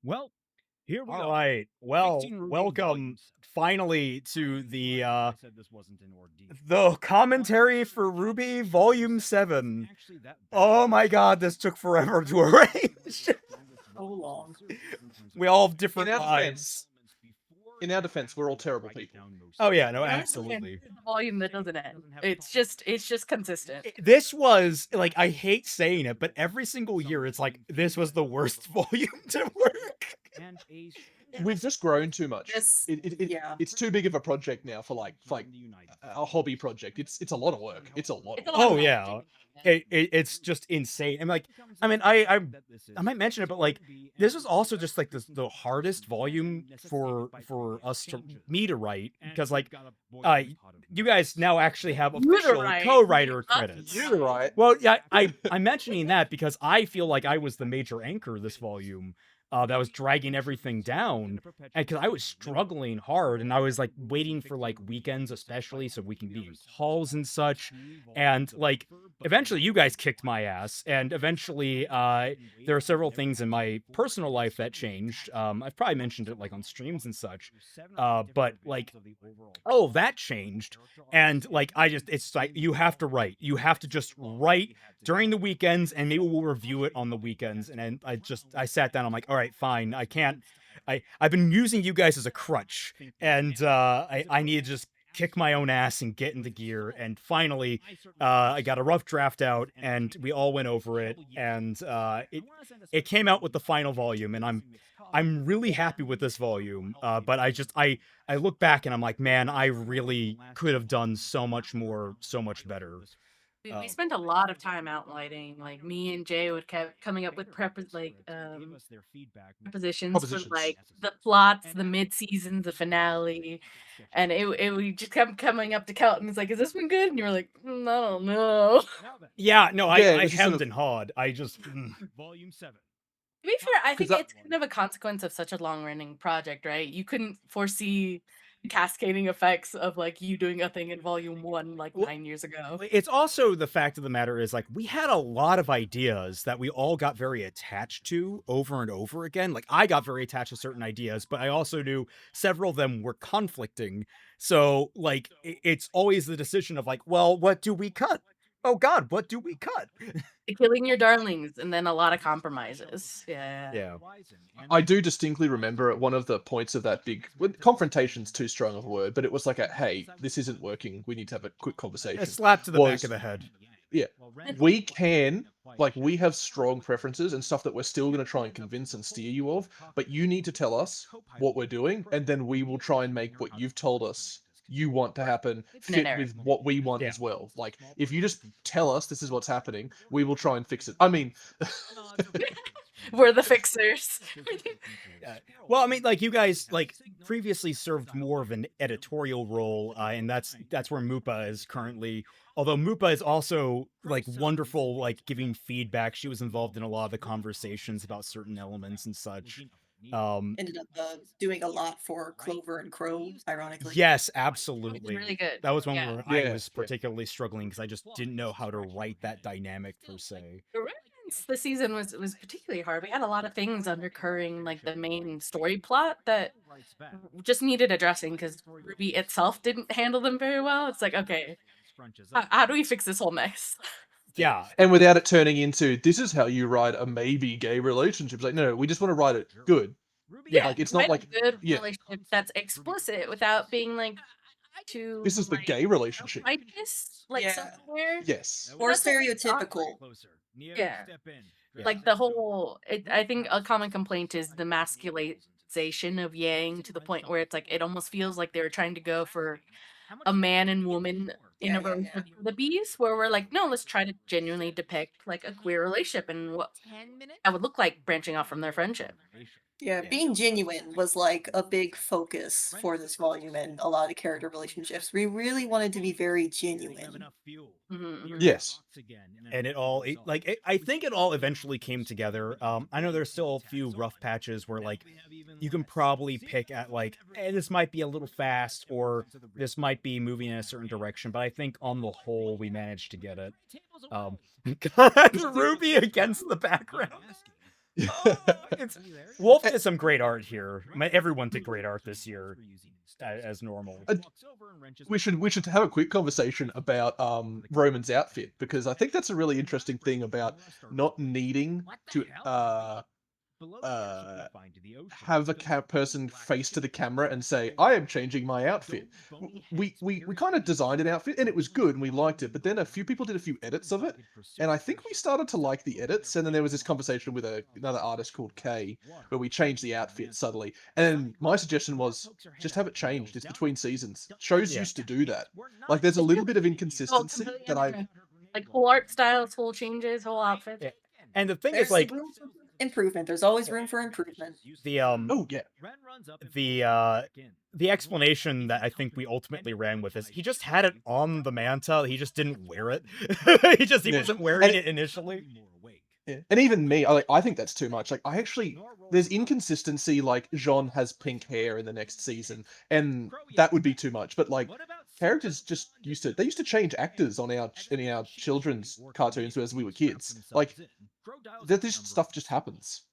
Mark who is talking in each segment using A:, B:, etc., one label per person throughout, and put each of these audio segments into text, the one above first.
A: Well, here we
B: All
A: are.
B: right. Well,
A: Fixing RWBY
B: welcome
A: Volume 7.
B: finally to
A: I said this wasn't an ordeal.
B: the commentary for RWBY Volume 7.
A: Actually, that bad.
B: Oh my god, this took forever to arrange.
C: So long.
B: We all have different
D: In our
B: lives.
D: In our defense, we're all terrible people.
B: Oh yeah, no,
C: Honestly,
B: absolutely.
C: the volume that doesn't end. It's just consistent.
B: This was, like, I hate saying it, but every single year it's like, this was the worst volume to work.
D: We've just grown too much.
C: This, yeah.
D: It's too big of a project now for like a hobby project. It's a lot of work. It's a lot.
C: It's a lot of
B: Oh yeah. It's just insane. And like, I mean, I might mention it, but like, this was also just like the hardest volume for us to me to write, because like, you guys now actually have official
C: write.
B: co-writer credits.
D: You're right.
B: Well, yeah, I'm mentioning that because I feel like I was the major anchor this volume. That was dragging everything down, and because I was struggling hard, and I was like waiting for like weekends, especially, so we can be in calls and such, and like eventually you guys kicked my ass, and eventually there are several things in my personal life that changed. I've probably mentioned it like on streams and such, but like all of that changed, and like it's like you have to write, you have to just write during the weekends, and maybe we'll review it on the weekends. And then I sat down, I'm like, all right, fine, I can't, I've been using you guys as a crutch, and I need to just kick my own ass and get into gear. And finally I got a rough draft out, and we all went over it, and it came out with the final volume, and I'm really happy with this volume. But I look back and I'm like, man, I really could have done so much more, so much better.
C: We spent a lot of time outlining. Like me and Jay would kept coming up with prepositions for like the plots, the mid seasons, the finale, and it we just kept coming up to Kelton. It's like, is this one good? And you were like, I don't know.
B: Yeah, no,
D: Yeah,
B: I
D: this is sort
B: hemmed
D: of-
B: and hawed. I just
A: Volume 7.
C: To be fair, I
D: 'Cause
C: think it's kind of a consequence of such a long running project, right? You couldn't foresee the cascading effects of like you doing a thing in volume 1 like
B: Well,
C: 9 years ago.
B: it's also the fact of the matter is, like, we had a lot of ideas that we all got very attached to over and over again. Like, I got very attached to certain ideas, but I also knew several of them were conflicting. So, like, it's always the decision of like, well, what do we cut? Oh God, what do we cut?
C: Killing your darlings and then a lot of compromises. Yeah.
B: Yeah.
D: I do distinctly remember at one of the points of that big confrontation's too strong of a word, but it was like a, hey, this isn't working. We need to have a quick conversation.
B: A slap to the back of the head.
D: Yeah, we can, like, we have strong preferences and stuff that we're still going to try and convince and steer you of, but you need to tell us what we're doing, and then we will try and make what you've told us you want to happen fit with what we want as well. Like, if you just tell us this is what's happening, we will try and fix it. I mean,
C: We're the fixers.
B: Well, I mean, like, you guys like previously served more of an editorial role, and that's where Mupa is currently. Although Mupa is also like wonderful, like giving feedback. She was involved in a lot of the conversations about certain elements and such.
E: Ended up doing a lot for Clover and Crow, ironically.
B: Yes, absolutely.
C: Really good.
B: That was one
C: Yeah.
B: where I was particularly struggling because I just didn't know how to write that dynamic per se.
C: The Remnants this season was particularly hard. We had a lot of things undercurring like the main story plot that just needed addressing because RWBY itself didn't handle them very well. It's like, okay, how do we fix this whole mess?
B: Yeah,
D: and without it turning into, this is how you write a maybe gay relationship. It's like, no, we just want to write it good.
B: Yeah,
D: like, it's not like
C: a good relationship that's explicit without being like too.
D: This is the gay relationship.
C: I guess like somewhere.
D: Yes.
E: Or stereotypical.
C: Yeah. Like the whole. I think a common complaint is the masculization of Yang to the point where it's like it almost feels like they were trying to go for a man and woman in a relationship for the bees, where we're like, no, let's try to genuinely depict like a queer relationship and what that would look like branching off from their friendship.
E: Yeah, being genuine was like a big focus for this volume and a lot of character relationships. We really wanted to be very genuine.
D: Yes.
B: And I think it all eventually came together. I know there's still a few rough patches where like you can probably pick at like, this might be a little fast or this might be moving in a certain direction, but I think on the whole we managed to get it. God, RWBY against the background. It's Wolf did some great art here. Everyone did great art this year, as normal.
D: We should have a quick conversation about Roman's outfit, because I think that's a really interesting thing about not needing to have a person face to the camera and say, I am changing my outfit. We kind of designed an outfit and it was good and we liked it, but then a few people did a few edits of it, and I think we started to like the edits, and then there was this conversation with another artist called Kay where we changed the outfit subtly, and my suggestion was just have it changed. It's between seasons. Shows used to do that. Like, there's a little bit of inconsistency that I
C: like whole art styles, whole changes, whole outfits.
B: Yeah. And the thing
E: There's
B: is, like,
E: room for improvement. There's always room for improvement.
B: the
D: oh yeah
B: the explanation that I think we ultimately ran with is he just had it on the manta, he just didn't wear it. He wasn't wearing it initially.
D: Yeah. And even me, I think that's too much. Like, there's inconsistency. Like, Jean has pink hair in the next season, and that would be too much. But like, characters just used to change actors in our children's cartoons as we were kids. Like, this stuff just happens.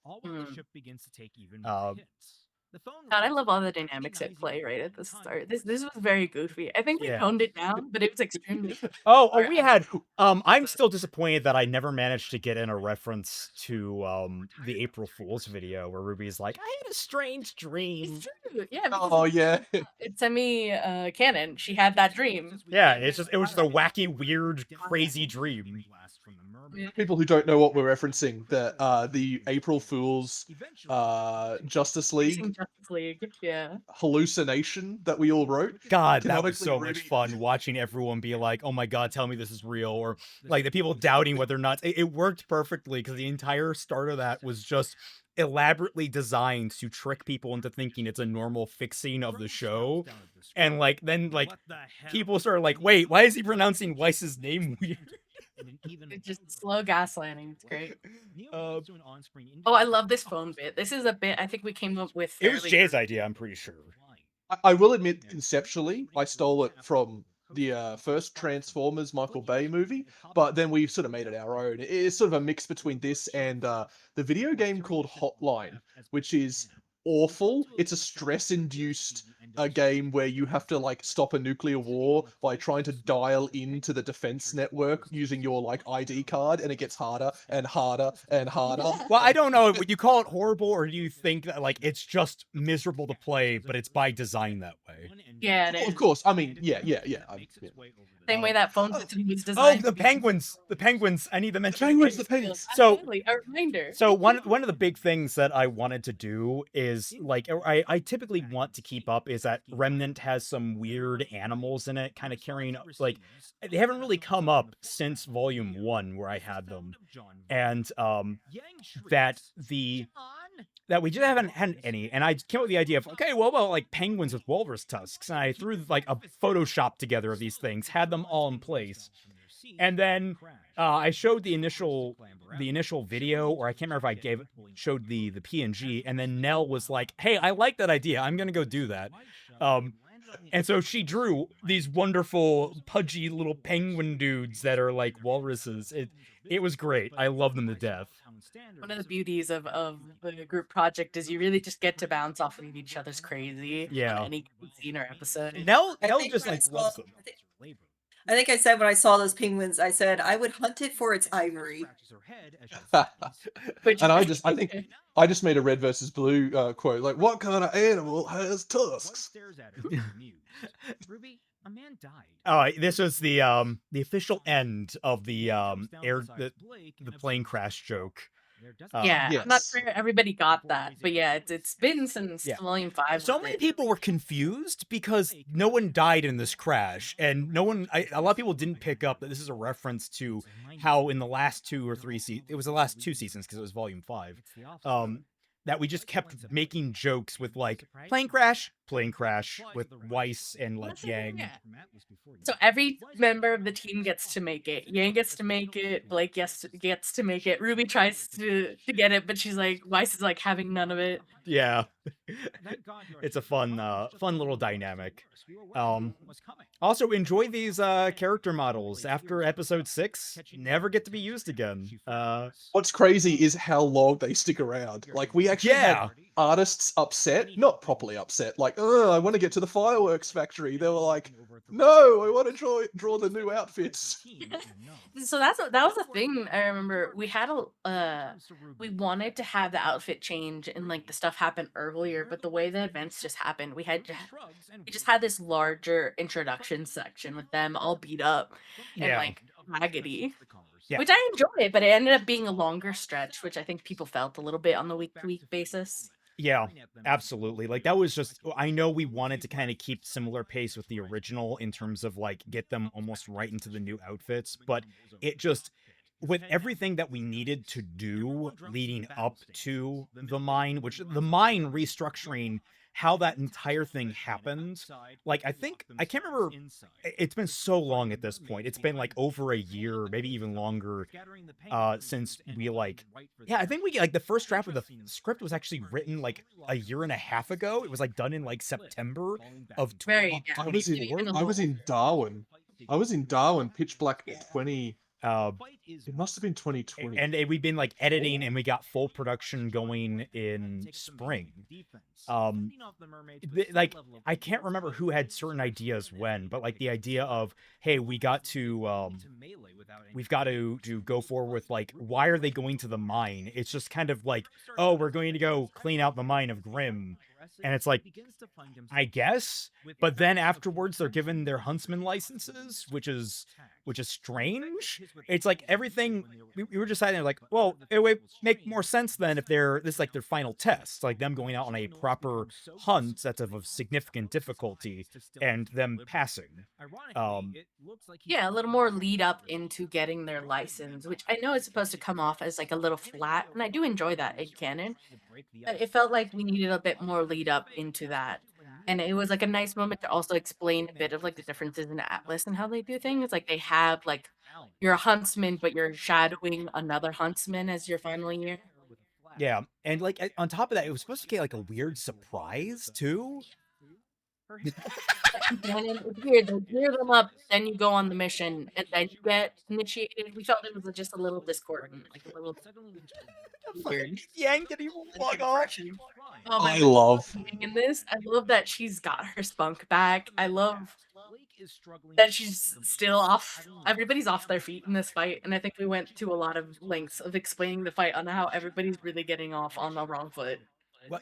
C: God, I love all the dynamics at play right at the start. This was very goofy. I think we toned it down, but it was extremely.
B: We had. I'm still disappointed that I never managed to get in a reference to the April Fool's video where Ruby's like, "I had a strange dream."
C: It's true, yeah.
D: Oh yeah.
C: It's semi canon. She had that dream.
B: Yeah, it was just a wacky, weird, crazy dream.
D: People who don't know what we're referencing, the April Fool's Justice League
C: yeah,
D: hallucination that we all wrote.
B: God, that was so
D: Canonically,
B: much fun watching everyone be like, "Oh my God, tell me this is real," or like the people doubting whether or not it worked perfectly, because the entire start of that was just elaborately designed to trick people into thinking it's a normal fixing of the show, and like then like people started like, "Wait, why is he pronouncing Weiss's name weird?"
C: It's just slow gaslighting. It's great. Oh, I love this phone bit. This is a bit I think we came up with.
B: It was Jay's idea, I'm pretty sure.
D: I will admit, conceptually, I stole it from the first Transformers Michael Bay movie, but then we sort of made it our own. It's sort of a mix between this and the video game called Hotline, which is awful. It's a stress-induced game where you have to like stop a nuclear war by trying to dial into the defense network using your like ID card, and it gets harder and harder and harder.
B: Well, I don't know. Would you call it horrible, or do you think that like it's just miserable to play, but it's by design that way?
C: Yeah, it is.
D: Of course. I mean, yeah.
C: Same way that phone system was designed.
B: Oh, the penguins! The penguins! I need to mention
D: The penguins.
B: So,
C: absolutely, a reminder.
B: So one of the big things that I wanted to do is like I typically want to keep up is that Remnant has some weird animals in it, kind of carrying like they haven't really come up since Volume 1 where I had them, and that we just haven't had any, and I came up with the idea of, okay, well, about like penguins with walrus tusks, and I threw like a Photoshop together of these things, had them all in place, and then I showed the initial video, or I can't remember if I showed the PNG, and then Nell was like, "Hey, I like that idea. I'm gonna go do that." And so she drew these wonderful pudgy little penguin dudes that are like walruses. It was great. I love them to death.
C: One of the beauties of the group project is you really just get to bounce off of each other's crazy.
B: Yeah.
C: On any scene or episode.
B: Nell
E: think
B: just
E: when
B: like
E: I
B: loves
E: saw-
B: them.
E: I think I said when I saw those penguins, I said I would hunt it for its ivory.
C: Which
D: And I just made a Red versus Blue quote, like, what kind of animal has tusks?
A: Ruby, a man died.
B: Oh, this was the official end of the the plane crash joke.
C: yeah, I'm not
D: Yes.
C: sure everybody got that, but yeah, it's been since
B: Yeah.
C: Volume 5.
B: So many people were confused because no one died in this crash, and a lot of people didn't pick up that this is a reference to how in the last 2 or 3 it was the last 2 seasons because it was Volume 5, that we just kept making jokes with like plane crash with Weiss and like Yang.
C: Yeah. So every member of the team gets to make it. Yang gets to make it. Blake gets to make it. Ruby tries to get it, but she's like, Weiss is like having none of it.
B: Yeah, It's a fun little dynamic. Also enjoy these character models. After episode 6, never get to be used again.
D: What's crazy is how long they stick around. Like, we actually had artists upset, not properly upset, like, oh, I want to get to the fireworks factory. They were like, no, I want to draw the new outfits.
C: So that was the thing. I remember we had we wanted to have the outfit change and like the stuff happen earlier, but the way the events just happened, we just had this larger introduction section with them all beat up and like raggedy.
B: Yeah.
C: Which I enjoyed, but it ended up being a longer stretch, which I think people felt a little bit on the week-to-week basis.
B: Yeah, absolutely. Like, that was just, I know we wanted to kind of keep similar pace with the original in terms of like get them almost right into the new outfits, but it just, with everything that we needed to do leading up to the mine, which the mine restructuring, how that entire thing happened, like, I can't remember, it's been so long at this point. It's been like over a year, maybe even longer, since we I think we the first draft of the script was actually written like a year and a half ago. It was like done in like September of
D: I was in Darwin. I was in Darwin, Pitch Black 20. It must have been 2020.
B: And we've been like editing, and we got full production going in spring. Like, I can't remember who had certain ideas when, but like the idea of, hey, we've got to go forward with like, why are they going to the mine? It's just kind of like, oh, we're going to go clean out the mine of Grimm. And it's like, I guess, but then afterwards they're given their huntsman licenses, which is strange. It's like everything we were deciding like, well, it would make more sense then if this is like their final test, like them going out on a proper hunt that's of significant difficulty and them passing.
C: Yeah, a little more lead up into getting their license, which I know is supposed to come off as like a little flat, and I do enjoy that in canon. But it felt like we needed a bit more lead up into that. And it was like a nice moment to also explain a bit of like the differences in Atlas and how they do things. Like they have like you're a huntsman, but you're shadowing another huntsman as your final year.
B: Yeah, and like on top of that, it was supposed to get like a weird surprise too.
C: It's weird. They gear them up, then you go on the mission, and then you get initiated. We felt it was just a little discordant, like a little weird.
B: Yang didn't even log off.
C: Oh my
D: I love
C: in this. I love that she's got her spunk back. I love that she's still off. Everybody's off their feet in this fight, and I think we went to a lot of lengths of explaining the fight on how everybody's really getting off on the wrong foot.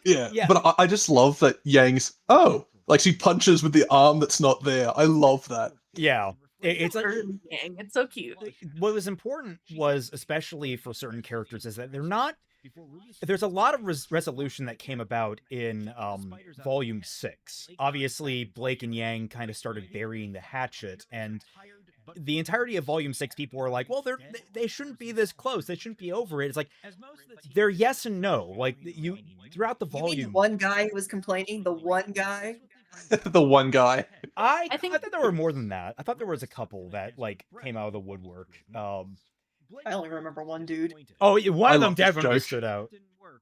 D: Yeah. But I just love that Yang's like she punches with the arm that's not there. I love that.
B: Yeah. It's like
C: Yang. It's so cute.
B: What was important was, especially for certain characters, is that there's a lot of resolution that came about in volume 6. Obviously, Blake and Yang kind of started burying the hatchet, and the entirety of volume 6, people were like, well, they shouldn't be this close, they shouldn't be over it. It's like, they're yes and no. Like, you throughout the volume,
E: you mean one guy who was complaining, the one guy.
D: The one guy.
B: I thought there were more than that. I thought there was a couple that like came out of the woodwork.
E: I only remember one dude.
B: Oh, one of them
D: love this
B: definitely
D: joke.
B: stood out.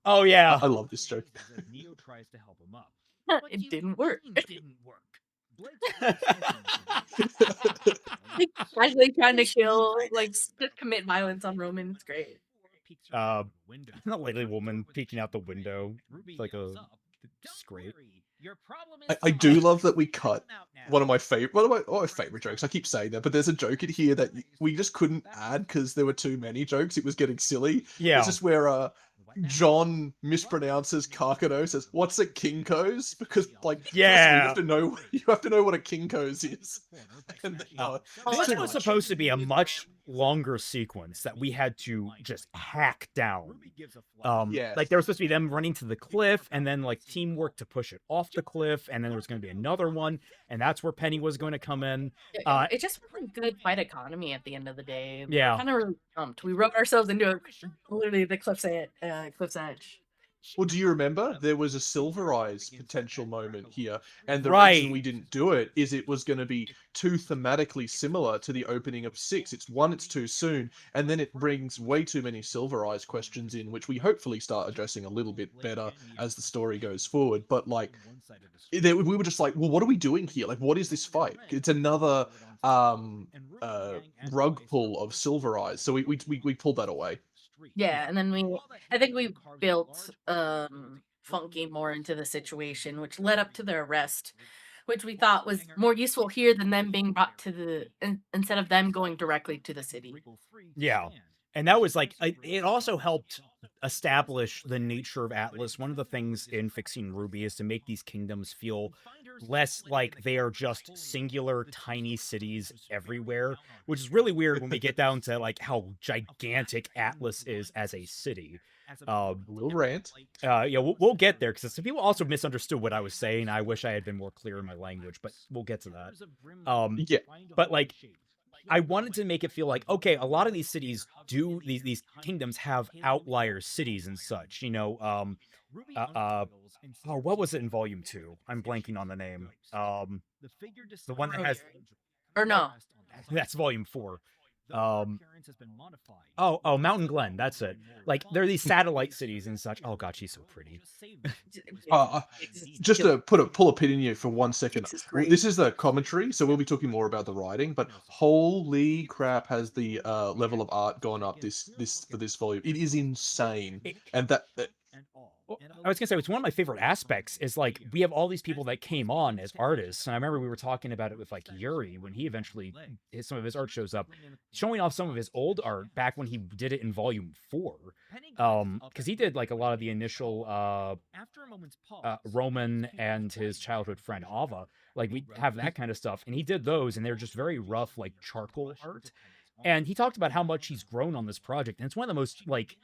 B: Oh yeah,
D: I love this joke.
C: It didn't work. Actually trying to kill, like, just commit violence on Roman. It's great.
B: Not lady woman peeking out the window, like a scrape.
D: I do love that we cut one of my favorite jokes. I keep saying that, but there's a joke in here that we just couldn't add because there were too many jokes. It was getting silly.
B: Yeah,
D: it's just where John mispronounces Karkado, says, "What's a Kinko's?" Because you have to know what a Kinko's is. And
B: this was supposed to be a much longer sequence that we had to just hack down. Like there was supposed to be them running to the cliff, and then like teamwork to push it off the cliff, and then there was going to be another one, and that's where Penny was going to come in.
C: It just was a good fight economy at the end of the day.
B: Yeah,
C: kind of really jumped. We wrote ourselves into literally the cliff's edge.
D: Well, do you remember there was a Silver Eyes potential moment here, and the
B: Right.
D: reason we didn't do it is it was going to be too thematically similar to the opening of 6. It's too soon, and then it brings way too many Silver Eyes questions in, which we hopefully start addressing a little bit better as the story goes forward. But like, we were just like, well, what are we doing here? Like, what is this fight? It's another rug pull of Silver Eyes, so we pulled that away.
C: Yeah, and then I think we built Funky more into the situation, which led up to their arrest, which we thought was more useful here than them being brought to instead of them going directly to the city.
B: Yeah. And that was like, it also helped establish the nature of Atlas. One of the things in Fixing RWBY is to make these kingdoms feel less like they are just singular tiny cities everywhere, which is really weird when we get down to like how gigantic Atlas is as a city.
D: We'll rant.
B: Yeah, we'll get there, because some people also misunderstood what I was saying. I wish I had been more clear in my language, but we'll get to that.
D: Yeah.
B: But like, I wanted to make it feel like, okay, a lot of these cities do, these kingdoms have outlier cities and such, you know. Oh, what was it in Volume 2? I'm blanking on the name. The one that has,
C: Or no.
B: that's Volume 4. Oh, Mountain Glen, that's it. Like, there are these satellite cities and such. Oh god, she's so pretty.
D: Just to pull a pin in you for 1 second.
E: This is great.
D: This is the commentary, so we'll be talking more about the writing. But holy crap, has the level of art gone up for this volume? It is insane, and that
B: Well, I was gonna say, it's one of my favorite aspects is like, we have all these people that came on as artists, and I remember we were talking about it with like Yuri when he eventually some of his art shows up, showing off some of his old art back when he did it in Volume 4, because he did like a lot of the initial Roman and his childhood friend Ava. Like, we have that kind of stuff, and he did those, and they're just very rough, like charcoal art. And he talked about how much he's grown on this project, and it's one of the most like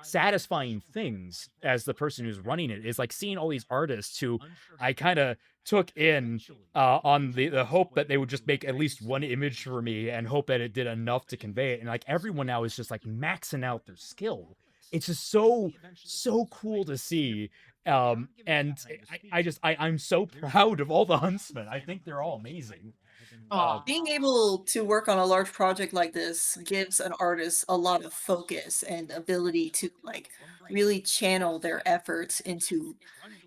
B: satisfying things as the person who's running it, is like seeing all these artists who I kind of took in on the hope that they would just make at least one image for me and hope that it did enough to convey it. And like, everyone now is just like maxing out their skill. It's just so cool to see. And I'm so proud of all the huntsmen. I think they're all amazing.
E: Being able to work on a large project like this gives an artist a lot of focus and ability to like really channel their efforts into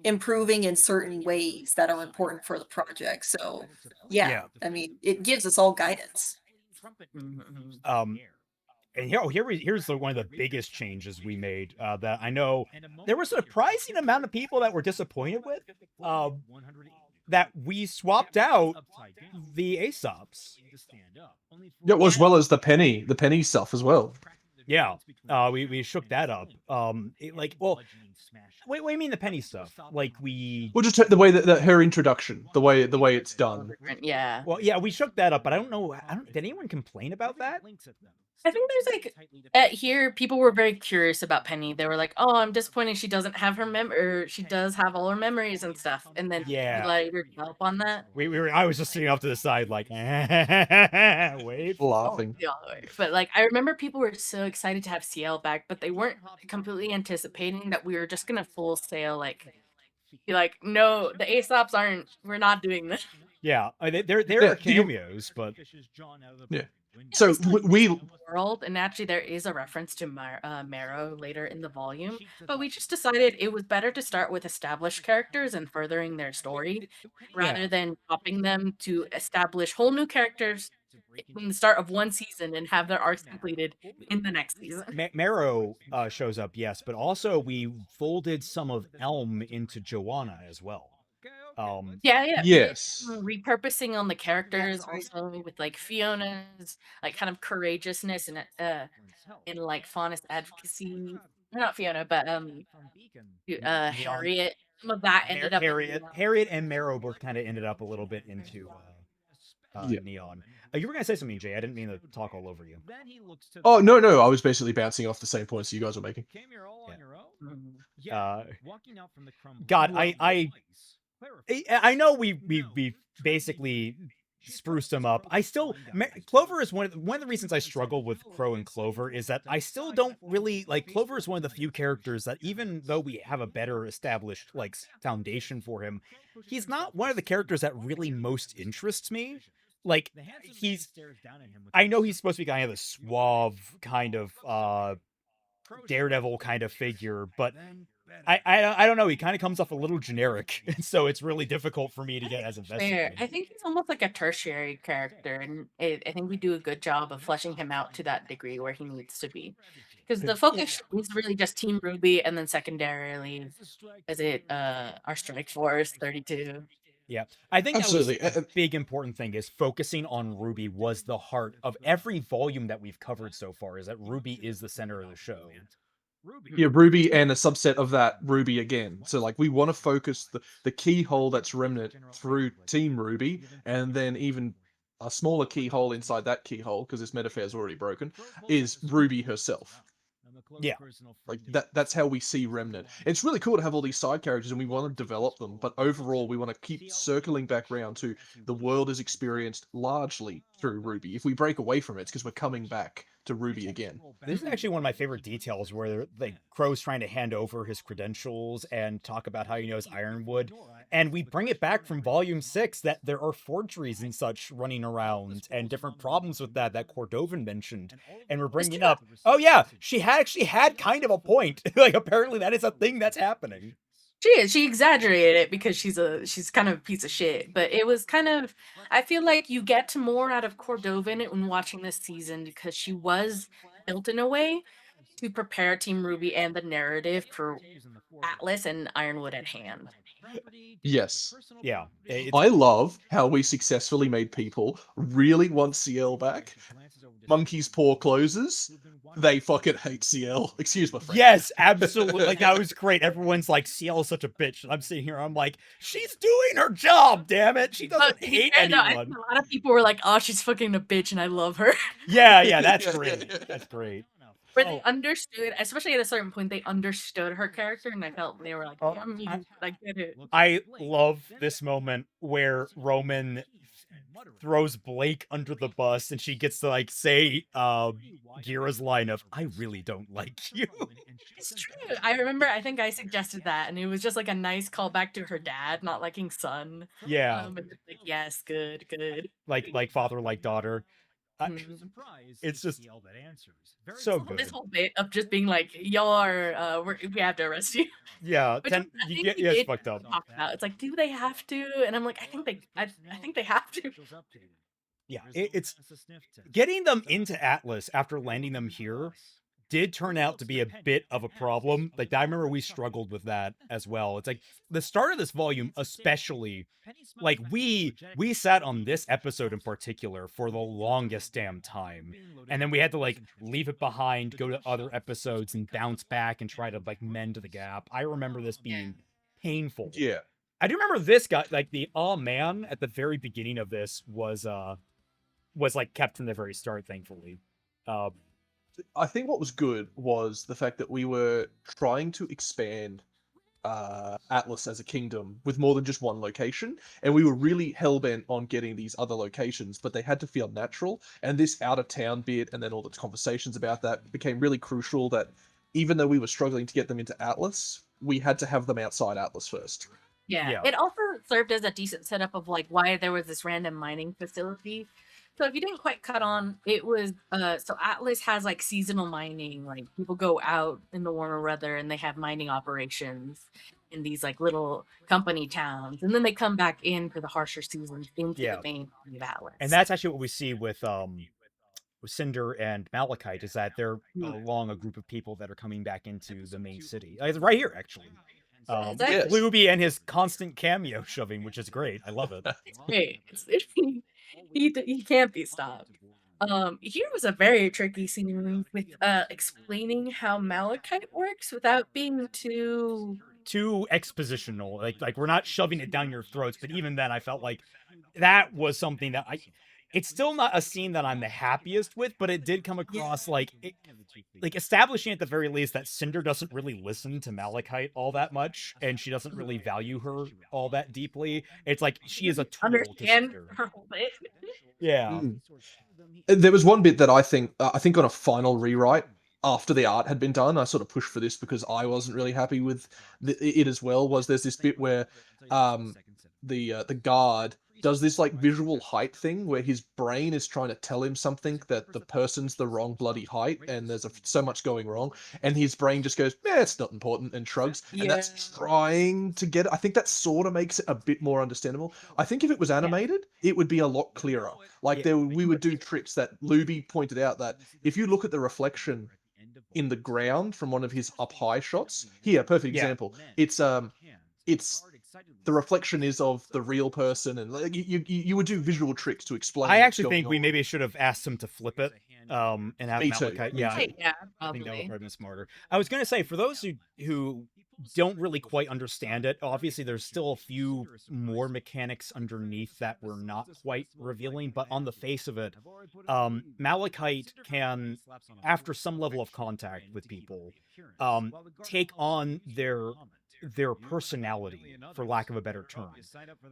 E: improving in certain ways that are important for the project. So yeah. I mean, it gives us all guidance.
C: Mhm.
B: And here's one of the biggest changes we made that I know there was a surprising amount of people that were disappointed with. That we swapped out the Aesops.
D: Yeah, as well as the penny stuff as well.
B: Yeah, we shook that up. Wait, what do you mean the penny stuff? Like,
D: Well, just the way that her introduction, the way it's done.
C: Yeah.
B: Well, yeah, we shook that up, but I don't know. Did anyone complain about that?
C: I think there's like here people were very curious about Penny. They were like, "Oh, I'm disappointed she doesn't have her she does have all her memories and stuff." And then
B: Yeah,
C: like help on that.
B: I was just sitting off to the side like, wait,
D: Laughing.
C: Yeah, but like I remember people were so excited to have CL back, but they weren't completely anticipating that we were just gonna full sail be like, no, the Aesops aren't. We're not doing this.
B: Yeah, there are cameos, but
D: yeah. So we
C: world, and actually there is a reference to Marrow later in the volume, but we just decided it was better to start with established characters and furthering their story rather than dropping them to establish whole new characters in the start of one season and have their arcs completed in the next season.
B: Marrow shows up, yes, but also we folded some of Elm into Joanna as well.
C: Yeah.
D: Yes.
C: Repurposing on the characters also with like Fiona's like kind of courageousness and in like faunus advocacy. Not Fiona, but Harriet. Some of that ended up
B: Harriet and Marrow both kind of ended up a little bit into Neon. You were gonna say something, Jay. I didn't mean to talk all over you.
D: Oh no, I was basically bouncing off the same points you guys were making.
B: God, I know we basically spruced him up. I still Clover is one of the reasons I struggle with Crow and Clover is that I still don't really like Clover is one of the few characters that even though we have a better established like foundation for him, he's not one of the characters that really most interests me. Like I know he's supposed to be kind of a suave kind of Daredevil kind of figure, but I don't know. He kind of comes off a little generic, and so it's really difficult for me to get as invested.
C: Fair.
B: in
C: I
B: him.
C: think he's almost like a tertiary character, and I think we do a good job of fleshing him out to that degree where he needs to be. Because the focus is really just Team Ruby, and then secondarily, is it our Strike Force 32?
B: Yeah, I think
D: Absolutely.
B: that was a big important thing is focusing on Ruby was the heart of every volume that we've covered so far. Is that Ruby is the center of the show.
D: Yeah, Ruby and a subset of that, Ruby again. So like we want to focus the keyhole that's Remnant through Team Ruby, and then even a smaller keyhole inside that keyhole, because this metaphor is already broken, is Ruby herself.
B: Yeah.
D: Like that's how we see Remnant. It's really cool to have all these side characters and we want to develop them, but overall we want to keep circling back around to the world is experienced largely through Ruby. If we break away from it, it's because we're coming back to Ruby again.
B: This is actually one of my favorite details where like Crow's trying to hand over his credentials and talk about how he knows Ironwood. And we bring it back from volume 6 that there are forgeries and such running around and different problems with that Cordovan mentioned. And we're bringing up, oh yeah, she actually had kind of a point. Like apparently that is a thing that's happening.
C: She exaggerated it because she's kind of a piece of shit, but it was kind of, I feel like you get more out of Cordovan when watching this season because she was built in a way to prepare Team Ruby and the narrative for Atlas and Ironwood at hand.
D: Yes.
B: Yeah.
D: I love how we successfully made people really want CL back. Monkey's paw closes. They fucking hate CL. Excuse my French.
B: Yes, absolutely. Like that was great. Everyone's like, CL is such a bitch. And I'm sitting here, I'm like, she's doing her job, damn it. She doesn't hate
C: I know, I
B: anyone.
C: think a lot of people were like, oh, she's fucking a bitch and I love her.
B: Yeah, that's great. That's great.
C: Where they understood, especially at a certain point, they understood her character, and I felt they were like, damn you, I get it.
B: I love this moment where Roman throws Blake under the bus and she gets to like say Gira's line of, I really don't like you.
C: It's true. I remember, I think I suggested that, and it was just like a nice callback to her dad not liking son.
B: Yeah.
C: And it's like, yes, good.
B: Like father, like daughter. It's just so good.
C: This whole bit of just being like, y'all are, we have to arrest you.
B: Yeah,
C: Which I think we
B: it's
C: did
B: fucked up.
C: talk about. It's like, do they have to? And I'm like, I think they have to.
B: Yeah, it's getting them into Atlas after landing them here did turn out to be a bit of a problem. Like I remember we struggled with that as well. It's like the start of this volume, especially, like we sat on this episode in particular for the longest damn time, and then we had to like leave it behind, go to other episodes, and bounce back and try to like mend the gap. I remember this being painful.
D: Yeah,
B: I do remember this guy, like the oh man at the very beginning of this was like kept from the very start, thankfully.
D: I think what was good was the fact that we were trying to expand Atlas as a kingdom with more than just one location, and we were really hell-bent on getting these other locations, but they had to feel natural, and this out-of-town bit and then all the conversations about that became really crucial, that even though we were struggling to get them into Atlas, we had to have them outside Atlas first.
C: Yeah. It also served as a decent setup of like why there was this random mining facility. So if you didn't quite cut on, it was so Atlas has like seasonal mining, like people go out in the warmer weather and they have mining operations in these like little company towns, and then they come back in for the harsher seasons into the main city of Atlas.
B: And that's actually what we see with Cinder and Malachite, is that they're along a group of people that are coming back into the main city. It's right here, actually.
C: Exactly.
B: Luby and his constant cameo shoving, which is great. I love it.
C: It's great. He can't be stopped. Here was a very tricky scene with explaining how Malachite works without being too
B: expositional. Like we're not shoving it down your throats, but even then I felt like that was something that it's still not a scene that I'm the happiest with, but it did come across like establishing at the very least that Cinder doesn't really listen to Malachite all that much, and she doesn't really value her all that deeply. It's like she is a tool to
C: Understand
B: Cinder.
C: her whole bit.
B: Yeah.
D: There was one bit that I think on a final rewrite after the art had been done, I sort of pushed for this because I wasn't really happy with it as well. Was there's this bit where the guard does this like visual height thing where his brain is trying to tell him something that the person's the wrong bloody height and there's so much going wrong, and his brain just goes, "Yeah, it's not important," and shrugs. And that's trying to get it. I think that sort of makes it a bit more understandable. I think if it was animated, it would be a lot clearer. Like we would do tricks that Luby pointed out, that if you look at the reflection in the ground from one of his up high shots, here, perfect example. It's the reflection is of the real person, and like, you would do visual tricks to explain.
B: I actually think we maybe should have asked him to flip it, and have
D: Me too,
B: Malachite.
D: me
B: Yeah,
D: too.
C: Yeah,
B: I think that would
C: probably.
B: have been smarter. I was gonna say, for those who don't really quite understand it, obviously there's still a few more mechanics underneath that we're not quite revealing, but on the face of it, Malachite can, after some level of contact with people, take on their personality, for lack of a better term.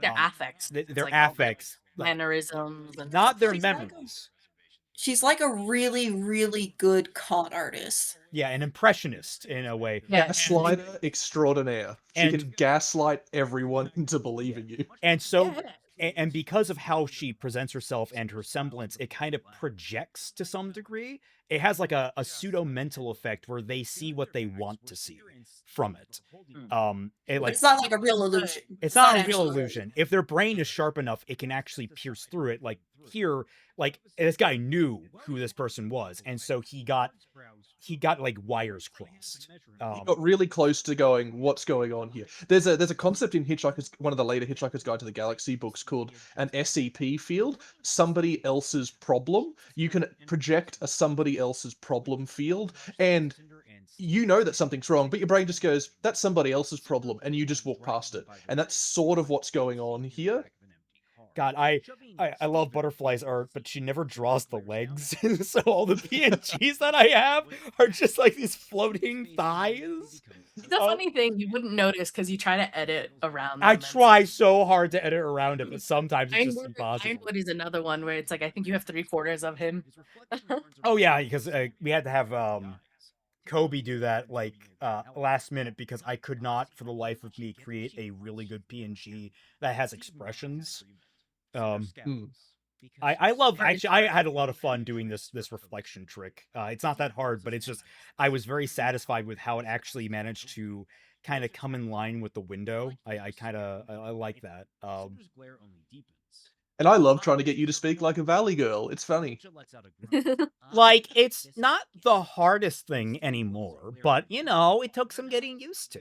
C: Their affects.
B: Their affects,
C: Mannerisms. And
B: not their
E: She's like
B: memories.
E: She's like a really, really good con artist.
B: Yeah, an impressionist in a way.
C: Yeah.
D: Gaslighter extraordinaire. She
B: And-
D: can gaslight everyone into believing you.
B: And so, and because of how she presents herself and her semblance, it kind of projects to some degree. It has like a pseudo mental effect where they see what they want to see from it.
E: It's not like a real illusion.
B: It's not a real
E: actually-
B: illusion. If their brain is sharp enough, it can actually pierce through it. Like here, like this guy knew who this person was, and so he got like wires crossed.
D: He got really close to going, what's going on here? There's a concept in Hitchhiker's, one of the later Hitchhiker's Guide to the Galaxy books, called an SEP field, somebody else's problem. You can project a somebody else's problem field, and you know that something's wrong, but your brain just goes, that's somebody else's problem, and you just walk past it. And that's sort of what's going on here.
B: God, I love Butterfly's art, but she never draws the legs, so all the PNGs that I have are just like these floating thighs.
C: It's a funny thing you wouldn't notice because you try to edit around.
B: I
C: them.
B: try so hard to edit around it, but sometimes it's just impossible.
C: Ironwood is another one where it's like I think you have 3/4 of him.
B: Oh yeah, because we had to have Kobe do that like last minute because I could not for the life of me create a really good PNG that has expressions. I love, actually, I had a lot of fun doing this reflection trick. It's not that hard, but it's just I was very satisfied with how it actually managed to kind of come in line with the window. I like that.
D: And I love trying to get you to speak like a Valley girl. It's funny.
B: Like, it's not the hardest thing anymore, but, you know, it took some getting used to.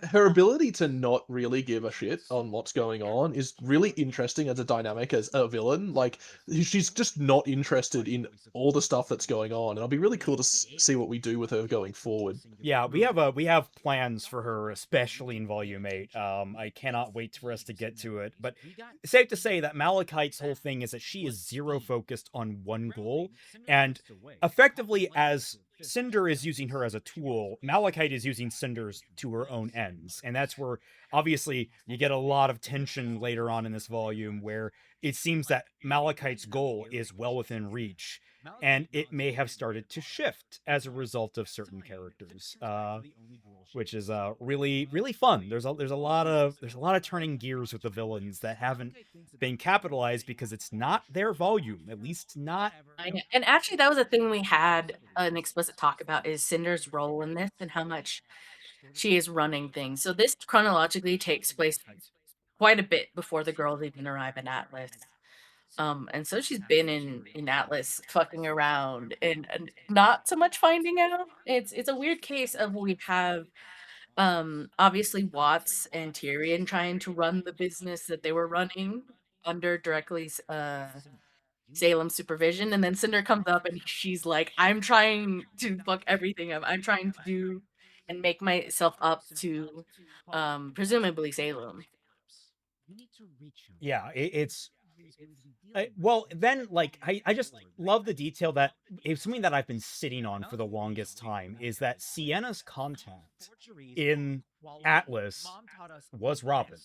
D: Her ability to not really give a shit on what's going on is really interesting as a dynamic, as a villain. Like, she's just not interested in all the stuff that's going on, and it'll be really cool to see what we do with her going forward.
B: Yeah, we have plans for her, especially in Volume 8. I cannot wait for us to get to it, but it's safe to say that Malachite's whole thing is that she is zero focused on one goal, and effectively, as Cinder is using her as a tool, Malachite is using Cinder's to her own ends, and that's where obviously you get a lot of tension later on in this volume where it seems that Malachite's goal is well within reach, and it may have started to shift as a result of certain characters, which is really, really fun. There's a lot of turning gears with the villains that haven't been capitalized because it's not their volume, at least not.
C: And actually, that was a thing we had an explicit talk about, is Cinder's role in this and how much she is running things. So this chronologically takes place quite a bit before the girls even arrive in Atlas. And so she's been in Atlas fucking around and not so much finding out. It's a weird case of we have obviously Watts and Tyrion trying to run the business that they were running under directly Salem's supervision, and then Cinder comes up and she's like, I'm trying to fuck everything up. I'm trying to do and make myself up to presumably Salem.
B: Yeah, it's Well, then, like, I just love the detail that it's something that I've been sitting on for the longest time is that Sienna's contact in Atlas was Robin.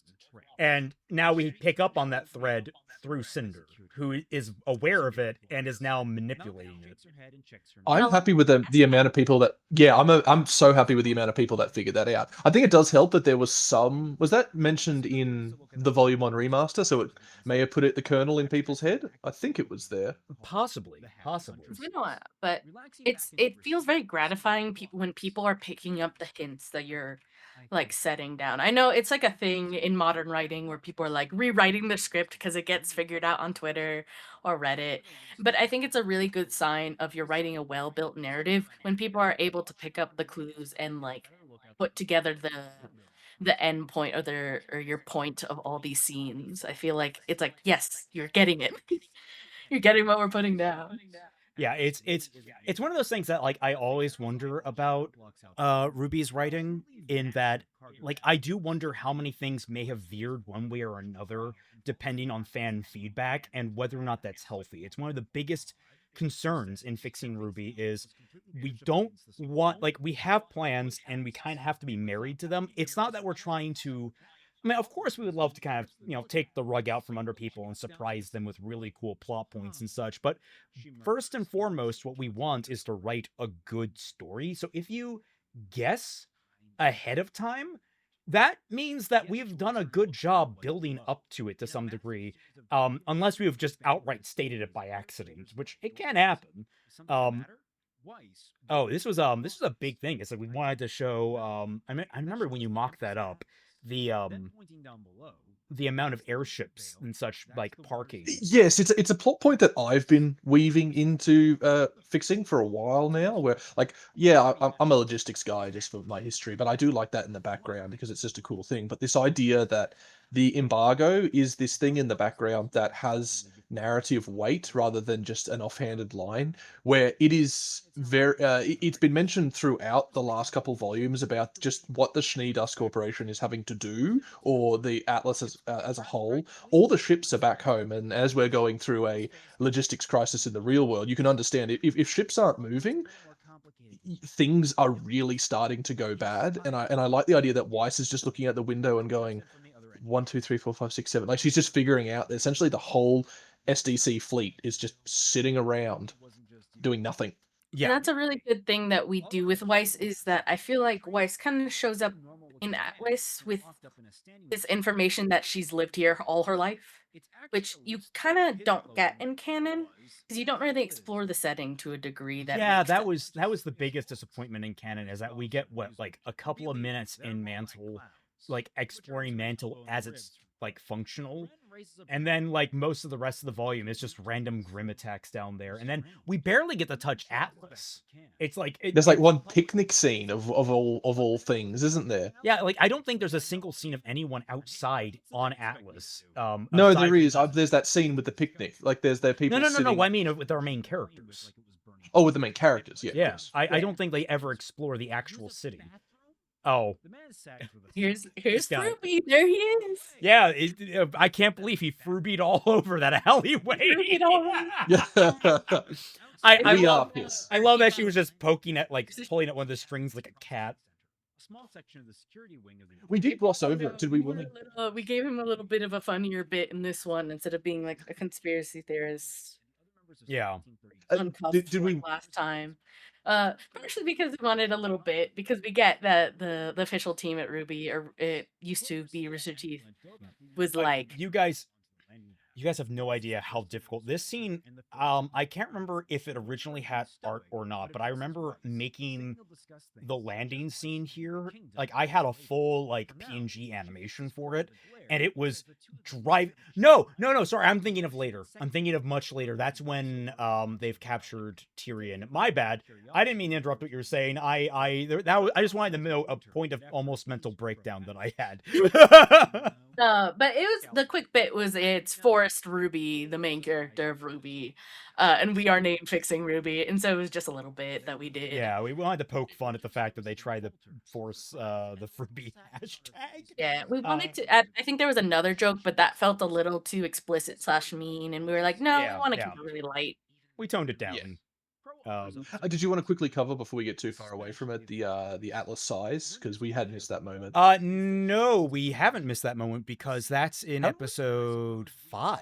B: And now we pick up on that thread through Cinder, who is aware of it and is now manipulating it.
D: I'm happy with the amount of people that I'm so happy with the amount of people that figured that out. I think it does help that there was that mentioned in the Volume 1 remaster, so it may have put the kernel in people's head. I think it was there.
B: Possibly.
C: You know what? But it feels very gratifying when people are picking up the hints that you're like setting down. I know it's like a thing in modern writing where people are like rewriting the script because it gets figured out on Twitter or Reddit. But I think it's a really good sign of you're writing a well-built narrative when people are able to pick up the clues and like put together the end point or your point of all these scenes. I feel like it's like, yes, you're getting it. You're getting what we're putting down.
B: Yeah, it's one of those things that like I always wonder about Ruby's writing, in that like I do wonder how many things may have veered one way or another depending on fan feedback and whether or not that's healthy. It's one of the biggest concerns in Fixing RWBY is we don't want, like, we have plans and we kind of have to be married to them. It's not that we're trying to, I mean, of course we would love to kind of, you know, take the rug out from under people and surprise them with really cool plot points and such, but first and foremost, what we want is to write a good story. So if you guess ahead of time, that means that we've done a good job building up to it to some degree, unless we've just outright stated it by accident, which it can happen. This was a big thing. It's like we wanted to show. I remember when you mocked that up, the amount of airships and such like parking.
D: Yes, it's a plot point that I've been weaving into Fixing for a while now, where like, yeah, I'm a logistics guy just for my history, but I do like that in the background because it's just a cool thing. But this idea that the embargo is this thing in the background that has narrative weight rather than just an offhanded line, where it is very it's been mentioned throughout the last couple volumes about just what the Schnee Dust Corporation is having to do, or the Atlas as a whole. All the ships are back home, and as we're going through a logistics crisis in the real world, you can understand if ships aren't moving, things are really starting to go bad. And I like the idea that Weiss is just looking out the window and going 1, 2, 3, 4, 5, 6, 7. Like, she's just figuring out that essentially the whole SDC fleet is just sitting around doing nothing.
B: Yeah,
C: And that's a really good thing that we do with Weiss, is that I feel like Weiss kind of shows up in Atlas with this information that she's lived here all her life, which you kind of don't get in canon because you don't really explore the setting to a degree that
B: yeah,
C: makes
B: that
C: sense.
B: was the biggest disappointment in canon, is that we get like a couple of minutes in Mantle, like exploring Mantle as it's like functional, and then like most of the rest of the volume is just random grim attacks down there, and then we barely get to touch Atlas. It's like
D: There's like one picnic scene of all things, isn't there?
B: Yeah, like I don't think there's a single scene of anyone outside on Atlas.
D: No,
B: aside
D: there is.
B: from-
D: There's that scene with the picnic. Like, there are people
B: No.
D: sitting.
B: I mean with our main characters.
D: Oh, with the main characters, yeah. of
B: Yeah,
D: course.
B: I don't think they ever explore the actual city. Oh,
C: Here's
B: guy.
C: Ruby. There he is.
B: yeah, I can't believe he frubied all over that alleyway.
C: Frubied all over.
D: Yeah.
B: I
D: We
B: love,
D: are pissed.
B: I love that she was just poking at, like, pulling at one of the strings like a cat.
D: We did gloss over it. Did we want to?
C: We gave him a little bit of a funnier bit in this one instead of being like a conspiracy theorist.
B: Yeah.
C: Uncuffed
D: Did we?
C: like last time. Partially because we wanted a little bit, because we get that the official team at Ruby, or it used to be Rooster Teeth, was
B: But
C: like
B: you guys have no idea how difficult this scene. I can't remember if it originally had art or not, but I remember making the landing scene here. Like, I had a full like PNG animation for it, and it was No, sorry, I'm thinking of later. I'm thinking of much later. That's when they've captured Tyrion. My bad. I didn't mean to interrupt what you were saying. I just wanted to know a point of almost mental breakdown that I had.
C: But it was the quick bit was it's Forest Ruby, the main character of Ruby, and we are named Fixing Ruby, and so it was just a little bit that we did.
B: Yeah, we wanted to poke fun at the fact that they tried to force the Ruby hashtag.
C: Yeah, we wanted to. I think there was another joke, but that felt a little too explicit / mean, and we were like, no, we
B: Yeah,
C: want to
B: yeah.
C: keep it really light.
B: We toned it down.
D: Did you want to quickly cover before we get too far away from it the Atlas size, because we had missed that moment?
B: No, we haven't missed that moment because that's in episode 5.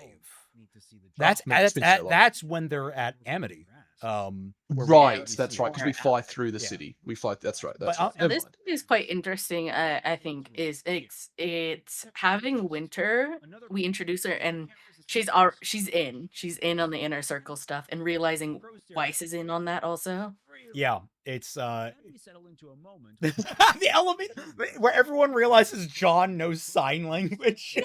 B: That's
D: man, it's been so long.
B: that's when they're at Amity.
D: Right, that's right, because we fly through the city. We fly. That's right. That's right.
C: Now, this is quite interesting. I think is it's having Winter. We introduce her, and she's in on the inner circle stuff, and realizing Weiss is in on that also.
B: Yeah, it's the elevator where everyone realizes John knows sign language.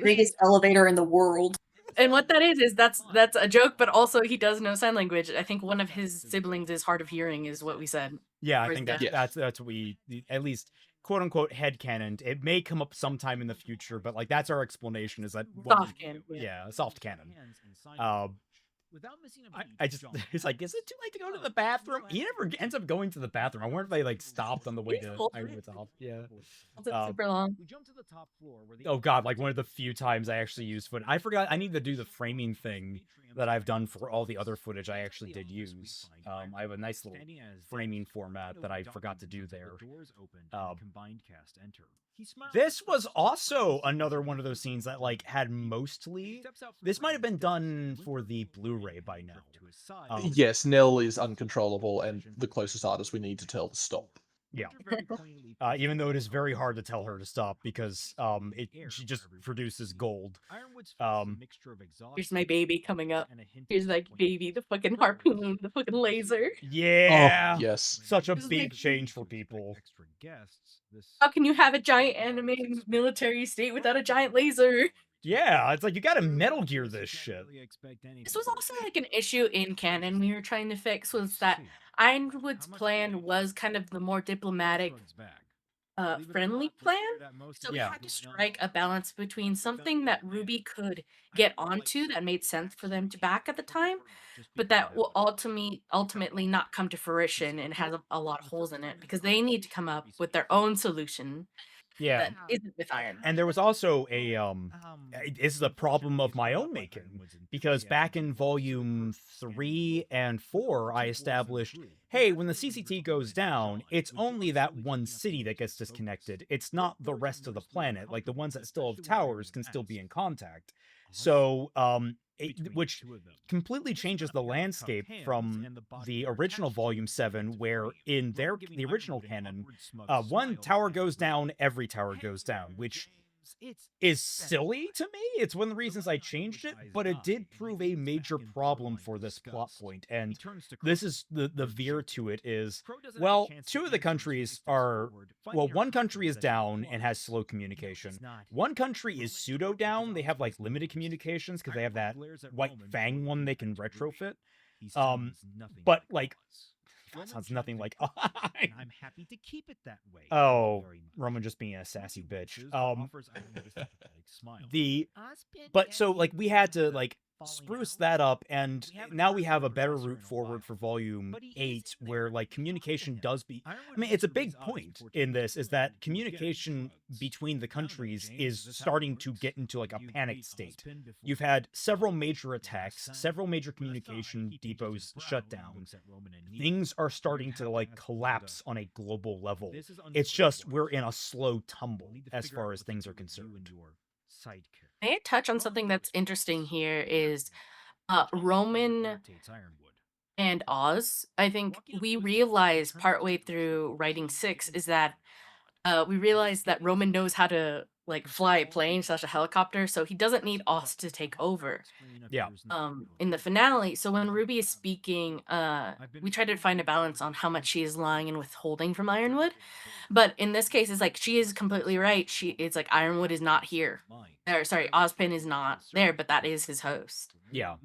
E: Biggest elevator in the world.
C: And what that is that's a joke, but also he does know sign language. I think one of his siblings is hard of hearing, is what we said.
B: Yeah,
C: Or
B: I
C: is
B: think
C: that-
B: that's what we at least quote unquote headcanoned. It may come up sometime in the future, but like that's our explanation. Is that
C: Soft canon.
B: Yeah, soft canon. I just it's like, is it too late to go to the bathroom? He never ends up going to the bathroom. I wonder if they like stopped on the way to Ironwood's off. Yeah.
C: Super long.
B: Oh god, like one of the few times I actually used footage. I forgot I need to do the framing thing that I've done for all the other footage I actually did use. I have a nice little framing format that I forgot to do there. This was also another one of those scenes that like had mostly. This might have been done for the Blu-ray by now.
D: Yes, Nell is uncontrollable, and the closest artist we need to tell to stop.
B: Yeah. Even though it is very hard to tell her to stop because she just produces gold.
C: Here's my baby coming up. Here's like baby, the fucking harpoon, the fucking laser.
B: Yeah.
D: Oh, yes.
B: Such a
C: This is
B: big
C: like-
B: change for people.
C: How can you have a giant animated military state without a giant laser?
B: Yeah, it's like you gotta Metal Gear this shit.
C: This was also like an issue in canon we were trying to fix, was that Ironwood's plan was kind of the more diplomatic, friendly plan. So we
B: Yeah.
C: had to strike a balance between something that Ruby could get onto that made sense for them to back at the time, but that will ultimately not come to fruition and has a lot of holes in it because they need to come up with their own solution
B: Yeah.
C: that isn't with Iron.
B: And there was also a this is a problem of my own making because back in volume 3 and 4 I established, hey, when the CCT goes down, it's only that one city that gets disconnected. It's not the rest of the planet. Like the ones that still have towers can still be in contact. So which completely changes the landscape from the original volume 7, where in the original canon, one tower goes down, every tower goes down, which is silly to me. It's one of the reasons I changed it, but it did prove a major problem for this plot point. And this is the veer to it is, well, two of the countries are, well, one country is down and has slow communication. One country is pseudo down. They have like limited communications because they have that white fang one they can retrofit. But like, sounds nothing like
A: I'm happy to keep it that way.
B: Oh, Roman just being a sassy bitch. But so like we had to like spruce that up, and now we have a better route forward for volume 8 where like communication does be, I mean, it's a big point in this is that communication between the countries is starting to get into like a panicked state. You've had several major attacks, several major communication depots shut down. Things are starting to like collapse on a global level. It's just we're in a slow tumble as far as things are concerned.
C: May I touch on something that's interesting here is Roman and Oz. I think we realized partway through writing 6 is that we realized that Roman knows how to like fly a plane / a helicopter, so he doesn't need Oz to take over.
B: Yeah.
C: In the finale, so when Ruby is speaking, we try to find a balance on how much she is lying and withholding from Ironwood. But in this case, it's like she is completely right. It's like Ironwood is not here. Or sorry, Ozpin is not there, but that is his host.
B: Yeah.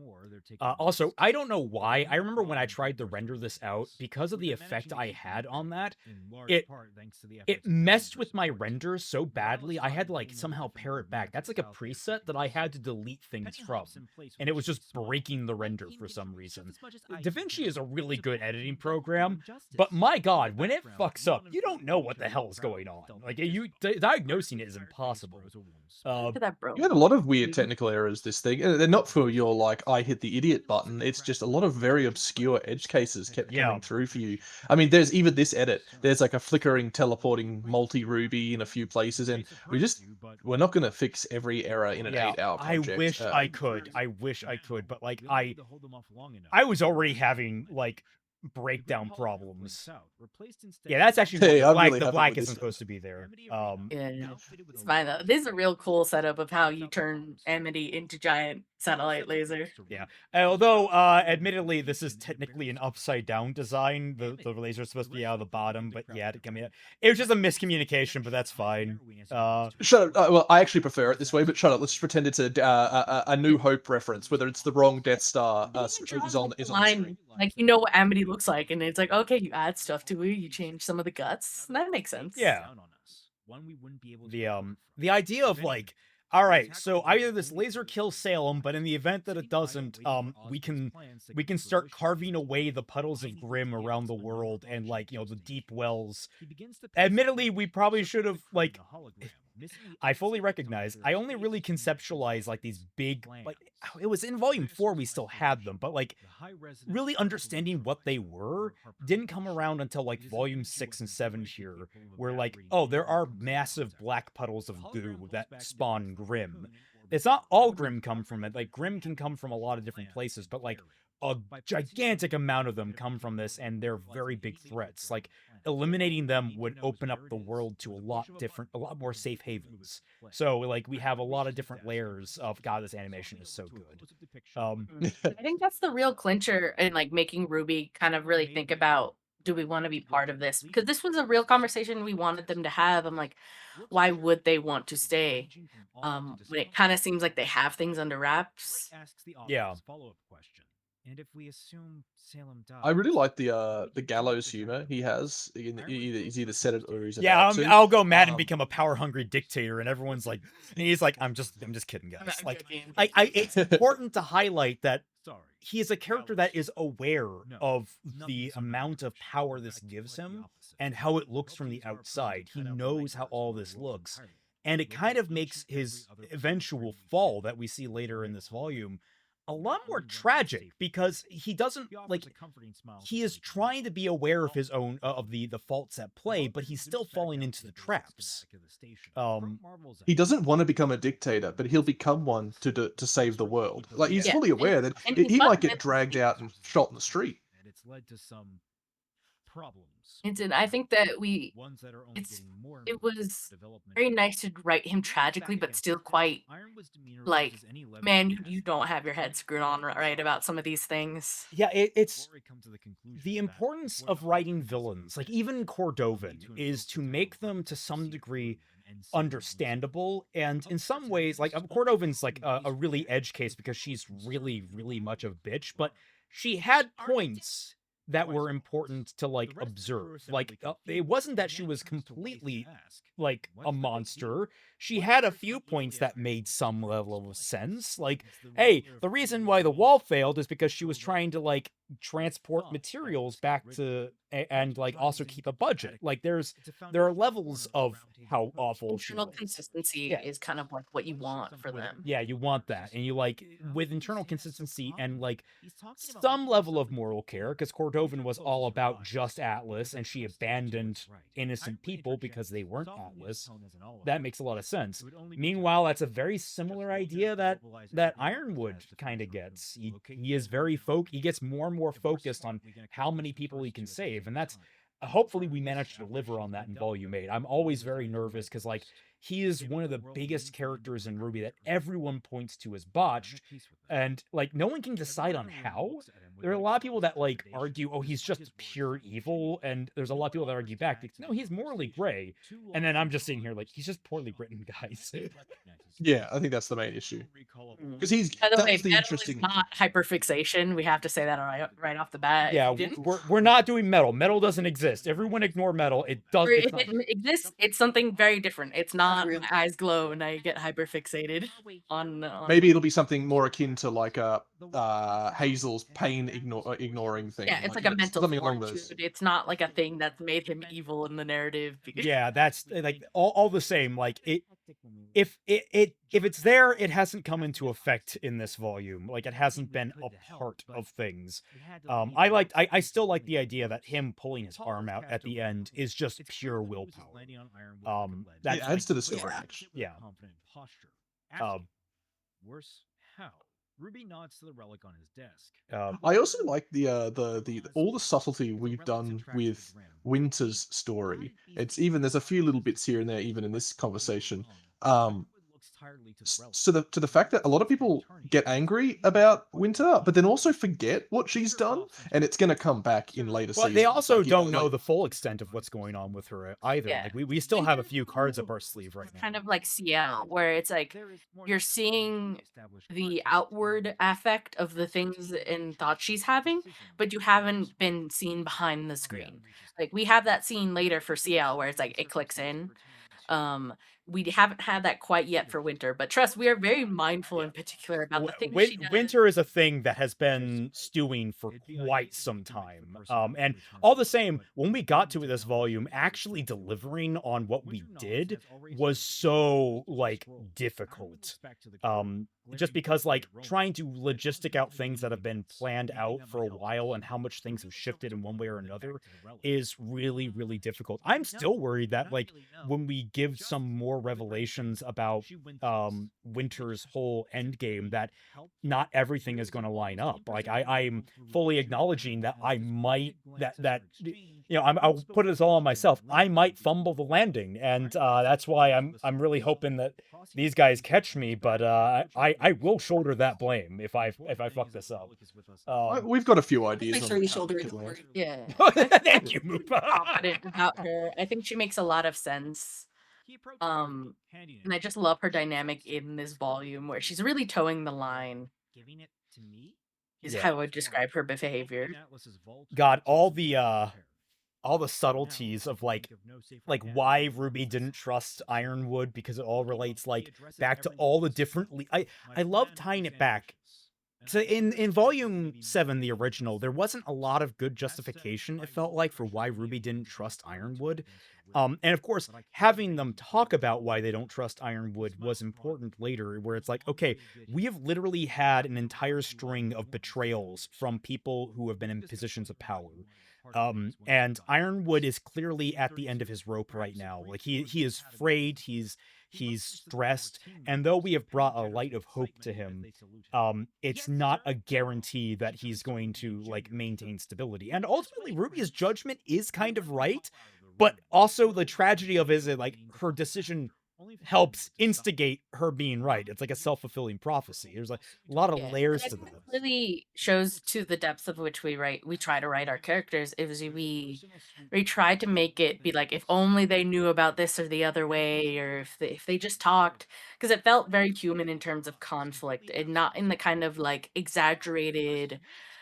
B: Also, I don't know why. I remember when I tried to render this out, because of the effect I had on that, it messed with my renders so badly, I had to like somehow pare it back. That's like a preset that I had to delete things from, and it was just breaking the render for some reason. DaVinci is a really good editing program, but my god, when it fucks up, you don't know what the hell is going on. Like, diagnosing it is impossible.
C: Look at that, bro.
D: You had a lot of weird technical errors this thing. They're not for your like I hit the idiot button. It's just a lot of very obscure edge cases kept coming through for you. I mean, there's even this edit. There's like a flickering, teleporting multi-ruby in a few places, and we're not going to fix every error in an 8-hour project.
B: I wish I could. I wish I could, but like I was already having like breakdown problems. Yeah, that's actually
D: Hey, I'm
B: black.
D: really
B: The
D: happy
B: black
D: with
B: isn't
D: this.
B: supposed to be there.
C: Yeah, it's fine though. This is a real cool setup of how you turn Amity into giant satellite laser.
B: Yeah. Although, admittedly, this is technically an upside down design. The laser's supposed to be out of the bottom, but yeah, it was just a miscommunication, but that's fine.
D: Shut up. Well, I actually prefer it this way, but shut up. Let's just pretend it's a New Hope reference, whether it's the wrong Death Star is on the screen.
C: Like, you know what Amity looks like, and it's like, okay, you add stuff to it, you change some of the guts. That makes sense.
B: Yeah. The idea of like, all right, so either this laser kills Salem, but in the event that it doesn't, we can start carving away the puddles of Grim around the world and like, the deep wells. Admittedly, we probably should have like. I fully recognize. I only really conceptualized like these big, like it was in Volume 4 we still had them, but like really understanding what they were didn't come around until like Volume 6 and 7 here, where like, oh, there are massive black puddles of goo that spawn Grim. It's not all Grim come from it. Like Grim can come from a lot of different places, but like a gigantic amount of them come from this, and they're very big threats. Like eliminating them would open up the world to a lot more safe havens. So like we have a lot of different layers of God. This animation is so good.
C: I think that's the real clincher in like making RWBY kind of really think about, do we want to be part of this? Because this was a real conversation we wanted them to have. I'm like, why would they want to stay? When it kind of seems like they have things under wraps.
B: Yeah.
A: And if we assume Salem dies,
D: I really like the gallows humor he has. He's either said it or he's
B: yeah.
D: about to.
B: I'll go mad and become a power hungry dictator, and everyone's like, and he's like, I'm just kidding, guys. Like, it's important to highlight that he is a character that is aware of the amount of power this gives him and how it looks from the outside. He knows how all this looks, and it kind of makes his eventual fall that we see later in this volume a lot more tragic, because he doesn't like, he is trying to be aware of his own of the faults at play, but he's still falling into the traps.
D: He doesn't want to become a dictator, but he'll become one to save the world. Like he's fully aware that he might get dragged out and shot in the street.
A: And it's led to some problems.
C: And I think that it was very nice to write him tragically, but still quite like, man, you don't have your head screwed on right about some of these things.
B: Yeah, it's the importance of writing villains, like even Cordovan, is to make them to some degree understandable, and in some ways, like Cordovan's like a really edge case because she's really, really much of a bitch, but she had points that were important to like observe. Like it wasn't that she was completely like a monster. She had a few points that made some level of sense. Like, hey, the reason why the wall failed is because she was trying to like transport materials back to and like also keep a budget. Like there are levels of how awful
C: internal consistency is kind of like what you want for them.
B: Yeah, you want that, and you like with internal consistency and like some level of moral care, because Cordovan was all about just Atlas, and she abandoned innocent people because they weren't Atlas. That makes a lot of sense. Meanwhile, that's a very similar idea that Ironwood kind of gets. He is very he gets more and more focused on how many people he can save, and that's hopefully we managed to deliver on that in Volume 8. I'm always very nervous because like he is one of the biggest characters in RWBY that everyone points to as botched, and like no one can decide on how. There are a lot of people that like argue, oh, he's just pure evil, and there's a lot of people that argue back, no, he's morally gray. And then I'm just sitting here like, he's just poorly written, guys.
D: Yeah, I think that's the main issue. Because he's
C: By the way,
D: that's the
C: metal
D: interesting.
C: is not hyperfixation. We have to say that right off the bat.
B: Yeah,
C: if you didn't.
B: we're not doing metal. Metal doesn't exist. Everyone ignore metal. It does.
C: Or
B: It's
C: if
B: not,
C: it exists, it's something very different. It's not
E: real.
C: my eyes glow and I get hyperfixated on.
D: Maybe it'll be something more akin to like Hazel's pain ignoring thing.
C: Yeah, it's like a mental
D: something along those.
C: fortitude. It's not like a thing that's made him evil in the narrative.
B: yeah, that's like all the same. Like if it's there, it hasn't come into effect in this volume. Like it hasn't been a part of things. I still like the idea that him pulling his arm out at the end is just pure willpower. That
D: It adds to the story. Actually.
B: Yeah.
A: Worse, how? Ruby nods to the relic on his desk.
D: I also like the all the subtlety we've done with Winter's story. It's even there's a few little bits here and there, even in this conversation. So to the fact that a lot of people get angry about Winter, but then also forget what she's done, and it's going to come back in later
B: Well,
D: seasons.
B: they also
D: Like,
B: don't know the full extent of what's going on with her either.
C: Yeah.
B: Like we still have a few cards up our sleeve right now.
C: Kind of like CL, where it's like you're seeing the outward affect of the things and thoughts she's having, but you haven't been seen behind the screen. Like we have that scene later for CL where it's like it clicks in. We haven't had that quite yet for Winter, but trust, we are very mindful in particular about the things she does.
B: Winter is a thing that has been stewing for quite some time. And all the same, when we got to this volume, actually delivering on what we did was so like difficult. Just because like trying to logistic out things that have been planned out for a while and how much things have shifted in one way or another is really, really difficult. I'm still worried that like when we give some more revelations about Winter's whole end game, that not everything is going to line up. Like I'm fully acknowledging that I might that you know I'll put this all on myself. I might fumble the landing, and that's why I'm really hoping that these guys catch me. But I will shoulder that blame if I fuck this up.
D: We've got a few ideas.
E: Make
D: on
E: sure you
D: how
E: shoulder
D: we
E: it.
D: could
E: Don't
D: land.
E: worry.
C: Yeah.
B: Thank you, Moopa.
C: Confident about her. I think she makes a lot of sense. And I just love her dynamic in this volume where she's really towing the line.
A: Giving it to me?
C: Is how I would describe her behavior.
B: God, all the subtleties of like why Ruby didn't trust Ironwood, because it all relates like back to all the different I love tying it back. So in volume 7, the original, there wasn't a lot of good justification, it felt like, for why Ruby didn't trust Ironwood. And of course, having them talk about why they don't trust Ironwood was important later, where it's like, okay, we have literally had an entire string of betrayals from people who have been in positions of power. And Ironwood is clearly at the end of his rope right now. Like he is frayed, he's stressed, and though we have brought a light of hope to him, it's not a guarantee that he's going to like maintain stability. And ultimately, Ruby's judgment is kind of right, but also the tragedy of it is that like her decision helps instigate her being right. It's like a self-fulfilling prophecy. There's like a lot of layers to that.
C: Really shows to the depths of which we try to write our characters. Is we try to make it be like, if only they knew about this or the other way, or if they just talked, because it felt very human in terms of conflict and not in the kind of like exaggerated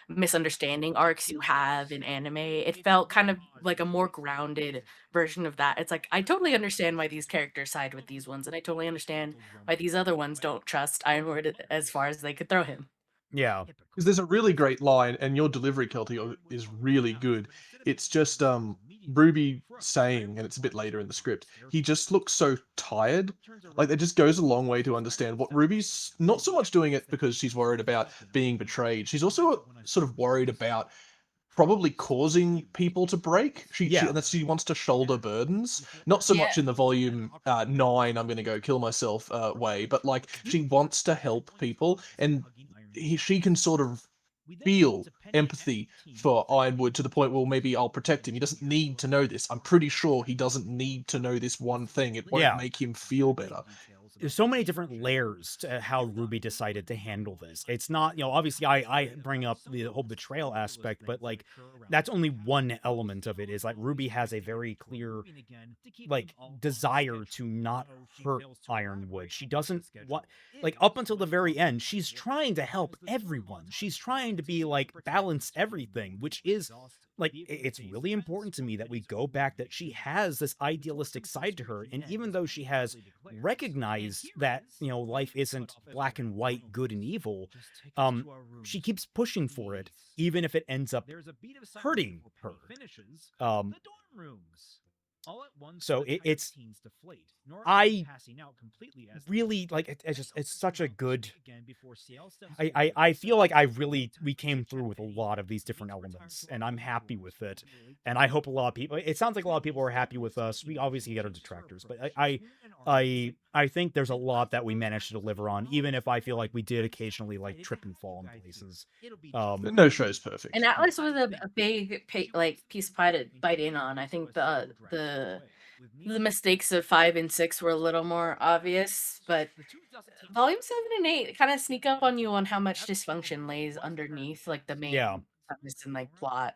C: misunderstanding arcs you have in anime. It felt kind of like a more grounded version of that. It's like, I totally understand why these characters side with these ones, and I totally understand why these other ones don't trust Ironwood as far as they could throw him.
B: Yeah.
D: Because there's a really great line, and your delivery, Kelty, is really good. It's just Ruby saying, and it's a bit later in the script, he just looks so tired. Like, it just goes a long way to understand what Ruby's not so much doing it because she's worried about being betrayed. She's also sort of worried about probably causing people to break. She wants to shoulder burdens, not so much in the volume 9 I'm gonna go kill myself way, but like she wants to help people, and she can sort of feel empathy for Ironwood to the point where maybe I'll protect him. He doesn't need to know this. I'm pretty sure he doesn't need to know this one thing. It won't make him feel better.
B: there's so many different layers to how Ruby decided to handle this. It's not, obviously I bring up the whole betrayal aspect, but like that's only one element of it. Is like Ruby has a very clear like desire to not hurt Ironwood. She doesn't want, like, up until the very end, she's trying to help everyone. She's trying to be like balance everything, which is like it's really important to me that we go back that she has this idealistic side to her, and even though she has recognized that life isn't black and white, good and evil, she keeps pushing for it, even if it ends up hurting her. So it's I really like it's such a good. I feel like we came through with a lot of these different elements, and I'm happy with it. And I hope a lot of people. It sounds like a lot of people are happy with us. We obviously get our detractors, but I think there's a lot that we managed to deliver on, even if I feel like we did occasionally like trip and fall in places.
D: No show is perfect.
C: And Atlas was a big piece of pie to bite in on. I think the mistakes of 5 and 6 were a little more obvious, but volume 7 and 8 kind of sneak up on you on how much dysfunction lays underneath like the main premise and like plot.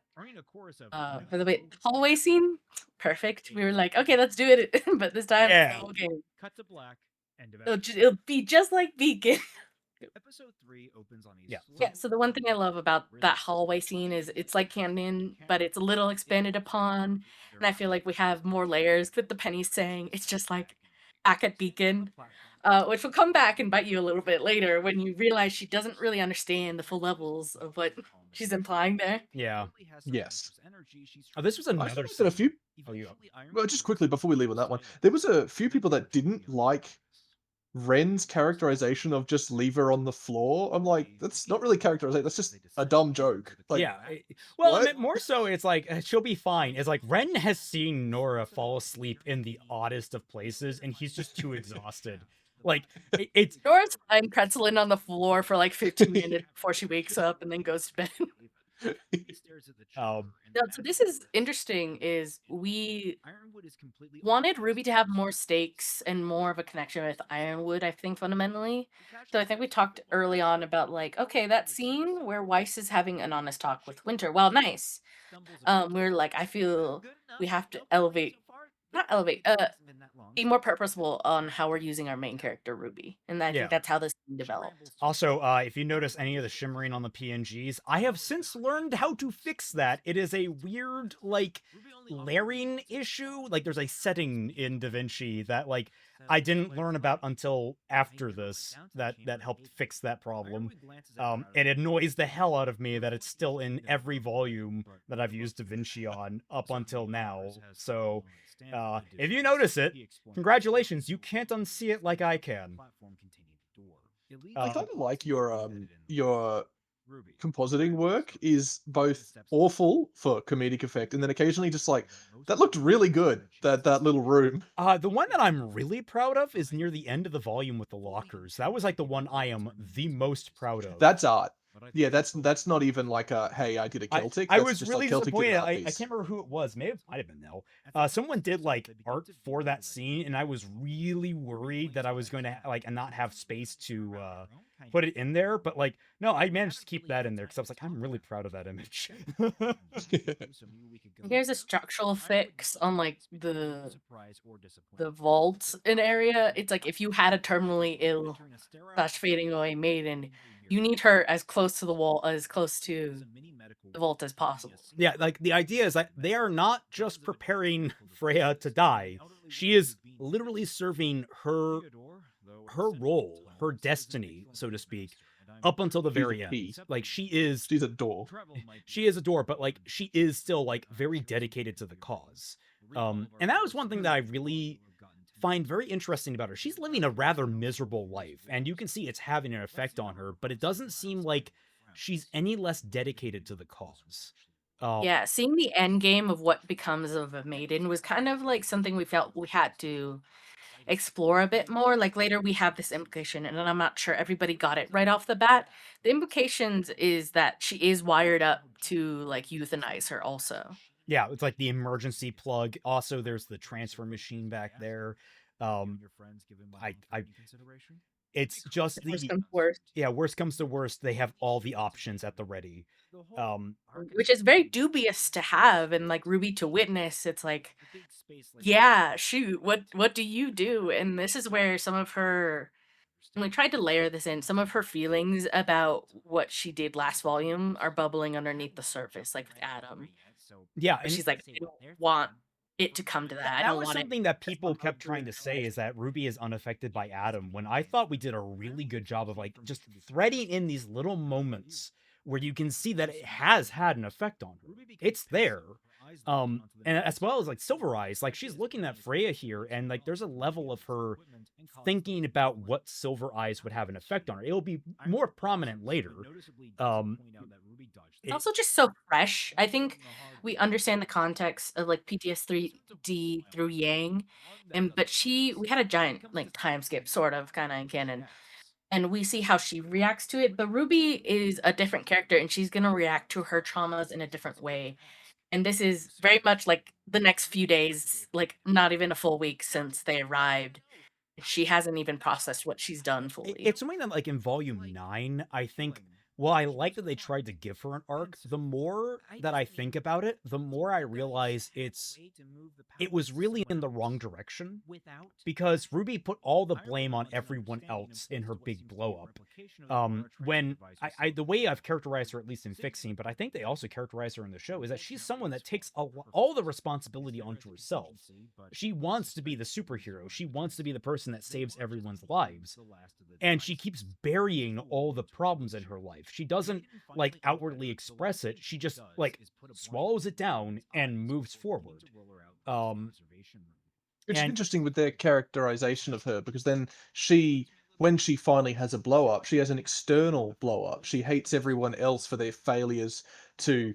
C: For the hallway scene, perfect. We were like, okay, let's do it, but this time, okay,
A: Cut to black. End of
C: it'll be just like Beacon.
A: Episode 3 opens on
C: Yeah, so the one thing I love about that hallway scene is it's like canon, but it's a little expanded upon, and I feel like we have more layers with the Penny saying it's just like back at Beacon, which will come back and bite you a little bit later when you realize she doesn't really understand the full levels of what she's implying there.
B: Yeah.
D: Yes.
B: Oh, this was another.
D: That a few. Well, just quickly before we leave on that one, there was a few people that didn't like Ren's characterization of just leave her on the floor. I'm like, that's not really characterization. That's just a dumb joke. Like,
B: well, I mean, more so, it's like she'll be fine. It's like Ren has seen Nora fall asleep in the oddest of places, and he's just too exhausted. Like it's
C: Nora's fine pretzeling on the floor for like 15 minutes before she wakes up and then goes to bed. So this is interesting, is we wanted Ruby to have more stakes and more of a connection with Ironwood, I think, fundamentally. So I think we talked early on about like, okay, that scene where Weiss is having an honest talk with Winter, well, nice. We're like, I feel we have to be more purposeful on how we're using our main character, Ruby. And I think that's how this scene developed.
B: Also, if you notice any of the shimmering on the PNGs, I have since learned how to fix that. It is a weird, like, layering issue. Like, there's a setting in DaVinci that, like, I didn't learn about until after this that helped fix that problem. It annoys the hell out of me that it's still in every volume that I've used DaVinci on up until now. So, if you notice it, congratulations, you can't unsee it like I can.
D: I kind of like your compositing work is both awful for comedic effect and then occasionally just like, that looked really good, that little room.
B: The one that I'm really proud of is near the end of the volume with the lockers. That was like the one I am the most proud of.
D: That's art. Yeah, that's not even like a, hey, I did a Celtic.
B: I was really disappointed. I can't remember who it was. Might have been Nell. Someone did like art for that scene, and I was really worried that I was going to like not have space to put it in there. But like, no, I managed to keep that in there because I was like, I'm really proud of that image.
C: Here's a structural fix on like the vault in area. It's like if you had a terminally ill / fading away maiden, you need her as close to the wall, as close to the vault as possible.
B: Yeah, like the idea is that they are not just preparing Freya to die. She is literally serving her role, her destiny, so to speak, up until the very end. Like she's
D: a door.
B: She is a door, but like she is still like very dedicated to the cause. And that was one thing that I really find very interesting about her. She's living a rather miserable life, and you can see it's having an effect on her, but it doesn't seem like she's any less dedicated to the cause.
C: Yeah, seeing the end game of what becomes of a maiden was kind of like something we felt we had to explore a bit more. Like later we have this implication, and I'm not sure everybody got it right off the bat. The implications is that she is wired up to like euthanize her also.
B: Yeah, it's like the emergency plug. Also, there's the transfer machine back there. I it's just
C: Worst
B: the
C: comes to worst.
B: worst comes to worst, they have all the options at the ready.
C: Which is very dubious to have and like Ruby to witness. It's like, yeah, shoot, what do you do? And this is where some of her, and we tried to layer this in, some of her feelings about what she did last volume are bubbling underneath the surface, like with Adam.
B: Yeah,
C: Where
B: and
C: she's like, I don't want it to come to that. I
B: that
C: don't
B: was
C: want it.
B: something that people kept trying to say, is that Ruby is unaffected by Adam, when I thought we did a really good job of like just threading in these little moments where you can see that it has had an effect on her. It's there. And as well as like Silver Eyes, like she's looking at Freya here, and like there's a level of her thinking about what Silver Eyes would have an effect on her. It'll be more prominent later.
C: It's also just so fresh. I think we understand the context of like PTS3D through Yang, and but we had a giant like time skip sort of kind of in canon, and we see how she reacts to it. But Ruby is a different character, and she's gonna react to her traumas in a different way. And this is very much like the next few days, like not even a full week since they arrived. She hasn't even processed what she's done fully.
B: It's something that, like, in Volume 9, I think, well, I like that they tried to give her an arc. The more that I think about it, the more I realize it was really in the wrong direction, because Ruby put all the blame on everyone else in her big blow-up. When the way I've characterized her, at least in Fixing, but I think they also characterize her in the show, is that she's someone that takes all the responsibility onto herself. She wants to be the superhero. She wants to be the person that saves everyone's lives. And she keeps burying all the problems in her life. She doesn't, like, outwardly express it. She just, like, swallows it down and moves forward.
D: Which is interesting with their characterization of her, because then when she finally has a blow up, she has an external blow up. She hates everyone else for their failures to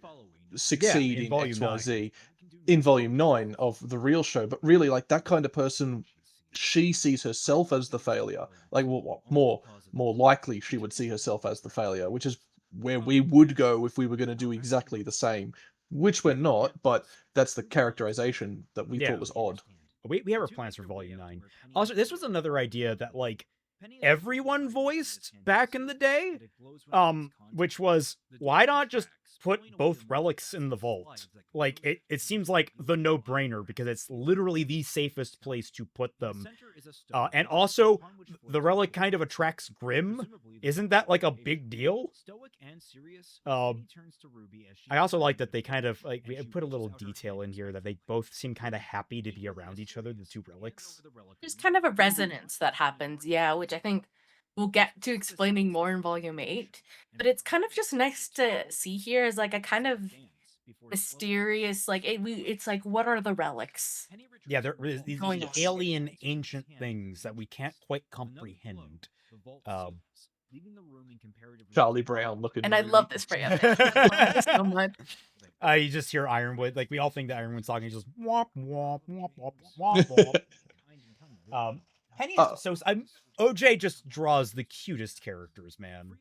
D: succeed in XYZ in Volume 9 of the real show. But really, like, that kind of person, she sees herself as the failure. Like, more likely she would see herself as the failure, which is where we would go if we were going to do exactly the same, which we're not, but that's the characterization that we thought was odd.
B: We have our plans for Volume 9. Also, this was another idea that, like, everyone voiced back in the day, which was, why not just put both relics in the vault? Like, it seems like the no-brainer, because it's literally the safest place to put them. And also, the relic kind of attracts Grimm. Isn't that, like, a big deal? I also like that they kind of, like, we put a little detail in here that they both seem kind of happy to be around each other, the two relics.
C: There's kind of a resonance that happens, yeah, which I think we'll get to explaining more in Volume 8. But it's kind of just nice to see here as, like, a kind of mysterious, like, it's like, what are the relics?
B: Yeah, there is these alien, ancient things that we can't quite comprehend.
D: Charlie Brown looking.
C: And I love this for you. I love this so much.
B: You just hear Ironwood, like, we all think that Ironwood's talking, just womp womp womp womp womp womp. Penny is so OJ just draws the cutest characters, man.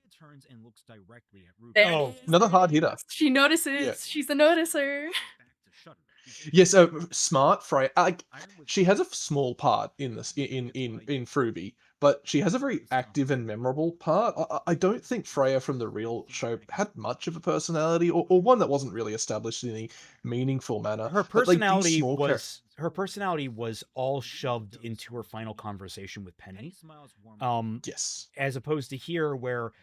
C: Oh,
D: another hard hitter.
C: She notices. Yeah. She's a noticer.
D: Yes, smart Freya. She has a small part in this in RWBY, but she has a very active and memorable part. I don't think Freya from the real show had much of a personality, or one that wasn't really established in any meaningful manner.
B: Her personality her personality was all shoved into her final conversation with Penny.
D: Yes.
B: As opposed to here, where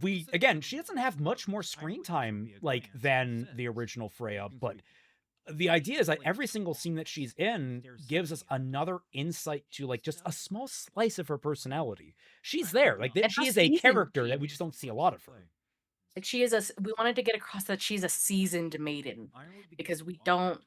B: she doesn't have much more screen time, like, than the original Freya, but the idea is that every single scene that she's in gives us another insight to, like, just a small slice of her personality. She's there. Like, she is a character that we just don't see a lot of her.
C: And she is we wanted to get across that she's a seasoned maiden, because we don't,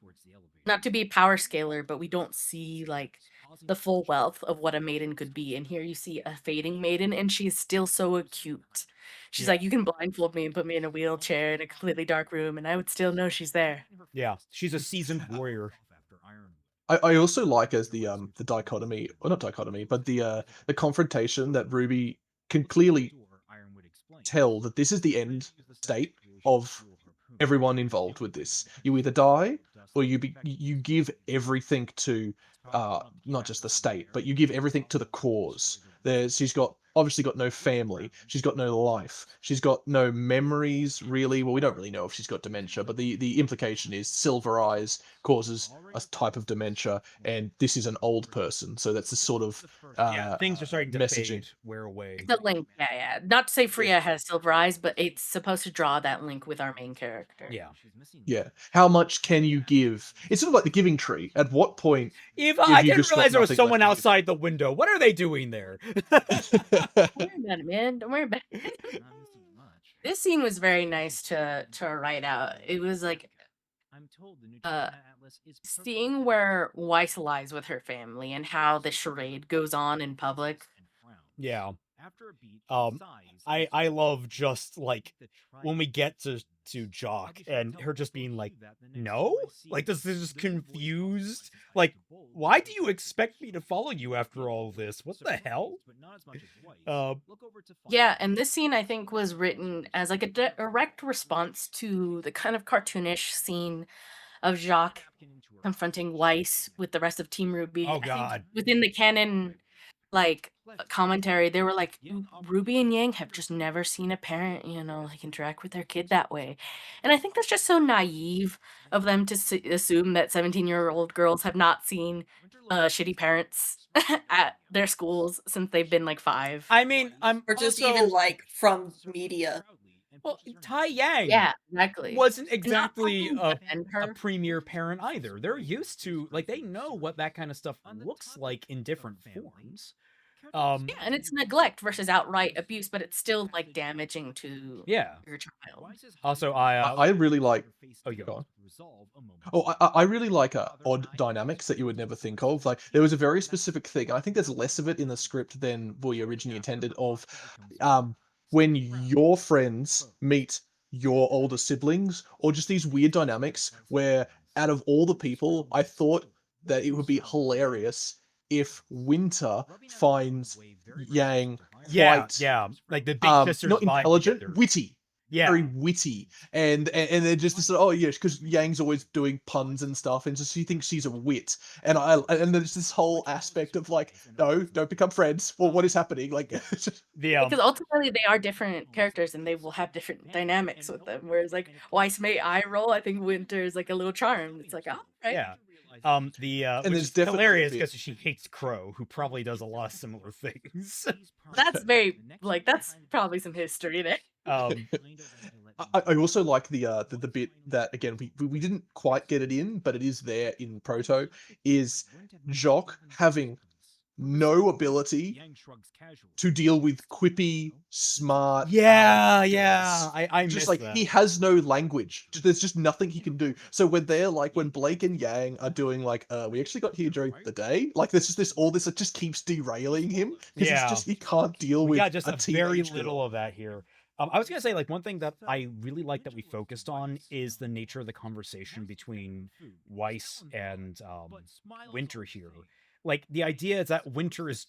C: not to be a power scaler, but we don't see, like, the full wealth of what a maiden could be. And here you see a fading maiden, and she is still so acute. She's like, you can blindfold me and put me in a wheelchair in a completely dark room, and I would still know she's there.
B: Yeah, she's a seasoned warrior.
D: I also like as the dichotomy, or not dichotomy, but the confrontation that RWBY can clearly tell that this is the end state of everyone involved with this. You either die, or you give everything to not just the state, but you give everything to the cause. She's obviously got no family. She's got no life. She's got no memories, really. Well, we don't really know if she's got dementia, but the implication is silver eyes causes a type of dementia, and this is an old person. So that's the sort of
B: things are starting to
D: messaging.
B: wear away.
C: The link, yeah. Not to say Freya has silver eyes, but it's supposed to draw that link with our main character.
D: Yeah. How much can you give? It's sort of like the giving tree. At what point?
B: Eva, I didn't realize there was someone outside the window. What are they doing there?
C: Don't worry about it, man. Don't worry about it. This scene was very nice to write out. It was like seeing where Weiss lies with her family and how the charade goes on in public.
B: Yeah. I love just like when we get to Jock and her just being like, no? Like this is just confused. Like, why do you expect me to follow you after all this? What the hell?
C: Yeah, and this scene I think was written as like a direct response to the kind of cartoonish scene of Jacques confronting Weiss with the rest of Team RWBY.
B: Oh god.
C: Within the canon like commentary, they were like, Ruby and Yang have just never seen a parent, like interact with their kid that way. And I think that's just so naive of them to assume that 17-year-old girls have not seen shitty parents at their schools since they've been like 5.
B: I mean,
E: or just even like from media.
B: Well, Tai Yang
C: exactly.
B: wasn't exactly a premier parent either. They're used to, like, they know what that kind of stuff looks like in different forms.
C: And it's neglect versus outright abuse, but it's still like damaging to your child.
B: Also,
D: I really like.
B: Oh, you go.
D: I really like odd dynamics that you would never think of. Like there was a very specific thing. I think there's less of it in the script than we originally intended. Of when your friends meet your older siblings, or just these weird dynamics where out of all the people, I thought that it would be hilarious if Winter finds Yang quite
B: like the big sisters,
D: not intelligent, witty. Very witty, and they're just this, oh yes, because Yang's always doing puns and stuff, and so she thinks she's a wit, and there's this whole aspect of like, no, don't become friends. Well, what is happening? Like,
C: because ultimately they are different characters and they will have different dynamics with them. Whereas like Weiss may eye roll, I think Winter is like a little charmed. It's like, oh, right.
B: Yeah. And it's hilarious because she hates Crow, who probably does a lot of similar things.
C: That's very like that's probably some history there.
D: I also like the bit that again we didn't quite get it in, but it is there in Proto, is Jock having no ability to deal with quippy, smart.
B: I
D: just
B: like
D: he has no language. There's just nothing he can do. So when they're like, when Blake and Yang are doing like, we actually got here during the day. Like there's just all this that just keeps derailing him because it's just he can't deal with.
B: Yeah, just a very little of that here. I was gonna say, like, one thing that I really like that we focused on is the nature of the conversation between Weiss and Winter here. Like, the idea is that Winter is,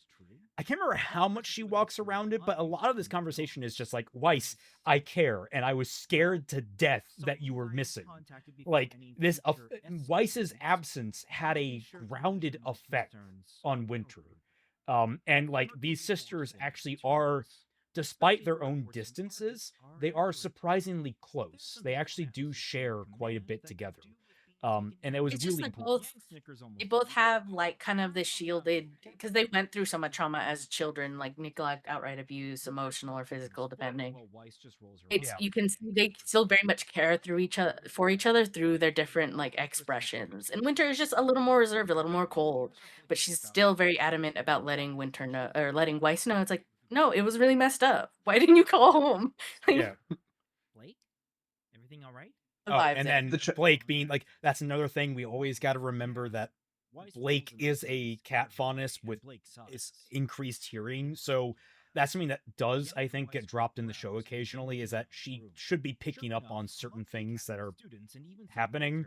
B: I can't remember how much she walks around it, but a lot of this conversation is just like, Weiss, I care, and I was scared to death that you were missing. Like, this, Weiss's absence had a grounded effect on Winter. And, like, these sisters actually are, despite their own distances, they are surprisingly close. They actually do share quite a bit together. And it was
C: it's
B: really
C: just like they both have like kind of this shielded, because they went through so much trauma as children, like neglect, outright abuse, emotional or physical, depending. It's you can see they still very much care through for each other through their different like expressions. And Winter is just a little more reserved, a little more cold, but she's still very adamant about letting Winter know, or letting Weiss know. It's like, no, it was really messed up. Why didn't you call home?
A: Blake, everything all right?
B: And then Blake being like, that's another thing we always got to remember, that Blake is a cat faunus with increased hearing. So that's something that does, I think, get dropped in the show occasionally, is that she should be picking up on certain things that are happening.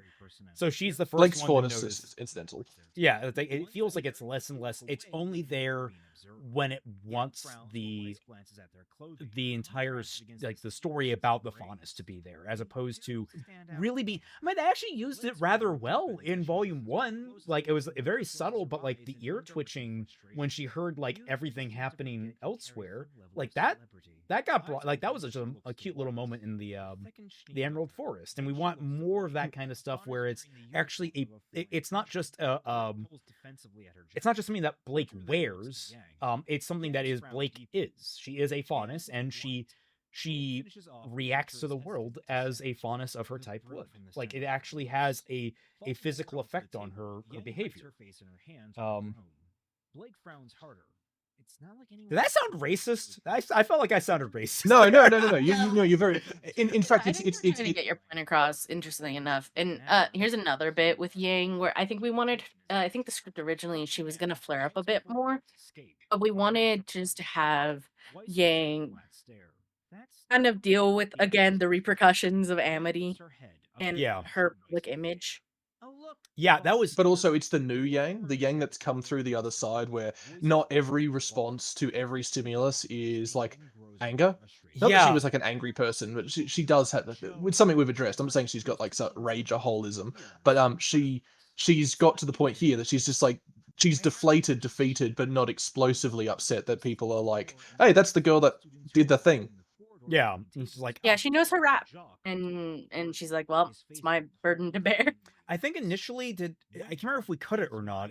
B: So she's the first
D: Blake's
B: one to
D: faunus
B: notice.
D: is incidental.
B: Yeah, it feels like it's less and less. It's only there when it wants the entire like the story about the faunus to be there, as opposed to really be. I mean, they actually used it rather well in volume 1. Like, it was very subtle, but like the ear twitching when she heard like everything happening elsewhere, like that got brought. Like, that was just a cute little moment in the Emerald Forest, and we want more of that kind of stuff where it's actually it's not just it's not just something that Blake wears. It's something that Blake is. She is a faunus, and she reacts to the world as a faunus of her type would. Like, it actually has a physical effect on her behavior.
A: Blake frowns harder. It's not like
B: Did that sound racist? I felt like I sounded racist.
D: No. You're very. In fact,
C: I think you're trying to get your point across. Interestingly enough, and here's another bit with Yang where I think we wanted. I think the script originally she was gonna flare up a bit more, but we wanted just to have Yang kind of deal with again the repercussions of Amity and her public image.
B: Yeah, that was.
D: But also, it's the new Yang, the Yang that's come through the other side, where not every response to every stimulus is like anger. Not that she was like an angry person, but she does have. It's something we've addressed. I'm not saying she's got like rageaholism, but she's got to the point here that she's just like she's deflated, defeated, but not explosively upset that people are like, hey, that's the girl that did the thing.
B: Yeah, she's like,
C: yeah, she knows her rap, and she's like, well, it's my burden to bear.
B: I think initially I can't remember if we cut it or not.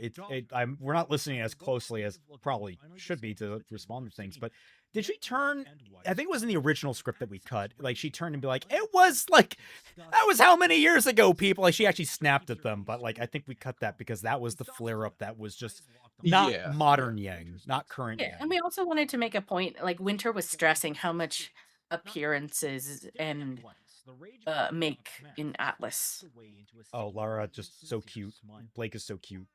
B: We're not listening as closely as probably should be to respond to things, but did she turn? I think it was in the original script that we cut. Like, she turned and be like, it was like, that was how many years ago, people? Like, she actually snapped at them, but like, I think we cut that because that was the flare up that was just not modern Yang, not current Yang.
C: And we also wanted to make a point, like Winter was stressing how much appearances and make in Atlas.
B: Oh, Lara, just so cute. Blake is so cute.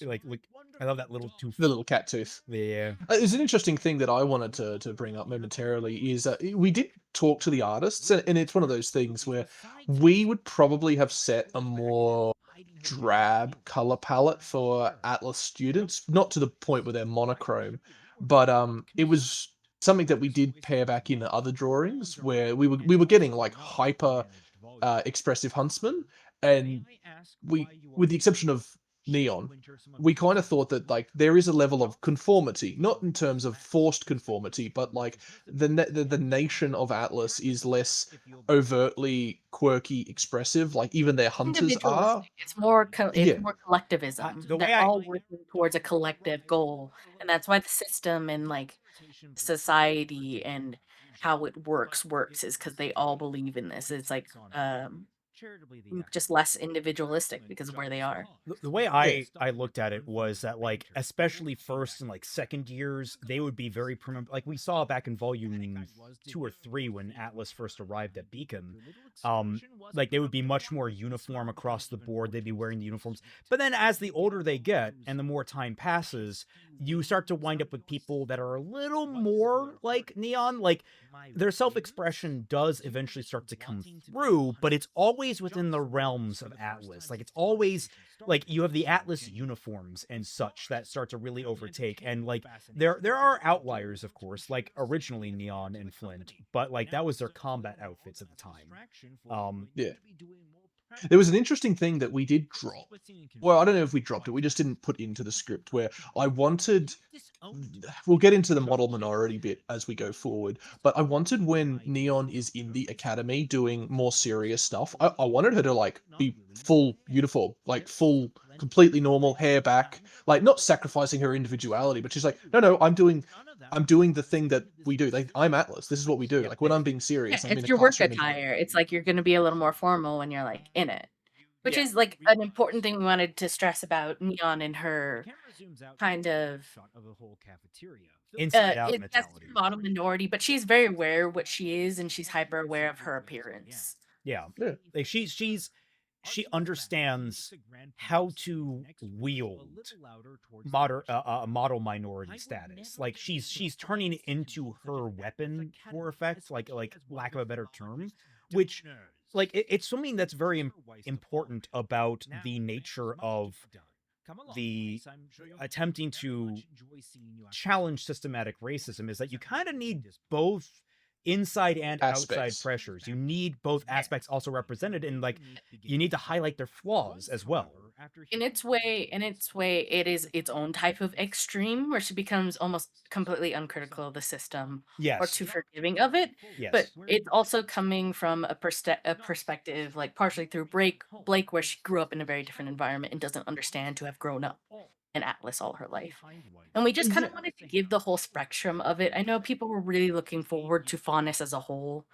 B: Like, look, I love that little tooth.
D: The little cat tooth.
B: Yeah.
D: There's an interesting thing that I wanted to bring up momentarily is we did talk to the artists, and it's one of those things where we would probably have set a more drab color palette for Atlas students, not to the point where they're monochrome, but it was something that we did pair back in the other drawings where we were getting like hyper expressive huntsmen, and we, with the exception of Neon, we kind of thought that like there is a level of conformity, not in terms of forced conformity, but like the nation of Atlas is less overtly quirky expressive, like even their hunters are.
C: It's more more collectivism. They're all working towards a collective goal, and that's why the system and like society and how it works is because they all believe in this. It's like just less individualistic because of where they are.
B: The way I looked at it was that, like, especially first and like second years, they would be very like we saw back in volume 2 or 3 when Atlas first arrived at Beacon. Like, they would be much more uniform across the board. They'd be wearing the uniforms. But then as the older they get and the more time passes, you start to wind up with people that are a little more like Neon. Like, their self-expression does eventually start to come through, but it's always within the realms of Atlas. Like, it's always like you have the Atlas uniforms and such that start to really overtake, and like there are outliers, of course, like originally Neon and Flint, but like that was their combat outfits at the time.
D: There was an interesting thing that we did drop. Well, I don't know if we dropped it. We just didn't put into the script, where I wanted... We'll get into the model minority bit as we go forward, but I wanted when Neon is in the academy doing more serious stuff, I wanted her to like be full uniform, like full, completely normal, hair back, like not sacrificing her individuality, but she's like, no, I'm doing the thing that we do. Like, I'm Atlas. This is what we do. Like, when I'm being serious, I'm in
C: it's
D: a
C: your work
D: classroom
C: attire. It's like you're going to be a little more formal when you're like in it, which is like an important thing we wanted to stress about Neon and her kind of
B: inside out
C: that's
B: mentality.
C: the model minority, but she's very aware of what she is, and she's hyper aware of her appearance.
B: Yeah. Like, she understands how to wield model minority status. Like, she's turning it into her weapon for effect, like lack of a better term, which like it's something that's very important about the nature of the attempting to challenge systematic racism is that you kind of need both inside and outside
D: Aspects.
B: pressures. You need both aspects also represented, and like you need to highlight their flaws as well.
C: In its way, it is its own type of extreme where she becomes almost completely uncritical of the system or
B: Yes.
C: too forgiving of it.
B: Yes.
C: But it's also coming from a perspective, like partially through Blake, where she grew up in a very different environment and doesn't understand to have grown up in Atlas all her life. And we just kind of wanted to give the whole spectrum of it. I know people were really looking forward to Faunus as a whole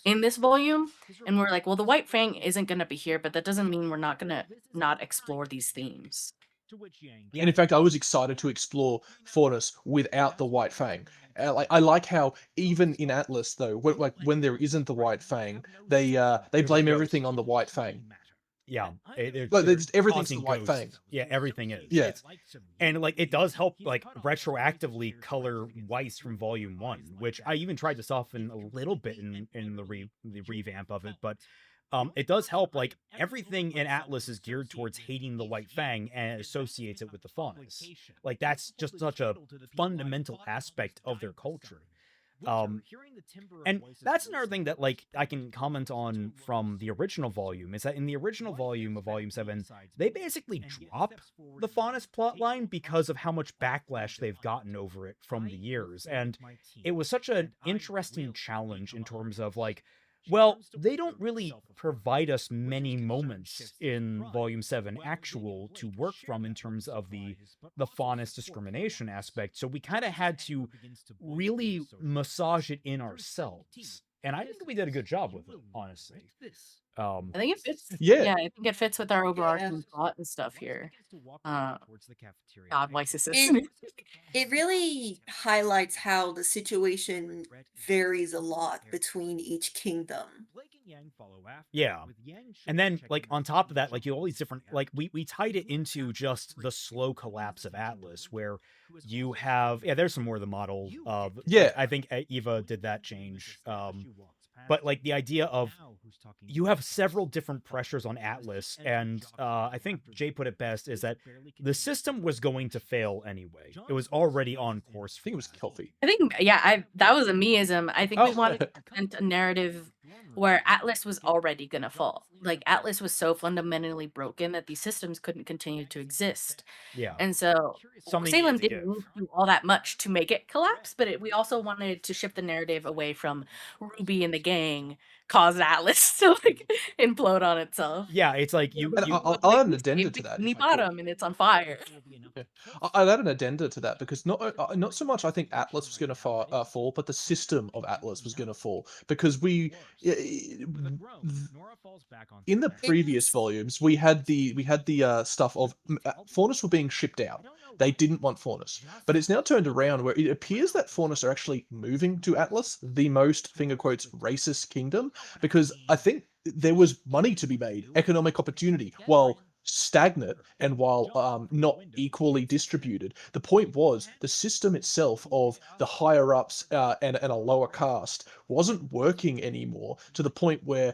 C: in this volume, and we're like, well, the White Fang isn't going to be here, but that doesn't mean we're not going to not explore these themes.
D: And in fact, I was excited to explore Faunus without the White Fang. I like how even in Atlas, though, when there isn't the White Fang, they blame everything on the White Fang.
B: Yeah,
D: Everything's the White Fang.
B: Yeah, everything is.
D: Yeah,
B: and like it does help like retroactively color Weiss from Volume 1, which I even tried to soften a little bit in the revamp of it, but it does help. Like everything in Atlas is geared towards hating the White Fang and associates it with the Faunus. Like that's just such a fundamental aspect of their culture. And that's another thing that like I can comment on from the original volume is that in the original volume of Volume 7, they basically drop the Faunus plotline because of how much backlash they've gotten over it from the years. And it was such an interesting challenge in terms of like, well, they don't really provide us many moments in Volume 7 actual to work from in terms of the Faunus discrimination aspect, so we kind of had to really massage it in ourselves. And I think we did a good job with it, honestly.
C: I think it fits.
D: Yeah.
C: I think it fits with our overarching thought and stuff here. God, Weiss is
E: It really highlights how the situation varies a lot between each kingdom.
B: Yeah. And then, like, on top of that, like, you have all these different, like, we tied it into just the slow collapse of Atlas, where you have, there's some more of the model. I think Eva did that change. But, like, the idea of you have several different pressures on Atlas, and I think Jay put it best, is that the system was going to fail anyway. It was already on course.
D: I think it was Kelpie.
C: I think, that was a meism. I think we wanted to present a narrative where Atlas was already going to fall. Like, Atlas was so fundamentally broken that these systems couldn't continue to exist.
B: Yeah.
C: And so Salem didn't do all that much to make it collapse, but we also wanted to shift the narrative away from Ruby and the gang caused Atlas to like implode on itself.
B: Yeah, it's like
D: I'll add an addenda to that.
C: The bottom and it's on fire.
D: Yeah. I'll add an addenda to that because not so much I think Atlas was going to fall, but the system of Atlas was going to fall because in the previous volumes we had the stuff of Faunus were being shipped out. They didn't want Faunus, but it's now turned around where it appears that Faunus are actually moving to Atlas, the most finger quotes racist kingdom, because I think there was money to be made, economic opportunity, while stagnant and while not equally distributed. The point was the system itself of the higher ups and a lower caste wasn't working anymore, to the point where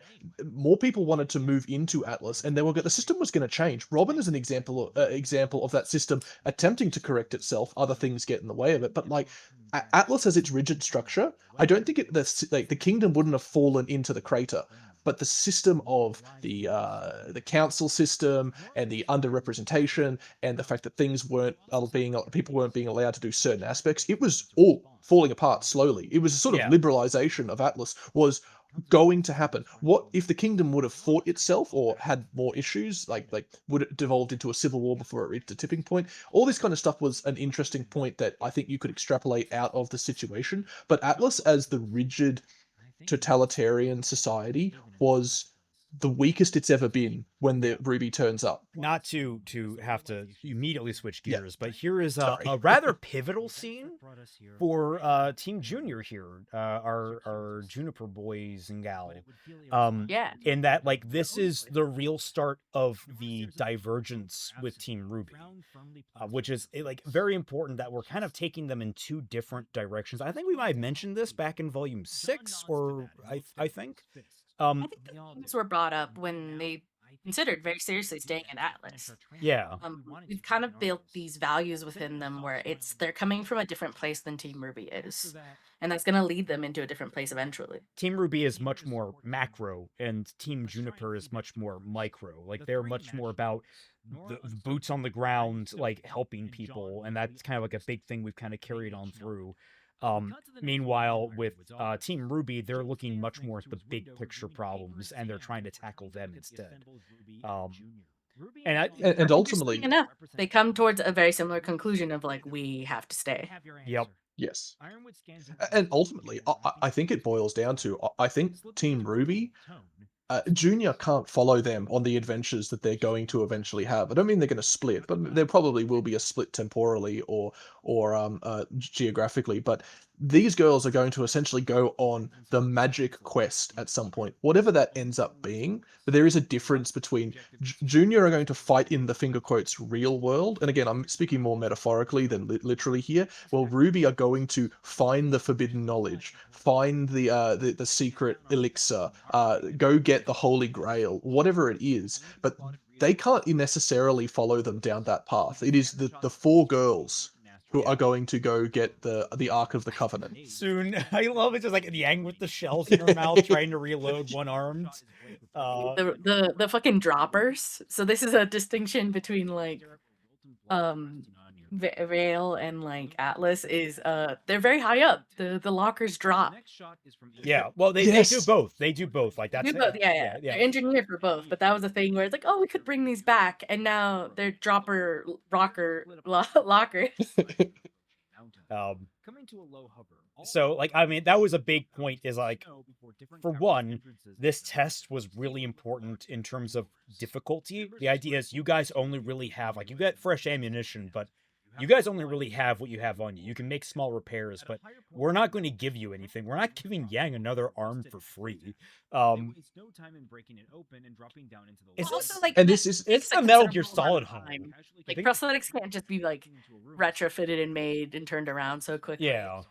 D: more people wanted to move into Atlas, and the system was going to change. Robin is an example of that system attempting to correct itself. Other things get in the way of it, but like Atlas has its rigid structure. I don't think the kingdom wouldn't have fallen into the crater. But the system of the council system and the underrepresentation and the fact that people weren't being allowed to do certain aspects, it was all falling apart slowly. It was a sort of liberalization of Atlas was going to happen. What if the kingdom would have fought itself or had more issues, like would it devolved into a civil war before it reached a tipping point? All this kind of stuff was an interesting point that I think you could extrapolate out of the situation. But Atlas as the rigid totalitarian society was the weakest it's ever been when the RWBY turns up.
B: Not to have to immediately switch gears, but here is a rather pivotal scene for Team Junior here, our Juniper boys and gal. In that, like, this is the real start of the divergence with Team RWBY, which is like very important that we're kind of taking them in two different directions. I think we might have mentioned this back in Volume 6, or I think.
C: I think the things were brought up when they considered very seriously staying at Atlas.
B: Yeah.
C: We've kind of built these values within them where they're coming from a different place than Team RWBY is, and that's going to lead them into a different place eventually.
B: Team RWBY is much more macro, and Team Juniper is much more micro. Like, they're much more about the boots on the ground, like, helping people, and that's kind of like a big thing we've kind of carried on through. Meanwhile, with Team RWBY, they're looking much more at the big picture problems, and they're trying to tackle them instead.
D: And ultimately,
C: Interesting enough, they come towards a very similar conclusion of like, we have to stay.
B: Yep.
D: yes. And ultimately, I think it boils down to, I think Team RWBY, Junior can't follow them on the adventures that they're going to eventually have. I don't mean they're going to split, but there probably will be a split temporally or geographically. But these girls are going to essentially go on the magic quest at some point, whatever that ends up being. But there is a difference between Junior are going to fight in the finger quotes real world, and again, I'm speaking more metaphorically than literally here. Well, RWBY are going to find the forbidden knowledge, find the secret elixir, go get the Holy Grail, whatever it is. But they can't necessarily follow them down that path. It is the four girls who are going to go get the Ark of the Covenant.
B: Soon. I love it, just like Yang with the shells in her mouth trying to reload one-armed.
C: The fucking droppers. So this is a distinction between like Vale and like Atlas is they're very high up. The lockers drop.
B: Yeah, well they do both. They do both. Like that's
C: yeah. They're engineered for both, but that was a thing where it's like, oh, we could bring these back, and now they're lockers.
B: So, like, I mean, that was a big point, is like, for one, this test was really important in terms of difficulty. The idea is you guys only really have, like, you get fresh ammunition, but you guys only really have what you have on you. You can make small repairs, but we're not going to give you anything. We're not giving Yang another arm for free.
C: It's also like,
D: and this is
B: it's a Metal Gear Solid home.
C: Like prosthetics can't just be like retrofitted and made and turned around so quickly.
B: Yeah.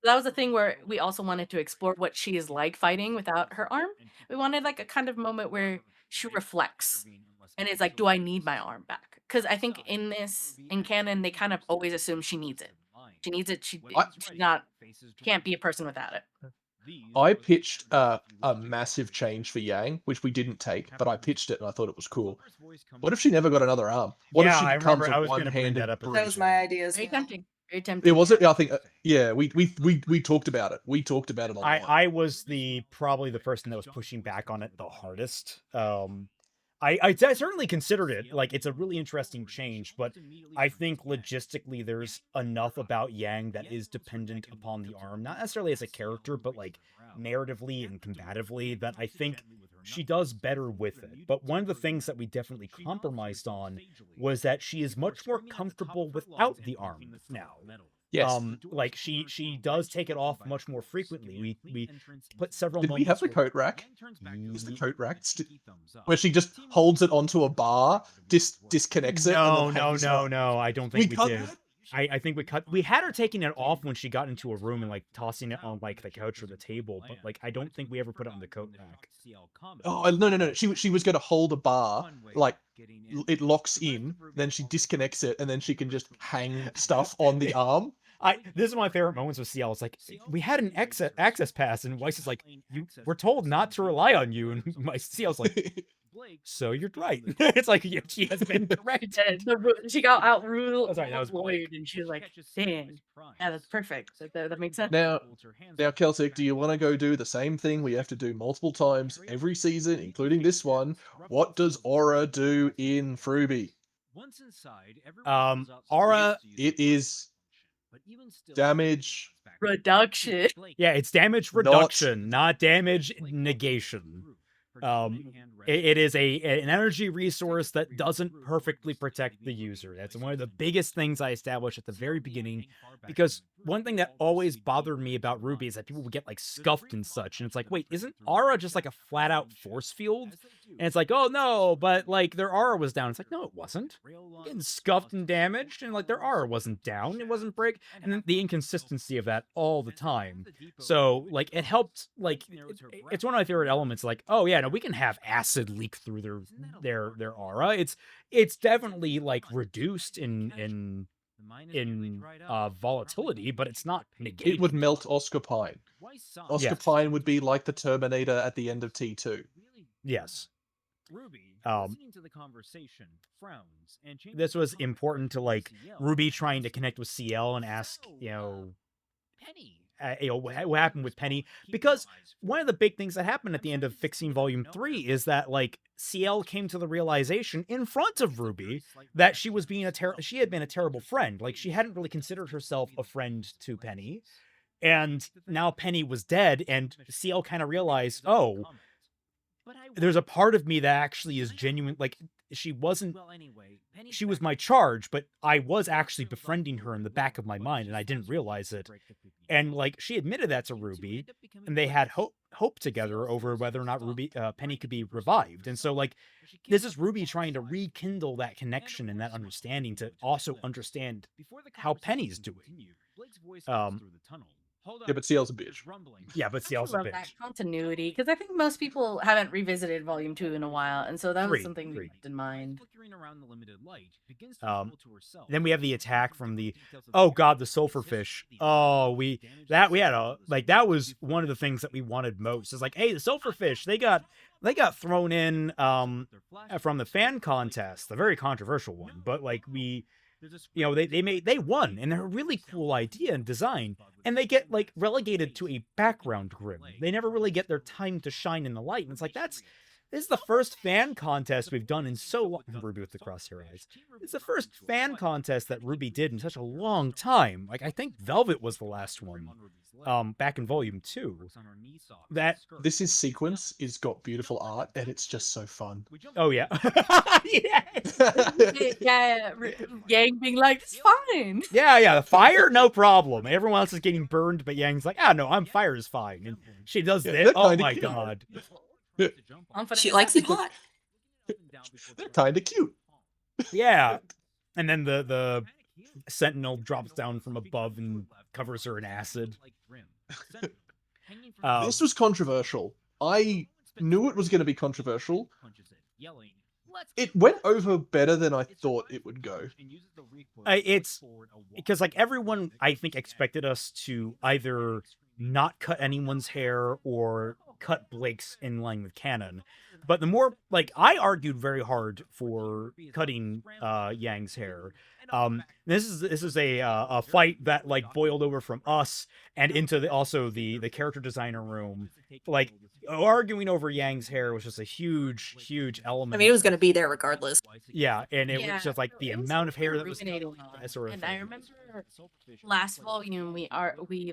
C: That was a thing where we also wanted to explore what she is like fighting without her arm. We wanted like a kind of moment where she reflects and is like, do I need my arm back? Because I think in canon, they kind of always assume she needs it. She needs it. She can't be a person without it.
D: I pitched a massive change for Yang, which we didn't take, but I pitched it and I thought it was cool. What if she never got another arm? What if she becomes a one-handed?
E: That was my idea.
C: Very tempting. Very tempting.
D: It was it. I think. Yeah, we talked about it. We talked about it a lot.
B: I was probably the person that was pushing back on it the hardest. I certainly considered it. Like, it's a really interesting change, but I think logistically there's enough about Yang that is dependent upon the arm, not necessarily as a character, but like narratively and combatively, that I think she does better with it. But one of the things that we definitely compromised on was that she is much more comfortable without the arm now.
D: Yes.
B: Like she does take it off much more frequently. We put several.
D: Did we have the coat rack? Is the coat rack where she just holds it onto a bar, disconnects it?
B: No. I don't think we did. I think we had her taking it off when she got into a room and like tossing it on like the couch or the table, but like I don't think we ever put it on the coat rack.
D: Oh no. She was going to hold a bar, like it locks in, then she disconnects it, and then she can just hang stuff on the arm.
B: This is my favorite moments with CL. It's like, we had an access pass, and Weiss is like, we're told not to rely on you, and my CL's like, so you're right. It's like, yeah, she has been correct.
C: She got outruled.
B: Sorry, that was
C: Lloyd, and she was like, dang, yeah, that's perfect. That makes sense.
D: Now, Celtic, do you want to go do the same thing we have to do multiple times every season, including this one? What does Aura do in RWBY?
B: Aura,
D: it is damage
C: reduction.
B: Yeah, it's damage reduction, not damage negation. It is an energy resource that doesn't perfectly protect the user. That's one of the biggest things I established at the very beginning, because one thing that always bothered me about RWBY is that people would get like scuffed and such, and it's like, wait, isn't aura just like a flat out force field? And it's like, oh no, but like their aura was down. It's like, no, it wasn't. Getting scuffed and damaged, and like their aura wasn't down, it wasn't break, and then the inconsistency of that all the time. So like it helped. Like it's one of my favorite elements. Like, oh yeah, no, we can have acid leak through their aura. It's definitely like reduced in volatility, but it's not negated.
D: It would melt Oscar Pine. Oscar
B: Yes.
D: Pine would be like the Terminator at the end of T2.
B: Yes.
A: Listening to the conversation, frowns, and
B: This was important to like RWBY trying to connect with CL and ask, what happened with Penny, because one of the big things that happened at the end of Fixing Volume 3 is that like CL came to the realization in front of RWBY that she was being she had been a terrible friend. Like she hadn't really considered herself a friend to Penny, and now Penny was dead, and CL kind of realized, oh, there's a part of me that actually is genuine. Like she was my charge, but I was actually befriending her in the back of my mind, and I didn't realize it. And like she admitted that to RWBY, and they had hope together over whether or not Penny could be revived. And so like this is RWBY trying to rekindle that connection and that understanding to also understand how Penny's doing.
D: Yeah, but CL's a bitch.
B: Yeah, but CL's a
C: love
B: bitch.
C: that continuity, because I think most people haven't revisited Volume 2 in a while, and so that was
B: Three.
C: something we kept in mind.
B: Then we have the attack from the the sulfurfish. Oh, that was one of the things that we wanted most. Is like, hey, the sulfurfish, they got thrown in from the fan contest, the very controversial one, but like they won, and they're a really cool idea and design, and they get like relegated to a background grim. They never really get their time to shine in the light, and it's like this is the first fan contest we've done in so long. RWBY with the crosshair eyes. It's the first fan contest that RWBY did in such a long time. Like I think Velvet was the last one, back in Volume 2.
D: This sequence is got beautiful art, and it's just so fun.
B: Oh yeah. Yes.
C: Yeah, Yang being like, it's fine.
B: Yeah, the fire, no problem. Everyone else is getting burned, but Yang's like, no, fire is fine. And she does this. Oh my god.
E: She likes it hot.
D: They're kind of cute.
B: Yeah. And then the Sentinel drops down from above and covers her in acid.
D: This was controversial. I knew it was going to be controversial. It went over better than I thought it would go.
B: It's because like everyone, I think, expected us to either not cut anyone's hair or cut Blake's in line with canon. But the more, like, I argued very hard for cutting Yang's hair. This is a fight that like boiled over from us and into the character designer room. Like arguing over Yang's hair was just a huge element.
E: I mean, it was going to be there regardless.
B: Yeah, and it was just like the amount of hair that was
C: sort of. And I remember last volume we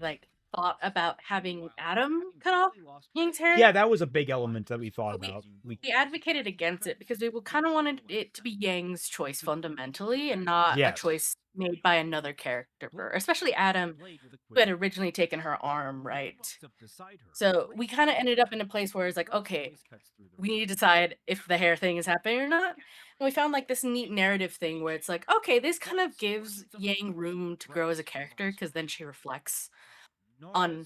C: like thought about having Adam cut off Yang's hair.
B: Yeah, that was a big element that we thought about.
C: We advocated against it because we kind of wanted it to be Yang's choice fundamentally, and not a choice made by another character, especially Adam, who had originally taken her arm, right? So we kind of ended up in a place where it's like, okay, we need to decide if the hair thing is happening or not. And we found like this neat narrative thing where it's like, okay, this kind of gives Yang room to grow as a character, because then she reflects on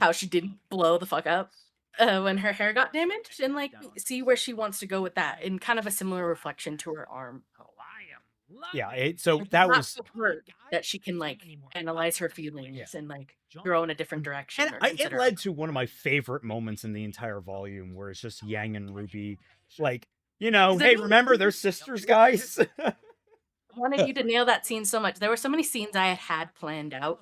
C: how she didn't blow the fuck up when her hair got damaged, and like see where she wants to go with that, in kind of a similar reflection to her arm.
B: Yeah, so that was
C: her that she can like analyze her feelings and like grow in a different direction.
B: And it led to one of my favorite moments in the entire volume, where it's just Yang and RWBY, like, hey, remember they're sisters, guys.
C: I wanted you to nail that scene so much. There were so many scenes I had planned out,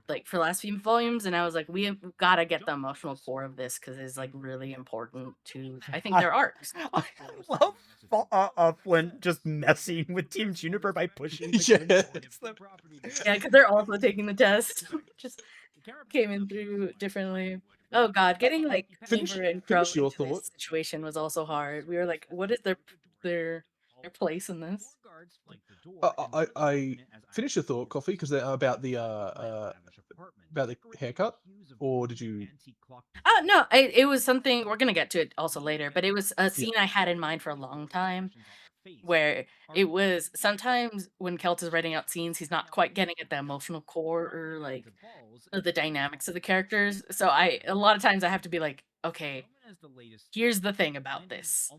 C: like for the last few volumes, and I was like, we've got to get the emotional core of this, because it's like really important to, I think, their arcs.
B: I love Flint just messing with Team Juniper by pushing the
C: Yeah, because they're also taking the test. Just came in through differently. Oh god, getting like
D: Finish
C: your
D: your thought.
C: situation was also hard. We were like, what is their their place in this.
D: I finished your thought, Coffee, because about the haircut, or did you?
C: Oh no, it was something we're gonna get to it also later, but it was a scene I had in mind for a long time, where it was sometimes when Kelt is writing out scenes, he's not quite getting at the emotional core or like the dynamics of the characters. So a lot of times I have to be like, okay, here's the thing about this.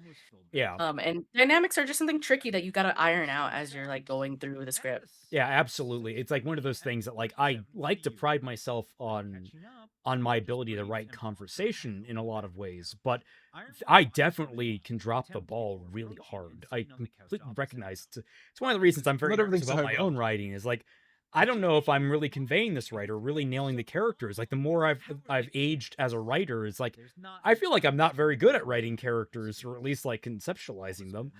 B: Yeah.
C: And dynamics are just something tricky that you got to iron out as you're like going through the script.
B: Yeah, absolutely. It's like one of those things that like I like to pride myself on my ability to write conversation in a lot of ways, but I definitely can drop the ball really hard. I completely recognize it's one of the reasons I'm very
D: Not
B: nervous
D: everything's
B: about
D: home
B: my
D: run.
B: own writing is like I don't know if I'm really conveying this right or really nailing the characters. Like the more I've aged as a writer, it's like I feel like I'm not very good at writing characters or at least like conceptualizing them.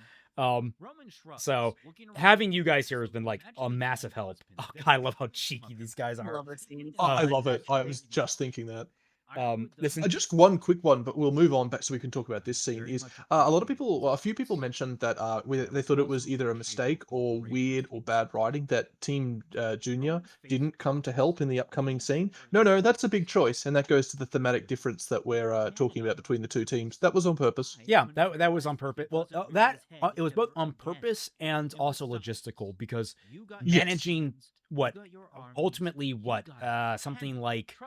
B: So having you guys here has been like a massive help. Oh, God, I love how cheeky these guys
C: I
B: are.
C: love this scene.
D: I love it. I was just thinking that.
B: Listen,
D: Just one quick one, but we'll move on back so we can talk about this scene. Is a lot of people, well, a few people mentioned that they thought it was either a mistake or weird or bad writing that Team Junior didn't come to help in the upcoming scene. No, that's a big choice, and that goes to the thematic difference that we're talking about between the two teams. That was on purpose.
B: yeah, that was on purpose. Well, it was both on purpose and also logistical because
D: Yes.
B: managing ultimately something like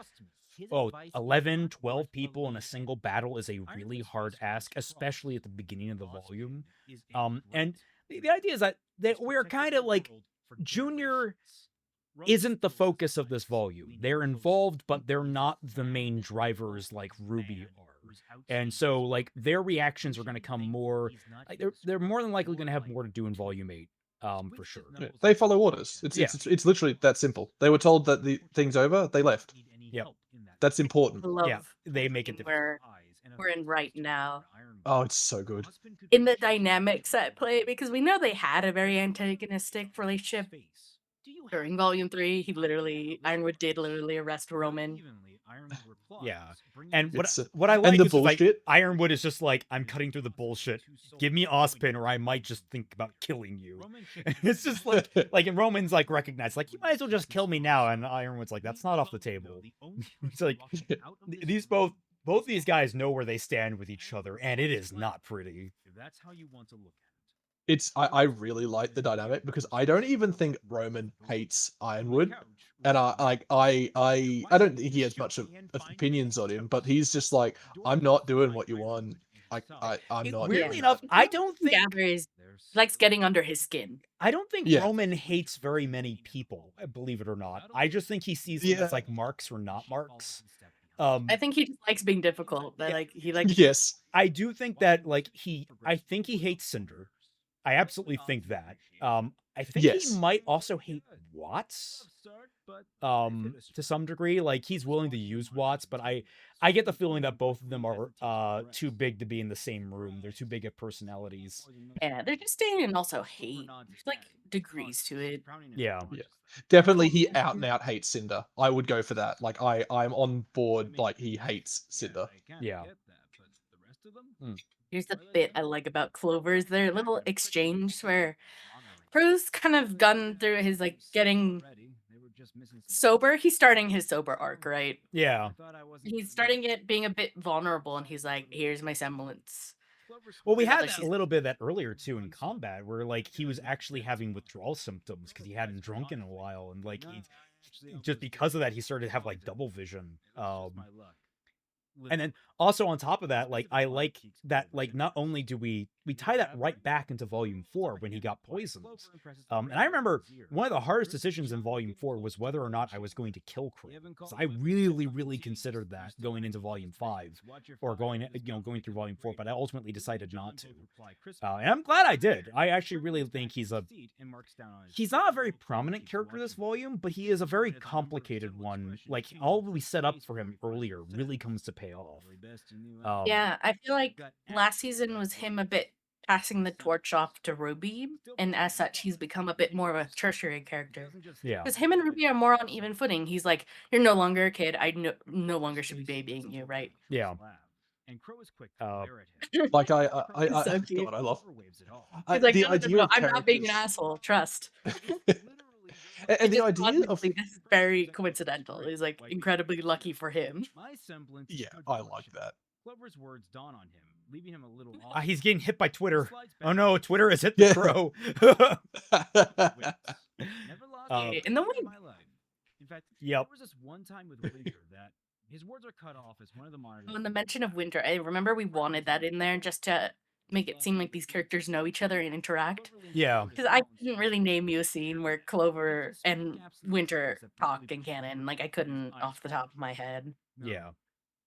B: 11, 12 people in a single battle is a really hard ask, especially at the beginning of the volume. And the idea is that we're kind of like Junior isn't the focus of this volume. They're involved, but they're not the main drivers like RWBY are. And so like their reactions are going to come more like they're more than likely going to have more to do in volume 8. For sure.
D: Yeah, they follow orders. It's literally that simple. They were told that the thing's over, they left.
B: Yep.
D: That's important.
C: I love
B: Yeah, they make it different.
C: we're in right now.
D: Oh, it's so good.
C: In the dynamics at play, because we know they had a very antagonistic relationship during Volume 3. Ironwood did literally arrest Roman.
B: Yeah. And
D: It's,
B: what I like
D: and the
B: is like
D: bullshit.
B: Ironwood is just like, I'm cutting through the bullshit. Give me Ozpin or I might just think about killing you. It's just like and Roman's like recognized, like, you might as well just kill me now. And Ironwood's like, that's not off the table. It's like these both these guys know where they stand with each other, and it is not pretty.
D: I really like the dynamic because I don't even think Roman hates Ironwood, and I don't think he has much of opinions on him, but he's just like, I'm not doing what you want. I'm not.
B: Weirdly enough, I don't think
C: He likes getting under his skin.
B: I don't think
D: Yeah.
B: Roman hates very many people, believe it or not. I just think he sees them as like marks or not marks.
C: I think he just likes being difficult. That he likes.
D: Yes.
B: I do think that I think he hates Cinder. I absolutely think that. I think
D: Yes.
B: he might also hate Watts. To some degree, like he's willing to use Watts, but I get the feeling that both of them are too big to be in the same room. They're too big of personalities.
C: Yeah, they're just disdain and also hate. There's like degrees to it.
B: Yeah.
D: Definitely, he out and out hates Cinder. I would go for that. Like I'm on board. Like he hates Cinder.
B: Yeah.
C: Here's the bit I like about Clover's their little exchange where Crow's kind of gone through his like getting sober. He's starting his sober arc, right?
B: Yeah.
C: He's starting it being a bit vulnerable, and he's like, "Here's my semblance."
B: Well, we had
C: Like,
B: a little bit of that earlier too in combat, where like he was actually having withdrawal symptoms because he hadn't drunk in a while, and like he just because of that he started to have like double vision. And then also on top of that, like I like that like not only do we tie that right back into volume 4 when he got poisoned. And I remember one of the hardest decisions in volume 4 was whether or not I was going to kill Crow. So I really considered that going into volume 5 or going through volume 4, but I ultimately decided not to. And I'm glad I did. I actually really think he's not a very prominent character this volume, but he is a very complicated one. Like all we set up for him earlier really comes to pay off.
C: Yeah, I feel like last season was him a bit passing the torch off to RWBY, and as such, he's become a bit more of a tertiary character.
B: Yeah.
C: Because him and RWBY are more on even footing. He's like, "You're no longer a kid. I no longer should be babying you, right?"
B: Yeah.
A: And Crow is quick
B: to
A: glare at him.
D: Like
C: So cute.
D: God, I love
C: He's like,
D: the
C: no,
D: idea of
C: I'm not being an
D: characters-
C: asshole. Trust.
D: and the
C: just
D: idea of
C: this is very coincidental. He's like incredibly lucky for him.
D: yeah, I like that.
A: Clover's words dawn on him, leaving him a little off.
B: He's getting hit by Twitter. Oh no, Twitter has hit the
D: Yeah.
B: Crow.
A: Never lost
C: In the
A: in
C: wind.
A: my life. In fact,
B: Yep.
A: there was this one time with Winter that his words are cut off as one of the monitors.
C: On the mention of Winter, I remember we wanted that in there just to make it seem like these characters know each other and interact.
B: Yeah.
C: Because I couldn't really name you a scene where Clover and Winter talk in canon. Like I couldn't off the top of my head.
B: Yeah.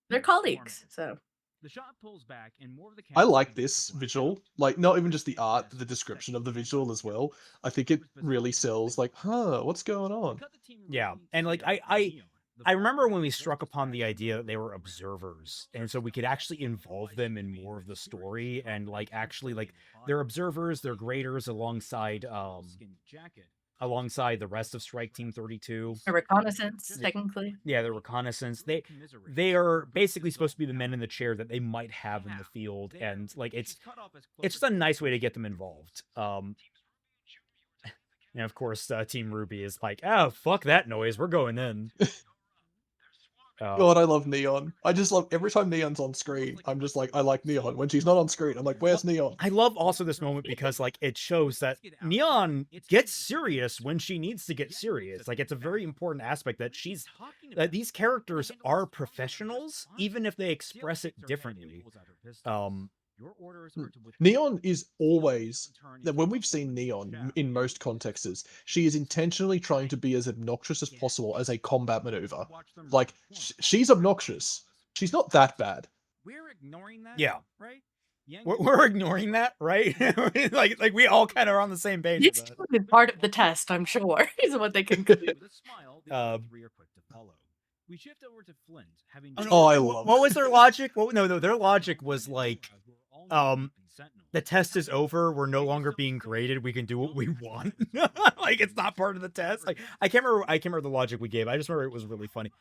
C: They're colleagues, so.
A: The shot pulls back and more of the
D: I like this visual, like not even just the art, but the description of the visual as well. I think it really sells. Like, what's going on?
B: Yeah. And like I remember when we struck upon the idea that they were observers, and so we could actually involve them in more of the story, and like actually like they're observers, they're graders alongside the rest of Strike Team 32.
C: A reconnaissance, technically.
B: Yeah, the reconnaissance. They are basically supposed to be the men in the chair that they might have in the field, and like it's just a nice way to get them involved. And of course, Team RWBY is like, oh, fuck that noise, we're going in.
D: God, I love Neon. I just love every time Neon's on screen. I'm just like, I like Neon. When she's not on screen, I'm like, where's Neon?
B: I love also this moment because like it shows that Neon gets serious when she needs to get serious. Like it's a very important aspect that that these characters are professionals, even if they express it differently.
D: Neon is always that when we've seen Neon in most contexts, she is intentionally trying to be as obnoxious as possible as a combat maneuver. Like she's obnoxious. She's not that bad.
A: We're ignoring that.
B: Yeah.
A: Right?
B: We're ignoring that, right? like we all kind of are on the same page.
C: It's part of the test, I'm sure, is what they conclude.
A: With a smile, the three are quick to follow. We shift over to Flint, having
D: I love
B: what was their logic? No, their logic was like the test is over, we're no longer being graded, we can do what we want. Like it's not part of the test. Like I can't remember the logic we gave. I just remember it was really funny.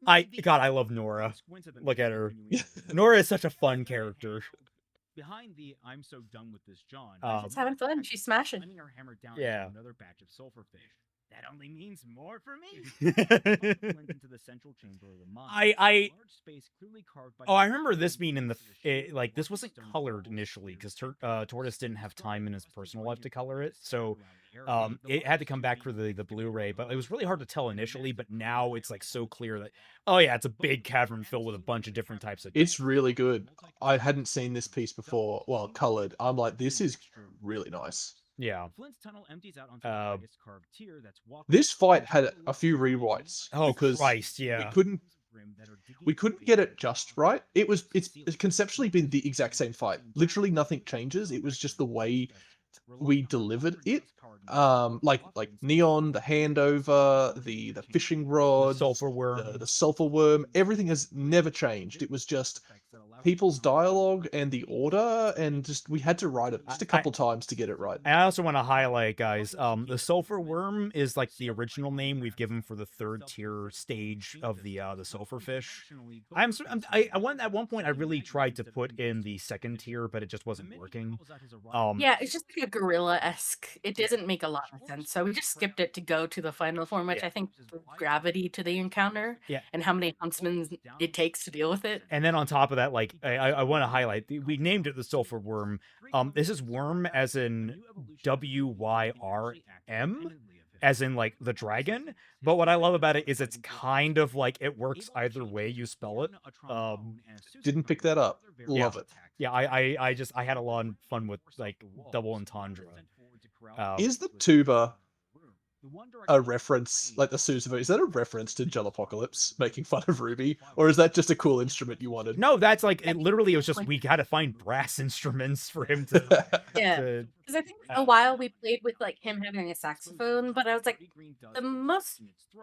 B: I love Nora. Look at her. Nora is such a fun character.
A: Behind the I'm so done with this John.
C: She's having fun. She's smashing.
A: Her hammer down
B: Yeah.
A: into another batch of sulfurfish. That only means more for me. Into the central chamber of the mine.
B: I
A: Large space clearly carved by
B: I remember this being in like this wasn't colored initially because Tortoise didn't have time in his personal life to color it, so it had to come back for the Blu-ray. But it was really hard to tell initially. But now it's like so clear that oh yeah, it's a big cavern filled with a bunch of different types of.
D: It's really good. I hadn't seen this piece before. Well, colored. I'm like, this is really nice.
B: Yeah.
A: Flint's tunnel empties out onto the biggest carved tier that's
D: This fight had a few rewrites.
B: Oh
D: because
B: Christ, yeah.
D: we couldn't get it just right. It's conceptually been the exact same fight. Literally nothing changes. It was just the way we delivered it. Like Neon, the handover, the fishing rod,
B: Sulfur worm,
D: the sulfur worm, everything has never changed. It was just people's dialogue and the order, and just we had to write it just a couple times to get it right.
B: I also want to highlight, guys, the sulfur worm is like the original name we've given for the third tier stage of the sulfur fish. At one point I really tried to put in the second tier, but it just wasn't working.
C: Yeah, it's just like a gorilla-esque. It doesn't make a lot of sense, so we just skipped it to go to the final form, which I think brings gravity to the encounter, and how many huntsmen it takes to deal with it.
B: And then on top of that, like I want to highlight, we named it the sulfur worm. This is worm as in WYRM, as in like the dragon. But what I love about it is it's kind of like it works either way you spell it.
D: Didn't pick that up. Love it.
B: Yeah, I had a lot of fun with like double entendre.
D: Is the tuba a reference, like the Sousa? Is that a reference to Jalapocalypse making fun of RWBY, or is that just a cool instrument you wanted?
B: No, that's like it. Literally, it was just we got to find brass instruments for him to.
C: Yeah, because I think a while we played with like him having a saxophone, but I was like,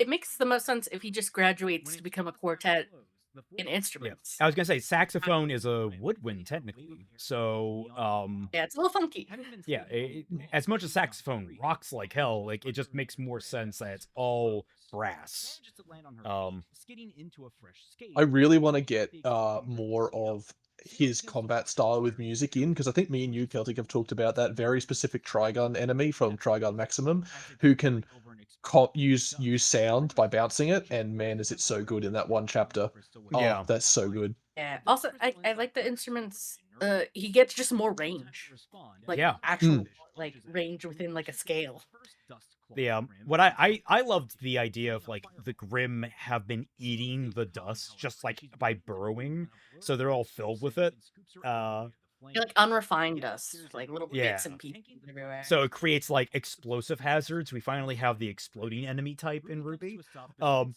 C: it makes the most sense if he just graduates to become a quartet in instruments.
B: I was gonna say saxophone is a woodwind technically, so
C: Yeah, it's a little funky.
B: yeah, as much as saxophone rocks like hell, like it just makes more sense that it's all brass.
D: I really want to get more of his combat style with music in, because I think me and you, Celtic, have talked about that very specific Trigun enemy from Trigun Maximum, who can use sound by bouncing it, and man, is it so good in that one chapter.
B: Yeah.
D: Oh, that's so good.
C: Yeah. Also, I like the instruments. He gets just more range, like
B: Yeah.
C: actual like range within like a scale.
B: Yeah, what I loved the idea of like the Grimm have been eating the dust just like by burrowing, so they're all filled with it.
C: You're like unrefined dust, like little bits
B: Yeah.
C: and pieces everywhere.
B: So it creates like explosive hazards. We finally have the exploding enemy type in RWBY.
C: Love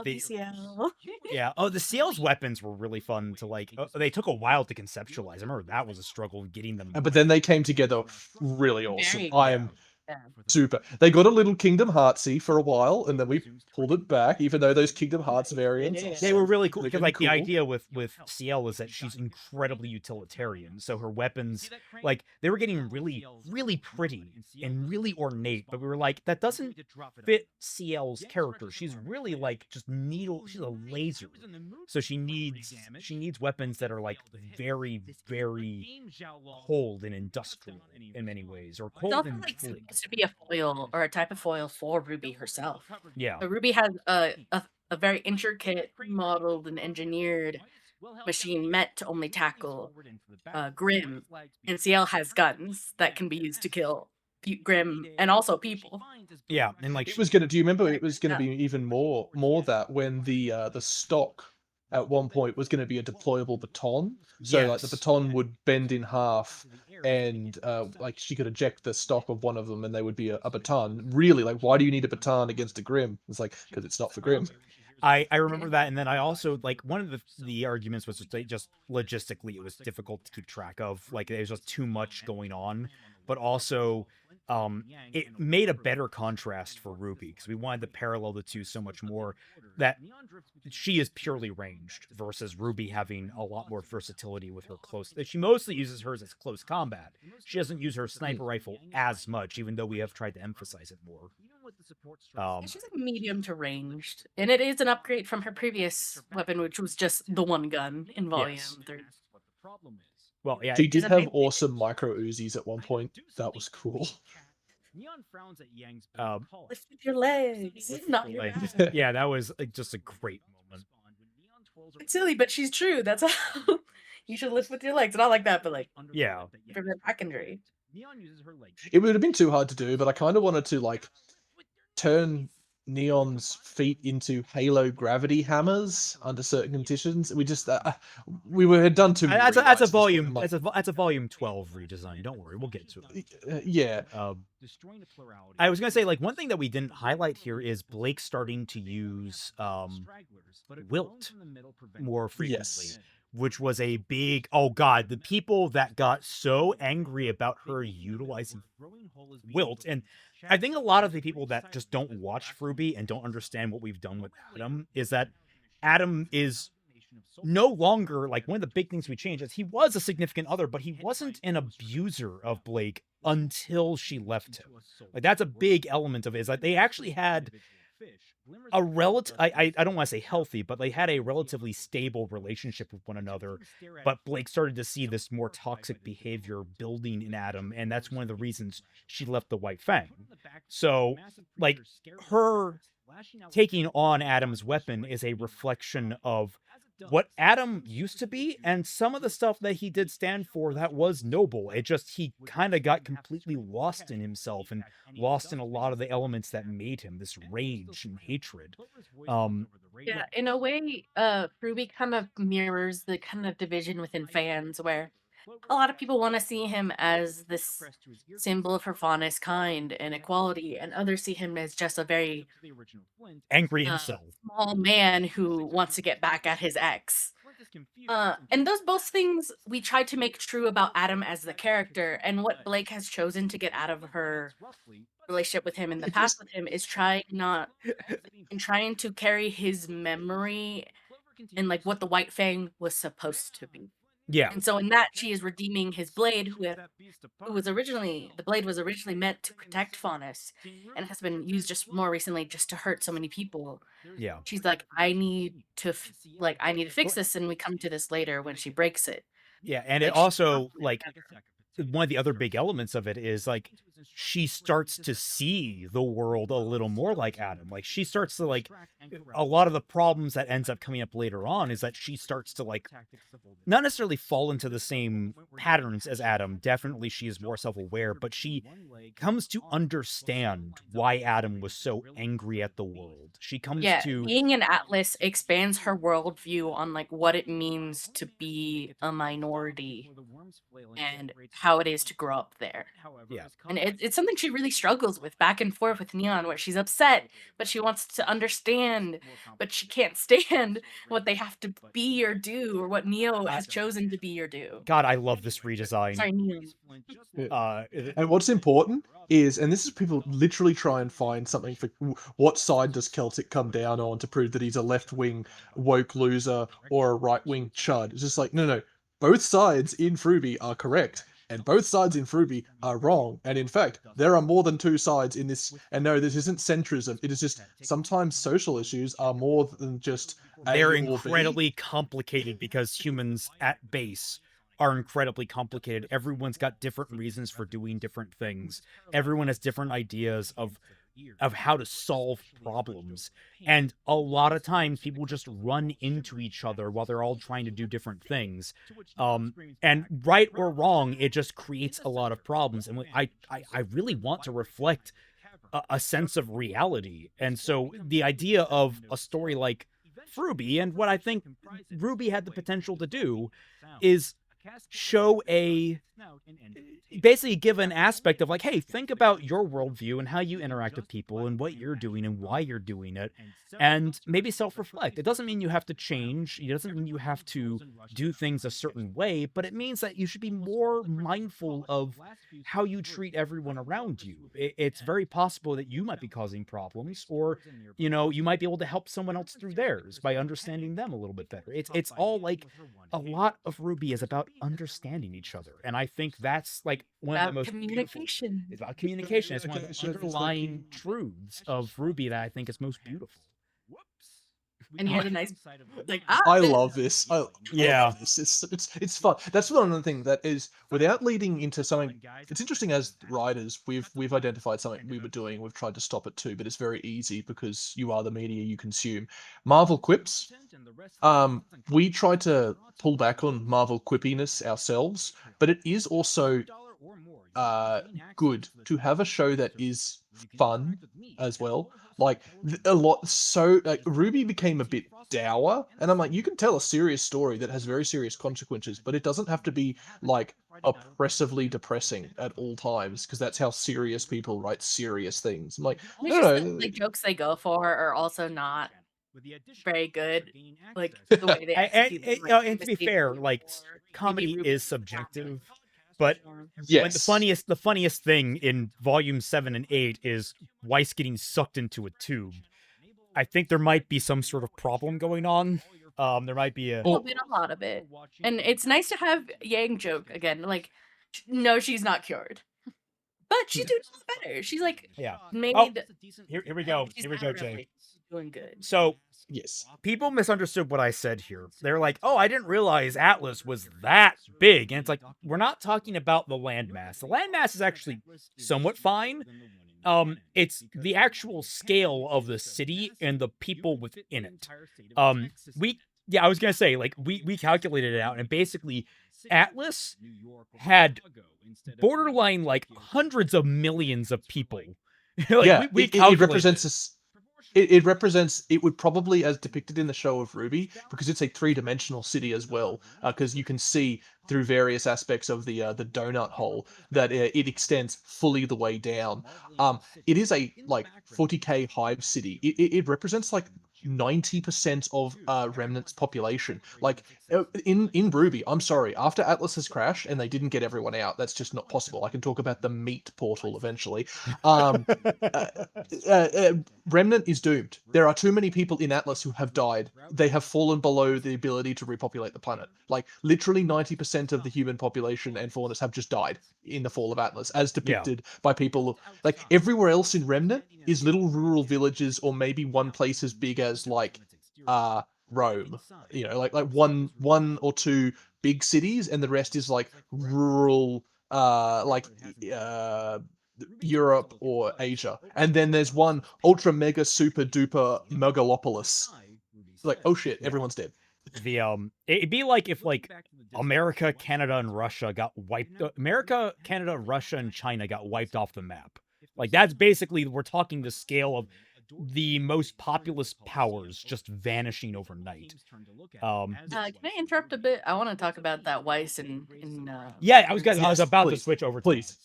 B: the-
C: you, CL.
B: Yeah. Oh, the CL's weapons were really fun to like. They took a while to conceptualize. I remember that was a struggle getting them.
D: But then they came together really awesome.
C: Very
D: I am
C: Yeah.
D: super. They got a little Kingdom Heartsy for a while, and then we pulled it back, even though those Kingdom Hearts variants are
B: They were really cool because
D: freaking
B: like the
D: cool.
B: idea with CL is that she's incredibly utilitarian. So her weapons, like they were getting really pretty and really ornate, but we were like, that doesn't fit CL's character. She's really like just she's a laser. So she needs weapons that are like very cold and industrial in many ways, or
C: It's
B: cold
C: also
B: and
C: like
B: fluid.
C: supposed to be a foil or a type of foil for RWBY herself.
B: Yeah.
C: So RWBY has a very intricate, modeled, and engineered machine meant to only tackle Grimm, and CL has guns that can be used to kill Grimm and also people.
B: Yeah, and like
D: It was gonna. Do you remember? It was gonna be even more that when the stock at one point was going to be a deployable baton. So like the
B: Yes.
D: baton would bend in half, and like she could eject the stock of one of them, and they would be a baton. Really, like why do you need a baton against a Grimm? It's like because it's not for Grimm.
B: I remember that, and then I also like one of the arguments was just logistically it was difficult to keep track of. Like there's just too much going on, but also it made a better contrast for RWBY because we wanted to parallel the two so much more. That she is purely ranged versus RWBY having a lot more versatility with her close. She mostly uses hers as close combat. She doesn't use her sniper rifle as much, even though we have tried to emphasize it more.
C: She's like medium to ranged, and it is an upgrade from her previous weapon, which was just the one gun in Volume 3.
B: Well, yeah,
D: she did have awesome micro Uzis at one point. That was cool.
C: Lift with your legs, not your back.
B: Yeah, that was just a great moment.
C: It's silly, but she's true. That's how you should lift with your legs. Not like that, but like
B: yeah,
C: prevent back injury.
D: It would have been too hard to do, but I kind of wanted to like turn Neon's feet into Halo gravity hammers under certain conditions. We just we had done too many.
B: That's a volume. That's a volume 12 redesign. Don't worry, we'll get to it.
D: Yeah.
B: I was gonna say like one thing that we didn't highlight here is Blake starting to use wilt more frequently.
D: Yes.
B: Which was a big, oh god, the people that got so angry about her utilizing wilt, and I think a lot of the people that just don't watch RWBY and don't understand what we've done with Adam is that Adam is no longer, like one of the big things we changed is he was a significant other, but he wasn't an abuser of Blake until she left him. Like that's a big element of it, is that they actually had a I don't want to say healthy, but they had a relatively stable relationship with one another. But Blake started to see this more toxic behavior building in Adam, and that's one of the reasons she left the White Fang. So, like, her taking on Adam's weapon is a reflection of what Adam used to be, and some of the stuff that he did stand for that was noble. It just, he kind of got completely lost in himself and lost in a lot of the elements that made him, this rage and hatred.
C: Yeah, in a way, RWBY kind of mirrors the kind of division within fans where a lot of people want to see him as this symbol of her fondest kind and equality, and others see him as just a very
B: angry himself,
C: small man who wants to get back at his ex. And those both things we tried to make true about Adam as the character, and what Blake has chosen to get out of her relationship with him in the past with him is trying to carry his memory and like what the White Fang was supposed to be.
B: Yeah.
C: And so in that, she is redeeming his blade, who was originally, the blade was originally meant to protect Faunus, and has been used just more recently just to hurt so many people.
B: Yeah.
C: She's like, I need to fix this, and we come to this later when she breaks it.
B: Yeah, and
C: Like,
B: it
C: she
B: also
C: worked
B: like
C: together.
B: one of the other big elements of it is like she starts to see the world a little more like Adam. Like she starts to like a lot of the problems that ends up coming up later on is that she starts to like not necessarily fall into the same patterns as Adam. Definitely she is more self-aware, but she comes to understand why Adam was so angry at the world. She comes to
C: being an Atlas expands her worldview on like what it means to be a minority and how it is to grow up there.
B: Yeah.
C: And it's something she really struggles with back and forth with Neon, where she's upset, but she wants to understand, but she can't stand what they have to be or do, or what Neo has chosen to be or do.
B: God, I love this redesign.
C: Sorry, Neon.
D: And what's important is, and this is people literally try and find something for what side does Celtic come down on to prove that he's a left-wing woke loser or a right-wing chud. It's just like, no. Both sides in RWBY are correct, and both sides in RWBY are wrong. And in fact, there are more than two sides in this. And no, this isn't centrism. It is just sometimes social issues are more than just
B: they're
D: A or B.
B: incredibly complicated because humans at base are incredibly complicated. Everyone's got different reasons for doing different things. Everyone has different ideas of how to solve problems. And a lot of times people just run into each other while they're all trying to do different things. And right or wrong, it just creates a lot of problems. And I really want to reflect a sense of reality. And so the idea of a story like RWBY, and what I think RWBY had the potential to do, is show basically give an aspect of like, hey, think about your worldview and how you interact with people and what you're doing and why you're doing it, and maybe self-reflect. It doesn't mean you have to change. It doesn't mean you have to do things a certain way, but it means that you should be more mindful of how you treat everyone around you. It's very possible that you might be causing problems, or you might be able to help someone else through theirs by understanding them a little bit better. It's all like a lot of RWBY is about understanding each other, and I think that's like one of the most
C: communication.
B: It's about communication. It's one of the underlying truths of RWBY that I think is most beautiful.
C: And you had a nice like.
D: I love this. I
B: Yeah.
D: love this. It's fun. That's one other thing that is, without leading into something. It's interesting as writers, we've identified something we were doing. We've tried to stop it too, but it's very easy because you are the media you consume. Marvel quips. We try to pull back on Marvel quippiness ourselves, but it is also good to have a show that is fun as well. Like a lot, so like RWBY became a bit dour, and I'm like, you can tell a serious story that has very serious consequences, but it doesn't have to be like oppressively depressing at all times, because that's how serious people write serious things. I'm like, no,
C: the jokes they go for are also not very good. Like the way they
B: and to be fair, like comedy is subjective. But
D: yes,
B: when the funniest thing in volume 7 and 8 is Weiss getting sucked into a tube. I think there might be some sort of problem going on. There might be a
C: lot of it, and it's nice to have Yang joke again. Like, no, she's not cured, but she's doing a lot better. She's like, maybe.
B: Here we go. Here we go, Jay.
C: Doing good.
B: So.
D: Yes.
B: People misunderstood what I said here. They're like, oh, I didn't realize Atlas was that big. And it's like, we're not talking about the landmass. The landmass is actually somewhat fine. It's the actual scale of the city and the people within it. I was going to say, like, we calculated it out, and basically Atlas had borderline, like, hundreds of millions of people.
D: Like, it represents this. It represents, it would probably, as depicted in the show of RWBY, because it's a three-dimensional city as well, because you can see through various aspects of the donut hole that it extends fully the way down. It is a like 40k hive city. It represents like 90% of Remnant's population. Like in RWBY, I'm sorry, after Atlas has crashed and they didn't get everyone out, that's just not possible. I can talk about the meat portal eventually. Remnant is doomed. There are too many people in Atlas who have died. They have fallen below the ability to repopulate the planet. Like literally 90% of the human population and faunas have just died in the fall of Atlas, as depicted by people. Like everywhere else in Remnant is little rural villages, or maybe one place as big as like Rome. You know, like one or two big cities, and the rest is like rural Europe or Asia. And then there's one ultra mega super duper megalopolis. Like, oh shit, everyone's dead.
B: It'd be like if like America, Canada, and Russia got wiped. America, Canada, Russia, and China got wiped off the map. Like that's basically, we're talking the scale of the most populous powers just vanishing overnight.
C: Can I interrupt a bit? I want to talk about that Weiss and
B: yeah, I was about to switch over.
D: Please.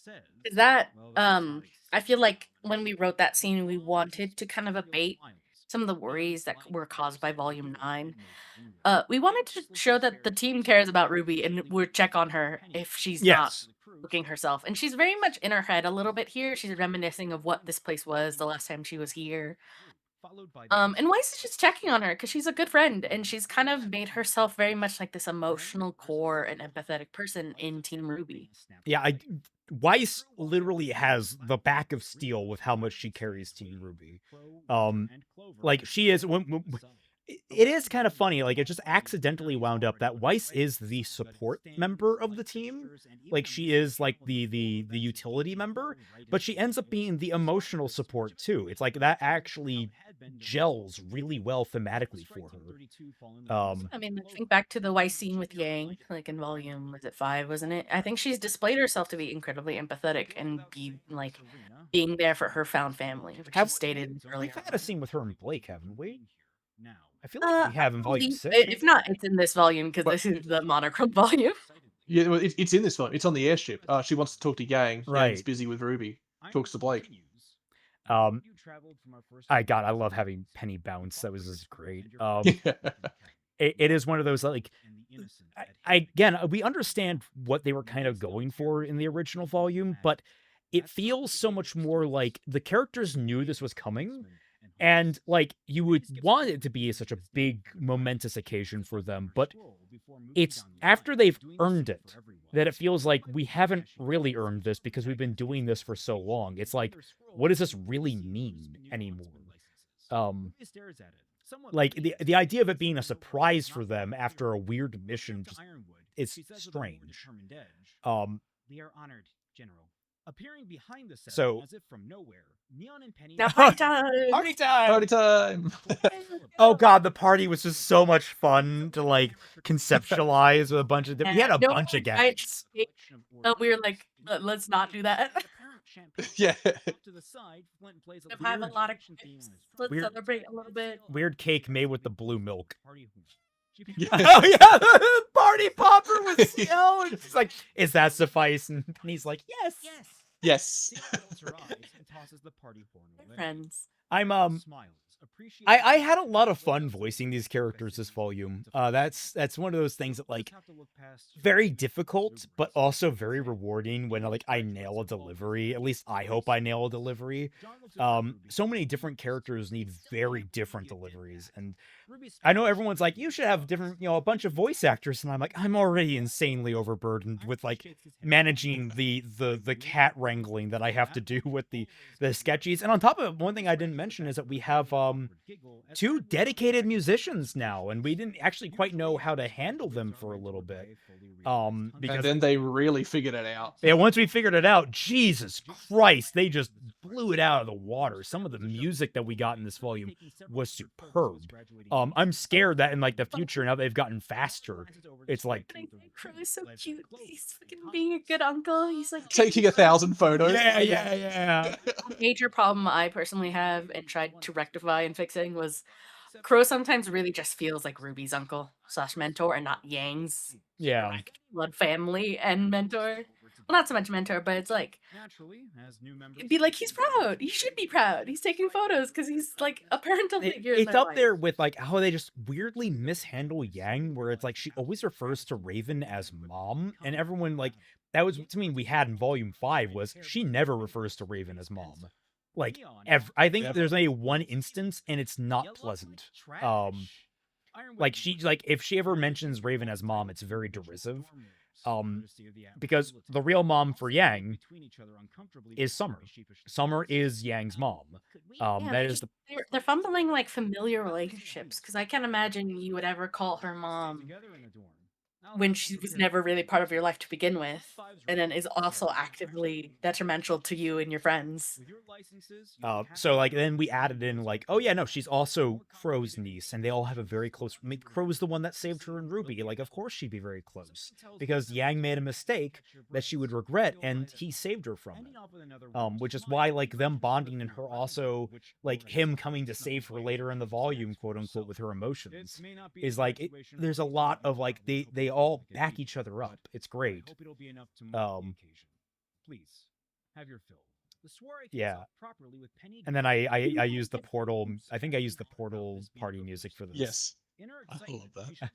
C: Is that I feel like when we wrote that scene, we wanted to kind of abate some of the worries that were caused by Volume 9. We wanted to show that the team cares about Ruby and would check on her if she's not looking herself. And she's very much in her head a little bit here. She's reminiscing of what this place was the last time she was here. And Weiss is just checking on her because she's a good friend, and she's kind of made herself very much like this emotional core and empathetic person in Team RWBY.
B: Yeah, Weiss literally has the back of steel with how much she carries Team RWBY. Like she is. It is kind of funny, like it just accidentally wound up that Weiss is the support member of the team. Like she is like the utility member, but she ends up being the emotional support too. It's like that actually gels really well thematically for her.
C: I mean, think back to the Weiss scene with Yang, like in volume, was it 5, wasn't it? I think she's displayed herself to be incredibly empathetic and be like being there for her found family, which she stated earlier.
B: We've had a scene with her and Blake, haven't we? I feel like we have in volume 6.
C: If not, it's in this volume because this is the monochrome volume.
D: Yeah, well, it's in this one. It's on the airship. She wants to talk to Yang.
B: Right.
D: Yang's busy with Ruby. Talks to Blake.
B: I love having Penny bounce. That was just great. It is one of those like, again, we understand what they were kind of going for in the original volume, but it feels so much more like the characters knew this was coming. And like you would want it to be such a big, momentous occasion for them, but it's after they've earned it that it feels like we haven't really earned this because we've been doing this for so long. It's like, what does this really mean anymore? Like the idea of it being a surprise for them after a weird mission is strange.
A: We are honored, General. Appearing behind the set, as if from nowhere, Neon and Penny.
C: Now party time!
B: Party time!
D: Party time!
B: Oh god, the party was just so much fun to like conceptualize with a bunch of different. We had a bunch of guests.
C: We were like, let's not do that.
D: Yeah.
C: Have a lot of cakes. Let's celebrate a little bit.
B: Weird cake made with the blue milk. Oh yeah, the party popper was it's like, is that suffice? And he's like, yes.
D: Yes.
C: Friends.
B: I had a lot of fun voicing these characters this volume. That's one of those things that like very difficult, but also very rewarding when like I nail a delivery. At least I hope I nail a delivery. So many different characters need very different deliveries, and I know everyone's like, you should have different, a bunch of voice actors, and I'm like, I'm already insanely overburdened with like managing the cat wrangling that I have to do with the sketchies. And on top of it, one thing I didn't mention is that we have 2 dedicated musicians now, and we didn't actually quite know how to handle them for a little bit. Because
D: and then they really figured it out.
B: Yeah, once we figured it out, Jesus Christ, they just blew it out of the water. Some of the music that we got in this volume was superb. I'm scared that in like the future, now they've gotten faster, it's like
C: Crow is so cute. He's fucking being a good uncle. He's like
D: taking 1,000 photos.
B: Yeah.
C: A major problem I personally have and tried to rectify in fixing was Crow sometimes really just feels like Ruby's uncle / mentor and not Yang's blood family and mentor. well, not so much mentor, but it's like, it'd be like, he's proud. He should be proud. He's taking photos because he's like a parental figure.
B: It's up there with like how they just weirdly mishandle Yang, where it's like she always refers to Raven as mom, and everyone like that was something we had in Volume 5 was she never refers to Raven as mom. Like I think there's only one instance, and it's not pleasant. Like if she ever mentions Raven as mom, it's very derisive. Because the real mom for Yang is Summer. Summer is Yang's mom. That is
C: they're fumbling like familiar relationships, because I can't imagine you would ever call her mom when she was never really part of your life to begin with, and then is also actively detrimental to you and your friends.
B: So like then we added in like, oh yeah, no, she's also Crow's niece, and they all have a very close. I mean, Crow's the one that saved her in RWBY. Like, of course she'd be very close because Yang made a mistake that she would regret, and he saved her from it. Which is why like them bonding and her also like him coming to save her later in the volume, quote unquote, with her emotions is like there's a lot of like they all back each other up. It's great.
A: Please have your fill.
B: Yeah. And then I used the Portal. I think I used the Portal party music for this.
D: Yes. I love that.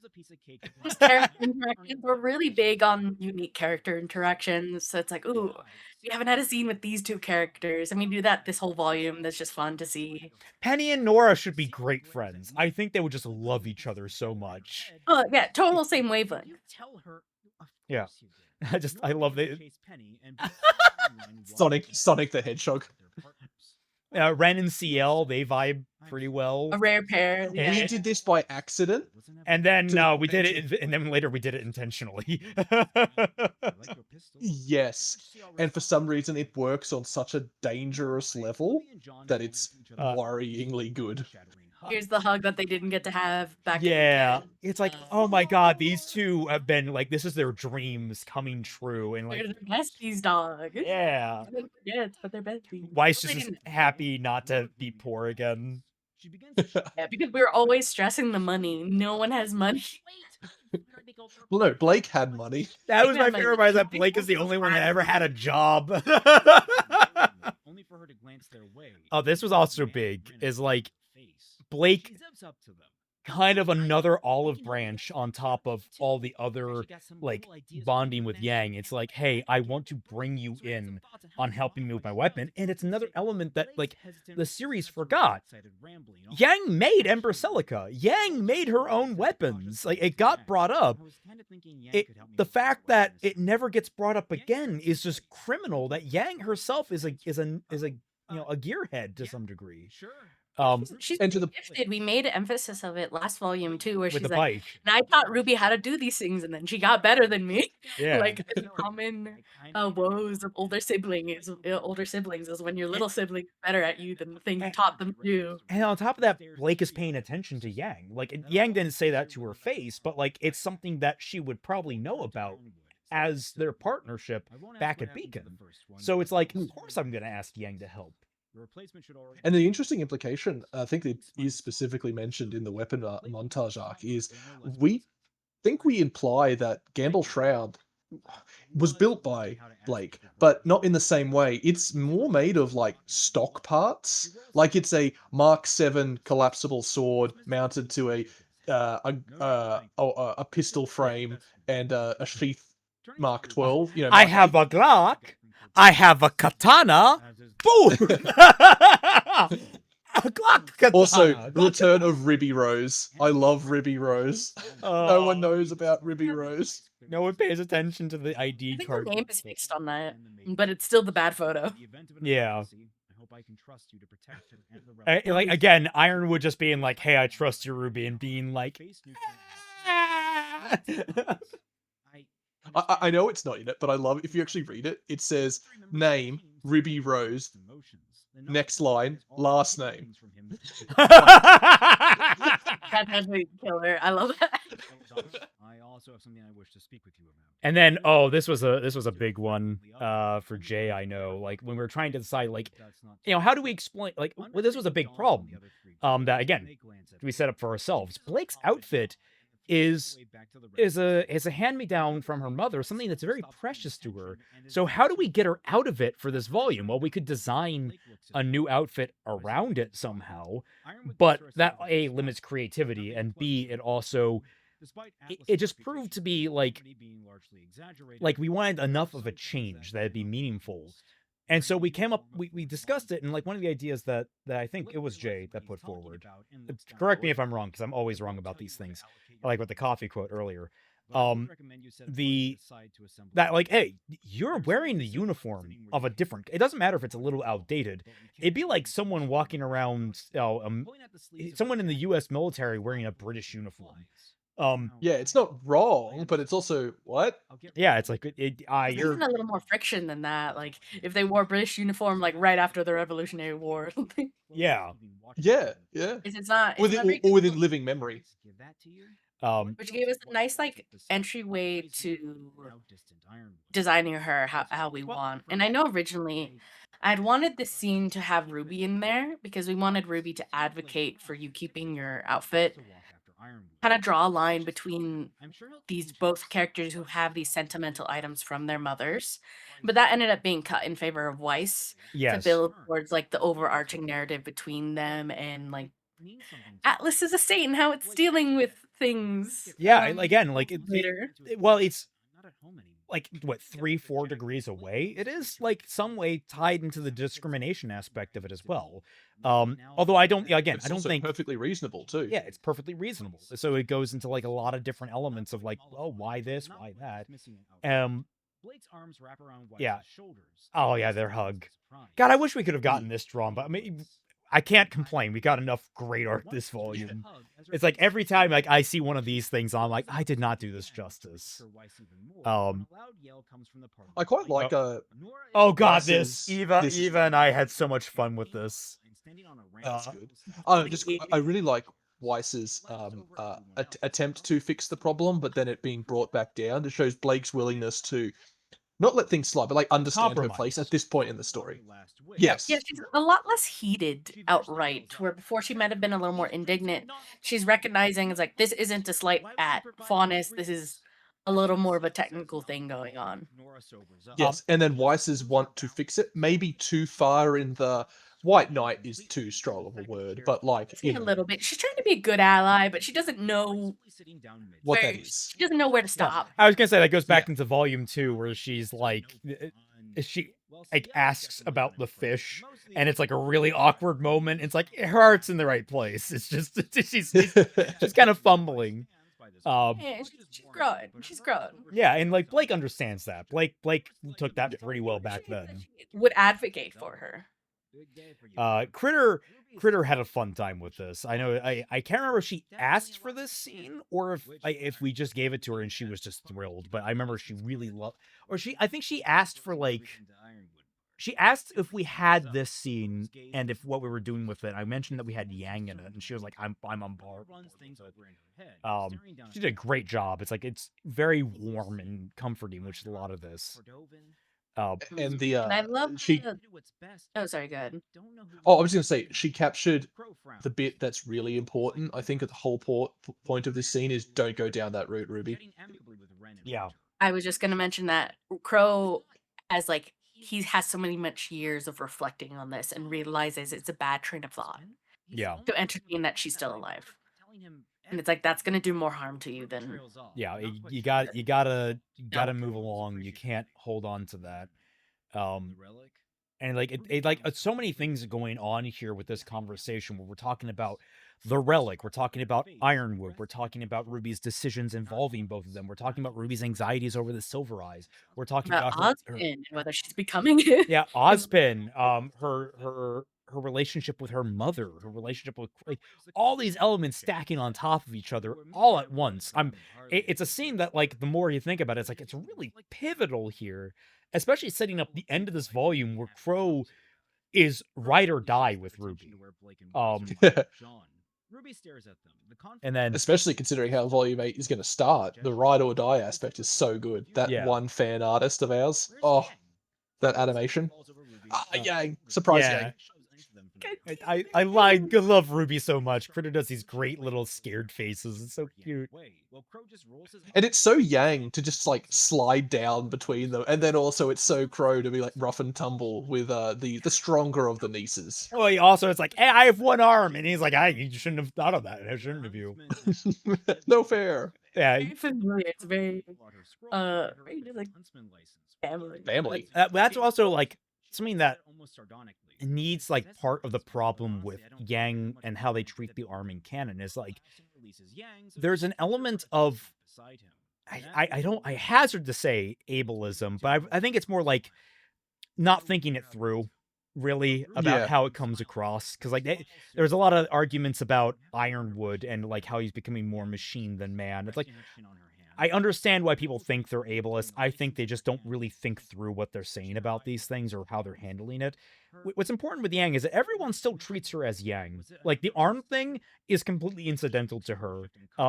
C: Those character interactions were really big on unique character interactions. So it's like, ooh, we haven't had a scene with these two characters, and we do that this whole volume. That's just fun to see.
B: Penny and Nora should be great friends. I think they would just love each other so much.
C: Oh yeah, total same wavelength.
B: Yeah. I love it.
D: Sonic the Hedgehog.
B: Ren and CL, they vibe pretty well.
C: A rare pair.
B: Yeah.
D: We did this by accident.
B: And then we did it, and then later we did it intentionally.
D: Yes. And for some reason it works on such a dangerous level that it's worryingly good.
C: Here's the hug that they didn't get to have back.
B: Yeah, it's like, oh my god, these two have been like, this is their dreams coming true, and like,
C: they're the besties, dog.
B: Yeah.
C: Yes, but they're besties.
B: Weiss just happy not to be poor again.
C: Yeah, because we were always stressing the money. No one has money.
D: Well, no, Blake had money.
B: That was my favorite part, that Blake is the only one that ever had a job. Oh, this was also big, is like, Blake kind of another olive branch on top of all the other like bonding with Yang. It's like, hey, I want to bring you in on helping me with my weapon, and it's another element that like the series forgot. Yang made Empress Celica. Yang made her own weapons. Like, it got brought up. The fact that it never gets brought up again is just criminal. That Yang herself is a a gearhead to some degree.
C: She's
D: and to the
C: gifted. We made an emphasis of it last volume too, where
B: with
C: she's
B: the
C: like,
B: bike.
C: and I taught RWBY how to do these things, and then she got better than me.
B: Yeah.
C: Like the common woes of older siblings is when your little sibling is better at you than the thing you taught them to do.
B: And on top of that, Blake is paying attention to Yang. Like, Yang didn't say that to her face, but like it's something that she would probably know about as their partnership back at Beacon. So it's like, of course I'm gonna ask Yang to help.
D: And the interesting implication, I think it is specifically mentioned in the weapon montage arc, is we think we imply that Gamble Shroud was built by Blake, but not in the same way. It's more made of like stock parts. Like it's a Mark 7 collapsible sword mounted to a pistol frame and a sheath Mark 12. You know,
B: I have a Glock. I have a katana. Boom! A Glock katana.
D: Also, return of RWBY Rose. I love RWBY Rose. No one knows about RWBY Rose.
B: No one pays attention to the ID
C: I think
B: card.
C: the name is fixed on that, but it's still the bad photo.
B: Yeah. Like again, Ironwood just being like, "Hey, I trust you, Ruby," and being like,
D: I know it's not in it, but I love it. If you actually read it, it says name RWBY Rose. Next line, last name.
C: That's actually killer. I love that.
A: I also have something I wish to speak with you about.
B: And then, this was a big one for Jay. I know, like when we were trying to decide, like, how do we explain? Like, well, this was a big problem. That again, we set up for ourselves. Blake's outfit is a hand-me-down from her mother, something that's very precious to her. So how do we get her out of it for this volume? Well, we could design a new outfit around it somehow, but that A, limits creativity, and B, it also it just proved to be like we wanted enough of a change that it'd be meaningful. And so we came up, we discussed it, and like one of the ideas that I think it was Jay that put forward. Correct me if I'm wrong, because I'm always wrong about these things. Like with the coffee quote earlier. That like, hey, you're wearing the uniform of a different. It doesn't matter if it's a little outdated. It'd be like someone walking around, someone in the U.S. military wearing a British uniform.
D: Yeah, it's not wrong, but it's also what?
B: Yeah, it's like
C: There's
B: you're
C: even a little more friction than that. Like if they wore British uniform like right after the Revolutionary War or something.
B: Yeah.
D: Yeah.
C: It's not
D: Within living memory.
C: Which gave us a nice like entryway to designing her how we want. And I know originally I had wanted this scene to have Ruby in there because we wanted Ruby to advocate for you keeping your outfit, kind of draw a line between these both characters who have these sentimental items from their mothers. But that ended up being cut in favor of Weiss to build towards like the overarching narrative between them and like Atlas's estate and how it's dealing with things.
B: Yeah, again, like
C: later.
B: Well, it's like what 3-4 degrees away. It is like some way tied into the discrimination aspect of it as well. Although I don't, again, I don't think
D: perfectly reasonable too.
B: Yeah, it's perfectly reasonable. So it goes into like a lot of different elements of like, oh, why this, why that.
A: Blake's arms wrap around
B: Yeah.
A: shoulders.
B: Oh yeah, their hug. God, I wish we could have gotten this drawn, but I mean, I can't complain. We got enough great art this volume. It's like every time like I see one of these things, I'm like, I did not do this justice.
D: I quite like
B: oh god, this Eva and I had so much fun with this.
D: That's good. I really like Weiss's attempt to fix the problem, but then it being brought back down. It shows Blake's willingness to not let things slide, but like understand her place at this point in the story. Yes.
C: Yeah, she's a lot less heated outright, where before she might have been a little more indignant. She's recognizing it's like, this isn't a slight at Faunus, this is a little more of a technical thing going on.
D: Yes, and then Weiss's want to fix it, maybe too far in the White Knight is too strong of a word, but like
C: a little bit. She's trying to be a good ally, but she doesn't know
D: what that is.
C: She doesn't know where to stop.
B: I was gonna say that goes back into volume 2, where she's like, she like asks about the fish, and it's like a really awkward moment. It's like her heart's in the right place. It's just she's kind of fumbling.
C: Yeah, she's growing. She's growing.
B: Yeah, and like Blake understands that. Blake took that pretty well back then.
C: Would advocate for her.
B: Critter had a fun time with this. I know I can't remember if she asked for this scene or if we just gave it to her and she was just thrilled. But I remember she really loved, or I think she asked for like, she asked if we had this scene and if what we were doing with it. I mentioned that we had Yang in it, and she was like, "I'm on board." She did a great job. It's like it's very warm and comforting, which is a lot of this.
D: And
C: I love
D: she.
C: Oh, sorry. Go ahead.
D: Oh, I was going to say she captured the bit that's really important. I think at the whole point of this scene is don't go down that route, Ruby.
B: Yeah.
C: I was just going to mention that Crow, as like he has so many much years of reflecting on this and realizes it's a bad train of thought.
B: Yeah.
C: To entertain that she's still alive. And it's like that's gonna do more harm to you than
B: you gotta move along. You can't hold on to that. And like it's so many things going on here with this conversation where we're talking about the relic, we're talking about Ironwood, we're talking about Ruby's decisions involving both of them, we're talking about Ruby's anxieties over the Silver Eyes, we're talking about
C: Ozpin and whether she's becoming it.
B: Yeah, Ozpin, her relationship with her mother, her relationship with like all these elements stacking on top of each other all at once. It's a scene that like the more you think about it, it's like it's really pivotal here, especially setting up the end of this volume where Crow is ride or die with Ruby.
A: Ruby stares at them.
B: And then
D: especially considering how volume 8 is going to start, the ride or die aspect is so good. That one fan artist of ours, that animation. Yang, surprise Yang.
B: I love Ruby so much. Critter does these great little scared faces. It's so cute.
D: And it's so Yang to just like slide down between them, and then also it's so Crow to be like rough and tumble with the stronger of the nieces.
B: Oh, he also it's like, hey, I have one arm, and he's like, you shouldn't have thought of that. I shouldn't have you.
D: No fair.
B: Yeah,
C: Very familiar. It's very like family.
B: That's also like something that needs like part of the problem with Yang and how they treat the arm in canon is like there's an element of I hazard to say ableism, but I think it's more like not thinking it through really about how it comes across, because like there's a lot of arguments about Ironwood and like how he's becoming more machine than man. It's like I understand why people think they're ableist. I think they just don't really think through what they're saying about these things or how they're handling it. What's important with Yang is that everyone still treats her as Yang. Like, the arm thing is completely incidental to her.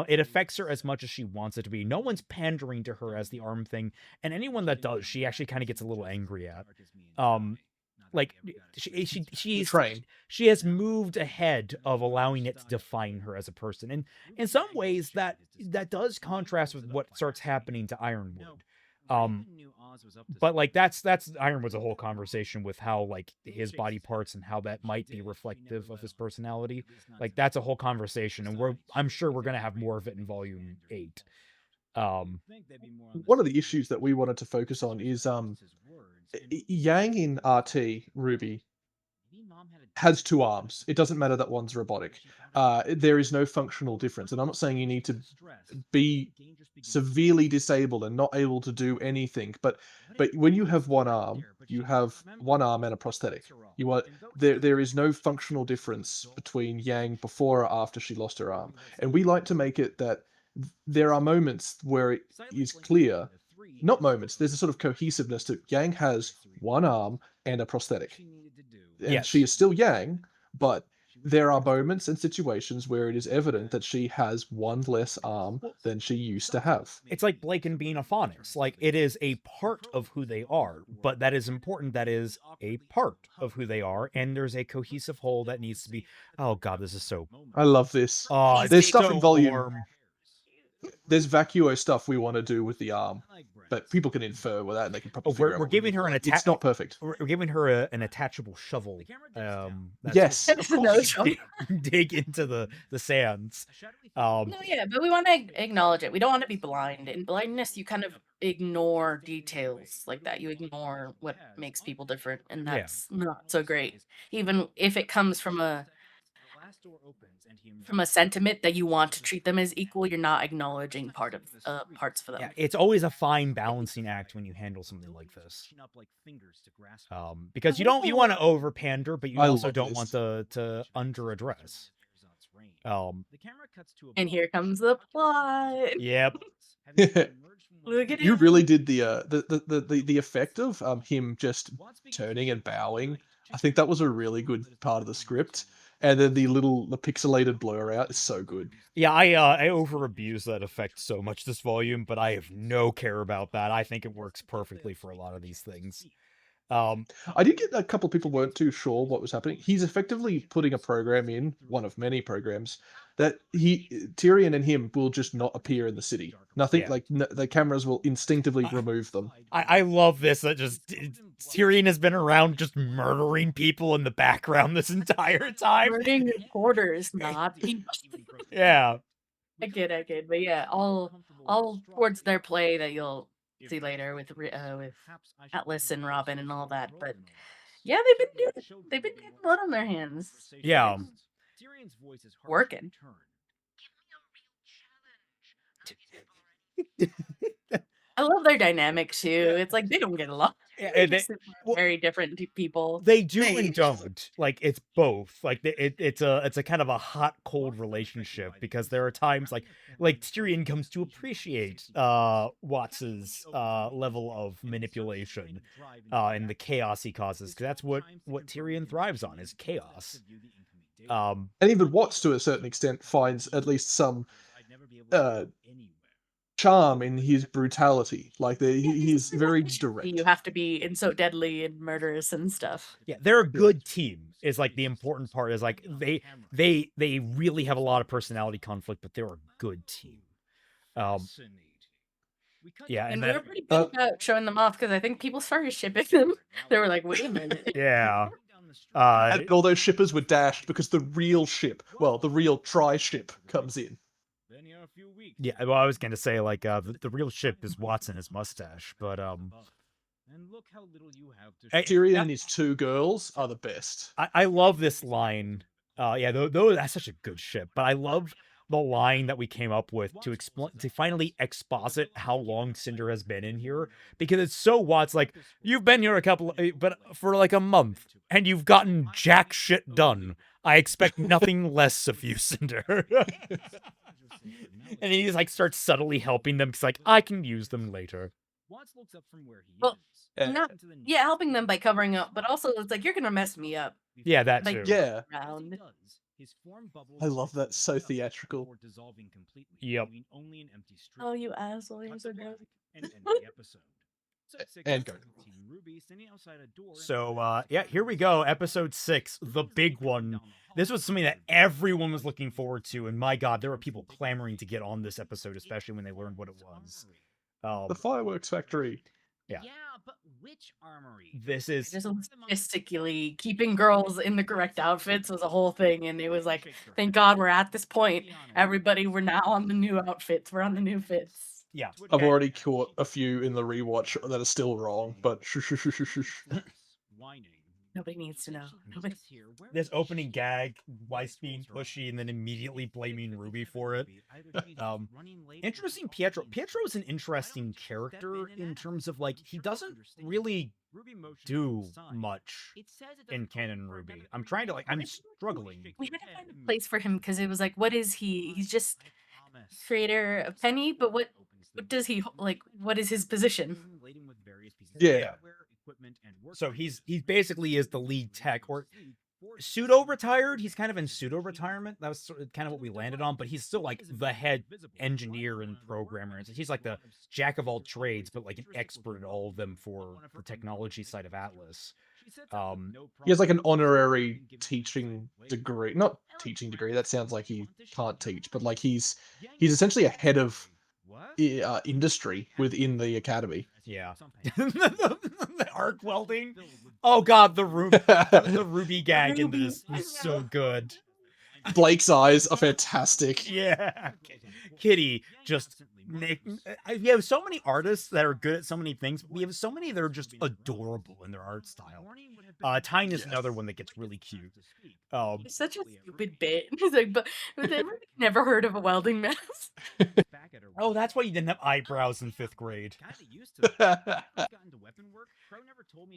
B: It affects her as much as she wants it to be. No one's pandering to her as the arm thing, and anyone that does, she actually kind of gets a little angry at. Like, she has moved ahead of allowing it to define her as a person. And in some ways, that does contrast with what starts happening to Ironwood. But like that's Ironwood's a whole conversation with how like his body parts and how that might be reflective of his personality. Like that's a whole conversation, and I'm sure we're gonna have more of it in volume 8.
D: One of the issues that we wanted to focus on is Yang in RT RWBY has 2 arms. It doesn't matter that one's robotic. There is no functional difference, and I'm not saying you need to be severely disabled and not able to do anything, but when you have one arm, you have one arm and a prosthetic. There is no functional difference between Yang before or after she lost her arm, and we like to make it that there are moments where it is clear. Not moments, there's a sort of cohesiveness to Yang has one arm and a prosthetic. And she is still Yang, but there are moments and situations where it is evident that she has one less arm than she used to have.
B: It's like Blake and being a phonics. Like, it is a part of who they are, but that is important. That is a part of who they are, and there's a cohesive whole that needs to be... Oh god, this is so...
D: I love this. There's stuff in volume... There's vacuo stuff we want to do with the arm, but people can infer with that, and they can probably
B: we're giving her an
D: It's not perfect.
B: We're giving her an attachable shovel.
D: Yes,
B: dig into the sands.
C: No, yeah, but we want to acknowledge it. We don't want to be blind. In blindness, you kind of ignore details like that. You ignore what makes people different, and that's not so great. Even if it comes from a sentiment that you want to treat them as equal, you're not acknowledging parts for them.
B: Yeah, it's always a fine balancing act when you handle something like this. Because you want to over pander, but you also don't want to under address.
C: And here comes the plot.
B: Yep.
C: Look at
D: You
C: him.
D: really did the effect of him just turning and bowing. I think that was a really good part of the script. And then the pixelated blur out is so good.
B: Yeah, I over abuse that effect so much this volume, but I have no care about that. I think it works perfectly for a lot of these things.
D: I did get a couple of people weren't too sure what was happening. He's effectively putting a program in, one of many programs, that Tyrion and him will just not appear in the city. Nothing, the cameras will instinctively remove them.
B: I love this. That just Tyrion has been around just murdering people in the background this entire time.
C: Murdering reporters, not people.
B: Yeah.
C: I get, but yeah, all towards their play that you'll see later with Atlas and Robin and all that. But yeah, they've been getting blood on their hands.
B: Yeah.
C: Working. I love their dynamic too. It's like they don't get along.
B: Yeah,
C: very different people.
B: They do and don't. Like, it's both. Like, it's a kind of a hot cold relationship, because there are times like Tyrion comes to appreciate Watts's level of manipulation and the chaos he causes, because that's what Tyrion thrives on, is chaos.
D: And even Watts, to a certain extent, finds at least some charm in his brutality. Like he's very direct.
C: You have to be and so deadly and murderous and stuff.
B: Yeah, they're a good team. Is like the important part. Is like they really have a lot of personality conflict, but they're a good team. Yeah,
C: And
B: then,
C: we were pretty good about showing them off because I think people started shipping them. They were like, "Wait a minute."
B: Yeah.
D: And all those shippers were dashed because the real ship, well, the real tri-ship comes in.
B: Yeah, well, I was gonna say like the real ship is Watson, his mustache, but
A: And look how little you have to
D: Tyrion and his two girls are the best.
B: I love this line. Yeah, though that's such a good ship, but I love the line that we came up with to explain, to finally exposit how long Cinder has been in here, because it's so Watts like, you've been here but for like a month, and you've gotten jack shit done. I expect nothing less of you, Cinder. And he just like starts subtly helping them because like, I can use them later.
C: Well, helping them by covering up, but also it's like, you're gonna mess me up.
B: Yeah, that
C: Like,
B: too.
D: Yeah.
C: Around.
D: I love that, so theatrical.
B: Yep.
C: Oh, you asshole! You're so good.
D: And go.
B: So, yeah, here we go. Episode 6, the big one. This was something that everyone was looking forward to, and my God, there were people clamoring to get on this episode, especially when they learned what it was.
D: The fireworks factory.
B: Yeah.
A: But which armory?
B: This is
C: Just logistically keeping girls in the correct outfits was a whole thing, and it was like, thank God we're at this point. Everybody, we're now on the new outfits. We're on the new fits.
B: Yeah.
D: I've already caught a few in the rewatch that are still wrong, but shush.
C: Nobody needs to know.
B: This opening gag, Weiss being pushy and then immediately blaming Ruby for it. Interesting Pietro. Pietro is an interesting character in terms of like, he doesn't really do much in Canon RWBY. I'm trying to like, I'm struggling.
C: We had to find a place for him because it was like, what is he? He's just creator of Penny, but what does he like? What is his position?
D: Yeah.
B: So he's basically is the lead tech, or pseudo retired. He's kind of in pseudo retirement. That was sort of kind of what we landed on, but he's still like the head engineer and programmer. He's like the jack of all trades, but like an expert at all of them for the technology side of Atlas.
D: He has like an honorary teaching degree. Not teaching degree, that sounds like he can't teach, but like he's essentially a head of industry within the academy.
B: Yeah. The arc welding. Oh God, the Ruby gag in this is so good.
D: Blake's eyes are fantastic.
B: Yeah. Kitty just we have so many artists that are good at so many things. We have so many that are just adorable in their art style. Tyne is another one that gets really cute.
C: It's such a stupid bit. He's like, but never heard of a welding mask.
B: Oh, that's why you didn't have eyebrows in 5th grade.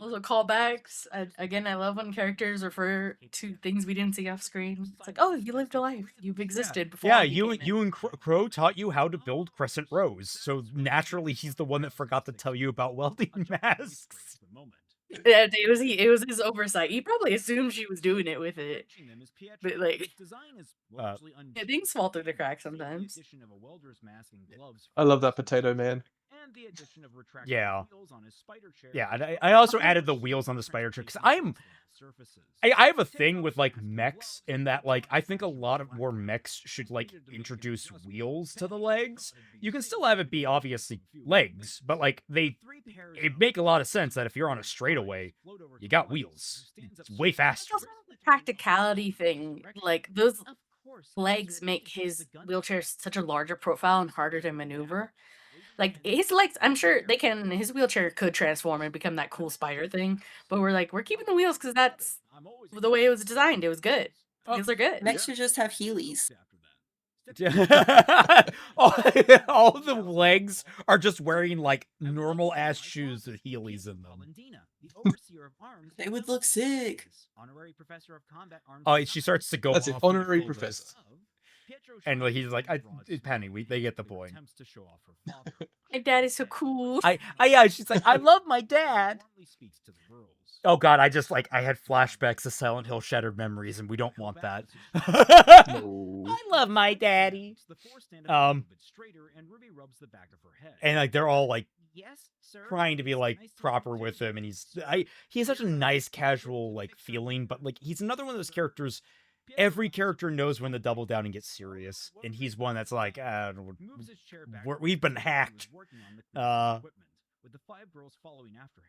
C: Also, callbacks. Again, I love when characters refer to things we didn't see off screen. It's like, oh, you lived a life. You've existed before.
B: Yeah, you and Crow taught you how to build crescent rows. So naturally, he's the one that forgot to tell you about welding masks.
C: Yeah, it was his oversight. He probably assumed she was doing it with it. But like, things fall through the cracks sometimes.
D: I love that potato man.
B: Yeah. Yeah, and I also added the wheels on the spider chair because I have a thing with like mechs in that like I think a lot of more mechs should like introduce wheels to the legs. You can still have it be obviously legs, but like it make a lot of sense that if you're on a straightaway, you got wheels. It's way faster.
C: It's also the practicality thing. Like those legs make his wheelchair such a larger profile and harder to maneuver. Like his legs, I'm sure his wheelchair could transform and become that cool spider thing. But we're keeping the wheels because that's the way it was designed. It was good. Wheels are good.
E: Next should just have Heelys.
B: All the legs are just wearing like normal ass shoes with Heelys in them.
E: They would look sick.
B: Oh, she starts to go.
D: That's an honorary professor.
B: And like he's like, Penny, they get the point.
C: My dad is so cool.
B: Yeah, she's like, I love my dad. Oh god, I had flashbacks to Silent Hill Shattered Memories, and we don't want that.
D: No.
B: I love my daddy. And like they're all like trying to be like proper with him, and he has such a nice casual like feeling, but like he's another one of those characters. Every character knows when to double down and get serious, and he's one that's like, we've been hacked.
A: With the 5 girls following after him.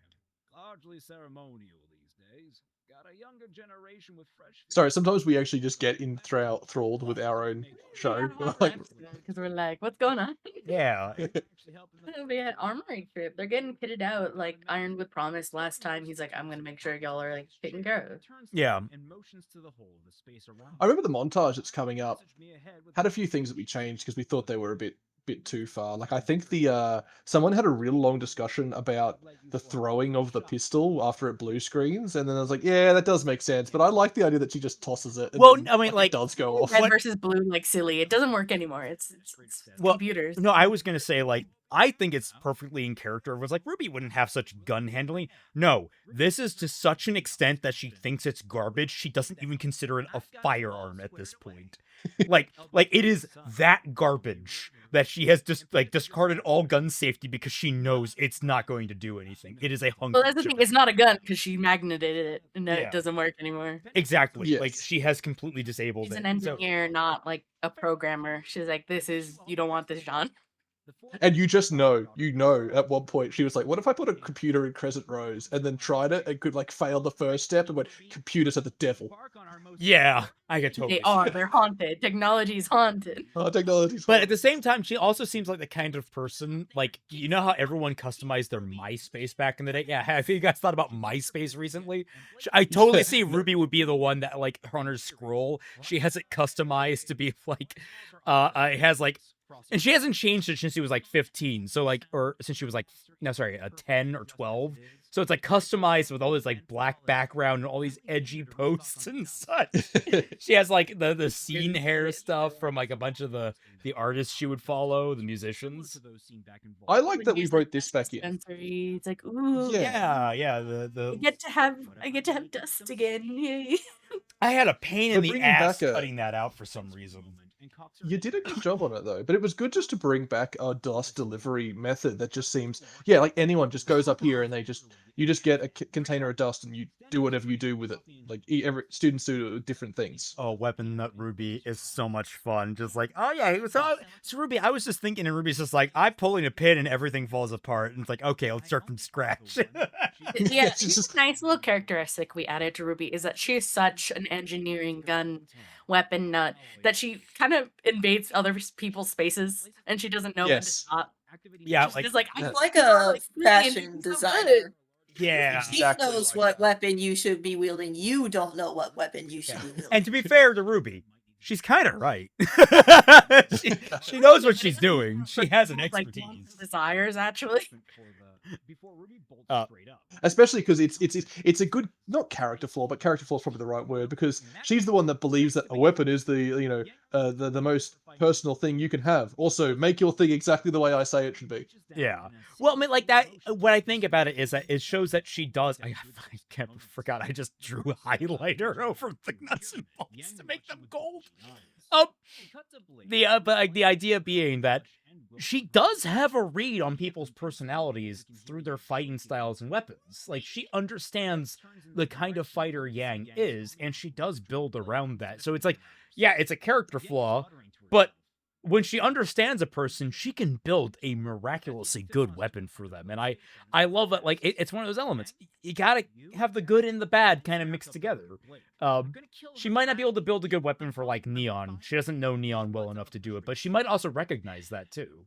A: Largely ceremonial these days. Got a younger generation with fresh.
D: Sorry, sometimes we actually just get enthralled with our own show. Like,
C: because we're like, what's going on?
B: Yeah.
C: We had armory trip. They're getting kitted out like Ironwood promised last time. He's like, I'm gonna make sure y'all are like taken care of.
B: Yeah.
D: I remember the montage that's coming up had a few things that we changed because we thought they were a bit too far. Like I think the someone had a real long discussion about the throwing of the pistol after it blue screens, and then I was like, yeah, that does make sense, but I like the idea that she just tosses it. And
B: Well,
D: then,
B: I mean, like,
D: it does go off.
C: Red versus blue, like silly. It doesn't work anymore. It's
B: Well,
C: computers.
B: No, I was gonna say like I think it's perfectly in character. It was like RWBY wouldn't have such gun handling. No, this is to such an extent that she thinks it's garbage. She doesn't even consider it a firearm at this point. like it is that garbage that she has just discarded all gun safety because she knows it's not going to do anything. It is a hunger.
C: Well, that's the thing. It's not a gun because she magnetated it, and
B: Yeah.
C: it doesn't work anymore.
B: Exactly.
D: Yes.
B: Like she has completely disabled
C: She's
B: it.
C: an
B: So-
C: engineer, not like a programmer. She's like, you don't want this, John.
D: And you just know, at one point she was like, what if I put a computer in Crescent Rose and then tried it and could like fail the first step and went, computers are the devil.
B: yeah, I get totally.
C: They are. They're haunted. Technology's haunted.
D: Oh, technology's
B: But at the same time, she also seems like the kind of person, like, you know how everyone customized their MySpace back in the day? Yeah, have you guys thought about MySpace recently? I totally see RWBY would be the one that, like, on her scroll, she has it customized to be, like, it has, like, and she hasn't changed it since she was, like, 15, so, like, or since she was, like, 10 or 12. So it's, like, customized with all this, like, black background and all these edgy posts and such. She has, like, the scene hair stuff from, like, a bunch of the artists she would follow, the musicians.
D: I like that we wrote this back in.
C: Dispensary. It's like, ooh,
B: Yeah,
C: I get to have dust again. Yay.
B: I had a pain in
D: But
B: the
D: bringing
B: ass
D: back a-
B: cutting that out for some reason.
D: You did a good job on it though, but it was good just to bring back a dust delivery method that just seems, yeah, like anyone just goes up here and you just get a container of dust and you do whatever you do with it. Like every students do different things.
B: Oh, Weapon Nut RWBY is so much fun. Just like, oh yeah, so RWBY, I was just thinking, and RWBY's just like, I'm pulling a pin and everything falls apart, and it's like, okay, let's start from scratch.
C: Yeah,
D: It's just-
C: nice little characteristic we added to RWBY is that she is such an engineering gun weapon nut that she kind of invades other people's spaces and she doesn't know when to
D: Yes.
C: stop.
B: Yeah,
C: She's
B: like,
C: just like,
D: Yeah.
C: I'm
E: Like
C: so,
E: a
C: like,
E: fashion
C: so
E: designer.
C: good.
B: yeah.
E: She
D: Exactly
E: knows
D: like
E: what
D: that.
E: weapon you should be wielding. You don't know what weapon you should be wielding.
B: And to be fair to RWBY, she's kind of right. she knows what she's doing. She has an
C: Like
B: expertise.
C: wants desires actually.
D: Especially because it's a good, not character flaw, but character flaw is probably the right word, because she's the one that believes that a weapon is the most personal thing you can have. Also, make your thing exactly the way I say it should be.
B: Yeah. Well, I mean, like that. What I think about it is that it shows that she does. I forgot. I just drew a highlighter over the nuts and bolts to make them gold. But like the idea being that she does have a read on people's personalities through their fighting styles and weapons. Like she understands the kind of fighter Yang is, and she does build around that. So it's like, yeah, it's a character flaw, but when she understands a person, she can build a miraculously good weapon for them. And I love it. Like it's one of those elements. You gotta have the good and the bad kind of mixed together. She might not be able to build a good weapon for like Neon. She doesn't know Neon well enough to do it, but she might also recognize that too.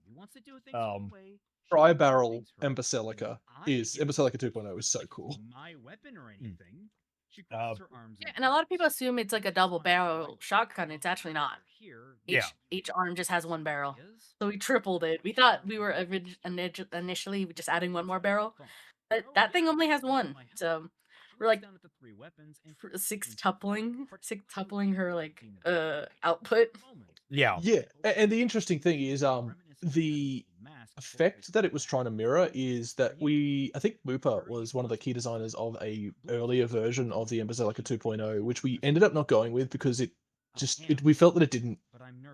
D: Tri-barrel Embaselica 2.0 is so cool.
C: Yeah, and a lot of people assume it's like a double barrel shotgun. It's actually not. Each arm just has one barrel. So we tripled it. We thought we were initially just adding one more barrel, but that thing only has one. So we're like six-tupling her like output.
B: Yeah.
D: Yeah, and the interesting thing is effect that it was trying to mirror is that I think Mooper was one of the key designers of a earlier version of the Emberzelica 2.0, which we ended up not going with because we felt that it didn't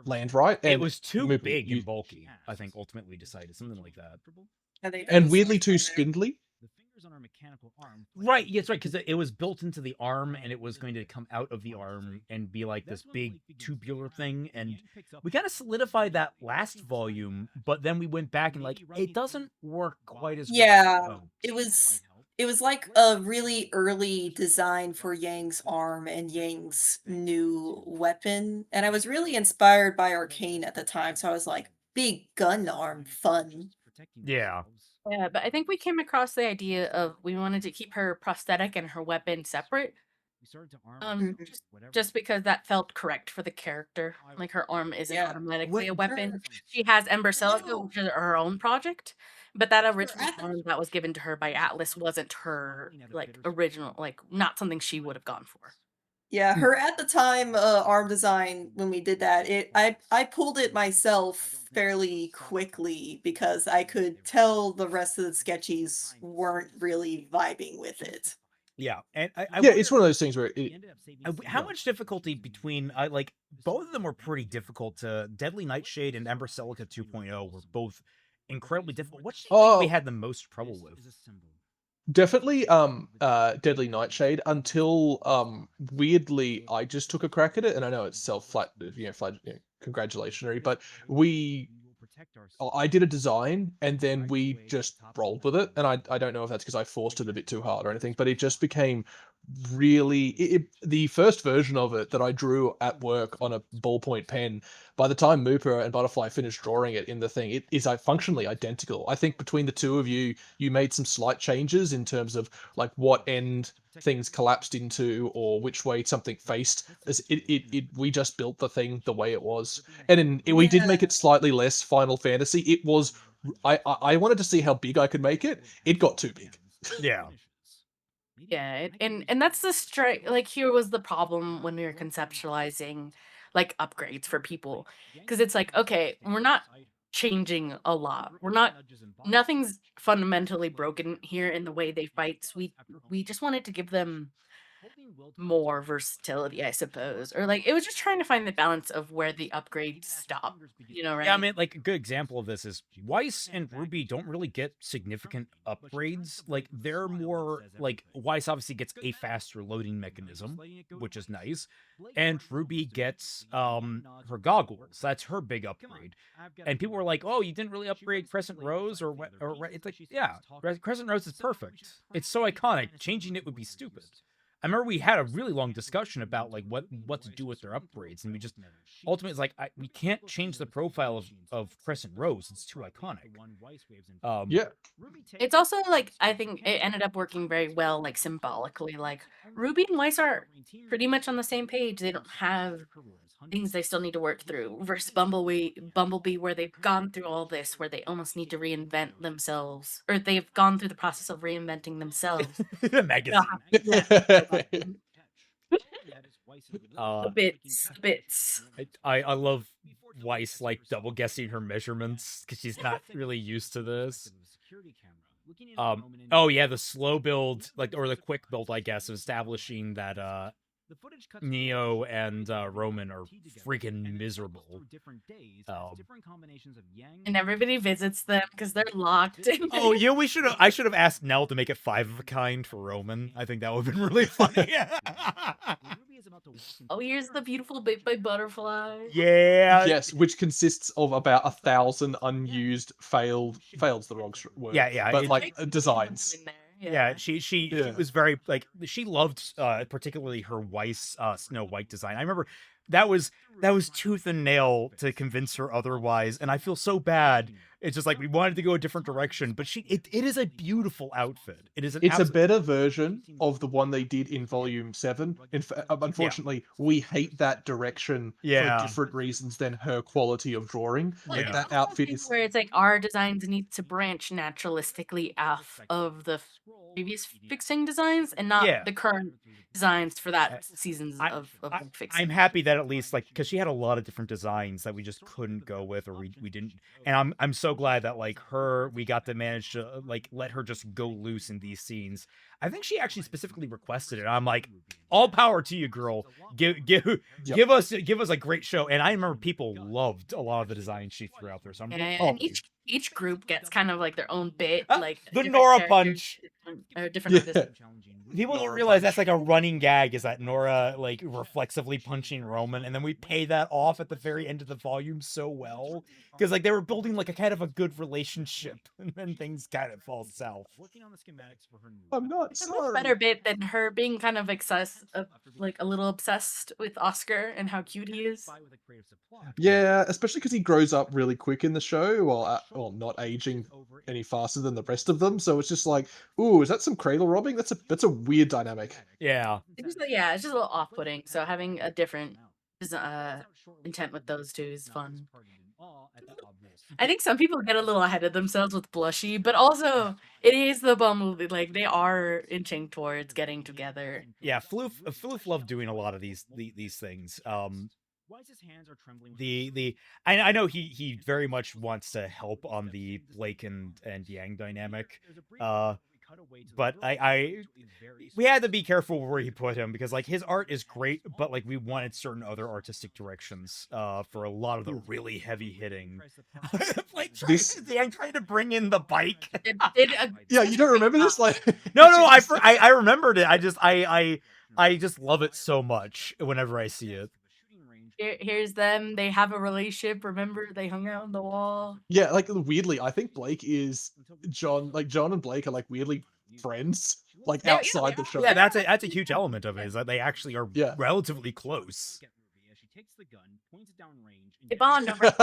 D: land right.
B: It
D: And
B: was too
D: Mooper
B: big and bulky, I think, ultimately decided, something like that.
D: and weirdly too spindly.
B: Right, yeah, it's right, because it was built into the arm, and it was going to come out of the arm and be like this big tubular thing, and we kind of solidified that last volume, but then we went back and like, it doesn't work quite as well.
E: Yeah, it was like a really early design for Yang's arm and Yang's new weapon, and I was really inspired by Arcane at the time, so I was like, big gun arm, fun.
B: Yeah.
C: Yeah, but I think we came across the idea of we wanted to keep her prosthetic and her weapon separate. Just because that felt correct for the character. Like her arm isn't
E: Yeah.
C: automatically a
B: What-
C: weapon. She has Ember Celica, which is her own project, but that original
E: at the-
C: arm that was given to her by Atlas wasn't her like original, like not something she would have gone for.
E: Yeah, her at the time arm design when we did that, I pulled it myself fairly quickly because I could tell the rest of the sketchies weren't really vibing with it.
B: Yeah, and I
D: Yeah,
B: wonder,
D: it's one of those things where
B: how much difficulty between like both of them were pretty difficult. To Deadly Nightshade and Ember Celica 2.0 were both incredibly difficult. What do you think we had the most trouble with?
D: definitely Deadly Nightshade until weirdly I just took a crack at it, and I know it's congratulatory, but I did a design and then we just rolled with it, and I don't know if that's because I forced it a bit too hard or anything, but it just became really the first version of it that I drew at work on a ballpoint pen. By the time Mooper and Butterfly finished drawing it in the thing, it is functionally identical. I think between the two of you made some slight changes in terms of like what end things collapsed into or which way something faced. As we just built the thing the way it was, and we did make it slightly less Final Fantasy. It was I wanted to see how big I could make it. It got too big.
B: Yeah.
C: Yeah, and that's the like here was the problem when we were conceptualizing like upgrades for people, because it's like, okay, we're not changing a lot. Nothing's fundamentally broken here in the way they fight. So we just wanted to give them more versatility, I suppose, or like it was just trying to find the balance of where the upgrades stop, right?
B: Yeah, I mean, like a good example of this is Weiss and Ruby don't really get significant upgrades. Like they're more like Weiss obviously gets a faster loading mechanism, which is nice, and Ruby gets her goggles. That's her big upgrade. And people were like, "Oh, you didn't really upgrade Crescent Rose or it's like, yeah, Crescent Rose is perfect. It's so iconic. Changing it would be stupid." I remember we had a really long discussion about like what to do with their upgrades, and we just ultimately it's like we can't change the profile of Crescent Rose. It's too iconic.
D: Yeah.
C: It's also like I think it ended up working very well, like symbolically. Like Ruby and Weiss are pretty much on the same page. They don't have things they still need to work through. Versus Bumblebee, where they've gone through all this, where they almost need to reinvent themselves, or they've gone through the process of reinventing themselves.
B: Magazine.
C: The bits.
B: I love Weiss like double guessing her measurements because she's not really used to this. Oh yeah, the slow build, like, or the quick build, I guess, of establishing that Neo and Roman are freaking miserable.
C: And everybody visits them because they're locked in.
B: Oh, yeah, I should have asked Nell to make it 5 of a kind for Roman. I think that would have been really funny.
C: Oh, here's the beautiful Big by Butterfly.
B: Yeah.
D: Yes, which consists of about 1,000 unused failed. Failed's the wrong word.
B: Yeah,
D: But
B: it-
D: like designs.
C: In there.
B: Yeah, she
D: Yeah.
B: was very like she loved particularly her Weiss Snow White design. I remember that was tooth and nail to convince her otherwise, and I feel so bad. It's just like we wanted to go a different direction, but it is a beautiful outfit. It is
D: It's a better version of the one they did in Volume 7. Unfortunately, we hate that direction
B: Yeah.
D: for different reasons than her quality of drawing. Like
B: Yeah.
D: that outfit is
C: Where it's like our designs need to branch naturalistically off of the previous fixing designs and not
B: Yeah.
C: the current designs for that seasons of Fixing.
B: I'm happy that at least like because she had a lot of different designs that we just couldn't go with or we didn't, and I'm so glad that like we got to manage to like let her just go loose in these scenes. I think she actually specifically requested it. I'm like, all power to you, girl. Give us a great show. And I remember people loved a lot of the designs she threw out there. So I'm
C: and each group gets kind of like their own bit, like
B: the
C: different
B: Nora
C: characters,
B: punch.
C: or different artists.
B: People don't realize that's like a running gag, is that Nora like reflexively punching Roman, and then we pay that off at the very end of the volume so well because like they were building like a kind of a good relationship, and then things kind of fall south.
D: I'm not
C: It's a much
D: sorry.
C: better bit than her being kind of like a little obsessed with Oscar and how cute he is.
D: Yeah, especially because he grows up really quick in the show, while not aging any faster than the rest of them. So it's just like, ooh, is that some cradle robbing? That's a weird dynamic.
B: Yeah.
C: It's just a little off-putting. So having a different intent with those two is fun. I think some people get a little ahead of themselves with Blushy, but also it is the Bumblebee. Like they are inching towards getting together.
B: Yeah, Floof loved doing a lot of these things. I know he very much wants to help on the Blake and Yang dynamic. But we had to be careful where he put him because like his art is great, but like we wanted certain other artistic directions for a lot of the really heavy hitting. Like I'm trying to bring in the bike.
D: Yeah, you don't remember this? Like
B: no, I remembered it. I just love it so much whenever I see it.
C: Here's them. They have a relationship. Remember, they hung out on the wall.
D: Yeah, like weirdly, I think Blake is John. Like John and Blake are like weirdly friends, like outside the show.
B: Yeah, that's a huge element of it. Is that they actually are relatively close.
C: They bond over.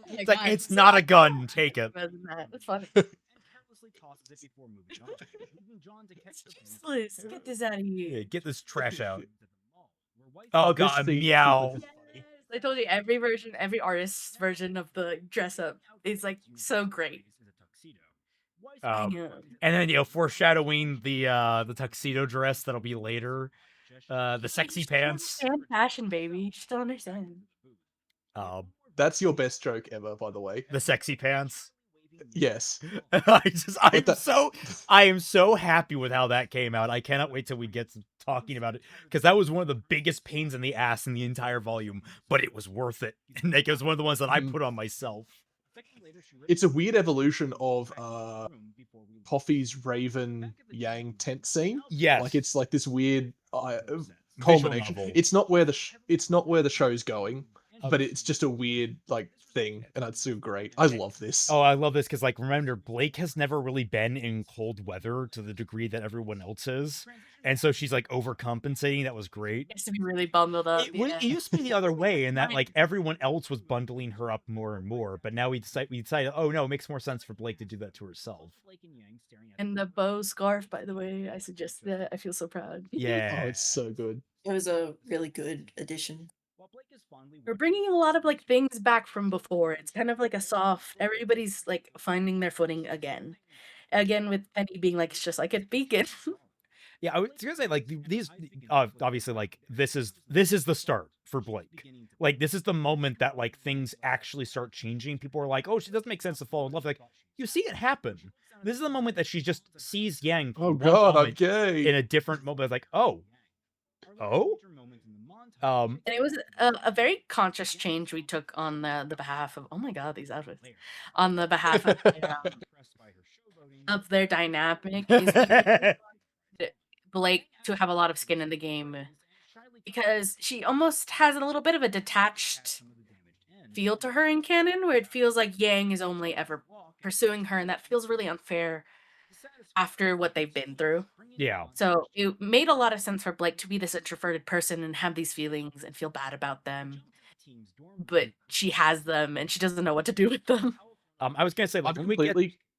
B: It's like it's not a gun. Take it.
C: That's funny. It's useless. Get this out of here.
B: Yeah, get this trash out. Oh god, meow.
C: Yes, I told you every artist's version of the dress up is like so great.
B: And then foreshadowing the tuxedo dress that'll be later. The sexy pants.
C: And fashion, baby. You still understand.
B: That's
D: your best joke ever, by the way.
B: The sexy pants.
D: Yes.
B: I am so happy with how that came out. I cannot wait till we get to talking about it because that was one of the biggest pains in the ass in the entire volume, but it was worth it. And like, it was one of the ones that I put on myself.
D: It's a weird evolution of Coffee's Raven Yang tent scene.
B: Yes.
D: Like it's like this weird culmination. It's not where the show's going, but it's just a weird like thing, and it's so great. I love this.
B: Oh, I love this because like remember Blake has never really been in cold weather to the degree that everyone else is, and so she's like overcompensating. That was great.
C: It's to be really bundled up.
B: It used to be the other way, in that like everyone else was bundling her up more and more, but now we decided oh no, it makes more sense for Blake to do that to herself.
C: And the bow scarf, by the way, I suggest that. I feel so proud.
B: Yeah,
D: oh, it's so good.
E: It was a really good addition.
C: We're bringing a lot of like things back from before. It's kind of like a soft. Everybody's like finding their footing again. Again, with Penny being like, it's just like it's Beacon.
B: Yeah, I was gonna say like these obviously like this is the start for Blake. Like this is the moment that like things actually start changing. People are like, oh, she doesn't make sense to fall in love. Like you see it happen. This is the moment that she just sees Yang.
D: Oh god, I'm gay.
B: In a different moment, like oh.
C: And it was a very conscious change we took on the behalf of. Oh my god, these outfits! On the behalf of their dynamic. Blake to have a lot of skin in the game because she almost has a little bit of a detached feel to her in canon, where it feels like Yang is only ever pursuing her, and that feels really unfair after what they've been through.
B: Yeah.
C: So it made a lot of sense for Blake to be this introverted person and have these feelings and feel bad about them, but she has them and she doesn't know what to do with them.
B: I was gonna say like when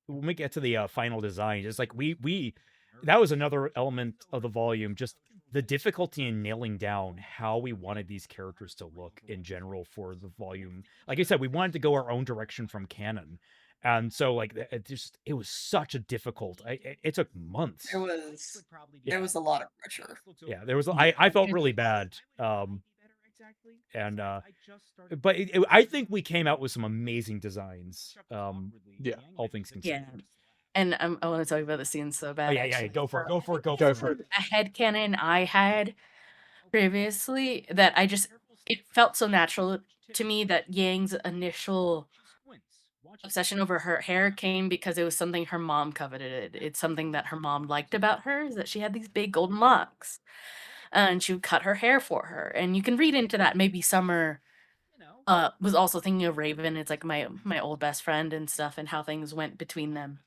B: we get to the final design, it's like we that was another element of the volume, just the difficulty in nailing down how we wanted these characters to look in general for the volume. Like I said, we wanted to go our own direction from canon. And so like it was such a difficult. It took months.
E: There was a lot of pressure.
B: Yeah, there was. I felt really bad. And but I think we came out with some amazing designs.
D: Yeah.
B: All things considered.
C: Yeah. And I want to talk about the scene so bad.
B: Oh, yeah,
C: actually.
B: go for it. Go for it.
D: Go for it.
C: A headcanon I had previously that it felt so natural to me that Yang's initial obsession over her hair came because it was something her mom coveted. It's something that her mom liked about her, is that she had these big golden locks. And she would cut her hair for her. And you can read into that. Maybe Summer was also thinking of Raven. It's like my old best friend and stuff, and how things went between them.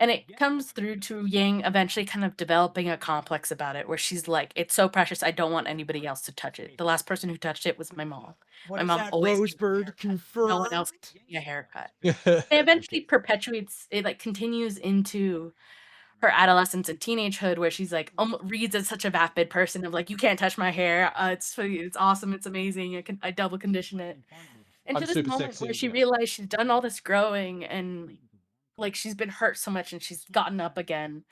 C: And it comes through to Yang eventually kind of developing a complex about it, where she's like, it's so precious, I don't want anybody else to touch it. The last person who touched it was my mom. My mom always
B: Rosebird confirmed.
C: no one else can get a haircut. It eventually perpetuates, it like continues into her adolescence and teenagehood, where she's like reads as such a vapid person of like, you can't touch my hair, it's awesome, it's amazing, I double condition it. And
D: I'm
C: to this
D: super
C: moment
D: sexy,
C: where she
D: yeah.
C: realized she's done all this growing, and like she's been hurt so much and she's gotten up again,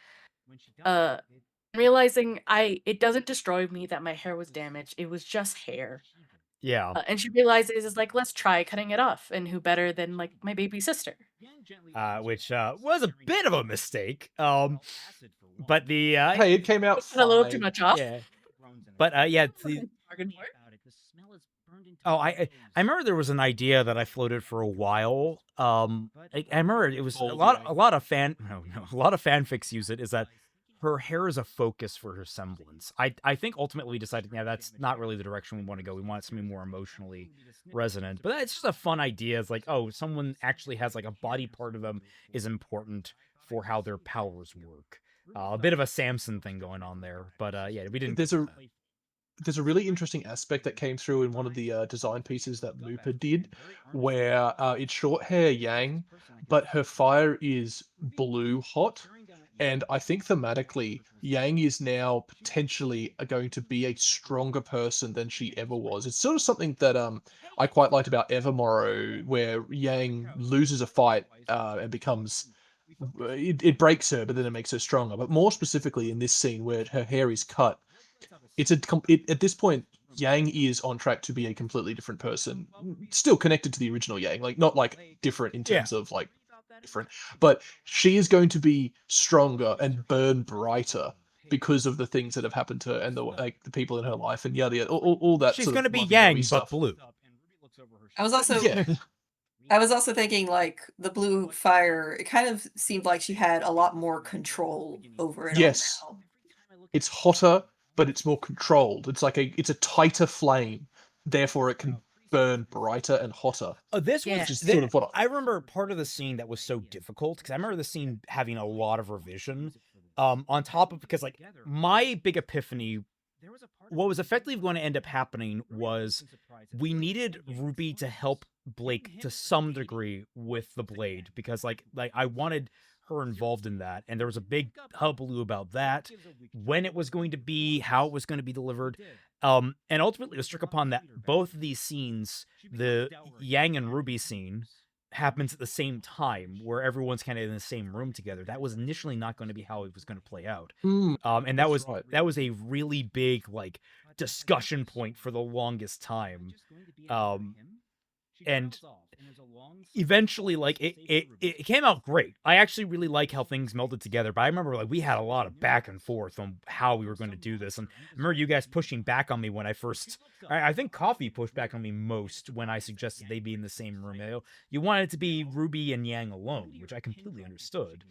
C: realizing it doesn't destroy me that my hair was damaged, it was just hair.
B: Yeah.
C: And she realizes, is like, let's try cutting it off, and who better than like my baby sister?
B: Which was a bit of a mistake. But the
D: Hey, it came out
C: A little too
D: fine.
C: much off.
B: yeah. But yeah,
C: Bargain for it.
B: I remember there was an idea that I floated for a while. I remember it was a lot of fanfics use it. Is that her hair is a focus for her semblance? I think ultimately we decided, yeah, that's not really the direction we want to go. We want something more emotionally resonant. But it's just a fun idea. It's like, oh, someone actually has like a body part of them is important for how their powers work. A bit of a Samson thing going on there. But yeah, we didn't.
D: There's a really interesting aspect that came through in one of the design pieces that Mooper did, where it's short hair Yang, but her fire is blue hot. And I think thematically, Yang is now potentially going to be a stronger person than she ever was. It's sort of something that I quite liked about Evermorrow, where Yang loses a fight and becomes... It breaks her, but then it makes her stronger. But more specifically in this scene where her hair is cut, at this point, Yang is on track to be a completely different person, still connected to the original Yang, like not like different in terms of like different, but she is going to be stronger and burn brighter because of the things that have happened to her and the people in her life and yada yada, all that.
B: She's
D: sort
B: going to
D: of
B: be
D: lovey-dovey
B: Yang but
D: stuff.
B: blue.
E: I was also
D: Yeah.
E: I was also thinking like the blue fire, it kind of seemed like she had a lot more control over it
D: Yes.
E: all now.
D: It's hotter, but it's more controlled. It's like it's a tighter flame, therefore it can burn brighter and hotter.
B: This
C: Yeah.
B: was
D: Which is sort of what
B: I remember part of the scene that was so difficult, because I remember the scene having a lot of revision. On top of, because like my big epiphany, what was effectively going to end up happening was we needed Ruby to help Blake to some degree with the blade, because like I wanted her involved in that, and there was a big hullabaloo about that, when it was going to be, how it was going to be delivered, and ultimately it was struck upon that both of these scenes, the Yang and Ruby scene happens at the same time, where everyone's kind of in the same room together. That was initially not going to be how it was going to play out. And that was
D: right.
B: that was a really big like discussion point for the longest time. And eventually, like it came out great. I actually really like how things melded together. But I remember like we had a lot of back and forth on how we were going to do this, and I remember you guys pushing back on me when I first. I think Coffee pushed back on me most when I suggested they be in the same room. You wanted it to be Ruby and Yang alone, which I completely understood.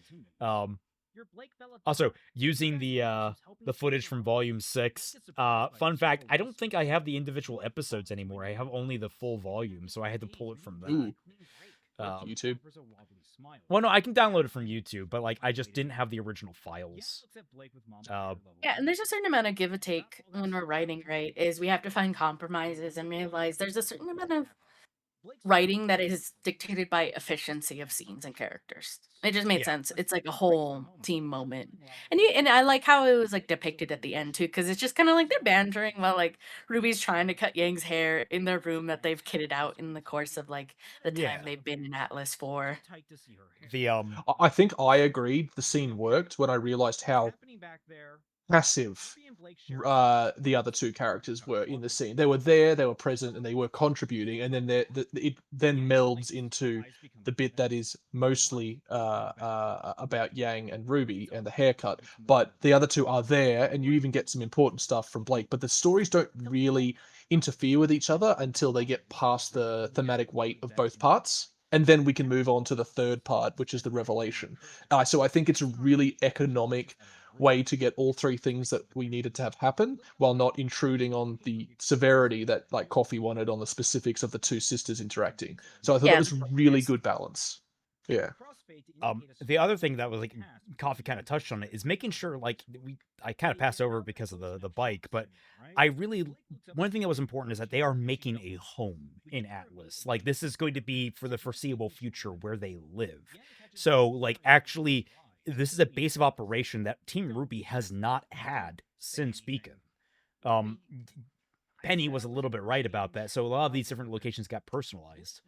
B: Also, using the footage from Volume 6. Fun fact, I don't think I have the individual episodes anymore. I have only the full volume, so I had to pull it from that.
D: Ooh. YouTube.
B: Well, no, I can download it from YouTube, but like I just didn't have the original files.
C: Yeah, and there's a certain amount of give and take when we're writing, right? Is we have to find compromises and realize there's a certain amount of writing that is dictated by efficiency of scenes and characters. It just made sense. It's like a whole team moment. And I like how it was like depicted at the end too, because it's just kind of like they're bantering while like Ruby's trying to cut Yang's hair in their room that they've kitted out in the course of like the time they've been in Atlas for.
B: The
D: I think I agreed the scene worked when I realized how passive the other two characters were in the scene. They were there, they were present, and they were contributing, and then it then melds into the bit that is mostly about Yang and Ruby and the haircut. But the other two are there, and you even get some important stuff from Blake. But the stories don't really interfere with each other until they get past the thematic weight of both parts. And then we can move on to the third part, which is the revelation. So I think it's a really economic way to get all three things that we needed to have happen while not intruding on the severity that like Coffee wanted on the specifics of the two sisters interacting. So I thought that was really good balance. Yeah.
B: The other thing that was like Coffee kind of touched on it is making sure like I kind of passed over because of the bike, but one thing that was important is that they are making a home in Atlas. Like this is going to be for the foreseeable future where they live. So like actually this is a base of operation that Team RWBY has not had since Beacon. Penny was a little bit right about that. So a lot of these different locations got personalized.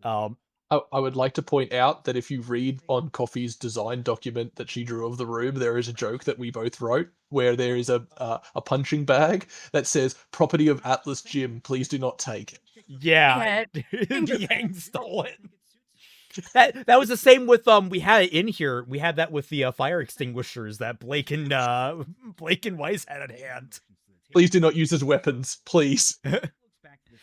D: I would like to point out that if you read on Coffee's design document that she drew of the room, there is a joke that we both wrote where there is a punching bag that says "Property of Atlas Gym, please do not take."
B: Yeah, Yang stole it. That was the same with we had it in here. We had that with the fire extinguishers that Blake and Weiss had at hand.
D: Please do not use as weapons, please.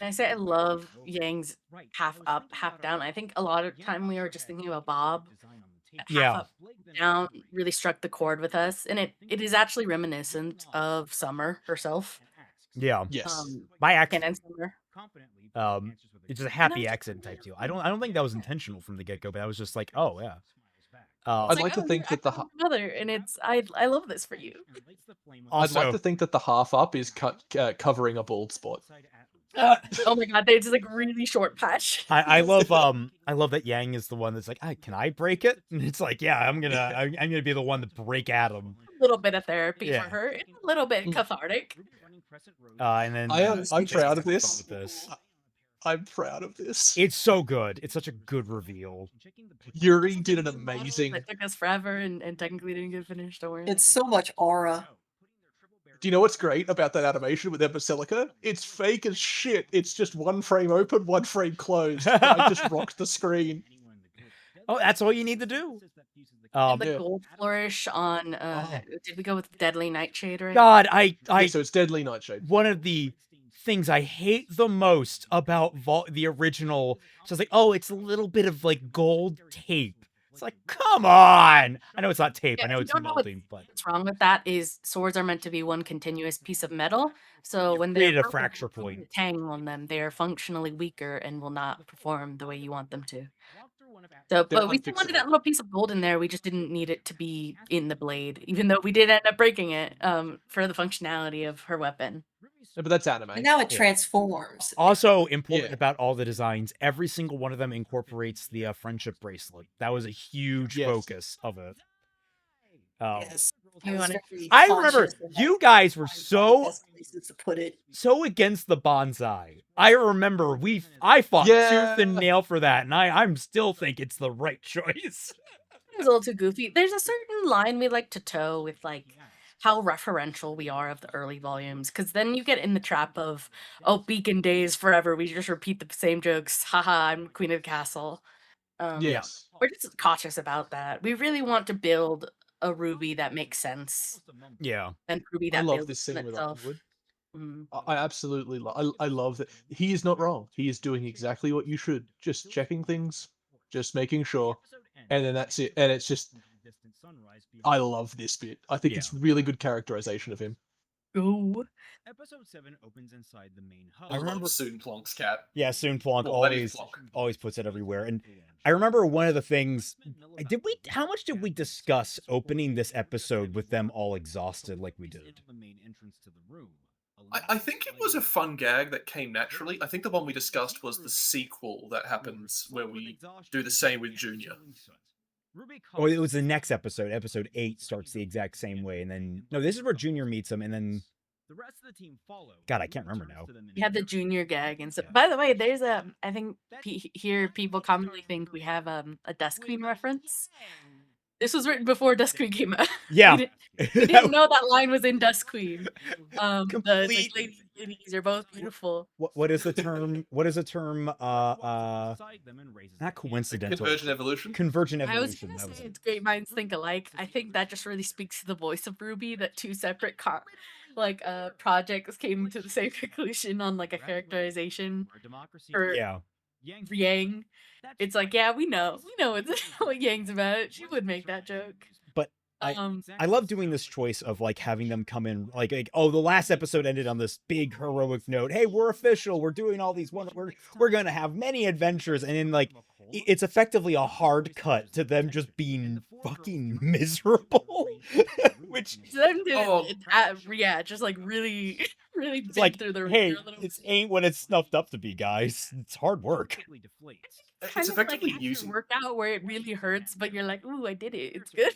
C: I say I love Yang's half up, half down. I think a lot of time we were just thinking about Bob. Half up, down really struck the chord with us, and it is actually reminiscent of Summer herself.
B: Yeah.
D: Yes.
B: My accent.
C: And Summer.
B: It's just a happy accent type deal. I don't think that was intentional from the get go, but I was just like, oh yeah.
D: I'd like to think that the
C: mother, and it's I love this for you.
D: I'd like to think that the half up is covering a bald spot.
C: Oh my god, it's like really short patch.
B: I love that Yang is the one that's like, can I break it? And it's like, yeah, I'm gonna be the one to break Adam.
C: A little bit of therapy for her, it's a little bit cathartic.
B: And then
D: I'm proud of this. I'm proud of this.
B: It's so good. It's such a good reveal.
D: Yuri did an amazing.
C: It took us forever, and technically didn't get finished. Don't worry.
E: It's so much aura.
D: Do you know what's great about that animation with their Basilica? It's fake as shit. It's just one frame open, one frame closed. I just rocked the screen.
B: Oh, that's all you need to do.
C: The gold flourish on. Did we go with Deadly Nightshade? Right?
B: God,
D: so it's Deadly Nightshade.
B: One of the things I hate the most about the original. So it's like, oh, it's a little bit of like gold tape. It's like, come on! I know it's not tape. I know it's molding, but
C: what's wrong with that is swords are meant to be one continuous piece of metal. So when
B: they
C: they're
B: a fracture point,
C: tangle on them, they are functionally weaker and will not perform the way you want them to. So, but we still wanted that little piece of gold in there. We just didn't need it to be in the blade, even though we did end up breaking it for the functionality of her weapon.
D: Yeah, but that's anime.
E: And now it transforms.
B: Also important about all the designs, every single one of them incorporates the friendship bracelet. That was a huge focus of it.
E: Yes.
B: I remember you guys were so against the bonsai. I remember I fought tooth and nail for that, and I'm still think it's the right choice.
C: It was a little too goofy. There's a certain line we like to toe with like how referential we are of the early volumes, because then you get in the trap of, oh, Beacon days forever. We just repeat the same jokes. Haha, I'm Queen of the Castle.
D: Yes.
C: We're just cautious about that. We really want to build a RWBY that makes sense.
B: Yeah.
C: And RWBY that
D: I love
C: builds
D: this scene with
C: itself.
D: Underwood. I absolutely I love that. He is not wrong. He is doing exactly what you should. Just checking things, just making sure, and then that's it. And it's just, I love this bit. I think it's really good characterization of him.
C: Ooh.
A: Episode 7 opens inside the main hub.
F: I remember Soon Plonk's cat.
B: Yeah, Soon Plonk always puts it everywhere. And I remember one of the things, how much did we discuss opening this episode with them all exhausted like we did?
A: The main entrance to the room.
D: I think it was a fun gag that came naturally. I think the one we discussed was the sequel that happens where we do the same with Junior.
B: Oh, it was the next episode. Episode 8 starts the exact same way, and then no, this is where Junior meets him, and then
A: the rest of the team follow.
B: God, I can't remember now.
C: We have the Junior gag and stuff. By the way, there's a. I think here people commonly think we have a Dusk Queen reference. This was written before Dusk Queen came out.
B: Yeah.
C: We didn't know that line was in Dusk Queen. The
B: Complete-
C: ladies are both beautiful.
B: What is the term? What is the term? Not coincidental.
D: Convergent evolution.
B: Convergent
C: I was
B: evolution.
C: gonna
B: That was
C: say
B: it.
C: it's great minds think alike. I think that just really speaks to the voice of RWBY that two separate projects came to the same conclusion on like a characterization for
B: Yeah.
C: Yang. It's like, yeah, we know what Yang's about. She would make that joke.
B: But I love doing this choice of like having them come in like oh, the last episode ended on this big heroic note. Hey, we're official. We're doing all these we're gonna have many adventures, and then like it's effectively a hard cut to them just being fucking miserable. Which
C: just like really
B: it's like,
C: through the
B: hey,
C: ringer a little
B: it
C: bit.
B: ain't what it's snuffed up to be, guys. It's hard work.
C: Kind
D: It's
C: of
D: effectively
C: like
D: using.
C: workout where it really hurts, but you're like, ooh, I did it. It's good.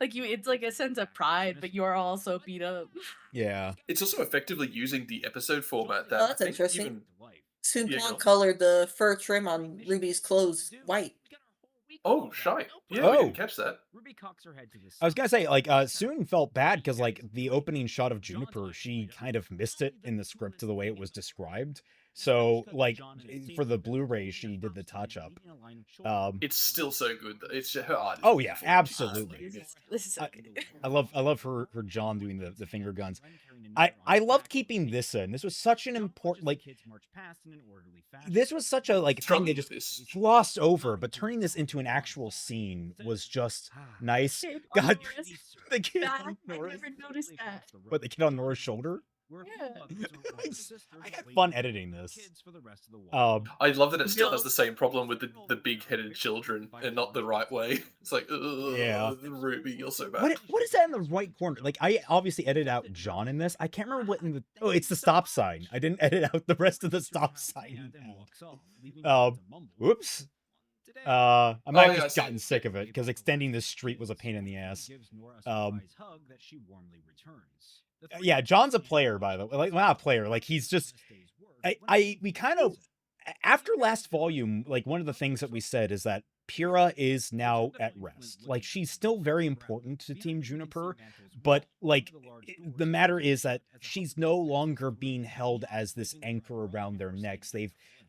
C: It's like a sense of pride, but you are also beat up.
B: Yeah.
D: It's also effectively using the episode format that.
E: Oh, that's
D: I think
E: interesting.
D: even-
E: Soon
D: Yeah,
E: Blonde
D: go.
E: colored the fur trim on Ruby's clothes white.
D: Oh, shite. Yeah, we
B: Oh.
D: didn't catch that.
B: I was gonna say, like, Soon felt bad because, like, the opening shot of Juniper, she kind of missed it in the script to the way it was described. So, like, for the Blu-ray, she did the touch-up.
D: It's still so good. It's her art.
B: Oh yeah, absolutely.
C: This is so good.
B: I love her John doing the finger guns. I loved keeping this in. This was such an important, like, this was such a like thing they just
D: this.
B: glossed over, but turning this into an actual scene was just nice.
C: Kid on
B: God,
C: Nora's
B: the kid
C: back.
B: on
C: I
B: Nora's,
C: never noticed that.
B: what, the kid on Nora's shoulder? I had fun editing this.
D: I love that it still has
C: Bill-
D: the same problem with the big-headed children and not the right way. It's like,
B: Yeah.
D: Ruby, you're so bad.
B: What is that in the right corner? Like, I obviously edited out John in this. I can't remember what in the. Oh, it's the stop sign. I didn't edit out the rest of the stop sign. Whoops. I might have
D: yeah,
B: just
D: I see.
B: gotten sick of it because extending this street was a pain in the ass. Yeah, John's a player, by the way. Like, well, not a player. Like, he's just. We kind of. After last volume, like, one of the things that we said is that Pyrrha is now at rest. Like, she's still very important to Team Juniper, but, like, the matter is that she's no longer being held as this anchor around their necks.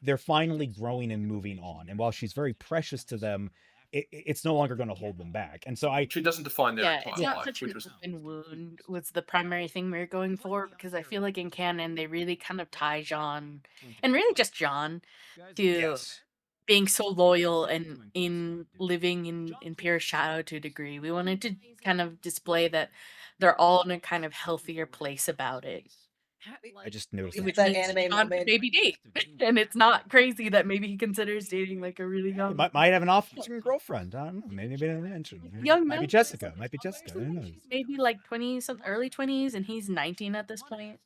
B: They're finally growing and moving on, and while she's very precious to them, it's no longer going to hold them back. And so
D: She doesn't define their
C: Yeah, it's
D: entire
C: not
D: life,
C: such
D: which
C: an
D: was
C: open wound was the primary thing we were going for, because I feel like in canon they really kind of tie John, and really just John, to being so loyal and in living in pure shadow to a degree. We wanted to kind of display that they're all in a kind of healthier place about it.
B: I just noticed
E: With
B: that.
E: that anime
C: John
E: moment.
C: maybe date, and it's not crazy that maybe he considers dating like a really young.
B: Might have an off-screen girlfriend. I don't know. Maybe they didn't mention.
C: Young
B: Might be
C: man.
B: Jessica. Might be Jessica. Who knows?
C: Maybe like 20s, early 20s, and he's 19 at this point.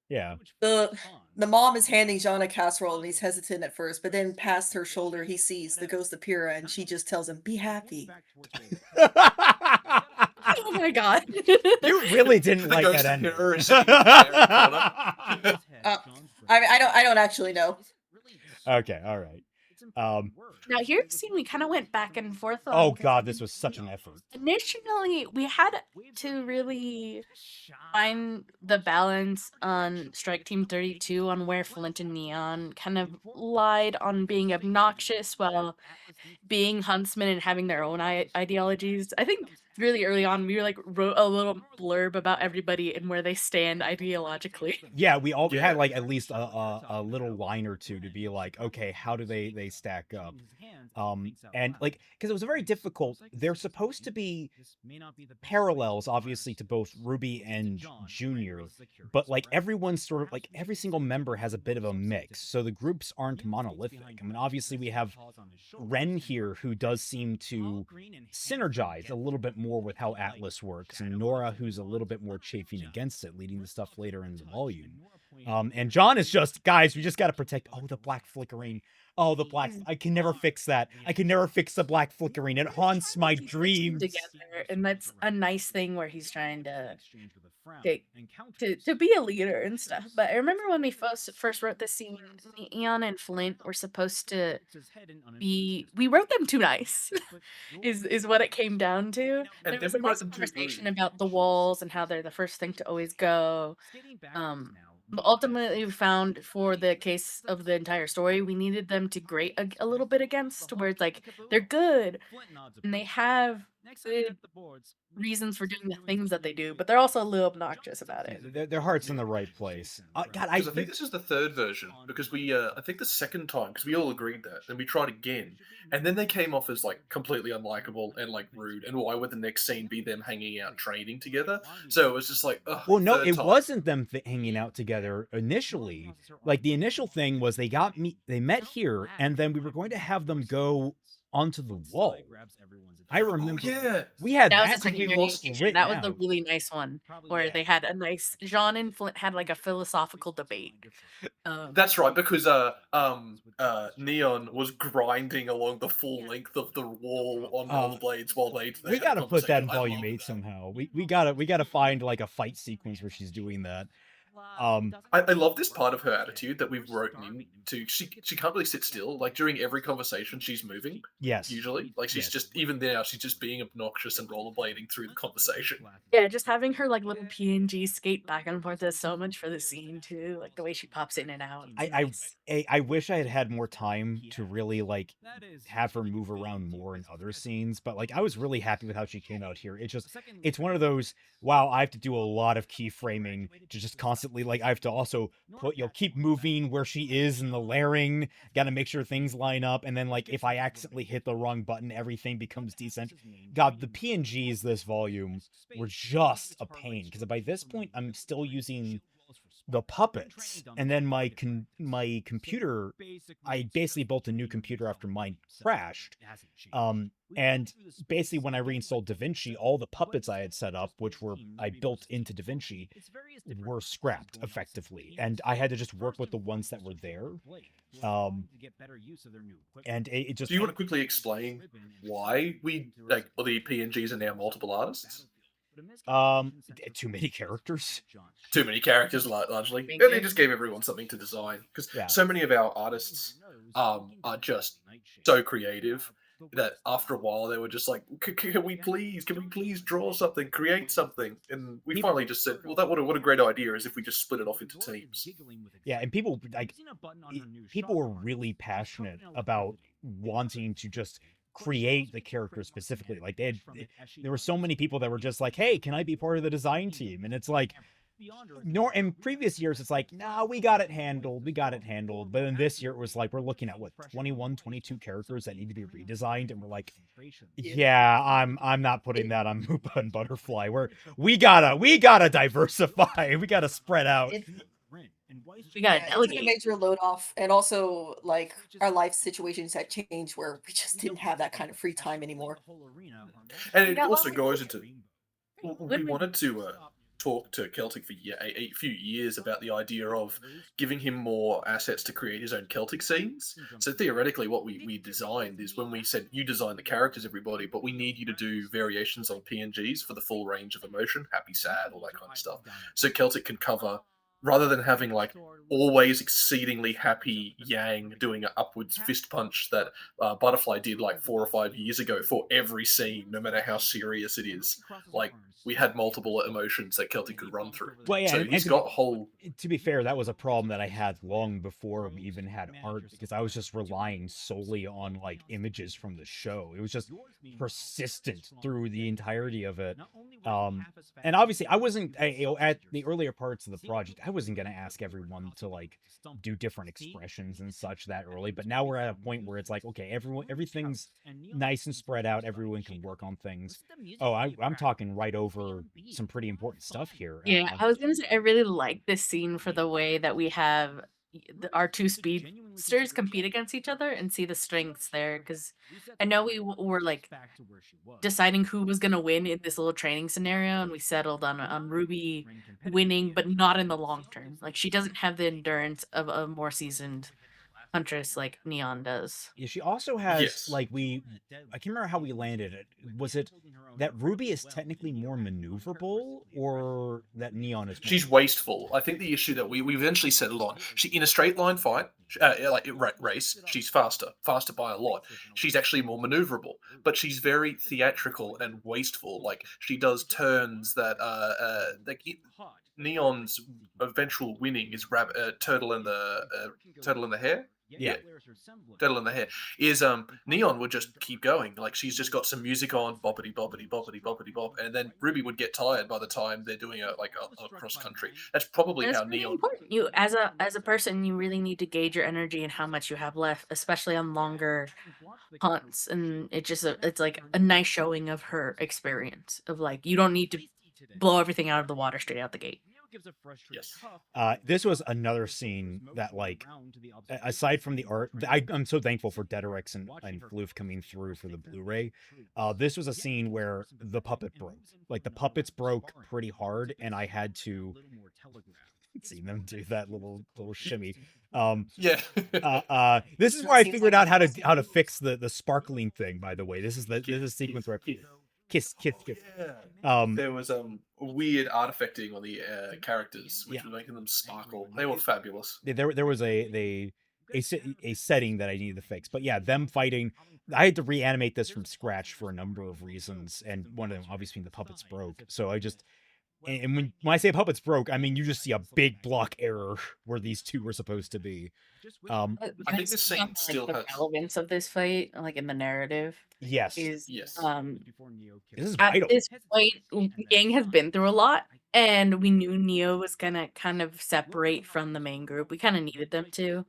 B: Yeah.
E: The mom is handing John a casserole and he's hesitant at first, but then past her shoulder he sees the ghost of Pyrrha and she just tells him, "Be happy."
C: Oh my god.
B: You really didn't
D: The
B: like
D: ghost
B: that
D: of
B: ending.
D: Pyrrha is sitting there in the corner.
E: I don't actually know.
B: Okay, all right.
C: Now here's the scene we kind of went back and forth on.
B: Oh
C: because
B: god, this was such an effort.
C: Initially, we had to really find the balance on Strike Team 32 on where Flint and Neon kind of lied on being obnoxious while being huntsmen and having their own ideologies. I think really early on we wrote a little blurb about everybody and where they stand ideologically.
B: Yeah, we had like at least a little line or two to be like, okay, how do they stack up. And like, because it was very difficult. They're supposed to be parallels, obviously, to both Ruby and Junior, but like everyone's sort of like every single member has a bit of a mix, so the groups aren't monolithic. I mean, obviously we have Ren here, who does seem to synergize a little bit more with how Atlas works, and Nora, who's a little bit more chafing against it, leading to stuff later in the volume. And John is just, guys, we just got to protect. Oh, the black flickering. Oh, the black. I can never fix that. I can never fix the black flickering. It haunts my dreams.
C: Together, and that's a nice thing where he's trying to be a leader and stuff. But I remember when we first wrote this scene, Eon and Flint were supposed to be. We wrote them too nice, is what it came down to.
D: And
C: there was
D: then
C: a
D: we wrote
C: nice
D: them too
C: conversation
D: rude.
C: about the walls and how they're the first thing to always go. But ultimately, we found for the case of the entire story, we needed them to grate a little bit against, where it's like they're good and they have good reasons for doing the things that they do, but they're also a little obnoxious about it.
B: Their heart's in the right place. God,
D: I think this is the third version, because we, I think the second time, because we all agreed that, and we tried again, and then they came off as like completely unlikable and like rude. And why would the next scene be them hanging out training together? So it was just like, ugh,
B: well, no,
D: third
B: it
D: time.
B: wasn't them hanging out together initially. Like the initial thing was they met here, and then we were going to have them go onto the wall. I remember.
D: Yeah,
B: we had
C: That
B: that
C: was the
B: to be
C: secondary
B: lost
C: engagement.
B: written
C: That was the
B: out.
C: really nice one where they had a nice. Jean and Flint had like a philosophical debate.
D: that's right, because Neon was grinding along the full length of the wall on rollerblades while they
B: We
D: had a
B: gotta put that in
D: conversation. I
B: volume
D: loved
B: 8
D: that.
B: somehow. We gotta find like a fight sequence where she's doing that.
D: I love this part of her attitude that we've written into. She can't really sit still. Like during every conversation, she's moving.
B: Yes.
D: Usually, like she's just even there. She's just being obnoxious and rollerblading through the conversation.
C: Yeah, just having her like little PNG skate back and forth does so much for the scene too. Like the way she pops in and out.
B: I wish I had had more time to really like have her move around more in other scenes, but like I was really happy with how she came out here. It's one of those, wow, I have to do a lot of keyframing to just constantly, like, I have to also put, keep moving where she is in the layering, gotta make sure things line up, and then like if I accidentally hit the wrong button, everything becomes decent. God, the PNGs this volume were just a pain, because by this point I'm still using the puppets, and then my computer, I basically built a new computer after mine crashed, and basically when I reinstalled DaVinci, all the puppets I had set up, which were I built into DaVinci, were scrapped effectively, and I had to just work with the ones that were there. And it just.
D: Do you want to quickly explain why we like the PNGs are now multiple artists?
B: Too many characters.
D: Too many characters, largely. And they just gave everyone something to design, because so many of our artists are just so creative that after a while they were just like, can we please draw something, create something? And we finally just said, well, what a great idea is if we just split it off into teams.
B: Yeah, and people were really passionate about wanting to just create the characters specifically. Like there were so many people that were just like, hey, can I be part of the design team? And it's like, in previous years it's like, nah, we got it handled, but then this year it was like, we're looking at what, 21, 22 characters that need to be redesigned, and we're like, yeah, I'm not putting that on Moopa and Butterfly. We gotta diversify, we gotta spread out.
C: We got to
E: It's
C: delegate.
E: a major load off, and also like our life situations had changed where we just didn't have that kind of free time anymore.
D: And it also goes into, we wanted to talk to Celtic for a few years about the idea of giving him more assets to create his own Celtic scenes. So theoretically what we designed is, when we said, you design the characters, everybody, but we need you to do variations on PNGs for the full range of emotion, happy, sad, all that kind of stuff. So Celtic can cover, rather than having like always exceedingly happy Yang doing an upwards fist punch that Butterfly did like 4 or 5 years ago for every scene, no matter how serious it is. Like, we had multiple emotions that Celtic could run through.
B: Well, yeah,
D: so he's got whole.
B: To be fair, that was a problem that I had long before we even had art, because I was just relying solely on like images from the show. It was just persistent through the entirety of it. And obviously I wasn't at the earlier parts of the project, I wasn't going to ask everyone to like do different expressions and such that early, but now we're at a point where it's like, okay, everything's nice and spread out, everyone can work on things. Oh, I'm talking right over some pretty important stuff here.
C: Yeah, I was gonna say I really like this scene for the way that we have our two speedsters compete against each other and see the strengths there. Because I know we were like deciding who was gonna win in this little training scenario, and we settled on Ruby winning, but not in the long term. Like she doesn't have the endurance of a more seasoned huntress like Neon does.
B: Yeah, she also has
D: Yes.
B: like I can't remember how we landed it. Was it that Ruby is technically more maneuverable, or that Neon is?
D: She's wasteful. I think the issue that we eventually settled on, she in a straight line fight, race, she's faster by a lot. She's actually more maneuverable, but she's very theatrical and wasteful. Like she does turns that Neon's eventual winning is turtle in the hair.
B: Yeah.
D: Turtle in the hair is Neon would just keep going, like she's just got some music on, boppity boppity boppity boppity bop, and then Ruby would get tired by the time they're doing a cross country. That's probably
C: That's
D: how
C: really
D: Neon.
C: important. You as a person, you really need to gauge your energy and how much you have left, especially on longer hunts. And it's like a nice showing of her experience of like you don't need to blow everything out of the water straight out the gate.
D: Yes.
B: This was another scene that, like, aside from the art, I'm so thankful for Dederex and Floof coming through for the Blu-ray. This was a scene where the puppet broke. Like, the puppets broke pretty hard, and I had to see them do that little shimmy.
D: Yeah.
B: This is where I figured out how to fix the sparkling thing. By the way, this is a sequence where I kiss.
D: Yeah. There was weird artifacting on the characters, which was making them sparkle. They were fabulous.
B: There was a setting that I needed to fix, but yeah, them fighting. I had to reanimate this from scratch for a number of reasons, and one of them obviously being the puppets broke. So I just. And when I say puppets broke, I mean you just see a big block error where these two were supposed to be.
D: I think this scene still
C: the
D: has
C: relevance of this fight, like in the narrative.
B: Yes.
C: Is
D: Yes.
B: This is
C: at
B: vital.
C: this point, Yang has been through a lot, and we knew Neo was gonna kind of separate from the main group. We kind of needed them to,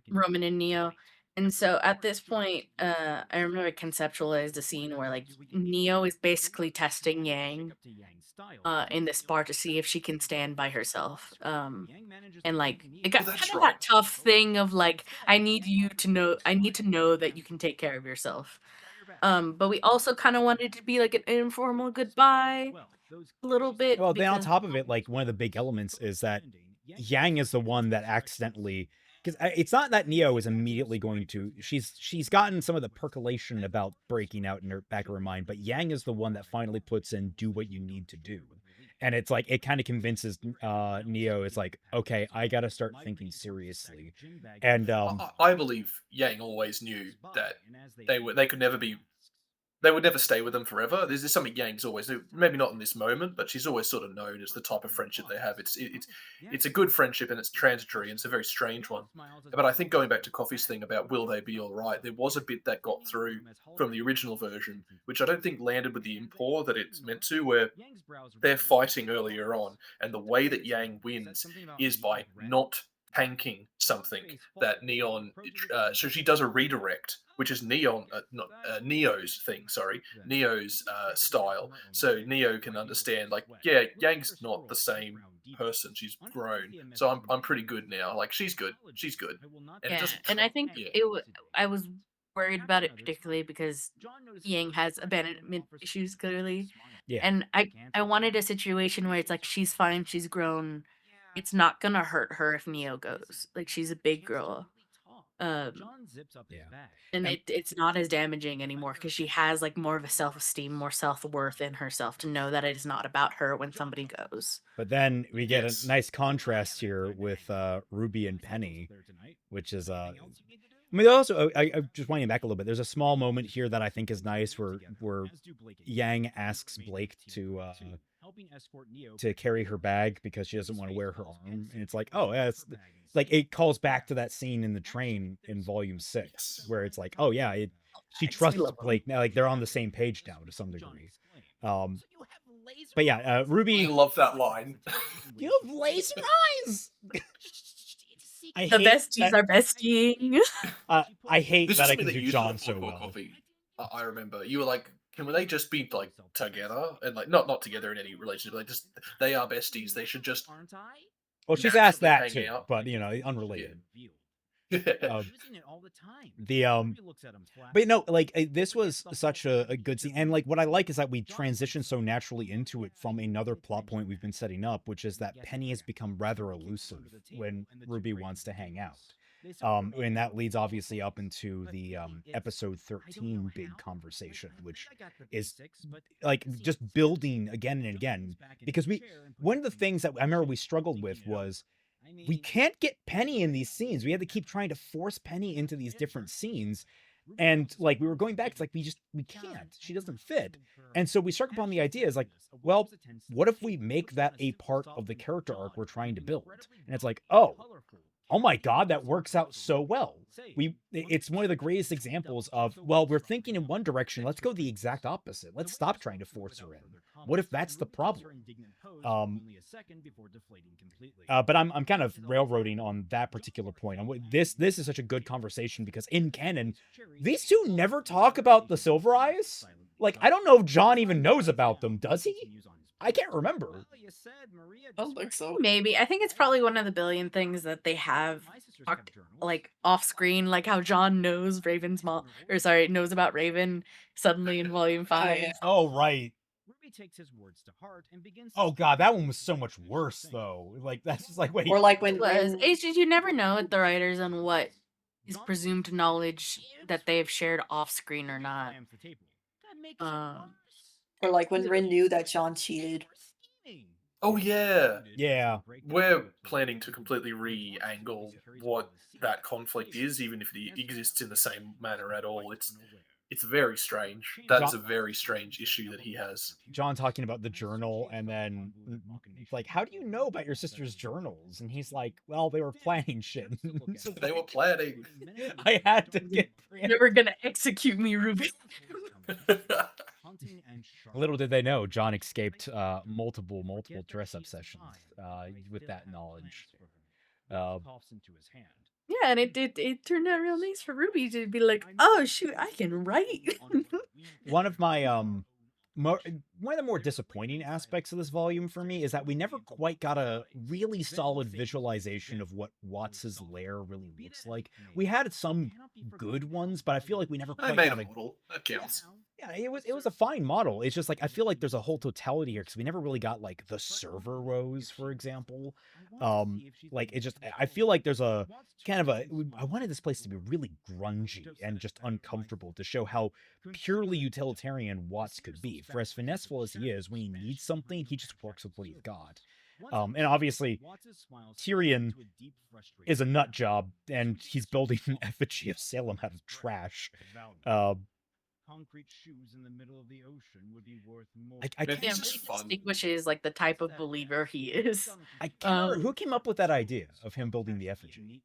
C: Roman and Neo. And so at this point, I remember I conceptualized a scene where like Neo is basically testing Yang in this bar to see if she can stand by herself. And like it got kind of that tough thing of like, I need to know that you can take care of yourself. But we also kind of wanted to be like an informal goodbye a little bit.
B: Well, then on top of it, like one of the big elements is that Yang is the one that accidentally, because it's not that Neo is immediately going to. She's gotten some of the percolation about breaking out in her back of her mind, but Yang is the one that finally puts in "do what you need to do," and it's like it kind of convinces Neo. It's like, okay, I got to start thinking seriously, and
D: I believe Yang always knew that they could never be. They would never stay with them forever. This is something Yang's always knew. Maybe not in this moment, but she's always sort of known as the type of friendship they have. It's a good friendship and it's transitory and it's a very strange one. But I think going back to Coffee's thing about will they be all right, there was a bit that got through from the original version, which I don't think landed with the import that it's meant to, where they're fighting earlier on, and the way that Yang wins is by not tanking something that Neon. So she does a redirect, which is Neo's thing. Sorry, Neo's style. So Neo can understand, like, yeah, Yang's not the same person. She's grown, so I'm pretty good now. Like she's good. And
C: I think I was worried about it particularly because Yang has abandonment issues clearly.
B: Yeah.
C: And I wanted a situation where it's like she's fine, she's grown. It's not gonna hurt her if Neo goes. Like she's a big girl. And it's not as damaging anymore because she has like more of a self-esteem, more self-worth in herself to know that it is not about her when somebody goes.
B: But then we get a nice contrast here with Ruby and Penny, which is I mean, also, I just winding back a little bit. There's a small moment here that I think is nice, where Yang asks Blake to carry her bag because she doesn't want to wear her arm, and it's like, oh, yeah, it's like it calls back to that scene in the train in Volume 6, where it's like, oh yeah, she trusts Blake now, like they're on the same page now to some degree. But yeah,
D: I
B: Ruby,
D: love that line.
B: you have laser eyes. I
C: The
B: hate
C: besties
B: that-
C: are besting.
B: I hate
D: This
B: that
D: is
B: I
D: something
B: can
D: that
B: do
D: you said
B: John
D: before
B: so
D: Core
B: well.
D: Coffee. I remember you were like, can they just be like together and like not together in any relationship? Like just they are besties. They should just.
B: Well, she's asked
D: naturally
B: that
D: hang
B: too,
D: out.
B: but unrelated.
D: Yeah.
A: Using it all the time.
B: The But no, like this was such a good scene, and like what I like is that we transition so naturally into it from another plot point we've been setting up, which is that Penny has become rather elusive when Ruby wants to hang out. And that leads obviously up into the episode 13 big conversation, which is like just building again and again, because one of the things that I remember we struggled with was we can't get Penny in these scenes. We had to keep trying to force Penny into these different scenes. And like we were going back, it's like we can't. She doesn't fit. And so we struck upon the idea is like, well, what if we make that a part of the character arc we're trying to build? And it's like, oh my God, that works out so well. It's one of the greatest examples of, well, we're thinking in one direction, let's go the exact opposite. Let's stop trying to force her in. What if that's the problem? But I'm kind of railroading on that particular point. This is such a good conversation because in canon, these two never talk about the Silver Eyes. Like, I don't know if John even knows about them, does he? I can't remember.
E: I don't think so.
C: Maybe. I think it's probably one of the billion things that they have talked like off screen, like how John knows Raven's mom, or sorry, knows about Raven suddenly in Volume 5.
E: yeah.
B: Oh, right.
A: Ruby takes his words to heart and begins.
B: Oh God, that one was so much worse though. Like that's just like wait.
E: Or like when
C: It was.
E: Rin-
C: It's just you never know with the writers on what is presumed knowledge that they've shared off screen or not.
E: or like when Rin knew that John cheated.
D: Oh yeah.
B: Yeah.
D: We're planning to completely re-angle what that conflict is, even if it exists in the same manner at all. It's very strange. That is a very strange issue that he has.
B: John talking about the journal, and then like, how do you know about your sister's journals? And he's like, well, they were planning shit.
D: They were planning.
B: I had to get.
C: Never gonna execute me, Ruby.
B: Little did they know, John escaped multiple dress-up sessions with that knowledge.
C: Yeah, and it turned out real nice for Ruby to be like, oh shoot, I can write.
B: One of my one of the more disappointing aspects of this volume for me is that we never quite got a really solid visualization of what Watts's lair really looks like. We had some good ones, but I feel like we never
D: I
B: quite
D: made
B: got
D: a model. That counts.
B: Yeah, it was a fine model. It's just like I feel like there's a whole totality here because we never really got like the server rows, for example. Like it just I feel like there's a kind of I wanted this place to be really grungy and just uncomfortable to show how purely utilitarian Watts could be. For as finesseful as he is, when he needs something, he just works with what he's got. And obviously, Tyrion is a nut job, and he's building an effigy of Salem out of trash.
A: Concrete shoes in the middle of the ocean would be worth more.
B: I
D: Man,
B: can't,
C: Yeah,
D: It's
C: really
D: just fun.
C: distinguishes like the type of believer he is.
B: I can't remember who came up with that idea of him building the effigy.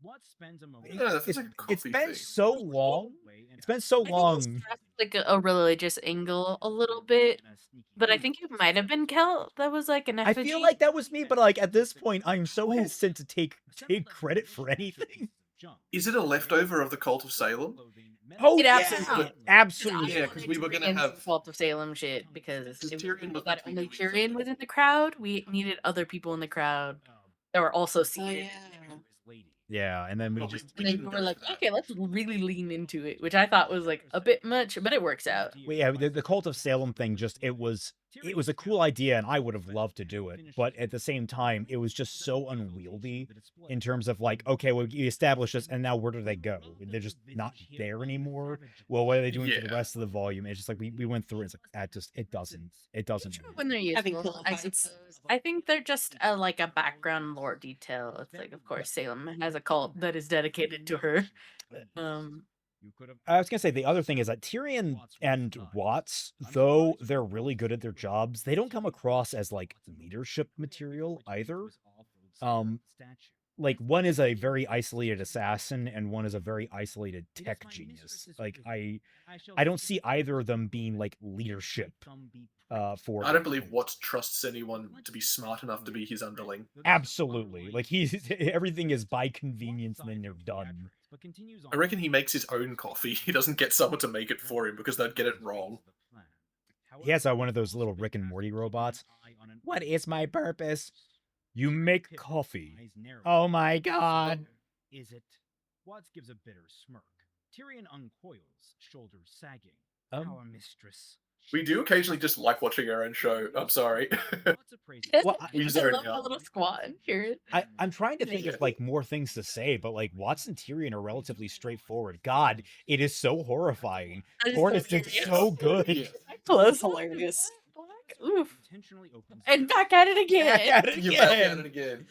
D: Yeah, that's like a
B: It's
D: coffee
B: been
D: thing.
B: so long. It's been so
C: I think
B: long.
C: it's like a religious angle a little bit, but I think it might have been Kel that was like an
B: I
C: effigy.
B: feel like that was me, but like at this point, I'm so hesitant to take credit for anything.
D: Is it a leftover of the Cult of Salem?
B: Oh
C: It
B: yeah,
C: absolutely-
B: absolutely.
D: Yeah, because we were gonna
C: Tyrion
D: have.
C: Cult of Salem shit because
D: Because
C: if
D: Tyrion was
C: that
D: meant to be
C: only
D: the
C: Tyrion was in the crowd, we needed other people in the crowd that were also
E: Oh
C: seated.
E: yeah.
B: Yeah, and then we
D: Oh,
B: just
C: And then we were like, okay, let's really lean into it, which I thought was like a bit much, but it works out.
B: yeah, the Cult of Salem thing just it was a cool idea, and I would have loved to do it, but at the same time, it was just so unwieldy in terms of like, okay, well, you established this, and now where do they go? They're just not there anymore. Well, what are they doing for the
D: Yeah.
B: rest of the volume? It's just like we went through it. It's like that just it doesn't.
C: When they're
E: Having
C: useful,
E: pillow
C: I
E: fights.
C: suppose. I think they're just like a background lore detail. It's like, of course, Salem has a cult that is dedicated to her.
B: I was gonna say the other thing is that Tyrion and Watts, though they're really good at their jobs, they don't come across as like leadership material either. like one is a very isolated assassin and one is a very isolated tech genius. Like I don't see either of them being like leadership for
D: I don't believe Watts trusts anyone to be smart enough to be his underling.
B: Absolutely. Like he's everything is by convenience and then you're done.
D: I reckon he makes his own coffee. He doesn't get someone to make it for him because they'd get it wrong.
B: He has one of those little Rick and Morty robots. What is my purpose? You make coffee. Oh my god.
A: Is it? Watts gives a bitter smirk. Tyrion uncoils, shoulders sagging. Our mistress.
D: We do occasionally just like watching our own show. I'm sorry.
B: Well,
C: I
D: We
C: love
D: zone
C: the
D: out.
C: little squat and hear it.
B: I'm trying to think of like more things to say, but like Watts and Tyrion are relatively straightforward. God, it is so horrifying.
C: That is
B: Tortoise
C: so
B: did
C: serious.
B: so good.
D: Yeah.
C: Close.
E: Hilarious.
C: Oof. And back at it again.
B: Back at it
D: You're back at
B: again.
D: it again.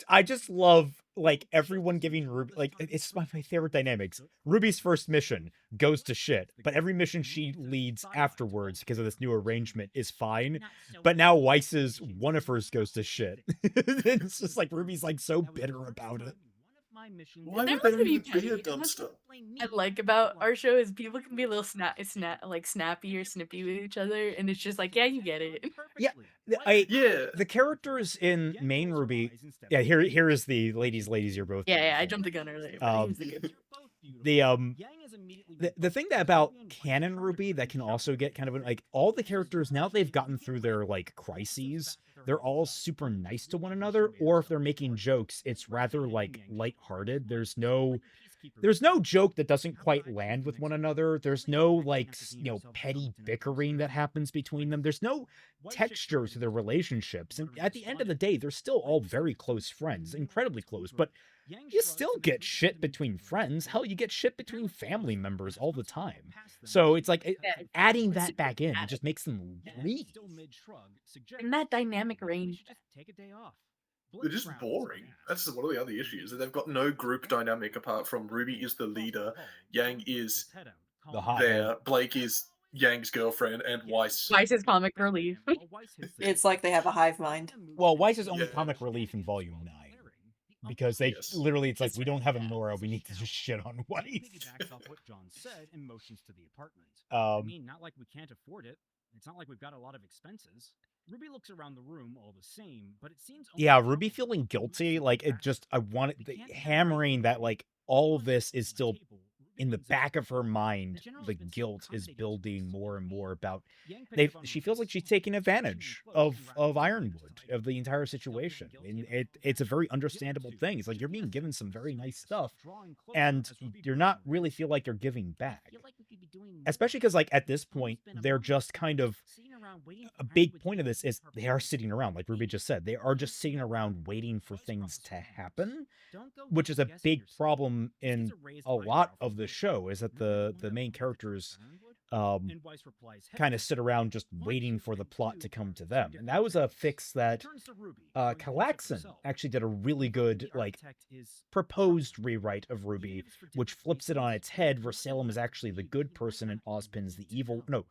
B: I just love like everyone giving Ruby like it's my favorite dynamics. Ruby's first mission goes to shit, but every mission she leads afterwards because of this new arrangement is fine. But now Weiss's one of hers goes to shit. It's just like Ruby's like so bitter about it.
D: Why
C: There
D: would they
C: must be
D: even be a
C: petty.
D: dumpster?
C: I like about our show is people can be a little snappy or snippy with each other, and it's just like, yeah, you get it.
B: Yeah,
D: Yeah.
B: the characters in main Ruby. Yeah, here is the ladies. You're both.
C: Yeah, I jumped the gun earlier. But here's the good.
B: The thing that about canon Ruby that can also get kind of like all the characters now they've gotten through their like crises, they're all super nice to one another, or if they're making jokes, it's rather like lighthearted. There's no joke that doesn't quite land with one another. There's no like petty bickering that happens between them. There's no texture to their relationships, and at the end of the day, they're still all very close friends, incredibly close. But you still get shit between friends. Hell, you get shit between family members all the time. So it's like adding that back in, it just makes them leave.
C: And that dynamic range.
D: They're just boring. That's one of the other issues. That they've got no group dynamic apart from Ruby is the leader, Yang is
B: The hot
D: there, Blake is Yang's girlfriend, and Weiss.
C: Weiss's comic relief.
E: It's like they have a hive mind.
B: Well, Weiss is only
D: Yeah.
B: comic relief in Volume 9. Because they
D: Yes.
B: literally, it's like, we don't have a Nora, we need to just shit on Weiss.
A: what John said and motions to the apartment. Not like we can't afford it. It's not like we've got a lot of expenses. Ruby looks around the room all the same, but it seems
B: Yeah, Ruby feeling guilty, like it just hammering that like all of this is still in the back of her mind. The guilt is building more and more about she feels like she's taking advantage of Ironwood, of the entire situation. And it's a very understandable thing. It's like you're being given some very nice stuff and you're not really feel like you're giving back. Especially because like at this point they're just kind of a big point of this is they are sitting around, like Ruby just said, they are just sitting around waiting for things to happen, which is a big problem in a lot of the show, is that the main characters kind of sit around just waiting for the plot to come to them. And that was a fix that Calaxon actually did a really good like proposed rewrite of Ruby, which flips it on its head where Salem is actually the good person and Ozpin's the evil. No,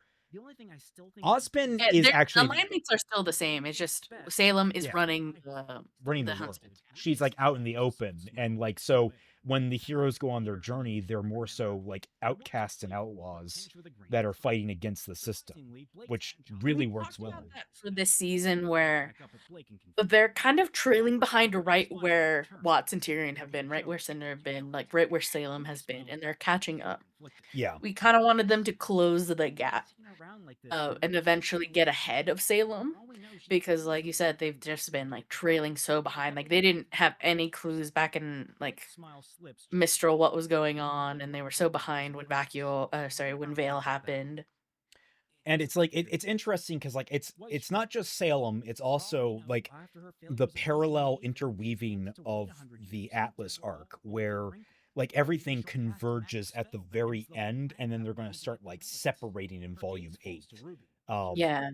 B: Ozpin is actually
C: the alignments are still the same. It's just Salem is running
B: the
C: the
B: world. She's like out in the open, and like so when the heroes go on their journey, they're more so like outcasts and outlaws that are fighting against the system, which really works well.
C: For this season, where they're kind of trailing behind right where Watts and Tyrion have been, right where Cinder have been, like right where Salem has been, and they're catching up.
B: Yeah,
C: We kind of wanted them to close the gap and eventually get ahead of Salem, because like you said, they've just been like trailing so behind. Like they didn't have any clues back in like Mistral what was going on, and they were so behind when when Vale happened.
B: and it's like it's interesting because like it's not just Salem, it's also like the parallel interweaving of the Atlas arc where like everything converges at the very end, and then they're going to start like separating in Volume 8.
C: Yeah,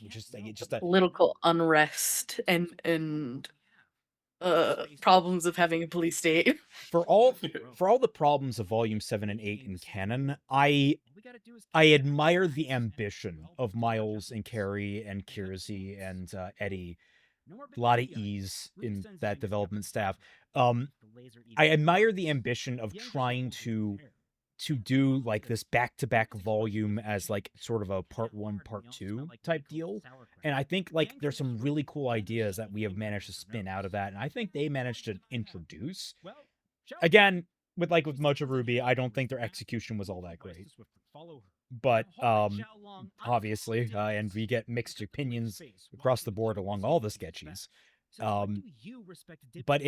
B: Just like just that
C: political unrest and problems of having a police state.
B: for all the problems of Volume 7 and 8 in canon, I admire the ambition of Miles and Carrie and Kiersey and Eddie a lot of ease in that development staff. I admire the ambition of trying to do like this back-to-back volume as like sort of a part 1, part 2 type deal. And I think like there's some really cool ideas that we have managed to spin out of that. And I think they managed to introduce. Again, with much of RWBY, I don't think their execution was all that great. But obviously, and we get mixed opinions across the board along all the sketchies. But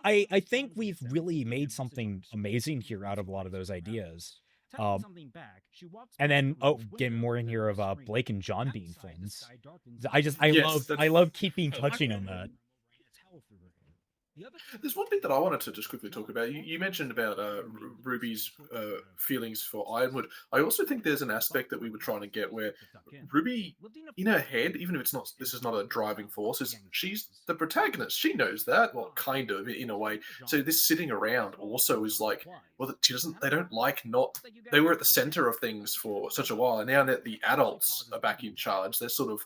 B: I think we've really made something amazing here out of a lot of those ideas. And then getting more in here of Blake and John being friends. I love keeping touching on that.
F: There's one bit that I wanted to just quickly talk about. You mentioned about Ruby's feelings for Ironwood. I also think there's an aspect that we were trying to get where Ruby, in her head, even if this is not a driving force, she's the protagonist. She knows that, well, kind of in a way. So this sitting around also is like, well, they don't like not. They were at the center of things for such a while, and now that the adults are back in charge, they're sort of,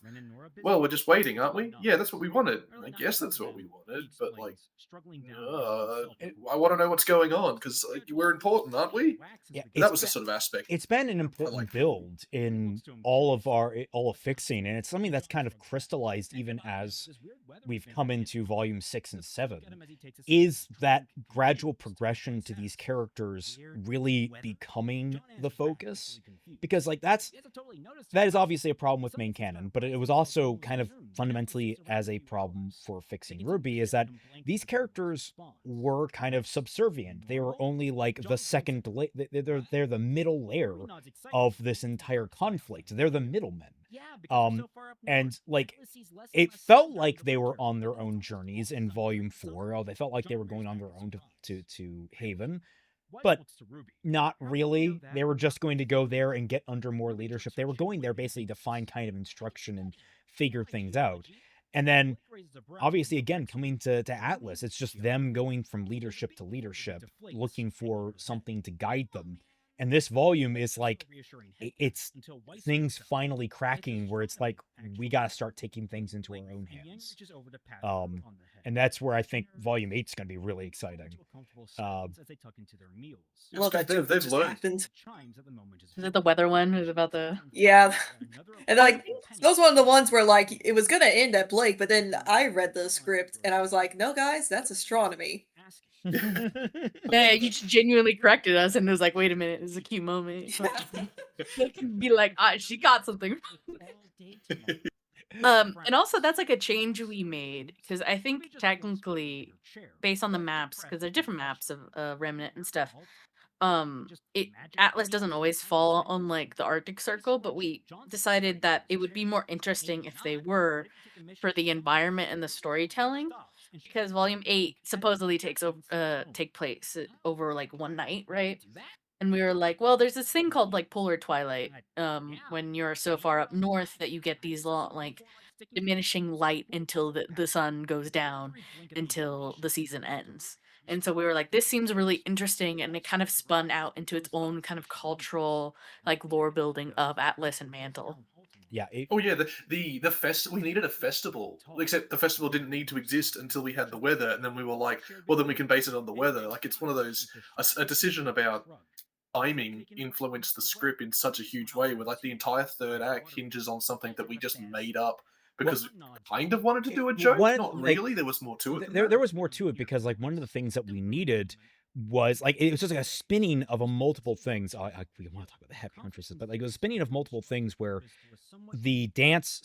F: well, we're just waiting, aren't we? Yeah, that's what we wanted. I guess that's what we wanted, but like. I want to know what's going on because we're important, aren't we?
B: Yeah,
F: that was the sort of aspect.
B: It's been an important build in all of Fixing, and it's something that's kind of crystallized even as we've come into volume 6 and 7. Is that gradual progression to these characters really becoming the focus? Because like that is obviously a problem with main canon, but it was also kind of fundamentally as a problem for Fixing RWBY is that these characters were kind of subservient. They were only like the second they're the middle layer of this entire conflict. They're the middlemen. And like it felt like they were on their own journeys in volume 4. They felt like they were going on their own to Haven. But not really. They were just going to go there and get under more leadership. They were going there basically to find kind of instruction and figure things out. And then, obviously, again, coming to Atlas, it's just them going from leadership to leadership, looking for something to guide them. And this volume is like, it's things finally cracking where it's like, we got to start taking things into our own hands. And that's where I think volume 8 is going to be really exciting.
E: Well, they've learned.
C: Is it the weather one? Is it about the...
E: Yeah. And like, that was one of the ones where like, it was going to end at Blake, but then I read the script and I was like, no guys, that's astronomy.
C: Yeah, you genuinely corrected us and it was like, wait a minute, this is a cute moment. Be like, she got something. And also that's like a change we made because I think technically based on the maps, because they're different maps of Remnant and stuff, Atlas doesn't always fall on like the Arctic Circle, but we decided that it would be more interesting if they were for the environment and the storytelling. Because volume 8 supposedly take place over like one night, right? And we were like, well, there's this thing called like polar twilight, when you're so far up north that you get these long, like diminishing light until the sun goes down until the season ends. And so we were like, this seems really interesting, and it kind of spun out into its own kind of cultural like lore building of Atlas and Mantle.
B: Yeah.
F: The festival. We needed a festival, except the festival didn't need to exist until we had the weather, and then we were like, well, then we can base it on the weather. Like it's one of those a decision about timing influenced the script in such a huge way, where like the entire third act hinges on something that we just made up because we kind of wanted to do a joke. Not really. There was more to it.
B: There was more to it because like one of the things that we needed was like it was just like a spinning of multiple things. We want to talk about the Happy Huntresses, but like it was a spinning of multiple things where the dance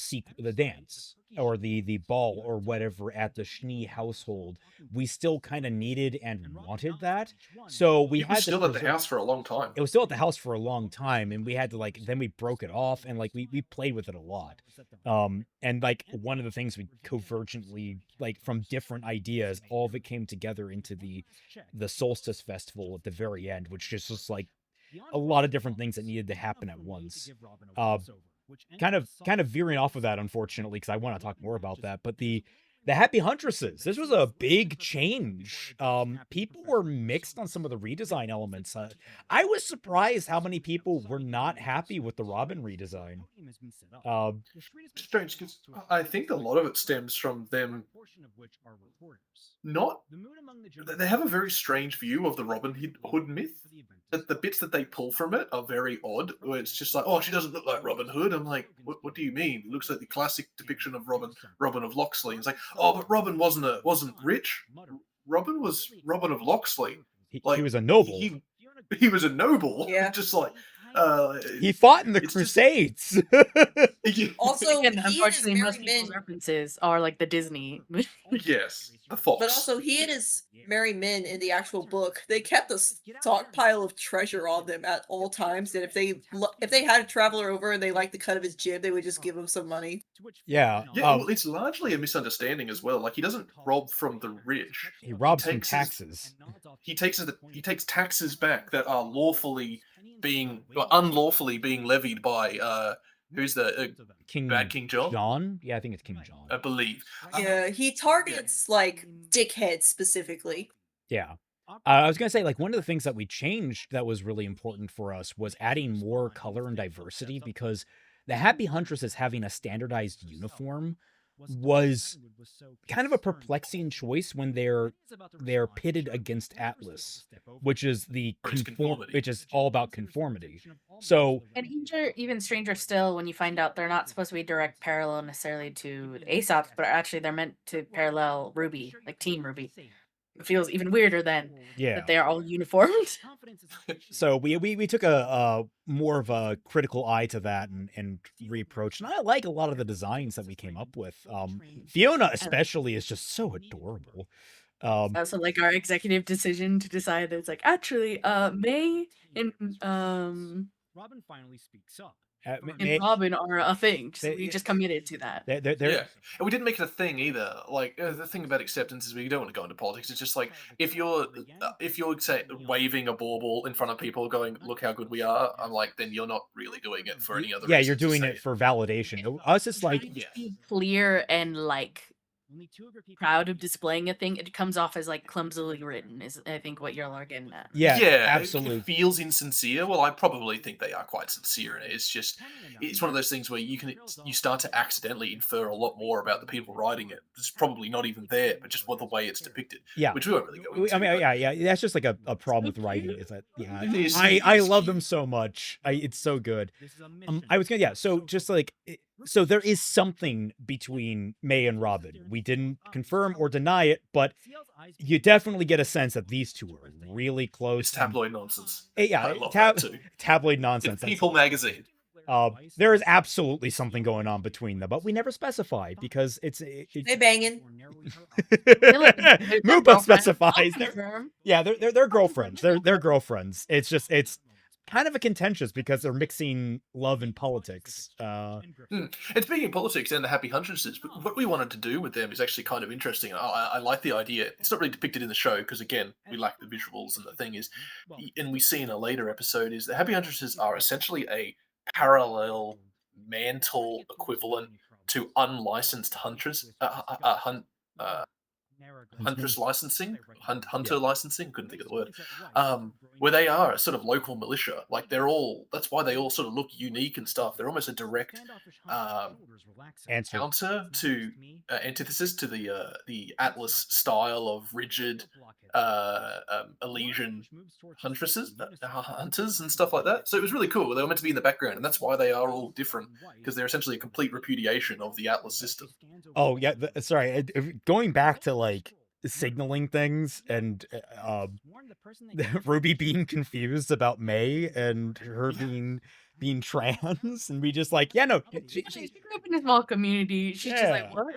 B: or the ball or whatever at the Schnee household, we still kind of needed and wanted that. So we had
F: still at the house for a long time.
B: It was still at the house for a long time, and we had to like then we broke it off and like we played with it a lot. And like one of the things we convergently like from different ideas, all of it came together into the Solstice festival at the very end, which just was like a lot of different things that needed to happen at once. Kind of veering off of that, unfortunately, because I want to talk more about that. But the the Happy Huntresses. This was a big change. People were mixed on some of the redesign elements. I was surprised how many people were not happy with the Robin redesign.
F: Strange, because I think a lot of it stems from them not. They have a very strange view of the Robin Hood myth. The bits that they pull from it are very odd, where it's just like, oh, she doesn't look like Robin Hood. I'm like, what do you mean? It looks like the classic depiction of Robin of Locksley. It's like, oh, but Robin wasn't rich. Robin was Robin of Locksley.
B: Like, he was a noble.
F: He was a noble.
E: Yeah.
F: Just like
B: he fought in the Crusades.
E: Also,
C: again, unfortunately, most people's references are like the Disney.
F: Yes, the Fox.
E: But also, he and his merry men in the actual book, they kept a stockpile of treasure on them at all times. And if they had a traveler over and they liked the cut of his jib, they would just give him some money.
B: Yeah.
F: Well, it's largely a misunderstanding as well. Like, he doesn't rob from the rich.
B: He robs from taxes.
F: He takes taxes back that are unlawfully being levied by who's the King John?
B: Yeah, I think it's King John.
F: I believe.
E: Yeah, he targets like dickheads specifically.
B: Yeah. I was going to say, like, one of the things that we changed that was really important for us was adding more color and diversity, because the Happy Huntresses having a standardized uniform was kind of a perplexing choice when they're pitted against Atlas, which is which is all about conformity. So,
C: and even stranger still when you find out they're not supposed to be direct parallel necessarily to the Aesop's, but actually they're meant to parallel RWBY, like Team RWBY. It feels even weirder then that they are all uniformed.
B: So we took a more of a critical eye to that and reapproached, and I like a lot of the designs that we came up with. Fiona especially is just so adorable.
C: Also, like, our executive decision to decide that it's like, actually, May and
A: Robin finally speaks up.
C: And Robin are a thing. So we just committed to that.
F: Yeah, and we didn't make it a thing either. Like, the thing about acceptance is we don't want to go into politics. It's just like, if you're say waving a bauble in front of people, going, "Look how good we are," I'm like, then you're not really doing it for any other.
B: Yeah, you're doing it for validation. Us, it's like
C: be clear and like proud of displaying a thing. It comes off as like clumsily written, is I think what you're all getting at.
B: Yeah, absolutely.
F: It feels insincere. Well, I probably think they are quite sincere, and it's one of those things where you start to accidentally infer a lot more about the people writing it. It's probably not even there, but just the way it's depicted.
B: Yeah,
F: which we won't really go into.
B: I mean, yeah, that's just like a problem with writing. Is that I love them so much. It's so good. I was gonna so just like. So there is something between May and Robin. We didn't confirm or deny it, but you definitely get a sense that these two are really close.
F: It's tabloid nonsense.
B: Yeah,
F: I love that too.
B: Tabloid nonsense.
F: It's People magazine.
B: There is absolutely something going on between them, but we never specified because it's
E: they banging.
B: Mupa specifies. They're girlfriends. They're girlfriends. It's kind of a contentious because they're mixing love and politics.
F: It's being in politics and the Happy Huntresses, but what we wanted to do with them is actually kind of interesting. I like the idea. It's not really depicted in the show because, again, we like the visuals, and the thing is, and we see in a later episode, is the Happy Huntresses are essentially a parallel mantle equivalent to unlicensed huntress licensing, hunter licensing, couldn't think of the word, where they are a sort of local militia. Like, that's why they all sort of look unique and stuff. They're almost a direct antithesis to the Atlas style of rigid Elysian hunters and stuff like that. So it was really cool. They were meant to be in the background, and that's why they are all different, because they're essentially a complete repudiation of the Atlas system.
B: Oh yeah, sorry. Going back to like signaling things and RWBY being confused about May and her being trans, and we just like, she
C: grew up in a small community. She's just like, what?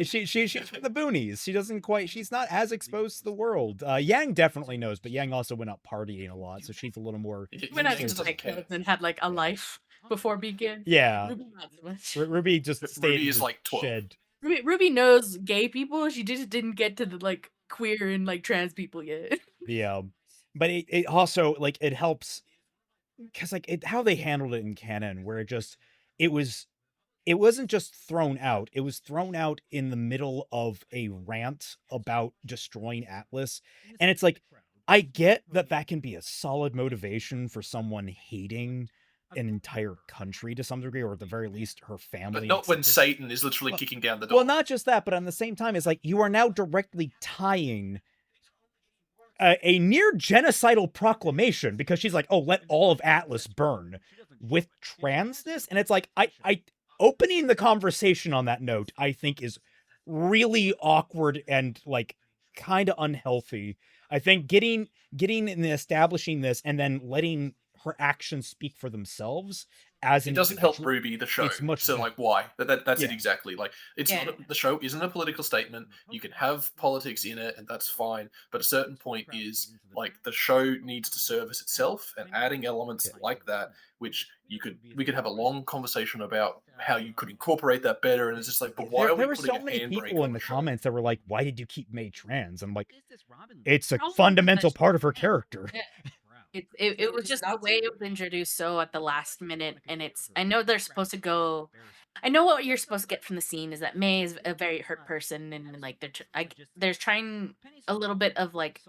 B: She's from the boonies. She's not as exposed to the world. Yang definitely knows, but Yang also went out partying a lot, so she's a little more.
C: Went out and had like a life before begin.
B: Yeah,
C: RWBY not so much.
B: RWBY just stayed
F: RWBY is like 12.
B: Shed.
C: RWBY knows gay people. She just didn't get to the like queer and like trans people yet.
B: Yeah, but it also like it helps because like how they handled it in canon, where it was it wasn't just thrown out. It was thrown out in the middle of a rant about destroying Atlas. And it's like, I get that that can be a solid motivation for someone hating an entire country to some degree, or at the very least her family.
F: But not when Satan is literally kicking down the door.
B: Well, not just that, but at the same time, it's like you are now directly tying a near genocidal proclamation, because she's like, oh, let all of Atlas burn, with transness. And it's like, I opening the conversation on that note, I think is really awkward and like kind of unhealthy. I think getting and establishing this and then letting her actions speak for themselves as
F: it doesn't help RWBY the show.
B: It's much
F: so like why? That's
B: Yeah.
F: it exactly. Like it's not the show isn't a political statement. You can have politics in it and that's fine, but a certain point is like the show needs to service itself, and adding elements like that, which we could have a long conversation about how you could incorporate that better. And it's just like, but why are we
B: there were
F: putting
B: so
F: a
B: many
F: handbrake
B: people
F: on
B: in the
F: show?
B: comments that were like, why did you keep May trans? I'm like, it's a fundamental part of her character.
C: It was just the way it was introduced so at the last minute, and I know they're supposed to go. I know what you're supposed to get from the scene is that May is a very hurt person, and like they're trying a little bit of like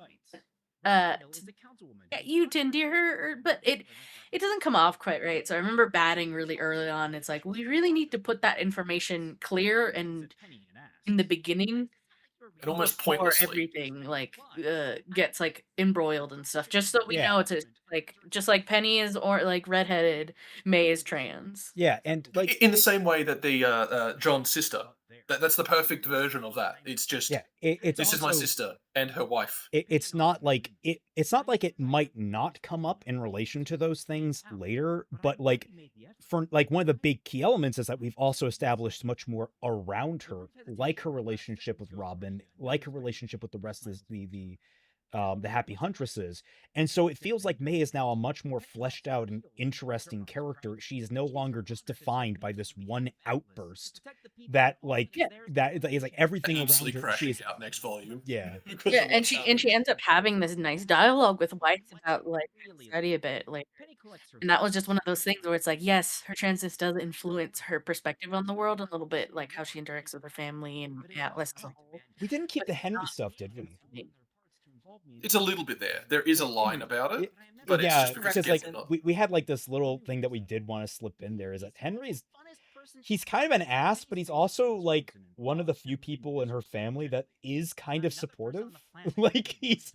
C: get you to endear her, but it doesn't come off quite right. So I remember batting really early on. It's like we really need to put that information clear and in the beginning.
F: It almost
C: before
F: pointlessly.
C: everything like gets like embroiled and stuff, just so we know it's like just like Penny is or like redheaded, May is trans.
B: Yeah, and like
F: in the same way that the John's sister. That's the perfect version of that. It's just
B: it's
F: this
B: also,
F: is my sister and her wife.
B: It's not like it might not come up in relation to those things later, but like for like one of the big key elements is that we've also established much more around her, like her relationship with Robin, like her relationship with the rest of the Happy Huntresses. And so it feels like May is now a much more fleshed out and interesting character. She is no longer just defined by this one outburst that that is like everything
F: Absolutely
B: around her.
F: She's out next volume.
B: Yeah.
C: And she ends up having this nice dialogue with White about like study a bit, like, and that was just one of those things where it's like, yes, her transness does influence her perspective on the world a little bit, like how she interacts with her family and Atlas as a whole.
B: We didn't keep the Henry stuff, did we?
F: It's a little bit there. There is a line about it, but it's just because
B: like we had like this little thing that we did want to slip in there is that he's kind of an ass, but he's also like one of the few people in her family that is kind of supportive. Like he's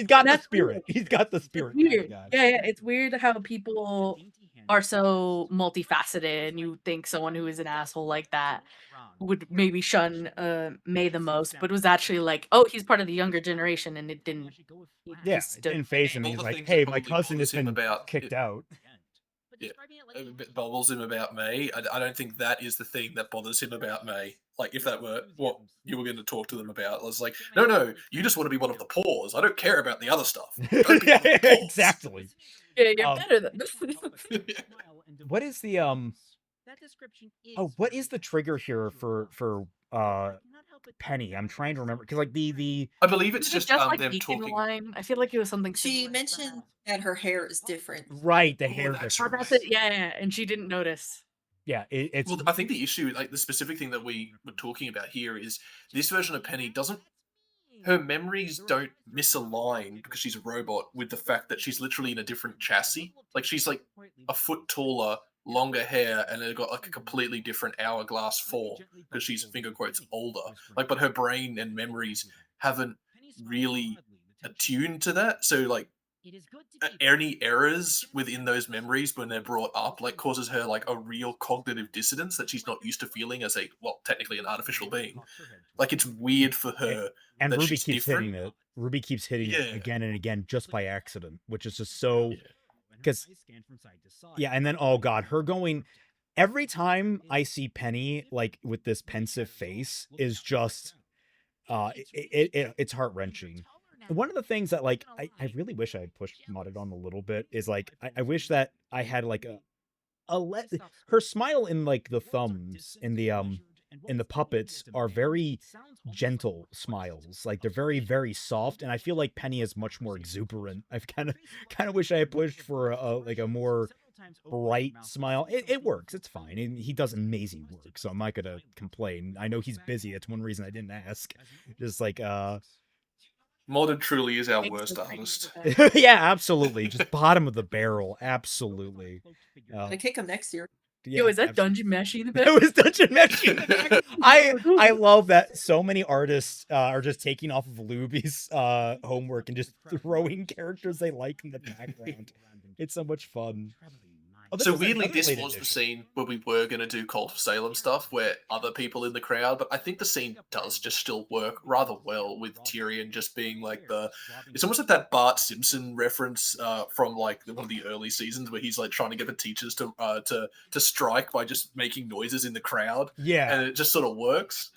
B: got the spirit. He's got the spirit.
C: Weird. Yeah, it's weird how people are so multifaceted, and you think someone who is an asshole like that would maybe shun May the most, but it was actually like, oh, he's part of the younger generation, and it didn't.
B: It didn't phase him. He's like, hey, my cousin has been kicked out.
F: Yeah, it bubbles him about May. I don't think that is the thing that bothers him about May. Like, if that were what you were going to talk to them about, I was like, no, you just want to be one of the pawns. I don't care about the other stuff.
B: Exactly.
C: Yeah, you're better than this.
B: What is the what is the trigger here for Penny? I'm trying to remember because like the
F: I believe it's just
C: like
F: them talking.
C: Line. I feel like it was something.
E: She mentioned that her hair is different.
B: Right, the hair.
F: That's
C: it. Yeah, and she didn't notice.
B: Yeah, it's.
F: Well, I think the issue, like the specific thing that we were talking about here, is this version of Penny doesn't. Her memories don't misalign because she's a robot with the fact that she's literally in a different chassis. Like she's like a foot taller, longer hair, and they've got like a completely different hourglass form because she's finger quotes older. Like, but her brain and memories haven't really attuned to that. So like any errors within those memories when they're brought up like causes her like a real cognitive dissonance that she's not used to feeling as technically an artificial being. Like it's weird for her.
B: And
F: that
B: RWBY
F: she's
B: keeps
F: different.
B: hitting it. RWBY keeps hitting it again and again just by accident, which is just so. Because and then oh god, her going every time I see Penny like with this pensive face is just it's heart-wrenching. One of the things that like I really wish I had pushed modded on a little bit is like I wish that I had like her smile in like the thumbs in the puppets are very gentle smiles. Like they're very, very soft, and I feel like Penny is much more exuberant. I've kind of wish I had pushed for a more bright smile. It works. It's fine. And he does amazing work, so I'm not gonna complain. I know he's busy. That's one reason I didn't ask. Just like
F: Mordred truly is our worst artist.
B: yeah, absolutely. Just bottom of the barrel. Absolutely.
E: I kick him next year.
B: Yeah,
C: Yo, is that
B: absolutely.
C: Dungeon Meshi in the back?
B: It was Dungeon Meshi in the back. I love that so many artists are just taking off of Luby's homework and just throwing characters they like in the background. It's so much fun. Oh,
F: So weirdly,
B: another
F: this
B: late
F: was the
B: edition.
F: scene where we were going to do Cult of Salem stuff, where other people in the crowd, but I think the scene does just still work rather well with Tyrion just being like it's almost like that Bart Simpson reference from like one of the early seasons where he's like trying to get the teachers to strike by just making noises in the crowd.
B: Yeah.
F: And it just sort of works.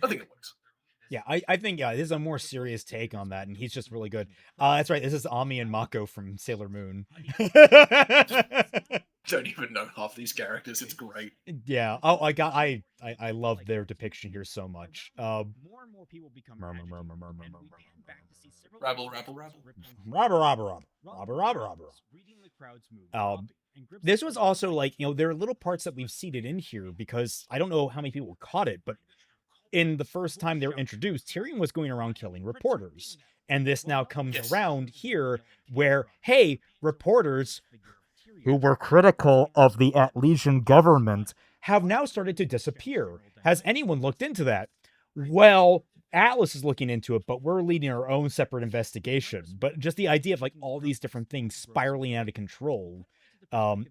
F: I think it works.
B: Yeah, I think this is a more serious take on that, and he's just really good. That's right. This is Ami and Mako from Sailor Moon.
F: Don't even know half these characters. It's great.
B: Yeah. Oh, I love their depiction here so much.
A: More and more people become
B: Murmur,
A: agitated,
B: murmur, murmur,
A: and
B: murmur,
A: we pan back to see several
F: Rabble,
A: characters
F: rabble, rabble.
B: Robber.
A: reading the crowd's mood.
B: This was also like, there are little parts that we've seeded in here because I don't know how many people caught it, but in the first time they were introduced, Tyrion was going around killing reporters. And this now comes
F: Yes.
B: around here where, hey, reporters who were critical of the Atlesian government have now started to disappear. Has anyone looked into that? Well, Atlas is looking into it, but we're leading our own separate investigation. But just the idea of like all these different things spiraling out of control.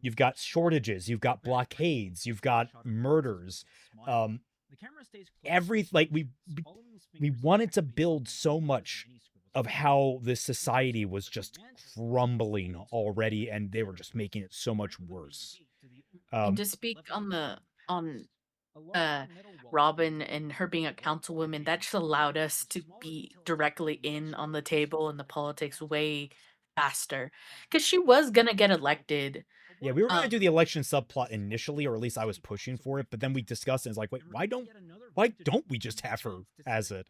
B: You've got shortages, you've got blockades, you've got murders. We wanted to build so much of how this society was just crumbling already, and they were just making it so much worse.
C: And to speak on Robin and her being a councilwoman, that just allowed us to be directly in on the table and the politics way faster, because she was gonna get elected.
B: Yeah, we were going to do the election subplot initially, or at least I was pushing for it, but then we discussed it. It's like, wait, why don't we just have her as it?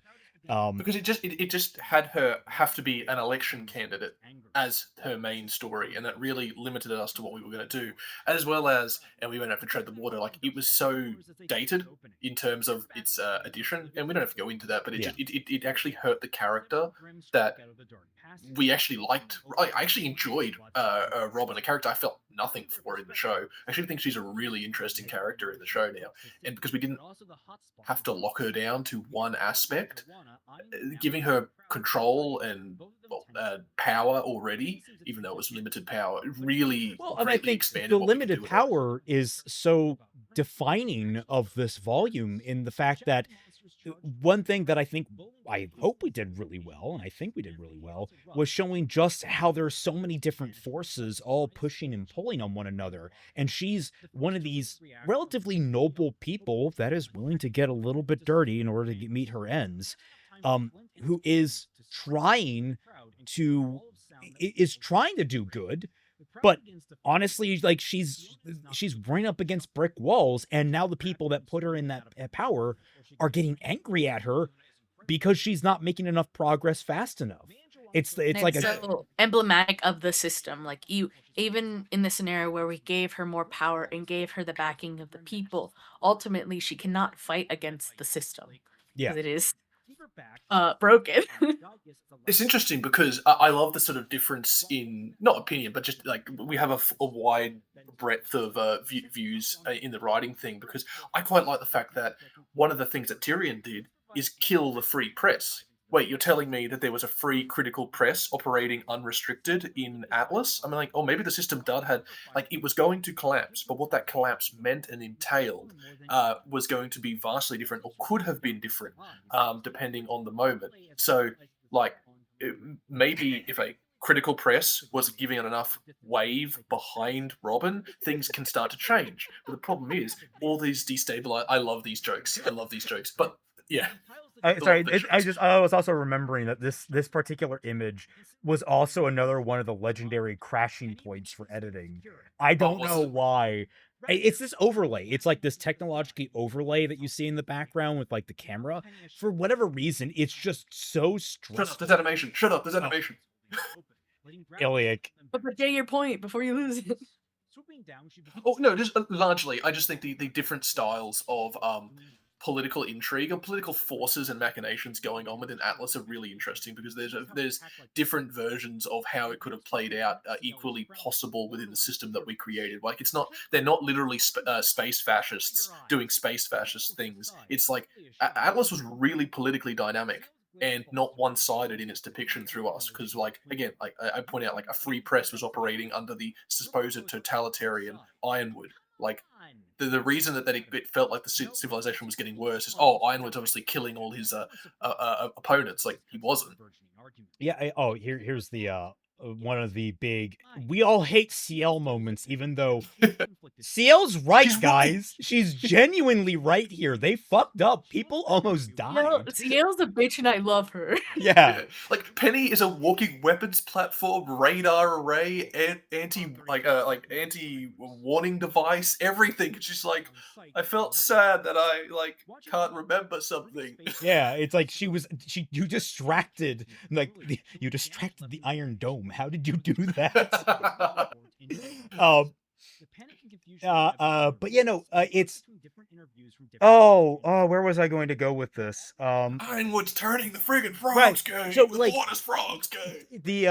F: Because it just had her have to be an election candidate as her main story, and that really limited us to what we were going to do, as well as, and we won't have to tread the water, like it was so dated in terms of its addition, and we don't have to go into that, but it actually hurt the character that we actually liked. I actually enjoyed Robin, a character I felt nothing for in the show. I actually think she's a really interesting character in the show now, and because we didn't have to lock her down to one aspect, giving her control and power already, even though it was limited power, it really
B: and I think
F: expanded
B: the
F: what we could
B: limited
F: do with
B: power is so defining of this volume in the fact that one thing that I hope we did really well, and I think we did really well, was showing just how there's so many different forces all pushing and pulling on one another. And she's one of these relatively noble people that is willing to get a little bit dirty in order to meet her ends, who is trying to do good. But honestly, like she's running up against brick walls, and now the people that put her in that power are getting angry at her because she's not making enough progress fast enough. It's like
C: so emblematic of the system. Like even in the scenario where we gave her more power and gave her the backing of the people, ultimately she cannot fight against the system.
B: Yeah,
C: because it is broken.
F: It's interesting because I love the sort of difference in, not opinion, but just like we have a wide breadth of views in the writing thing, because I quite like the fact that one of the things that Tyrion did is kill the free press. Wait, you're telling me that there was a free critical press operating unrestricted in Atlas? I mean, like, maybe the system had, like, it was going to collapse, but what that collapse meant and entailed was going to be vastly different, or could have been different, depending on the moment. So, like, maybe if a critical press was giving it enough wave behind Robin, things can start to change. But the problem is, all these destabilize. I love these jokes, but yeah.
B: I was also remembering that this particular image was also another one of the legendary crashing points for editing. I don't know why. It's this overlay. It's like this technologically overlay that you see in the background with like the camera. For whatever reason, it's just so stressful.
F: Shut up, there's animation. Shut up, there's animation.
B: Iliac.
C: But say your point before you lose it.
F: Oh no, just largely. I just think the different styles of political intrigue or political forces and machinations going on within Atlas are really interesting because there's different versions of how it could have played out equally possible within the system that we created. Like they're not literally space fascists doing space fascist things. It's like Atlas was really politically dynamic and not one-sided in its depiction through us, because like again, like I point out, like a free press was operating under the supposed totalitarian Ironwood. Like the reason that it felt like the civilization was getting worse is, oh, Ironwood's obviously killing all his opponents. Like he wasn't.
B: Yeah. Here's the one of the big we all hate CL moments, even though CL's right, guys. She's genuinely right here. They fucked up. People almost died.
C: CL's a bitch and I love her.
B: Yeah.
F: Like Penny is a walking weapons platform, radar array, anti warning device, everything. It's just like I felt sad that I like can't remember something.
B: Yeah, it's like you distracted you distracted the Iron Dome. How did you do that? But yeah, no, it's where was I going to go with this?
F: Ironwood's turning the friggin' frogs gay.
B: So
F: the
B: like
F: water's frogs gay.
B: The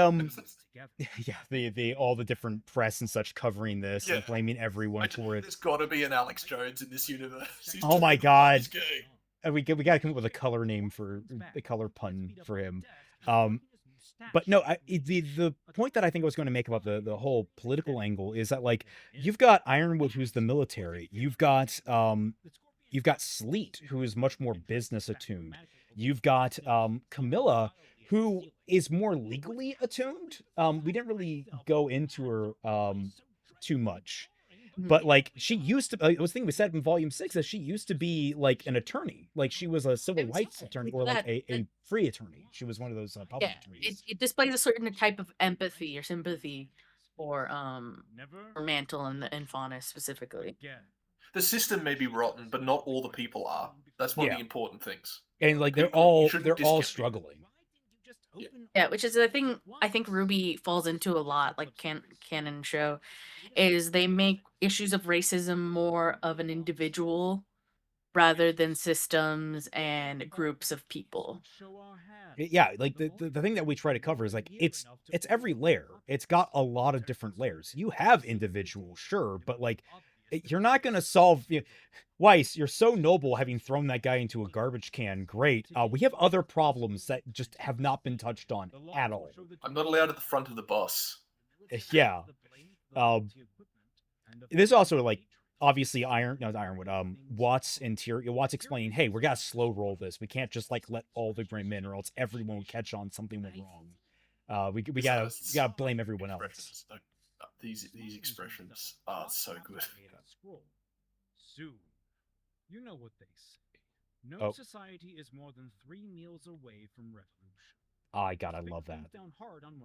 B: all the different press and such covering this and blaming everyone for it.
F: There's gotta be an Alex Jones in this universe.
B: Oh my god. We gotta come up with a color name for the color pun for him. But no, the point that I think I was going to make about the whole political angle is that like you've got Ironwood, who's the military. You've got Sleet, who is much more business attuned. You've got Camilla, who is more legally attuned. We didn't really go into her too much. But like she used to, I was thinking we said in volume 6 that she used to be like an attorney, like she was a civil rights attorney or like a free attorney. She was one of those public attorneys.
C: It displays a certain type of empathy or sympathy for Mantle and Faunus specifically.
F: The system may be rotten, but not all the people are. That's one of the important things.
B: And like they're all struggling.
C: Yeah, which is the thing I think RWBY falls into a lot, like canon show, is they make issues of racism more of an individual rather than systems and groups of people.
B: Yeah, like the thing that we try to cover is like it's every layer. It's got a lot of different layers. You have individual, sure, but like you're not going to solve... Weiss, you're so noble having thrown that guy into a garbage can. Great. We have other problems that just have not been touched on at all.
F: I'm not allowed at the front of the bus.
B: Yeah. There's also, like, obviously Ironwood. Watts explaining, hey, we gotta slow roll this. We can't just, like, let all the Grim in or else everyone will catch on something went wrong. We gotta blame everyone else.
F: These expressions are so good.
A: You know what they say. No society is more than 3 meals away from revolution.
B: Oh, God, I love that.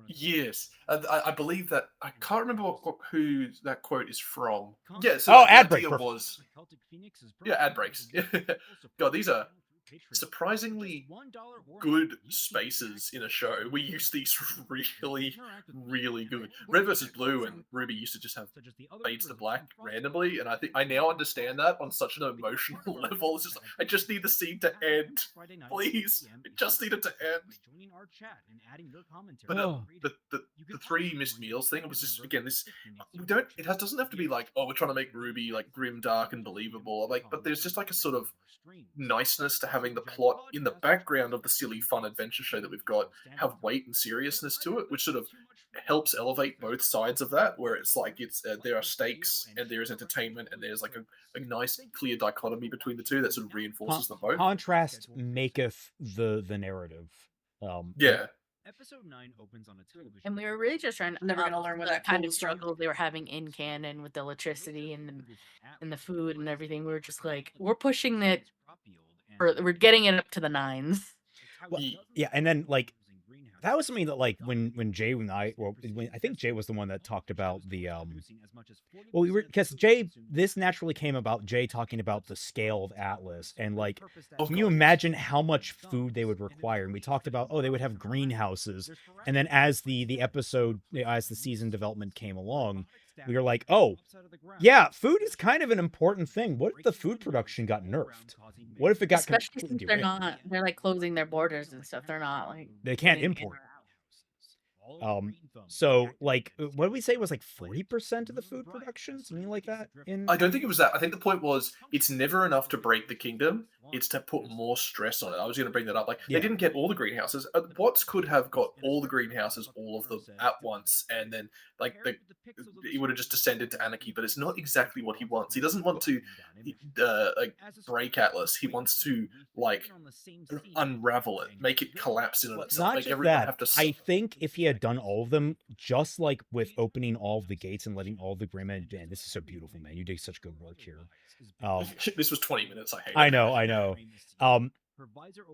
F: Yes, I believe that. I can't remember who that quote is from. Yeah,
B: so Adbreak
F: was. Yeah, Adbreaks. God, these are surprisingly good spaces in a show. We use these really, really good. Red versus Blue and RWBY used to just have fades to black randomly, and I think I now understand that on such an emotional level. It's just like, I just need the scene to end, please. I just need it to end. But the 3 missed meals thing was just, again, this doesn't have to be like, oh, we're trying to make RWBY like grim, dark, and believable. Like, but there's just like a sort of niceness to having the plot in the background of the silly, fun adventure show that we've got have weight and seriousness to it, which sort of helps elevate both sides of that, where it's like there are stakes and there is entertainment and there's like a nice clear dichotomy between the two that sort of reinforces them both.
B: Contrast maketh the narrative.
F: Yeah.
A: Episode 9 opens on a television.
C: And we were really just trying to
E: never gonna learn what that
C: kind of struggles they were having in canon with the electricity and the food and everything. We were just like, we're pushing it, or we're getting it up to the 9s.
B: Well, yeah, and then like that was something that like when Jay and I think Jay was the one that talked about the because Jay, this naturally came about Jay talking about the scale of Atlas and like can you imagine how much food they would require? And we talked about they would have greenhouses, and then as the season development came along, we were like, oh, yeah, food is kind of an important thing. What if the food production got nerfed? What if it got
C: Especially
B: completely
C: since
B: derailed?
C: they're like closing their borders and stuff. They're not like
B: They can't
C: getting in
B: import.
C: or out.
B: So like, what did we say was like 40% of the food production, something like that?
F: I don't think it was that. I think the point was it's never enough to break the kingdom. It's to put more stress on it. I was going to bring that up. Like
B: Yeah.
F: they didn't get all the greenhouses. Watts could have got all the greenhouses, all of them at once, and then like he would have just descended to anarchy. But it's not exactly what he wants. He doesn't want to like break Atlas. He wants to like unravel it, make it collapse in on itself.
B: Not
F: Like
B: just
F: everyone
B: that.
F: have to.
B: I think if he had done all of them, just like with opening all of the gates and letting all the Greymen, man, this is so beautiful, man. You did such good work here.
F: This was 20 minutes. I hate it.
B: I know.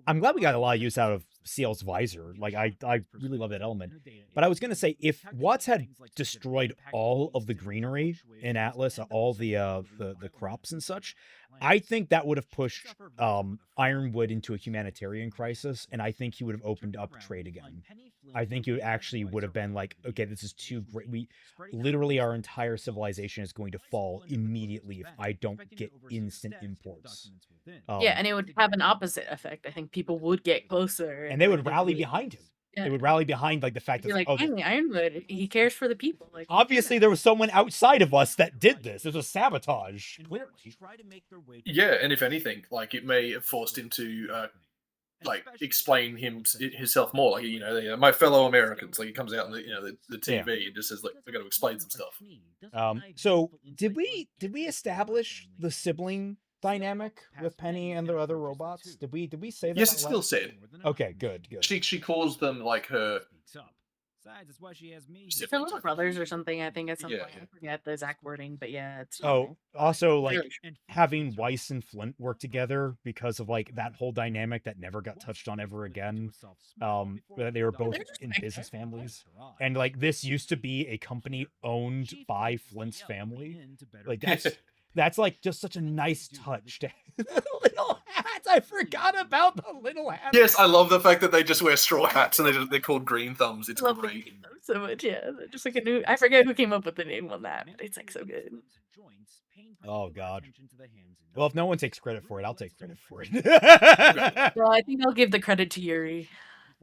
B: I'm glad we got a lot of use out of CL's visor. Like I really love that element. But I was gonna say, if Watts had destroyed all of the greenery in Atlas, all the crops and such, I think that would have pushed Ironwood into a humanitarian crisis, and I think he would have opened up trade again. I think it actually would have been like, okay, this is too great. We literally, our entire civilization is going to fall immediately if I don't get instant imports.
C: Yeah, and it would have an opposite effect. I think people would get closer,
B: and they would rally behind him.
C: Yeah.
B: They would rally behind like the fact that
C: You're like, finally, Ironwood, he cares for the people. Like,
B: obviously there was someone outside of us that did this. There's a sabotage. Clearly.
F: Yeah, and if anything, like it may have forced him to like explain himself more. Like my fellow Americans. Like he comes out on the TV and just says, like, we got to explain some stuff.
B: So did we establish the sibling dynamic with Penny and the other robots? Did we say that?
F: Yes, it's still said.
B: Okay, good.
F: She calls them like her.
C: they're little brothers or something. I think at some point. I forget the exact wording, but yeah, it's.
B: Also like having Weiss and Flint work together because of like that whole dynamic that never got touched on ever again. They were both in business families, and like this used to be a company owned by Flint's family. Like that's like just such a nice touch to little hats. I forgot about the little hats.
F: Yes, I love the fact that they just wear straw hats and they're called green thumbs. It's great.
C: So much, yeah. Just like I forget who came up with the name on that, but it's like so good.
B: Oh God. Well, if no one takes credit for it, I'll take credit for it.
C: Well, I think I'll give the credit to Yuri.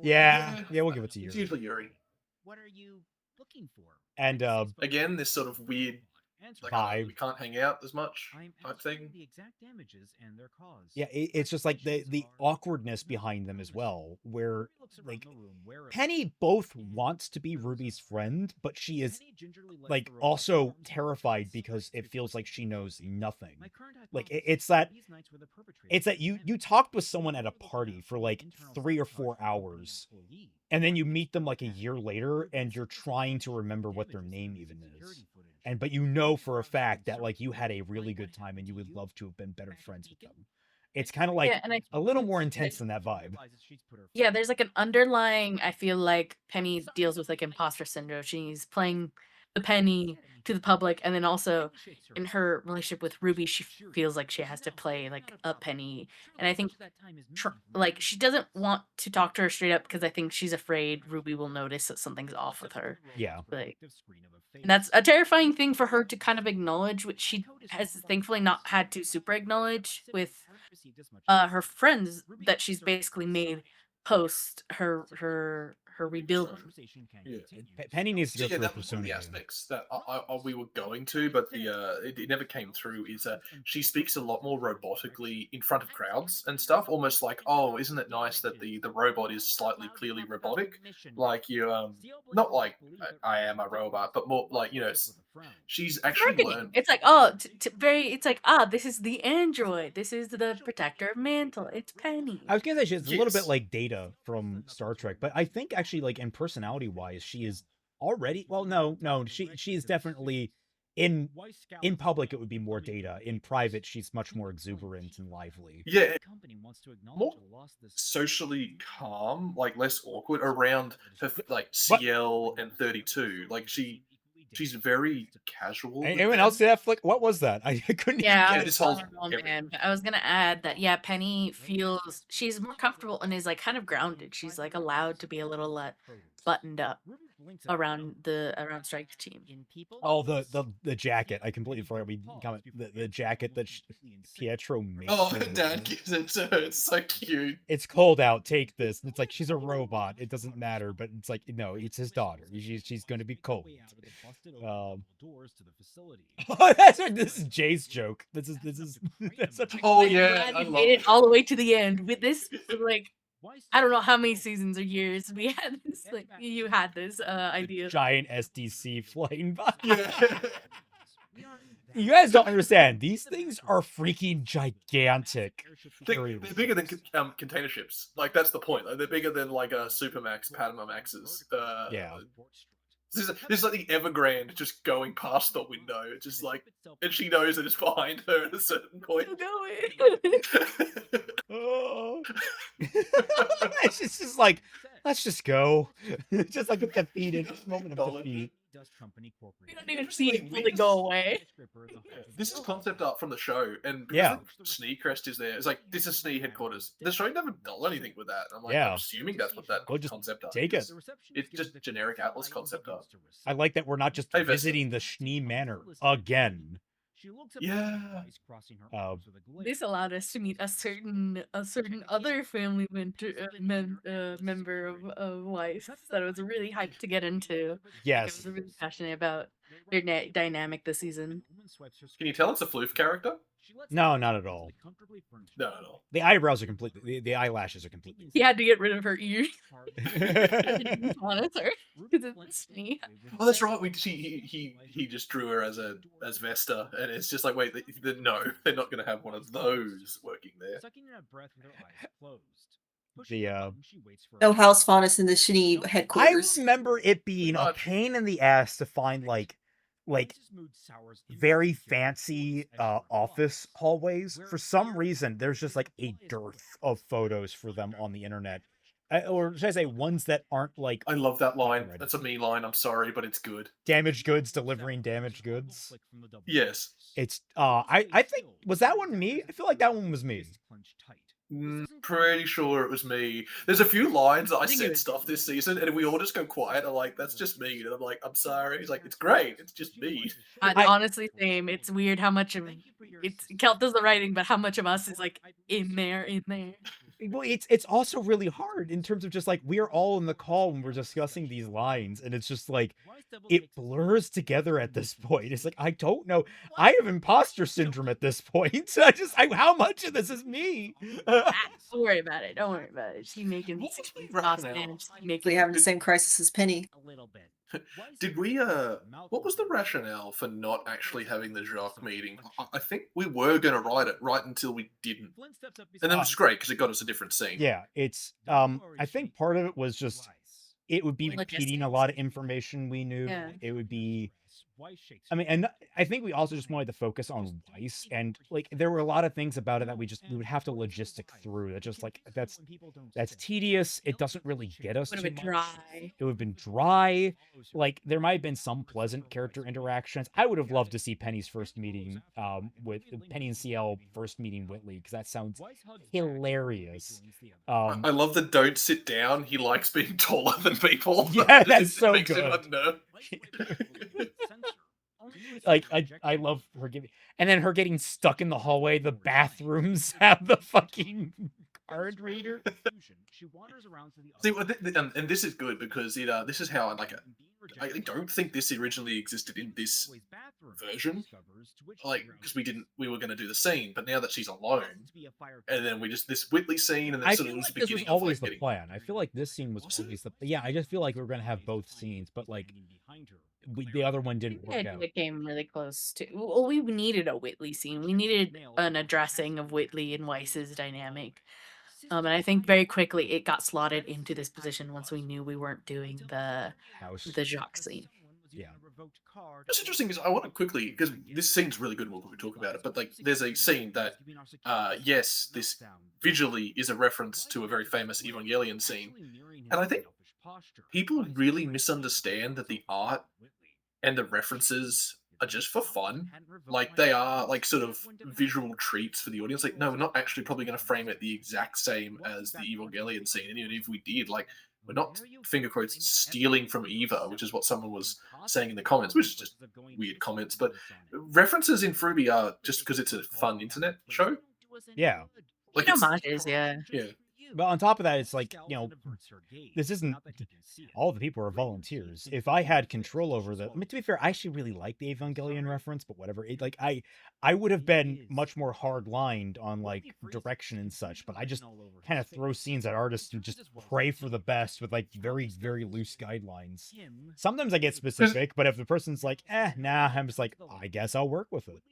B: Yeah, we'll give it to Yuri.
F: It's usually Yuri.
A: What are you looking for?
B: And
F: again, this sort of weird like, we can't hang out as much type thing.
A: The exact damages and their cause.
B: Yeah, it's just like the awkwardness behind them as well, where like Penny both wants to be Ruby's friend, but she is like also terrified because it feels like she knows nothing. Like it's that you talked with someone at a party for like 3 or 4 hours, and then you meet them like a year later, and you're trying to remember what their name even is. But you know for a fact that like you had a really good time and you would love to have been better friends with them. It's kind of like a little more intense than that vibe.
C: Yeah, there's like an underlying, I feel like Penny deals with like imposter syndrome. She's playing the Penny to the public, and then also in her relationship with Ruby, she feels like she has to play like a Penny. And I think like she doesn't want to talk to her straight up because I think she's afraid Ruby will notice that something's off with her.
B: Yeah.
C: Like, and that's a terrifying thing for her to kind of acknowledge, which she has thankfully not had to super acknowledge with her friends that she's basically made post her rebuilding.
F: Yeah.
B: Penny needs to go through
F: that
B: a
F: was one of
B: persona.
F: the aspects that we were going to, but it never came through. Is she speaks a lot more robotically in front of crowds and stuff, almost like, oh, isn't it nice that the robot is slightly clearly robotic, like you not like I am a robot, but more like she's actually learned.
C: It's like it's like this is the android, this is the protector of Mantle, it's Penny.
B: I was gonna say she's a little bit like Data from Star Trek, but I think actually like in personality wise she is already she's definitely in public it would be more Data. In private she's much more exuberant and lively.
F: Yeah, more socially calm, like less awkward around her, like CL and 32. Like she's very casual.
B: Anyone else see that flick? What was that? I couldn't.
C: Yeah, this whole man. I was gonna add that Penny feels she's more comfortable and is like kind of grounded. She's like allowed to be a little buttoned up around Strike Team.
B: Oh, the jacket. I completely forgot we comment the jacket that Pietro made.
F: Oh, Dad gives it to her. It's so cute.
B: It's cold out. Take this. And it's like she's a robot. It doesn't matter. But it's like no, it's his daughter. She's going to be cold. Oh, that's right. This is Jay's joke. This is that's such a
F: Oh yeah, I
C: You
F: love
C: made
F: it.
C: it all the way to the end with this. Like, I don't know how many seasons or years we had this. Like, you had this idea.
B: giant SDC flying by.
F: Yeah.
B: You guys don't understand. These things are freaking gigantic.
F: They're bigger than container ships. Like that's the point. Like, they're bigger than like Supermax, Panamaxes.
B: Yeah.
F: This is like the Evergrande just going past the window. It's just like, and she knows that it's behind her at a certain point.
B: Oh. It's just like, let's just go. Just like a defeated moment of defeat.
C: We don't even see it fully go away.
F: This is concept art from the show, and because
B: Yeah.
F: the Snee crest is there, it's like this is Snee headquarters. The show never does anything with that. I'm like,
B: Yeah.
F: I'm assuming that's what that
B: Go just
F: concept art
B: take
F: is.
B: it.
F: It's just generic Atlas concept art.
B: I like that we're not just
F: Hey, Vesta.
B: visiting the Schnee Manor again.
F: Yeah.
C: This allowed us to meet a certain other family member of Weiss that I was really hyped to get into. I
B: Yes.
C: was really passionate about their dynamic this season.
F: Can you tell it's a floof character?
B: No, not at all.
F: No, at all.
B: The eyebrows are completely. The eyelashes are completely.
C: He had to get rid of her ears. Honest her, because it's me.
F: Oh, that's right. He just drew her as Vesta, and it's just like, wait, no, they're not going to have one of those working there.
E: No house faunus in the Shinee
B: I
E: headquarters.
B: remember it being a
F: Much.
B: pain in the ass to find like very fancy office hallways. For some reason, there's just like a dearth of photos for them on the internet. Or should I say ones that aren't like
F: I love that line.
B: Right.
F: That's a me line. I'm sorry, but it's good.
B: damaged goods delivering damaged goods?
F: Yes.
B: It's I think, was that one me? I feel like that one was me.
F: Pretty sure it was me. There's a few lines that I
C: think it
F: said
C: was-
F: stuff this season, and we all just go quiet. I'm like, that's just me. And I'm like, I'm sorry. He's like, it's great. It's just me.
C: Honestly, same. It's weird how much of Kelt does the writing, but how much of us is like in there.
B: Well, it's also really hard in terms of just like we're all in the call when we're discussing these lines, and it's just like it blurs together at this point. It's like I don't know. I have imposter syndrome at this point. How much of this is me?
C: Don't worry about it. Don't worry about it. She making
F: What was the
C: sauce
F: rationale?
C: and she
E: They
C: making
E: having the same crisis as Penny.
F: Did we what was the rationale for not actually having the Jacques meeting? I think we were going to write it right until we didn't, and that was great because it got us a different scene.
B: Yeah, it's I think part of it was just it would be repeating a lot of information we knew.
C: Yeah.
B: It would be I mean, and I think we also just wanted to focus on Weiss, and like there were a lot of things about it that we would have to logistic through. That just like that's tedious. It doesn't really get us.
C: would have
B: too
C: been
B: much.
C: dry.
B: It would have been dry. Like there might have been some pleasant character interactions. I would have loved to see Penny's first meeting with Penny and CL first meeting Whitley, because that sounds hilarious.
F: I love the don't sit down. He likes being taller than people.
B: Yeah, that's
F: It
B: so
F: makes him
B: good.
F: unnerved.
B: Like I love her giving, and then her getting stuck in the hallway. The bathrooms have the fucking card reader.
F: See, and this is good because this is how I don't think this originally existed in this version, like because we were going to do the scene, but now that she's alone, and then we just this Whitley scene, and then
B: I
F: sort
B: feel
F: of
B: like
F: the
B: this was
F: beginning of
B: always
F: like
B: the
F: getting.
B: plan. I feel like this scene was
F: Was it?
B: always the I just feel like we were gonna have both scenes, but like the other one didn't work out.
C: It came really close to. Well, we needed a Whitley scene. We needed an addressing of Whitley and Weiss's dynamic. And I think very quickly it got slotted into this position once we knew we weren't doing the
B: House.
C: Jacques scene.
B: Yeah.
F: What's interesting is I want to quickly because this scene's really good. We'll talk about it, but like there's a scene that yes, this visually is a reference to a very famous Evangelion scene, and I think people really misunderstand that the art and the references are just for fun. Like they are like sort of visual treats for the audience. Like no, we're not actually probably going to frame it the exact same as the Evangelion scene. And even if we did, like we're not finger quotes stealing from Eva, which is what someone was saying in the comments, which is just weird comments. But references in RWBY are just because it's a fun internet show.
B: Yeah.
F: Like
C: homages, yeah.
B: But on top of that, it's like, you know, this isn't all the people are volunteers. If I had control over the, I mean, to be fair, I actually really like the Evangelion reference, but whatever. It, like, I would have been much more hard lined on like direction and such, but I just kind of throw scenes at artists who just pray for the best with like very, very loose guidelines. Sometimes I get specific, but if the person's like, nah, I'm just like, I guess I'll work with it.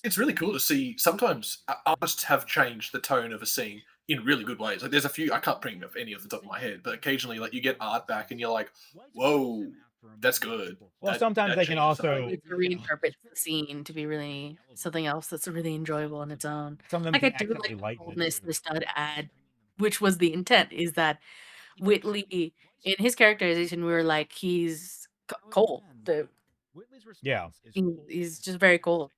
F: It's really cool to see. Sometimes artists have changed the tone of a scene in really good ways. Like there's a few, I can't bring up any off the top of my head, but occasionally like you get art back and you're like, whoa, that's good.
B: Well, sometimes they can also
C: reinterpret the scene to be really something else that's really enjoyable on its own.
B: Sometimes
C: Like I do like coldness the stud ad, which was the intent, is that Whitley, in his characterization, we were like, he's cold.
B: Yeah.
C: He's just very cold.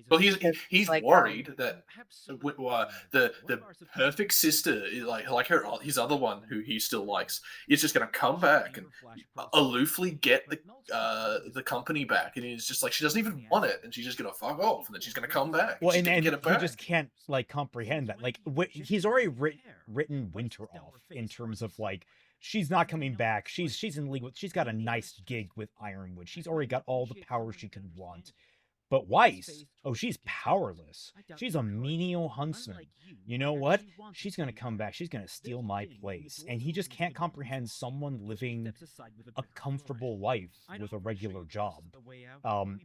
F: Well, he's like, worried that the perfect sister, like his other one who he still likes, is just going to come back and aloofly get the company back, and he's just like, she doesn't even want it, and she's just going to fuck off, and then she's going to come back.
B: Well, and get it back. He just can't like comprehend that. Like he's already written Winter off in terms of like, she's not coming back. She's in league with. She's got a nice gig with Ironwood. She's already got all the power she could want. But Weiss, oh, she's powerless. She's a menial huntsman. You know what? She's going to come back. She's going to steal my place. And he just can't comprehend someone living a comfortable life with a regular job.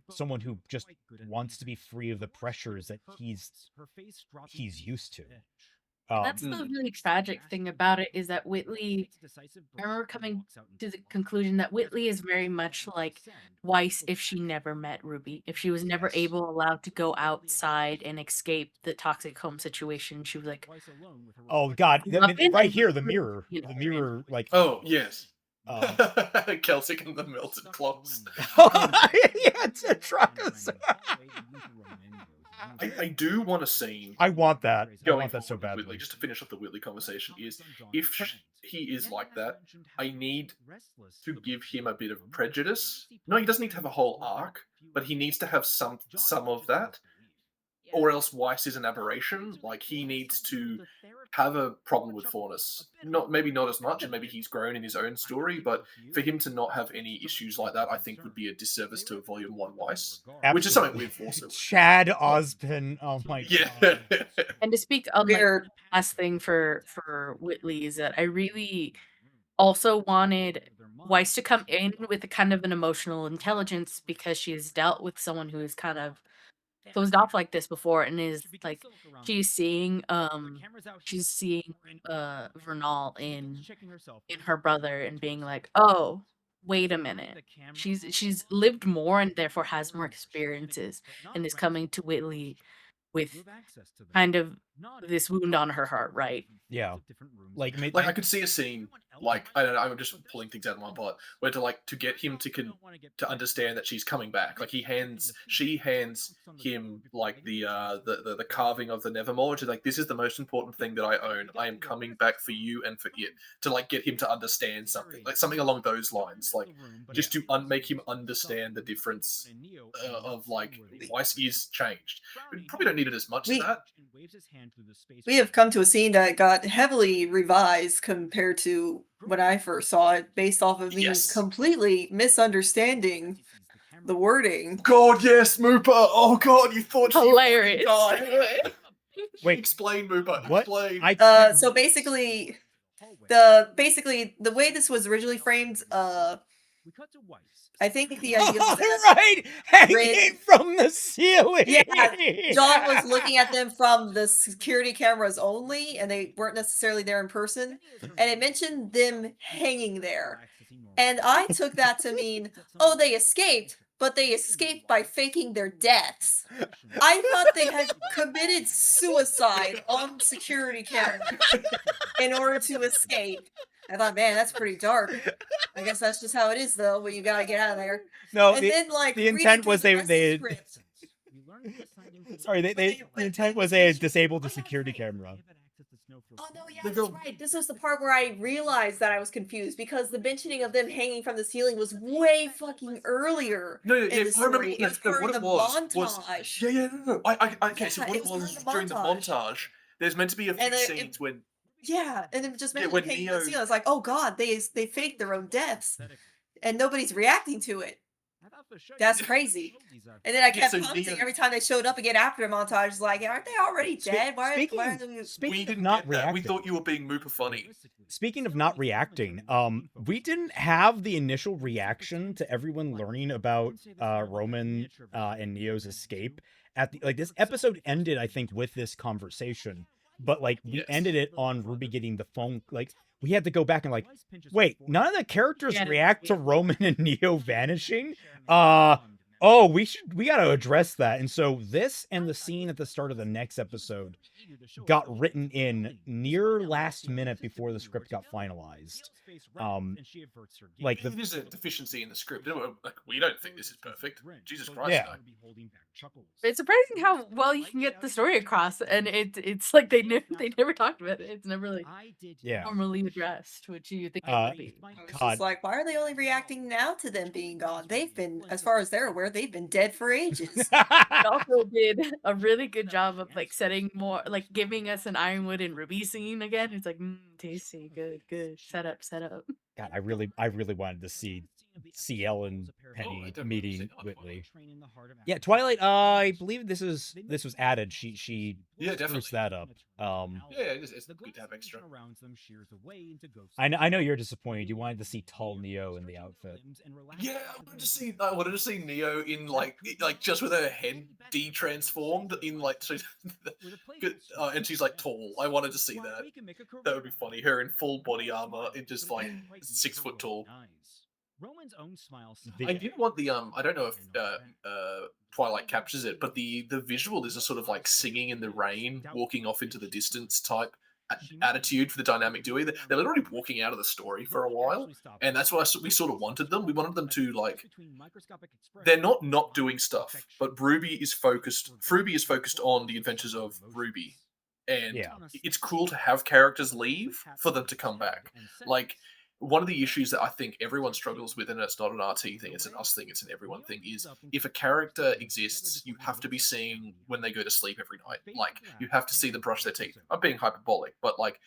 B: Someone who just wants to be free of the pressures that he's used to.
C: That's the really tragic thing about it, is that Whitley, I remember coming to the conclusion that Whitley is very much like Weiss if she never met RWBY. If she was never allowed to go outside and escape the toxic home situation, she was like,
B: oh God, right here, the mirror, like,
F: oh yes. Celtic and the melted clocks.
B: Yeah, it's a truck.
F: I do want a scene.
B: I want that.
F: I
B: want that so badly.
F: Whitley, just to finish off the Whitley conversation, is if he is like that, I need to give him a bit of prejudice. No, he doesn't need to have a whole arc, but he needs to have some of that. Or else Weiss is an aberration. Like, he needs to have a problem with Faunus. Maybe not as much, and maybe he's grown in his own story, but for him to not have any issues like that, I think would be a disservice to Volume 1 Weiss.
B: Absolutely.
F: Which is something we've also...
B: Chad Osbin, oh my God.
C: And to speak on the last thing for Whitley is that I really also wanted Weiss to come in with a kind of an emotional intelligence, because she's dealt with someone who is kind of closed off like this before, and is like, she's seeing Vernal in her brother and being like, oh, wait a minute, she's lived more and therefore has more experiences, and is coming to Whitley with kind of this wound on her heart, right?
B: Yeah. Like
F: I could see a scene, like, I don't know, I'm just pulling things out of my butt, where to get him to understand that she's coming back. Like, she hands him like the carving of the Nevermore, which is like, this is the most important thing that I own. I am coming back for you and for it. To like get him to understand something, like something along those lines, like just to make him understand the difference of like, Weiss is changed. We probably don't need it as much as that.
E: We have come to a scene that got heavily revised compared to when I first saw it, based off of me completely misunderstanding the wording.
F: God, yes, Moopa! Oh God, you thought
C: hilarious.
B: Wait,
F: explain, Moopa.
B: What?
F: Explain.
E: So basically, the way this was originally framed, I think the idea was that
B: right, hanging from the ceiling.
E: Yeah, John was looking at them from the security cameras only, and they weren't necessarily there in person. And it mentioned them hanging there, and I took that to mean, oh, they escaped, but they escaped by faking their deaths. I thought they had committed suicide on security cameras in order to escape. I thought, man, that's pretty dark. I guess that's just how it is, though. But you gotta get out of there.
B: No,
E: and then, like,
B: the intent was the intent was they had disabled the security camera.
E: Oh no, yeah, that's right. This was the part where I realized that I was confused because the mentioning of them hanging from the ceiling was way fucking earlier.
F: No,
E: in the
F: I remember.
E: story. It was
F: No,
E: part
F: what
E: of
F: it
E: the
F: was
E: montage.
F: no. Okay, so
E: Yeah,
F: what
E: it
F: it
E: was part
F: was
E: of the
F: during the
E: montage.
F: montage. There's meant to be a few
E: And
F: scenes when
E: yeah, and it just mentioned
F: when
E: them hanging from the
F: Neo.
E: ceiling. I was like, oh god, they faked their own deaths, and nobody's reacting to it. That's crazy. And then I kept commenting every time they showed up again after the montage, like, aren't they already dead? Why are they...
F: We
B: Speaking of
F: didn't
B: not
F: get that. We
B: reacting,
F: thought you were being Moopa funny.
B: speaking of not reacting, we didn't have the initial reaction to everyone learning about Roman and Neo's escape at the this episode ended, I think, with this conversation, but like we
F: Yes.
B: ended it on Ruby getting the phone. Like we had to go back and like, wait, none of the characters
C: Yeah,
B: react to Roman and Neo vanishing. Oh, we gotta address that. And so this and the scene at the start of the next episode got written in near last minute before the script got finalized. Like
F: It is a deficiency in the script. Like, we don't think this is perfect. Jesus Christ,
B: Yeah.
F: no.
C: It's surprising how well you can get the story across, and it's like they never talked about it. It's never like
B: Yeah.
C: normally addressed, which you think it would be.
E: It's just like, why are they only reacting now to them being gone? They've been, as far as they're aware, they've been dead for ages.
C: It also did a really good job of like setting more, like giving us an Ironwood and Ruby scene again. It's like tasty, good, set up.
B: God, I really wanted to see CL and Penny meeting Whitley. Yeah, Twilight. I believe this was added. She
F: Yeah, definitely.
B: spruced that up.
F: Yeah, it's good to have extra.
B: I I know you're disappointed. You wanted to see tall Neo in the outfit.
F: Yeah, I wanted to see Neo in like just with her head de-transformed in like and she's like tall. I wanted to see that. That would be funny. Her in full body armor and just like 6 foot tall.
A: Roman's own smile.
F: I did want the I don't know if Twilight captures it, but the visual is a sort of like singing in the rain, walking off into the distance type attitude for the dynamic duo. They're literally walking out of the story for a while, and that's why we sort of wanted them. We wanted them to like, they're not doing stuff, but Fruby is focused on the adventures of Ruby, and
B: Yeah.
F: it's cool to have characters leave for them to come back. Like, one of the issues that I think everyone struggles with, and it's not an RT thing, it's an us thing, it's an everyone thing, is if a character exists, you have to be seeing when they go to sleep every night. Like, you have to see them brush their teeth. I'm being hyperbolic, but like,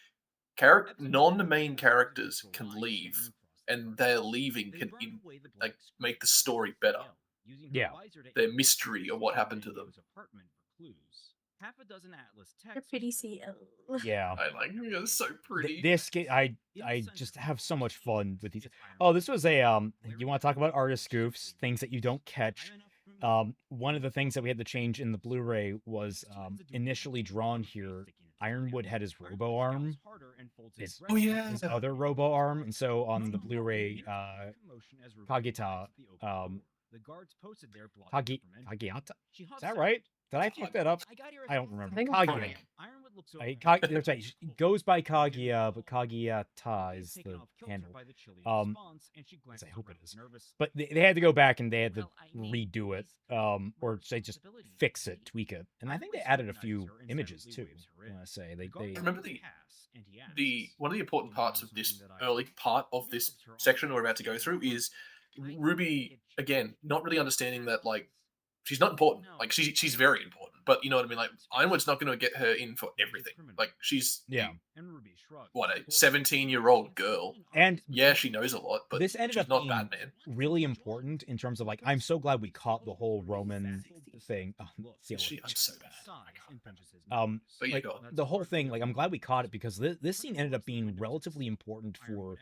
F: non-main characters can leave, and their leaving can like make the story better.
B: Yeah.
F: Their mystery of what happened to them.
C: They're pretty CL.
B: Yeah.
F: I like them. They're so pretty.
B: This game, I just have so much fun with these. Oh, this was a you want to talk about artist goofs, things that you don't catch. One of the things that we had to change in the Blu-ray was initially drawn here. Ironwood had his robo arm, his other robo arm, and so on the Blu-ray, Kagita, Kagiata, is that right? Did I fuck that up? I don't remember. Kagia. That's right. She goes by Kagia, but Kagiata is the handle. I hope it is. But they had to go back and they had to redo it, or they just fix it, tweak it. And I think they added a few images too. I want to say they
F: remember the one of the important parts of this early part of this section we're about to go through is Ruby, again, not really understanding that like she's not important. Like she's very important, but you know what I mean. Like Ironwood's not going to get her in for everything. Like she's what, a 17-year-old girl, and yeah, she knows a lot, but
B: this ended
F: she's
B: up
F: not
B: being
F: Batman.
B: Really important in terms of like I'm so glad we caught the whole Roman thing. Oh,
F: I'm so bad.
B: But like the whole thing, like I'm glad we caught it because this scene ended up being relatively important for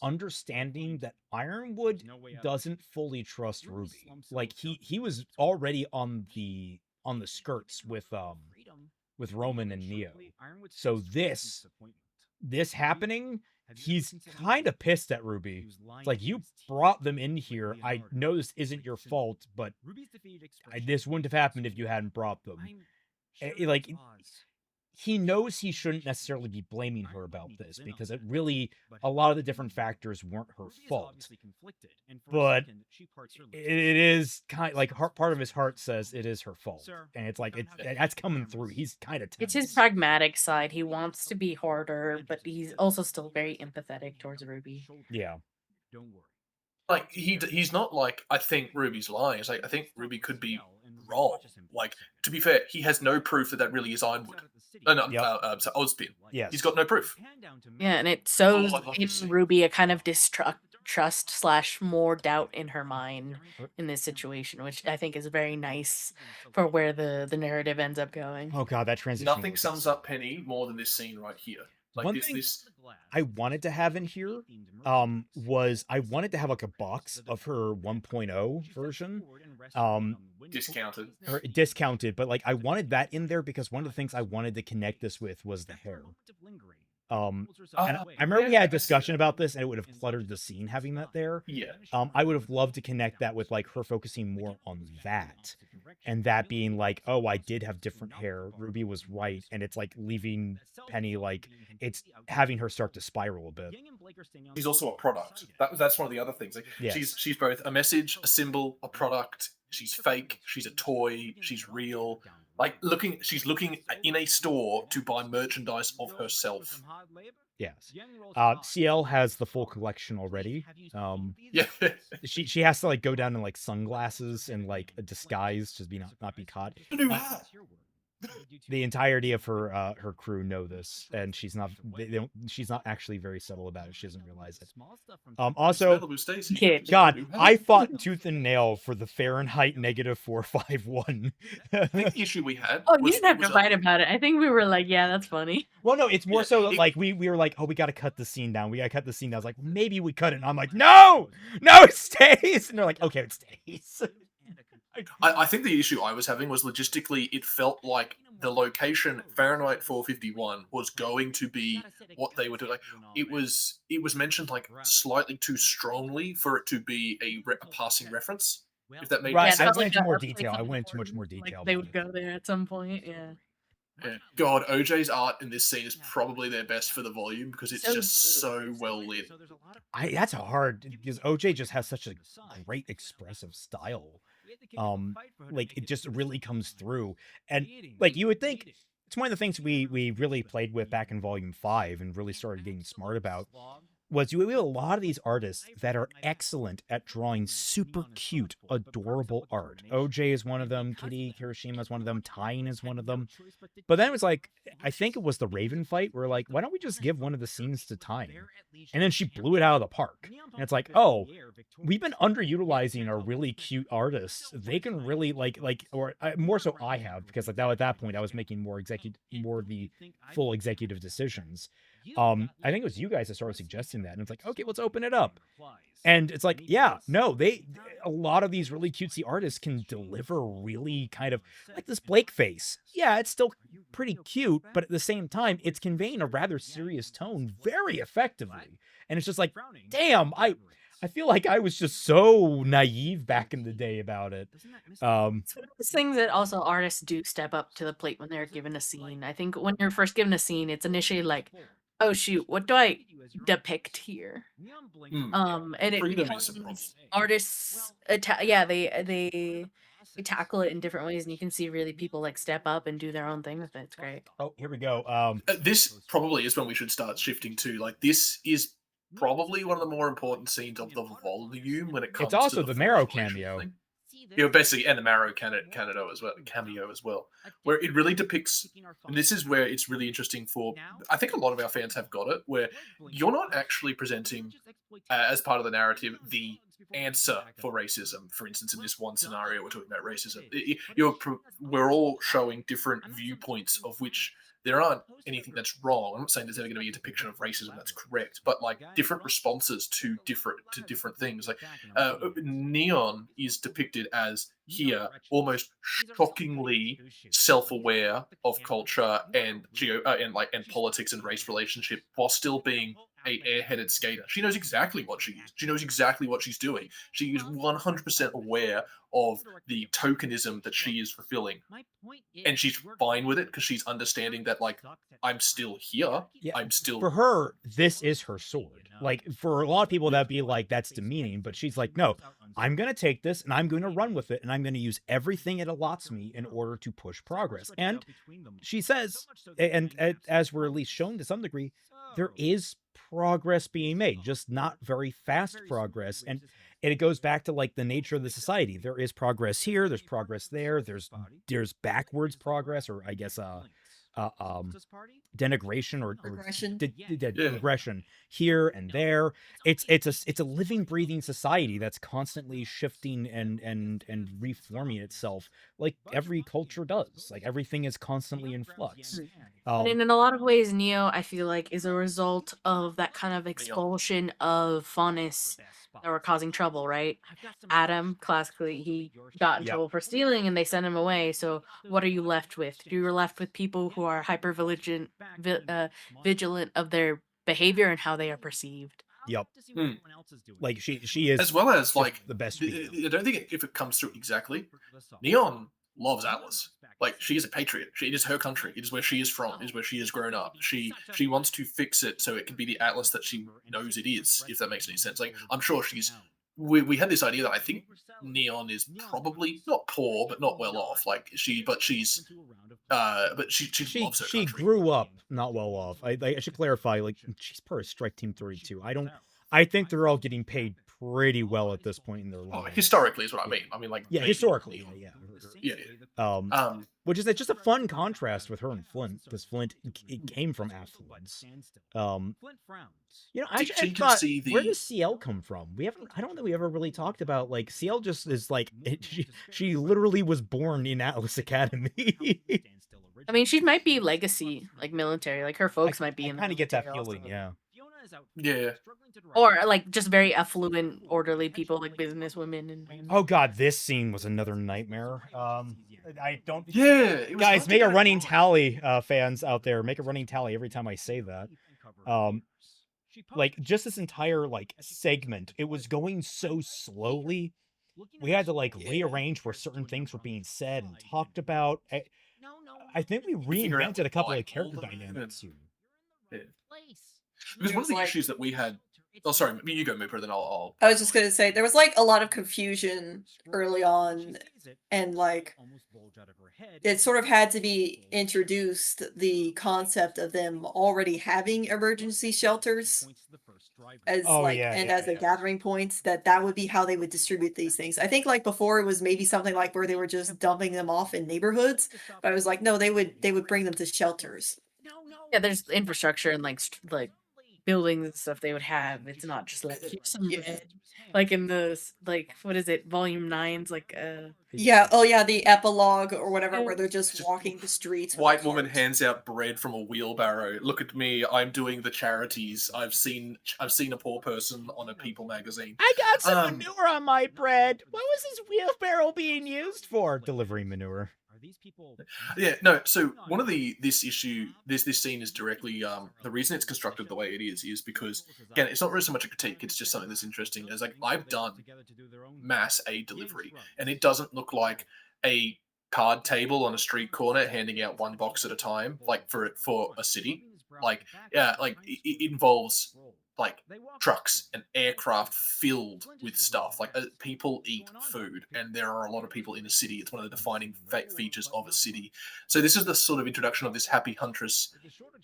B: understanding that Ironwood doesn't fully trust Ruby. Like he was already on the skirts with Roman and Neo. So this happening, he's kind of pissed at Ruby. It's like, you brought them in here. I know this isn't your fault, but this wouldn't have happened if you hadn't brought them. Like he knows he shouldn't necessarily be blaming her about this because it really, a lot of the different factors weren't her fault. But it is kind of like part of his heart says it is her fault, and it's like that's coming through. He's kind of
C: It's his pragmatic side. He wants to be harder, but he's also still very empathetic towards Ruby.
B: Yeah.
A: Don't worry.
F: Like he's not like, I think Ruby's lying. It's like, I think Ruby could be wrong. Like, to be fair, he has no proof that really is Ironwood. So Ozpin.
B: Yes.
F: He's got no proof.
C: Yeah, and it shows
F: I'd love to see.
C: in Ruby a kind of distrust / more doubt in her mind in this situation, which I think is very nice for where the narrative ends up going.
B: Oh god, that transition.
F: Nothing sums up Penny more than this scene right here. Like
B: One
F: this,
B: thing
F: this
B: I wanted to have in here was I wanted to have like a box of her 1.0 version.
F: discounted.
B: Or discounted, but like I wanted that in there because one of the things I wanted to connect this with was the hair. And I remember we had a discussion about this, and it would have cluttered the scene having that there.
F: Yeah.
B: I would have loved to connect that with like her focusing more on that, and that being like, oh, I did have different hair. Ruby was right, and it's like leaving Penny like it's having her start to spiral a bit.
F: She's also a product. That's one of the other things. Like,
B: Yes.
F: she's both a message, a symbol, a product. She's fake. She's a toy. She's real. Like she's looking in a store to buy merchandise of herself.
B: Yes. CL has the full collection already.
F: Yeah.
B: She has to like go down in like sunglasses and like a disguise to not be caught. The entirety of her crew know this, and she's not actually very subtle about it. She doesn't realize it. Also, God, I fought tooth and nail for the Fahrenheit -451.
F: I think the issue we had.
C: Oh, you didn't have to fight about it. I think we were like, yeah, that's funny.
B: Well, no, it's more so that, like we were like, oh, we got to cut the scene down. We got to cut the scene down. I was like, maybe we cut it. And I'm like, no, it stays. And they're like, okay, it stays.
F: I think the issue I was having was logistically, it felt like the location Fahrenheit 451 was going to be what they were doing. Like, it was mentioned like slightly too strongly for it to be a passing reference. If that made
B: right,
F: sense.
B: I went into more detail. I went into much more detail.
C: Like they would go there at some point. Yeah.
F: God, OJ's art in this scene is probably their best for the volume because it's just so well lit.
B: That's hard because OJ just has such a great expressive style. Like it just really comes through, and like you would think it's one of the things we really played with back in volume 5 and really started getting smart about was we have a lot of these artists that are excellent at drawing super cute, adorable art. OJ is one of them, Kitty Kirishima is one of them, Tyne is one of them. But then it was like, I think it was the Raven fight, where like, why don't we just give one of the scenes to Tyne? And then she blew it out of the park. And it's like, oh, we've been underutilizing our really cute artists. They can really or more so I have, because like now at that point I was making more of the full executive decisions. I think it was you guys that started suggesting that, and it's like, okay, let's open it up. And it's like, yeah, no, a lot of these really cutesy artists can deliver really kind of like this Blake face. Yeah, it's still pretty cute, but at the same time, it's conveying a rather serious tone very effectively. And it's just like, damn, I feel like I was just so naive back in the day about it.
C: It's one of those things that also artists do step up to the plate when they're given a scene. I think when you're first given a scene, it's initially like, oh shoot, what do I depict here? And it becomes artists they tackle it in different ways, and you can see really people like step up and do their own thing with it. It's great.
B: Oh, here we go.
F: This probably is when we should start shifting to like, this is probably one of the more important scenes of the volume when it comes
B: it's also
F: to
B: the Marrow cameo.
F: thing. Basically, and the Marrow cameo as well, where it really depicts, and this is where it's really interesting for, I think a lot of our fans have got it, where you're not actually presenting, as part of the narrative, the answer for racism. For instance, in this one scenario, we're talking about racism. We're all showing different viewpoints of which there aren't anything that's wrong. I'm not saying there's ever going to be a depiction of racism that's correct, but like different responses to different things. Like Neon is depicted as here almost shockingly self-aware of culture and politics and race relationship, while still being a airheaded skater. She knows exactly what she is. She knows exactly what she's doing. She is 100% aware of the tokenism that she is fulfilling, and she's fine with it because she's understanding that, like, I'm still here.
B: Yeah,
F: I'm still
B: for her, this is her sword. Like, for a lot of people, that'd be like, that's demeaning, but she's like, no, I'm going to take this and I'm going to run with it and I'm going to use everything it allots me in order to push progress. And she says, and as we're at least shown to some degree, there is progress being made, just not very fast progress. And it goes back to like the nature of the society. There is progress here, there's progress there, there's backwards progress, or I guess denigration or
E: Regression.
B: regression here and there. It's a living, breathing society that's constantly shifting and reforming itself, like every culture does. Like everything is constantly in flux.
C: And in a lot of ways, Neo, I feel like, is a result of that kind of expulsion of Faunus that were causing trouble, right? Adam, classically, he got in trouble for stealing and they sent him away. So what are you left with? You're left with people who are hyper vigilant of their behavior and how they are perceived.
B: Yep. Like she is,
F: as well as like
B: the best.
F: I don't think if it comes through exactly, Neon loves Atlas. Like, she is a patriot. It is her country. It is where she is from. It is where she has grown up. She wants to fix it so it can be the Atlas that she knows it is, if that makes any sense. Like, I'm sure she's... We had this idea that I think Neon is probably not poor, but not well off. Like, she loves her country.
B: She grew up not well off. I should clarify, like, she's part of Strike Team 32. I think they're all getting paid pretty well at this point in their life.
F: Historically is what I mean. I mean, like...
B: Yeah, historically.
F: Yeah.
B: Which is just a fun contrast with her and Flint, because Flint, it came from affluence. You know, I thought, where does CL come from? I don't think we ever really talked about, like, CL just is like, she literally was born in Atlas Academy.
C: I mean, she might be legacy, like military, like her folks might be in the
B: kind of get that
C: military
B: feeling, yeah.
F: Yeah.
C: Or like just very affluent, orderly people, like businesswomen and...
B: Oh god, this scene was another nightmare. I don't...
F: Yeah,
B: guys, make a running tally, fans out there. Make a running tally every time I say that. Like, just this entire, like, segment, it was going so slowly. We had to, like, rearrange where certain things were being said and talked about. I think we reinvented a couple of character dynamics here.
F: Yeah. Because one of the issues that we had... Oh, sorry, you go, Mooper, then I'll...
E: I was just going to say, there was, like, a lot of confusion early on, and, like, it sort of had to be introduced, the concept of them already having emergency shelters as, as a gathering point, that would be how they would distribute these things. I think, like, before it was maybe something like where they were just dumping them off in neighborhoods, but I was like, no, they would bring them to shelters.
C: Yeah, there's infrastructure and, like, buildings and stuff they would have. It's not just like like in the, like, what is it, volume 9's like
E: the epilogue or whatever, where they're just walking the streets.
F: White woman hands out bread from a wheelbarrow. Look at me, I'm doing the charities. I've seen a poor person on a People magazine.
B: I got some manure on my bread. What was this wheelbarrow being used for? Delivering manure.
F: Yeah, no, so one of this scene is directly the reason it's constructed the way it is because, again, it's not really so much a critique, it's just something that's interesting. It's like, I've done mass aid delivery, and it doesn't look like a card table on a street corner handing out one box at a time, like for a city. Like, yeah, like it involves like trucks and aircraft filled with stuff. Like, people eat food, and there are a lot of people in a city. It's one of the defining features of a city. So this is the sort of introduction of this happy huntress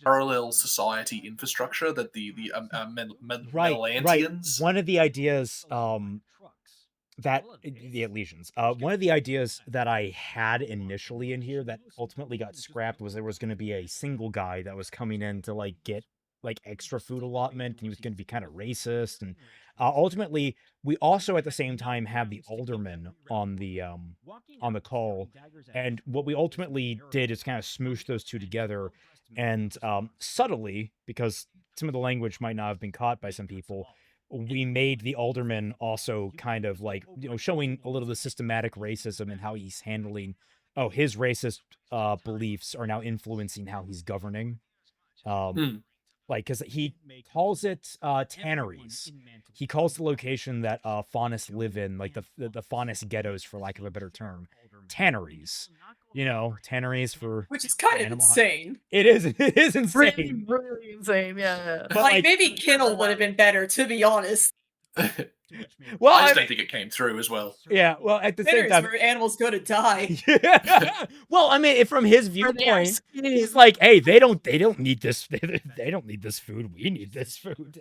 F: parallel society infrastructure that the Melantians...
B: One of the ideas that the Elysians. One of the ideas that I had initially in here that ultimately got scrapped was there was going to be a single guy that was coming in to like get like extra food allotment, and he was going to be kind of racist. And ultimately, we also at the same time have the alderman on the call, and what we ultimately did is kind of smoosh those two together, and subtly, because some of the language might not have been caught by some people, we made the alderman also kind of like, you know, showing a little of the systematic racism and how he's handling, his racist beliefs are now influencing how he's governing. like, because he calls it tanneries. He calls the location that faunists live in, like the faunist ghettos, for lack of a better term, tanneries. You know, tanneries for
E: Which is kind of
B: animal
E: insane.
B: It is. It is
C: Really,
B: insane.
C: really insane. Yeah.
B: But
E: Like maybe kennel would have been better, to be honest.
B: Well,
F: I just don't think it came through as well.
B: Yeah. Well, at the same
E: Tanneries
B: time,
E: where animals go to die.
B: well, I mean, from his
C: Where they are
B: viewpoint,
C: skinny.
B: he's like, "Hey, they don't need this. They don't need this food. We need this food."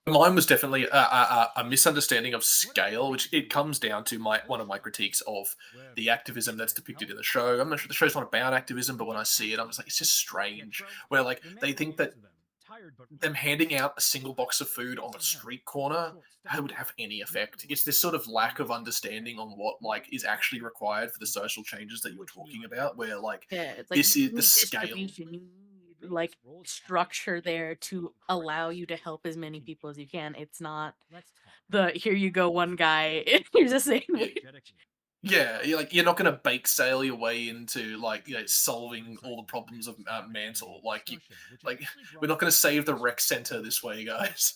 F: Mine was definitely a misunderstanding of scale, which it comes down to one of my critiques of the activism that's depicted in the show. I'm not sure the show's not about activism, but when I see it, I'm just like, it's just strange. Where like they think that them handing out a single box of food on a street corner would have any effect. It's this sort of lack of understanding on what like is actually required for the social changes that you're talking about. Where like
C: It's
F: this
C: you
F: is the
C: need
F: scale.
C: distribution, you need, like structure there to allow you to help as many people as you can. It's not the here you go one guy. Here's a sandwich.
F: Yeah, you're not going to bake sale your way into like solving all the problems of Mantle. Like we're not going to save the rec center this way, guys.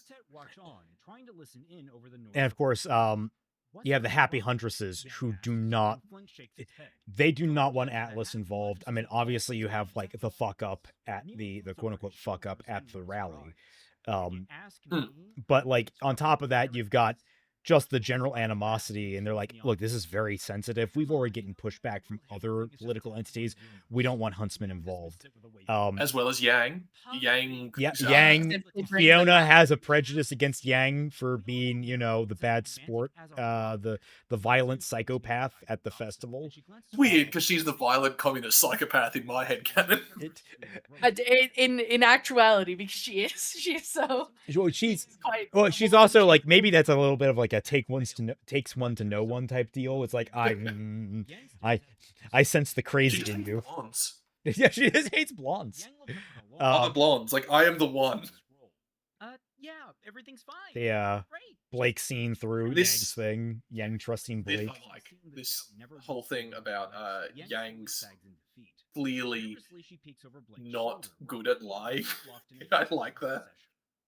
B: And of course, you have the happy huntresses who do not want Atlas involved. I mean, obviously you have like the fuck up at the quote unquote fuck up at the rally. But like on top of that, you've got just the general animosity, and they're like, look, this is very sensitive. We've already getting pushback from other political entities. We don't want Huntsmen involved.
F: As well as Yang.
B: Yang. Fiona has a prejudice against Yang for being, the bad sport, the violent psychopath at the festival.
F: It's weird because she's the violent communist psychopath in my headcanon.
C: In actuality, because she is so.
B: Well, she's also like, maybe that's a little bit of like a takes one to know one type deal. It's like I sense the crazy in you.
F: Blondes.
B: Yeah, she just hates blondes.
F: Other blondes, like I am the one.
A: Yeah, everything's fine.
B: Yeah, Blake seeing through Yang's thing. Yang trusting Blake.
F: This whole thing about Yang's clearly not good at lying. I like that.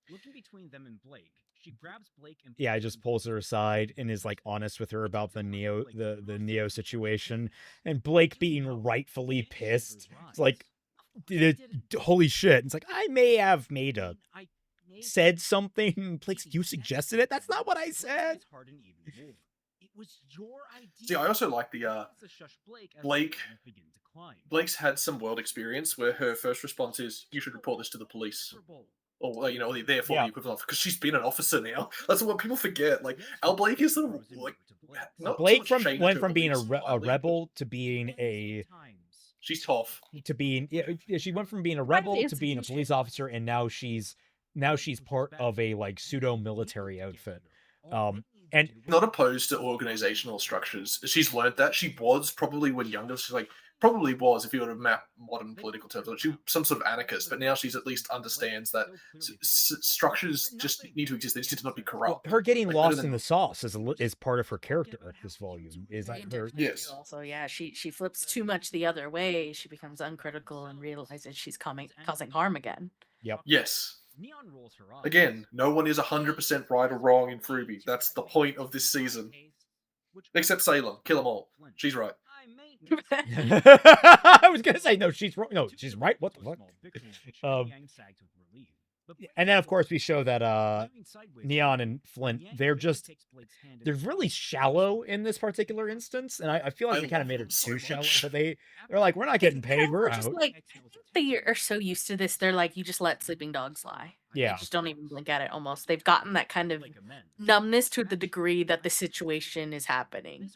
A: Looking between them and Blake, she grabs Blake and
B: just pulls her aside and is like honest with her about the Neo situation, and Blake being rightfully pissed. It's like, holy shit! It's like, I may have said something. Blake's, you suggested it. That's not what I said.
A: It was your idea.
F: See, I also like the Blake's had some world experience where her first response is, "You should report this to the police." Or therefore the equivalent, because she's been an officer now. That's what people forget. Like Al Blake is the
B: Blake went from being a rebel to being a.
F: She's tough.
B: To being she went from being a rebel to being a police officer, and now she's part of a like pseudo military outfit. And
F: not opposed to organizational structures. She's learned that. She was probably when younger. She's like. Probably was, if you were to map modern political terms, she was some sort of anarchist, but now she's at least understands that structures just need to exist. They just need to not be corrupt.
B: Her getting lost in the sauce is part of her character arc this volume. Is like her.
F: Yes.
C: Also, she flips too much the other way. She becomes uncritical and realizes she's causing harm again.
B: Yep.
F: Yes. Again, no one is 100% right or wrong in RWBY. That's the point of this season. Except Salem. Kill them all. She's right.
B: I was gonna say no. She's wrong. No, she's right. What the fuck? And then of course we show that Neon and Flint, they're really shallow in this particular instance, and I feel like they kind of made it too shallow. But they're like, we're not getting paid. We're out.
C: Like, I think they are so used to this. They're like, you just let sleeping dogs lie.
B: Yeah.
C: They just don't even blink at it. Almost, they've gotten that kind of numbness to the degree that the situation is happening.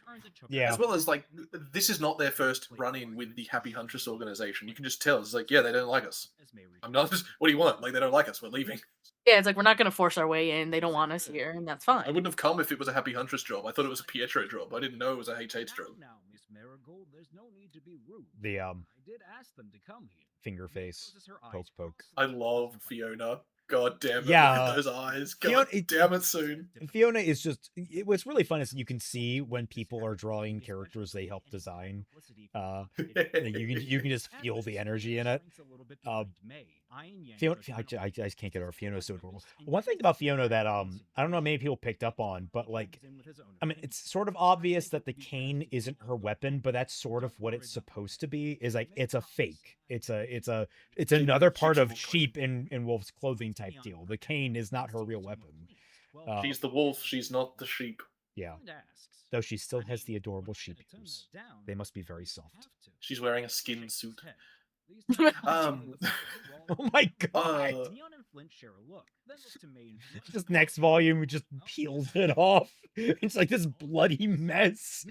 B: Yeah.
F: As well as like, this is not their first run-in with the Happy Huntress organization. You can just tell. It's like, yeah, they don't like us. I'm not. What do you want? Like, they don't like us. We're leaving.
C: Yeah, it's like, we're not going to force our way in. They don't want us here, and that's fine.
F: I wouldn't have come if it was a Happy Huntress job. I thought it was a Pietro job. I didn't know it was a HH job.
A: Now, Miss Marigold, there's no need to be rude.
B: The
A: I did ask them to come here.
B: finger face, poke.
F: I love Fiona. God damn it!
B: Yeah.
F: Look at those eyes. God damn it, soon.
B: Fiona is just. What's really fun is you can see when people are drawing characters they help design. You can just feel the energy in it. Fiona, I just can't get over Fiona. So adorable. One thing about Fiona that I don't know many people picked up on, but like, I mean, it's sort of obvious that the cane isn't her weapon, but that's sort of what it's supposed to be. Is like it's a fake. It's another part of sheep in wolf's clothing type deal. The cane is not her real weapon.
F: She's the wolf. She's not the sheep.
B: Yeah. Though she still has the adorable sheep ears. They must be very soft.
F: She's wearing a skin suit.
B: Oh my god! This next volume, we just peels it off. It's like this bloody mess.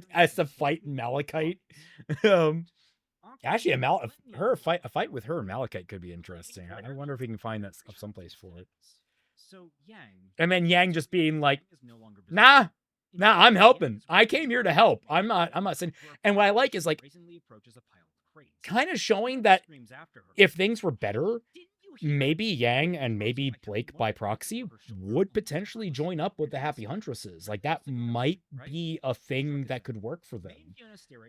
B: Has to fight Malachite. Actually, a fight with her and Malachite could be interesting. I wonder if we can find that someplace for it. And then Yang just being like, nah, I'm helping. I came here to help. I'm not saying. And what I like is like kind of showing that if things were better, maybe Yang and maybe Blake by proxy would potentially join up with the Happy Huntresses. Like that might be a thing that could work for them.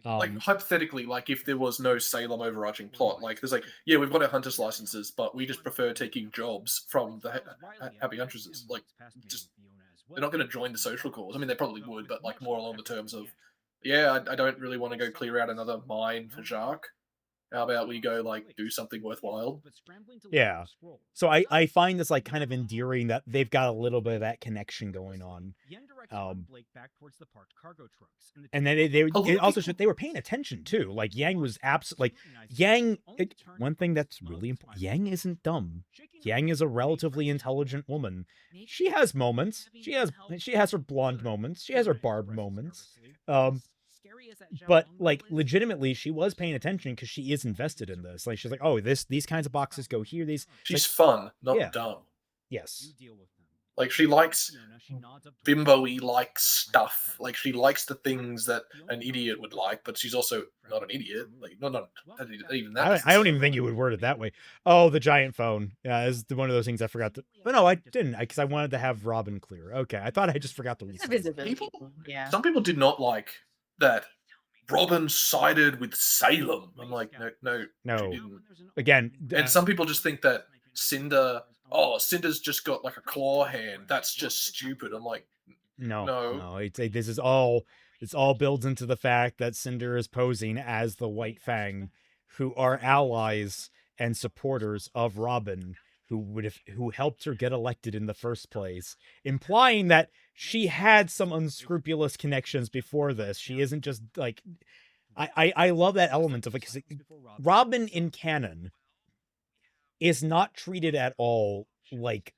F: Like hypothetically, like if there was no Salem overarching plot, like there's like, yeah, we've got our hunters licenses, but we just prefer taking jobs from the Happy Huntresses. Like, just they're not going to join the social cause. I mean, they probably would, but like more along the terms of, yeah, I don't really want to go clear out another mine for Jacques. How about we go, like, do something worthwhile?
B: Yeah. So I find this, like, kind of endearing that they've got a little bit of that connection going on. And then they also showed they were paying attention, too. Like, Yang was absolutely... Like, Yang... one thing that's really important, Yang isn't dumb. Yang is a relatively intelligent woman. She has moments. She has her blonde moments. She has her Barb moments. But like legitimately she was paying attention because she is invested in this. Like she's like, oh, these kinds of boxes go here.
F: She's fun, not dumb.
B: Yes.
F: Like she likes bimbo-y like stuff. Like she likes the things that an idiot would like, but she's also not an idiot. Like not even that.
B: I don't even think you would word it that way. Oh, the giant phone. Yeah, is one of those things I forgot to. But no, I didn't, because I wanted to have Robin clear. Okay, I thought I just forgot to read.
F: Some people did not like that Robin sided with Salem. I'm like, no.
B: Again,
F: and some people just think that Cinder's just got like a claw hand. That's just stupid. I'm like, no. This
B: all builds into the fact that Cinder is posing as the White Fang, who are allies and supporters of Robin, who helped her get elected in the first place, implying that she had some unscrupulous connections before this. She isn't just like, I love that element of it, because Robin in canon is not treated at all like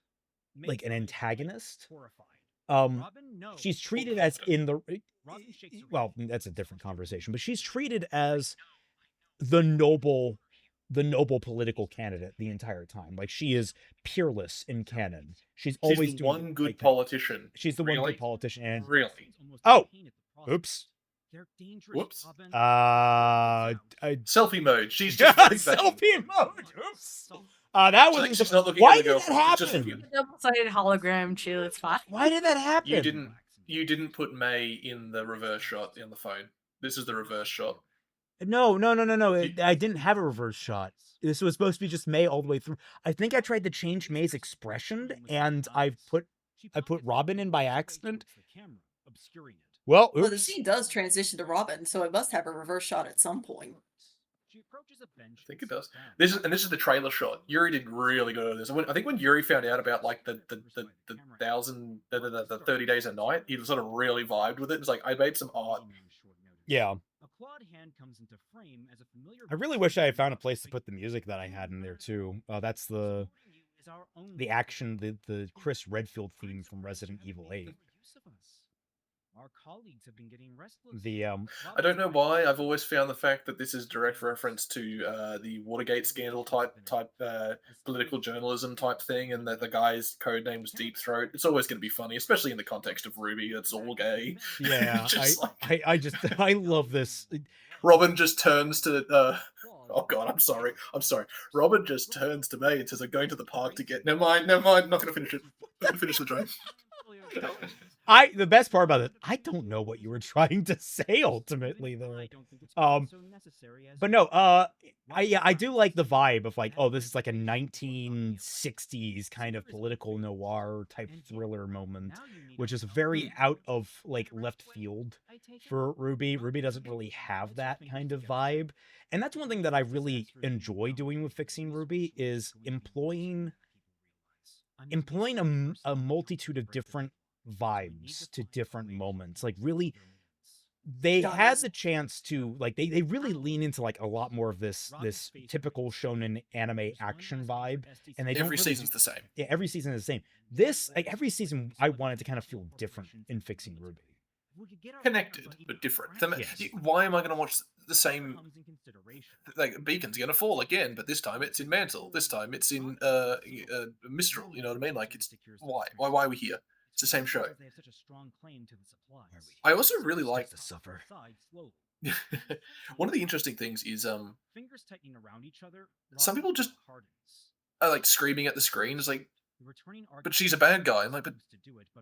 B: an antagonist. She's treated as well, that's a different conversation, but she's treated as the noble political candidate the entire time. Like she is peerless in canon. She's always
F: the one good politician.
B: She's the one good politician. And
F: really?
B: Oh, oops.
F: Whoops.
B: Selfie
F: mode. She's just
B: selfie mode. Oops. That was. Why did that happen?
C: Double-sided hologram. Chill. It's fine.
B: Why did that happen?
F: You didn't put May in the reverse shot in the phone. This is the reverse shot.
B: No. I didn't have a reverse shot. This was supposed to be just May all the way through. I think I tried to change May's expression, and I put Robin in by accident. Well, oops.
E: Well, the scene does transition to Robin, so it must have a reverse shot at some point.
F: I think it does. This is the trailer shot. Yuri did really good at this. I think when Yuri found out about like the 30 days a night, he sort of really vibed with it. It's like, I made some art.
B: Yeah. I really wish I had found a place to put the music that I had in there too. That's the action, the Chris Redfield theme from Resident Evil 8.
A: Our colleagues have been getting restless.
F: I don't know why. I've always found the fact that this is direct reference to the Watergate scandal type political journalism type thing, and that the guy's code name was Deep Throat. It's always going to be funny, especially in the context of RWBY. It's all gay.
B: Yeah, I love this.
F: Robin just turns to oh god, I'm sorry. Robin just turns to May and says, "I'm going to the park to get." Never mind. I'm not going to finish it. I'm going to finish the joke.
B: The best part about it, I don't know what you were trying to say ultimately there. But no, I do like the vibe of like, oh, this is like a 1960s kind of political noir type thriller moment, which is very out of like left field for RWBY. RWBY doesn't really have that kind of vibe. And that's one thing that I really enjoy doing with Fixing RWBY is employing a multitude of different vibes to different moments. Like really, they had the chance to like they really lean into like a lot more of this typical shonen anime action vibe, and they don't
F: Every
B: really,
F: season's the same.
B: yeah, every season is the same. This like every season I wanted to kind of feel different in Fixing RWBY.
F: Connected but different. Why am I going to watch the same? Like Beacon's going to fall again, but this time it's in Mantle. This time it's in Mistral. You know what I mean? Like it's why are we here? It's the same show. I also really like
B: to suffer.
F: One of the interesting things is some people just are like screaming at the screen. It's like, but she's a bad guy. I'm like, but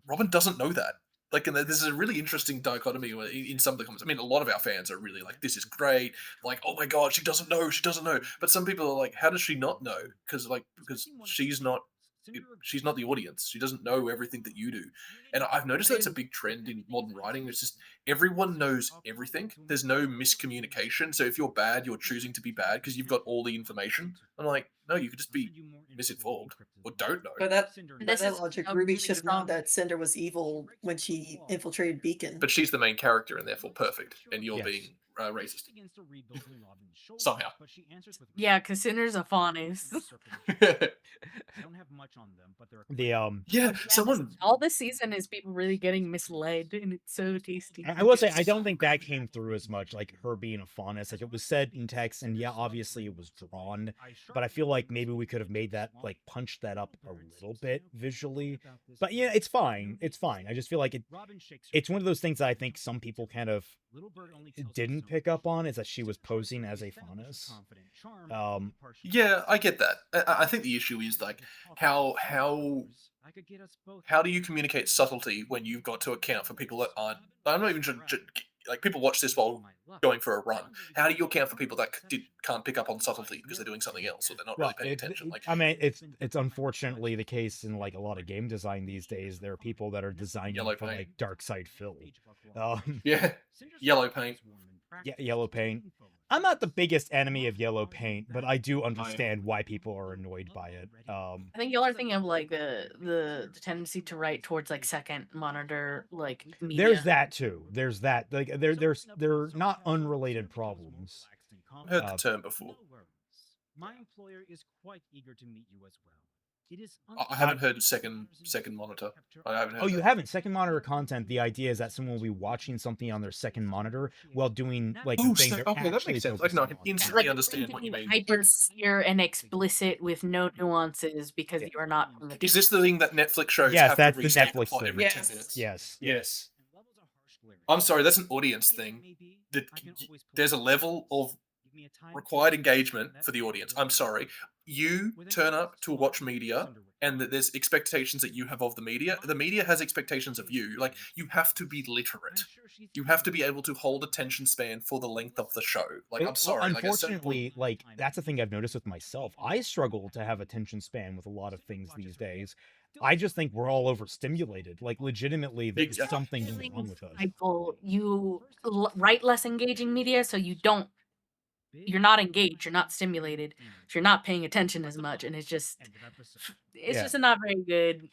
F: Robin doesn't know that. Like, and this is a really interesting dichotomy in some of the comments. I mean, a lot of our fans are really like, this is great. Like, oh my god, she doesn't know. But some people are like, how does she not know? Because she's not the audience. She doesn't know everything that you do. And I've noticed that's a big trend in modern writing. It's just everyone knows everything. There's no miscommunication. So if you're bad, you're choosing to be bad because you've got all the information. I'm like, no, you could just be misinformed or don't know.
E: But that logic, RWBY should have known that Cinder was evil when she infiltrated Beacon.
F: But she's the main character and therefore perfect. And you're being racist. Somehow.
C: Yeah, because Cinder's a faunus.
F: Someone.
C: All this season is people really getting misled, and it's so tasty.
B: I will say I don't think that came through as much, like her being a faunus. Like it was said in text, and yeah, obviously it was drawn, but I feel like maybe we could have made that like punched that up a little bit visually. But yeah, it's fine. It's fine. I just feel like it's one of those things that I think some people kind of didn't pick up on, is that she was posing as a faunus.
F: Yeah, I get that. I think the issue is like how do you communicate subtlety when you've got to account for people that aren't? I'm not even sure. Like people watch this while going for a run. How do you account for people that can't pick up on subtlety because they're doing something else or they're not really paying attention? Like,
B: I mean, it's unfortunately the case in like a lot of game design these days. There are people that are designing for like dark side fill.
F: Yeah, yellow paint.
B: Yeah, yellow paint. I'm not the biggest enemy of yellow paint, but I do understand why people are annoyed by it.
C: I think y'all are thinking of like the tendency to write towards like second monitor like media.
B: There's that too. There's that. Like they're not unrelated problems.
F: I've heard the term before.
A: My employer is quite eager to meet you as well.
F: I haven't heard second monitor. I haven't heard.
B: Oh, you haven't? Second monitor content. The idea is that someone will be watching something on their second monitor while doing like.
F: Okay, that makes sense. Like, no, I can instantly understand what you mean.
C: Hyper clear and explicit with no nuances because you are not.
F: Is this the thing that Netflix shows?
B: Yes,
F: have
B: that's
F: to
B: the Netflix thing.
F: every 10 minutes?
B: Yes.
F: I'm sorry, that's an audience thing. There's a level of required engagement for the audience. I'm sorry. You turn up to watch media and there's expectations that you have of the media. The media has expectations of you. Like, you have to be literate. You have to be able to hold attention span for the length of the show. Like, I'm sorry.
B: Unfortunately, like that's the thing I've noticed with myself. I struggle to have attention span with a lot of things these days. I just think we're all overstimulated. Like, legitimately, there's something wrong with us.
C: You write less engaging media, so you're not engaged, you're not stimulated, so you're not paying attention as much, and it's just a not very good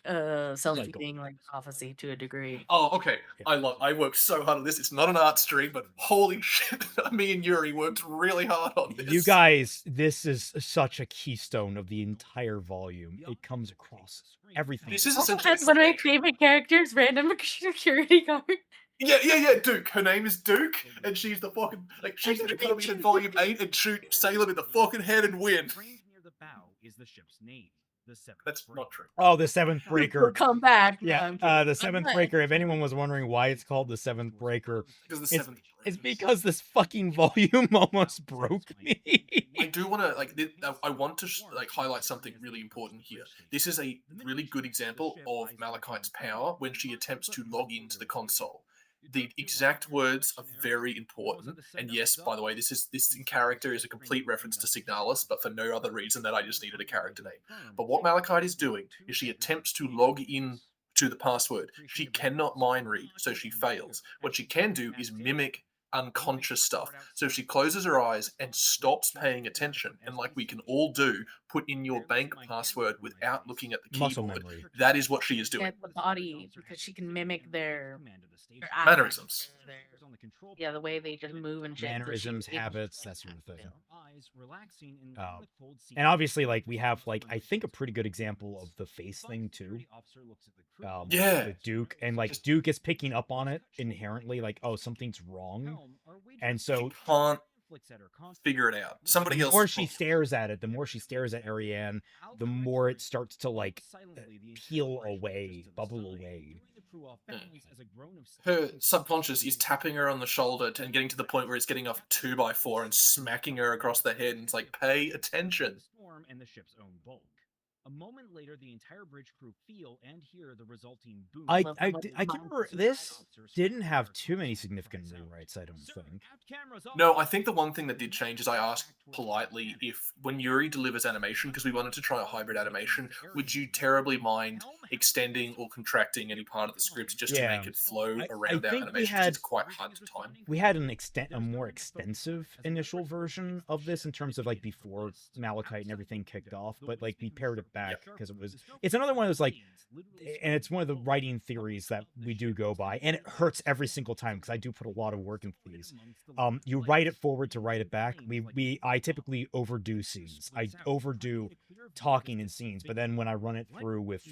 C: self-feeding like prophecy to a degree.
F: Oh, okay. I worked so hard on this. It's not an art stream, but holy shit, me and Yuri worked really hard on this.
B: You guys, this is such a keystone of the entire volume. It comes across everything.
F: This is
C: one of my favorite characters, random security guard.
F: Yeah, Duke. Her name is Duke, and she's the fucking she's gonna come in Volume 8 and shoot Salem in the fucking head and win. That's not true.
B: Oh, the Seventh Breaker.
C: We'll come back.
B: Yeah, the Seventh Breaker. If anyone was wondering why it's called the Seventh Breaker, it's because this fucking volume almost broke me.
F: I do want to I want to highlight something really important here. This is a really good example of Malachite's power when she attempts to log into the console. The exact words are very important, and yes, by the way, this in character is a complete reference to Signalis, but for no other reason than I just needed a character name. But what Malachite is doing is she attempts to log in to the password. She cannot mind read, so she fails. What she can do is mimic unconscious stuff. So if she closes her eyes and stops paying attention, and like we can all do, put in your bank password without looking at the
B: Muscle
F: keyboard,
B: memory.
F: that is what she is doing.
C: At the body, because she can mimic their
F: Mannerisms.
C: Yeah, the way they just move and shit.
B: Mannerisms, habits, that sort of thing. And obviously, like, we have, like, I think a pretty good example of the face thing, too.
F: Yeah.
B: The Duke. And, like, Duke is picking up on it inherently, like, oh, something's wrong. And so...
F: She can't figure it out. Somebody else...
B: The more she stares at it, the more she stares at Ariane, the more it starts to, like, peel away, bubble away.
F: Her subconscious is tapping her on the shoulder and getting to the point where it's getting off 2x4 and smacking her across the head, and it's like, pay attention.
A: And the ship's own bulk. A moment later, the entire bridge crew feel and hear the resulting boom.
B: I can remember this didn't have too many significant rewrites, I don't think.
F: No, I think the one thing that did change is I asked politely if, when Yuri delivers animation, because we wanted to try a hybrid animation, would you terribly mind extending or contracting any part of the script just to make it flow around our animation? Because it's quite hard to time.
B: We had a more extensive initial version of this in terms of, like, before Malachite and everything kicked off, but, like, we paired it back because it's another one of those, like, and it's one of the writing theories that we do go by, and it hurts every single time because I do put a lot of work into these. You write it forward to write it back. I typically overdo scenes. I overdo talking in scenes, but then when I run it through with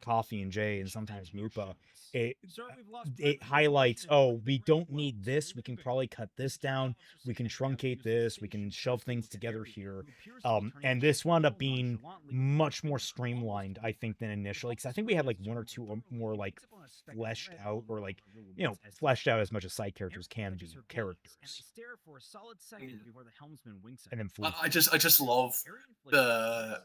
B: Coffee and Jay and sometimes Mupa, it highlights, oh, we don't need this, we can probably cut this down, we can truncate this, we can shove things together here, and this wound up being much more streamlined, I think, than initially, because I think we had like one or two more like fleshed out, or like, you know, fleshed out as much as side characters can be characters. And then
F: I just love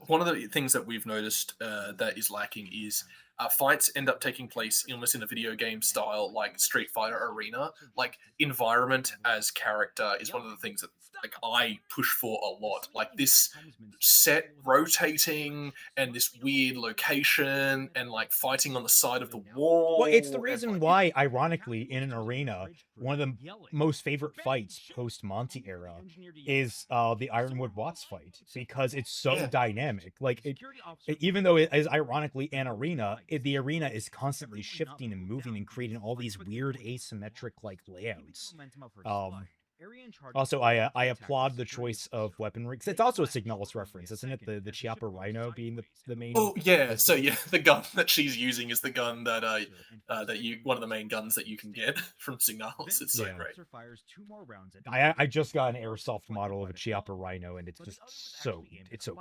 F: one of the things that we've noticed that is lacking is fights end up taking place almost in a video game style, like Street Fighter Arena. Like, environment as character is one of the things that, like, I push for a lot. Like, this set rotating and this weird location and, like, fighting on the side of the wall.
B: Well, it's the reason why, ironically, in an arena, one of the most favorite fights post-Monty era is the Ironwood Watts fight, because it's so dynamic. Like, even though it is ironically an arena, the arena is constantly shifting and moving and creating all these weird asymmetric, like, layouts. Also, I applaud the choice of weaponry. It's also a Signalis reference, isn't it? The Chiappa Rhino being the main.
F: Oh yeah, so yeah, the gun that she's using is the gun that one of the main guns that you can get from Signalis. It's so great.
B: I just got an airsoft model of a Chiappa Rhino, and it's just so cool.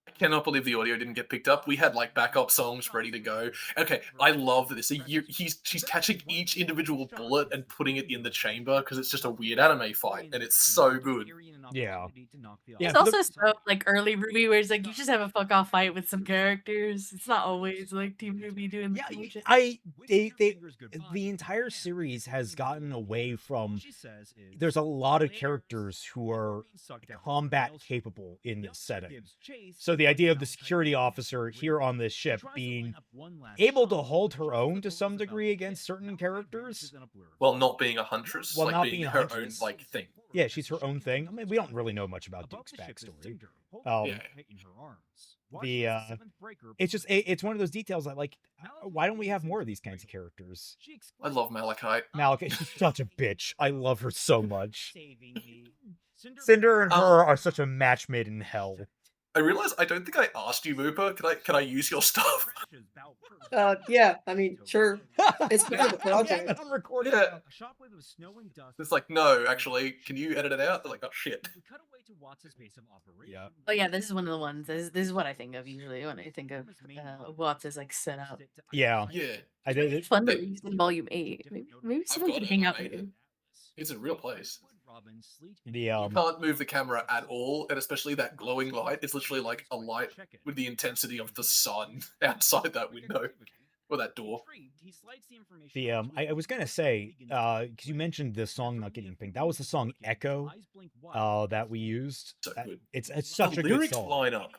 F: I cannot believe the audio didn't get picked up. We had like backup songs ready to go. Okay, I love this. She's catching each individual bullet and putting it in the chamber because it's just a weird anime fight, and it's so good.
B: Yeah.
C: It's also so like early RWBY, where it's like you just have a fuck off fight with some characters. It's not always like Team RWBY doing the cool shit.
B: The entire series has gotten away from. There's a lot of characters who are combat capable in this setting. So the idea of the security officer here on this ship being able to hold her own to some degree against certain characters,
F: while not being a huntress,
B: while
F: like
B: not
F: being
B: being a
F: her
B: huntress.
F: own like thing.
B: Yeah, she's her own thing. I mean, we don't really know much about Duke's backstory. It's just it's one of those details that, like, why don't we have more of these kinds of characters?
F: I love Malachite.
B: She's such a bitch. I love her so much. Cinder and her are such a match made in hell.
F: I realize I don't think I asked you, Mooper. Can I use your stuff?
E: Yeah, I mean, sure. It's part of the project.
B: I'm recording.
F: Yeah. It's like, no, actually, can you edit it out? They're like, oh shit.
B: Yeah.
C: Oh yeah, this is one of the ones. This is what I think of usually when I think of Watts as like set up.
B: Yeah.
F: Yeah.
B: I did it.
C: It's fun to use in Volume 8. Maybe someone can hang out with you.
F: It's a real place. You can't move the camera at all, and especially that glowing light is literally like a light with the intensity of the sun outside that window or that door.
B: I was gonna say, because you mentioned the song not getting pinged. That was the song Echo, that we used.
F: So good.
B: It's such a good
F: lyrics
B: song.
F: line up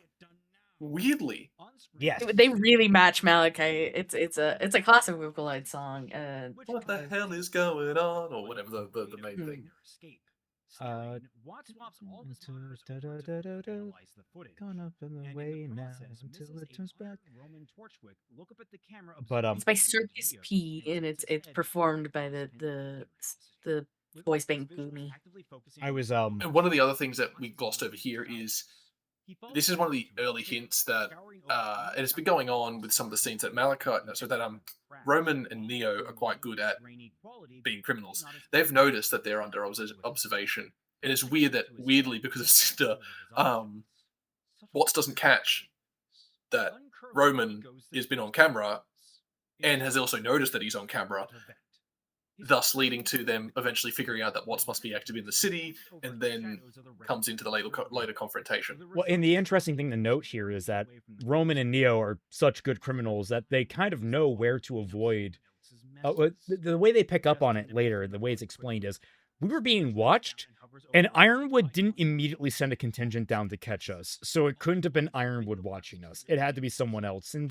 F: weirdly.
B: Yes.
C: They really match Malachi. It's a classic vocal line song.
F: What the hell is going on, or whatever the main thing.
B: Gone up in the way now until it turns back. But
C: It's by Circus P, and it's performed by the voice bank Goomy.
B: I was
F: And one of the other things that we glossed over here is this is one of the early hints that and it's been going on with some of the scenes that Roman and Neo are quite good at being criminals. They've noticed that they're under observation, and it's weird that weirdly because of Cinder, Watts doesn't catch that Roman has been on camera and has also noticed that he's on camera, thus leading to them eventually figuring out that Watts must be active in the city, and then comes into the later confrontation.
B: Well, and the interesting thing to note here is that Roman and Neo are such good criminals that they kind of know where to avoid. The way they pick up on it later, the way it's explained is, we were being watched, and Ironwood didn't immediately send a contingent down to catch us, so it couldn't have been Ironwood watching us. It had to be someone else, and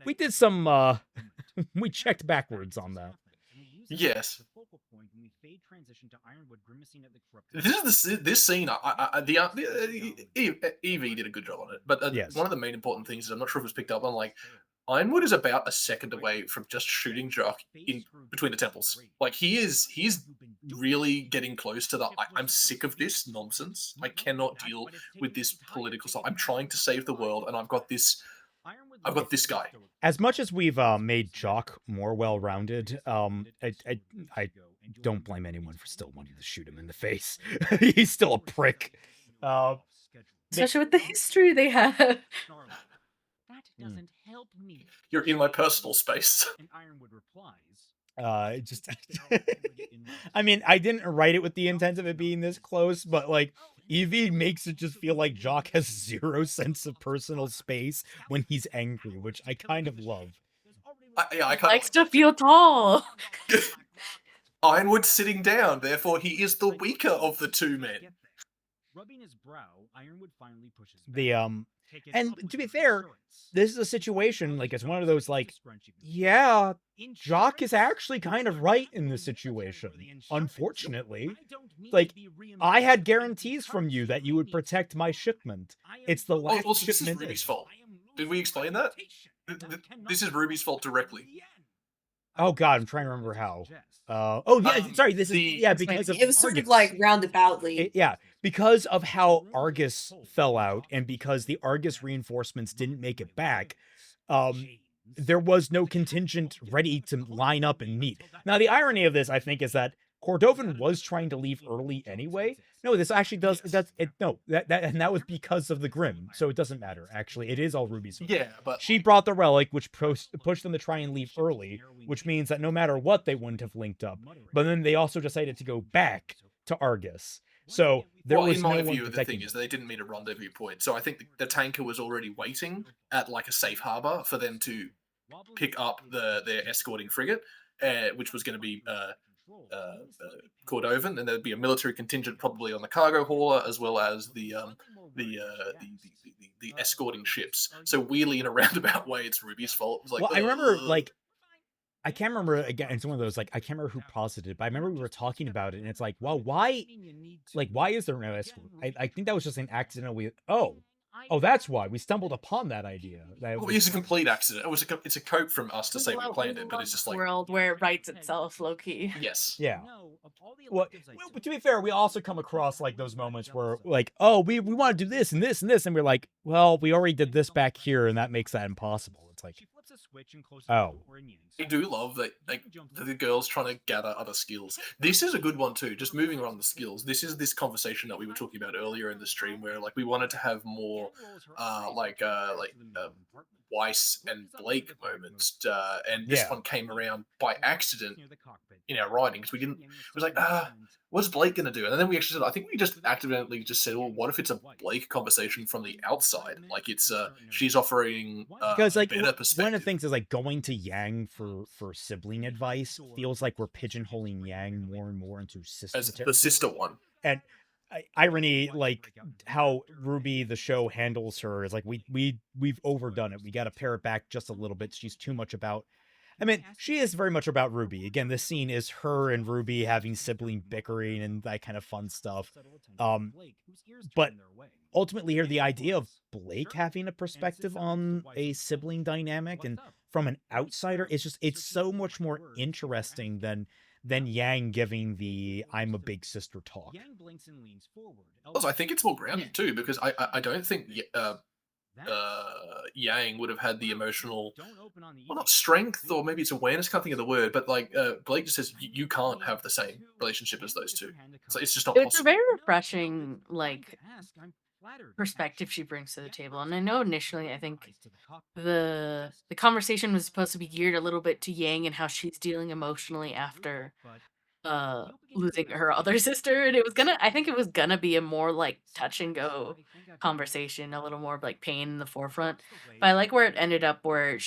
B: we did some, we checked backwards on that.
F: Yes. This scene. Evie did a good job on it, but
B: Yes.
F: One of the main important things is I'm not sure if it was picked up on. Like, Ironwood is about a second away from just shooting Jock in between the temples. Like he's really getting close to the. I'm sick of this nonsense. I cannot deal with this political stuff. I'm trying to save the world, and I've got this guy.
B: As much as we've made Jock more well-rounded, I don't blame anyone for still wanting to shoot him in the face. He's still a prick.
C: Especially with the history they have.
A: That doesn't help me.
F: You're in my personal space.
A: And Ironwood replies,
B: Just I mean, I didn't write it with the intent of it being this close, but like Evie makes it just feel like Jock has zero sense of personal space when he's angry, which I kind of love.
F: I
C: Likes to feel tall.
F: Ironwood sitting down, therefore he is the weaker of the two men.
A: Rubbing his brow, Ironwood finally pushes back.
B: And to be fair, this is a situation, like, it's one of those, like, yeah, Jock is actually kind of right in this situation, unfortunately. Like, I had guarantees from you that you would protect my shipment. It's the last
F: Also, this is
B: shipment.
F: Ruby's fault. Did we explain that? This is Ruby's fault directly.
B: Oh god, I'm trying to remember how. Sorry, this is because of
E: It was sort
B: Argus.
E: of like roundaboutly.
B: Because of how Argus fell out, and because the Argus reinforcements didn't make it back, there was no contingent ready to line up and meet. Now, the irony of this, I think, is that Cordovan was trying to leave early anyway. No, this actually does. That was because of the Grim, so it doesn't matter. Actually, it is all Ruby's fault.
F: Yeah, but
B: She brought the relic, which pushed them to try and leave early, which means that no matter what, they wouldn't have linked up. But then they also decided to go back to Argus. So there was
F: in
B: no
F: my
B: one
F: view, the
B: protecting
F: thing is they didn't meet a rendezvous point. So I think the tanker was already waiting at like a safe harbor for them to pick up their escorting frigate, which was going to be Cordovan, and there'd be a military contingent probably on the cargo hauler as well as the escorting ships. So weirdly, in a roundabout way, it's Ruby's fault. It was like,
B: well, I remember, like, I can't remember, again, it's one of those, like, I can't remember who posited, but I remember we were talking about it, and it's like, well, why is there no escort? I think that was just an accidental, oh, that's why we stumbled upon that idea.
F: It's a complete accident. It's a cope from us to say we planned it, but it's just like
C: world where it writes itself, low key.
F: Yes.
B: Yeah. Well, to be fair, we also come across like those moments where, like, oh, we want to do this and this and this, and we're like, well, we already did this back here, and that makes that impossible. It's like, oh.
F: I do love that, like, the girls trying to gather other skills. This is a good one too. Just moving around the skills. This is this conversation that we were talking about earlier in the stream, where like we wanted to have more, Weiss and Blake moment, and this one came around by accident in our writing because we didn't. It was like, what's Blake gonna do? And then we actually said, I think we just accidentally just said, well, what if it's a Blake conversation from the outside? Like it's she's offering
B: because like
F: better perspective.
B: one of the things is like going to Yang for sibling advice feels like we're pigeonholing Yang more and more into sister
F: as the sister one.
B: And irony, like how RWBY the show handles her is like we've overdone it. We got to pare it back just a little bit. She's too much about. I mean, she is very much about RWBY. Again, this scene is her and RWBY having sibling bickering and that kind of fun stuff. But ultimately here, the idea of Blake having a perspective on a sibling dynamic and from an outsider, it's so much more interesting than Yang giving the "I'm a big sister" talk.
F: Also, I think it's more grounded too, because I don't think Yang would have had the emotional, well, not strength, or maybe it's awareness, can't think of the word, but like Blake just says you can't have the same relationship as those two. So it's just not
C: It's
F: possible.
C: a very refreshing like perspective she brings to the table. And I know initially I think the conversation was supposed to be geared a little bit to Yang and how she's dealing emotionally after losing her other sister, and I think it was gonna be a more like touch and go conversation, a little more like pain in the forefront. But I like where it ended up, where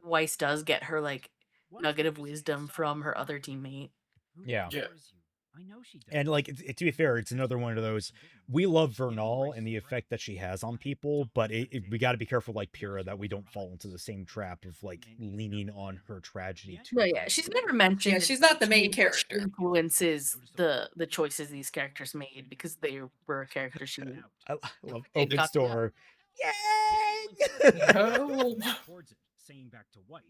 C: Weiss does get her like nugget of wisdom from her other teammate.
B: Yeah.
F: Yeah.
B: And like to be fair, it's another one of those, we love Vernal and the effect that she has on people, but we got to be careful, like Pyrrha, that we don't fall into the same trap of like leaning on her tragedy too.
C: No, yeah, she's never mentioned.
E: Yeah, she's not the main character.
C: Influences the choices these characters made because they were a character she.
B: I love Open Store.
F: Oh.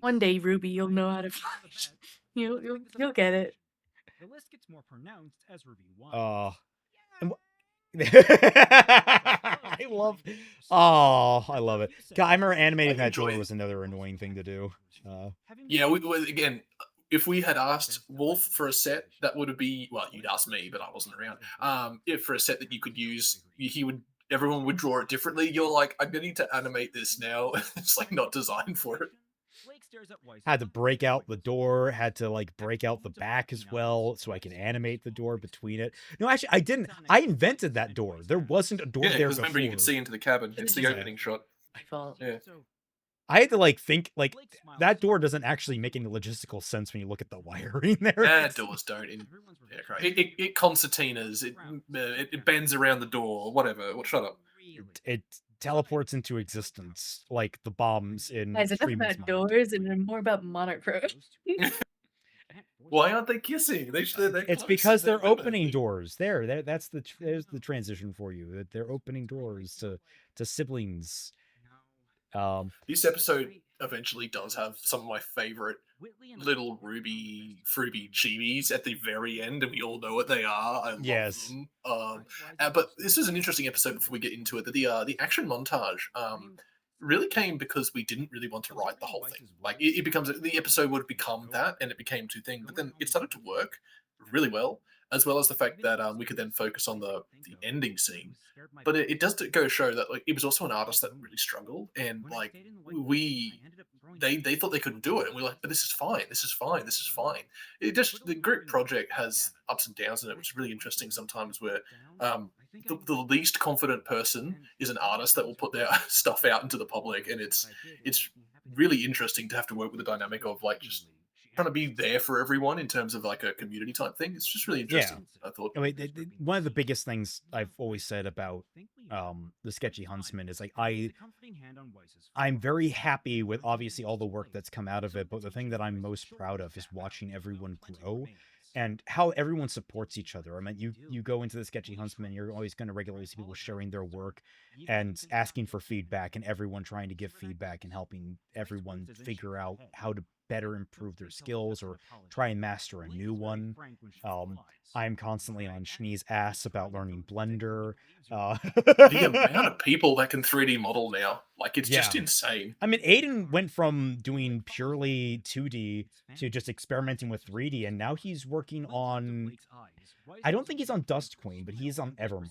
C: One day, RWBY, you'll know how to fight. You'll get it.
A: The list gets more pronounced as RWBY 1.
B: I love it. God, I remember animating that door was another annoying thing to do.
F: Yeah, again, if we had asked Wolf for a set that would be, well, you'd ask me, but I wasn't around. If for a set that you could use, everyone would draw it differently. You're like, I'm going to need to animate this now. It's like not designed for it.
B: Had to break out the door, had to like break out the back as well so I can animate the door between it. No, actually, I didn't. I invented that door. There wasn't a door there
F: because remember, you could see into the cabin. It's the opening shot. Yeah.
B: I had to like think, like, that door doesn't actually make any logistical sense when you look at the wiring there.
F: Doors don't. It concertinas. It bends around the door. Whatever. Well, shut up.
B: It teleports into existence like the bombs in.
C: Guys, enough about doors and more about Monochrome.
F: Why aren't they kissing?
B: It's because they're opening doors. There's the transition for you. They're opening doors to siblings.
F: This episode eventually does have some of my favorite little RWBY chibis at the very end, and we all know what they are. I love them. But this is an interesting episode before we get into it. That the action montage really came because we didn't really want to write the whole thing. Like it becomes, the episode would become that, and it became two things. But then it started to work really well, as well as the fact that we could then focus on the ending scene. But it does go to show that like it was also an artist that really struggled, and like they thought they couldn't do it, and we're like, but this is fine. The group project has ups and downs in it, which is really interesting sometimes, where the least confident person is an artist that will put their stuff out into the public, and it's really interesting to have to work with the dynamic of like just trying to be there for everyone in terms of like a community type thing. It's just really interesting. I thought.
B: I mean, one of the biggest things I've always said about the Sketchy Huntsmen is like I'm very happy with obviously all the work that's come out of it, but the thing that I'm most proud of is watching everyone grow and how everyone supports each other. I mean, you go into the Sketchy Huntsman, you're always going to regularly see people sharing their work and asking for feedback, and everyone trying to give feedback and helping everyone figure out how to better improve their skills or try and master a new one. I'm constantly on Shnee's ass about learning Blender.
F: The amount of people that can 3D model now. Like, it's just insane.
B: I mean, Aiden went from doing purely 2D to just experimenting with 3D, and now he's working on... I don't think he's on Dust Queen, but he's on Evermore.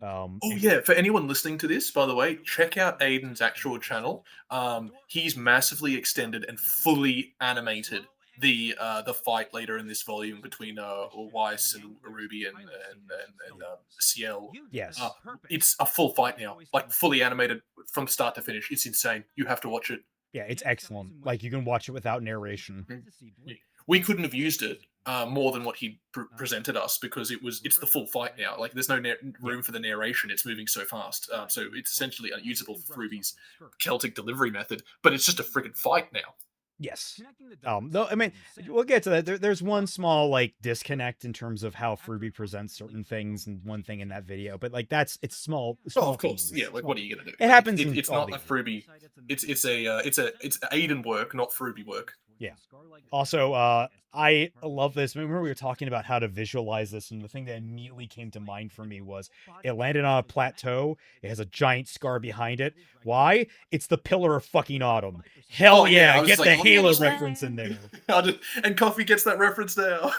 F: Oh yeah, for anyone listening to this, by the way, check out Aiden's actual channel. He's massively extended and fully animated the fight later in this volume between Weiss and Ruby and Ciel.
B: Yes.
F: It's a full fight now, like fully animated from start to finish. It's insane. You have to watch it.
B: Yeah, it's excellent. Like, you can watch it without narration.
F: We couldn't have used it more than what he presented us, because it's the full fight now. Like, there's no room for the narration. It's moving so fast. So it's essentially unusable for Ruby's Celtic delivery method, but it's just a friggin' fight now.
B: Yes. Though, I mean, we'll get to that. There's one small, like, disconnect in terms of how FRWBY presents certain things and one thing in that video, but, like, it's small.
F: Oh, of course. Yeah, like, what are you gonna do?
B: It happens.
F: It's not a FRWBY. It's Aiden work, not FRWBY work.
B: Yeah. Also, I love this. Remember, we were talking about how to visualize this, and the thing that immediately came to mind for me was it landed on a plateau. It has a giant scar behind it. Why? It's the Pillar of fucking Autumn. Hell yeah! Get the Halo reference in there.
F: And Coffee gets that reference now.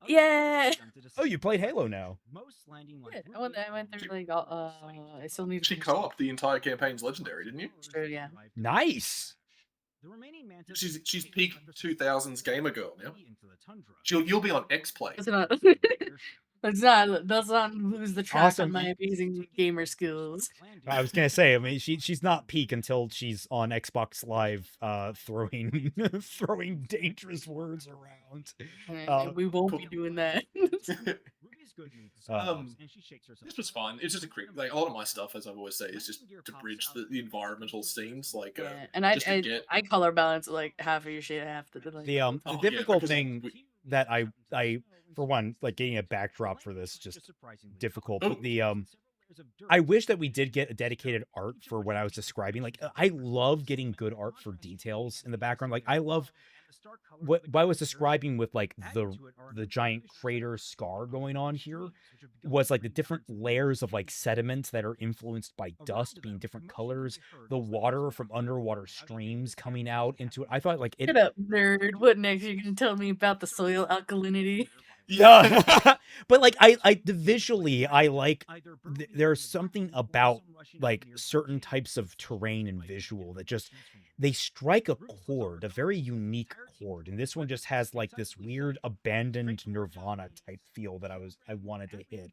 C: Yeah.
B: Oh, you played Halo now.
C: Yeah, I went through like I still need to.
F: She co-opted the entire campaign's legendary, didn't you?
C: Sure, yeah.
B: Nice.
F: She's peak 2000s gamer girl now. You'll be on X Play.
C: Let's not lose the track on my amazing gamer skills.
B: I was gonna say, I mean, she's not peak until she's on Xbox Live, throwing throwing dangerous words around.
C: We won't be doing that.
F: This was fun. It's just a lot of my stuff, as I always say, is just to bridge the environmental scenes. Like,
C: and I color balance like half of your shit, half the
B: the difficult thing that I for one, like, getting a backdrop for this just difficult. But I wish that we did get a dedicated art for what I was describing. Like, I love getting good art for details in the background. Like, I love what I was describing with, like, the giant crater scar going on here was, like, the different layers of, like, sediment that are influenced by dust being different colors, the water from underwater streams coming out into it. I thought, like,
C: Shut up, nerd. What next? You're gonna tell me about the soil alkalinity?
B: Yeah. But, like, visually, I like there's something about, like, certain types of terrain and visual that just they strike a chord, a very unique chord, and this one just has, like, this weird abandoned Nirvana type feel that I wanted to hit.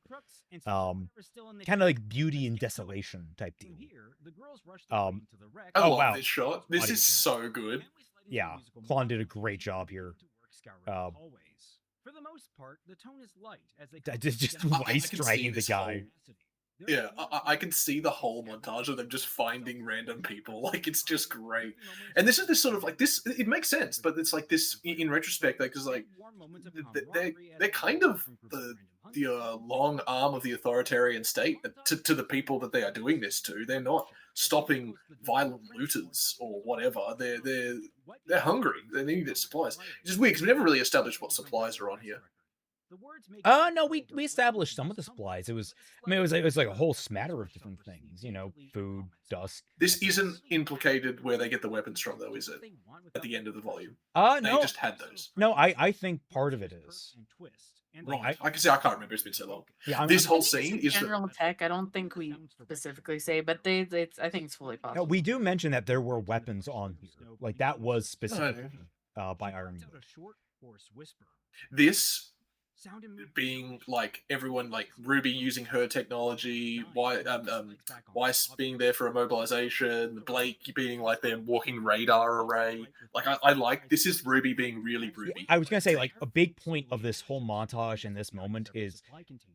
B: Kind of like beauty and desolation type deal.
F: I love this shot. This is so good.
B: Yeah, Klon did a great job here.
A: For the most part, the tone is light as they
B: just Weiss dragging the guy.
F: Yeah, I can see the whole montage of them just finding random people. Like, it's just great. And this is this sort of like this. It makes sense, but it's like this in retrospect, like, because like they're kind of the long arm of the authoritarian state to the people that they are doing this to. They're not stopping violent looters or whatever. They're hungry. They need their supplies. It's just weird because we never really established what supplies are on here.
B: No, we established some of the supplies. It was like a whole smatter of different things, you know, food, dust.
F: This isn't implicated where they get the weapons from, though, is it? At the end of the volume.
B: No.
F: They just had those.
B: No, I think part of it is.
F: Right. I can see. I can't remember. It's been so long.
B: Yeah,
F: this whole scene is
C: general tech. I don't think we specifically say, but I think it's fully possible.
B: We do mention that there were weapons on here. Like, that was specific by Iron Man.
F: This being like everyone, like Ruby using her technology, Weiss being there for a mobilization, Blake being like their walking radar array. Like, I like this is Ruby being really Ruby.
B: I was gonna say, like, a big point of this whole montage and this moment is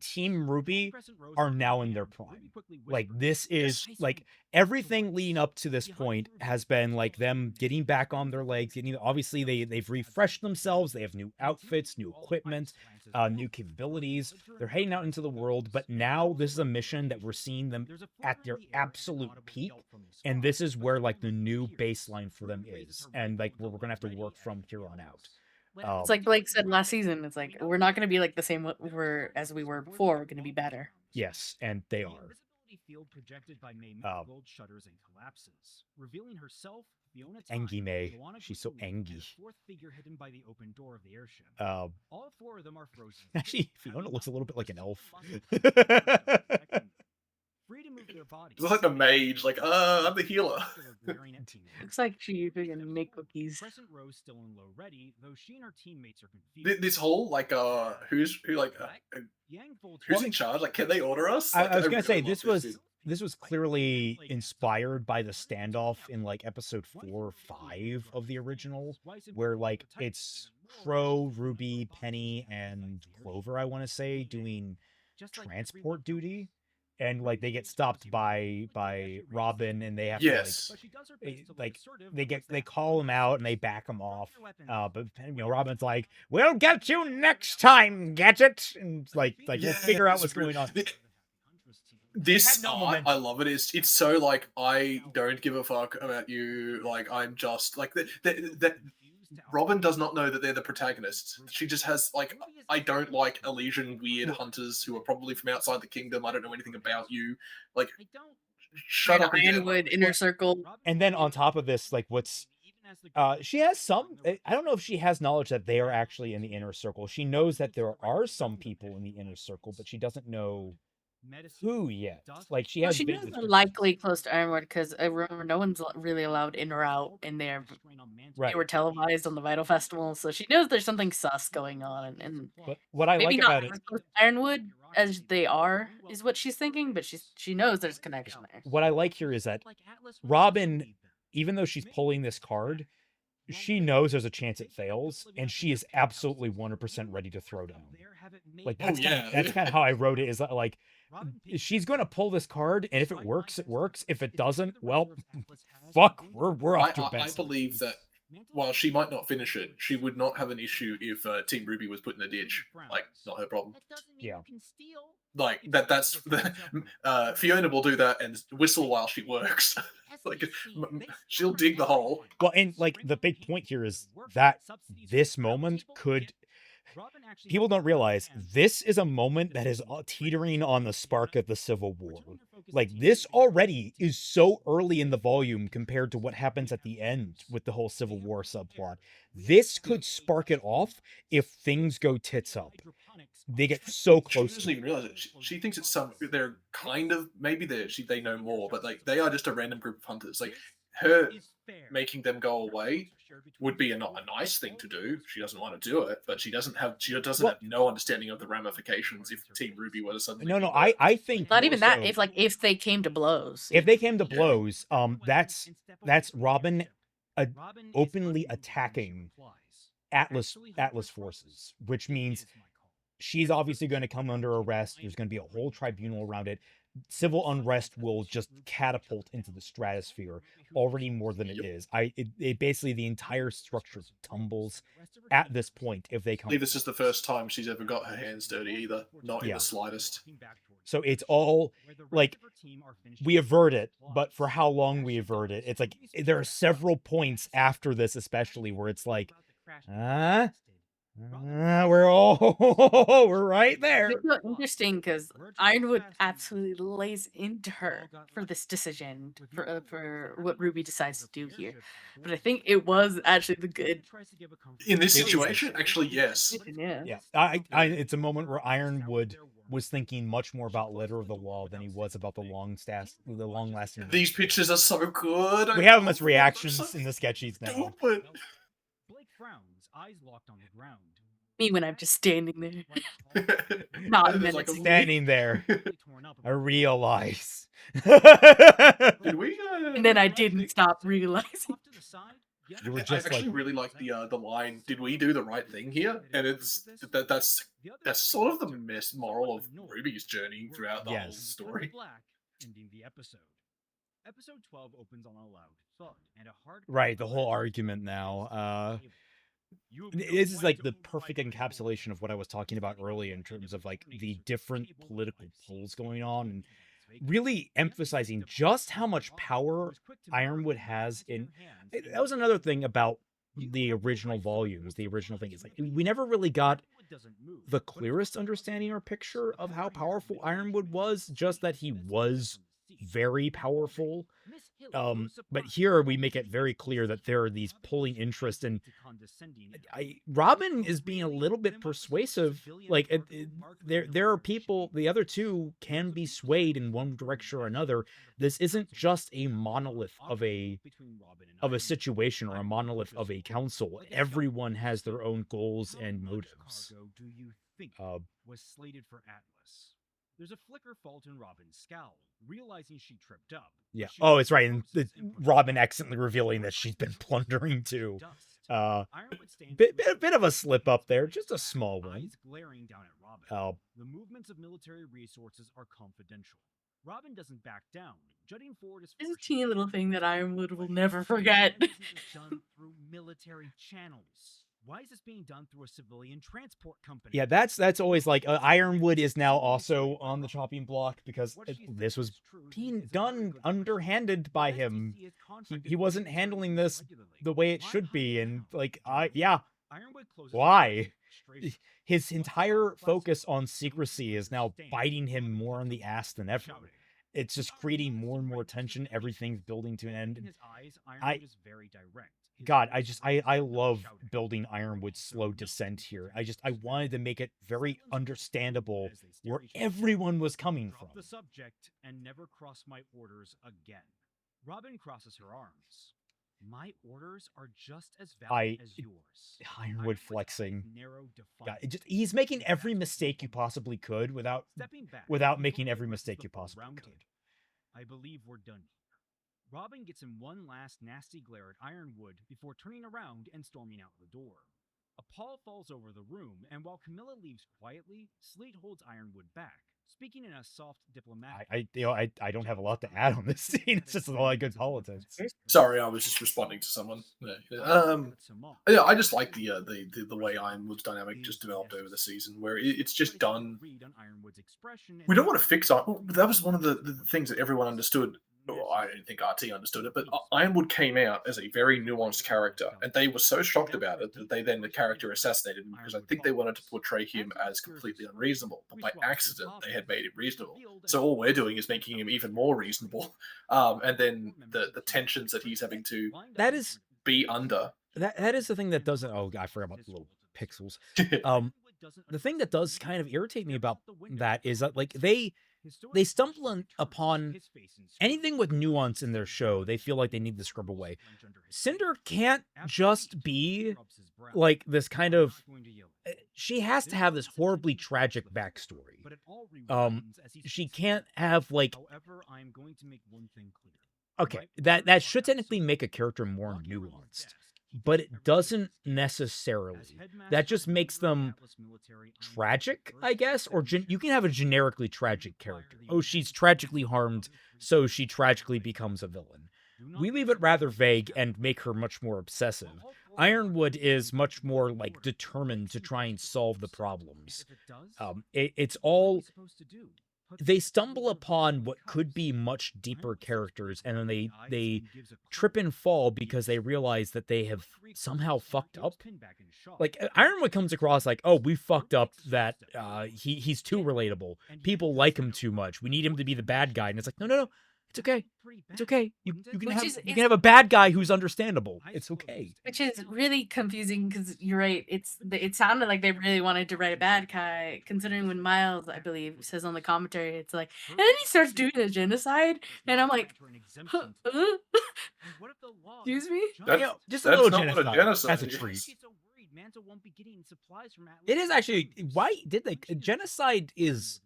B: Team RWBY are now in their prime. Like, this is like everything leading up to this point has been like them getting back on their legs. Obviously they've refreshed themselves. They have new outfits, new equipment, new capabilities. They're heading out into the world, but now this is a mission that we're seeing them at their absolute peak, and this is where, like, the new baseline for them is, and, like, we're gonna have to work from here on out.
C: It's like Blake said last season. It's like we're not gonna be like the same as we were before. We're gonna be better.
B: Yes, and they are.
A: empty field projected by May gold shutters and collapses, revealing herself, Fiona
B: Angie May.
A: Joanna
B: She's so
A: Green, and
B: angy.
A: a fourth figure hidden by the open door of the airship. All four of them are frozen.
B: Actually, Fiona looks a little bit like an elf.
A: Free to move their bodies.
F: It's like the mage, like, I'm the healer.
C: Looks like she's gonna make cookies.
A: Crescent Rose still in low ready, though she and her teammates are confused.
F: This whole, like, who's in charge? Like, can they order us? Like,
B: I was gonna
F: really
B: say
F: love
B: this was clearly inspired by the standoff in like episode 4 or 5 of the original, where like it's Crow, Ruby, Penny, and Clover, I want to say, doing transport duty. And like they get stopped by Robin, and they have to they call him out and they back him off. But Robin's like, "We'll get you next time, Gadget," and like we'll figure out what's going on.
F: This I love it. It's so like, I don't give a fuck about you. Like, I'm just like that. Robin does not know that they're the protagonists. She just has like, I don't like Elysian weird hunters who are probably from outside the kingdom. I don't know anything about you. Like, shut up.
C: Ironwood inner circle.
B: And then on top of this, like she has some, I don't know if she has knowledge that they are actually in the inner circle. She knows that there are some people in the inner circle, but she doesn't know who yet. Like she has.
C: She knows they're likely close to Ironwood because I remember no one's really allowed in or out in there.
B: Right.
C: They were televised on the Vital Festival, so she knows there's something sus going on. And
B: but what I like about it,
C: Ironwood as they are is what she's thinking, but she knows there's a connection there.
B: What I like here is that Robin, even though she's pulling this card, she knows there's a chance it fails, and she is absolutely 100% ready to throw down. Like that's kind of how I wrote it. Is like, she's going to pull this card, and if it works, it works. If it doesn't, well, fuck, we're off to best.
F: I believe that while she might not finish it, she would not have an issue if Team RWBY was put in the ditch. Like, not her problem.
B: Yeah.
F: Like that's Fiona will do that and whistle while she works. Like, she'll dig the hole.
B: Well, and like the big point here is that this moment could. People don't realize this is a moment that is teetering on the spark of the Civil War. Like, this already is so early in the volume compared to what happens at the end with the whole Civil War subplot. This could spark it off if things go tits up. They get so close.
F: She doesn't even realize it. She thinks it's they're kind of, maybe they know more, but like they are just a random group of hunters. Like, her making them go away would be a nice thing to do. She doesn't want to do it, but she doesn't have no understanding of the ramifications if Team RWBY were to suddenly.
B: No, I think
C: not even that. If they came to blows.
B: If they came to blows, that's Robin openly attacking Atlas forces, which means she's obviously going to come under arrest. There's going to be a whole tribunal around it. Civil unrest will just catapult into the stratosphere already more than it is. It basically, the entire structure tumbles at this point if they come.
F: I believe this is the first time she's ever got her hands dirty either, not in the slightest.
B: So it's all like, we avert it, but for how long we avert it? It's like there are several points after this, especially where it's like, we're right there.
C: It's so interesting because Ironwood absolutely lays into her for this decision for what RWBY decides to do here. But I think it was actually the good
F: in this situation. Actually, yes.
B: Yeah. It's a moment where Ironwood was thinking much more about letter of the law than he was about the long-lasting.
F: These pictures are so good.
B: We have them as reactions in the sketchies now.
A: Blake frowns, eyes locked on the ground.
C: Me when I'm just standing there. Not
B: like standing there. I realize.
F: Did we?
C: And then I didn't stop realizing.
B: You were just
F: I actually really like the line. Did we do the right thing here? And it's that's sort of the moral of RWBY's journey throughout the whole story.
A: Ending the episode. Episode 12 opens on a loud thud and a hard.
B: Right, the whole argument now. This is like the perfect encapsulation of what I was talking about earlier in terms of like the different political pulls going on, and really emphasizing just how much power Ironwood has in. That was another thing about the original volumes. The original thing is like, we never really got the clearest understanding or picture of how powerful Ironwood was, just that he was very powerful. But here we make it very clear that there are these pulling interest, and Robin is being a little bit persuasive. Like there are people, the other two can be swayed in one direction or another. This isn't just a monolith of a situation or a monolith of a council. Everyone has their own goals and motives.
A: Do you think was slated for Atlas? There's a flicker fault in Robin's scowl, realizing she tripped up.
B: Yeah. Oh, it's right. And Robin accidentally revealing that she's been plundering too. Bit of a slip up there, just a small one.
A: Glaring down at Robin. The movements of military resources are confidential. Robin doesn't back down, jutting forward as
C: There's a teeny little thing that Ironwood will never forget.
A: Done through military channels. Why is this being done through a civilian transport company?
B: Yeah, that's always like Ironwood is now also on the chopping block because this was being done underhanded by him. He wasn't handling this the way it should be, and like why? His entire focus on secrecy is now biting him more on the ass than ever. It's just creating more and more tension. Everything's building to an end. God, I love building Ironwood's slow descent here. I wanted to make it very understandable where everyone was coming from.
A: The subject and never cross my orders again. Robin crosses her arms. My orders are just as valid as yours.
B: Ironwood flexing. God, he's making every mistake you possibly could without making every mistake you possibly could.
A: I believe we're done. Robin gets him one last nasty glare at Ironwood before turning around and storming out the door. A pall falls over the room, and while Camilla leaves quietly, Slate holds Ironwood back, speaking in a soft, diplomatic.
B: I don't have a lot to add on this scene. It's just a lot of good politics.
F: Sorry, I was just responding to someone. Yeah, I just like the way Ironwood's dynamic just developed over the season, where it's just done. We don't want to fix it. That was one of the things that everyone understood. Well, I don't think RT understood it, but Ironwood came out as a very nuanced character, and they were so shocked about it that they then the character assassinated him because I think they wanted to portray him as completely unreasonable, but by accident they had made him reasonable. So all we're doing is making him even more reasonable, and then the tensions that he's having to be under.
B: That is the thing that doesn't. Oh, I forgot about the little pixels. The thing that does kind of irritate me about that is that like they stumble upon anything with nuance in their show. They feel like they need to scrub away. Cinder can't just be like this kind of. She has to have this horribly tragic backstory. She can't have like. Okay, that should technically make a character more nuanced. But it doesn't necessarily. That just makes them tragic, I guess, or you can have a generically tragic character. Oh, she's tragically harmed, so she tragically becomes a villain. We leave it rather vague and make her much more obsessive. Ironwood is much more like determined to try and solve the problems. It's all. They stumble upon what could be much deeper characters, and then they trip and fall because they realize that they have somehow fucked up. Like Ironwood comes across like, oh, we fucked up that he's too relatable. People like him too much. We need him to be the bad guy, and it's like, no. It's okay. It's okay. You can have a bad guy who's understandable. It's okay.
C: Which is really confusing because you're right. It sounded like they really wanted to write a bad guy, considering when Miles, I believe, says on the commentary, it's like, and then he starts doing a genocide, and I'm like, excuse me?
B: Just a little genocide. That's a treat. It is actually. Why did they? Genocide is.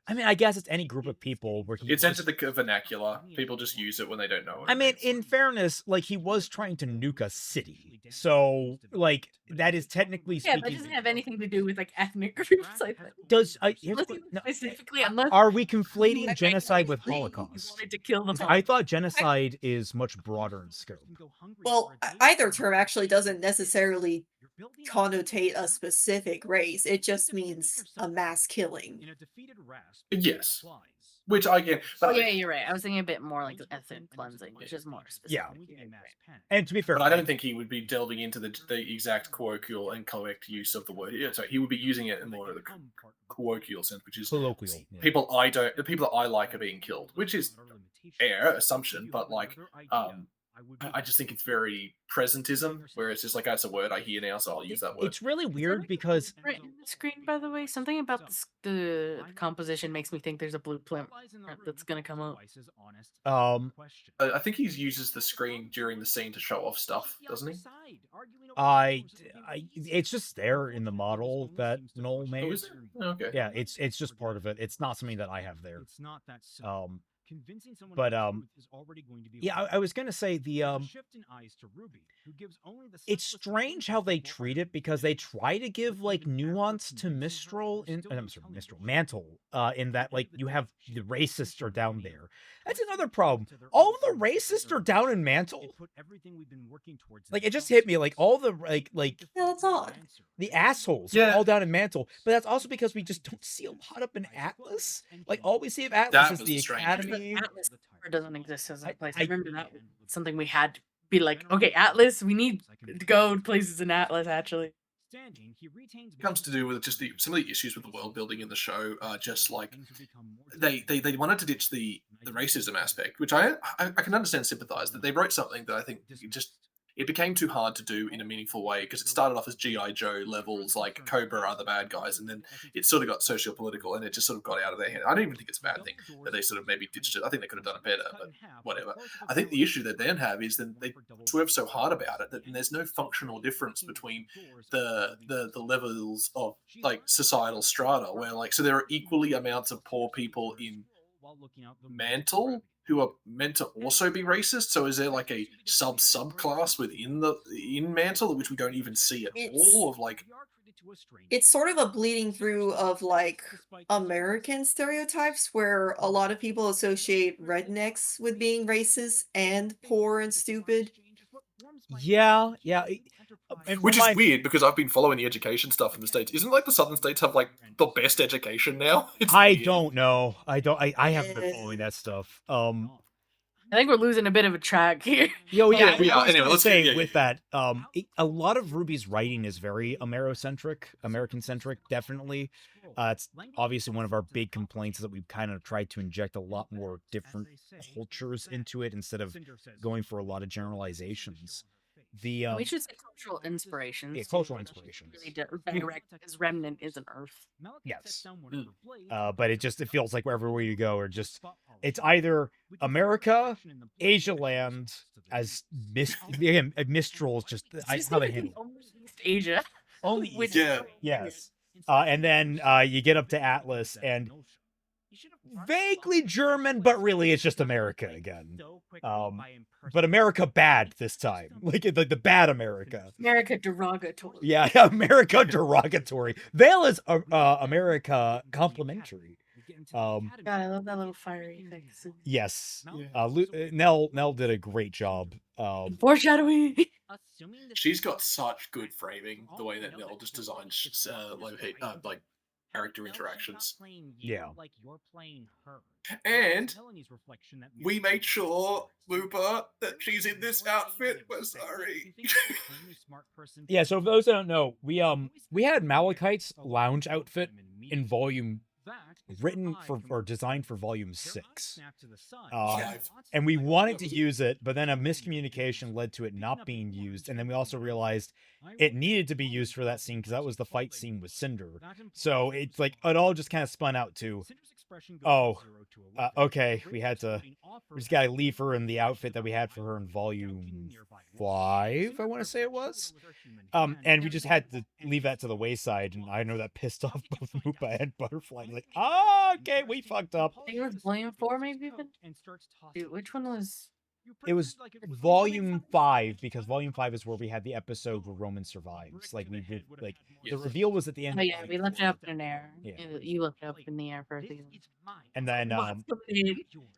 B: I mean, I guess it's any group of people where
F: it's entered the vernacular. People just use it when they don't know it.
B: I mean, in fairness, like he was trying to nuke a city, so like that is technically speaking.
C: Yeah, that doesn't have anything to do with like ethnic groups. I think.
B: Does
C: specifically, unless
B: are we conflating genocide with Holocaust?
C: Wanted to kill them.
B: I thought genocide is much broader in scope.
E: Well, either term actually doesn't necessarily connotate a specific race. It just means a mass killing.
F: Yes. Which I get.
C: Oh,
F: But
C: yeah, you're right. I was thinking a bit more like ethnic cleansing, which is more specific.
B: Yeah.
C: Yeah, you're right.
B: And to be fair,
F: But I don't think he would be delving into the exact colloquial and correct use of the word. Yeah, so he would be using it in more of the colloquial sense, which is
B: colloquial. Yeah.
F: the people that I like are being killed, which is fair assumption, but like, I just think it's very presentism, where it's just like, that's a word I hear now, so I'll use that word.
B: It's really weird because
C: Right in the screen, by the way, something about the composition makes me think there's a blueprint that's gonna come up.
F: I think he uses the screen during the scene to show off stuff, doesn't he?
B: It's just there in the model that NOL made.
F: Oh, is it? Okay.
B: Yeah, it's just part of it. It's not something that I have there.
A: Convincing someone
B: but
A: of the truth is already going to be
B: yeah, I was gonna say
A: There's a shift in eyes to Ruby, who gives only the
B: it's
A: simplest
B: strange how they treat it because they try to give like nuance to Mistral in Mantle, in that like you have the racists are down there. That's another problem. All the racists are down in Mantle. Like it just hit me like all the like
E: Yeah, that's odd.
B: the assholes
F: Yeah.
B: are all down in Mantle, but that's also because we just don't see a lot up in Atlas. Like all we see of Atlas
F: That
B: is
F: was
B: the
F: the strange
B: Academy.
C: Atlas doesn't exist as a place. I
B: I-
C: remember that was something we had to be like, okay, Atlas, we need to go to places in Atlas, actually.
F: It comes to do with just some of the issues with the world building in the show are just like they wanted to ditch the racism aspect, which I can understand, sympathize that they wrote something that I think it became too hard to do in a meaningful way, because it started off as G.I. Joe levels, like Cobra are the bad guys, and then it sort of got socio-political, and it just sort of got out of their hand. I don't even think it's a bad thing that they sort of maybe ditched it. I think they could have done it better, but whatever. I think the issue they then have is that they swerve so hard about it that there's no functional difference between the levels of like societal strata, where like, so there are equally amounts of poor people in Mantle who are meant to also be racist. So is there like a subclass in Mantle, which we don't even see at all? Of like,
E: It's sort of a bleeding through of like American stereotypes where a lot of people associate rednecks with being racist and poor and stupid.
B: Yeah. And
F: which is
B: remind-
F: weird, because I've been following the education stuff in the States. Isn't like the Southern states have like the best education now? It's
B: I
F: weird.
B: don't know. I haven't been following that stuff.
C: I think we're losing a bit of a track here.
B: Yeah,
F: we are.
B: I was
F: Anyway,
B: gonna
F: let's
B: say
F: get-
B: with that, a lot of Ruby's writing is very American-centric, definitely. It's obviously one of our big complaints is that we've kind of tried to inject a lot more different cultures into it instead of going for a lot of generalizations. The
C: We should say cultural inspirations.
B: yeah, cultural inspirations.
C: Really direct, because Remnant is an Earth.
B: Yes. But it feels like wherever you go, or just it's either America, Asia land, as Mistral is just how they handle it.
C: Only East Asia.
B: Only
C: Which-
F: Yeah.
B: Yes. And then you get up to Atlas and vaguely German, but really it's just America again. But America bad this time, like the bad America.
C: America derogatory.
B: Yeah, America derogatory. Vale is America complimentary.
C: God, I love that little fiery thing.
B: Yes.
F: Yeah.
B: Nell did a great job.
C: Foreshadowing.
F: She's got such good framing, the way that Nell just designs like character interactions.
B: Yeah.
F: And we made sure, Looper, that she's in this outfit. We're sorry.
B: Yeah, so for those that don't know, we had Malachite's lounge outfit in volume written for or designed for volume 6. And we wanted to use it, but then a miscommunication led to it not being used, and then we also realized it needed to be used for that scene because that was the fight scene with Cinder. So it's like it all just kind of spun out to, okay, we just gotta leave her in the outfit that we had for her in volume 5, I want to say it was. And we just had to leave that to the wayside, and I know that pissed off both Moopa and Butterfly. Like, okay, we fucked up.
C: I think it was volume 4, maybe even. Dude, which one was?
B: It was volume 5, because volume 5 is where we had the episode where Roman survives. Like the reveal was at the end.
C: Oh yeah, we left it up in the air.
B: Yeah.
C: You left it up in the air for a season.
B: And then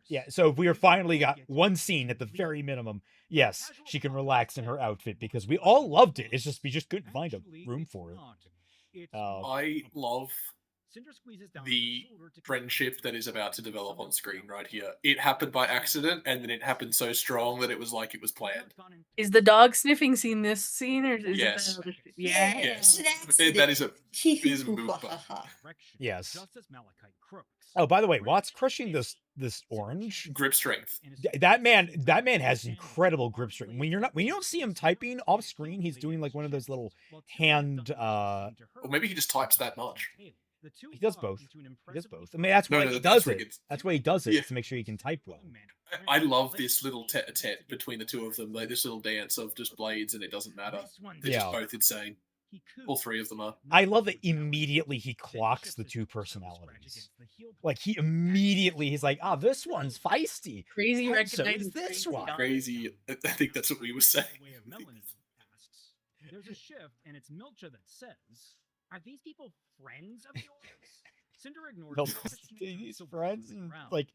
B: yeah, so if we finally got one scene at the very minimum, yes, she can relax in her outfit because we all loved it. It's just we just couldn't find a room for it.
F: I love the friendship that is about to develop on screen right here. It happened by accident, and then it happened so strong that it was like it was planned.
C: Is the dog sniffing scene this scene, or is
F: Yes.
C: it yeah?
F: Yes, that is a mooper.
B: Yes. Oh, by the way, Watt's crushing this orange.
F: Grip strength.
B: That man has incredible grip strength. When you don't see him typing off screen, he's doing like one of those little hand.
F: Or maybe he just types that much.
B: He does both. He does both. I mean, that's why he does it. That's why he does it, to make sure he can type well.
F: I love this little tete-a-tete between the two of them, like this little dance of just blades, and it doesn't matter. They're just both insane. All three of them are.
B: I love that immediately he clocks the two personalities. Like he's like, this one's feisty.
C: Crazy
B: recognizing this one.
F: Crazy. I think that's what we were saying.
A: There's a shift, and it's Milcha that says, "Are these people friends of yours?" Cinder ignores
B: these friends, and like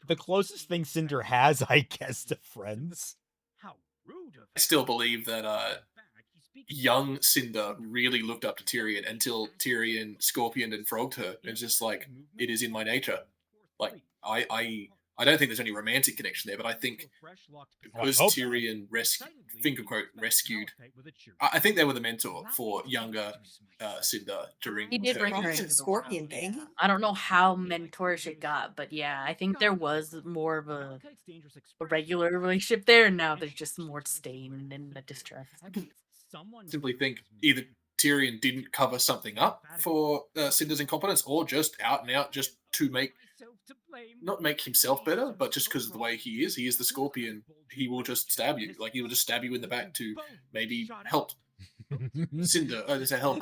B: the closest thing Cinder has, I guess, to friends.
A: How rude of
F: I still believe that young Cinder really looked up to Tyrion until Tyrion scorpioned and frogged her. It's just like, it is in my nature. Like, I don't think there's any romantic connection there, but I think because Tyrion rescued, I think they were the mentor for younger Cinder during.
C: He did bring her into
E: Scorpion bang.
C: I don't know how mentorish it got, but yeah, I think there was more of a regular relationship there, and now there's just more stain and the distrust.
F: Simply think either Tyrion didn't cover something up for Cinder's incompetence, or just out and out just to not make himself better, but just because of the way he is the Scorpion. He will just stab you. Like, he will just stab you in the back to maybe help Cinder, to help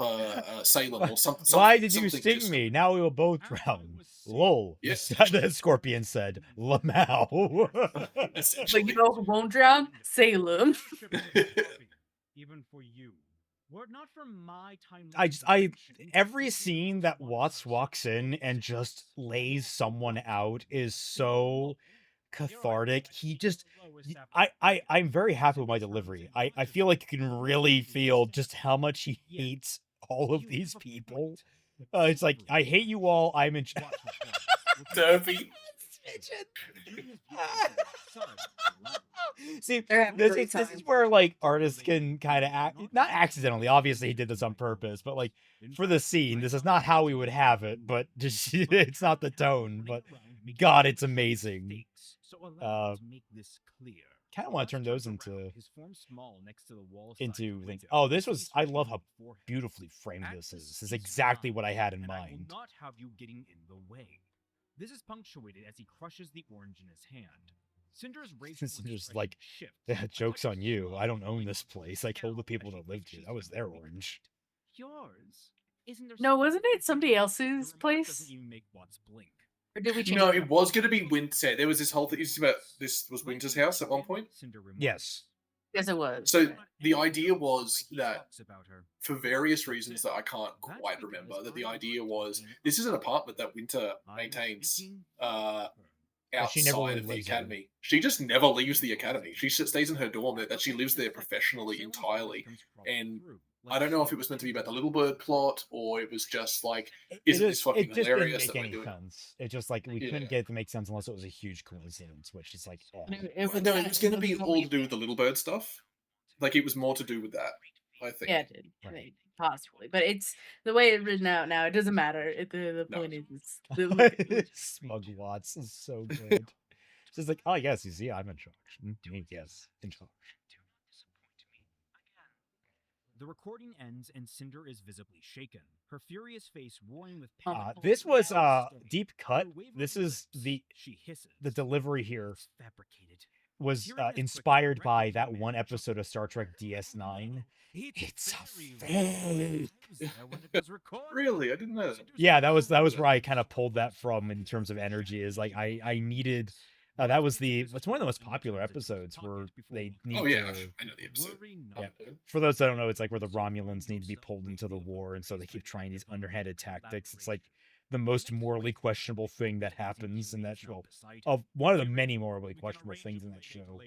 F: Salem or something.
B: Why did you sting me? Now we will both drown. Lol.
F: Yes.
B: The Scorpion said, Lamau.
C: Like, you know who won't drown? Salem.
A: Even for you. Not from my time.
B: Every scene that Watts walks in and just lays someone out is so cathartic. I'm very happy with my delivery. I feel like you can really feel just how much he hates all of these people. It's like, I hate you all. I'm in.
F: Derby.
B: See, this is where like artists can kind of not accidentally. Obviously, he did this on purpose, but like for the scene, this is not how we would have it. But just it's not the tone. But God, it's amazing. Kind of want to turn those into things. Oh, this was. I love how beautifully framed this is. This is exactly what I had in mind.
A: Not have you getting in the way. This is punctuated as he crushes the orange in his hand. Cinder's
B: like, yeah, joke's on you. I don't own this place. I killed the people that lived here. That was their orange.
A: Yours.
C: No, wasn't it somebody else's place? Or did we change
F: No, it was going to be Winter. There was this whole thing. This was Winter's house at one point.
B: Yes.
C: Yes, it was.
F: So the idea was that, for various reasons that I can't quite remember, that the idea was this is an apartment that Winter maintains outside of the academy. She just never leaves the academy. She stays in her dorm. That she lives there professionally entirely. And I don't know if it was meant to be about the Little Bird plot, or it was just like, isn't this fucking hilarious that we're doing?
B: It's just like we couldn't get it to make sense unless it was a huge coincidence, which is like,
F: it was going to be all to do with the Little Bird stuff. Like, it was more to do with that, I think.
C: Yeah, it did. Right. Possibly, but it's the way it's written out now. It doesn't matter. The point is,
B: Smug Watts is so good. It's just like, oh yes, you see, I'm in charge. Yes, in charge.
A: The recording ends and Cinder is visibly shaken, her furious face roaring with pain.
B: This was deep cut. This is the delivery here was inspired by that one episode of Star Trek DS9. It's a fake.
F: Really? I didn't know that.
B: Yeah, that was where I kind of pulled that from in terms of energy. Is like I needed That was it's one of the most popular episodes where they need
F: Oh yeah,
B: to.
F: I know the episode.
B: Yeah. For those that don't know, it's like where the Romulans need to be pulled into the war, and so they keep trying these underhanded tactics. It's like the most morally questionable thing that happens in that show. Of one of the many morally questionable things in that show.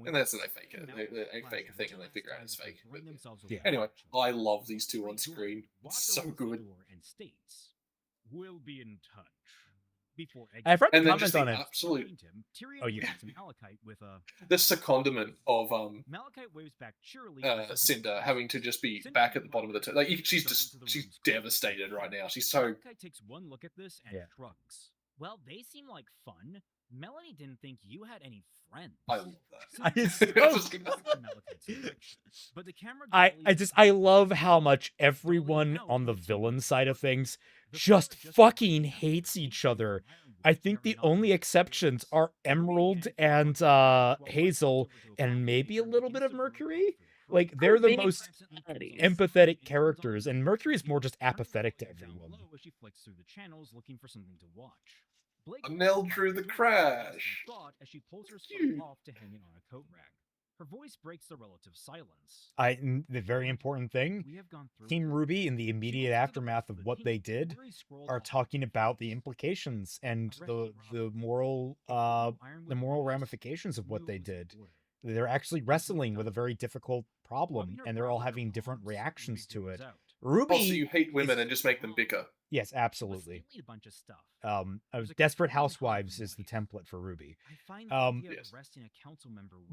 F: And that's they fake it. They fake a thing and they figure out it's fake. But,
B: yeah.
F: Anyway, I love these two on screen. It's so good.
A: We'll be in touch. Before
B: I've read
F: and then
B: comments
F: just the
B: on it.
F: absolute
B: Oh, you.
F: the secondment of
A: Malachite waves back cheerily.
F: Cinder having to just be back at the bottom of the like she's devastated right now. She's so.
A: Malachite takes one look at this and shrugs. Well, they seem like fun. Melanie didn't think you had any friends.
F: I love that.
A: But the camera
B: I love how much everyone on the villain side of things just fucking hates each other. I think the only exceptions are Emerald and Hazel, and maybe a little bit of Mercury. Like, they're the most empathetic characters, and Mercury's more just apathetic to everyone.
A: She flicks through the channels looking for something to watch.
F: Nell drew the crash.
A: As she pulls her scarf off to hang it on a coat rack. Her voice breaks the relative silence.
B: The very important thing, Team RWBY, in the immediate aftermath of what they did, are talking about the implications and the moral ramifications of what they did. They're actually wrestling with a very difficult problem, and they're all having different reactions to it. RWBY.
F: Also, you hate women and just make them bicker.
B: Yes, absolutely. Desperate Housewives is the template for RWBY.
F: Yes.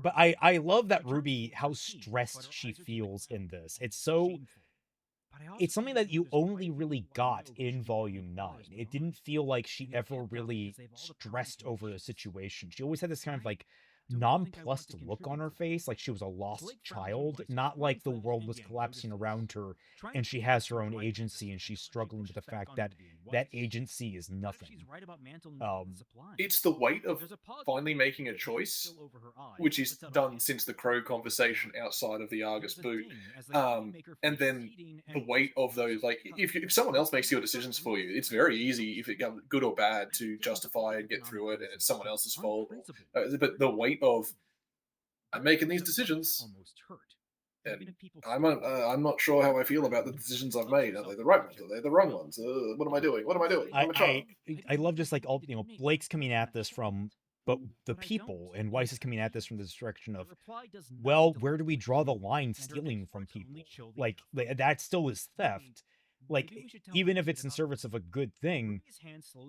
B: But I love that RWBY, how stressed she feels in this. It's something that you only really got in Volume 9. It didn't feel like she ever really stressed over the situation. She always had this kind of like nonplussed look on her face, like she was a lost child, not like the world was collapsing around her and she has her own agency and she's struggling with the fact that that agency is nothing.
F: It's the weight of finally making a choice, which is done since the Crow conversation outside of the Argus boot, and then the weight of those, like, if someone else makes your decisions for you, it's very easy, if it comes good or bad, to justify and get through it, and it's someone else's fault. But the weight of, I'm making these decisions, and I'm not sure how I feel about the decisions I've made. Are they the right ones? Are they the wrong ones? What am I doing? What am I doing?
B: I love just like all, Blake's coming at this from the people, and Weiss is coming at this from this direction of, well, where do we draw the line stealing from people? Like that still is theft. Like, even if it's in service of a good thing,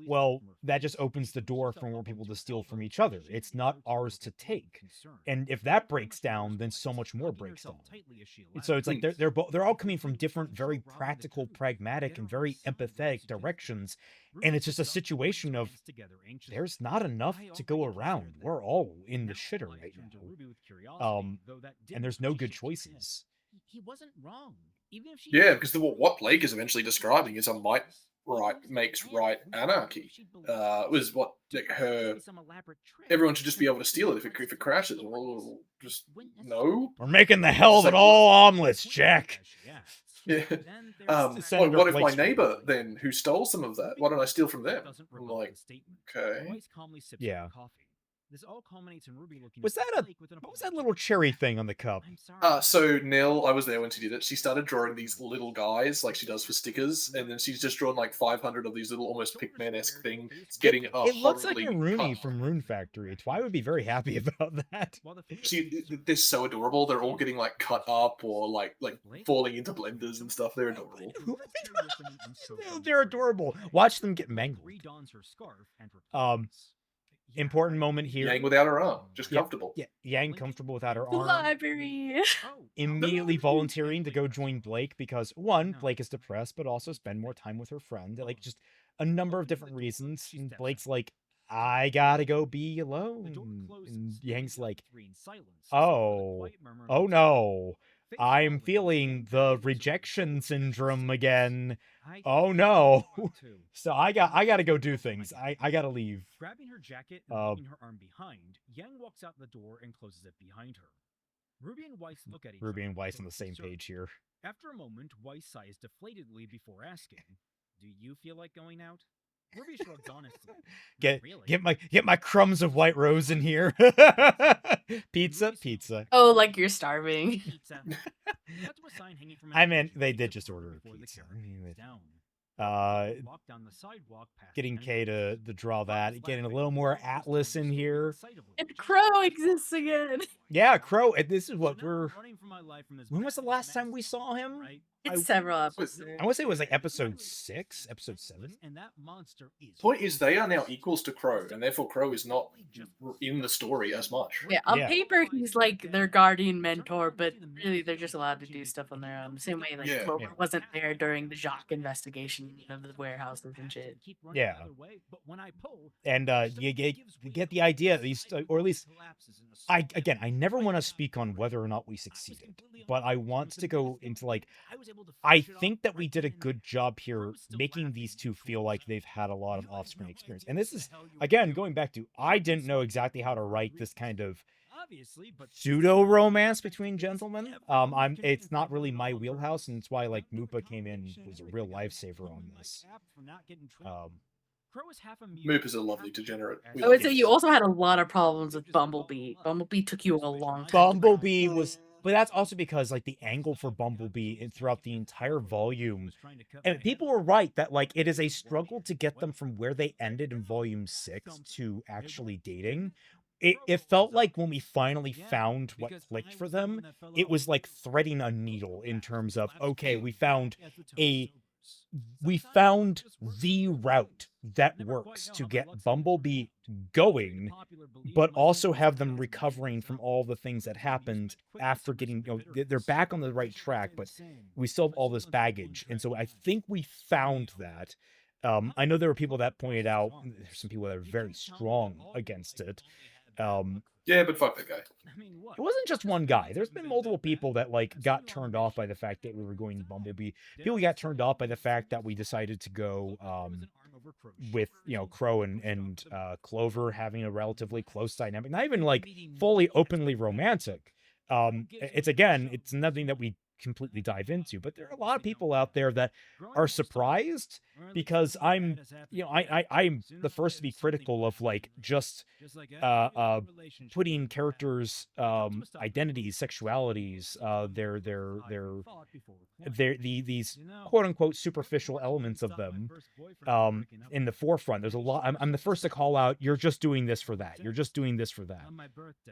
B: well, that just opens the door for more people to steal from each other. It's not ours to take. And if that breaks down, then so much more breaks down. And so it's like they're all coming from different, very practical, pragmatic, and very empathetic directions. And it's just a situation of, there's not enough to go around. We're all in the shitter right now. And there's no good choices.
A: He wasn't wrong. Even if she
F: because what Blake is eventually describing is a might makes right anarchy. Was what, like, her. Everyone should just be able to steal it if it crashes. Well, just no.
B: We're making the hell of it all omelets, Jack.
F: Yeah. What if my neighbor then, who stole some of that? Why don't I steal from them? I'm like, okay.
B: Yeah.
A: This all culminates in RWBY looking.
B: What was that little cherry thing on the cup?
F: So Nell, I was there when she did it. She started drawing these little guys like she does for stickers, and then she's just drawn like 500 of these little almost Pigman-esque things. It's getting
B: It looks like a Rooney from Rune Factory. Twy would be very happy about that.
F: They're so adorable. They're all getting like cut up or like falling into blenders and stuff. They're adorable.
B: They're adorable. Watch them get mangled. Important moment here.
F: Yang without her arm, just comfortable.
B: Yeah, Yang comfortable without her arm.
C: Library.
B: Immediately volunteering to go join Blake because, one, Blake is depressed, but also spend more time with her friend. Like, just a number of different reasons. And Blake's like, I gotta go be alone. And Yang's like, oh no. I'm feeling the rejection syndrome again. Oh no. So I gotta go do things. I gotta leave.
A: Grabbing her jacket and putting her arm behind, Yang walks out the door and closes it behind her. RWBY and Weiss look at each other.
B: RWBY and Weiss on the same page here.
A: After a moment, Weiss sighs deflatedly before asking, "Do you feel like going out?" Ruby shrugs honestly.
B: Get my crumbs of white rose in here. Pizza.
C: Oh, like you're starving.
B: I mean, they did just order a pizza. Getting Kay to draw that, getting a little more Atlas in here.
C: And Crow exists again.
B: Yeah, Crow. This is what we're. When was the last time we saw him?
C: It's several episodes.
B: I want to say it was like episode 6, episode 7.
F: Point is, they are now equals to Crow, and therefore Crow is not in the story as much.
C: Yeah, on paper he's like their guardian mentor, but really they're just allowed to do stuff on their own. The same way like Clover wasn't there during the Jacques investigation of the warehouses and shit.
B: Yeah. And you get the idea, at least, or at least, I never want to speak on whether or not we succeeded, but I want to go into like, I think that we did a good job here making these two feel like they've had a lot of off-screen experience. And this is, again, going back to, I didn't know exactly how to write this kind of pseudo-romance between gentlemen. It's not really my wheelhouse, and it's why, like, Moopa came in, was a real lifesaver on this.
F: Moop is a lovely degenerate.
C: I would say you also had a lot of problems with Bumblebee. Bumblebee took you a long time.
B: Bumblebee was... But that's also because, like, the angle for Bumblebee throughout the entire volume, and people were right that, like, it is a struggle to get them from where they ended in volume 6 to actually dating. It felt like when we finally found what clicked for them, it was like threading a needle in terms of, okay, we found the route that works to get Bumblebee going, but also have them recovering from all the things that happened after getting, they're back on the right track, but we still have all this baggage. And so I think we found that. I know there were people that pointed out, there's some people that are very strong against it.
F: Yeah, but fuck that guy.
B: It wasn't just one guy. There's been multiple people that like got turned off by the fact that we were going to Bumblebee. People got turned off by the fact that we decided to go with Crow and Clover having a relatively close dynamic, not even like fully openly romantic. It's nothing that we completely dive into, but there are a lot of people out there that are surprised because I'm the first to be critical of like just putting characters identities, sexualities, these quote unquote superficial elements of them in the forefront. There's a lot. I'm the first to call out, you're just doing this for that, you're just doing this for that,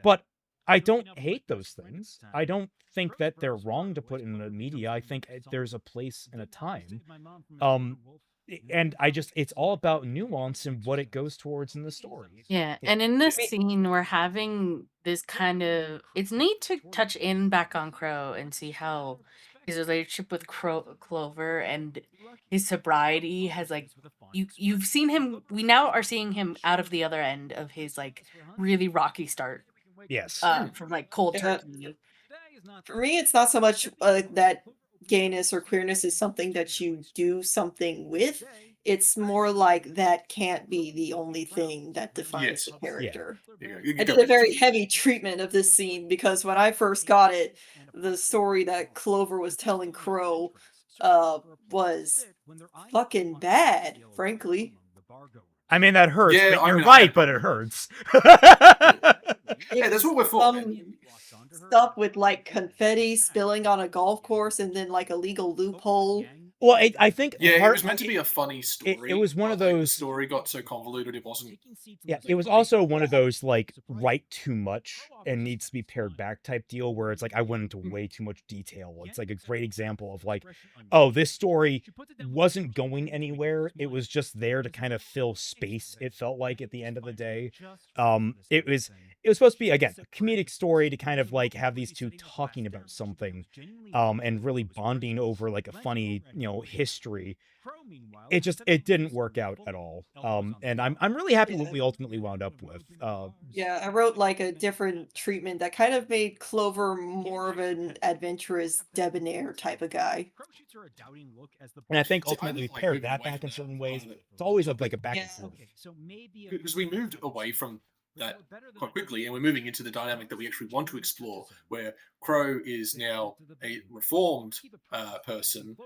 B: but I don't hate those things. I don't think that they're wrong to put in the media. I think there's a place and a time. And it's all about nuance and what it goes towards in the story.
C: Yeah, and in this scene, we're having this kind of... It's neat to touch in back on Crow and see how his relationship with Clover and his sobriety has, like... You've seen him... We now are seeing him out of the other end of his, like, really rocky start.
B: Yes.
C: From like cold turkey.
E: For me, it's not so much that gayness or queerness is something that you do something with. It's more like that can't be the only thing that defines the character.
F: Yeah.
E: I did a very heavy treatment of this scene because when I first got it, the story that Clover was telling Crow was fucking bad, frankly.
B: I mean, that hurts.
F: Yeah,
B: but you're right, but it hurts.
F: Yeah, that's what we're for.
E: Stuff with like confetti spilling on a golf course and then like a legal loophole.
B: Well, I think
F: it was meant to be a funny story.
B: It was one of those.
F: The story got so convoluted, it wasn't.
B: Yeah, it was also one of those like write too much and needs to be pared back type deal where it's like I went into way too much detail. It's like a great example of like, oh, this story wasn't going anywhere. It was just there to kind of fill space. It felt like at the end of the day, it was supposed to be, again, a comedic story to kind of like have these two talking about something, and really bonding over like a funny, history. It didn't work out at all. And I'm really happy what we ultimately wound up with.
E: Yeah, I wrote like a different treatment that kind of made Clover more of an adventurous, debonair type of guy.
B: And I think ultimately we paired that back in certain ways. It's always like a back and forth.
F: Because we moved away from that quite quickly, and we're moving into the dynamic that we actually want to explore, where Crow is now a reformed person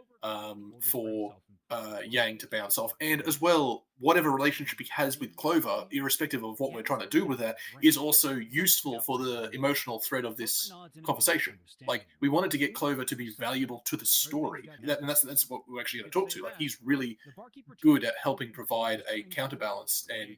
F: for Yang to bounce off, and as well whatever relationship he has with Clover, irrespective of what we're trying to do with that, is also useful for the emotional thread of this conversation. Like, we wanted to get Clover to be valuable to the story, and that's what we're actually going to talk to. Like, he's really good at helping provide a counterbalance and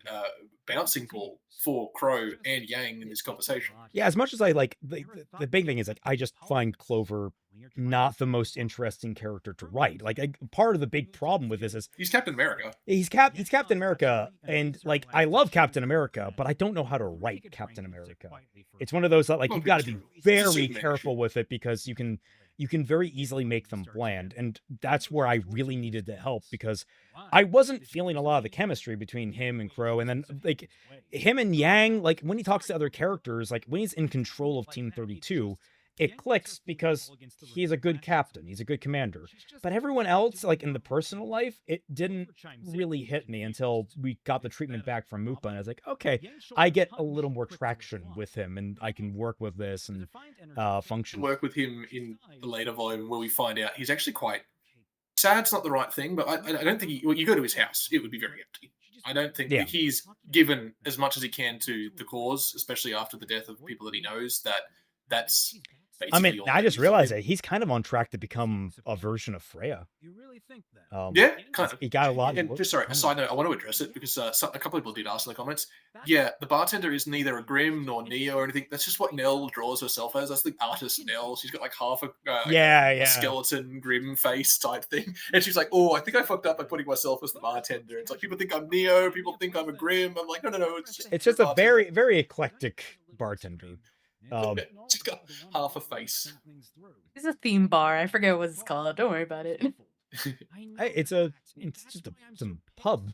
F: bouncing ball for Crow and Yang in this conversation.
B: Yeah, as much as I like the big thing is like I just find Clover not the most interesting character to write. Like part of the big problem with this is
F: he's Captain America.
B: He's Captain America, and like I love Captain America, but I don't know how to write Captain America. It's one of those that like you've got to be very careful with it because you can very easily make them bland, and that's where I really needed the help because I wasn't feeling a lot of the chemistry between him and Crow, and then like him and Yang, like when he talks to other characters, like when he's in control of Team 32, it clicks because he's a good captain, he's a good commander. But everyone else, like in the personal life, it didn't really hit me until we got the treatment back from Mupa, and I was like, okay, I get a little more traction with him, and I can work with this and function.
F: Work with him in the later volume where we find out he's actually quite sad's not the right thing, but I don't think you go to his house, it would be very empty. I don't think that he's given as much as he can to the cause, especially after the death of people that he knows. That's
B: I mean, I just realized that he's kind of on track to become a version of Freya.
A: You really think that?
F: Yeah, kind of.
B: He got a lot.
F: And just sorry, a side note, I want to address it because a couple of people did ask in the comments. Yeah, the bartender is neither a Grimm nor Neo or anything. That's just what Nell draws herself as. That's the artist Nell. She's got like half a skeleton Grimm face type thing, and she's like, "Oh, I think I fucked up by putting myself as the bartender." It's like people think I'm Neo, people think I'm a Grimm. I'm like, no.
B: It's just a very, very eclectic bartender.
F: She's got half a face.
C: It's a theme bar. I forget what it's called. Don't worry about it.
B: It's just some pub.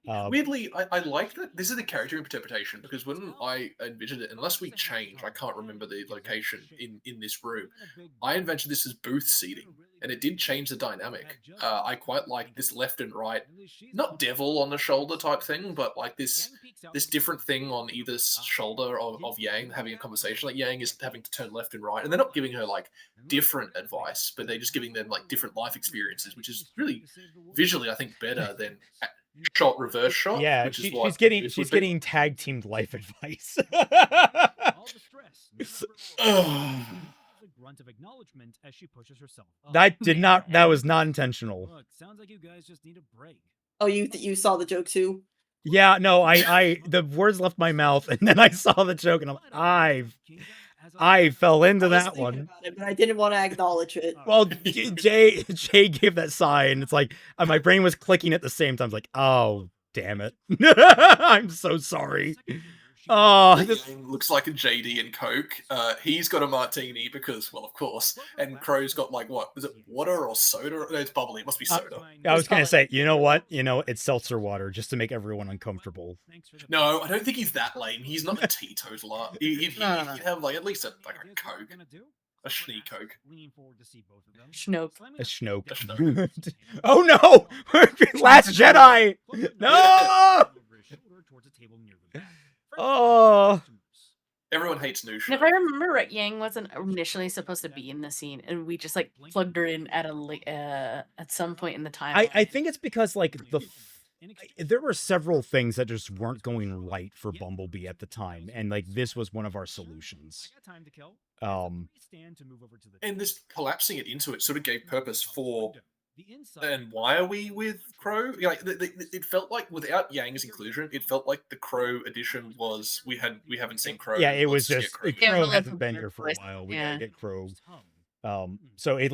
F: Weirdly, I like that this is the character interpretation because when I envisioned it, unless we change, I can't remember the location in this room. I envisioned this as booth seating, and it did change the dynamic. I quite like this left and right, not devil on the shoulder type thing, but like this different thing on either shoulder of Yang having a conversation. Like Yang is having to turn left and right, and they're not giving her like different advice, but they're just giving them like different life experiences, which is really visually, I think, better than reverse shot.
B: Yeah, she's getting tag teamed life advice. That was not intentional.
A: Look, sounds like you guys just need a break.
E: Oh, you saw the joke too?
B: Yeah, no, I the words left my mouth, and then I saw the joke, and I'm like, I fell into that one.
E: But I didn't want to acknowledge it.
B: Well, Jay gave that sigh, and it's like my brain was clicking at the same time. I was like, oh, damn it. I'm so sorry. Oh,
F: this looks like a JD and Coke. He's got a martini because, well, of course. And Crow's got like what? Is it water or soda? No, it's bubbly. It must be soda.
B: I was gonna say, you know what? It's seltzer water just to make everyone uncomfortable.
F: No, I don't think he's that lame. He's not a teetotaler. He'd have like at least a Coke. A Schnee Coke.
C: Schnoke.
B: A Schnoke. Oh no! Last Jedi! No! Oh.
F: Everyone hates Nusha.
C: If I remember right, Yang wasn't initially supposed to be in the scene, and we just like plugged her in at some point in the time.
B: I think it's because like there were several things that just weren't going right for Bumblebee at the time, and like this was one of our solutions.
F: And this collapsing it into it sort of gave purpose for. And why are we with Crow? Like it felt like without Yang's inclusion, it felt like the Crow edition was we haven't seen Crow.
B: Yeah, it was just Crow hasn't been here for a while. We gotta get Crow. So it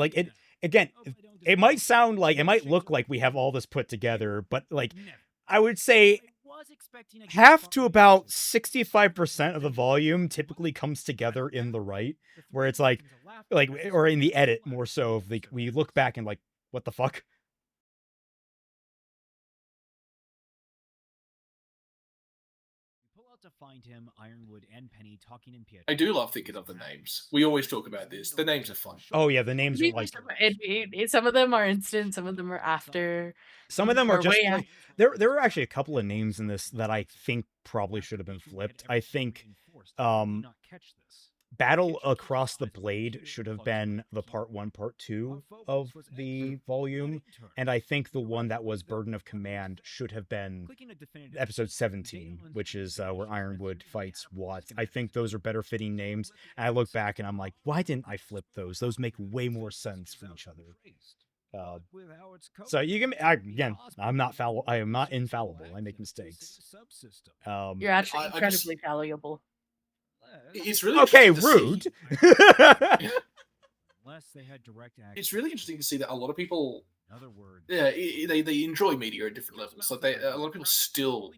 B: might look like we have all this put together, but like I would say half to about 65% of the volume typically comes together in the right, where it's like or in the edit more so. Like we look back and like, what the fuck?
A: To find him, Ironwood and Penny talking in Pietro.
F: I do love thinking of the names. We always talk about this. The names are fun.
B: Oh yeah, the names are like
C: some of them are instant, some of them are after.
B: Some of them are just like, there were actually a couple of names in this that I think probably should have been flipped. I think Battle Across the Blade should have been the part 1, part 2 of the volume, and I think the one that was Burden of Command should have been episode 17, which is where Ironwood fights Watt. I think those are better fitting names, and I look back and I'm like, why didn't I flip those? Those make way more sense for each other. So you can again, I'm not I am not infallible. I make mistakes.
C: You're actually incredibly valuable.
F: It's really
B: okay. Rude.
F: It's really interesting to see that a lot of people, they enjoy media at different levels. Like a lot of people still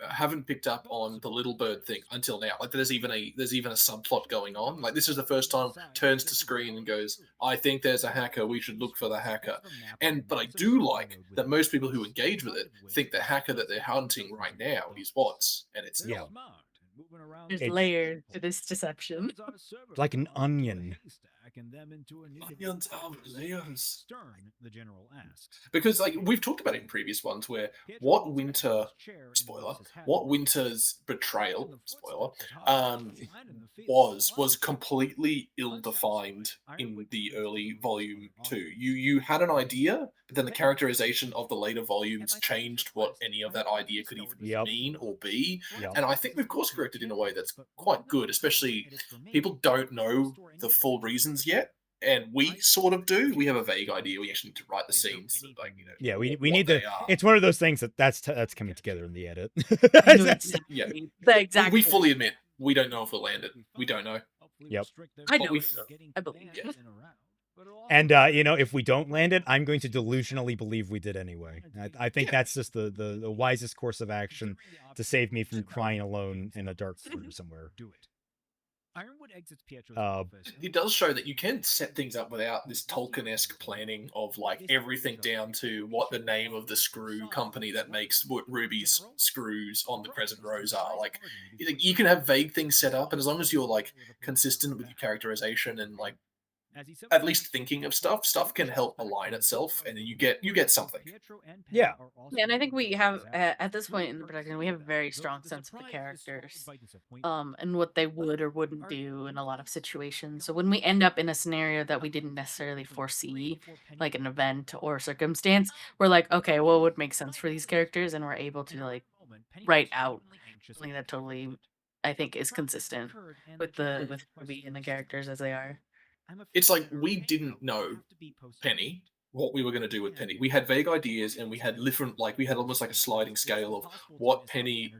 F: haven't picked up on the little bird thing until now. Like there's even a subplot going on. Like this is the first time turns to screen and goes, "I think there's a hacker. We should look for the hacker." But I do like that most people who engage with it think the hacker that they're hunting right now is Watts, and it's not.
C: There's layers to this deception.
B: Like an onion.
F: Onions are layers. The general asks. Because like we've talked about it in previous ones where What Winter's betrayal, spoiler, was completely ill-defined in the early volume 2. You had an idea, but then the characterization of the later volumes changed what any of that idea could even mean or be. And I think we've course corrected in a way that's quite good, especially people don't know the full reasons yet. And we sort of do. We have a vague idea. We actually need to write the scenes. Like,
B: we need to. It's one of those things that's coming together in the edit.
F: Exactly. We fully admit we don't know if we'll land it. We don't know.
B: Yep.
C: I know. I believe.
F: Yeah.
B: And if we don't land it, I'm going to delusionally believe we did anyway. I think that's just the wisest course of action to save me from crying alone in a dark room somewhere. Do it.
A: Ironwood exits Pietro's office.
F: It does show that you can set things up without this Tolkien-esque planning of like everything down to what the name of the screw company that makes Ruby's screws on the Crescent Rose are. Like you can have vague things set up, and as long as you're like consistent with your characterization and like at least thinking of stuff can help align itself, and then you get something.
B: Yeah,
C: and I think we have at this point in the production we have a very strong sense of the characters, and what they would or wouldn't do in a lot of situations. So when we end up in a scenario that we didn't necessarily foresee, like an event or circumstance, we're like, okay, what would make sense for these characters, and we're able to like write out something that totally, I think, is consistent with Ruby and the characters as they are.
F: It's like we didn't know Penny, what we were going to do with Penny. We had vague ideas, and we had different, like we had almost like a sliding scale of what Penny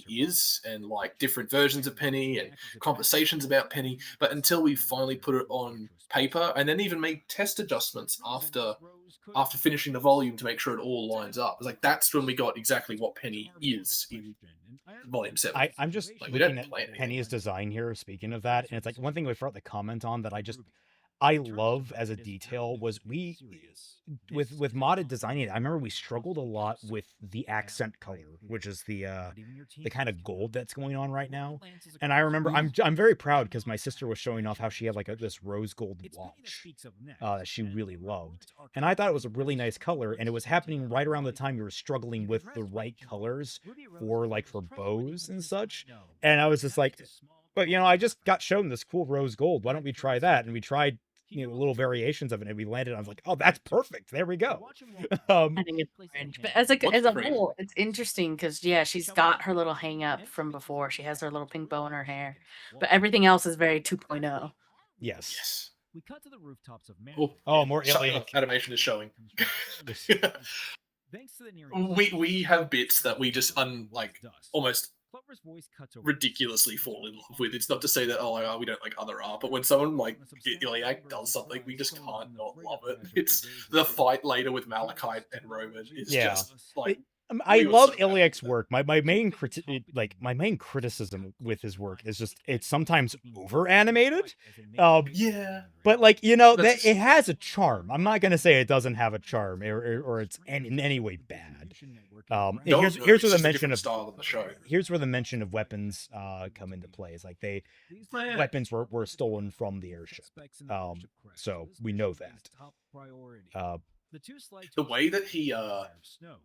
F: is, and like different versions of Penny and conversations about Penny. But until we finally put it on paper, and then even made test adjustments after finishing the volume to make sure it all lines up, it's like that's when we got exactly what Penny is in volume 7.
B: I'm just looking at Penny's design here, speaking of that, and it's like one thing we forgot to comment on that I love as a detail was with modded designing. I remember we struggled a lot with the accent color, which is the kind of gold that's going on right now. And I remember I'm very proud because my sister was showing off how she had like this rose gold watch that she really loved, and I thought it was a really nice color. And it was happening right around the time you were struggling with the right colors for bows and such. And I was just like, but I just got shown this cool rose gold. Why don't we try that? And we tried little variations of it, and we landed. I was like, oh, that's perfect. There we go.
C: I think it's cringe, but as a whole, it's interesting because she's got her little hang up from before. She has her little pink bow in her hair, but everything else is very 2.0.
B: Yes.
A: We cut to the rooftops of
B: more
F: animation is showing. We have bits that we just almost ridiculously fall in love with. It's not to say that we don't like other art, but when someone like Iliac does something, we just can't not love it. It's the fight later with Malachite and Roman is just like
B: I love Iliac's work. My main criticism with his work is just it's sometimes over animated. But it has a charm. I'm not gonna say it doesn't have a charm or it's in any way bad. Here's where the mention of
F: style of the show.
B: Here's where the mention of weapons come into play. It's like weapons were stolen from the airship. So we know that.
F: the way that he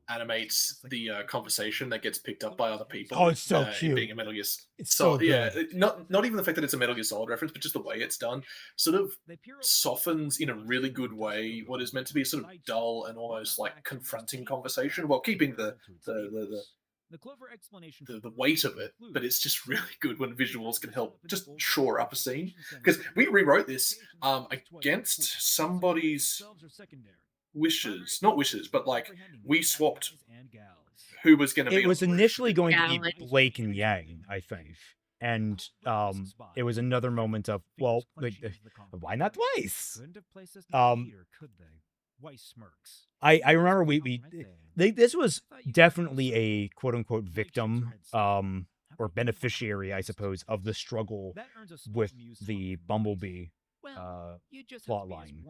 F: animates the conversation that gets picked up by other people.
B: Oh, it's so
F: it
B: cute.
F: being a Metal Gear
B: It's so
F: Solid, yeah,
B: good.
F: not even the fact that it's a Metal Gear Solid reference, but just the way it's done sort of softens in a really good way what is meant to be a sort of dull and almost like confronting conversation, while keeping the weight of it. But it's just really good when visuals can help just shore up a scene, because we rewrote this against somebody's wishes, not wishes, but like we swapped who was going to be.
B: It was initially going to be
C: Like-
B: Blake and Yang, I think, and it was another moment of, well, like, why not twice? I remember this was definitely a quote unquote victim or beneficiary, I suppose, of the struggle with the Bumblebee plot line.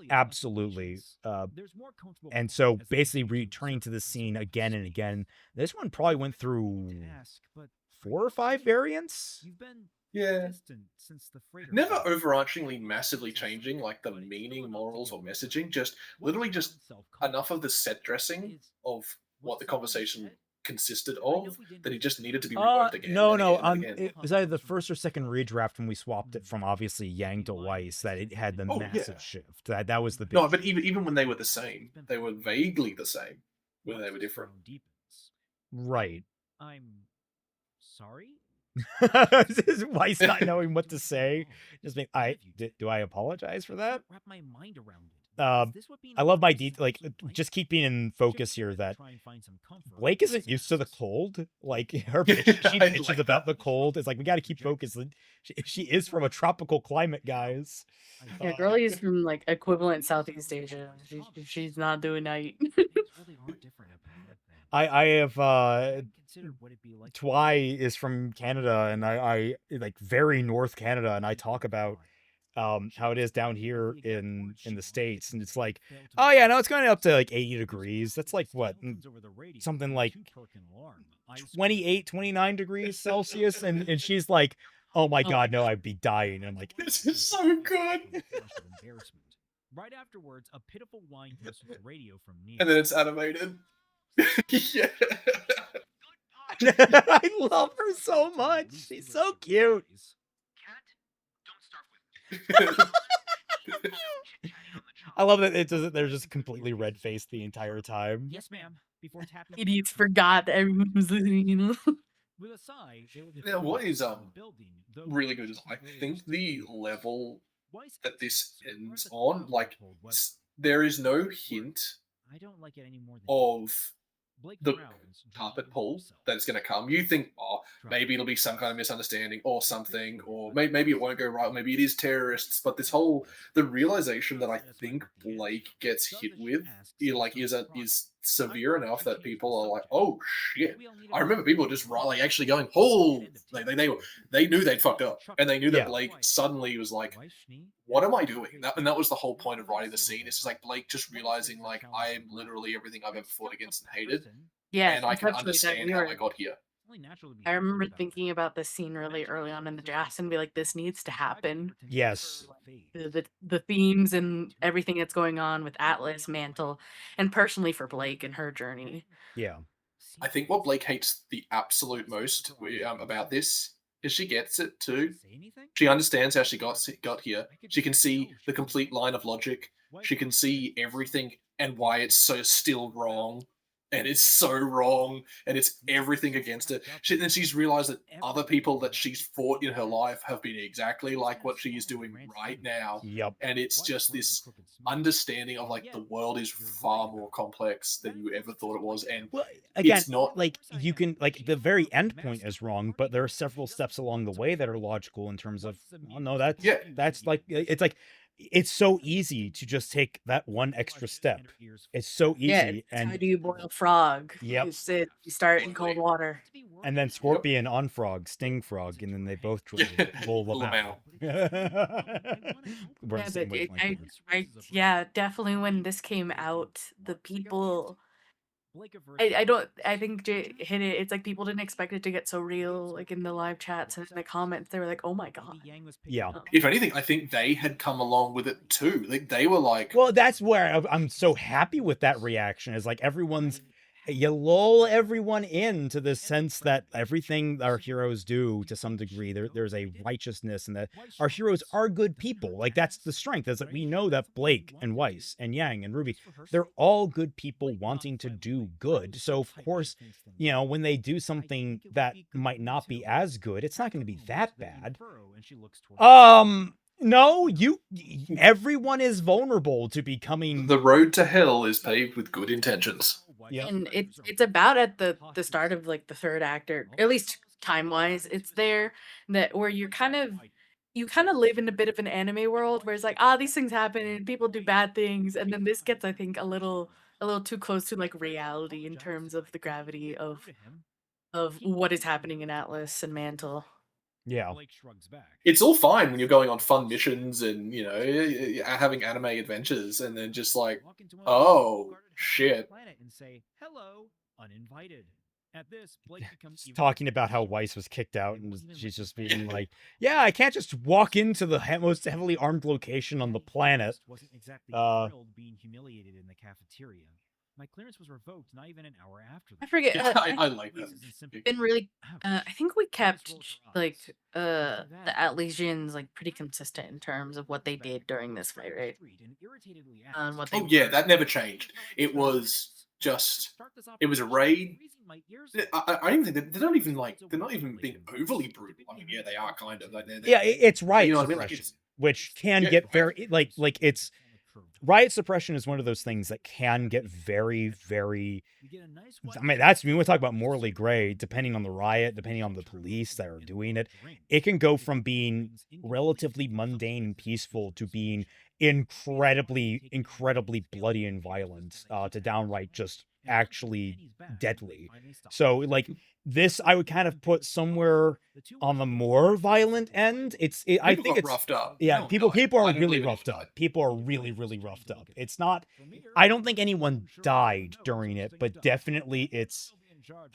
B: Absolutely. And so basically returning to the scene again and again. This one probably went through 4 or 5 variants.
F: Yeah. Never overarchingly massively changing like the meaning, morals, or messaging, just literally just enough of the set dressing of what the conversation consisted of that he just needed to be rewrote again.
B: No,
F: and again and again.
B: it was either the first or second redraft when we swapped it from obviously Yang to Weiss that it had the massive shift. That was the big
F: but even when they were the same, they were vaguely the same when they were different.
B: Right.
A: I'm sorry.
B: Weiss not knowing what to say. Just being, do I apologize for that?
A: Wrap my mind around it.
B: I love my just keeping in focus here that Blake isn't used to the cold. Like her she bitches about the cold. It's like we got to keep focused. She is from a tropical climate, guys.
C: Yeah, girlie is from like equivalent Southeast Asia. She's not doing night.
B: I have Twy is from Canada, and I like very North Canada, and I talk about how it is down here in the States, and it's like, oh yeah, no, it's going up to like 80 degrees. That's like what, something like 28, 29 degrees Celsius, and she's like, oh my god, no, I'd be dying. And I'm like,
F: this is so good.
A: Right afterwards, a pitiful whine goes to the radio from Neil.
F: And then it's animated. Yeah.
B: I love her so much. She's so cute. I love that they're just completely red-faced the entire time.
A: Yes, ma'am. Before tapping
C: Idiots forgot that everyone was listening, you know?
A: With a sigh,
F: Now, what is really good is I think the level that this ends on, like, there is no hint of the carpet pull that's going to come. You think, oh, maybe it'll be some kind of misunderstanding or something, or maybe it won't go right, or maybe it is terrorists. But the realization that I think Blake gets hit with, is severe enough that people are like, oh shit. I remember people just like actually going, oh, they knew they'd fucked up, and they knew that Blake suddenly was like, what am I doing? And that was the whole point of writing the scene. It's just like Blake just realizing, like, I am literally everything I've ever fought against and hated.
C: Yeah,
F: and I can understand how I got here.
C: I remember thinking about this scene really early on in the draft and be like, this needs to happen.
B: Yes.
C: The themes and everything that's going on with Atlas, Mantle, and personally for Blake and her journey.
B: Yeah.
F: I think what Blake hates the absolute most about this is she gets it too. She understands how she got here. She can see the complete line of logic. She can see everything and why it's so still wrong. And it's so wrong, and it's everything against her. Then she's realized that other people that she's fought in her life have been exactly like what she is doing right now.
B: Yep.
F: And it's just this understanding of, like, the world is far more complex than you ever thought it was. And
B: again,
F: it's not
B: like, you can, like, the very end point is wrong, but there are several steps along the way that are logical in terms of, oh no, that's like, it's like, it's so easy to just take that one extra step. It's so easy.
C: Yeah,
B: and
C: how do you boil frog?
B: Yep.
C: You start in cold water.
B: And then Scorpion on Frog, Sting Frog, and then they both roll them out.
C: Yeah, definitely when this came out, the people I think Jay hit it. It's like people didn't expect it to get so real, like in the live chats and in the comments. They were like, "Oh my god."
B: Yeah.
F: If anything, I think they had come along with it too. Like they were like,
B: Well, that's where I'm so happy with that reaction. Is like you lull everyone into the sense that everything our heroes do to some degree, there's a righteousness, and that our heroes are good people. Like that's the strength, is that we know that Blake and Weiss and Yang and Ruby, they're all good people wanting to do good. So of course, when they do something that might not be as good, it's not going to be that bad. No, everyone is vulnerable to becoming.
F: the road to hell is paved with good intentions.
B: Yep.
C: And it's about at the start of like the third act, or at least time wise, it's there that where you kind of live in a bit of an anime world where it's like, these things happen and people do bad things, and then this gets, I think, a little too close to like reality in terms of the gravity of what is happening in Atlas and Mantle.
B: Yeah.
F: It's all fine when you're going on fun missions and having anime adventures, and then just like, oh shit.
B: Talking about how Weiss was kicked out, and she's just being like, "Yeah, I can't just walk into the most heavily armed location on the planet."
A: Being humiliated in the cafeteria. My clearance was revoked not even an hour after.
C: I forget.
F: I like that.
C: Been really. I think we kept like the Atlesians like pretty consistent in terms of what they did during this fight, right?
F: Oh yeah, that never changed. It was just, it was a raid. I don't think they're not even being overly brutal. I mean, yeah, they are kind of. Like,
B: it's riot
F: you know what I mean?
B: suppression,
F: Like,
B: which can get very like it's. Riot suppression is one of those things that can get very, very. I mean, when we talk about morally gray, depending on the riot, depending on the police that are doing it, it can go from being relatively mundane and peaceful to being incredibly, incredibly bloody and violent, to downright just actually deadly. So, like, this I would kind of put somewhere on the more violent end. I think it's
F: roughed up.
B: Yeah, people are really roughed up. People are really, really roughed up. It's not. I don't think anyone died during it, but definitely it's.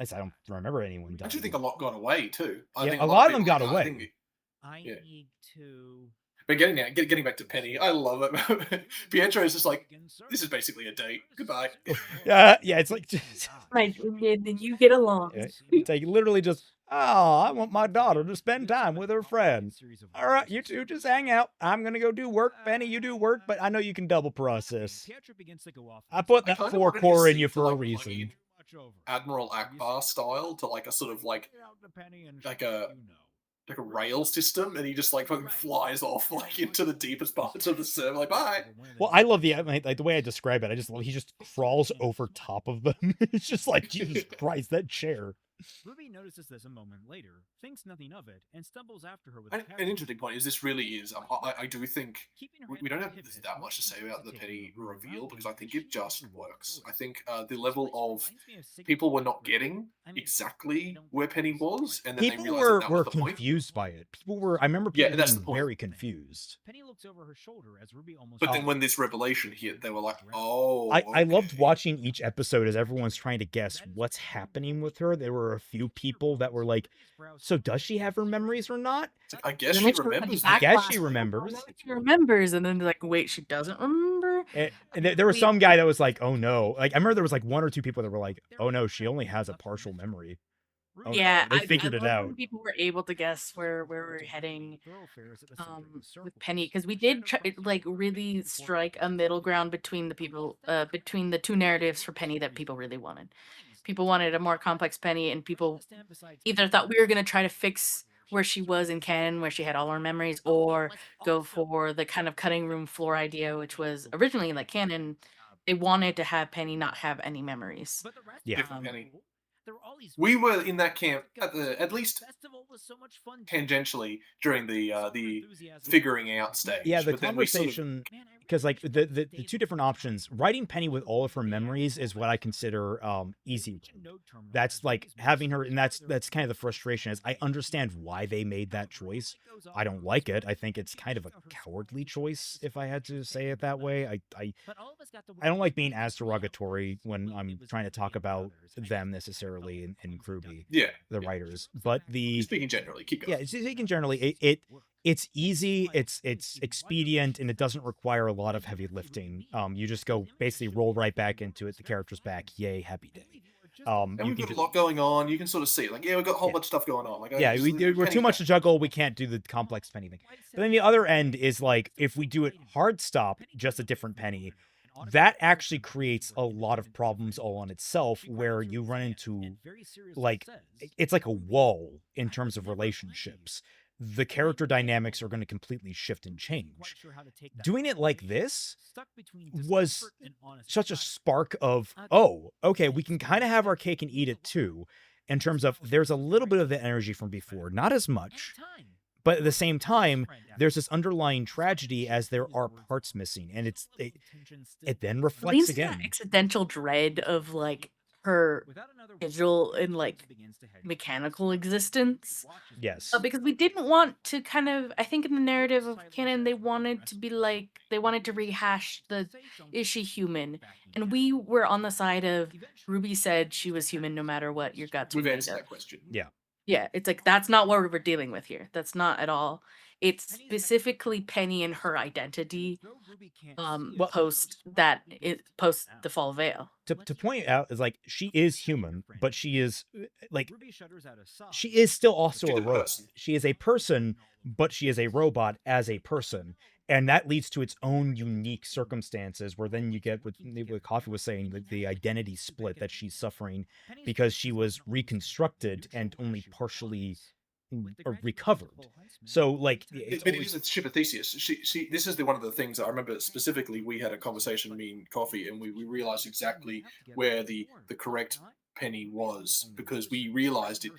B: I don't remember anyone dying.
F: I actually think a lot got away too.
B: I think a lot of them got away.
A: I need to.
F: But getting back to Penny, I love it. Pietro is just like, this is basically a date. Goodbye.
B: Yeah, it's like,
C: then you get along.
B: It's like literally just, I want my daughter to spend time with her friends. All right, you two just hang out. I'm gonna go do work. Penny, you do work, but I know you can double process. I put that 4 core in you for a reason.
F: Admiral Akbar style to like a sort of like a rail system, and he just like fucking flies off like into the deepest parts of the server, like bye.
B: Well, I love the way I describe it. I just love he just crawls over top of them. It's just like, Jesus Christ, that chair.
A: Ruby notices this a moment later, thinks nothing of it, and stumbles after her with
F: an interesting point is this really is. I do think we don't have that much to say about the Penny reveal, because I think it just works. I think the level of people were not getting exactly where Penny was, and then
B: people
F: they realized that
B: were
F: was the
B: confused by it. People were. I remember people being very confused.
A: Penny looks over her shoulder as Ruby almost.
F: But then when this revelation hit, they were like, "Oh."
B: I loved watching each episode as everyone's trying to guess what's happening with her. There were a few people that were like, so does she have her memories or not?
F: I guess she remembers.
B: I guess she remembers.
C: She remembers, and then they're like, wait, she doesn't remember?
B: And there was some guy that was like, oh no. Like, I remember there was like 1 or 2 people that were like, oh no, she only has a partial memory. Oh,
C: yeah,
B: they figured it out.
C: People were able to guess where we're heading with Penny, because we did like really strike a middle ground between the people, between the 2 narratives for Penny that people really wanted. People wanted a more complex Penny, and people either thought we were going to try to fix where she was in canon, where she had all her memories, or go for the kind of cutting room floor idea, which was originally like canon. They wanted to have Penny not have any memories.
B: Yeah.
F: we were in that camp at least tangentially during the figuring out stage.
B: Yeah, the
F: but then we sort of-
B: conversation, because like the two different options, writing Penny with all of her memories is what I consider easy. That's like having her, and that's kind of the frustration. Is I understand why they made that choice. I don't like it. I think it's kind of a cowardly choice, if I had to say it that way. I don't like being as derogatory when I'm trying to talk about them necessarily in RWBY,
F: yeah,
B: the writers, but the
F: speaking generally, keep going.
B: yeah, speaking generally, it's easy, it's expedient, and it doesn't require a lot of heavy lifting. You just go basically roll right back into it. The character's back. Yay, happy day.
F: And
B: You
F: we've
B: can
F: got a
B: just,
F: lot going on. You can sort of see, like, yeah, we've got a whole bunch of stuff going on. Like,
B: yeah,
F: just
B: we're
F: Penny's
B: too much
F: back.
B: to juggle. We can't do the complex Penny thing. But then the other end is like, if we do it hard stop, just a different Penny, that actually creates a lot of problems all on itself, where you run into like, it's like a wall in terms of relationships. The character dynamics are going to completely shift and change. Doing it like this was such a spark of, oh, okay, we can kind of have our cake and eat it too, in terms of there's a little bit of the energy from before, not as much, but at the same time, there's this underlying tragedy as there are parts missing, and it then reflects
C: Leans to
B: again.
C: that accidental dread of like her visual and like mechanical existence.
B: Yes.
C: Because we didn't want to kind of, I think in the narrative of canon, they wanted to be like, they wanted to rehash the, is she human? And we were on the side of, RWBY said she was human no matter what your guts were
F: We've
C: made
F: answered
C: of.
F: that question.
C: Yeah, it's like, that's not what we're dealing with here. That's not at all. It's specifically Penny and her identity post the fall veil.
B: To point out is like, she is human, but she is like, she is still also
F: She's
B: a
F: a
B: robot.
F: person.
B: She is a person, but she is a robot as a person. And that leads to its own unique circumstances, where then you get what Coffee was saying, the identity split that she's suffering because she was reconstructed and only partially recovered. So like,
F: But it is a ship of Theseus. This is one of the things that I remember specifically. We had a conversation, me and Coffee, and we realized exactly where the correct Penny was, because we realized it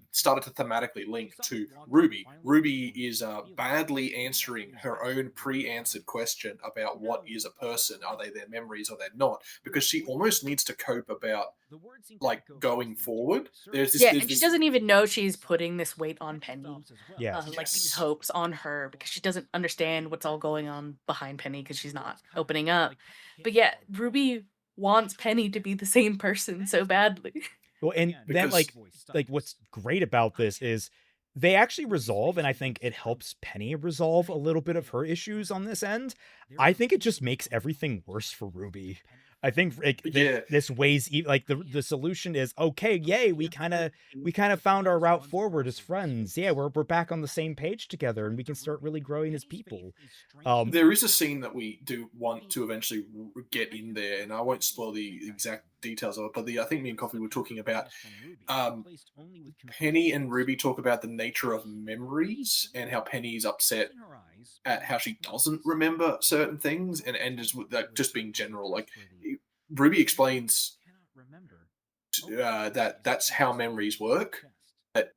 F: started to thematically link to RWBY. RWBY is badly answering her own pre-answered question about what is a person. Are they their memories or they're not? Because she almost needs to cope about like going forward. There's this,
C: and she doesn't even know she's putting this weight on Penny.
B: Yeah.
C: Like these hopes on her, because she doesn't understand what's all going on behind Penny because she's not opening up. But yeah, RWBY wants Penny to be the same person so badly.
B: Well, and then like what's great about this is they actually resolve, and I think it helps Penny resolve a little bit of her issues on this end. I think it just makes everything worse for RWBY. I think this weighs like the solution is, okay, yay, we kind of found our route forward as friends. Yeah, we're back on the same page together, and we can start really growing as people.
F: There is a scene that we do want to eventually get in there, and I won't spoil the exact details of it, but I think me and Coffee were talking about Penny and RWBY talk about the nature of memories and how Penny's upset at how she doesn't remember certain things, and just being general. Like RWBY explains that that's how memories work. That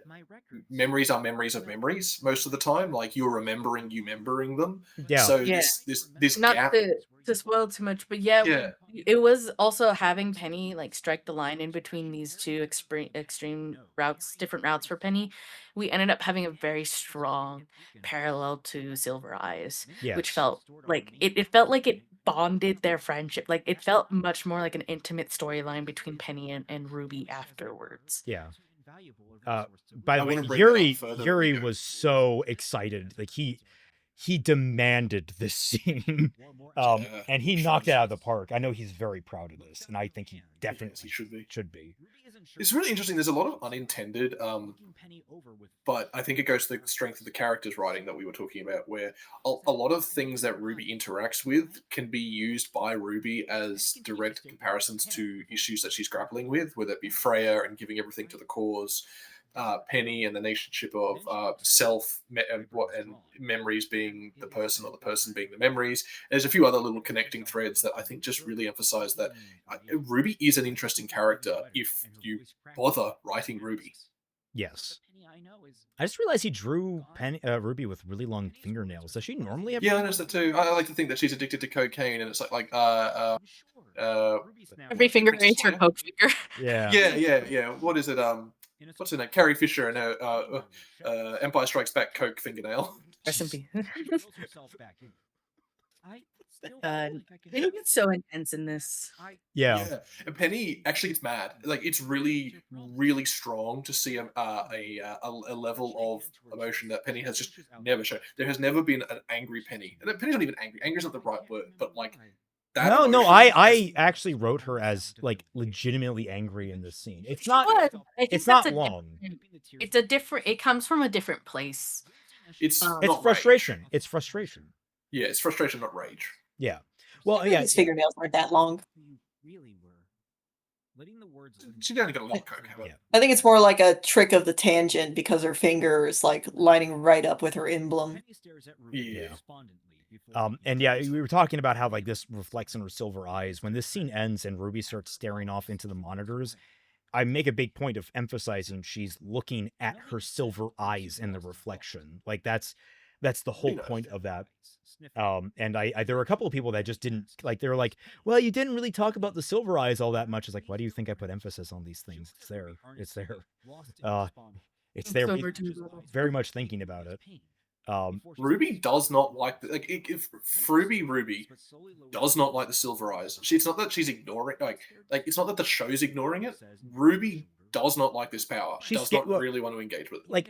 F: memories are memories of memories most of the time. Like you're remembering them.
B: Yeah.
F: So this
C: not
F: gap.
C: to spoil too much, but it was also having Penny like strike the line in between these two extreme routes, different routes for Penny. We ended up having a very strong parallel to Silver Eyes, which felt like it felt like it bonded their friendship. Like it felt much more like an intimate storyline between Penny and RWBY afterwards.
B: Yeah. By the way, Yuri was so excited. Like he demanded this scene. And he knocked it out of the park. I know he's very proud of this, and I think he definitely should be.
F: It's really interesting. There's a lot of unintended, but I think it goes to the strength of the characters writing that we were talking about, where a lot of things that RWBY interacts with can be used by RWBY as direct comparisons to issues that she's grappling with, whether it be Freya and giving everything to the cause, Penny and the relationship of self and memories being the person or the person being the memories. There's a few other little connecting threads that I think just really emphasize that Ruby is an interesting character if you bother writing Ruby.
B: Yes. I just realized he drew Ruby with really long fingernails. Does she normally have?
F: Yeah, I noticed that too. I like to think that she's addicted to cocaine, and it's
C: every finger is her coke finger.
F: Yeah. What is it? What's her name? Carrie Fisher and her Empire Strikes Back coke fingernail.
C: SMP. It's so intense in this.
B: Yeah.
F: And Penny actually gets mad. Like, it's really, really strong to see a level of emotion that Penny has just never shown. There has never been an angry Penny. And Penny's not even angry. Angry is not the right word, but like that.
B: No. I actually wrote her as like legitimately angry in this scene. It's not. It's not long.
C: It's a different. It comes from a different place.
F: It's
B: frustration.
F: Rage.
B: It's frustration.
F: Yeah, it's frustration, not rage.
B: Yeah. Well, yeah.
E: His fingernails aren't that long.
F: She only got a lot of coke.
B: Yeah.
E: I think it's more like a trick of the tangent because her finger is like lining right up with her emblem.
F: Yeah.
B: And yeah, we were talking about how like this reflects in her silver eyes. When this scene ends and Ruby starts staring off into the monitors, I make a big point of emphasizing she's looking at her silver eyes in the reflection. Like that's the whole point of that. And I there were a couple of people that just didn't like. They were like, "Well, you didn't really talk about the silver eyes all that much." It's like, why do you think I put emphasis on these things? It's there. It's there. It's there. Very much thinking about it.
F: Ruby does not like if Ruby does not like the silver eyes. It's not that she's ignoring like it's not that the show's ignoring it. Ruby does not like this power. She does not really want to engage with it.
B: Like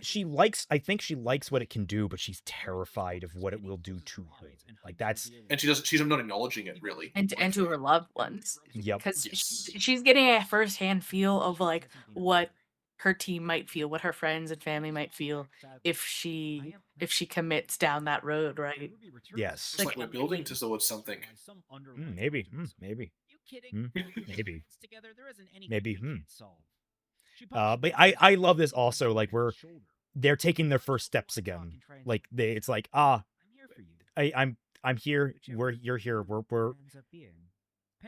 B: I think she likes what it can do, but she's terrified of what it will do to her. Like that's
F: and she's not acknowledging it really.
C: And to her loved ones.
B: Yep.
C: Because she's getting a first-hand feel of like what her team might feel, what her friends and family might feel if she commits down that road, right?
B: Yes.
F: It's like we're building towards something.
B: Maybe. Maybe. But I love this also. Like they're taking their first steps again. Like it's like I'm here. You're here. We're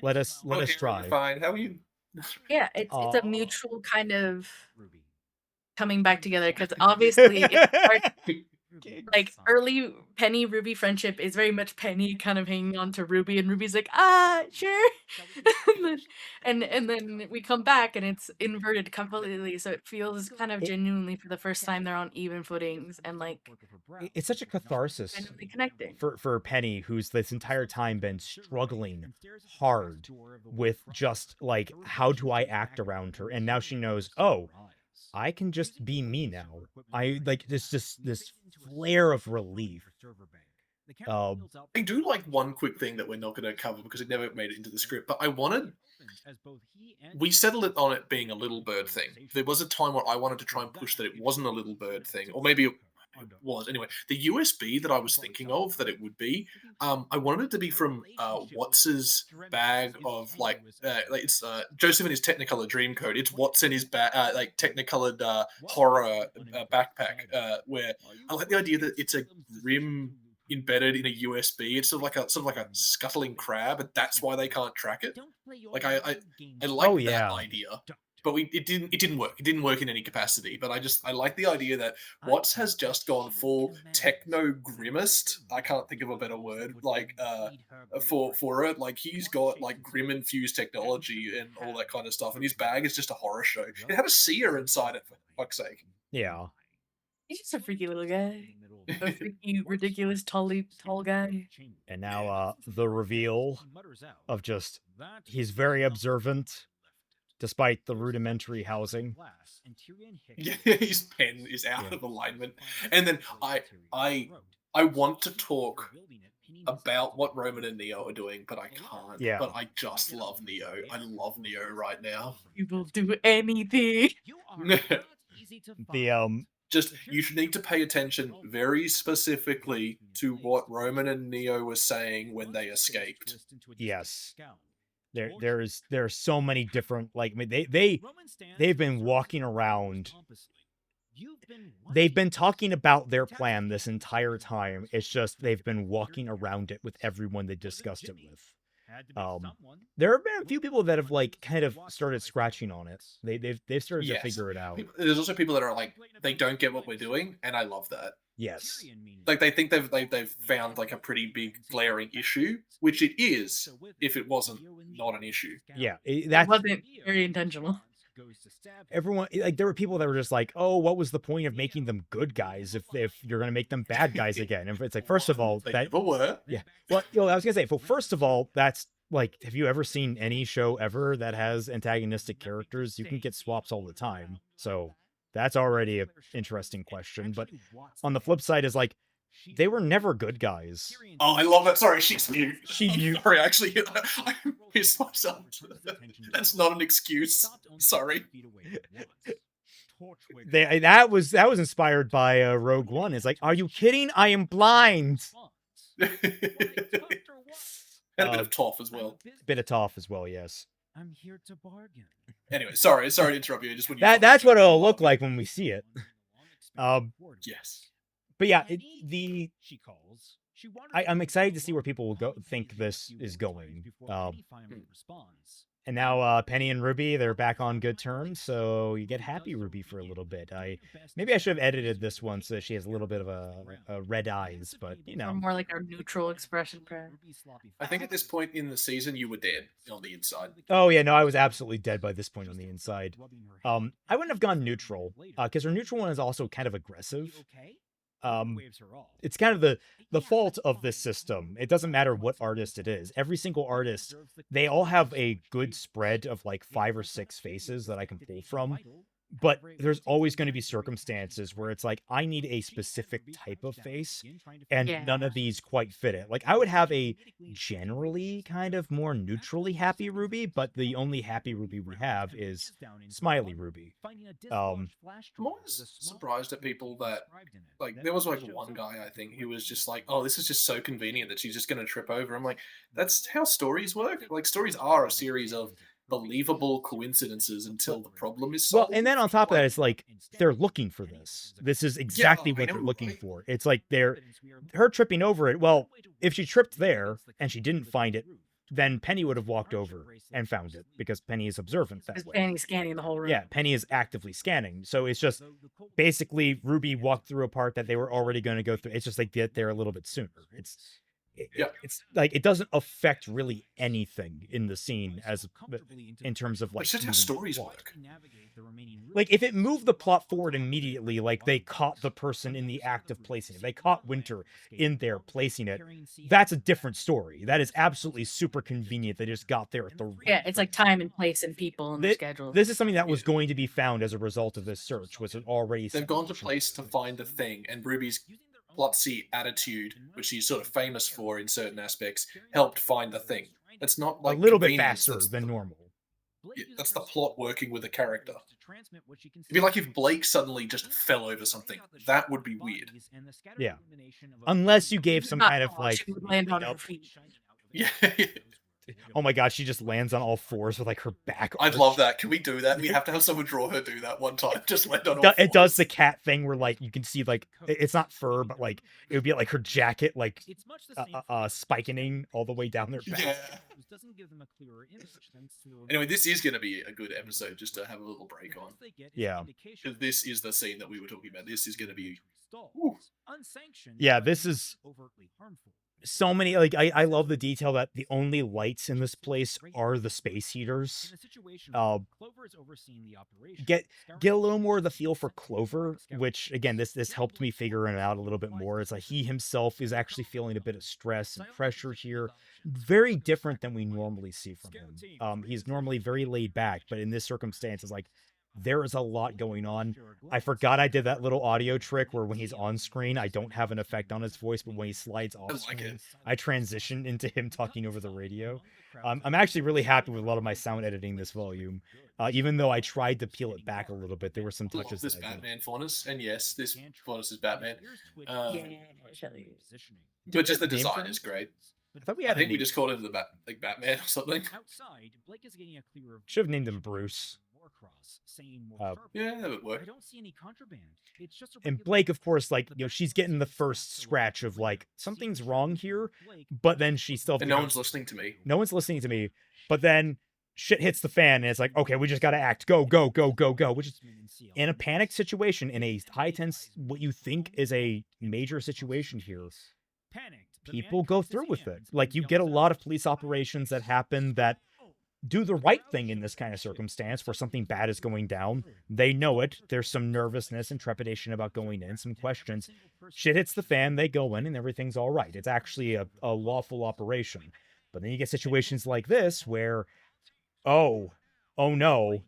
B: let us try.
F: Fine. How are you?
C: Yeah, it's a mutual kind of coming back together because obviously it's hard. Like early Penny Ruby friendship is very much Penny kind of hanging on to Ruby, and Ruby's like, sure. and then we come back and it's inverted completely, so it feels kind of genuinely for the first time they're on even footings and like
B: it's such a catharsis
C: connecting
B: for Penny, who's this entire time been struggling hard with just like how do I act around her, and now she knows, oh, I can just be me now. I like this flare of relief.
F: I do like one quick thing that we're not going to cover because it never made it into the script, but we settled it on it being a little bird thing. There was a time where I wanted to try and push that it wasn't a little bird thing, or maybe it was. Anyway, the USB that I was thinking of that it would be, I wanted it to be from Watts's bag of it's Joseph and his Technicolor Dreamcoat. It's Watts in his like Technicolored horror backpack. Where I like the idea that it's a rim embedded in a USB. It's sort of like a scuttling crab, and that's why they can't track it. Like I like that idea. But it didn't work. It didn't work in any capacity. But I like the idea that Watts has just gone full techno grimmist. I can't think of a better word for it. Like he's got like grim infused technology and all that kind of stuff. And his bag is just a horror show. It had a seer inside it, for fuck's sake.
B: Yeah.
C: He's just a freaky little guy. A freaky, ridiculous, tall guy.
B: And now the reveal of just he's very observant. Despite the rudimentary housing.
F: Yeah, his pen is out of alignment. And then I want to talk about what Roman and Neo are doing, but I can't.
B: Yeah.
F: But I just love Neo. I love Neo right now.
C: You will do anything.
F: Just you should need to pay attention very specifically to what Roman and Neo were saying when they escaped.
B: Yes. There are so many different, like, I mean, they've been walking around they've been talking about their plan this entire time. It's just they've been walking around it with everyone they discussed it with. There have been a few people that have like kind of started scratching on it. They've started to figure it out.
F: There's also people that are like, they don't get what we're doing, and I love that.
B: Yes.
F: Like they think they've found like a pretty big glaring issue, which it is if it wasn't not an issue.
B: Yeah,
C: That wasn't very intentional.
B: Everyone, like, there were people that were just like, "Oh, what was the point of making them good guys if you're gonna make them bad guys again?" And it's like, first of all,
F: They
B: that
F: never were.
B: yeah. Well, I was gonna say, well, first of all, that's like, have you ever seen any show ever that has antagonistic characters? You can get swaps all the time, so that's already an interesting question. But on the flip side is like, they were never good guys.
F: Oh, I love that. Sorry, she's mute.
B: She mute.
F: Sorry, actually, I pissed myself. That's not an excuse. Sorry.
B: That was inspired by Rogue One. It's like, are you kidding? I am blind.
F: And a bit of Toph as well.
B: Bit of Toph as well, yes.
A: I'm here to bargain.
F: Anyway, sorry to interrupt you. Just when you
B: that's what it'll look like when we see it.
F: Yes.
B: But yeah, I'm excited to see where people will think this is going. And now Penny and Ruby, they're back on good terms, so you get happy Ruby for a little bit. Maybe I should have edited this one so she has a little bit of a red eyes, but you know,
C: Or more like our neutral expression.
F: I think at this point in the season, you were dead on the inside.
B: Oh yeah, no, I was absolutely dead by this point on the inside. I wouldn't have gone neutral because her neutral one is also kind of aggressive. It's kind of the fault of this system. It doesn't matter what artist it is. Every single artist, they all have a good spread of like 5 or 6 faces that I can pull from. But there's always going to be circumstances where it's like, I need a specific type of face, and none of these quite fit it. Like, I would have a generally kind of more neutrally happy Ruby, but the only happy Ruby we have is Smiley Ruby.
F: I'm always surprised at people that, like, there was like one guy, I think, who was just like, oh, this is just so convenient that she's just going to trip over. I'm like, that's how stories work. Like, stories are a series of believable coincidences until the problem is solved.
B: Well, and then on top of that, it's like they're looking for this. This is exactly what they're looking for. It's like her tripping over it. Well, if she tripped there and she didn't find it, then Penny would have walked over and found it because Penny is observant that way.
C: Penny's scanning the whole room.
B: Yeah, Penny is actively scanning. So it's just basically Ruby walked through a part that they were already going to go through. It's just like get there a little bit sooner. It's like it doesn't affect really anything in the scene as in terms of like
F: it's just how stories work.
B: Like if it moved the plot forward immediately, like they caught the person in the act of placing it, they caught Winter in there placing it, that's a different story. That is absolutely super convenient. They just got there at the
C: it's like time and place and people and schedule.
B: This is something that was going to be found as a result of this search. Was it already?
F: They've gone to place to find the thing, and Ruby's plotzy attitude, which she's sort of famous for in certain aspects, helped find the thing. It's not like
B: a little bit faster than normal.
F: That's the plot working with a character. It'd be like if Blake suddenly just fell over something. That would be weird.
B: Yeah. Unless you gave some kind of like
C: land on her feet.
F: Yeah.
B: Oh my god, she just lands on all fours with like her back.
F: I'd love that. Can we do that? We have to have someone draw her do that one time. Just land on all fours.
B: It does the cat thing where like you can see like it's not fur, but like it would be like her jacket like spiking all the way down their back.
F: Yeah. Anyway, this is going to be a good episode just to have a little break on.
B: Yeah.
F: Because this is the scene that we were talking about. This is going to be...
B: Yeah, this is... So many, like, I love the detail that the only lights in this place are the space heaters. Get a little more of the feel for Clover, which, again, this helped me figure it out a little bit more. It's like he himself is actually feeling a bit of stress and pressure here. Very different than we normally see from him. He's normally very laid back, but in this circumstance, it's like, there is a lot going on. I forgot I did that little audio trick where when he's on screen, I don't have an effect on his voice, but when he slides off screen, I transition into him talking over the radio. I'm actually really happy with a lot of my sound editing this volume. Even though I tried to peel it back a little bit, there were some touches.
F: This Batman faunus, and yes, this faunus is Batman. But just the design is great. I think we just called him Batman or something.
B: Should have named him Bruce.
F: Yeah, that would work.
A: I don't see any contraband. It's just
B: And Blake, of course, like, you know, she's getting the first scratch of like something's wrong here, but then she still
F: And no one's listening to me.
B: no one's listening to me. But then shit hits the fan, and it's like, okay, we just gotta act. Go, go, go, go, go. Which is in a panic situation, in a high tense, what you think is a major situation here. People go through with it. Like, you get a lot of police operations that happen that do the right thing in this kind of circumstance where something bad is going down. They know it. There's some nervousness and trepidation about going in, some questions. Shit hits the fan, they go in, and everything's all right. It's actually a lawful operation. But then you get situations like this where, oh no,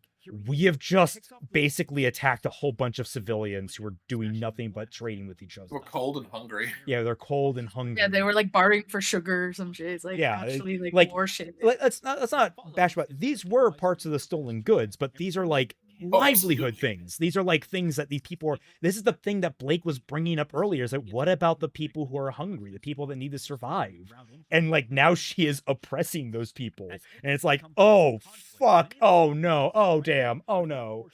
B: we have just basically attacked a whole bunch of civilians who are doing nothing but trading with each other.
F: We're cold and hungry.
B: Yeah, they're cold and hungry.
C: Yeah, they were like bartering for sugar or some shit. It's like actually like war shit.
B: Let's not bash about. These were parts of the stolen goods, but these are like livelihood things. These are like things that these people are. This is the thing that Blake was bringing up earlier. Is like, what about the people who are hungry, the people that need to survive? And like now she is oppressing those people, and it's like, oh fuck, oh no, oh damn, oh no.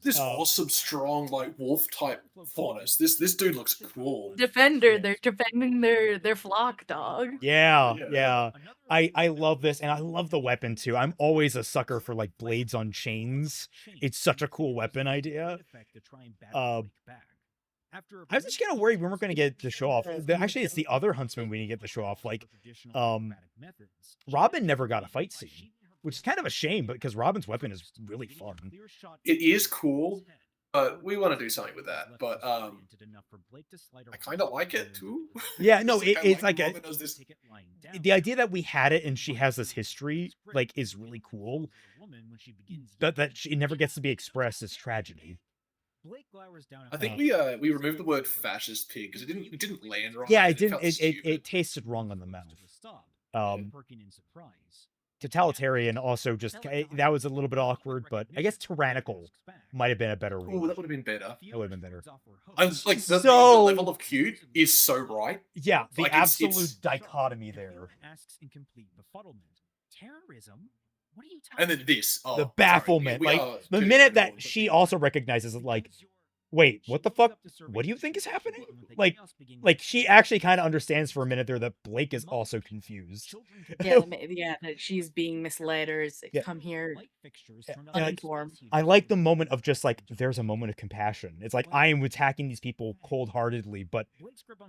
F: This awesome, strong, like wolf type faunus. This dude looks cool.
C: Defender, they're defending their flock, dog.
B: Yeah. I love this, and I love the weapon too. I'm always a sucker for like blades on chains. It's such a cool weapon idea. I was just kind of worried we weren't going to get the show off. Actually, it's the other huntsman we didn't get the show off. Like, Robin never got a fight scene, which is kind of a shame, because Robin's weapon is really fun.
F: It is cool, but we want to do something with that. But I kind of like it too.
B: Yeah, no, it's like
F: Robin does this.
B: the idea that we had it and she has this history, like, is really cool. That she never gets to be expressed as tragedy.
F: I think we removed the word fascist pig because it didn't land right.
B: Yeah, it didn't.
F: felt
B: It
F: stupid.
B: tasted wrong on the mouth. Totalitarian also just that was a little bit awkward, but I guess tyrannical might have been a better
F: Oh,
B: word.
F: that would have been better.
B: That would have been better.
F: I was like, the
B: So-
F: level of cute is so right.
B: Yeah, the
F: Like, it's-
B: absolute dichotomy there.
A: Terrorism? What are you
F: And then this. Oh,
B: The
F: sorry,
B: bafflement,
F: we
B: like
F: are
B: the
F: too
B: minute that
F: terrible.
B: she also recognizes it, like, wait, what the fuck? What do you think is happening? Like she actually kind of understands for a minute there that Blake is also confused.
C: Yeah, that she's being misled or is
B: Yeah.
C: come here
B: like,
C: uninformed.
B: I like the moment of just like there's a moment of compassion. It's like I am attacking these people cold-heartedly, but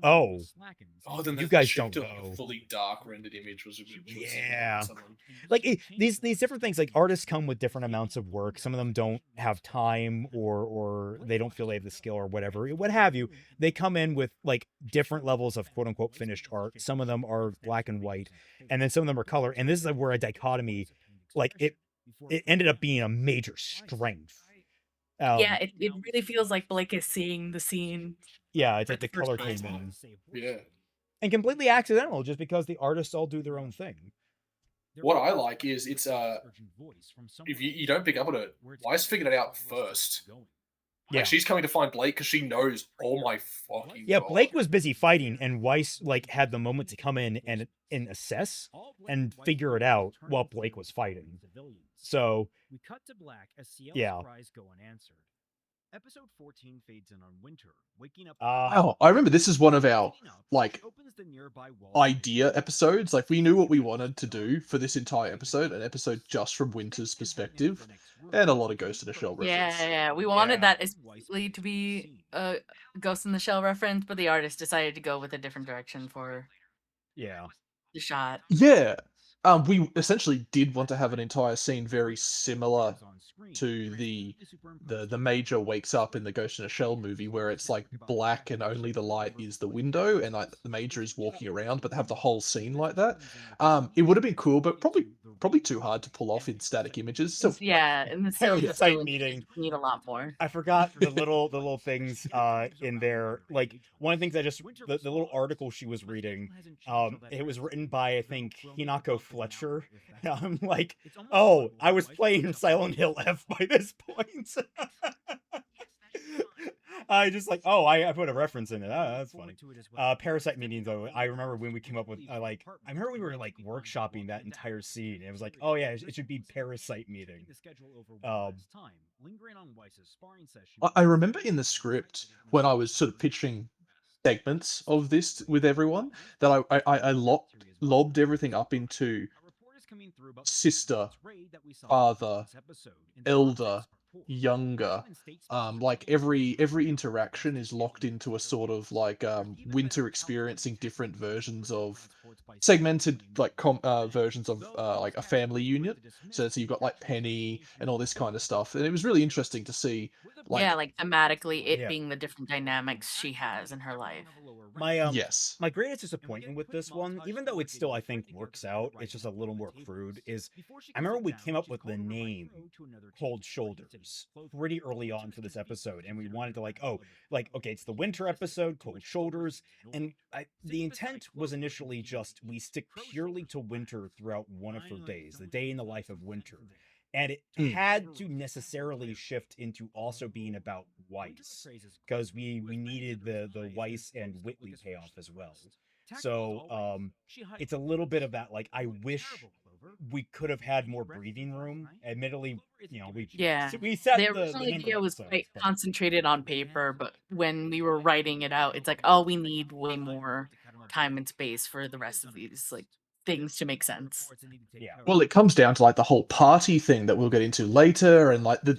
F: Oh, then
B: you
F: the
B: guys
F: shift
B: don't
F: to
B: know.
F: a fully dark rendered image was
B: Yeah.
F: someone.
B: like these different things, like artists come with different amounts of work. Some of them don't have time or they don't feel they have the skill or whatever, what have you. They come in with like different levels of quote unquote finished art. Some of them are black and white, and then some of them are color. And this is where a dichotomy, like it ended up being a major strength.
C: Yeah, it really feels like Blake is seeing the scene.
B: Yeah, it's like the
C: for the
B: color
C: first
B: came
C: time.
B: in.
F: Yeah.
B: And completely accidental, just because the artists all do their own thing.
F: What I like is it's if you don't pick up on it, Weiss figured it out first.
B: Yeah.
F: Like she's coming to find Blake because she knows. Oh my fucking
B: Yeah,
F: God.
B: Blake was busy fighting, and Weiss like had the moment to come in and assess and figure it out while Blake was fighting. So
A: we cut to black as Ciel's
B: Yeah.
A: cries go unanswered. Episode 14 fades in on Winter, waking up.
D: Oh, I remember this is one of our like
A: opens the nearby wall.
D: idea episodes. Like we knew what we wanted to do for this entire episode, an episode just from Winter's perspective, and a lot of Ghost in the Shell reference.
C: Yeah, we wanted
F: Yeah.
C: that especially to be a Ghost in the Shell reference, but the artist decided to go with a different direction for
B: yeah,
C: the shot.
D: Yeah. We essentially did want to have an entire scene very similar to the Major wakes up in the Ghost in a Shell movie, where it's like black and only the light is the window, and like the Major is walking around, but they have the whole scene like that. It would have been cool, but probably too hard to pull off in static images. So
C: Yeah, and the
B: Very
C: scene
B: tight meeting.
C: need a lot more.
B: I forgot the little things in there. Like one of the things I just the little article she was reading. It was written by I think Hinako Fletcher. I'm like, oh, I was playing Silent Hill F by this point. I just like, oh, I put a reference in it. Oh, that's funny. Parasite meeting though. I remember when we came up with I remember we were like workshopping that entire scene. And it was like, oh yeah, it should be parasite meeting.
D: I remember in the script when I was sort of pitching segments of this with everyone that I lobbed everything up into sister, father, elder, younger. Like every interaction is locked into a sort of like Winter experiencing different versions of segmented like versions of like a family unit. So you've got like Penny and all this kind of stuff, and it was really interesting to see.
C: Yeah, like thematically, it being the different dynamics she has in her life.
D: Yes.
B: My greatest disappointment with this one, even though it still I think works out, it's just a little more crude. Is I remember we came up with the name Cold Shoulders pretty early on for this episode, and we wanted to okay, it's the winter episode, Cold Shoulders, and the intent was initially just we stick purely to winter throughout one of her days, the day in the life of winter. And it had to necessarily shift into also being about Weiss, because we needed the Weiss and Whitley payoff as well. So it's a little bit of that, like, I wish we could have had more breathing room. Admittedly, we set
C: the original idea was quite concentrated on paper, but when we were writing it out, it's like, oh, we need way more time and space for the rest of these like things to make sense.
B: Yeah.
D: Well, it comes down to like the whole party thing that we'll get into later, and like the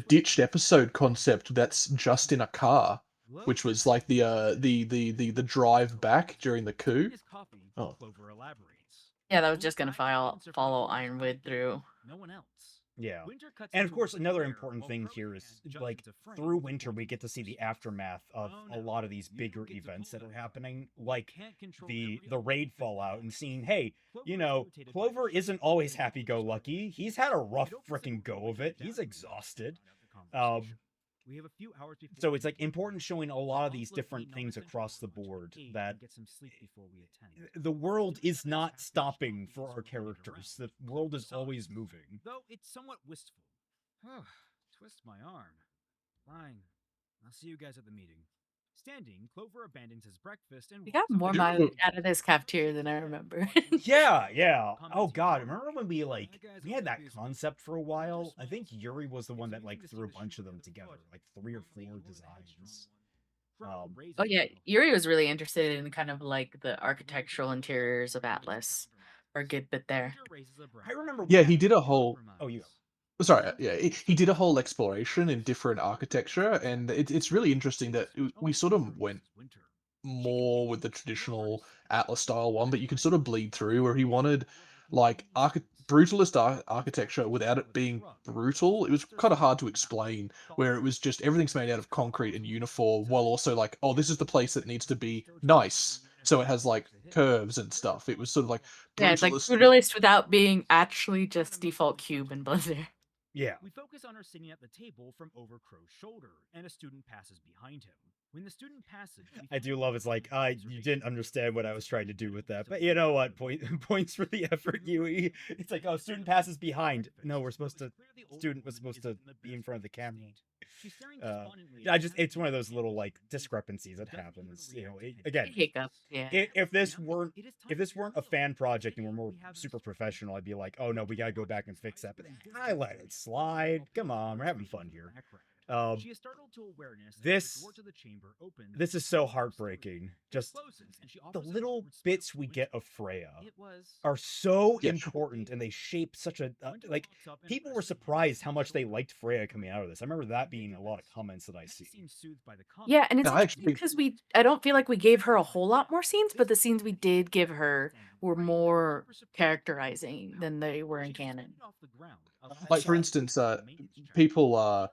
D: ditched episode concept that's just in a car, which was like the drive back during the coup. Oh.
C: Yeah, that was just gonna follow Ironwood through.
B: Yeah. And of course, another important thing here is, like, through winter, we get to see the aftermath of a lot of these bigger events that are happening, like the raid fallout, and seeing, hey, Clover isn't always happy-go-lucky. He's had a rough freaking go of it. He's exhausted. So it's like important showing a lot of these different things across the board, that the world is not stopping for our characters. The world is always moving.
A: Though it's somewhat wistful. Twist my arm. Fine. I'll see you guys at the meeting. Standing, Clover abandons his breakfast and
C: we got more mileage out of this cafeteria than I remember.
B: Yeah. Oh god, remember when we had that concept for a while? I think Yuri was the one that threw a bunch of them together, like 3 or 4 designs.
C: Oh yeah, Yuri was really interested in kind of like the architectural interiors of Atlas for a good bit there.
B: I remember.
D: Yeah, he did a whole.
B: Oh, you.
D: Sorry, yeah, he did a whole exploration in different architecture, and it's really interesting that we sort of went more with the traditional Atlas style one, but you can sort of bleed through where he wanted like brutalist architecture without it being brutal. It was kind of hard to explain, where it was just everything's made out of concrete and uniform, while also like, oh, this is the place that needs to be nice. So it has like curves and stuff. It was sort of like
C: yeah, it's like brutalist without being actually just default cube and Blazor.
B: Yeah.
A: We focus on her sitting at the table from over Crow's shoulder, and a student passes behind him. When the student passes,
B: I do love it's like, you didn't understand what I was trying to do with that, but you know what? Points for the effort, Yui. It's like, oh, student passes behind. No, student was supposed to be in front of the camera. It's one of those little like discrepancies that happens. Again,
C: hiccup. Yeah.
B: If this weren't a fan project and we're more super professional, I'd be like, oh no, we gotta go back and fix that. But I let it slide. Come on, we're having fun here. This is so heartbreaking. Just the little bits we get of Freya are so important, and they shape such a people were surprised how much they liked Freya coming out of this. I remember that being a lot of comments that I see.
C: Yeah, and it's because I don't feel like we gave her a whole lot more scenes, but the scenes we did give her were more characterizing than they were in canon.
D: Like for instance, people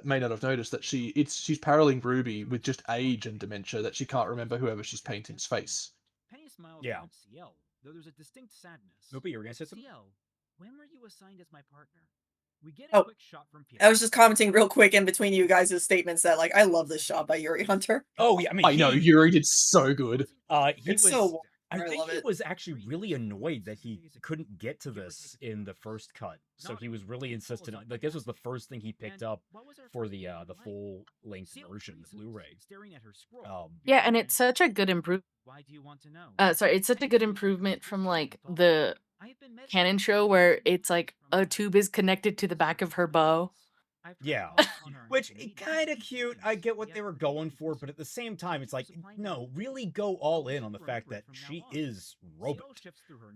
D: may not have noticed that she's paralleling Ruby with just age and dementia, that she can't remember whoever she's painting's face.
B: Yeah.
A: Though there's a distinct sadness.
B: Nope, you were gonna say something?
A: When were you assigned as my partner? We get a quick shot from
E: I was just commenting real quick in between you guys' statements that I love this shot by Yuri Hunter.
B: Oh yeah,
D: I know Yuri did so good.
B: I I
E: I
B: think
E: love
B: he
E: it.
B: was actually really annoyed that he couldn't get to this in the first cut, so he was really insistent on, like, this was the first thing he picked up for the full length version, the Blu-ray.
C: Yeah, and it's such a good improvement.
A: Why do you want to know?
C: It's such a good improvement from like the canon show where it's like a tube is connected to the back of her bow.
B: Yeah, which kind of cute. I get what they were going for, but at the same time, it's like, no, really go all in on the fact that she is robot.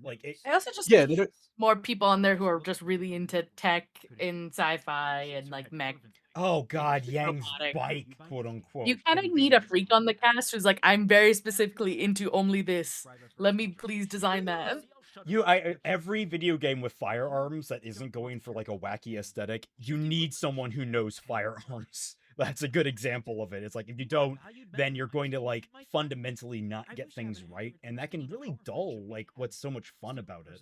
B: Like,
C: I also just
D: Yeah, they don't.
C: more people on there who are just really into tech and sci-fi and like mech.
B: Oh god, Yang's
C: robotic.
B: bike, quote unquote.
C: You kind of need a freak on the cast who's like, I'm very specifically into only this. Let me please design that.
B: Every video game with firearms that isn't going for like a wacky aesthetic, you need someone who knows firearms. That's a good example of it. It's like, if you don't, then you're going to like fundamentally not get things right, and that can really dull like what's so much fun about it.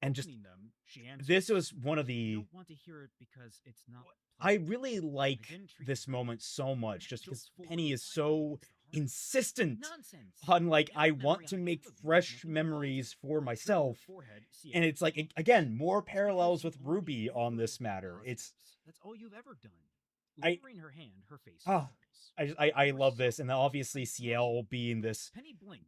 B: And just this was one of the. I really like this moment so much, just because Penny is so insistent on like, I want to make fresh memories for myself, and it's like, again, more parallels with Ruby on this matter. It's
A: that's all you've ever done.
B: I
A: Her hand, her face.
B: I love this, and obviously Ciel being this.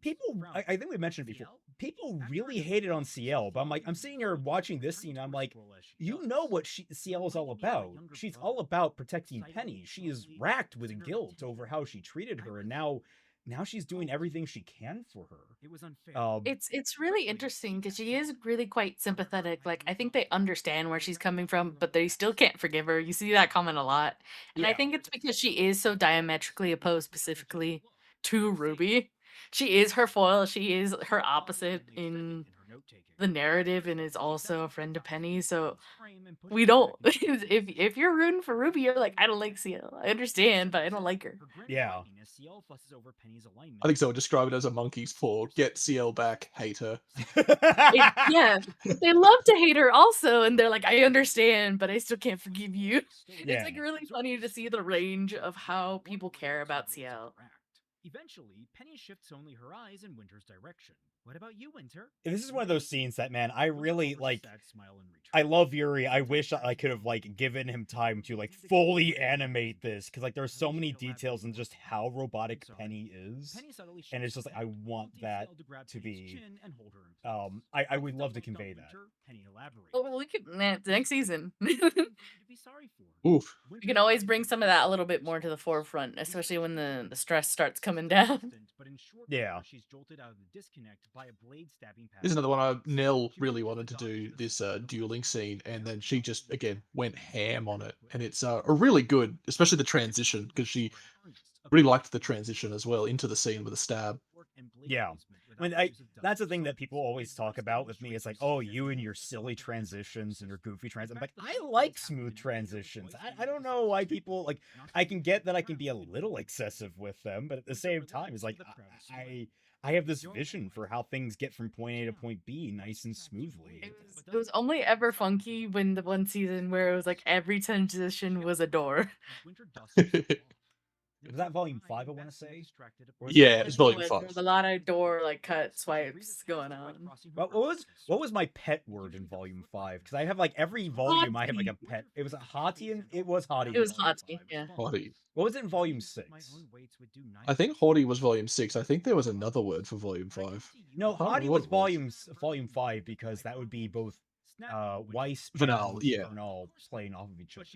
B: People, I think we mentioned it before. People really hated on Ciel, but I'm sitting here watching this scene. I'm like, you know what Ciel is all about. She's all about protecting Penny. She is racked with guilt over how she treated her, and now she's doing everything she can for her.
A: It was unfair.
C: It's really interesting because she is really quite sympathetic. Like, I think they understand where she's coming from, but they still can't forgive her. You see that comment a lot. And I think it's because she is so diametrically opposed specifically to Ruby. She is her foil. She is her opposite in the narrative, and is also a friend to Penny. So we don't. If you're rooting for Ruby, you're like, I don't like Ciel. I understand, but I don't like her.
B: Yeah.
D: I think so. Describe it as a monkey's paw. Get CL back. Hate her.
C: Yeah, they love to hate her also, and they're like, I understand, but I still can't forgive you. It's like really funny to see the range of how people care about Ciel.
A: Eventually, Penny shifts only her eyes in Winter's direction. What about you, Winter?
B: This is one of those scenes that, man, I really like. I love Yuri. I wish I could have like given him time to like fully animate this, because like there's so many details in just how robotic Penny is, and it's just like, I want that to be. I would love to convey that.
C: Well, we could next season.
D: Oof.
C: We can always bring some of that a little bit more to the forefront, especially when the stress starts coming down.
B: Yeah.
D: Here's another one. Nell really wanted to do this dueling scene, and then she just again went ham on it, and it's a really good, especially the transition, because she really liked the transition as well into the scene with the stab.
B: Yeah. I mean, that's the thing that people always talk about with me. It's like, oh, you and your silly transitions and your goofy transitions. I'm like, I like smooth transitions. I don't know why people, like, I can get that I can be a little excessive with them, but at the same time, it's like, I have this vision for how things get from point A to point B nice and smoothly.
C: It was only ever funky when the one season where it was like every transition was a door.
B: Was that volume 5, I want to say?
D: Yeah, it was volume 5.
C: There was a lot of door like cut swipes going on.
B: What was my pet word in volume 5? Because I have like every volume I have like a pet. It was a hottie, and it was hottie.
C: It was hottie, yeah.
D: Hottie.
B: What was it in volume 6?
D: I think hottie was volume 6. I think there was another word for volume 5.
B: No, hottie was volume 5, because that would be both Weiss and
D: Vanal, yeah.
B: Vanal playing off of each other.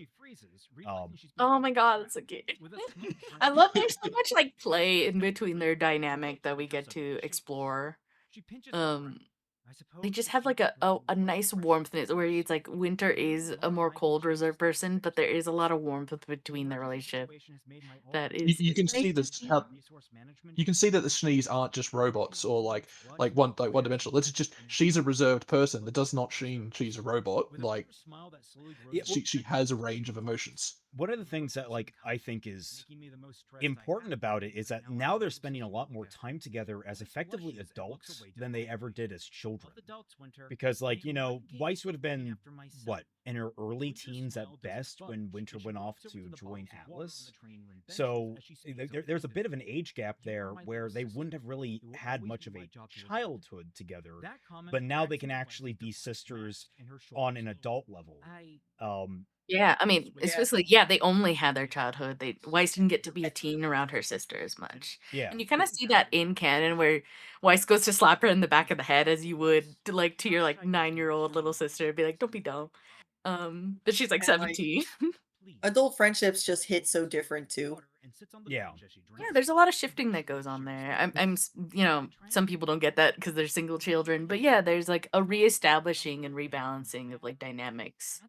C: Oh my god, that's so cute. I love there's so much like play in between their dynamic that we get to explore. They just have like a nice warmth in it, where it's like Winter is a more cold, reserved person, but there is a lot of warmth between their relationship. That is,
D: You can see this. You can see that the Shnees aren't just robots or like one dimensional. It's just she's a reserved person. That does not mean she's a robot. Like she has a range of emotions.
B: One of the things that like I think is important about it is that now they're spending a lot more time together as effectively adults than they ever did as children. Because like, you know, Weiss would have been what, in her early teens at best when Winter went off to join Atlas. So there's a bit of an age gap there where they wouldn't have really had much of a childhood together, but now they can actually be sisters on an adult level.
C: Yeah, I mean, especially they only had their childhood. Weiss didn't get to be a teen around her sister as much.
B: Yeah.
C: And you kind of see that in canon where Weiss goes to slap her in the back of the head as you would to your like 9-year-old little sister, be like, "Don't be dumb." But she's like
E: And, like,
C: 17.
E: adult friendships just hit so different too.
B: Yeah.
C: Yeah, there's a lot of shifting that goes on there. Some people don't get that because they're single children, but yeah, there's like a reestablishing and rebalancing of like dynamics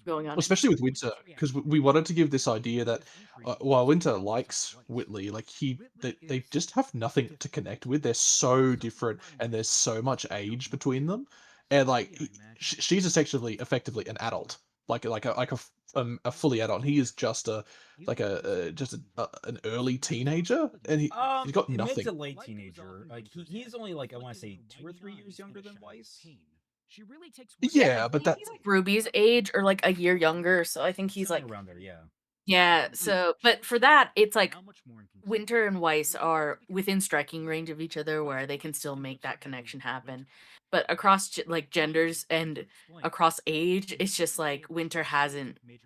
C: going on.
D: Especially with Winter, because we wanted to give this idea that while Winter likes Whitley, like they just have nothing to connect with. They're so different, and there's so much age between them, and like she's effectively an adult, like a fully adult. And he is just an early teenager, and he's got nothing.
B: Mid to late teenager. Like he's only like, I want to say 2 or 3 years younger than Weiss.
D: Yeah, but
C: He's like Ruby's age or like a year younger, so I think he's like
B: around there. Yeah.
C: Yeah, so but for that, it's like Winter and Weiss are within striking range of each other where they can still make that connection happen. But across like genders and across age, it's just like Winter hasn't made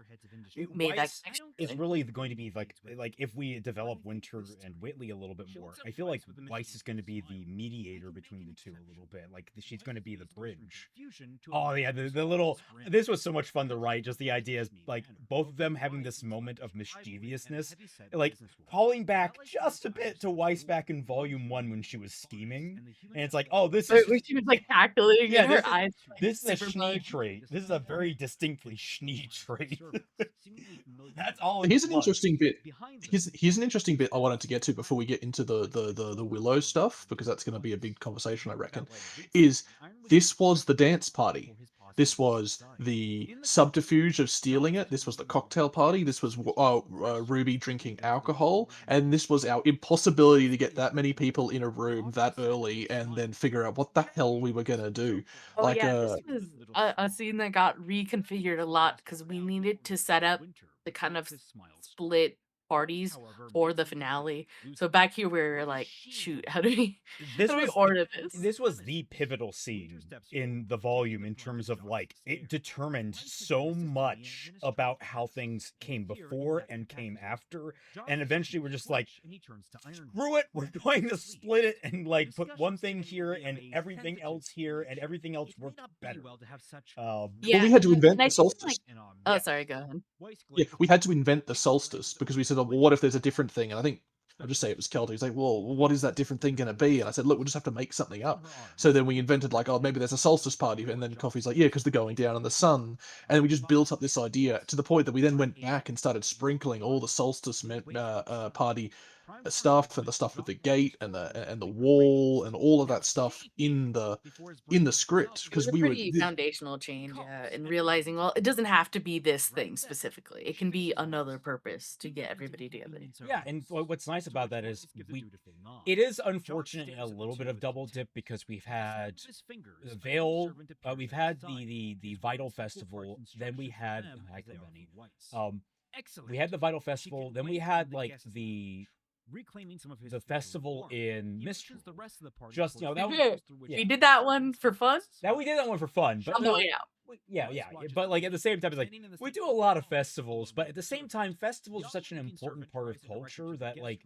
C: that
B: Weiss
C: connection.
B: is really going to be like if we develop Winter and Whitley a little bit more, I feel like Weiss is going to be the mediator between the two a little bit. Like she's going to be the bridge. Oh yeah, the little. This was so much fun to write. Just the idea is like both of them having this moment of mischievousness, like calling back just a bit to Weiss back in Volume 1 when she was scheming, and it's like, oh, this is
C: Where she was like cackling
B: Yeah,
C: and her eyes.
B: this is a
C: super
B: Schnee
C: bug.
B: trait. This is a very distinctly Schnee trait. That's all.
D: Here's
B: it
D: an
B: was.
D: interesting bit. Here's an interesting bit I wanted to get to before we get into the Willow stuff, because that's going to be a big conversation, I reckon. Is this was the dance party? This was the subterfuge of stealing it. This was the cocktail party. This was Ruby drinking alcohol, and this was our impossibility to get that many people in a room that early and then figure out what the hell we were gonna do.
C: Oh
D: Like,
C: yeah, this was a scene that got reconfigured a lot because we needed to set up the kind of split parties for the finale. So back here we were like, shoot, how do we order this?
B: This was the pivotal scene in the volume in terms of like it determined so much about how things came before and came after, and eventually we're just like, screw it, we're going to split it and like put one thing here and everything else here, and everything else worked better.
D: Well, we had to invent the solstice.
C: Oh, sorry, go ahead.
D: Yeah, we had to invent the solstice because we said, oh, well, what if there's a different thing? And I think I'll just say it was Kelty. He's like, well, what is that different thing going to be? And I said, look, we'll just have to make something up. So then we invented like, oh, maybe there's a solstice party. And then Coffee's like, yeah, because they're going down in the sun. And we just built up this idea to the point that we then went back and started sprinkling all the solstice party stuff and the stuff with the gate and the wall and all of that stuff in the script, because we were
C: pretty foundational change, and realizing, well, it doesn't have to be this thing specifically. It can be another purpose to get everybody together.
B: Yeah, and what's nice about that is it is unfortunate in a little bit of double dip because we've had the Veil, we've had the Vital Festival, then we had we had the Vital Festival, then we had like the festival in Mystery. Just
C: we did that one for fun.
B: We did that one for fun, but
C: On the way out.
B: Yeah, but like at the same time, it's like we do a lot of festivals, but at the same time, festivals are such an important part of culture that like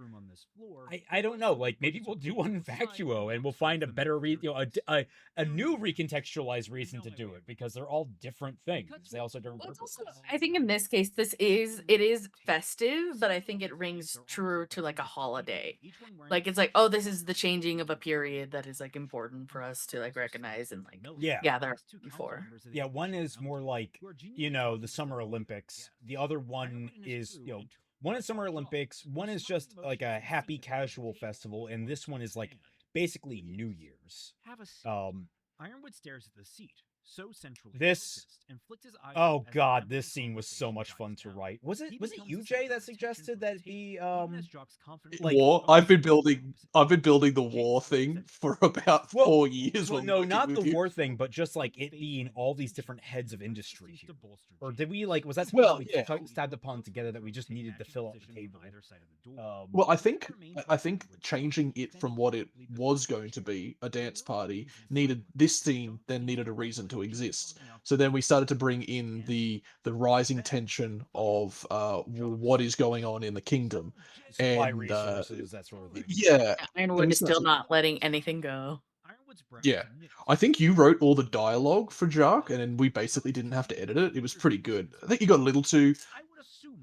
B: I don't know, like maybe we'll do one in Vacuo and we'll find a better a new recontextualized reason to do it, because they're all different things. They also don't.
C: I think in this case, it is festive, but I think it rings true to like a holiday. Like it's like, oh, this is the changing of a period that is like important for us to like recognize and like gather for.
B: Yeah, one is more like, the Summer Olympics. The other one is, one is Summer Olympics, one is just like a happy casual festival, and this one is like basically New Year's.
A: Ironwood stares at the seat,
B: This oh god, this scene was so much fun to write. Was it you, Jay, that suggested that he like
D: war. I've been building the war thing for about 4 years.
B: well,
D: while
B: no,
D: working
B: not
D: with
B: the
D: you.
B: war thing, but just like it being all these different heads of industry here. Or did we like was that
D: Well,
B: something
D: yeah.
B: we stabbed upon together that we just needed to fill out the table?
D: Well, I think changing it from what it was going to be, a dance party, needed this scene then needed a reason to exist. So then we started to bring in the rising tension of what is going on in the kingdom,
B: Supply
D: and
B: resources, that sort of thing.
D: yeah,
C: Ironwood is still not letting anything go.
D: yeah. I think you wrote all the dialogue for Jark, and then we basically didn't have to edit it. It was pretty good. I think you got a little too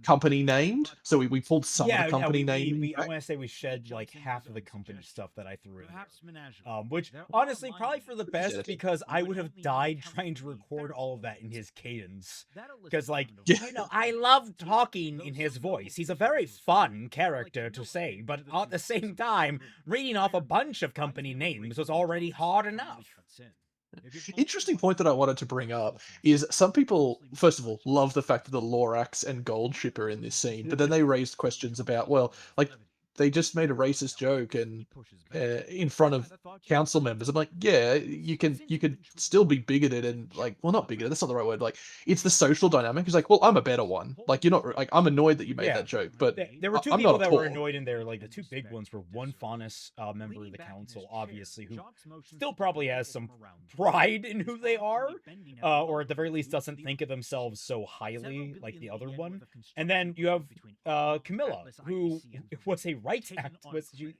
D: company named, so we pulled some of the company name.
B: I want to say we shed like half of the company stuff that I threw in there. Which honestly probably for the best, because I would have died trying to record all of that in his cadence. Because like I love talking in his voice. He's a very fun character to say, but at the same time, reading off a bunch of company names was already hard enough.
D: Interesting point that I wanted to bring up is some people, first of all, love the fact that the Lorax and Gold ship are in this scene, but then they raised questions about, well, like, they just made a racist joke and in front of council members. I'm like, yeah, you could still be bigoted and like, well, not bigoted. That's not the right word. Like, it's the social dynamic. It's like, well, I'm a better one. Like, you're not like I'm annoyed that you made that joke, but
B: there were two
D: I'm
B: people
D: not
B: that were
D: appalled.
B: annoyed in there. Like the two big ones were one Faunus member of the council, obviously, who still probably has some pride in who they are, or at the very least doesn't think of themselves so highly like the other one. And then you have Camilla, who was a rights activist.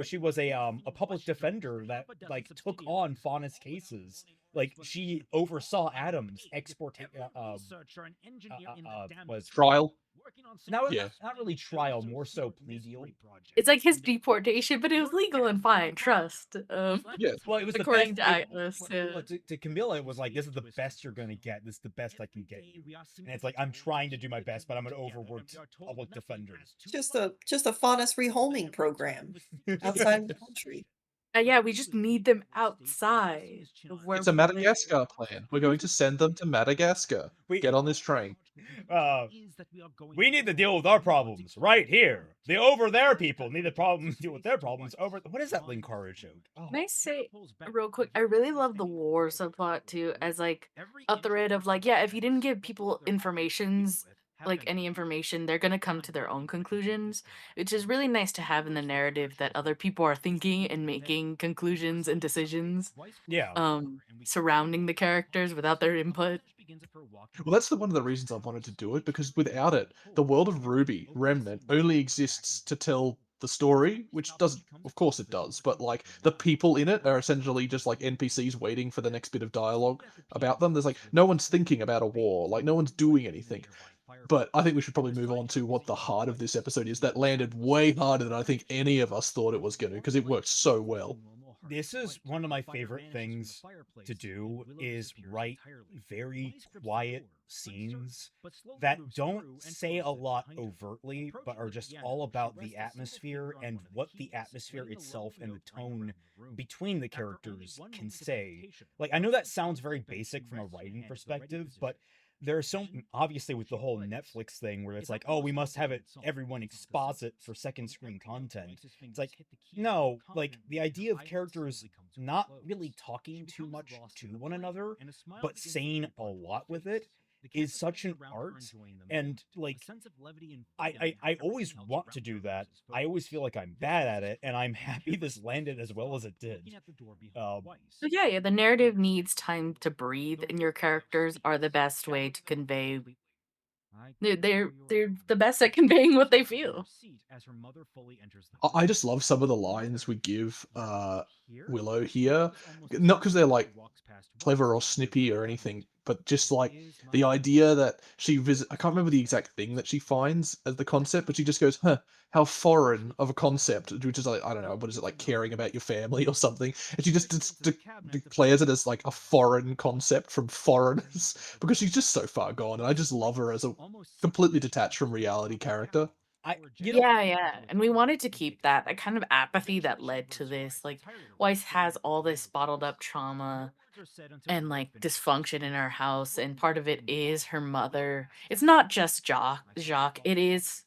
B: She was a public defender that like took on Faunus cases. Like she oversaw Adams exporting was
D: Trial.
B: not really trial, more so plea deal.
C: It's like his deportation, but it was legal and fine. Trust.
D: Yeah.
B: Well, it was
C: according
B: the
C: to
B: best.
C: Atlas.
B: To Camilla, it was like, this is the best you're gonna get. This is the best I can get you. And it's like, I'm trying to do my best, but I'm an overworked public defender.
E: Just a Faunus rehoming program outside the country.
C: Yeah, we just need them outside of where
D: It's a Madagascar plan. We're going to send them to Madagascar. Get on this train.
B: We need to deal with our problems right here. The over there people need to deal with their problems over. What is that Linkara joke? Oh.
C: Can I say real quick? I really love the war subplot too, as like a thread of like, yeah, if you didn't give people any information, they're gonna come to their own conclusions, which is really nice to have in the narrative, that other people are thinking and making conclusions and decisions.
B: Yeah.
C: Surrounding the characters without their input.
D: Well, that's one of the reasons I wanted to do it, because without it, the world of RWBY Remnant only exists to tell the story, which doesn't, of course it does, but like the people in it are essentially just like NPCs waiting for the next bit of dialogue about them. There's like no one's thinking about a war, like no one's doing anything. But I think we should probably move on to what the heart of this episode is. That landed way harder than I think any of us thought it was going to, because it worked so well.
B: This is one of my favorite things to do, is write very quiet scenes that don't say a lot overtly, but are just all about the atmosphere and what the atmosphere itself and the tone between the characters can say. Like, I know that sounds very basic from a writing perspective, but there's so obviously with the whole Netflix thing where it's like, oh, we must have everyone exposit for second screen content. It's like, no, like the idea of characters not really talking too much to one another, but saying a lot with it is such an art. And like, I always want to do that. I always feel like I'm bad at it, and I'm happy this landed as well as it did.
C: So yeah, the narrative needs time to breathe, and your characters are the best way to convey. They're the best at conveying what they feel.
D: I just love some of the lines we give Willow here, not because they're like clever or snippy or anything, but just like the idea that she I can't remember the exact thing that she finds as the concept, but she just goes, huh, how foreign of a concept, which is like, I don't know, what is it, like caring about your family or something? And she just declares it as like a foreign concept from foreigners, because she's just so far gone, and I just love her as a completely detached from reality character.
C: Yeah, and we wanted to keep that kind of apathy that led to this. Like, Weiss has all this bottled up trauma and like dysfunction in our house, and part of it is her mother. It's not just Jacques. It is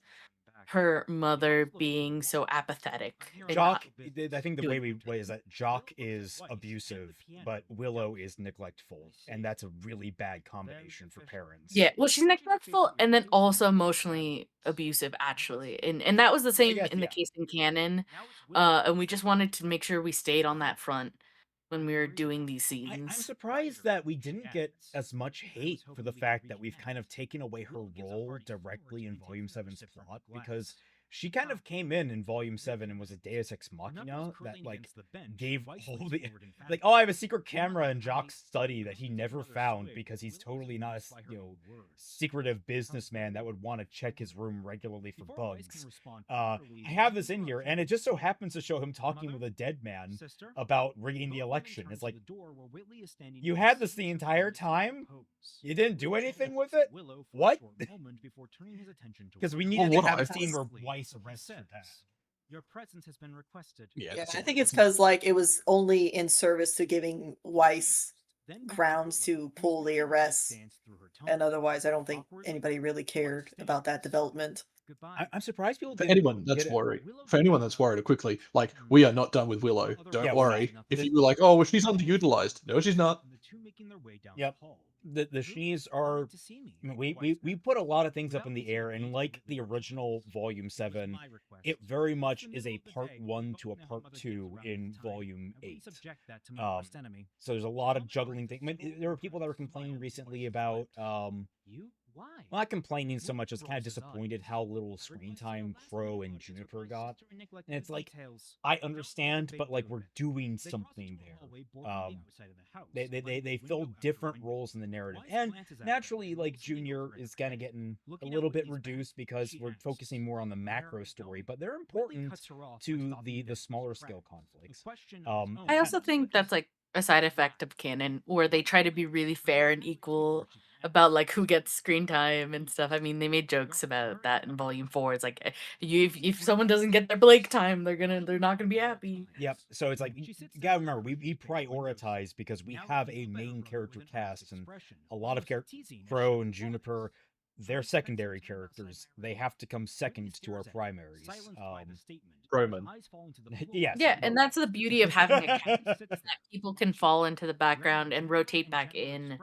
C: her mother being so apathetic and not
B: Jock, I think the way we way is that Jock is abusive, but Willow is neglectful, and that's a really bad combination for parents.
C: Yeah, well, she's neglectful and then also emotionally abusive, actually, and that was the same
B: guess,
C: in the
B: yeah.
C: case in canon, and we just wanted to make sure we stayed on that front when we were doing these
B: I'm
C: scenes.
B: surprised that we didn't get as much hate for the fact that we've kind of taken away her role directly in Volume 7's plot, because she kind of came in Volume 7 and was a Deus Ex Machina that, like, gave all the... Like, oh, I have a secret camera in Jock's study that he never found because he's totally not a, secretive businessman that would want to check his room regularly for bugs. I have this in here, and it just so happens to show him talking with a dead man about rigging the election. It's like, you had this the entire time? You didn't do anything with it? What? Because we needed to have a scene where Weiss arrests her dad.
A: Your presence has been requested.
E: Yeah, I think it's because like it was only in service to giving Weiss grounds to pull the arrest, and otherwise I don't think anybody really cared about that development.
B: I'm surprised people
D: For
B: didn't
D: anyone that's
B: get it.
D: worried, quickly, like, we are not done with Willow. Don't
B: Yeah, we're
D: worry.
B: not.
D: If you were like, oh, well, she's underutilized. No, she's not.
B: Yep. The Shees are... We put a lot of things up in the air, and like the original Volume 7, it very much is a Part 1 to a Part 2 in Volume 8. So there's a lot of juggling things. I mean, there were people that were complaining recently about... Well, not complaining so much as kind of disappointed how little screen time Crow and Juniper got. And it's like, I understand, but like, we're doing something there. They fill different roles in the narrative. And naturally, like, Junior is kind of getting a little bit reduced because we're focusing more on the macro story, but they're important to the smaller scale conflicts.
C: I also think that's like a side effect of canon where they try to be really fair and equal about like who gets screen time and stuff. I mean, they made jokes about that in Volume 4. It's like if someone doesn't get their Blake time, they're not gonna be happy.
B: Yep. So it's like, you gotta remember, we prioritize because we have a main character cast, and a lot of Crow and Juniper, they're secondary characters. They have to come second to our primaries.
D: Roman.
B: Yes.
C: Yeah, and that's the beauty of having a cast, is that people can fall into the background and rotate back in.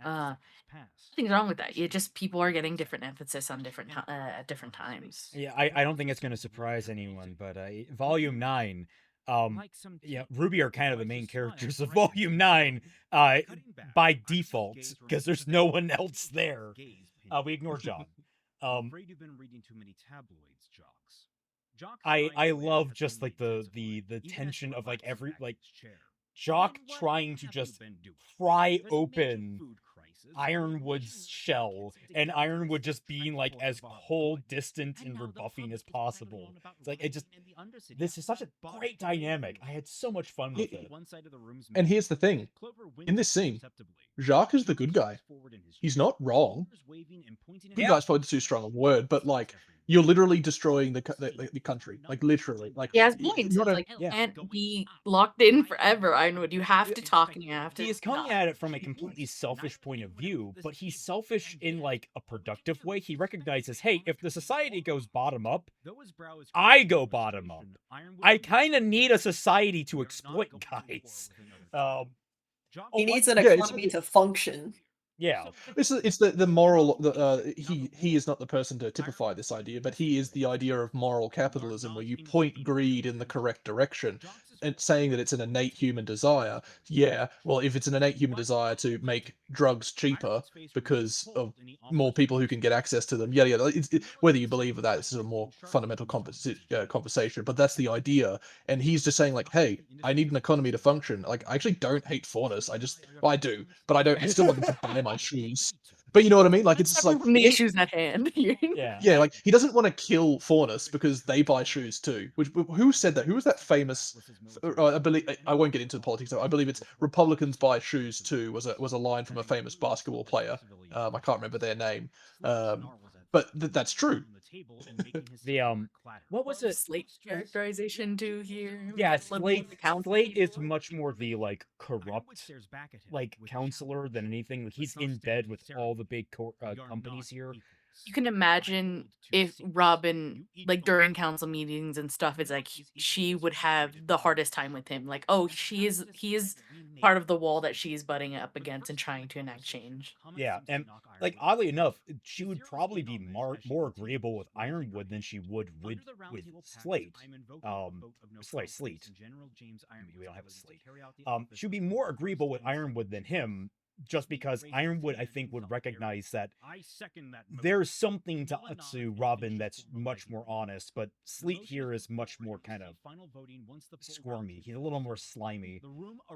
C: Nothing's wrong with that. People are getting different emphasis on different at different times.
B: Yeah, I don't think it's going to surprise anyone, but Volume 9, RWBY are kind of the main characters of Volume 9 by default, because there's no one else there. We ignore John.
A: Afraid you've been reading too many tabloids, Jocks.
B: I love just like the tension of like every like Jock trying to just pry open Ironwood's shell, and Ironwood just being like as cold, distant, and rebuffing as possible. It's like, this is such a great dynamic. I had so much fun with it.
D: And here's the thing. In this scene, Jacques is the good guy. He's not wrong. Good guy's probably too strong a word, but like, you're literally destroying the country. Like, literally. Like,
C: he has points. It's like, you can't be locked in forever, Ironwood. You have to talk and you have to...
B: He is coming at it from a completely selfish point of view, but he's selfish in like a productive way. He recognizes, hey, if the society goes bottom up, I go bottom up. I kind of need a society to exploit, guys.
E: He needs an economy to function.
B: Yeah,
D: it's the moral. He is not the person to typify this idea, but he is the idea of moral capitalism, where you point greed in the correct direction, and saying that it's an innate human desire. Yeah, well, if it's an innate human desire to make drugs cheaper because of more people who can get access to them, yada yada. Whether you believe that, this is a more fundamental conversation, but that's the idea. And he's just saying like, hey, I need an economy to function. Like, I actually don't hate fairness. I do, but I don't. I still want them to buy my shoes. But you know what I mean? Like, it's just like
C: the issues at hand.
D: Yeah, like, he doesn't want to kill fairness because they buy shoes too. Who said that? Who was that famous? I believe, I won't get into the politics. I believe it's Republicans buy shoes too. Was a line from a famous basketball player. I can't remember their name. But that's true.
B: The what was it?
C: Slate characterization too here.
B: Yeah,
C: Living with the
B: Slate is
C: council.
B: much more the like corrupt like counselor than anything. Like he's in bed with all the big companies here.
C: You can imagine if Robin, like during council meetings and stuff, it's like she would have the hardest time with him. Like, oh, he is part of the wall that she's butting up against and trying to enact change.
B: Yeah, and like oddly enough, she would probably be more agreeable with Ironwood than she would with Slate. Sleet. We don't have a Slate. She would be more agreeable with Ironwood than him, just because Ironwood, I think, would recognize that there's something to Robin that's much more honest, but Sleet here is much more kind of squirmy. He's a little more slimy.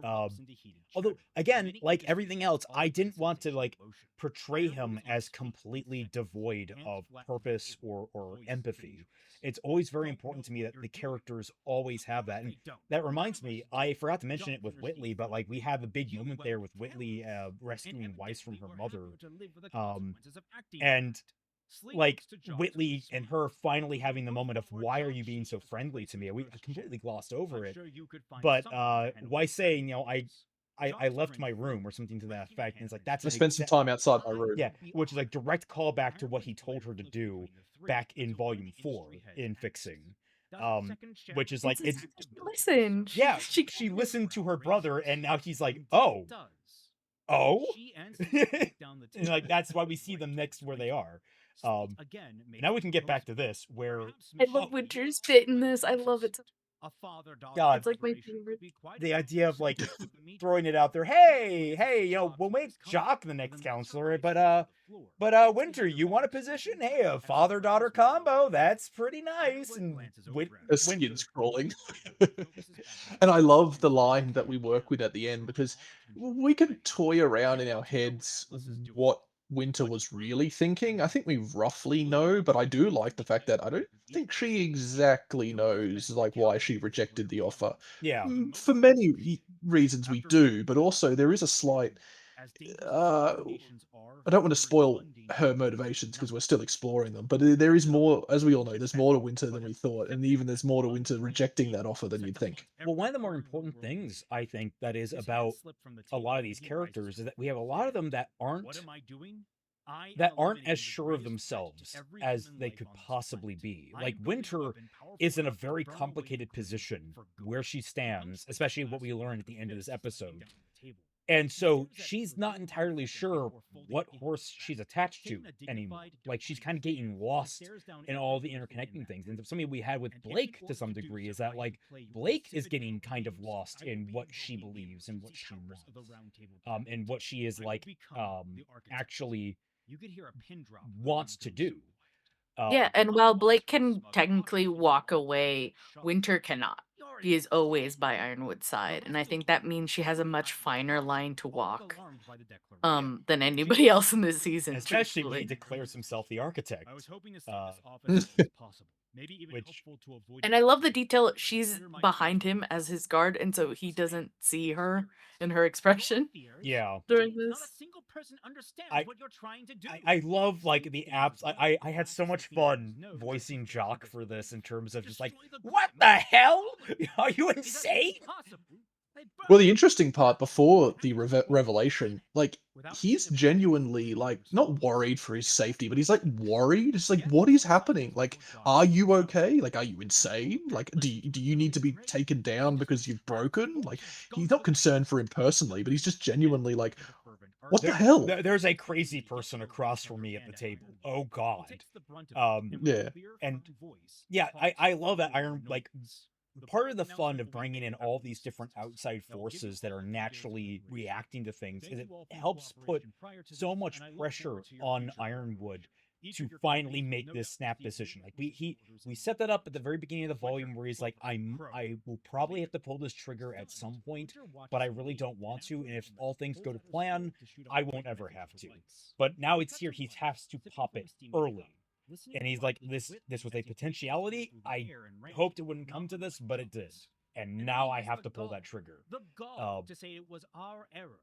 B: Although, again, like everything else, I didn't want to like portray him as completely devoid of purpose or empathy. It's always very important to me that the characters always have that. And that reminds me, I forgot to mention it with Whitley, but like we have a big moment there with Whitley rescuing Weiss from her mother. And like Whitley and her finally having the moment of, why are you being so friendly to me? We completely glossed over it. But Weiss saying, I left my room or something to that effect. And it's like, that's
D: I spent some time outside my room.
B: Yeah, which is like direct callback to what he told her to do back in Volume 4 in Fixing. Which is like, it's
C: listen.
B: Yeah, she listened to her brother, and now he's like, oh. And like that's why we see them next where they are. Now we can get back to this, where
C: I love Winter's bit in this. I love it.
B: God,
C: it's like my favorite.
B: The idea of like throwing it out there. Hey, we'll make Jock the next counselor, but Winter, you want a position? Hey, a father-daughter combo. That's pretty nice. And
D: a skin scrolling. And I love the line that we work with at the end, because we can toy around in our heads what Winter was really thinking. I think we roughly know, but I do like the fact that I don't think she exactly knows like why she rejected the offer.
B: Yeah.
D: For many reasons we do, but also there is a slight I don't want to spoil her motivations because we're still exploring them, but there is more, as we all know, there's more to Winter than we thought, and even there's more to Winter rejecting that offer than you'd think.
B: Well, one of the more important things I think that is about a lot of these characters is that we have a lot of them that aren't as sure of themselves as they could possibly be. Like Winter is in a very complicated position where she stands, especially what we learn at the end of this episode. And so she's not entirely sure what horse she's attached to anymore. Like she's kind of getting lost in all the interconnecting things. And something we had with Blake to some degree is that like Blake is getting kind of lost in what she believes and what she wants, and what she is like actually wants to do.
C: Yeah, and while Blake can technically walk away, Winter cannot. He is always by Ironwood's side, and I think that means she has a much finer line to walk than anybody else in this season.
B: Especially when he declares himself the architect.
C: And I love the detail, she's behind him as his guard, and so he doesn't see her and her expression.
B: Yeah.
C: During this.
B: I love like the apps. I had so much fun voicing Jock for this in terms of just like, what the hell? Are you insane?
D: Well, the interesting part before the revelation, like he's genuinely like not worried for his safety, but he's like worried. It's like, what is happening? Like, are you okay? Like, are you insane? Like, do you need to be taken down because you've broken? Like, he's not concerned for him personally, but he's just genuinely like, what the hell?
B: There's a crazy person across from me at the table. Oh God.
D: Yeah.
B: And yeah, I love that like part of the fun of bringing in all these different outside forces that are naturally reacting to things is it helps put so much pressure on Ironwood to finally make this snap decision. Like we set that up at the very beginning of the volume where he's like, I will probably have to pull this trigger at some point, but I really don't want to. And if all things go to plan, I won't ever have to. But now it's here. He has to pop it early. And he's like, this was a potentiality. I hoped it wouldn't come to this, but it did. And now I have to pull that trigger.
A: The gall to say it was our error.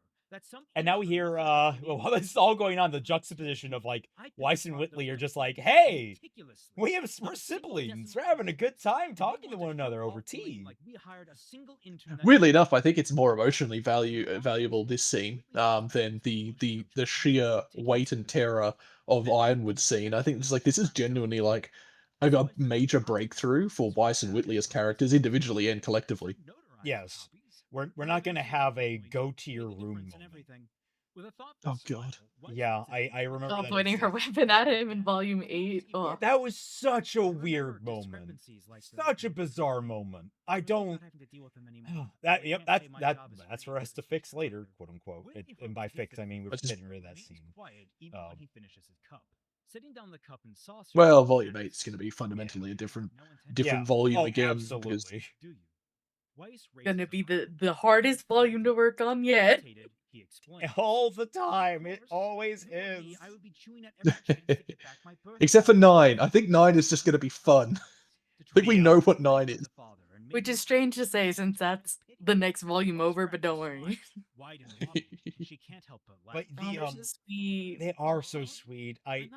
B: And now we hear, well, while this is all going on, the juxtaposition of like Weiss and Whitley are just like, hey, we're siblings. We're having a good time talking to one another over tea.
D: Weirdly enough, I think it's more emotionally valuable this scene than the sheer weight and terror of Ironwood's scene. I think it's like this is genuinely like a major breakthrough for Weiss and Whitley as characters individually and collectively.
B: Yes. We're not going to have a go to your room moment.
D: Oh god.
B: Yeah, I remember that.
C: Pointing her weapon at him in volume 8. Oh.
B: That was such a weird moment. Such a bizarre moment. I don't. That's for us to fix later, quote unquote. And by fix, I mean we're getting rid of that scene.
D: Well, volume 8 is going to be fundamentally a different volume again.
B: Absolutely.
C: Gonna be the hardest volume to work on yet.
B: All the time. It always is.
D: Except for 9. I think 9 is just going to be fun. I think we know what 9 is.
C: Which is strange to say since that's the next volume over, but don't worry.
B: But they are so sweet. I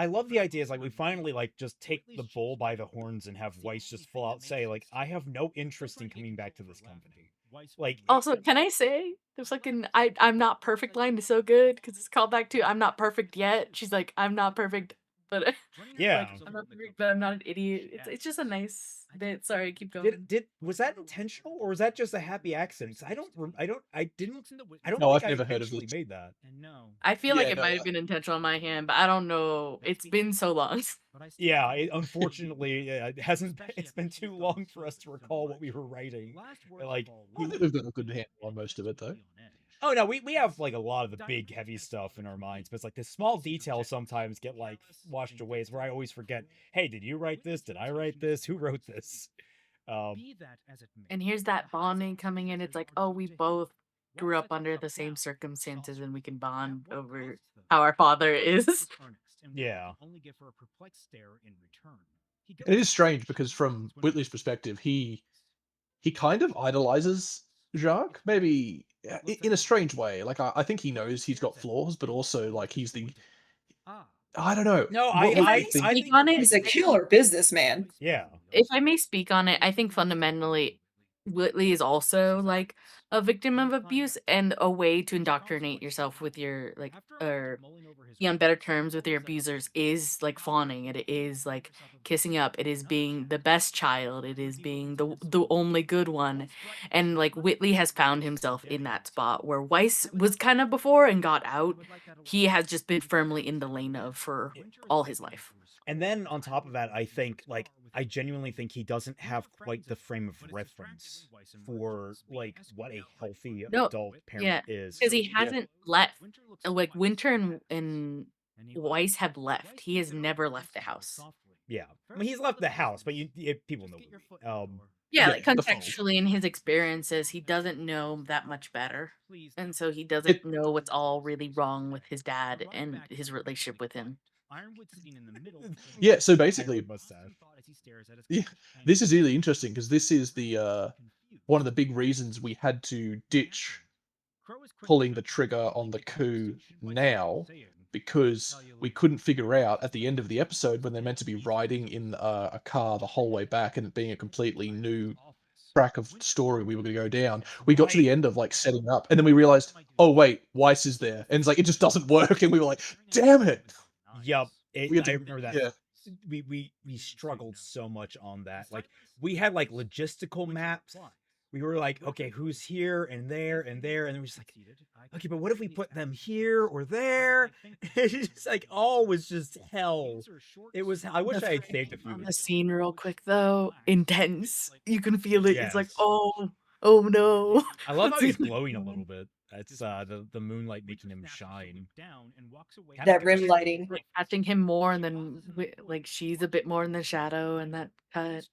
B: love the idea. Is like we finally like just take the bull by the horns and have Weiss just full out say like I have no interest in coming back to this company. Like
C: also, can I say the fucking I'm not perfect line is so good because it's called back to I'm not perfect yet. She's like I'm not perfect, but
B: yeah,
C: I'm not perfect, but I'm not an idiot. It's just a nice bit. Sorry, keep going.
B: Was that intentional or was that just a happy accident? I don't.
D: No, I've
B: think
D: never
B: I
D: heard of
B: actually
D: this.
B: made that.
C: I feel like it might have been intentional on my hand, but I don't know. It's been so long.
B: Yeah, unfortunately, it's been too long for us to recall what we were writing. Like,
D: I think we've got a good handle on most of it, though.
B: Oh no, we have like a lot of the big heavy stuff in our minds, but it's like the small details sometimes get like washed away. It's where I always forget, hey, did you write this? Did I write this? Who wrote this?
C: And here's that bonding coming in. It's like, oh, we both grew up under the same circumstances and we can bond over how our father is.
B: Yeah.
D: It is strange because from Whitley's perspective, he kind of idolizes Jacques, maybe in a strange way. Like I think he knows he's got flaws, but also like he's the I don't know.
B: No,
C: I think on it,
E: he's a killer businessman.
B: Yeah.
C: If I may speak on it, I think fundamentally Whitley is also like a victim of abuse and a way to indoctrinate yourself with your like or be on better terms with your abusers is like fawning. It is like kissing up. It is being the best child. It is being the only good one. And like Whitley has found himself in that spot where Weiss was kind of before and got out. He has just been firmly in the lane of for all his life.
B: And then on top of that, I think like I genuinely think he doesn't have quite the frame of reference for like what a healthy adult parent is.
C: Because he hasn't left. Like Winter and Weiss have left. He has never left the house.
B: Yeah, I mean he's left the house, but people know.
C: Yeah, like contextually in his experiences, he doesn't know that much better, and so he doesn't know what's all really wrong with his dad and his relationship with him.
D: Yeah, so basically, yeah, this is really interesting because this is the one of the big reasons we had to ditch pulling the trigger on the coup now, because we couldn't figure out at the end of the episode when they're meant to be riding in a car the whole way back and it being a completely new track of story we were going to go down. We got to the end of like setting up and then we realized, oh wait, Weiss is there, and it's like it just doesn't work, and we were like, damn it.
B: Yup. I remember that.
D: Yeah.
B: We struggled so much on that. Like we had like logistical maps. We were like, okay, who's here and there and there, and then we're just like, okay, but what if we put them here or there? It's just like all was just hell. It was. I wish I had saved a few.
C: The scene real quick though, intense. You can feel it. Yes. It's like, oh no.
B: I love how he's glowing a little bit. It's the moonlight making him shine.
E: That rim lighting,
C: catching him more, and then like she's a bit more in the shadow, and that cut.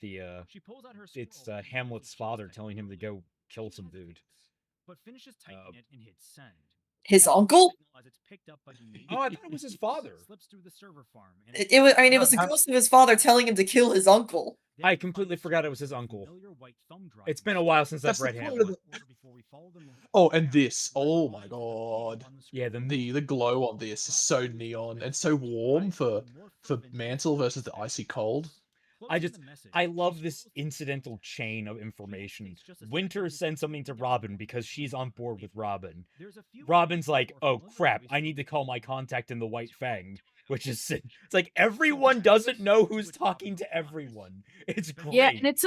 B: It's Hamlet's father telling him to go kill some dude.
E: His uncle?
B: Oh, I thought it was his father.
E: It was the ghost of his father telling him to kill his uncle.
B: I completely forgot it was his uncle. It's been a while since I've read Hamlet.
D: Oh, and this. Oh my god.
B: Yeah,
D: the glow on this is so neon and so warm for Mantle versus the icy cold.
B: I love this incidental chain of information. Winter sends something to Robin because she's on board with Robin. Robin's like, oh crap, I need to call my contact in the White Fang. Which is, it's like everyone doesn't know who's talking to everyone. It's great.
C: Yeah, and it's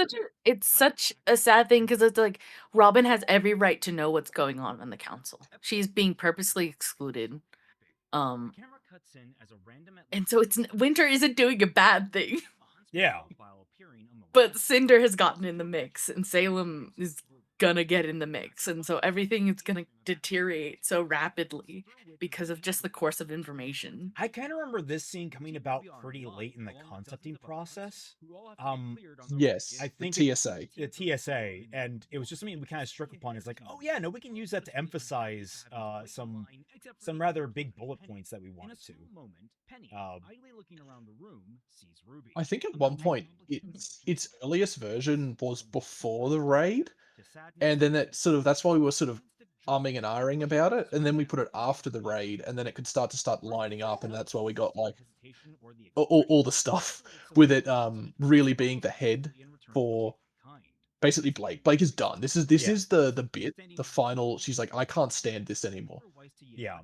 C: such a sad thing because it's like Robin has every right to know what's going on in the council. She's being purposely excluded. And so Winter isn't doing a bad thing.
B: Yeah.
C: But Cinder has gotten in the mix, and Salem is gonna get in the mix, and so everything is gonna deteriorate so rapidly because of just the course of information.
B: I kind of remember this scene coming about pretty late in the concepting process.
D: Yes,
B: I think
D: the TSA.
B: The TSA, and it was just something we kind of struck upon. It's like, oh yeah, no, we can use that to emphasize some rather big bullet points that we wanted to.
D: I think at one point its earliest version was before the raid, and then that's why we were sort of umming and ahhing about it, and then we put it after the raid, and then it could start lining up, and that's why we got like all the stuff with it really being the head for basically Blake. Blake is done. This is the bit, the final. She's like, I can't stand this anymore.
B: Yeah.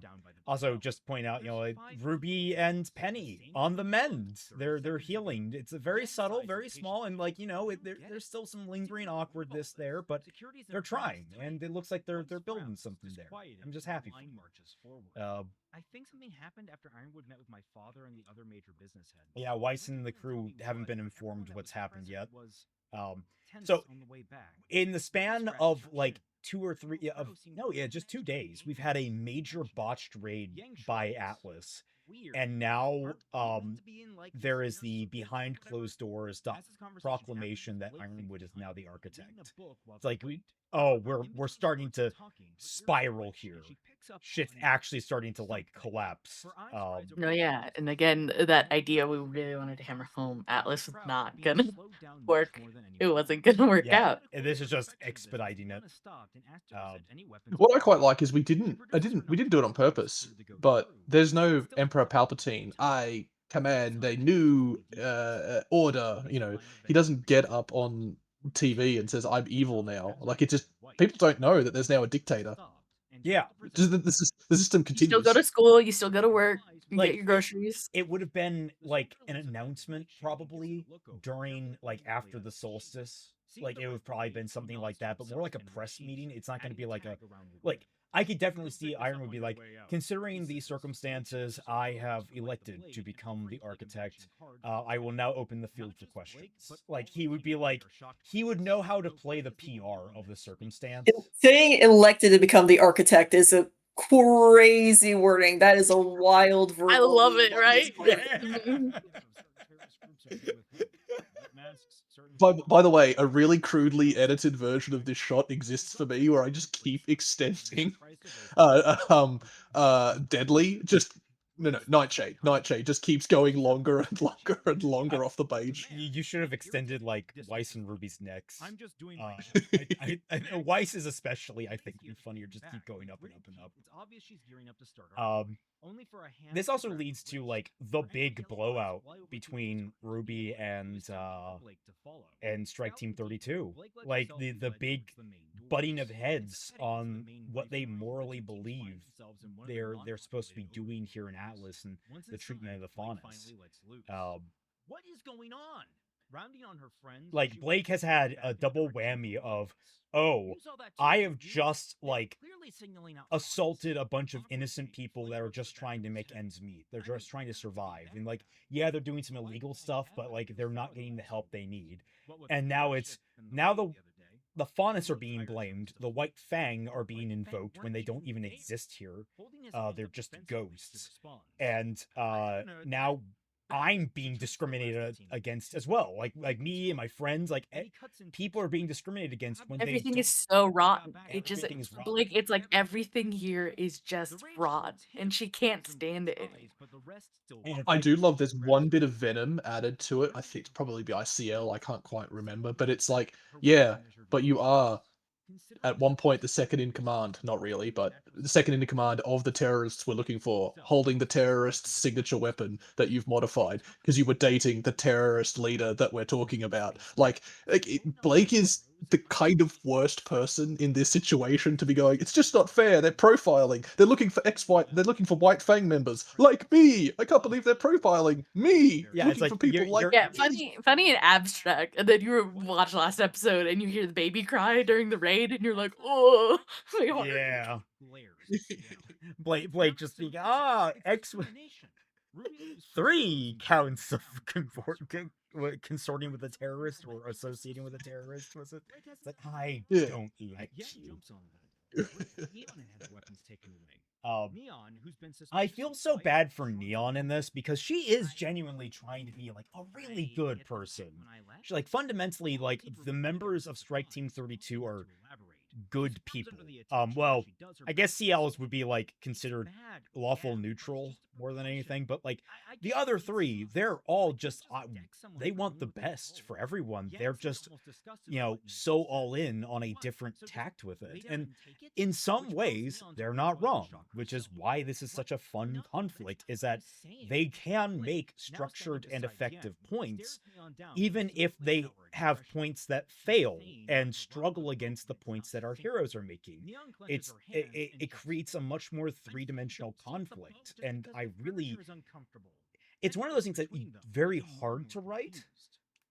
B: Also, just point out, like, Ruby and Penny on the mend. They're healing. It's a very subtle, very small, and like, there's still some lingering awkwardness there, but they're trying, and it looks like they're building something there. I'm just happy.
A: I think something happened after Ironwood met with my father and the other major business heads.
B: Yeah, Weiss and the crew haven't been informed what's happened yet. So in the span of like 2 or 3 just 2 days, we've had a major botched raid by Atlas, and now there is the behind closed doors proclamation that Ironwood is now the architect. It's like we're starting to spiral here. Shit's actually starting to like collapse.
C: No, yeah, and again, that idea we really wanted to hammer home, Atlas was not gonna work. It wasn't gonna work out.
B: And this is just expediting it.
D: What I quite like is we didn't do it on purpose, but there's no Emperor Palpatine. I command a new order. He doesn't get up on TV and says I'm evil now. Like, it just, people don't know that there's now a dictator.
B: Yeah,
D: just the system continues.
C: You still go to school, you still go to work, you get your groceries.
B: It would have been like an announcement probably during, like, after the solstice. Like, it would have probably been something like that, but more like a press meeting. It's not going to be like I could definitely see Iron would be like, considering these circumstances, I have elected to become the architect. I will now open the field for questions. Like, he would be like, he would know how to play the PR of the circumstance.
E: Saying elected to become the architect is a crazy wording. That is a wild verbal.
C: I love it, right?
D: By the way, a really crudely edited version of this shot exists for me, where I just keep extending Deadly, just Nightshade just keeps going longer and longer and longer off the page.
B: You should have extended like Weiss and Ruby's necks. I'm just doing Weiss is especially, I think, funnier. Just keep going up and up and up. It's obvious she's gearing up to start. This also leads to like the big blowout between Ruby and Strike Team 32. Like the big butting of heads on what they morally believe they're supposed to be doing here in Atlas and the treatment of the Faunus. What is going on? Rounding on her friends. Like, Blake has had a double whammy of, I have just like assaulted a bunch of innocent people that are just trying to make ends meet. They're just trying to survive. And like, yeah, they're doing some illegal stuff, but like they're not getting the help they need. And now the Faunus are being blamed. The White Fang are being invoked when they don't even exist here. They're just ghosts. And now I'm being discriminated against as well. Like me and my friends, like people are being discriminated against when
C: Everything
B: they
C: is so rotten. It just
B: Everything is rotten.
C: like it's like everything here is just rotten, and she can't stand it.
B: And
D: I do love there's one bit of venom added to it. I think it's probably the ICL. I can't quite remember, but it's like, yeah, but you are at one point the second in command, not really, but the second in command of the terrorists we're looking for, holding the terrorist's signature weapon that you've modified because you were dating the terrorist leader that we're talking about. Blake is the kind of worst person in this situation to be going, it's just not fair. They're profiling. They're looking for they're looking for White Fang members like me. I can't believe they're profiling me.
B: Yeah,
D: looking
B: it's like
D: for people like
C: Yeah,
D: me.
C: funny and abstract. And then you watch last episode and you hear the baby cry during the raid, and you're like, oh, my heart.
B: yeah. Blake just being X 3 counts of consorting with a terrorist or associating with a terrorist, was it? It's like, I
D: Yeah.
B: don't like you. I feel so bad for Neon in this because she is genuinely trying to be like a really good person. She, like, fundamentally, like, the members of Strike Team 32 are good people. Well, I guess CLs would be like considered lawful neutral more than anything, but like the other three, they're all just they want the best for everyone. They're just, you know, so all in on a different tact with it. And in some ways, they're not wrong, which is why this is such a fun conflict, is that they can make structured and effective points, even if they have points that fail and struggle against the points that our heroes are making. It creates a much more three-dimensional conflict, and it's one of those things that very hard to write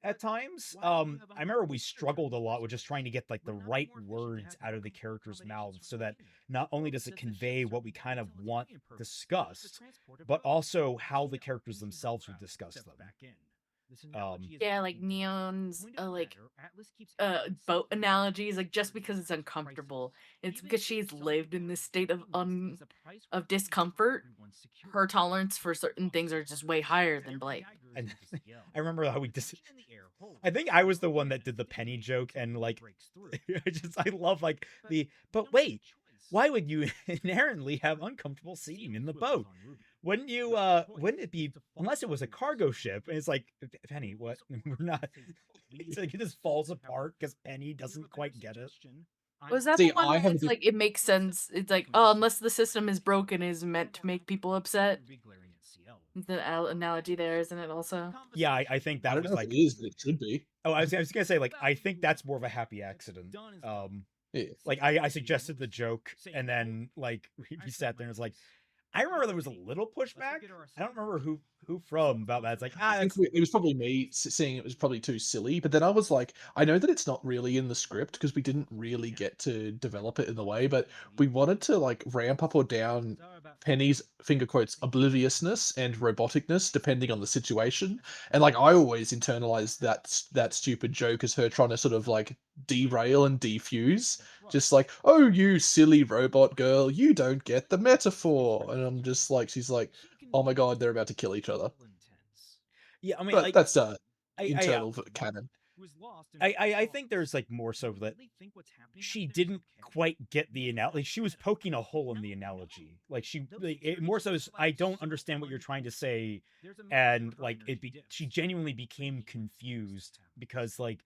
B: at times. I remember we struggled a lot with just trying to get like the right words out of the characters' mouths so that not only does it convey what we kind of want discussed, but also how the characters themselves would discuss them.
C: Yeah, like Neon's boat analogies, like just because it's uncomfortable, it's because she's lived in this state of discomfort. Her tolerance for certain things are just way higher than Blake.
B: And I remember how I think I was the one that did the penny joke, and like I love like but wait, why would you inherently have uncomfortable seating in the boat? Wouldn't it be, unless it was a cargo ship, and it's like, Penny, what? We're not. It's like it just falls apart because Penny doesn't quite get it.
C: Was that the one where it's like, it makes sense? It's like, oh, unless the system is broken, is meant to make people upset. The analogy there, isn't it also?
B: Yeah, I think that was like,
D: it is, but it should be.
B: Oh, I was gonna say, like, I think that's more of a happy accident.
D: Yeah.
B: Like I suggested the joke, and then like we sat there and was like, I remember there was a little pushback. I don't remember who from about that. It's like,
D: I think it was probably me seeing it was probably too silly, but then I was like, I know that it's not really in the script because we didn't really get to develop it in the way, but we wanted to like ramp up or down Penny's finger quotes obliviousness and roboticness depending on the situation. And like I always internalized that stupid joke as her trying to sort of like derail and defuse, just like, oh, you silly robot girl, you don't get the metaphor. And I'm just like, she's like, oh my god, they're about to kill each other.
B: Yeah, I mean,
D: but
B: like,
D: that's internal canon.
B: I think there's like more so that she didn't quite get the analogy. Like, she was poking a hole in the analogy. Like more so is, I don't understand what you're trying to say, and like she genuinely became confused because like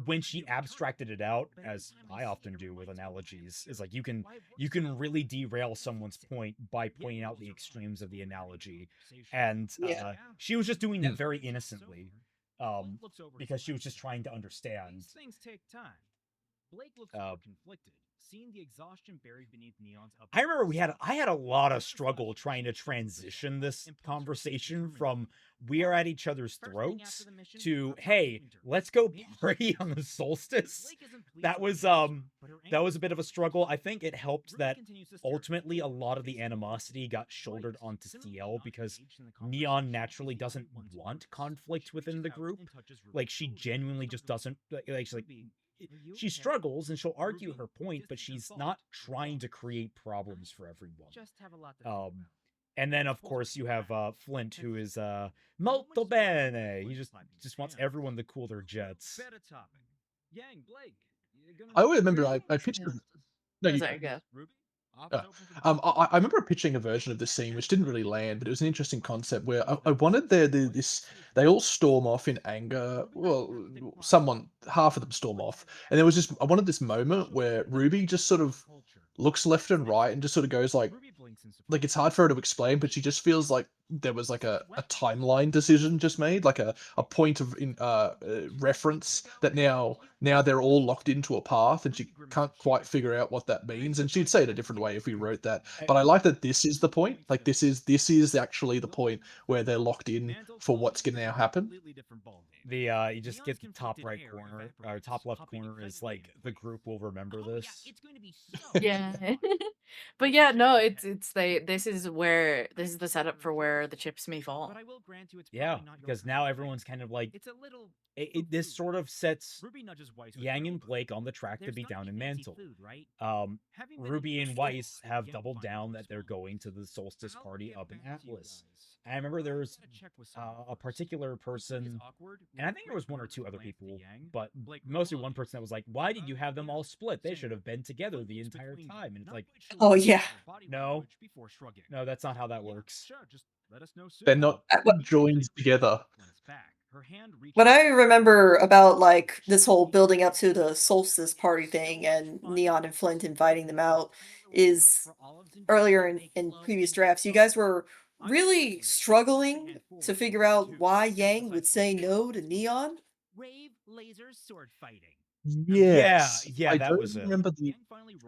B: when she abstracted it out, as I often do with analogies, is like you can really derail someone's point by pointing out the extremes of the analogy, and she was just doing that very innocently. Because she was just trying to understand.
A: These things take time. Blake looks conflicted, seeing the exhaustion buried beneath Neon's up.
B: I remember I had a lot of struggle trying to transition this conversation from we are at each other's throats to, hey, let's go party on the Solstice. That was a bit of a struggle. I think it helped that ultimately a lot of the animosity got shouldered onto CL because Neon naturally doesn't want conflict within the group. Like, she genuinely just doesn't, like, she struggles and she'll argue her point, but she's not trying to create problems for everyone. And then of course you have Flint, who is molto bene. He just wants everyone to cool their jets.
D: I always remember I pitched. No, you.
C: Sorry, go.
D: I remember pitching a version of this scene which didn't really land, but it was an interesting concept where I wanted this. They all storm off in anger. Well, half of them storm off, and there was just I wanted this moment where Ruby just sort of looks left and right and just sort of goes like it's hard for her to explain, but she just feels like there was like a timeline decision just made, like a point of reference that now they're all locked into a path, and she can't quite figure out what that means. And she'd say it a different way if we wrote that. But I like that this is the point. Like this is actually the point where they're locked in for what's going to now happen.
B: You just get the top right corner or top left corner is like the group will remember this.
C: Yeah. But yeah, no, this is the setup for where the chips may fall.
B: Yeah, because now everyone's kind of like this sort of sets Yang and Blake on the track to be down in Mantle. Ruby and Weiss have doubled down that they're going to the Solstice party up in Atlas. And I remember there was a particular person, and I think there was one or two other people, but mostly one person that was like, "Why did you have them all split? They should have been together the entire time." And it's like,
E: oh yeah,
B: no, that's not how that works.
D: They're not joined together.
E: What I remember about like this whole building up to the Solstice party thing and Neon and Flint inviting them out is earlier in previous drafts, you guys were really struggling to figure out why Yang would say no to Neon.
D: Yes.
B: Yeah, that was it.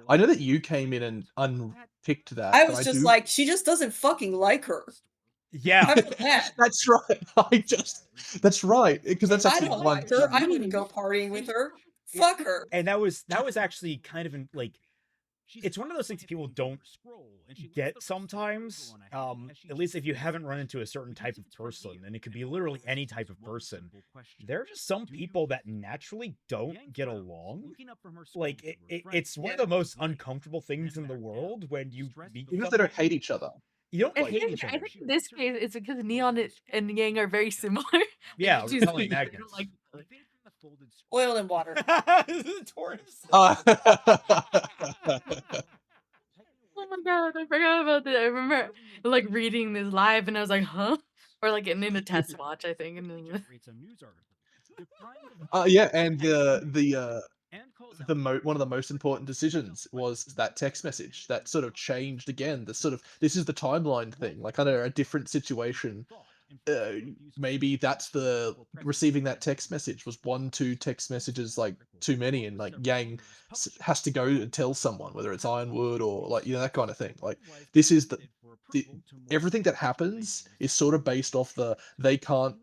D: I know that you came in and unpicked that.
E: I was just like, she just doesn't fucking like her.
B: Yeah,
D: that's right. That's right, because that's actually
E: I don't like her. I wouldn't go partying with her. Fuck her.
B: And that was actually kind of like, it's one of those things that people don't get sometimes. At least if you haven't run into a certain type of person, and it could be literally any type of person. There are just some people that naturally don't get along. Like it's one of the most uncomfortable things in the world when you meet
D: because they don't hate each other.
B: You don't hate each other.
C: I think in this case, it's because Neon and Yang are very similar.
B: Yeah, repelling magnets.
C: Like,
E: oil and water.
B: The tortoise.
C: Oh my god, I forgot about that. I remember like reading this live, and I was like, huh? Or like in a test watch, I think. And then...
D: Yeah, and one of the most important decisions was that text message that sort of changed again. This is the timeline thing, like under a different situation. Maybe that's the receiving that text message was 1-2 text messages like too many, and like Yang has to go and tell someone, whether it's Ironwood or like that kind of thing. Like this is the everything that happens is sort of based off they can't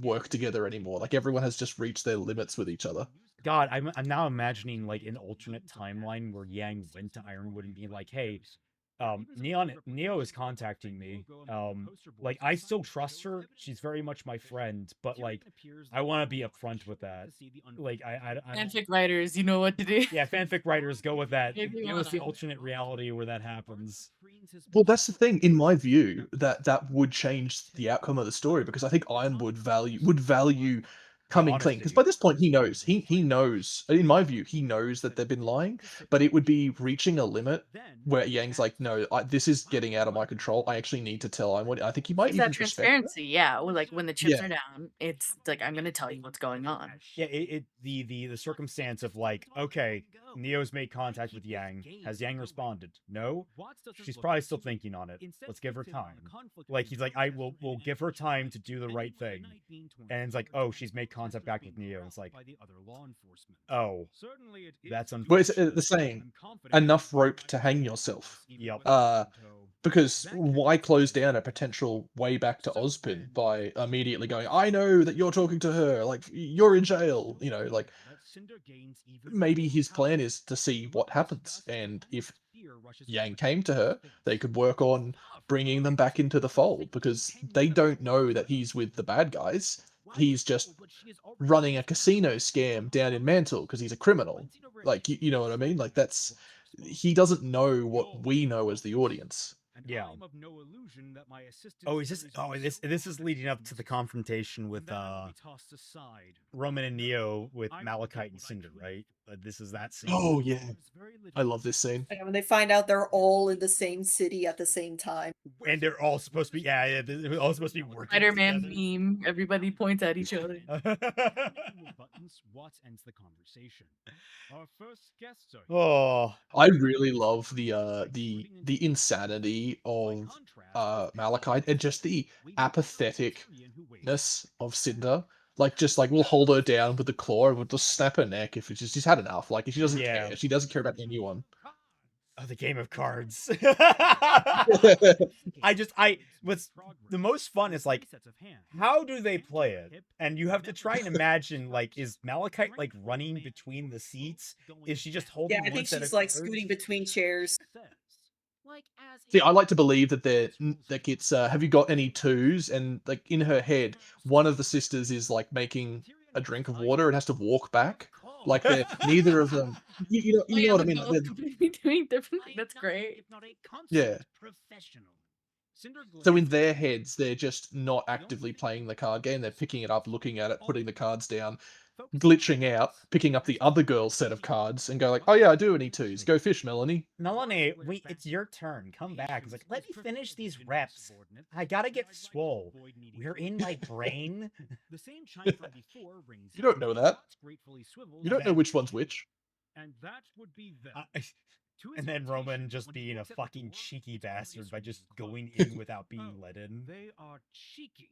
D: work together anymore. Like everyone has just reached their limits with each other.
B: God, I'm now imagining like an alternate timeline where Yang went to Ironwood and being like, "Hey, Neo is contacting me. Like I still trust her. She's very much my friend, but like I want to be upfront with that. Like I
C: fanfic writers, you know what to do.
B: Yeah, fanfic writers, go with that. Give us the alternate reality where that happens.
D: Well, that's the thing. In my view, that would change the outcome of the story, because I think Ironwood would value coming clean, because by this point he knows in my view he knows that they've been lying, but it would be reaching a limit where Yang's like, no, this is getting out of my control. I actually need to tell Ironwood. I think he might
C: even that transparency. Yeah, well, like when the chips are down, it's like, I'm gonna tell you what's going on.
B: Yeah, the circumstance of like, okay, Neo's made contact with Yang. Has Yang responded? No. She's probably still thinking on it. Let's give her time. Like he's like, we'll give her time to do the right thing. And it's like, oh, she's made contact back with Neo. It's like, oh, that's unfortunate.
D: Well, it's the saying, enough rope to hang yourself.
B: Yep.
D: Because why close down a potential way back to Ozpin by immediately going, I know that you're talking to her, like you're in jail, like maybe his plan is to see what happens, and if Yang came to her, they could work on bringing them back into the fold, because they don't know that he's with the bad guys. He's just running a casino scam down in Mantle because he's a criminal. Like, you know what I mean? Like he doesn't know what we know as the audience.
B: Yeah.
A: I'm of no illusion that my assistance
B: Oh, is this?
A: here
B: Oh,
A: is
B: this is leading up to the confrontation with
A: that I will be tossed aside.
B: Roman and Neo with
A: I
B: Malachite
A: forget
B: and
A: what I
B: Cinder,
A: tweeted.
B: right? This is that scene.
D: Oh yeah,
A: There's very little
D: I love this scene.
E: And when they find out they're all in the same city at the same time.
B: And they're all supposed to be, they're all supposed to be working
C: Spider-Man
B: together.
C: meme. Everybody points at each other.
A: Buttons, Watts ends the conversation. Our first guests are
B: Oh,
D: I really love the insanity of Malachite and just the apatheticness of Cinder. Like, just like we'll hold her down with the claw and we'll just snap her neck if it's just she's had enough. Like, she doesn't
B: Yeah.
D: care. She doesn't care about anyone.
B: oh, the game of cards. What's the most fun is like, how do they play it? And you have to try and imagine, like, is Malachite like running between the seats? Is she just holding?
E: Yeah, I
B: one
E: think
B: set
E: she's
B: of
E: like
B: cards?
E: scooting between chairs.
D: See, I like to believe that it's have you got any twos? And like in her head, one of the sisters is like making a drink of water and has to walk back. Like they're neither of them. You know what I mean? Like, they're-
C: completely doing different. That's great.
D: Yeah. So in their heads, they're just not actively playing the card game. They're picking it up, looking at it, putting the cards down, glitching out, picking up the other girl's set of cards, and go like, "Oh yeah, I do need twos. Go fish, Melanie."
B: Melanie, wait, it's your turn. Come back. It's like, let me finish these reps. I gotta get swole. We're in my brain.
D: You don't know that. You don't know which one's which.
A: And that would be them.
B: And then Roman just being a fucking cheeky bastard by just going in without being let in.
A: They are cheeky.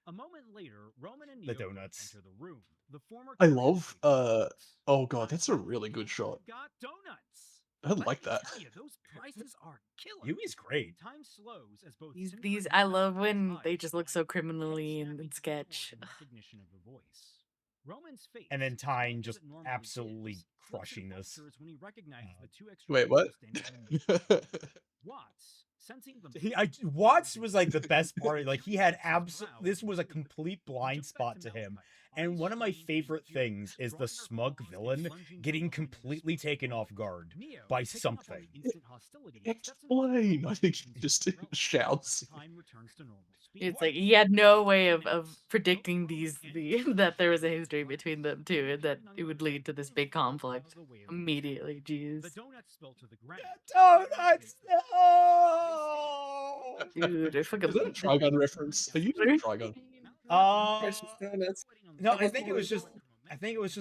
A: A moment later, Roman and
B: The
A: Neo
B: donuts.
A: enter the room. The former
D: I love. Oh god, that's a really good shot.
A: Got donuts.
D: I like that.
A: Those prices are killer.
B: Yumi's great.
A: Time slows as both
C: These I love when they just look so criminally in sketch.
A: Recognition of the voice. Roman's face,
B: And then Tyne just
A: as it normally
B: absolutely
A: is,
B: crushing
A: closer
B: this.
A: when he recognizes the two extra
D: Wait, what?
A: Watts, sensing the
B: Watts was like the best part. Like he had this was a complete blind spot to him. And one of my favorite things is the smug villain getting completely taken off guard by something.
D: Explain. I think he just shouts.
C: It's like he had no way of predicting that there was a history between them two, and that it would lead to this big conflict immediately. Jeez,
A: The donuts spill to the ground.
B: Donuts! No!
C: dude, I fucking
D: Is that a Trigun reference? Are you doing Trigun?
E: Precious donuts.
B: No, I think it was just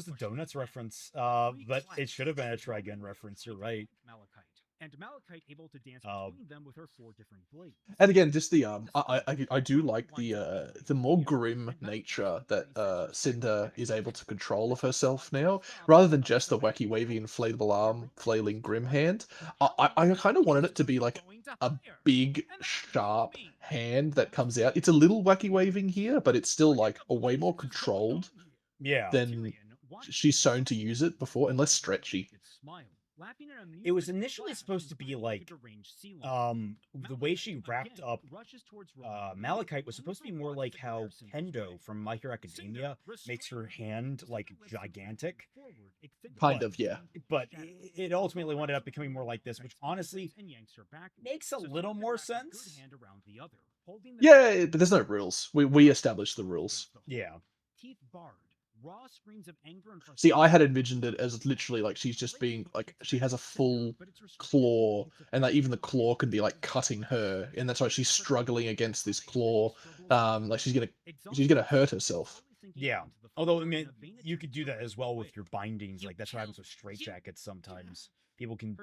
B: a donuts reference. But it should have been a Trigun reference. You're right.
A: Malachite. And Malachite able to dance between them with her 4 different blades.
D: And again, just the I do like the more grim nature that Cinder is able to control of herself now, rather than just the wacky wavy inflatable arm flailing grim hand. I kind of wanted it to be like a big sharp hand that comes out. It's a little wacky waving here, but it's still like a way more controlled
B: Yeah.
D: than she's shown to use it before, and less stretchy.
B: It was initially supposed to be like, the way she wrapped up Malachite was supposed to be more like how Kendo from My Hero Academia makes her hand like gigantic.
D: Kind of, yeah.
B: But it ultimately ended up becoming more like this, which honestly makes a little more sense.
D: Yeah, but there's no rules. We established the rules.
B: Yeah.
A: Teeth barred. Raw screams of anger and
D: See, I had envisioned it as literally like she's just being like she has a full claw, and like even the claw can be like cutting her, and that's why she's struggling against this claw. Like she's gonna hurt herself.
B: Yeah. Although I mean, you could do that as well with your bindings. Like that's what happens with straitjackets sometimes. People can,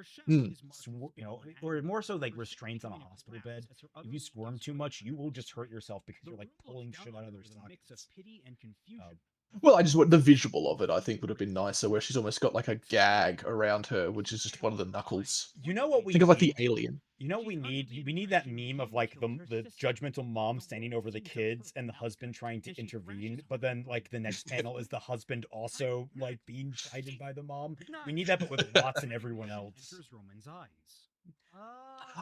B: or more so like restraints on a hospital bed. If you squirm too much, you will just hurt yourself because you're like pulling shit out of their sockets.
D: Well, I just want the visual of it. I think would have been nicer, where she's almost got like a gag around her, which is just one of the knuckles.
B: You know what we
D: think of like the alien.
B: You know what we need? We need that meme of like the judgmental mom standing over the kids and the husband trying to intervene, but then like the next panel is the husband also like being chided by the mom. We need that, but with Watts and everyone else.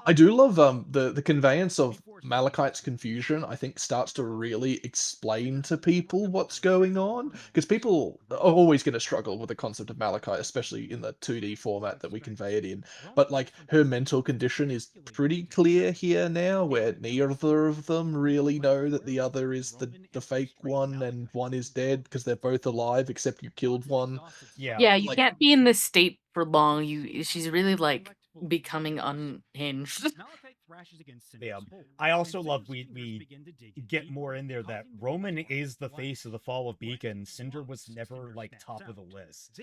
D: I do love the conveyance of Malachite's confusion. I think starts to really explain to people what's going on, because people are always going to struggle with the concept of Malachite, especially in the 2D format that we convey it in. But like her mental condition is pretty clear here now, where neither of them really know that the other is the fake one, and one is dead because they're both alive except you killed one.
C: Yeah, you
D: Like-
C: can't be in this state for long. She's really like becoming unhinged.
B: Yeah. I also love we get more in there that Roman is the face of the fall of Beacon. Cinder was never like top of the list.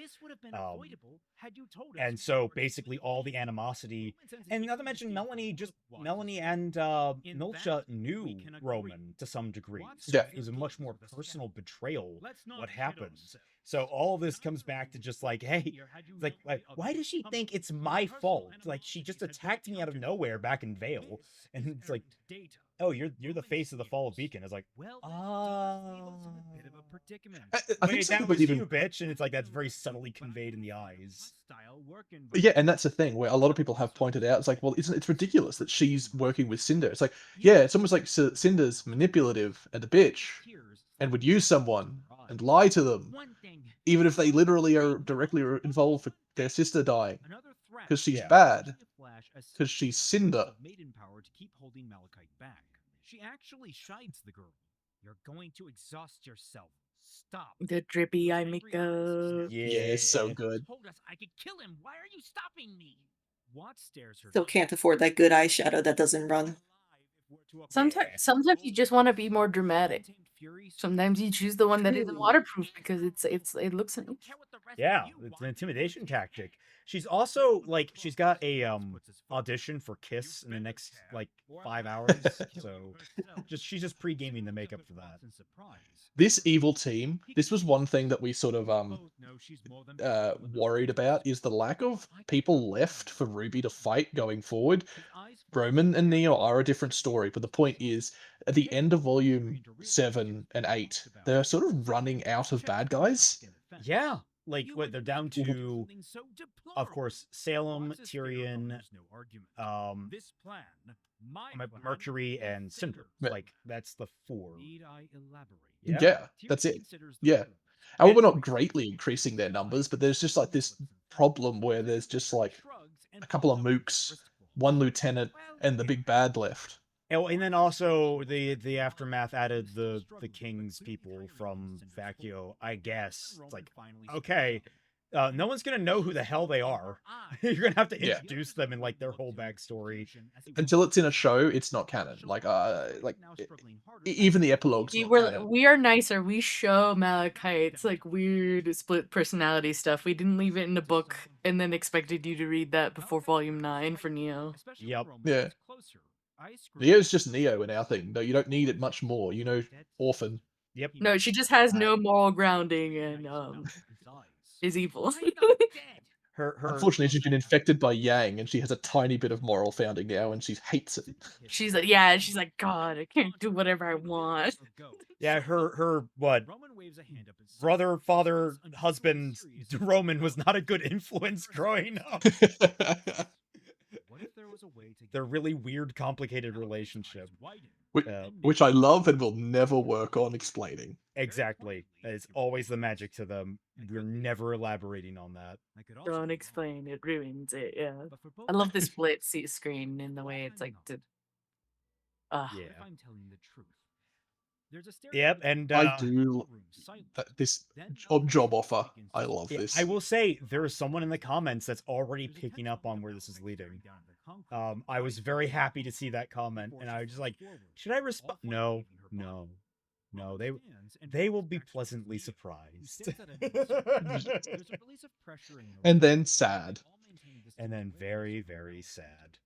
B: And so basically all the animosity, and not to mention Melanie and Milcha knew Roman to some degree. So
D: Yeah.
B: it was a much more personal betrayal what happens. So all this comes back to just like, hey, like why does she think it's my fault? Like she just attacked me out of nowhere back in Vale, and it's like, oh, you're the face of the fall of Beacon. It's like,
D: I think
B: wait,
D: some
B: that
D: people
B: was
D: even
B: you, bitch, and it's like that's very subtly conveyed in the eyes.
D: Yeah, and that's the thing where a lot of people have pointed out. It's like, well, it's ridiculous that she's working with Cinder. It's like, yeah, it's almost like Cinder's manipulative and a bitch, and would use someone and lie to them, even if they literally are directly involved with their sister dying, because she's bad, because she's Cinder.
A: She actually shides the girl. You're going to exhaust yourself. Stop.
C: The drippy eye makeup.
D: Yeah, so good.
A: Told us I could kill him. Why are you stopping me? Watts stares her.
E: Still can't afford that good eyeshadow that doesn't run.
C: Sometimes you just want to be more dramatic. Sometimes you choose the one that isn't waterproof because it looks nice.
B: Yeah, it's an intimidation tactic. She's also like she's got a audition for Kiss in the next like 5 hours. So she's just pre-gaming the makeup for that.
D: This evil team, this was one thing that we sort of worried about, is the lack of people left for Ruby to fight going forward. Roman and Neo are a different story, but the point is, at the end of volume 7 and 8, they're sort of running out of bad guys.
B: Yeah, like what they're down to, of course, Salem, Tyrion, Mercury, and Cinder. Like that's the 4.
D: Yeah, that's it. Yeah. And we're not greatly increasing their numbers, but there's just like this problem where there's just like a couple of mooks, one lieutenant, and the big bad left.
B: Oh, and then also the aftermath added the king's people from Vacchio, I guess. It's like, okay, no one's gonna know who the hell they are. You're gonna have to introduce them in like their whole backstory.
D: Until it's in a show, it's not canon. Even the epilogues.
C: We are nicer. We show Malachite's like weird split personality stuff. We didn't leave it in the book and then expected you to read that before volume 9 for Neo.
B: Yep.
D: Yeah. Neo's just Neo in our thing. No, you don't need it much more. You know, Orphan.
B: Yep.
C: No, she just has no moral grounding and is evil.
D: Unfortunately, she's been infected by Yang, and she has a tiny bit of moral founding now, and she hates it.
C: She's like, God, I can't do whatever I want.
B: Yeah, her what? Brother, father, husband, Roman was not a good influence growing up. They're really weird, complicated relationship.
D: Which I love and will never work on explaining.
B: Exactly. It's always the magic to them. We're never elaborating on that.
C: Don't explain, it ruins it, yeah. I love the split screen in the way it's like...
B: Yeah. Yep, and
D: I do this job offer. I love this.
B: I will say there is someone in the comments that's already picking up on where this is leading. I was very happy to see that comment, and I was just like, should I respond? No. They will be pleasantly surprised.
D: And then sad.
B: And then very, very sad.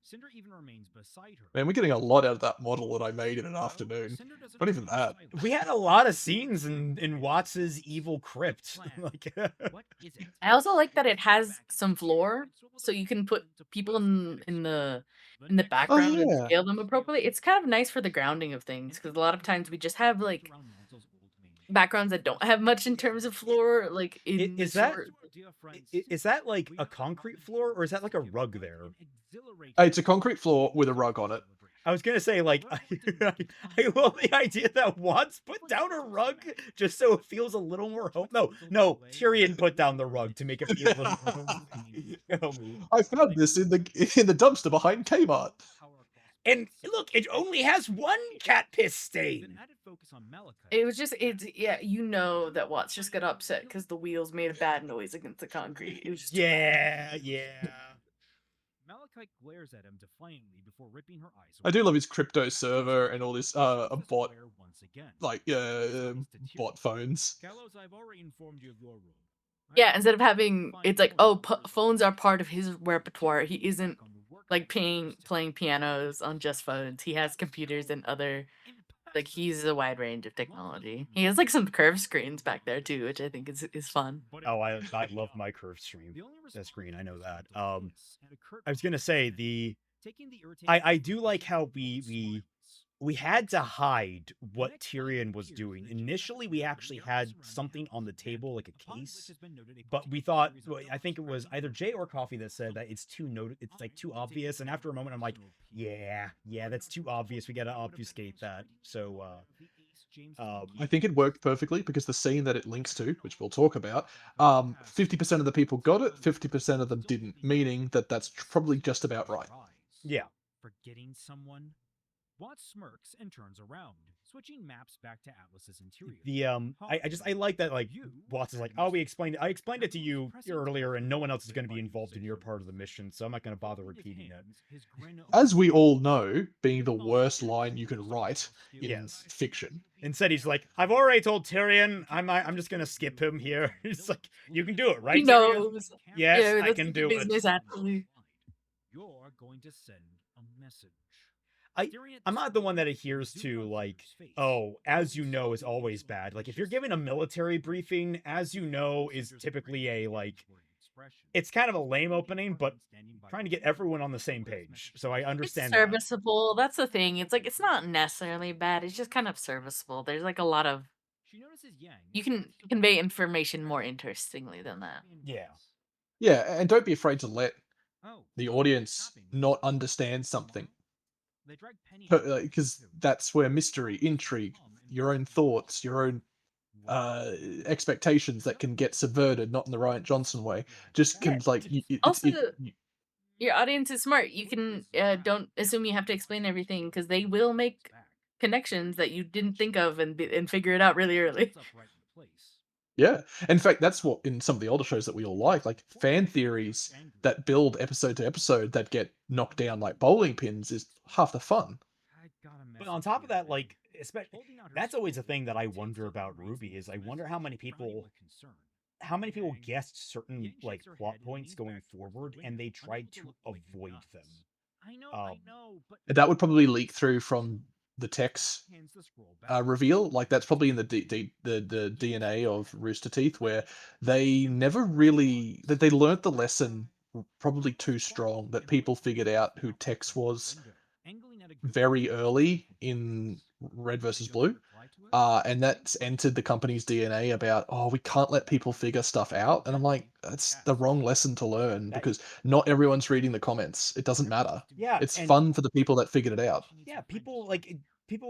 D: Man, we're getting a lot out of that model that I made in an afternoon. Not even that.
B: We had a lot of scenes in Watts's evil crypt.
C: I also like that it has some floor, so you can put people in the background and scale them appropriately. It's kind of nice for the grounding of things, because a lot of times we just have like backgrounds that don't have much in terms of floor. Like,
B: is that Is that like a concrete floor, or is that like a rug there?
D: It's a concrete floor with a rug on it.
B: I was gonna say, like, I love the idea that Watts put down a rug just so it feels a little more home. No, Tyrion put down the rug to make it feel a little more homey.
D: I found this in the dumpster behind Kmart.
B: And look, it only has one cat piss stain.
C: It was just, you know that Watts just got upset because the wheels made a bad noise against the concrete. It was just
B: Yeah.
A: Malachite glares at him defiantly before ripping her eyes.
D: I do love his crypto server and all this bot, like bot phones.
A: Gallows, I've already informed you of your rule.
C: Yeah, instead of having, it's like, oh, phones are part of his repertoire. He isn't like playing pianos on just phones. He has computers and other, like, he uses a wide range of technology. He has like some curved screens back there too, which I think is fun.
B: Oh, I love my curved screen. I know that. I was gonna say I do like how we had to hide what Tyrion was doing. Initially, we actually had something on the table, like a case, but we thought, I think it was either Jay or Coffee that said that it's like too obvious. And after a moment, I'm like, yeah, that's too obvious. We got to obfuscate that. So,
D: I think it worked perfectly because the scene that it links to, which we'll talk about, 50% of the people got it, 50% of them didn't, meaning that that's probably just about right.
B: Yeah.
A: Forgetting someone. Watts smirks and turns around, switching maps back to Atlas's interior.
B: I like that, like, Watts is like, oh, I explained it to you earlier, and no one else is going to be involved in your part of the mission, so I'm not going to bother repeating it.
D: As we all know, being the worst line you can write in fiction.
B: Instead, he's like, I've already told Tyrion, I'm just going to skip him here. He's like, you can do it, right,
C: He knows.
B: Yes,
C: Yeah,
B: I can do
C: business,
B: it.
C: Actually.
A: You're going to send a message.
B: I'm not the one that adheres to, like, oh, as you know is always bad. Like, if you're giving a military briefing, as you know is typically a, like, it's kind of a lame opening, but trying to get everyone on the same page. So I understand.
C: It's serviceable. That's the thing. It's like, it's not necessarily bad. It's just kind of serviceable. There's like a lot of, you can convey information more interestingly than that.
D: Yeah, and don't be afraid to let the audience not understand something. Because that's where mystery, intrigue, your own thoughts, your own expectations that can get subverted, not in the Rian Johnson way, just can, like...
C: Your audience is smart. You can, don't assume you have to explain everything, because they will make connections that you didn't think of and figure it out really early.
D: Yeah. In fact, that's what in some of the older shows that we all like fan theories that build episode to episode that get knocked down like bowling pins is half the fun.
B: But on top of that, like, especially, that's always a thing that I wonder about RWBY is I wonder how many people guessed certain, like, plot points going forward and they tried to avoid them.
A: I know, but
D: that would probably leak through from the Tex reveal. Like, that's probably in the DNA of Rooster Teeth, where they never really... they learnt the lesson probably too strong, that people figured out who Tex was very early in Red versus Blue. And that's entered the company's DNA about, oh, we can't let people figure stuff out. And I'm like, that's the wrong lesson to learn, because not everyone's reading the comments. It doesn't matter.
B: Yeah,
D: it's fun for the people that figured it out.
B: Yeah, people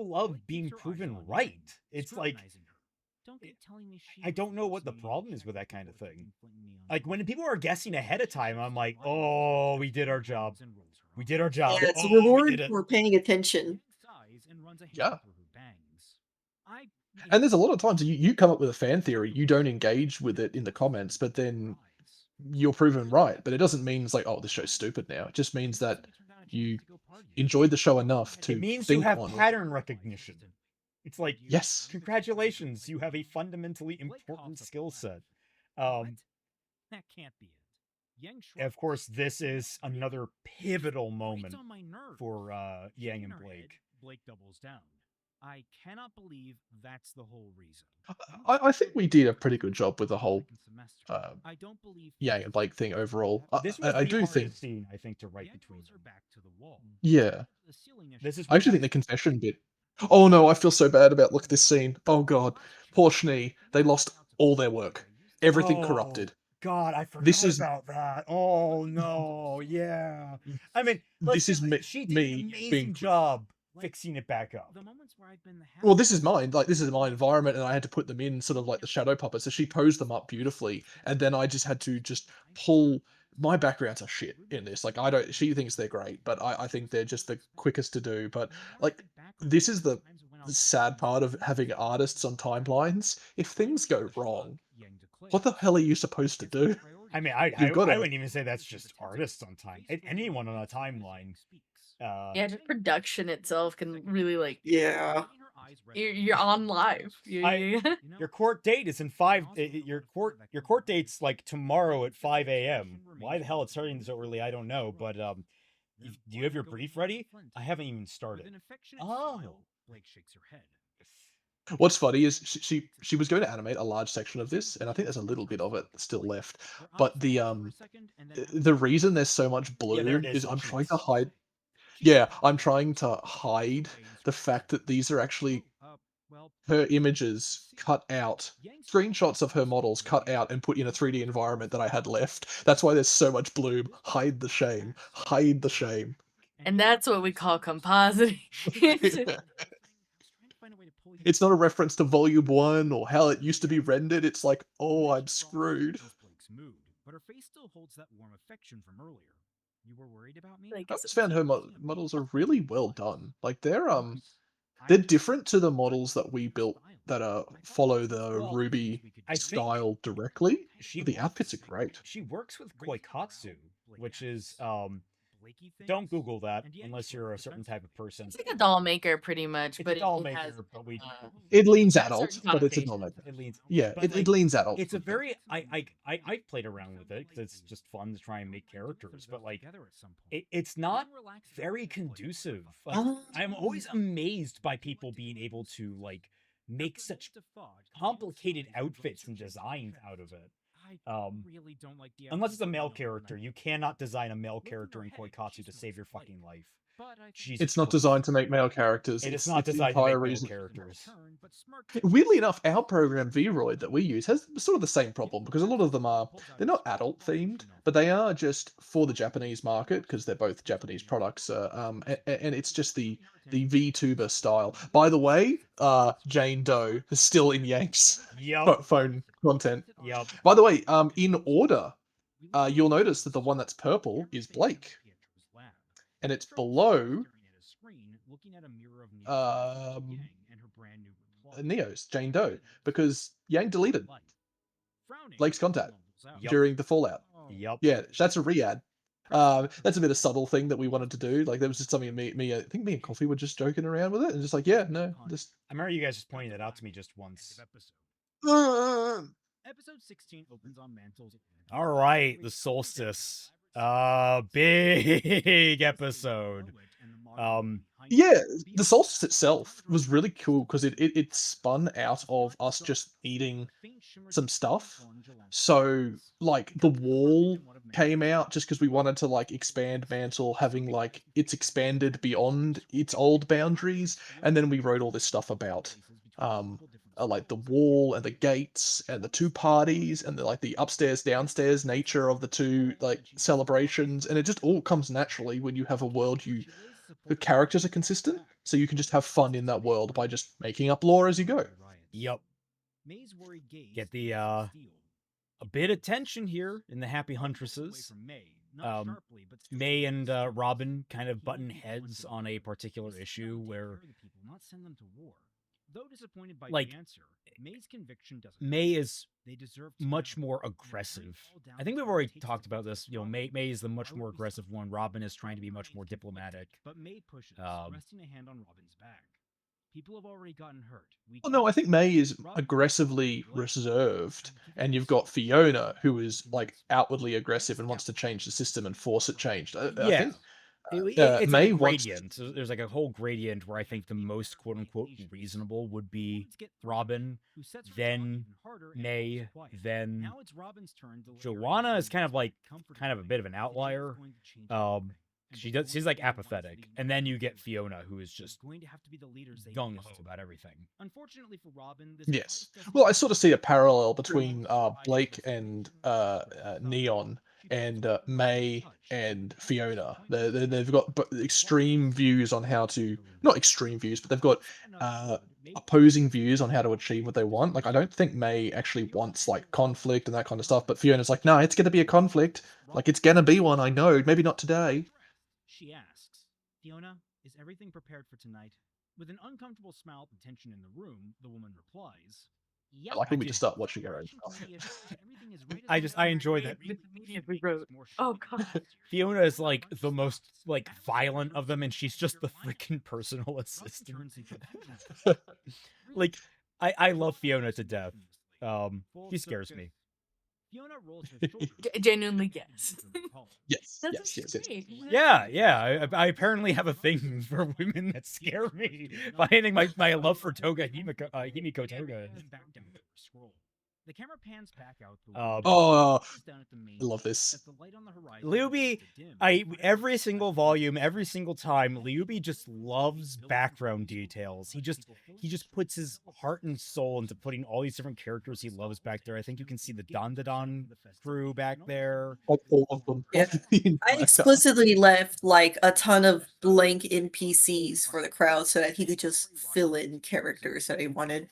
B: love being proven right. It's like, I don't know what the problem is with that kind of thing. Like, when people are guessing ahead of time, I'm like, oh, we did our job. We did our job.
E: Yeah, it's a reward for paying attention.
D: Yeah. And there's a lot of times you come up with a fan theory, you don't engage with it in the comments, but then you're proven right. But it doesn't mean it's like, oh, this show's stupid now. It just means that you enjoyed the show enough to...
B: It means
D: think
B: you have
D: on
B: pattern recognition. It's like,
D: yes,
B: congratulations, you have a fundamentally important skill set.
A: That can't be it.
B: Of course, this is another pivotal moment for Yang and Blake.
A: Blake doubles down. I cannot believe that's the whole reason.
D: I think we did a pretty good job with the whole
A: I don't believe
D: Yang and Blake thing overall.
B: This was
D: I do think
B: scene, I think, to write between them.
A: back to the wall.
D: Yeah.
B: This is
D: I actually think the confession bit... Oh no, I feel so bad about... Look at this scene. Oh god. Poor Schnee. They lost all their work. Everything corrupted.
B: God, I forgot
D: This is-
B: about that. Oh no, yeah. I mean, let's
D: This is
B: just-
D: me-
B: she did
D: me
B: an amazing
D: being-
B: job fixing it back up.
D: Well, this is mine. Like, this is my environment, and I had to put them in sort of like the shadow puppets. So she posed them up beautifully, and then I just had to just pull. My backgrounds are shit in this. Like, I don't. She thinks they're great, but I think they're just the quickest to do. But like, this is the sad part of having artists on timelines. If things go wrong, what the hell are you supposed to do?
B: I mean, I
D: You've gotta-
B: wouldn't even say that's just artists on time. Anyone on a timeline.
C: Yeah, just production itself can really like
E: Yeah.
C: you're on live.
B: Your court date is in 5. Your court date's like tomorrow at 5 a.m. Why the hell it's starting so early? I don't know. But do you have your brief ready? I haven't even started. Oh.
A: Blake shakes her head.
D: What's funny is she was going to animate a large section of this, and I think there's a little bit of it still left. But the reason there's so much blue
B: there it is.
D: is I'm trying to hide. Yeah, I'm trying to hide the fact that these are actually her images cut out, screenshots of her models cut out and put in a 3D environment that I had left. That's why there's so much bloom. Hide the shame. Hide the shame.
C: And that's what we call compositing.
D: It's not a reference to Volume 1 or how it used to be rendered. It's like, oh, I'm screwed.
A: But her face still holds that warm affection from earlier. You were worried about me?
C: Like,
D: I just found her models are really well done. Like, they're different to the models that we built that follow the Ruby
B: I think
D: style directly. The outfits are great.
B: She works with Koikatsu, which is don't Google that unless you're a certain type of person.
C: it's like a doll maker, pretty much,
B: It's
C: but
B: a doll
C: it
B: maker,
C: has,
B: but we
D: It leans
C: has
D: adult,
C: certain
D: but it's a
C: connotations.
D: doll maker.
B: it leans.
D: Yeah,
B: but,
D: it
B: like,
D: leans adult.
B: It's a very I played around with it because it's just fun to try and make characters, but like it's not very conducive. Like, I'm always amazed by people being able to like make such complicated outfits and designs out of it. Unless it's a male character, you cannot design a male character in Koikatsu to save your fucking life. Jesus
D: It's not
B: Christ.
D: designed to make male characters.
B: It is
D: It's
B: not
D: the
B: designed to
D: entire
B: make male
D: reason.
B: characters.
D: Weirdly enough, our program Vroid that we use has sort of the same problem because a lot of them they're not adult themed, but they are just for the Japanese market because they're both Japanese products. And it's just the VTuber style. By the way, Jane Doe is still in Yank's
B: Yep.
D: phone content.
B: Yep.
D: By the way, in order, you'll notice that the one that's purple is Blake, and it's below Neo's Jane Doe because Yang deleted Blake's contact
B: Yep.
D: during the Fallout.
B: Yep.
D: Yeah, that's a re-add. That's a bit of subtle thing that we wanted to do. Like, there was just something I think me and Coffee were just joking around with it and just like, yeah, no, just.
B: I remember you guys just pointing that out to me just once.
A: Episode 16 opens on Mantle's.
B: All right, the Solstice. Big episode.
D: Yeah, the Solstice itself was really cool because it spun out of us just eating some stuff. So, like, the wall came out just because we wanted to, like, expand Mantle, having, like, it's expanded beyond its old boundaries, and then we wrote all this stuff about, like, the wall and the gates and the two parties and, the upstairs, downstairs nature of the two, like, celebrations, and it just all comes naturally when you have a world the characters are consistent, so you can just have fun in that world by just making up lore as you go.
B: Yep. Get the a bit of tension here in the Happy Huntresses. May and Robin kind of button heads on a particular issue where, like, May's conviction doesn't. May is much more aggressive. I think we've already talked about this. You know, May is the much more aggressive one. Robin is trying to be much more diplomatic.
A: But May pushes, resting a hand on Robin's back. People have already gotten hurt.
D: Well, no, I think May is aggressively reserved, and you've got Fiona, who is, like, outwardly aggressive and wants to change the system and force it changed. I think,
B: it's
D: May
B: like a
D: wants
B: gradient. So there's like a whole gradient where I think the most quote-unquote reasonable would be Robin, then May, then Joanna is kind of a bit of an outlier. She's like apathetic, and then you get Fiona, who is just gung ho about everything.
A: Unfortunately for Robin,
D: Yes. Well, I sort of see a parallel between Blake and Neon and May and Fiona. They've got extreme views on how to, not extreme views, but they've got opposing views on how to achieve what they want. Like, I don't think May actually wants like conflict and that kind of stuff, but Fiona's like, no, it's going to be a conflict. Like, it's going to be one, I know, maybe not today.
A: She asks, Fiona, is everything prepared for tonight? With an uncomfortable smile at the tension in the room, the woman replies,
D: I like when we just start watching our own stuff.
B: I enjoy that.
C: We wrote, oh god.
B: Fiona is like the most like violent of them, and she's just the freaking personal assistant. Like, I love Fiona to death. She scares me.
A: Fiona rolls her shoulders.
C: Genuinely, yes.
D: Yes,
C: That's
D: yes.
C: great.
B: Yeah. I apparently have a thing for women that scare me. Finding my love for Toga Himiko Toga.
A: The camera pans back out.
D: I love this.
B: Liubi, every single volume, every single time, Liubi just loves background details. He just puts his heart and soul into putting all these different characters he loves back there. I think you can see the Dandadan crew back there.
D: Like all of them.
E: Yeah. I explicitly left like a ton of blank NPCs for the crowd so that he could just fill in characters that he wanted.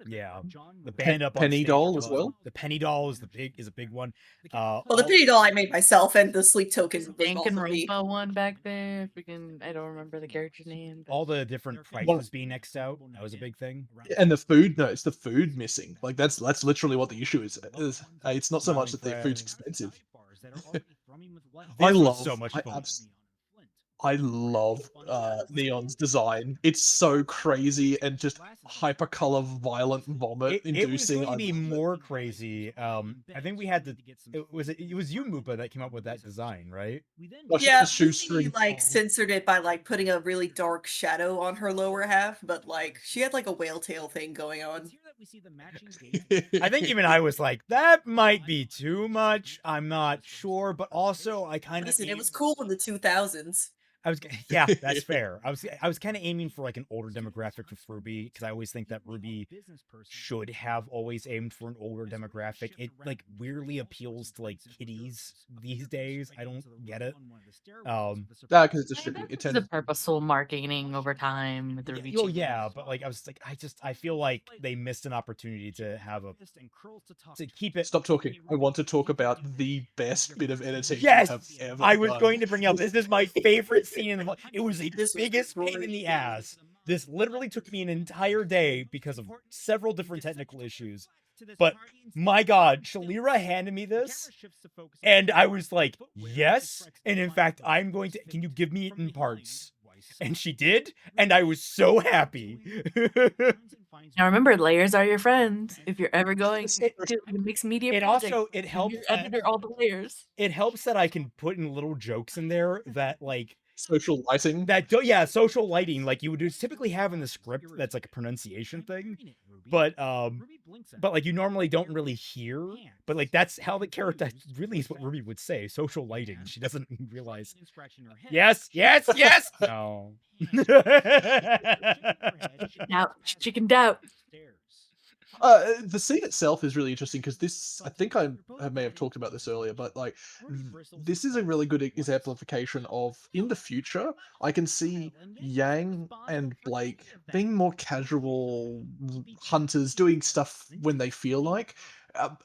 B: Yeah, the band up on
D: Penny
B: stage
D: doll as well.
B: The penny doll is a big one.
E: Well, the penny doll I made myself, and the sleep token was all for me.
C: Danganronpa one back there. Freaking, I don't remember the character's name. But...
B: All the different prices being X'd out. That was a big thing.
D: And the food, no, it's the food missing. Like that's literally what the issue is. It's not so much that the food's expensive. I love
B: so much fun.
D: I love Neon's design. It's so crazy and just hypercolor violent vomit inducing.
B: It was going to be more crazy. I think we had to. It was you, Mupa, that came up with that design, right?
E: Yeah, she like censored it by like putting a really dark shadow on her lower half, but like she had like a whale tail thing going on.
B: I think even I was like, that might be too much. I'm not sure, but also I kind of.
E: Listen, it was cool in the 2000s.
B: Yeah, that's fair. I was kind of aiming for like an older demographic with RWBY because I always think that RWBY should have always aimed for an older demographic. It like weirdly appeals to like kiddies these days. I don't get it.
D: Because it's a shipping.
C: It's the purposeful marketing over time with the RWBY.
B: Oh yeah, but like I was like, I feel like they missed an opportunity to have to keep it.
D: Stop talking. I want to talk about the best bit of editing.
B: Yes,
D: you have ever
B: I was
D: done.
B: going to bring up. This is my favorite scene in the. It was the biggest pain in the ass. This literally took me an entire day because of several different technical issues. But my God, Shalira handed me this, and I was like, yes. And in fact, I'm going to. Can you give me it in parts? And she did, and I was so happy.
C: Now remember, layers are your friends. If you're ever going to a mixed media project,
B: it helps
C: editor all the layers.
B: It helps that I can put in little jokes in there that like
D: social lighting.
B: Social lighting like you would typically have in the script. That's like a pronunciation thing, but like you normally don't really hear. But like that's how the character really is what RWBY would say. Social lighting. She doesn't realize. Yes. No.
C: Chicken doubt.
D: The scene itself is really interesting because this, I think I may have talked about this earlier, but like this is a really good exemplification of in the future, I can see Yang and Blake being more casual hunters doing stuff when they feel like,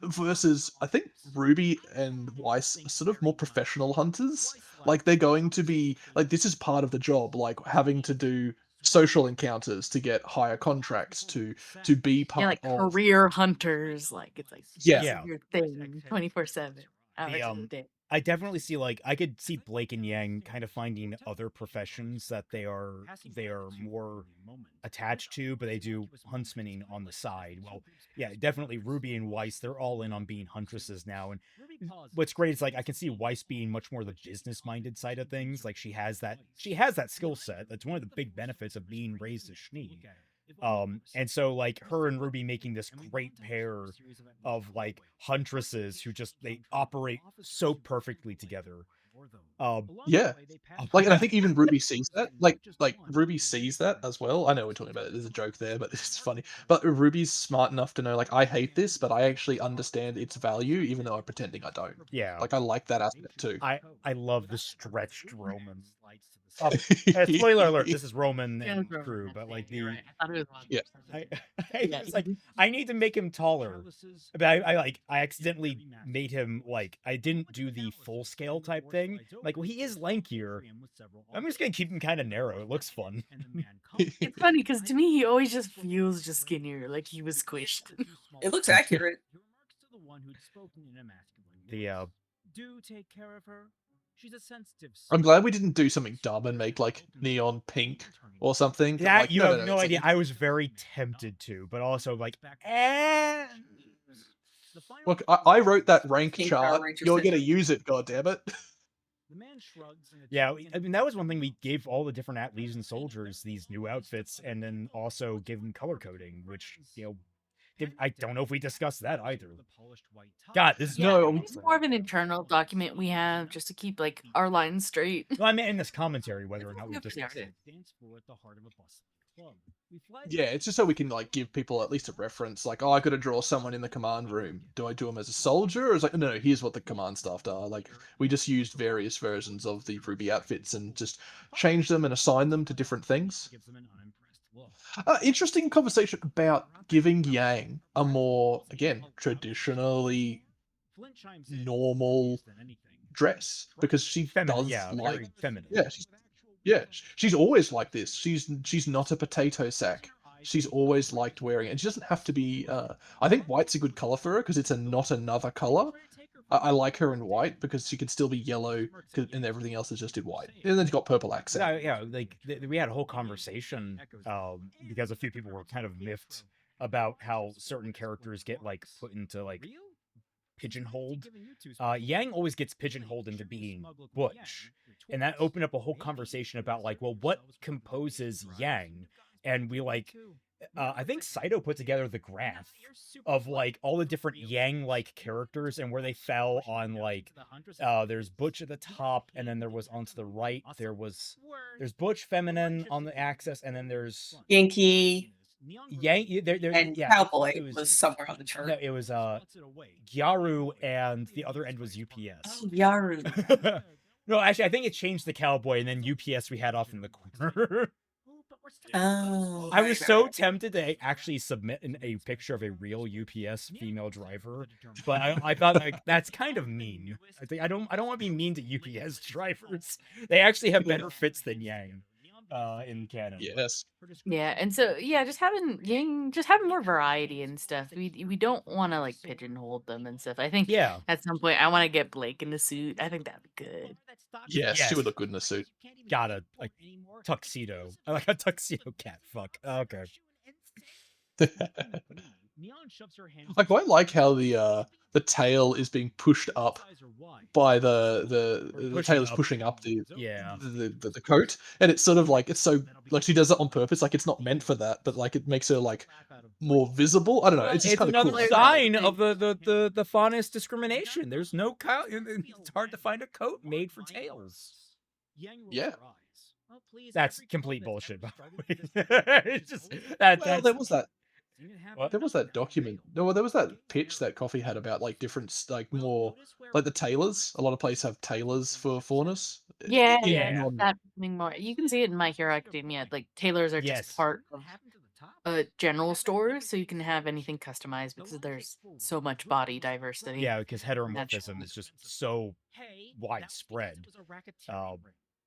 D: versus I think RWBY and Weiss are sort of more professional hunters. Like they're going to be like, this is part of the job, like having to do social encounters to get higher contracts to be part
C: like
D: of
C: career hunters. Like it's like your thing 24/7 hours of the day.
B: I definitely see like I could see Blake and Yang kind of finding other professions that they are more attached to, but they do huntsmaning on the side. Well, yeah, definitely RWBY and Weiss, they're all in on being huntresses now. And what's great is like I can see Weiss being much more the business minded side of things. Like she has that skill set. That's one of the big benefits of being raised as Schnee. And so like her and RWBY making this great pair of like huntresses who just they operate so perfectly together.
D: Yeah. Like, and I think even Ruby sees that. Like Ruby sees that as well. I know we're talking about it. There's a joke there, but it's funny. But Ruby's smart enough to know, like, I hate this, but I actually understand its value, even though I'm pretending I don't.
B: Yeah.
D: Like, I like that aspect too.
B: I love the stretched Roman. Spoiler alert, this is Roman and crew, but like the
C: I thought it was
D: Yeah.
B: it's like I need to make him taller, but I accidentally made him like I didn't do the full scale type thing. Like, well, he is lankier. I'm just gonna keep him kind of narrow. It looks fun.
C: It's funny because to me he always just feels just skinnier, like he was squished.
E: It looks accurate.
B: The
A: do take care of her. She's a sensitive.
D: I'm glad we didn't do something dumb and make like neon pink or something.
B: that
D: Like,
B: you
D: no,
B: have
D: no,
B: no
D: it's
B: idea.
D: like,
B: I was very tempted to, but also like,
D: look, I wrote that rank
E: Pink Power
D: chart.
E: Rangers
D: You're
E: did
D: gonna
E: it.
D: use it, goddammit.
B: yeah. I mean, that was one thing we gave all the different Legion soldiers these new outfits, and then also give them color coding, which I don't know if we discussed that either. God, this is
C: It's more of an internal document we have just to keep like our lines straight.
B: Well, I mean, in this commentary, whether or not we discussed it.
D: Yeah, it's just so we can like give people at least a reference. Like, oh, I got to draw someone in the command room. Do I do them as a soldier, or is like, no, here's what the command staff are. Like, we just used various versions of the RWBY outfits and just changed them and assigned them to different things. Interesting conversation about giving Yang a more, again, traditionally normal dress, because she
B: Feminine,
D: does
B: yeah,
D: like,
B: very feminine.
D: she's always like this. She's not a potato sack. She's always liked wearing it, and she doesn't have to be. I think white's a good color for her because it's not another color. I like her in white because she can still be yellow, and everything else is just in white. And then she's got purple accent.
B: Yeah, like we had a whole conversation because a few people were kind of miffed about how certain characters get like put into like pigeonholed. Yang always gets pigeonholed into being butch, and that opened up a whole conversation about like, well, what composes Yang? And we like, I think Saito put together the graph of like all the different Yang-like characters and where they fell on like, there's Butch at the top, and then there was onto the right, there's Butch feminine on the axis, and then there's
E: Yankee
B: and
E: Cowboy was somewhere on the chart.
B: No, it was Gyaru, and the other end was UPS.
E: Oh, Gyaru.
B: No, actually, I think it changed the Cowboy, and then UPS we had off in the corner.
E: Oh,
B: I was so tempted to actually submit a picture of a real UPS female driver, but I thought like that's kind of mean. I think I don't want to be mean to UPS drivers. They actually have better fits than Yang in canon.
D: Yes.
C: Yeah, and so just having more variety and stuff. We don't want to like pigeonhole them and stuff. I think at some point I want to get Blake in the suit. I think that'd be good.
D: Yes, she would look good in a suit.
B: Got a like tuxedo. I like a tuxedo cat. Fuck. Okay.
D: I quite like how the tail is being pushed up by the tail is pushing up the coat, and it's sort of like, it's so like she does it on purpose. Like, it's not meant for that, but like it makes her like more visible. I don't know. It's just kind of
B: another
D: cool.
B: sign of the faunus discrimination. There's no coat. It's hard to find a coat made for tails.
D: Yeah.
B: That's complete bullshit, by the way. It's just that.
D: Well, there was that. There was that document. No, there was that pitch that Coffee had about like different, like more like the tailors. A lot of places have tailors for faunus.
C: Yeah. That thing more. You can see it in My Hero Academia. Like tailors are just part of a general store, so you can have anything customized because there's so much body diversity.
B: Yeah, because heteromorphism is just so widespread.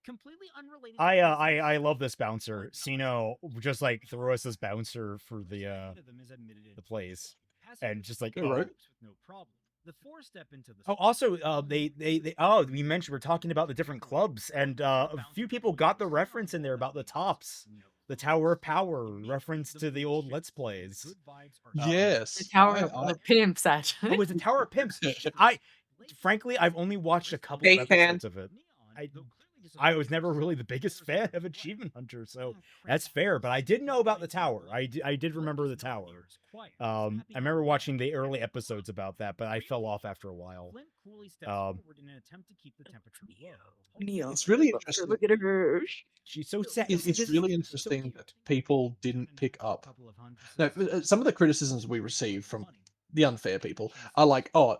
A: Completely unrelated.
B: I love this bouncer. Sino just like threw us this bouncer for the plays, and just like
D: right.
A: No problem. The four-step into the
B: also we mentioned we're talking about the different clubs, and a few people got the reference in there about the tops. The Tower of Power reference to the old Let's Plays.
D: Yes.
C: The Tower of Pimps, actually.
B: Oh, it was the Tower of Pimps. Frankly, I've only watched a couple
E: Big
B: episodes of it. I was never really the biggest fan of Achievement Hunter, so that's fair. But I did know about the tower. I did remember the tower. I remember watching the early episodes about that, but I fell off after a while.
D: It's really interesting.
C: Look at her.
B: She's so sad.
D: It's really interesting that people didn't pick up. No, some of the criticisms we received from the unfair people are like, oh,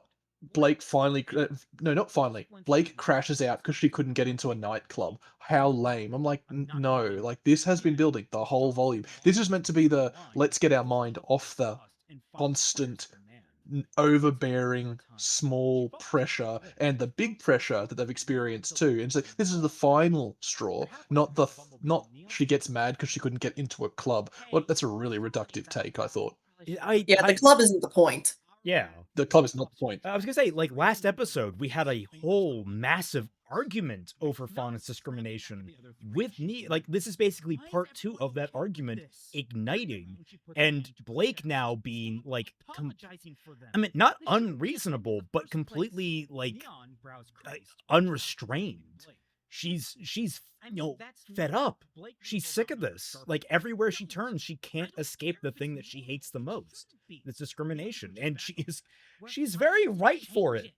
D: Blake finally, no, not finally. Blake crashes out because she couldn't get into a nightclub. How lame. I'm like, no, like this has been building the whole volume. This is meant to be the let's get our mind off the constant overbearing small pressure and the big pressure that they've experienced too. And so this is the final straw, not she gets mad because she couldn't get into a club. Well, that's a really reductive take, I thought.
E: The club isn't the point.
B: Yeah.
D: The club is not the point.
B: I was gonna say, like, last episode, we had a whole massive argument over faunus discrimination with like, this is basically part 2 of that argument igniting, and Blake now being, like, I mean, not unreasonable, but completely, like, unrestrained. She's fed up. She's sick of this. Like, everywhere she turns, she can't escape the thing that she hates the most. It's discrimination. And she's very right for it.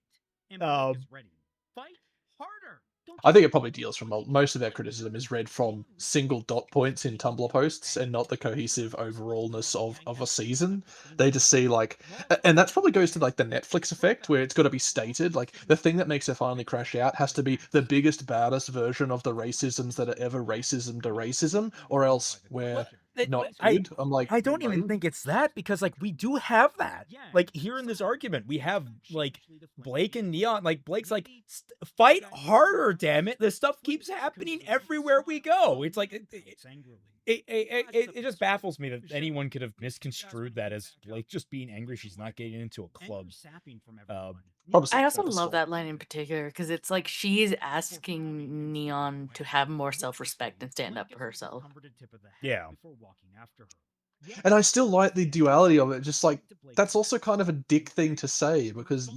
D: I think it probably deals from most of their criticism is read from single dot points in Tumblr posts and not the cohesive overallness of a season. They just see like, and that probably goes to like the Netflix effect where it's got to be stated, like the thing that makes her finally crash out has to be the biggest, baddest version of the racisms that are ever racism to racism, or else we're not good. I'm like,
B: I don't even think it's that, because like we do have that. Like here in this argument, we have like Blake and Neon. Like Blake's like, fight harder, damn it! This stuff keeps happening everywhere we go. It's like it just baffles me that anyone could have misconstrued that as Blake just being angry she's not getting into a club.
C: I also love that line in particular because it's like she's asking Neon to have more self-respect and stand up for herself.
B: Yeah.
D: And I still like the duality of it. Just like, that's also kind of a dick thing to say because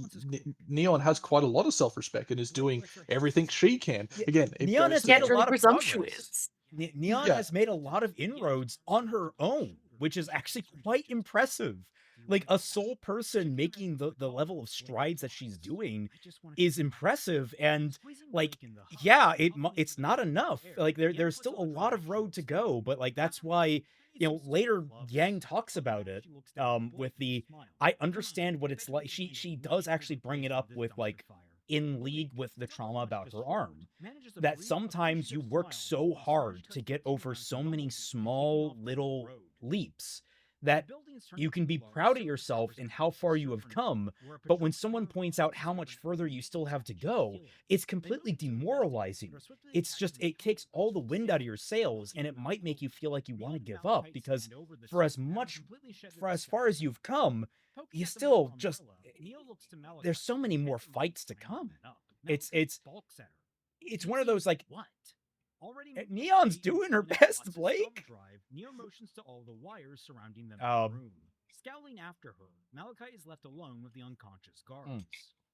D: Neon has quite a lot of self-respect and is doing everything she can. Again,
B: Neon has
C: made a lot of presumptuous.
B: Neon has made a lot of inroads on her own, which is actually quite impressive. Like a sole person making the level of strides that she's doing is impressive, and like, yeah, it's not enough. Like there's still a lot of road to go, but like that's why, you know, later Yang talks about it with the, I understand what it's like. She does actually bring it up with like in league with the trauma about her arm, that sometimes you work so hard to get over so many small little leaps that you can be proud of yourself and how far you have come, but when someone points out how much further you still have to go, it's completely demoralizing. It's just, it takes all the wind out of your sails, and it might make you feel like you want to give up, because for as far as you've come, you still just, there's so many more fights to come. It's one of those like, Neon's doing her best, Blake.
A: Neo motions to all the wires surrounding them in the room. Scowling after her, Malachi is left alone with the unconscious guards.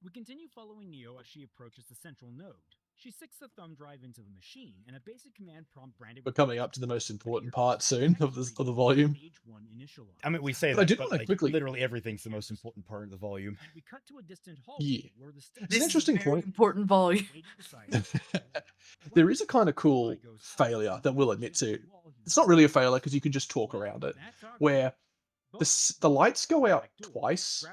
A: We continue following Neo as she approaches the central node. She sticks the thumb drive into the machine, and a basic command prompt branded.
D: We're coming up to the most important part soon of the volume.
B: I mean, we say that, but like, quickly, literally everything's the most important part of the volume.
A: We cut to a distant hall.
D: Yeah, it's an interesting point.
C: Important volume.
D: There is a kind of cool failure that we'll admit to. It's not really a failure because you can just talk around it, where the lights go out twice,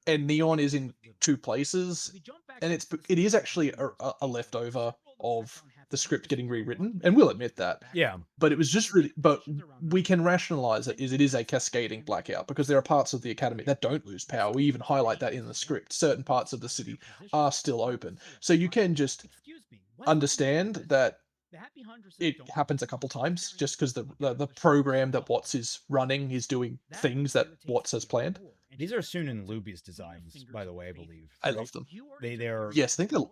D: and Neon is in 2 places, and it is actually a leftover of the script getting rewritten, and we'll admit that.
B: Yeah.
D: But it was just really, but we can rationalize it is a cascading blackout because there are parts of the academy that don't lose power. We even highlight that in the script. Certain parts of the city are still open. So you can just understand that it happens a couple times just because the program that Watts is running is doing things that Watts has planned.
B: These are Soon and Luby's designs, by the way, I believe.
D: I love them.
B: They're
D: yes, I think they're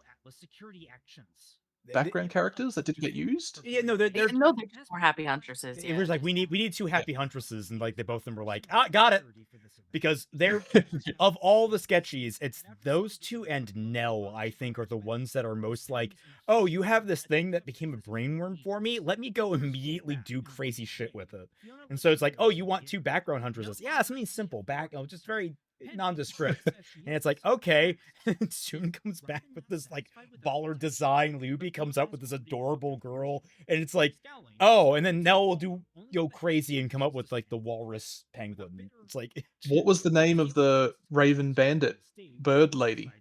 D: background characters that didn't get used.
B: Yeah, no, they're
C: just more happy huntresses.
B: It was like we need 2 happy huntresses, and like they both of them were like, got it. because they're of all the sketchies, it's those two and Nell, I think, are the ones that are most like, oh, you have this thing that became a brainworm for me. Let me go immediately do crazy shit with it. And so it's like, oh, you want two background hunters? Yeah, something simple, just very nondescript. And it's like, okay. And soon comes back with this like baller design. Luby comes up with this adorable girl, and it's like, oh, and then Nell will go crazy and come up with like the walrus penguin. It's like,
D: What was the name of the Raven Bandit bird lady?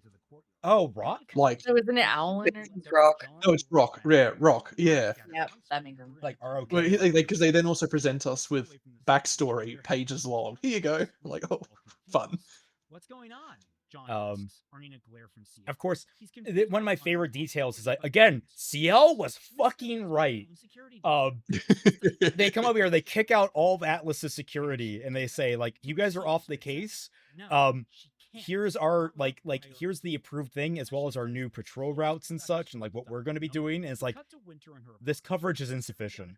B: oh, Rock?
D: Like,
C: So isn't it Owlin?
E: Rock.
D: no, it's Rock. Yeah, Rock. Yeah.
C: Yep, that makes sense.
B: Like ROK.
D: Because they then also present us with backstory pages long. Here you go. Like, oh, fun.
A: What's going on?
B: Of course, one of my favorite details is that, again, CL was fucking right. They come over here, they kick out all of Atlas's security, and they say, like, you guys are off the case. Here's our here's the approved thing, as well as our new patrol routes and such, and like what we're going to be doing. And it's like, this coverage is insufficient,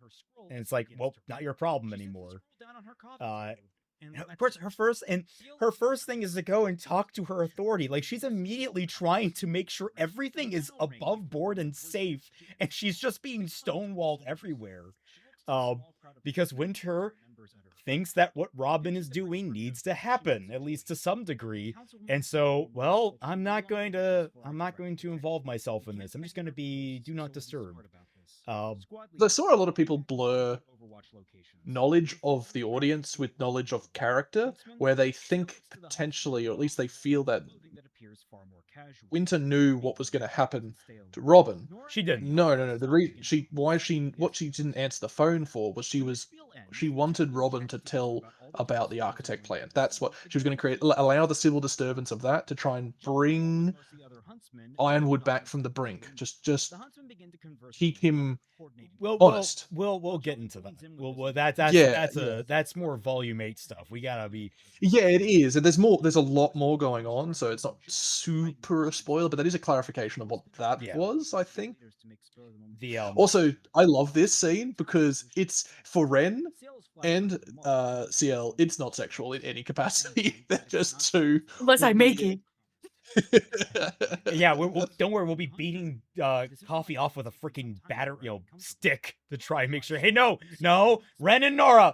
B: and it's like, well, not your problem anymore. And of course, her first thing is to go and talk to her authority. Like, she's immediately trying to make sure everything is above board and safe, and she's just being stonewalled everywhere. Because Winter thinks that what Robin is doing needs to happen, at least to some degree. And so, well, I'm not going to involve myself in this. I'm just going to be do not disturb.
D: I saw a lot of people blur knowledge of the audience with knowledge of character, where they think potentially, or at least they feel that Winter knew what was going to happen to Robin.
B: She didn't.
D: No. What she didn't answer the phone for was she wanted Robin to tell about the architect plan. That's what she was going to allow the civil disturbance of that to try and bring Ironwood back from the brink. Just keep him honest.
B: We'll get into that. That's more volume 8 stuff. We gotta be.
D: Yeah, it is, and there's a lot more going on, so it's not super a spoiler, but that is a clarification of what that was, I think. Also, I love this scene because it's for Ren and CL. It's not sexual in any capacity. They're just two.
C: Unless I make it.
B: Yeah, don't worry. We'll be beating Coffee off with a freaking stick to try and make sure. Hey, no, Ren and Nora.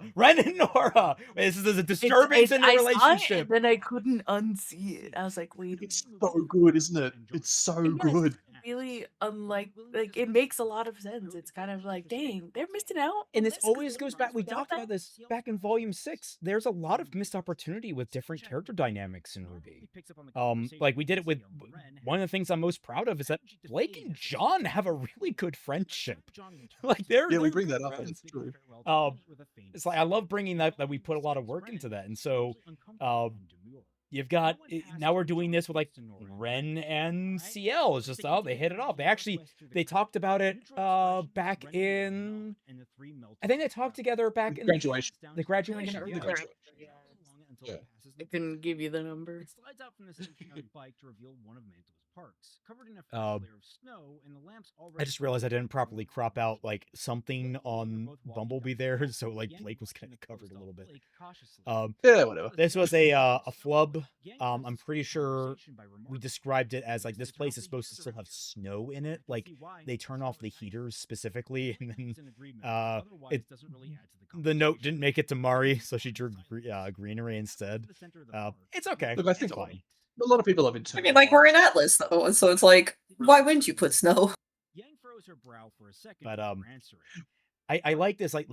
B: This is a disturbance in the relationship.
C: Then I couldn't unsee it. I was like, wait.
D: It's so good, isn't it? It's so good.
C: Really unlike, like, it makes a lot of sense. It's kind of like, dang, they're missing out.
B: And this always goes back. We talked about this back in Volume 6. There's a lot of missed opportunity with different character dynamics in RWBY. Like we did it with one of the things I'm most proud of is that Blake and John have a really good friendship. Like
D: we bring that up. It's true.
B: It's like I love bringing that we put a lot of work into that, and so you've got now we're doing this with like Ren and CL. It's just they hit it off. They talked about it back in. I think they talked together back in
D: graduation.
B: The graduation.
D: Yeah.
C: I couldn't give you the number.
A: It slides out from the station on bike to reveal one of Mantle's parks, covered in a layer of snow, and the lamps already.
B: I just realized I didn't properly crop out like something on Bumblebee there, so like Blake was kind of covered a little bit.
D: Yeah, whatever.
B: This was a flub. I'm pretty sure we described it as like this place is supposed to still have snow in it. Like they turn off the heaters specifically, and then the note didn't make it to Mari, so she drew greenery instead. It's okay.
D: Look, I think it's fine. A lot of people have it too.
E: I mean, like, we're in Atlas, though, so it's like, why wouldn't you put snow?
A: Yang froze her brow for a second.
B: But I like this. Like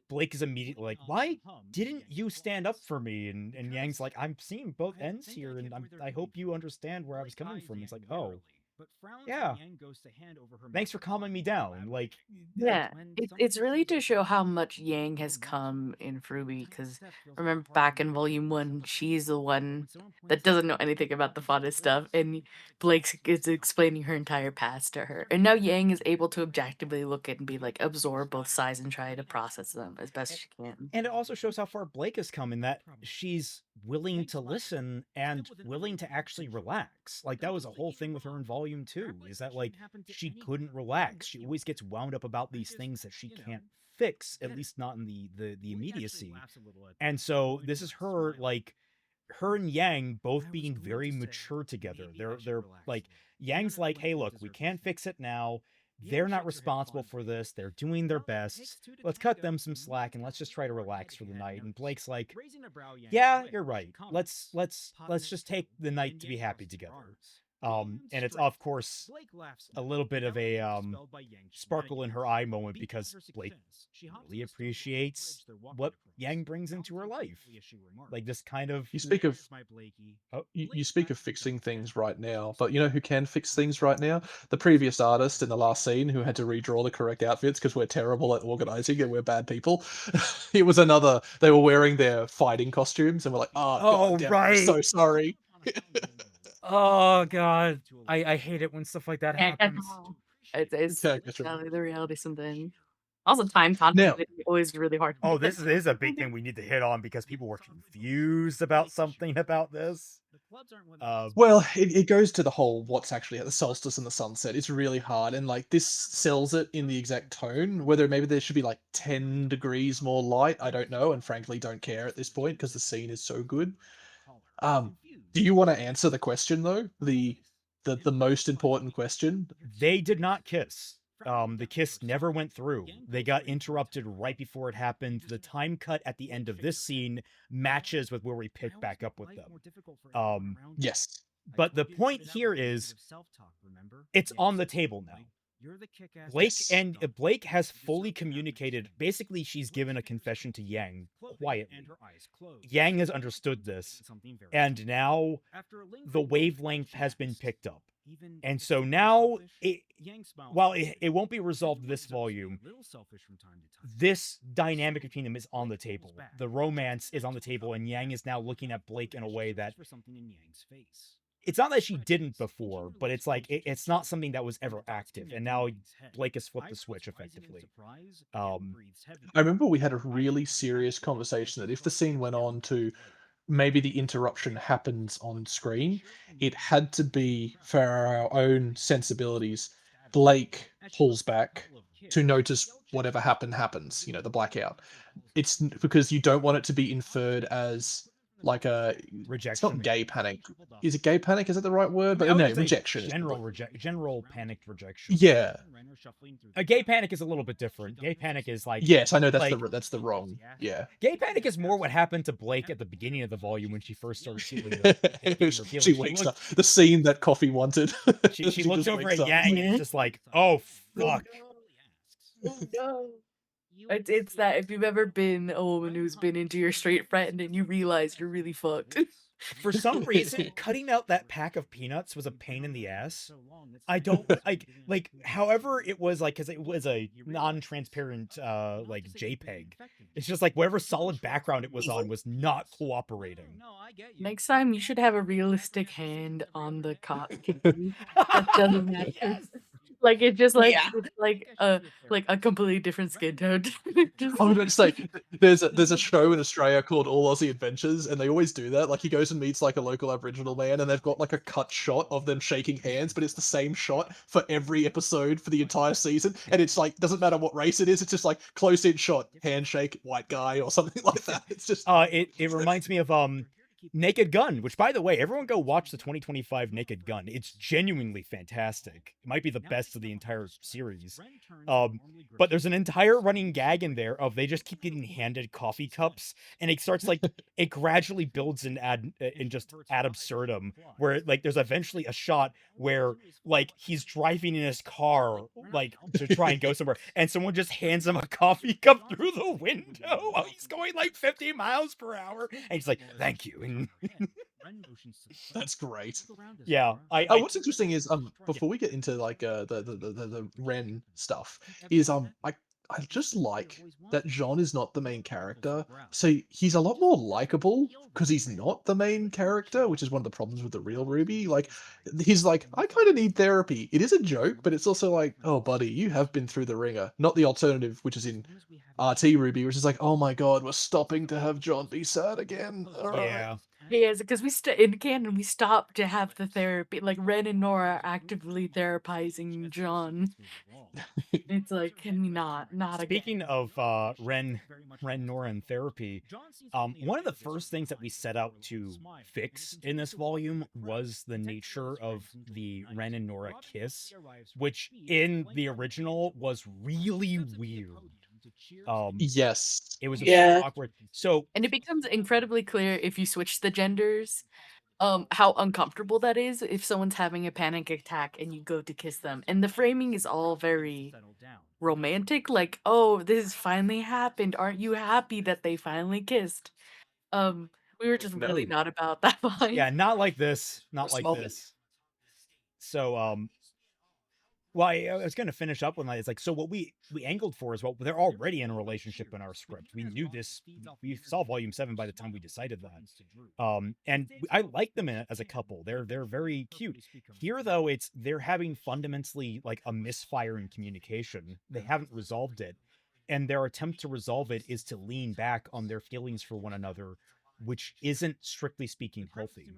B: Blake is immediately like, why didn't you stand up for me? And Yang's like, I'm seeing both ends here, and I hope you understand where I was coming from. It's like, oh. Yeah. Thanks for calming me down. Like,
C: yeah, it's really to show how much Yang has come in RWBY. Because remember back in Volume 1, she's the one that doesn't know anything about the fauna stuff, and Blake is explaining her entire past to her. And now Yang is able to objectively look at and be like absorb both sides and try to process them as best she can.
B: And it also shows how far Blake has come in that she's willing to listen and willing to actually relax. Like that was a whole thing with her in volume 2, is that like she couldn't relax. She always gets wound up about these things that she can't fix, at least not in the immediacy. And so this is her, like, her and Yang both being very mature together. They're like, Yang's like, hey, look, we can't fix it now. They're not responsible for this. They're doing their best. Let's cut them some slack and let's just try to relax for the night. And Blake's like, yeah, you're right. Let's just take the night to be happy together. And it's of course a little bit of a sparkle in her eye moment, because Blake really appreciates what Yang brings into her life. Like this kind of
D: You speak of you speak of fixing things right now, but you know who can fix things right now? The previous artist in the last scene who had to redraw the correct outfits because we're terrible at organizing and we're bad people. It was another. They were wearing their fighting costumes and we're like, oh, God damn,
B: right.
D: I'm so sorry.
B: Oh God, I hate it when stuff like that happens.
C: It's
D: Yeah, that's right.
C: the reality something. Also, time continuity is always really hard.
B: Oh, this is a big thing we need to hit on because people were confused about something about this.
D: Well, it goes to the whole what's actually at the solstice and the sunset. It's really hard, and like this sells it in the exact tone. Whether maybe there should be like 10 degrees more light, I don't know, and frankly don't care at this point because the scene is so good. Do you want to answer the question though? The most important question.
B: They did not kiss. The kiss never went through. They got interrupted right before it happened. The time cut at the end of this scene matches with where we pick back up with them.
D: Yes.
B: But the point here is, it's on the table now. Blake has fully communicated. Basically, she's given a confession to Yang quietly. Yang has understood this, and now the wavelength has been picked up. And so now, while it won't be resolved this volume, this dynamic between them is on the table. The romance is on the table, and Yang is now looking at Blake in a way that it's not that she didn't before, but it's like it's not something that was ever active, and now Blake has flipped the switch effectively.
D: I remember we had a really serious conversation that if the scene went on to maybe the interruption happens on screen, it had to be for our own sensibilities. Blake pulls back to notice whatever happens, you know, the blackout. It's because you don't want it to be inferred as like a
B: rejection.
D: It's not gay panic. Is it gay panic? Is that the right word? But no, rejection.
B: General panicked rejection.
D: Yeah.
B: A gay panic is a little bit different. Gay panic is like,
D: yes, I know that's
B: like,
D: that's the wrong. Yeah.
B: Gay panic is more what happened to Blake at the beginning of the volume when she first started feeling
D: she wakes up. The scene that Coffee wanted.
B: She looks over at Yang and it's just like, oh fuck.
C: It's that if you've ever been a woman who's been into your straight friend and you realize you're really fucked.
B: For some reason, cutting out that pack of peanuts was a pain in the ass. I don't like however it was, like, because it was a non-transparent like JPEG. It's just like whatever solid background it was on was not cooperating.
C: Next time you should have a realistic hand on the cock. That doesn't matter. Yes. Like it's just like it's like a completely different skin tone.
D: I was going to say there's a show in Australia called All Aussie Adventures, and they always do that. Like he goes and meets like a local Aboriginal man, and they've got like a cut shot of them shaking hands, but it's the same shot for every episode for the entire season, and it's like doesn't matter what race it is. It's just like close in shot, handshake, white guy, or something like that. It's just
B: it reminds me of Naked Gun, which, by the way, everyone go watch the 2025 Naked Gun. It's genuinely fantastic. It might be the best of the entire series. But there's an entire running gag in there of they just keep getting handed coffee cups, and it starts like it gradually builds in just ad absurdum, where like there's eventually a shot where like he's driving in his car like to try and go somewhere, and someone just hands him a coffee cup through the window while he's going like 50 miles per hour, and he's like, "Thank you."
D: That's great.
B: Yeah.
D: What's interesting is before we get into like the Ren stuff is I I just like that John is not the main character. So he's a lot more likable because he's not the main character, which is one of the problems with the real Ruby. Like, he's like, I kind of need therapy. It is a joke, but it's also like, oh, buddy, you have been through the ringer. Not the alternative, which is in RT Ruby, which is like, oh my god, we're stopping to have John be sad again. All right.
B: Yeah.
C: Yes, because in canon we stopped to have the therapy. Like Ren and Nora are actively therapizing John. It's like, can we not again?
B: Speaking of Ren, Nora, and therapy, one of the first things that we set out to fix in this volume was the nature of the Ren and Nora kiss, which in the original was really weird.
D: Yes.
B: It was
E: Yeah.
B: awkward. So,
C: And it becomes incredibly clear if you switch the genders, how uncomfortable that is if someone's having a panic attack and you go to kiss them. And the framing is all very romantic, like, oh, this has finally happened. Aren't you happy that they finally kissed? We were just really not about that vibe.
B: yeah, not like this. Not like this. So, well, I was going to finish up with that. It's like, so what we angled for is, well, they're already in a relationship in our script. We knew this. We saw volume 7 by the time we decided that. And I like them as a couple. They're very cute. Here, though, they're having fundamentally like a misfire in communication. They haven't resolved it. And their attempt to resolve it is to lean back on their feelings for one another, which isn't strictly speaking healthy.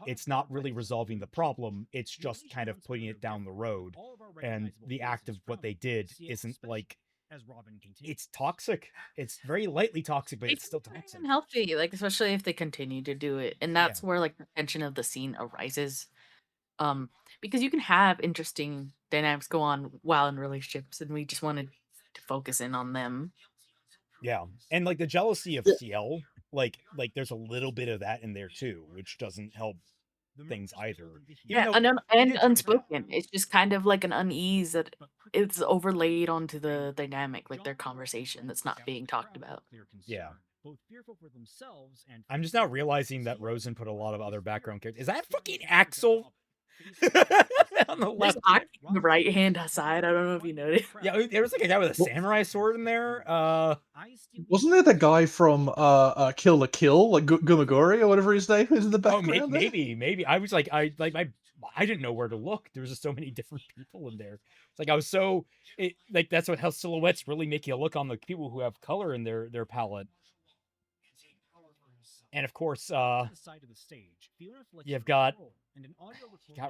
B: It's not really resolving the problem. It's just kind of putting it down the road. And the act of what they did isn't like, it's toxic. It's very lightly toxic, but it's still toxic.
C: Unhealthy, like especially if they continue to do it. And that's where like the tension of the scene arises. Because you can have interesting dynamics go on while in relationships, and we just wanted to focus in on them.
B: Yeah. And like the jealousy of CL, like there's a little bit of that in there too, which doesn't help things either.
C: Yeah, and unspoken. It's just kind of like an unease that it's overlaid onto the dynamic, like their conversation that's not being talked about.
B: Yeah. I'm just now realizing that Rosen put a lot of other background characters. Is that fucking Axel? On the left,
C: on the right hand side. I don't know if you noticed.
B: Yeah, there was like a guy with a samurai sword in there.
D: Wasn't there the guy from Kill la Kill, like Gumagori or whatever his name is in the background?
B: Oh, maybe. I was like, I didn't know where to look. There was just so many different people in there. It's like I was that's how silhouettes really make you look on the people who have color in their palette. And of course, you've got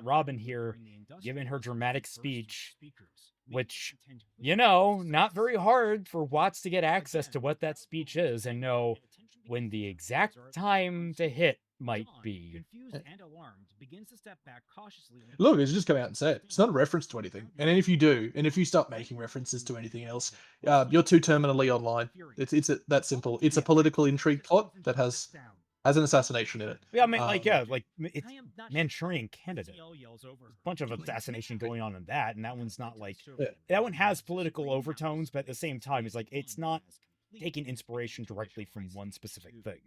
B: Robin here giving her dramatic speech, which, not very hard for Watts to get access to what that speech is and know when the exact time to hit might be.
D: Look, it's just come out and say it. It's not a reference to anything. And if you do, and if you start making references to anything else, you're too terminally online. It's that simple. It's a political intrigue plot that has an assassination in it.
B: Yeah, I mean, it's Manchurian Candidate. A bunch of assassination going on in that, and that one's not like that one has political overtones, but at the same time, it's like it's not taking inspiration directly from one specific thing.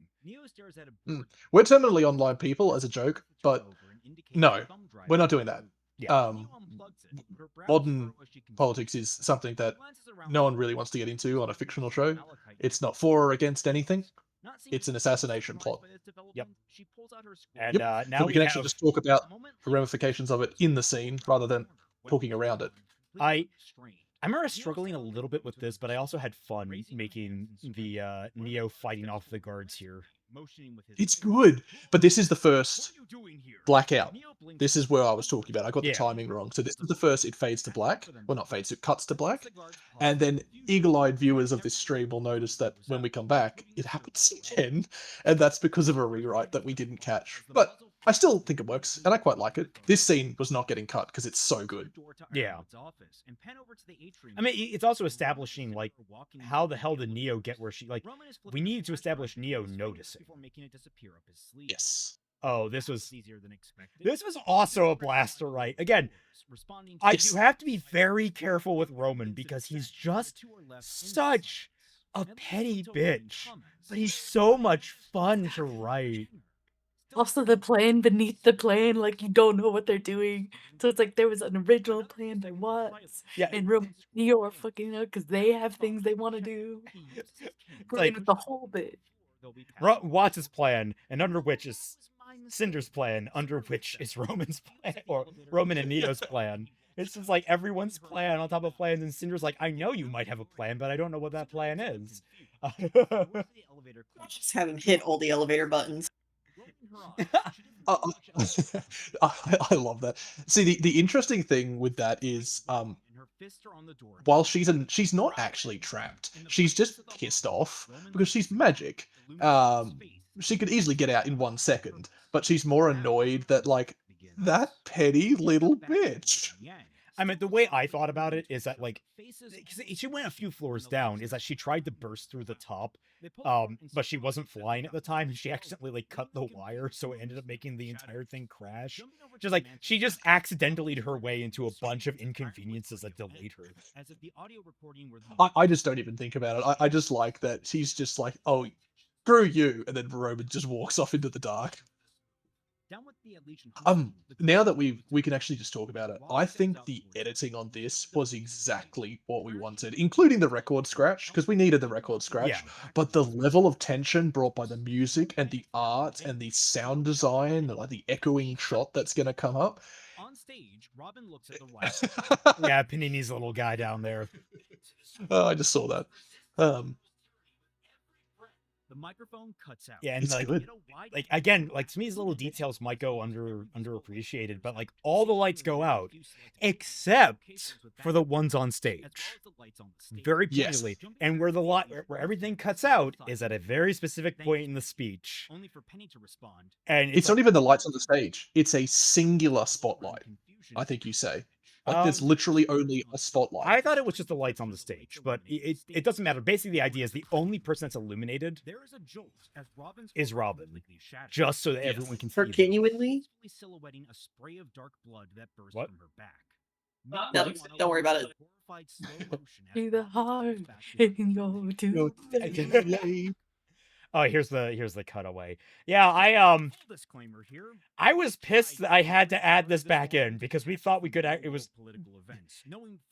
D: We're terminally online people as a joke, but no, we're not doing that. Yeah. Modern politics is something that no one really wants to get into on a fictional show. It's not for or against anything. It's an assassination plot.
B: Yep. And now
D: so we can actually just talk about the ramifications of it in the scene rather than talking around it.
B: I remember struggling a little bit with this, but I also had fun making the Neo fighting off the guards here.
D: It's good, but this is the first blackout. This is where I was talking about. I got the timing wrong. So this is the first it fades to black. Well, not fades, it cuts to black. And then eagle-eyed viewers of this stream will notice that when we come back, it happens again. And that's because of a rewrite that we didn't catch. But I still think it works, and I quite like it. This scene was not getting cut because it's so good.
B: Yeah. I mean, it's also establishing, like, how the hell did Neo get where she, like, we needed to establish Neo noticing.
D: Yes.
B: Oh, this was also a blaster, right? Again, you have to be very careful with Roman because he's just such a petty bitch, but he's so much fun to write.
C: also the plan beneath the plan, like you don't know what they're doing. So it's like there was an original plan by Watts
B: Yeah,
C: and Romeo are fucking up because they have things they want to do. We're
B: like-
C: in with the whole bit.
B: Watts' plan, and under which is Cinder's plan, under which is Roman's plan, or Roman and Nito's plan. It's just like everyone's plan on top of plans, and Cinder's like, I know you might have a plan, but I don't know what that plan is.
E: Just have him hit all the elevator buttons.
D: I love that. See, the interesting thing with that is, while she's not actually trapped, she's just pissed off because she's magic. She could easily get out in 1 second, but she's more annoyed that, like, that petty little bitch.
B: I mean, the way I thought about it is that, like, 'cause she went a few floors down, is that she tried to burst through the top, but she wasn't flying at the time, and she accidentally, like, cut the wire, so it ended up making the entire thing crash. Just like, she just accidentally her way into a bunch of inconveniences that delayed her.
D: I just don't even think about it. I just like that she's just like, oh, screw you, and then Roman just walks off into the dark. Now that we can actually just talk about it, I think the editing on this was exactly what we wanted, including the record scratch, because we needed the record scratch.
B: Yeah.
D: But the level of tension brought by the music and the art and the sound design, like the echoing shot that's going to come up.
A: On stage, Robin looks at the light.
B: Yeah, Panini's little guy down there.
D: I just saw that.
A: The microphone cuts out.
B: Yeah, and
D: It's good.
B: like again, like to me, these little details might go underappreciated, but like all the lights go out except for the ones on stage, very
D: Yes.
B: pointedly. And where the light, where everything cuts out, is at a very specific point in the speech.
A: Only for Penny to respond.
B: And
D: It's not even the lights on the stage. It's a singular spotlight, I think you say. Like, there's literally only a spotlight.
B: I thought it was just the lights on the stage, but it doesn't matter. Basically, the idea is the only person that's illuminated is Robin, just so that
D: Yes.
B: everyone can see.
E: For
B: them.
E: genuinely?
A: Silhouetting a spray of dark blood that burst
B: What?
A: from her back.
E: No, don't worry about it.
C: To the heart and go to.
B: Oh, here's the cutaway. Yeah, I was pissed that I had to add this back in because we thought we could. It was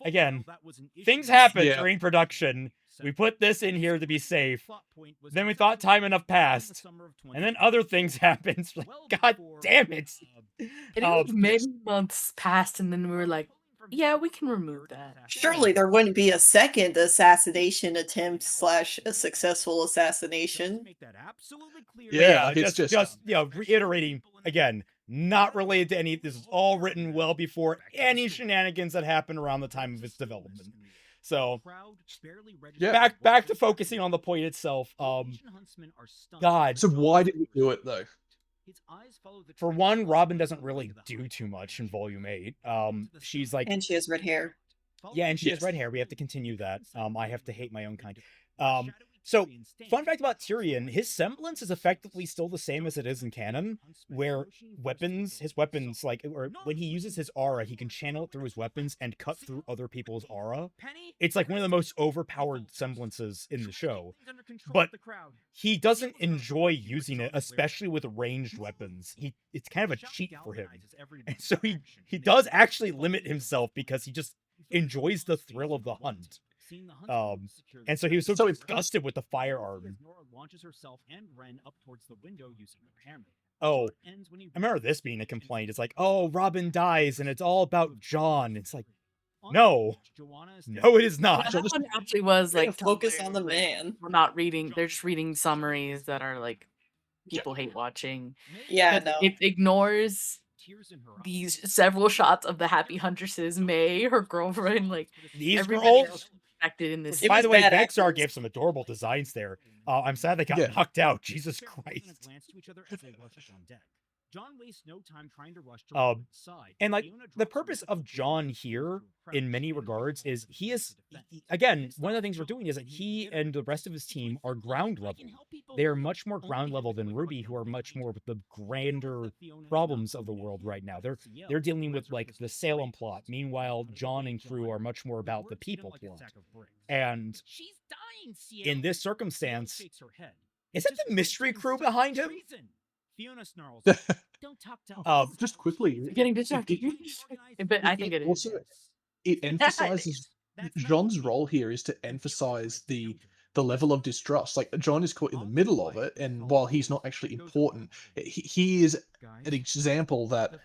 B: again, things happen
D: Yeah.
B: during production. We put this in here to be safe. Then we thought time enough passed, and then other things happened. Like, God damn it!
C: It was many months passed, and then we were like, yeah, we can remove that.
E: Surely there wouldn't be a second assassination attempt / a successful assassination.
D: Yeah,
B: But
D: it's
B: just reiterating again, not related to any. This is all written well before any shenanigans that happened around the time of its development. So,
D: Yeah.
B: back to focusing on the point itself. God.
D: So why did we do it though?
B: For one, Robin doesn't really do too much in Volume 8. She's like,
E: And she has red hair.
B: yeah, and she has
D: Yes.
B: red hair. We have to continue that. I have to hate my own kind. So, fun fact about Tyrion, his semblance is effectively still the same as it is in canon, where his weapons, like, or when he uses his aura, he can channel it through his weapons and cut through other people's aura. It's like one of the most overpowered semblances in the show. But he doesn't enjoy using it, especially with ranged weapons. It's kind of a cheat for him. And so he does actually limit himself because he just enjoys the thrill of the hunt. And so he was so disgusted with the firearm. Oh, I remember this being a complaint. It's like, oh, Robin dies and it's all about John. It's like, no, it is not.
C: That one actually was
E: Like,
C: like
E: focus on the man.
C: We're not reading. They're just reading summaries that are like people hate watching.
E: Yeah,
C: 'Cause
E: no.
C: it ignores these several shots of the happy huntresses, May, her girlfriend, like
B: These
C: everybody
B: girls.
C: else affected in this.
E: It
B: By
E: was
B: the way,
E: bad
B: Vexar
E: actors.
B: gave some adorable designs there. I'm sad they got
D: Yeah.
B: knocked out. Jesus Christ.
A: John wastes no time trying to rush to
B: Um,
A: Robin's side.
B: And like
A: Fiona
B: the
A: drops her
B: purpose
A: weapon
B: of John here, in many regards, is he is again one of the things we're doing is that he and the rest of his team are ground level. They are much more ground level than Ruby, who are much more with the grander problems of the world right now. They're dealing with like the Salem plot. Meanwhile, John and crew are much more about the people plot. And in this circumstance, is that the mystery crew behind him?
A: Fiona snarls, "Don't talk to
D: Just quickly,
C: Getting distracted. But I think it is.
D: also it emphasizes John's role here is to emphasize the level of distrust. Like John is caught in the middle of it, and while he's not actually important, he is an example that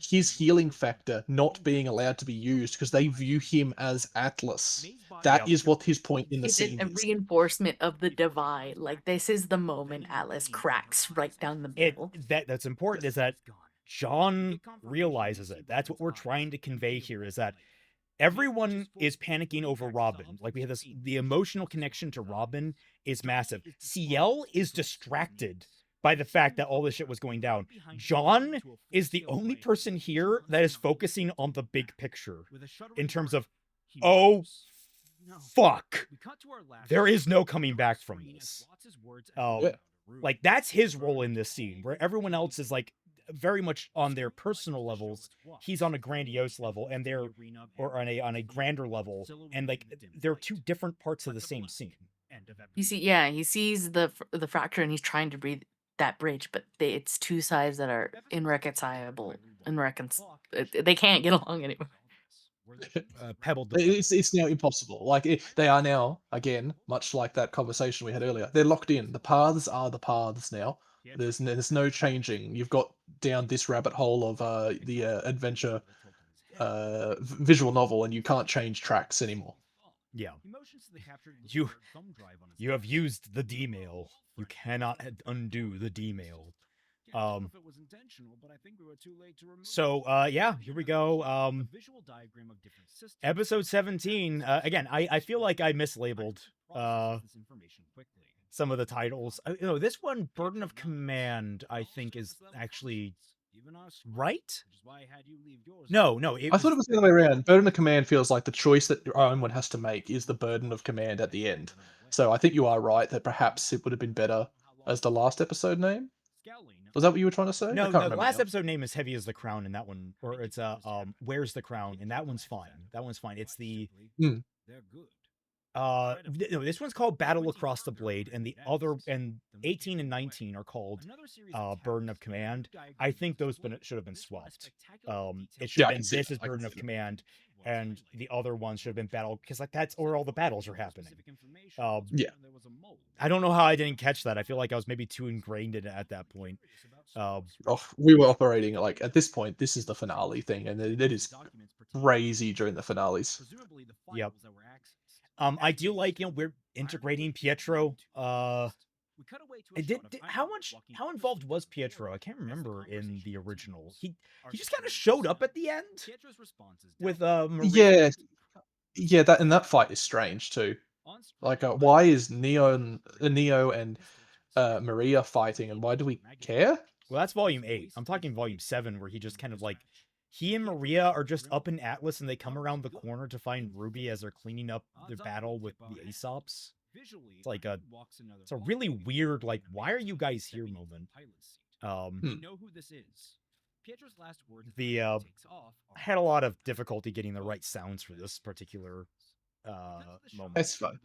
D: his healing factor not being allowed to be used because they view him as Atlas. That is what his point in the
C: It's
D: scene
C: a
D: is.
C: reinforcement of the divide. Like, this is the moment Atlas cracks right down the middle.
B: That's important, is that John realizes it. That's what we're trying to convey here, is that everyone is panicking over Robin. Like, we have the emotional connection to Robin is massive. CL is distracted by the fact that all this shit was going down. John is the only person here that is focusing on the big picture in terms of, oh, fuck, there is no coming back from this. Like, that's his role in this scene, where everyone else is like very much on their personal levels. He's on a grandiose level, and they're or on a grander level, and like they're two different parts of the same scene.
C: He sees the fracture, and he's trying to breathe that bridge, but it's two sides that are irreconcilable. They can't get along anymore.
B: Pebbled.
D: It's now impossible. Like they are now, again, much like that conversation we had earlier. They're locked in. The paths are the paths now. There's no changing. You've got down this rabbit hole of the adventure visual novel, and you can't change tracks anymore.
B: Yeah. You have used the D-mail. You cannot undo the D-mail. So yeah, here we go. Episode 17. Again, I feel like I mislabeled some of the titles. This one, Burden of Command, I think is actually right. No,
D: I thought it was the other way around. Burden of Command feels like the choice that Ironwood has to make is the burden of command at the end. So I think you are right that perhaps it would have been better as the last episode name. Was that what you were trying to say?
B: No, the last episode name is Heavy as the Crown in that one, or it's Where's the Crown, and that one's fine. It's the no, this one's called Battle Across the Blade, and the other, and 18 and 19 are called Burden of Command. I think those should have been swapped. It should have been This is Burden of Command, and the other one should have been Battle, because like that's where all the battles are happening.
D: Yeah.
B: I don't know how I didn't catch that. I feel like I was maybe too ingrained in it at that point.
D: We were operating like at this point. This is the finale thing, and it is crazy during the finales.
B: Yep. I do like, we're integrating Pietro. How involved was Pietro? I can't remember in the original. He just kind of showed up at the end with Maria.
D: Yeah, that fight is strange too. Like, why is Neo and Maria fighting, and why do we care?
B: Well, that's volume 8. I'm talking volume 7, where he just kind of like, he and Maria are just up in Atlas, and they come around the corner to find Ruby as they're cleaning up the battle with the Aesops. It's like it's a really weird, like, why are you guys here moment. I had a lot of difficulty getting the right sounds for this particular moment.
D: That's fun.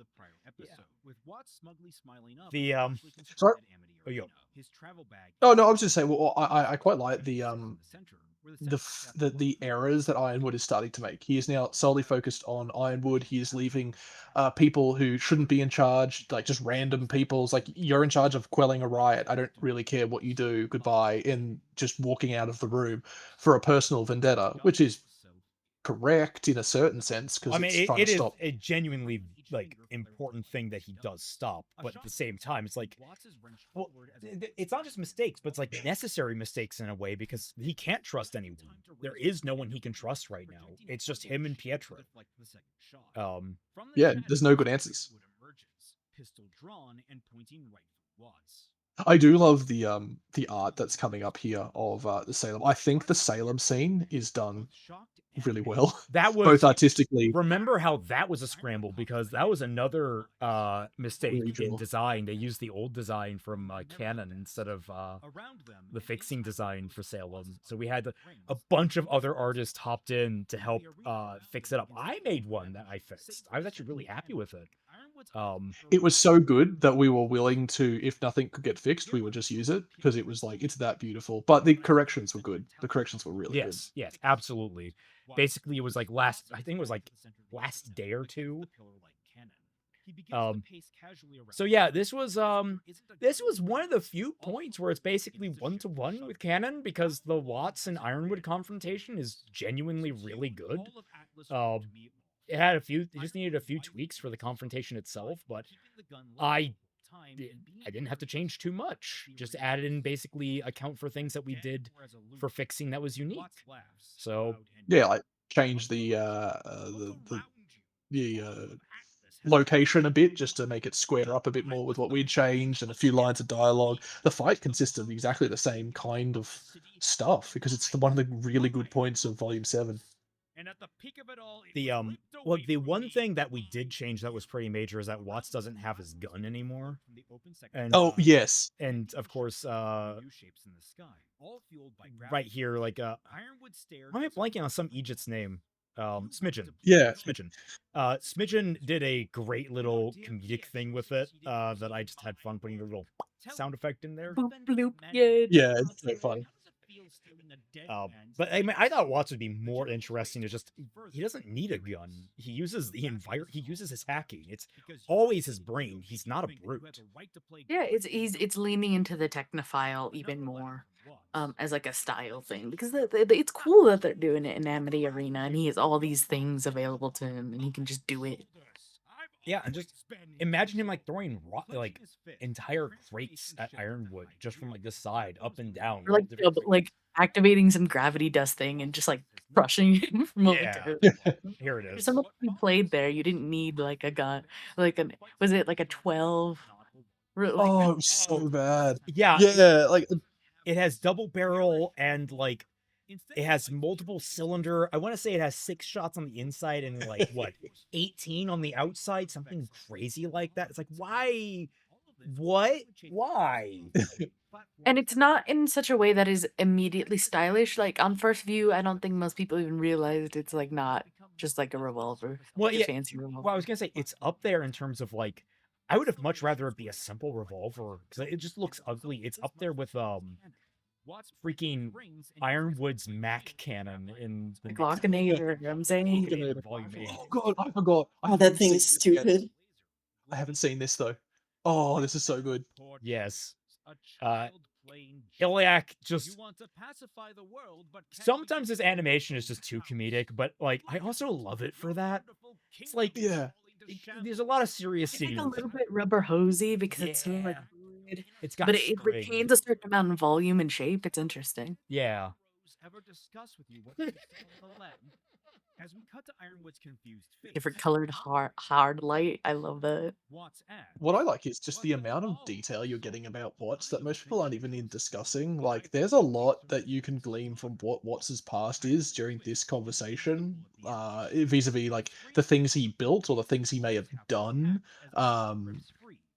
B: Yeah.
D: Sorry?
B: Oh, yo.
D: Oh no, I was just saying. Well, I quite like the errors that Ironwood is starting to make. He is now solely focused on Ironwood. He is leaving people who shouldn't be in charge, like just random people. It's like, you're in charge of quelling a riot. I don't really care what you do. Goodbye. And just walking out of the room for a personal vendetta, which is correct in a certain sense, because
B: it is a genuinely like important thing that he does stop, but at the same time it's like, well, it's not just mistakes, but it's like necessary mistakes in a way, because he can't trust anyone. There is no one he can trust right now. It's just him and Pietro.
D: Yeah, there's no good answers. I do love the art that's coming up here of the Salem. I think the Salem scene is done really well.
B: That was
D: both artistically.
B: Remember how that was a scramble, because that was another mistake in design. They used the old design from Canon instead of the fixing design for Salem. So we had a bunch of other artists hopped in to help fix it up. I made one that I fixed. I was actually really happy with it.
D: It was so good that we were willing to, if nothing could get fixed, we would just use it because it was like, it's that beautiful. But the corrections were good. The corrections were really good.
B: Yes, absolutely. Basically, it was like I think it was like last day or two. So yeah, this was one of the few points where it's basically 1-to-1 with canon, because the Watts and Ironwood confrontation is genuinely really good. It just needed a few tweaks for the confrontation itself, but I didn't have to change too much. Just added in basically account for things that we did for fixing that was unique. So
D: yeah, like change the location a bit just to make it square up a bit more with what we'd changed, and a few lines of dialogue. The fight consists of exactly the same kind of stuff because it's one of the really good points of Volume 7.
B: The one thing that we did change that was pretty major is that Watts doesn't have his gun anymore. And,
D: yes.
B: And of course, right here, like, why am I blanking on some Egypt's name? Smidgen.
D: Yeah.
B: Smidgen. Smidgen did a great little comedic thing with it that I just had fun putting a little sound effect in there.
C: Boop, bloop, yeah.
D: Yeah, it's very fun.
B: But I mean, I thought Watts would be more interesting. It's just he doesn't need a gun. He uses He uses his hacking. It's always his brain. He's not a brute.
C: Yeah, it's leaning into the technophile even more, as like a style thing, because it's cool that they're doing it in Amity Arena, and he has all these things available to him, and he can just do it.
B: Yeah, and just imagine him like throwing like entire crates at Ironwood just from like this side, up and down.
C: Or like activating some gravity dust thing and just like crushing him from over
B: Yeah. Here it is.
C: For someone who played there, you didn't need like a gun, was it like a 12?
D: Oh, it was so bad.
B: Yeah,
D: like
B: it has double barrel and like it has multiple cylinder. I want to say it has 6 shots on the inside and like what 18 on the outside, something crazy like that. It's like, why? What? Why?
C: And it's not in such a way that is immediately stylish. Like on first view, I don't think most people even realized it's like not just like a revolver.
B: Well,
C: like
B: yeah,
C: a fancy revolver.
B: Well, I was gonna say it's up there in terms of like, I would have much rather it be a simple revolver because it just looks ugly. It's up there with freaking Ironwood's Mac cannon in the
C: Glockinator. I'm saying.
B: Volume 8.
D: Oh god, I forgot.
E: Oh, that thing is stupid.
D: I haven't seen this though. Oh, this is so good.
B: Yes. Iliac just sometimes his animation is just too comedic, but like I also love it for that. It's like,
D: yeah,
B: there's a lot of serious
C: It's like
B: scenes.
C: a little bit rubber hosy because it's sort of like weird,
B: It's got
C: but it
B: string.
C: retains a certain amount of volume and shape. It's interesting.
B: Yeah.
A: As we cut to Ironwood's confused face,
C: Different colored hard light. I love that.
D: what I like is just the amount of detail you're getting about Watts that most people aren't even discussing. Like, there's a lot that you can glean from what Watts's past is during this conversation, vis-a-vis like the things he built or the things he may have done.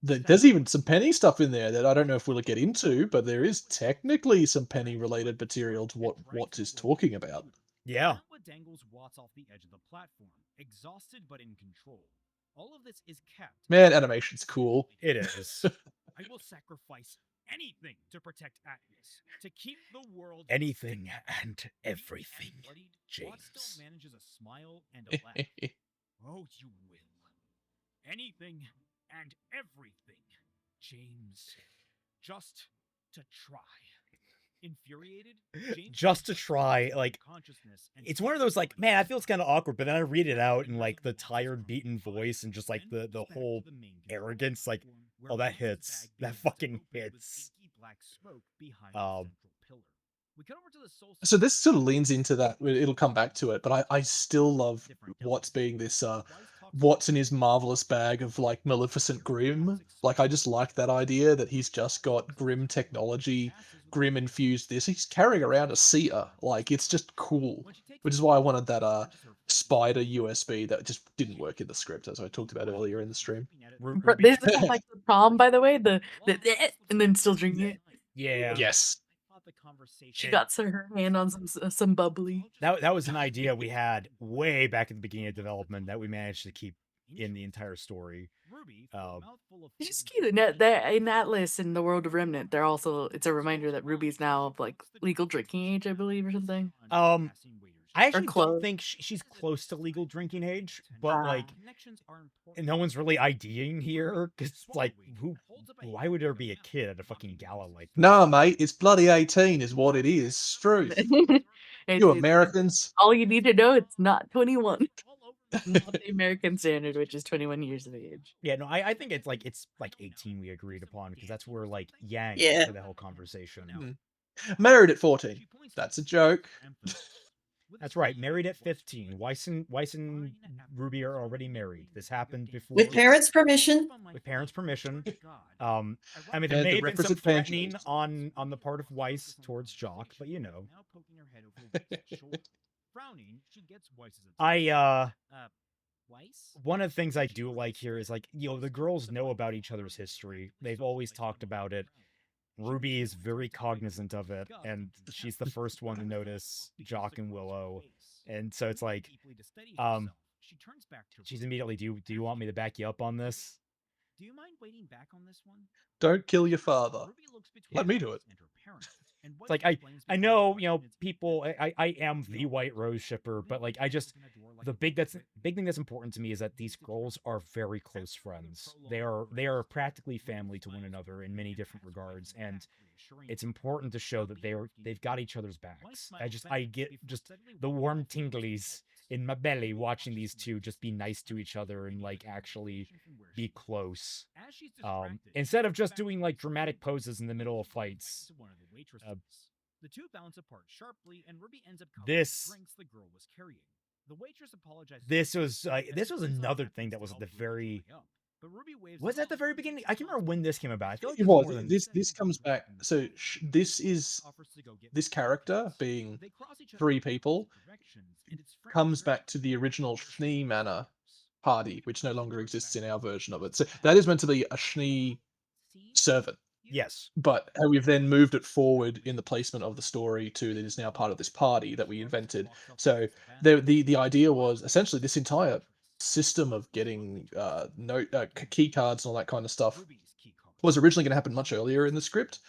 D: There's even some Penny stuff in there that I don't know if we'll get into, but there is technically some Penny related material to what Watts is talking about.
B: Yeah.
A: Dangles Watts off the edge of the platform, exhausted but in control. All of this is kept.
D: Man, animation's cool.
B: It is.
A: I will sacrifice anything to protect Atlas, to keep the world.
B: Anything and everything, James.
A: Watts still manages a smile and a laugh. Oh, you will. Anything and everything, James. Just to try. Infuriated,
B: just to try, like, it's one of those like, man, I feel it's kind of awkward, but then I read it out in like the tired, beaten voice and just like the whole arrogance, like, oh, that hits, that fucking hits.
D: So this sort of leans into that. It'll come back to it, but I still love Watts being this Watts in his marvelous bag of like Maleficent Grim. Like, I just like that idea that he's just got Grim technology, Grim infused this. He's carrying around a Seer. Like, it's just cool. Which is why I wanted that spider USB that just didn't work in the script, as I talked about earlier in the stream.
C: This is like the problem, by the way, the and then still drinking it.
B: Yeah.
D: Yes.
C: She got her hand on some bubbly.
B: That was an idea we had way back at the beginning of development that we managed to keep in the entire story.
C: It's cute. In that list in the World of Remnant, they're also it's a reminder that Ruby's now of like legal drinking age, I believe, or something.
B: I actually
C: close.
B: don't think she's close to legal drinking age, but like, no one's really IDing here because like, why would there be a kid at a fucking gala like this?
D: Nah, mate, it's bloody 18 is what it is. Truth. You Americans.
C: All you need to know, it's not 21. Not the American standard, which is 21 years of age.
B: Yeah, no, I think it's like 18 we agreed upon because that's where like Yang
E: Yeah.
B: for the whole conversation.
D: Married at 14. That's a joke.
B: That's right. Married at 15. Weiss and RWBY are already married. This happened before.
E: With parents' permission.
B: With parents' permission. I mean, there
D: And
B: may
D: the
B: have been some
D: requisite
B: threatening
D: pensions.
B: on the part of Weiss towards Jock, but you know. One of the things I do like here is like, you know, the girls know about each other's history. They've always talked about it. RWBY is very cognizant of it, and she's the first one to notice Jock and Willow. And so it's like, she's immediately, do you want me to back you up on this?
A: Do you mind waiting back on this one?
D: Don't kill your father. Let me do it.
B: It's like, I know, you know, people, I am the White Rose shipper, but like, the big thing that's important to me is that these girls are very close friends. They are practically family to one another in many different regards, and it's important to show that they've got each other's backs. I get just the warm tinglies in my belly watching these two just be nice to each other and like actually be close. Instead of just doing like dramatic poses in the middle of fights.
A: The two bounce apart sharply, and RWBY ends up
B: this
A: drinks the girl was carrying. The waitress apologizes.
B: This was another thing that was at the very. Was that the very beginning? I can't remember when this came about. I feel like
D: It was. This comes back. So this character being three people comes back to the original Schnee Manor party, which no longer exists in our version of it. So that is meant to be a Schnee servant.
B: Yes.
D: But we've then moved it forward in the placement of the story to that is now part of this party that we invented. So the idea was essentially this entire system of getting key cards and all that kind of stuff was originally going to happen much earlier in the script,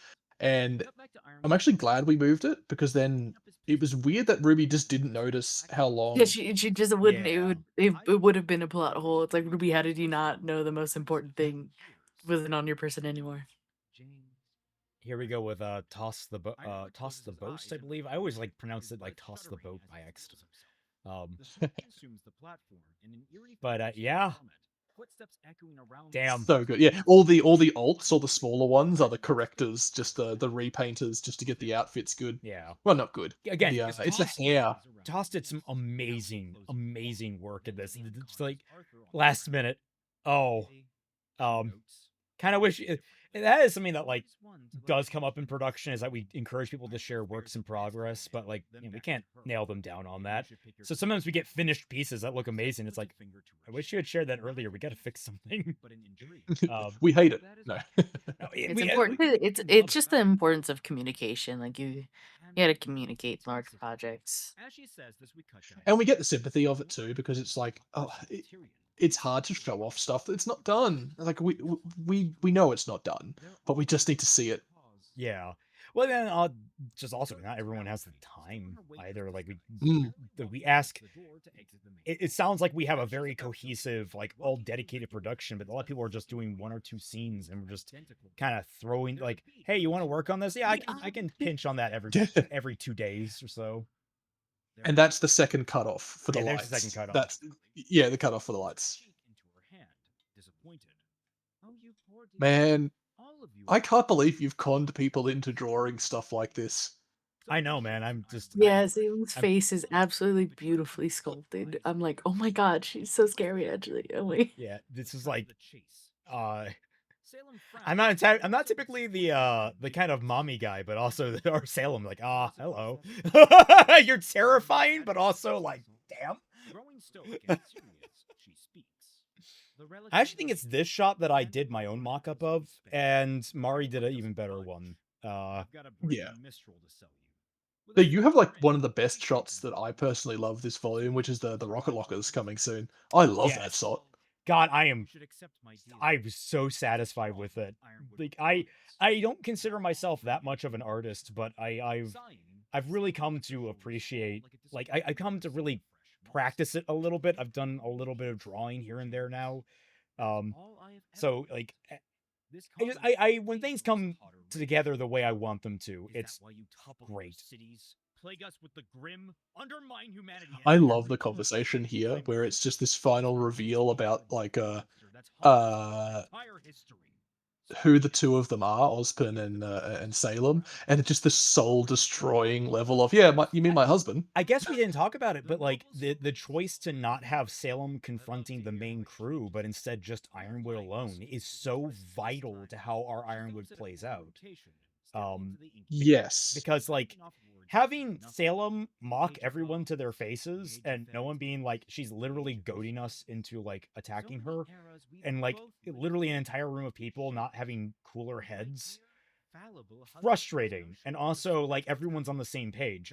D: and I'm actually glad we moved it because then it was weird that RWBY just didn't notice how long.
C: Yeah, she just wouldn't. It would have been a plot hole. It's like, RWBY, how did you not know the most important thing wasn't on your person anymore?
B: Here we go with toss the boast, I believe. I always like pronounce it like toss the boat by accident. But yeah. Damn.
D: So good. Yeah, all the alts, all the smaller ones are the correctors, just the repainters, just to get the outfits good.
B: Yeah.
D: Well, not good.
B: Again,
D: it's the hair.
B: Toss did some amazing work in this. It's like last minute. Kind of wish that is something that like does come up in production, is that we encourage people to share works in progress, but like, you know, we can't nail them down on that. So sometimes we get finished pieces that look amazing. It's like, I wish you had shared that earlier. We got to fix something.
D: We hate it. No.
C: It's important. It's just the importance of communication. Like you got to communicate large projects.
D: And we get the sympathy of it too, because it's like, it's hard to show off stuff that's not done. Like we know it's not done, but we just need to see it.
B: Yeah. Well, then just also not everyone has the time either. Like we ask. It sounds like we have a very cohesive, like all dedicated production, but a lot of people are just doing one or two scenes, and we're just kind of throwing like, "Hey, you want to work on this? Yeah, I can pinch on that every 2 days or so."
D: And that's the second cutoff for the lights.
B: The second cutoff.
D: That's the cutoff for the lights. Man, I can't believe you've conned people into drawing stuff like this.
B: I know, man. I'm just
C: Salem's face is absolutely beautifully sculpted. I'm like, oh my god, she's so scary. Actually,
B: yeah, this is like, I'm not typically the kind of mommy guy, but also or Salem, like, hello. You're terrifying, but also like, damn. I actually think it's this shot that I did my own mock-up of, and Mari did an even better one.
D: Yeah. So you have like one of the best shots that I personally love this volume, which is the rocket lockers coming soon. I love that shot.
B: God, I'm so satisfied with it. Like I don't consider myself that much of an artist, but I've really come to appreciate, like I come to really practice it a little bit. I've done a little bit of drawing here and there now. So like when things come together the way I want them to, it's great.
D: I love the conversation here where it's just this final reveal about like uh who the two of them are, Ozpin and Salem, and it's just the soul destroying level of you mean my husband?
B: I guess we didn't talk about it, but like the choice to not have Salem confronting the main crew, but instead just Ironwood alone, is so vital to how our Ironwood plays out.
D: Yes.
B: Because like having Salem mock everyone to their faces and no one being like, she's literally goading us into like attacking her, and like literally an entire room of people not having cooler heads, frustrating. And also like everyone's on the same page.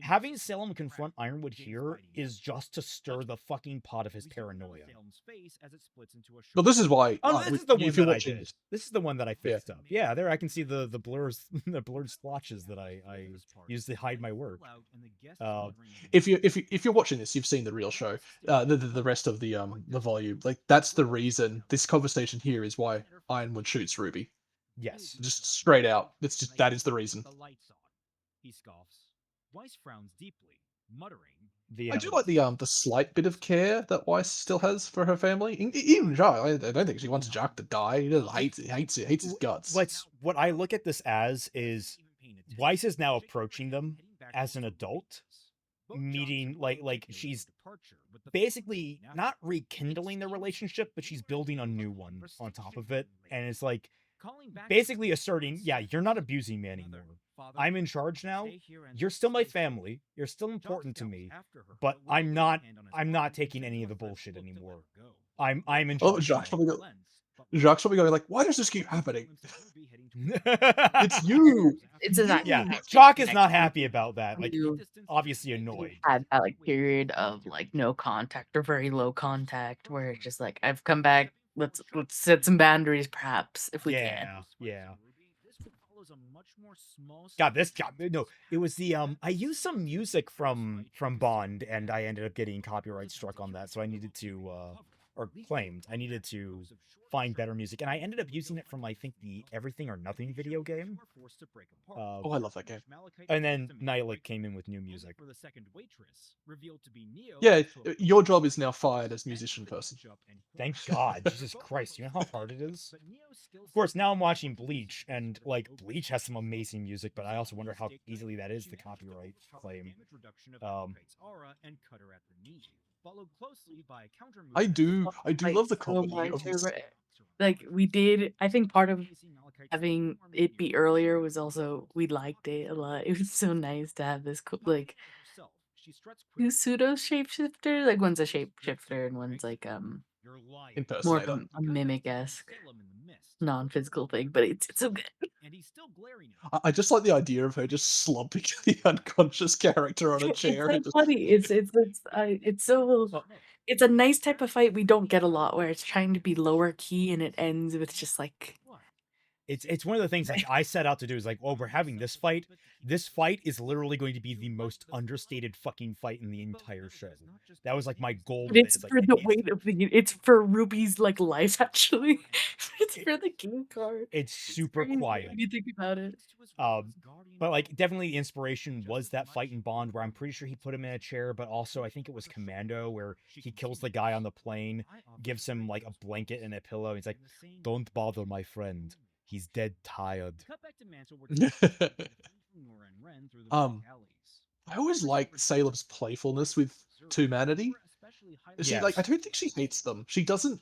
B: Having Salem confront Ironwood here is just to stir the fucking pot of his paranoia.
D: Well, this is why.
B: This is the one that I did. This is the one that I fixed up. Yeah, there I can see the blurs, the blurred splotches that I use to hide my work.
D: If you're watching this, you've seen the real show. The rest of the volume, like that's the reason this conversation here is why Ironwood shoots Ruby.
B: Yes,
D: just straight out. That is the reason.
A: He scoffs. Weiss frowns deeply, muttering.
D: I do like the slight bit of care that Weiss still has for her family. Even Jacques, I don't think she wants Jacques to die. He just hates his guts.
B: What I look at this as is Weiss is now approaching them as an adult, meeting like she's basically not rekindling their relationship, but she's building a new one on top of it, and it's like basically asserting, yeah, you're not abusing me anymore. I'm in charge now. You're still my family. You're still important to me, but I'm not taking any of the bullshit anymore. I'm in charge.
D: Oh, Jacques probably going like, why does this keep happening? It's you.
C: It's a
B: Jacques is not happy about that. Like, obviously annoyed.
C: Had that like period of like no contact or very low contact where it's just like, I've come back. Let's set some boundaries, perhaps, if we can.
B: Yeah. God, it was the I used some music from Bond, and I ended up getting copyright struck on that, so I needed to or claimed I needed to find better music, and I ended up using it from I think the Everything or Nothing video game.
D: Oh, I love that game.
B: And then Nyla came in with new music.
D: Yeah, your job is now fired as musician person.
B: Thank God. Jesus Christ, you know how hard it is? Of course, now I'm watching Bleach, and like Bleach has some amazing music, but I also wonder how easily that is the copyright claim.
D: I do love the comedy of this.
C: Like we did, I think part of having it be earlier was also we liked it a lot. It was so nice to have this like two pseudo shapeshifters. Like one's a shapeshifter and one's like more of a mimic-esque non-physical thing, but it's so good.
D: I just like the idea of her just slumping the unconscious character on a chair.
C: It's so funny. It's so it's a nice type of fight we don't get a lot, where it's trying to be lower key and it ends with just like
B: it's one of the things like I set out to do is like, oh, we're having this fight. This fight is literally going to be the most understated fucking fight in the entire show. That was like my goal.
C: It's for the weight of it's for Ruby's like life actually. It's for the game card.
B: It's super quiet.
C: When you think about it.
B: But like definitely the inspiration was that fight in Bond where I'm pretty sure he put him in a chair, but also I think it was Commando where he kills the guy on the plane, gives him like a blanket and a pillow. He's like, "Don't bother my friend. He's dead tired."
D: I always like Salem's playfulness with humanity. She like I don't think she hates them. She doesn't.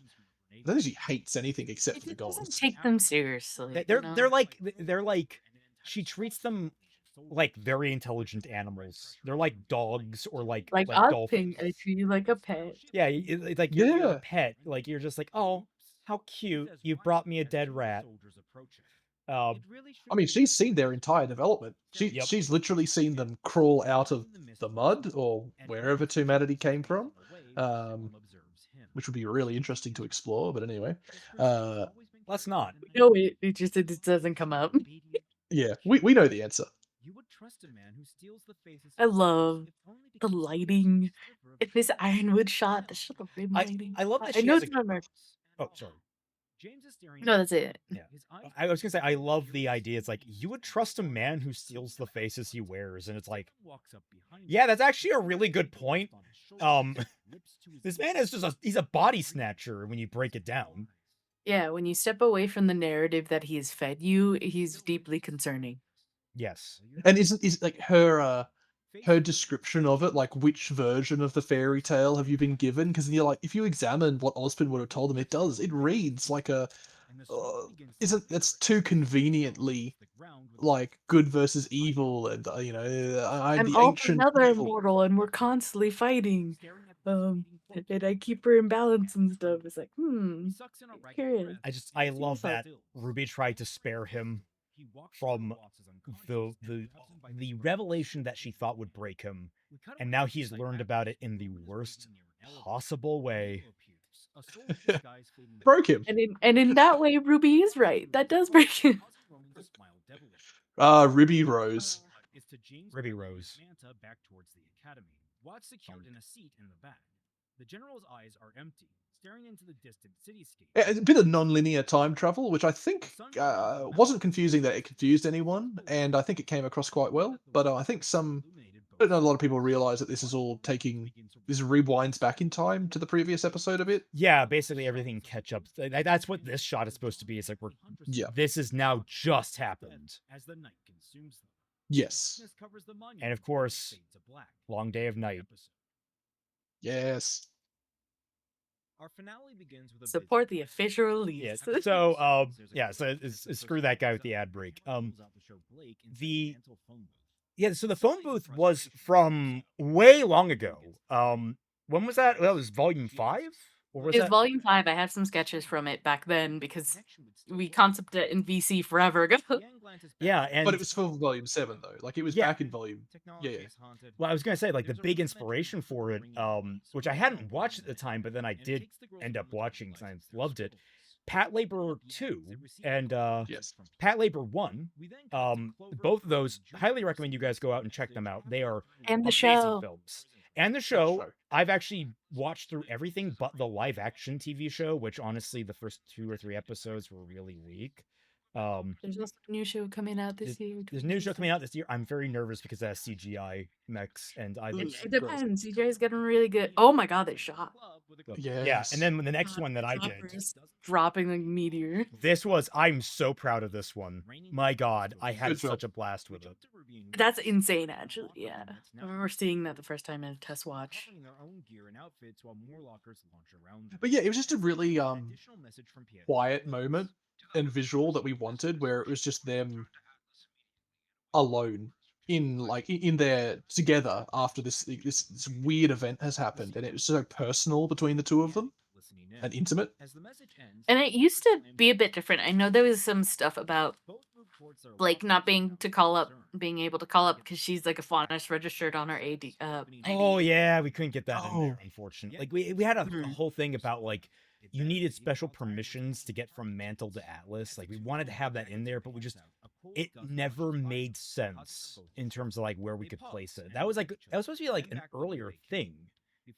D: I don't think she hates anything except for the gods.
C: Doesn't take them seriously.
B: They're like she treats them like very intelligent animals. They're like dogs or like dolphins.
C: I treat you like a pet.
B: Yeah, it's like you're a pet. Like you're just like, oh, how cute! You brought me a dead rat.
D: I mean, she's seen their entire development. She's literally seen them crawl out of the mud or wherever humanity came from. which would be really interesting to explore. But anyway,
B: Let's not.
C: No, it doesn't come up.
D: yeah, we know the answer.
C: I love the lighting. If this Ironwood shot, the shot of rim lighting.
B: I love that
C: I
B: she
C: know
B: has
C: it's
B: a-
C: not American.
B: Oh, sorry.
C: No, that's it.
B: Yeah. I was gonna say I love the idea. It's like you would trust a man who steals the faces he wears, and it's like, yeah, that's actually a really good point. This man is he's a body snatcher when you break it down.
C: Yeah, when you step away from the narrative that he's fed you, he's deeply concerning.
B: Yes.
D: And is like her description of it, like which version of the fairy tale have you been given? Because you're like, if you examine what Ozpin would have told him, it reads like a that's too conveniently like good versus evil, and
C: I'm
D: the
C: all
D: ancient
C: another
D: evil.
C: immortal, and we're constantly fighting. And I keep her in balance and stuff. It's like, curious.
B: I love that Ruby tried to spare him from the revelation that she thought would break him, and now he's learned about it in the worst possible way.
D: Broke him.
C: And in that way, Ruby is right. That does break him.
D: Ruby Rose.
B: Ruby Rose.
A: The general's eyes are empty, staring into the distant cityscape.
D: A bit of non-linear time travel, which I think wasn't confusing that it confused anyone, and I think it came across quite well. But I think I don't know, a lot of people realize that this rewinds back in time to the previous episode a bit.
B: Yeah, basically everything catch up. That's what this shot is supposed to be. It's like this is now just happened.
D: Yes.
B: And of course, long day of night.
D: Yes.
A: Our finale begins with
C: Support the official release.
B: Yes. So screw that guy with the ad break. So the phone booth was from way long ago. When was that? That was volume 5? Or was
C: It was
B: that
C: volume 5. I have some sketches from it back then because we concepted it in VC forever ago.
B: Yeah,
D: But it was for volume 7 though. Like it was back in volume. Yeah.
B: Well, I was gonna say, like, the big inspiration for it, which I hadn't watched at the time, but then I did end up watching because I loved it. Pat Labor 2 and
D: Yes.
B: Pat Labor 1. Both of those, highly recommend you guys go out and check them out. They are
C: And the
B: amazing
C: show.
B: films. And the show, I've actually watched through everything but the live action TV show, which honestly the first 2 or 3 episodes were really weak.
C: There's also a new show coming out this year.
B: There's a new show coming out this year. I'm very nervous because it has CGI mechs, and
C: It depends. CJ's getting really good. Oh my god, they shot.
B: Yeah, and then the next one that I did,
C: dropping the meteor.
B: I'm so proud of this one. My god, I had such a blast with it.
C: That's insane, actually. Yeah, I remember seeing that the first time in a test watch.
D: But yeah, it was just a really quiet moment and visual that we wanted, where it was just them alone in there together after this weird event has happened, and it was so personal between the two of them and intimate.
C: And it used to be a bit different. I know there was some stuff about like not being able to call up because she's like a faunus registered on her AD.
B: Oh yeah, we couldn't get that in there, unfortunately. Like we had a whole thing about like you needed special permissions to get from Mantle to Atlas. Like we wanted to have that in there, but it never made sense in terms of like where we could place it. That was supposed to be like an earlier thing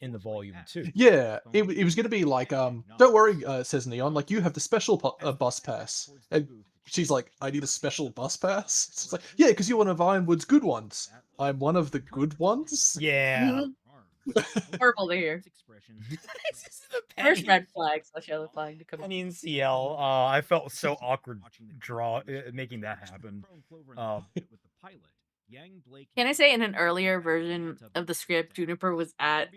B: in the volume 2.
D: Yeah, it was going to be like, don't worry, says Neon, like you have the special bus pass. And she's like, I need a special bus pass? It's like, yeah, because you're one of Ironwood's good ones. I'm one of the good ones?
B: Yeah.
C: Horrible to hear. First red flag, slash yellow flag to come.
B: I mean, CL, I felt so awkward making that happen.
C: Can I say in an earlier version of the script, Juniper was at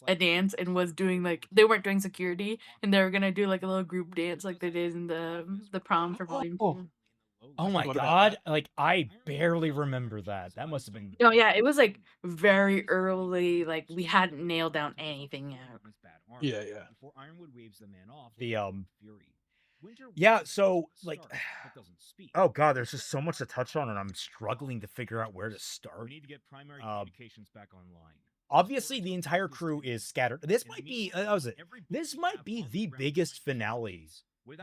C: a dance and was doing like they weren't doing security and they were gonna do like a little group dance like they did in the prom for volume 2.
B: Oh my god! Like I barely remember that. That must have been.
C: Oh yeah, it was like very early. Like we hadn't nailed down anything yet.
D: Yeah.
B: Yeah, so like, oh god, there's just so much to touch on, and I'm struggling to figure out where to start.
A: We need to get primary communications back online.
B: obviously the entire crew is scattered. This might be this might be the biggest finale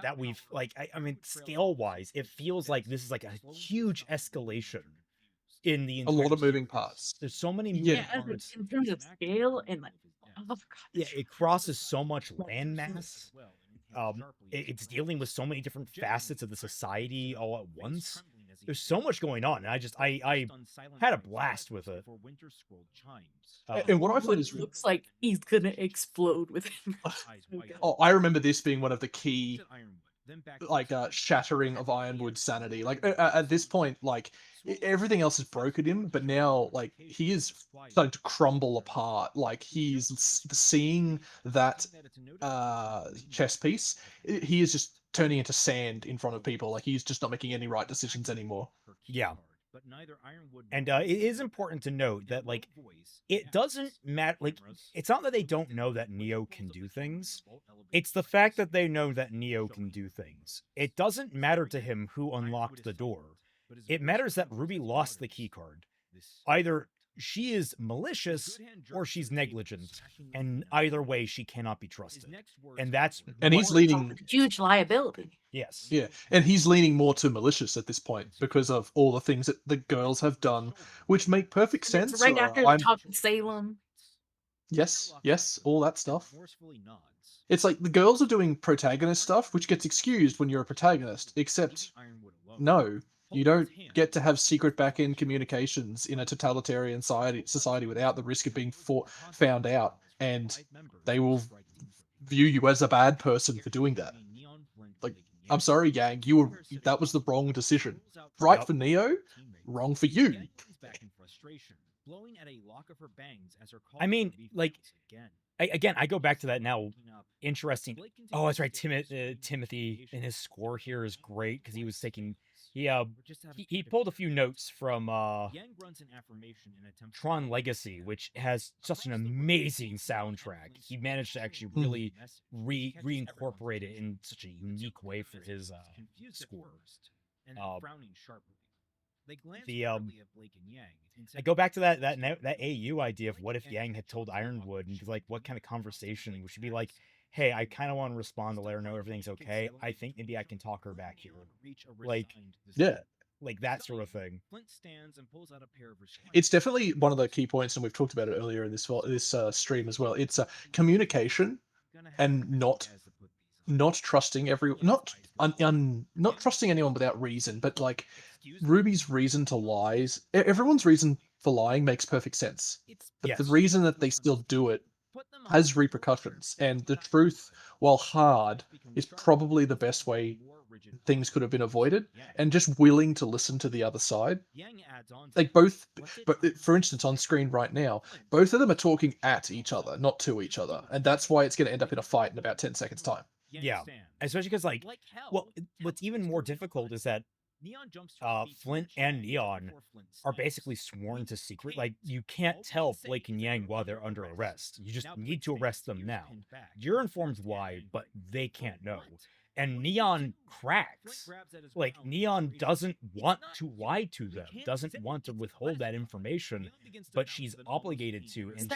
B: that we've I mean, scale wise, it feels like this is like a huge escalation in the
D: A lot of moving
B: series.
D: parts.
B: There's so many moving
D: Yeah.
B: parts.
C: In terms of scale and like, oh god,
B: Yeah, it crosses so much landmass. It's dealing with so many different facets of the society all at once. There's so much going on, and I had a blast with it.
D: And what I find is
C: looks like he's gonna explode with him.
D: Oh, I remember this being one of the key, like, shattering of Ironwood's sanity. Like, at this point, like, everything else has broken him, but now, like, he is starting to crumble apart. Like, he's seeing that chess piece. He is just turning into sand in front of people. Like, he's just not making any right decisions anymore.
B: Yeah. And it is important to note that, like, it doesn't matter. Like, it's not that they don't know that Neo can do things. It's the fact that they know that Neo can do things. It doesn't matter to him who unlocked the door. It matters that Ruby lost the keycard. Either she is malicious or she's negligent, and either way, she cannot be trusted. And
D: he's leaning
C: huge liability.
B: Yes.
D: Yeah, and he's leaning more to malicious at this point because of all the things that the girls have done, which make perfect sense.
C: It's right after the talk in Salem.
D: Yes, all that stuff. It's like the girls are doing protagonist stuff, which gets excused when you're a protagonist, except no, you don't get to have secret back-end communications in a totalitarian society without the risk of being found out, and they will view you as a bad person for doing that. Like, I'm sorry, gang, that was the wrong decision. Right for Neo, wrong for you.
B: I mean, like, I go back to that now. Interesting. Oh, that's right. Timothy in his score here is great because he was taking. He pulled a few notes from Tron Legacy, which has such an amazing soundtrack. He managed to actually really reincorporate it in such a unique way for his score. I go back to that AU idea of what if Yang had told Ironwood, and like, what kind of conversation would she be like? Hey, I kind of want to respond to let her know everything's okay. I think maybe I can talk her back here. Like,
D: yeah,
B: like that sort of thing.
D: It's definitely one of the key points, and we've talked about it earlier in this stream as well. It's communication and not trusting not trusting anyone without reason, but like Ruby's reason to lies. Everyone's reason for lying makes perfect sense, but the reason that they still do it has repercussions, and the truth, while hard, is probably the best way things could have been avoided, and just willing to listen to the other side. Like but for instance, on screen right now, both of them are talking at each other, not to each other, and that's why it's going to end up in a fight in about 10 seconds time.
B: Yeah, especially because, like, well, what's even more difficult is that Flint and Neon are basically sworn to secret. Like, you can't tell Blake and Yang while they're under arrest. You just need to arrest them now. You're informed why, but they can't know. And Neon cracks. Like, Neon doesn't want to lie to them, doesn't want to withhold that information, but she's obligated to. And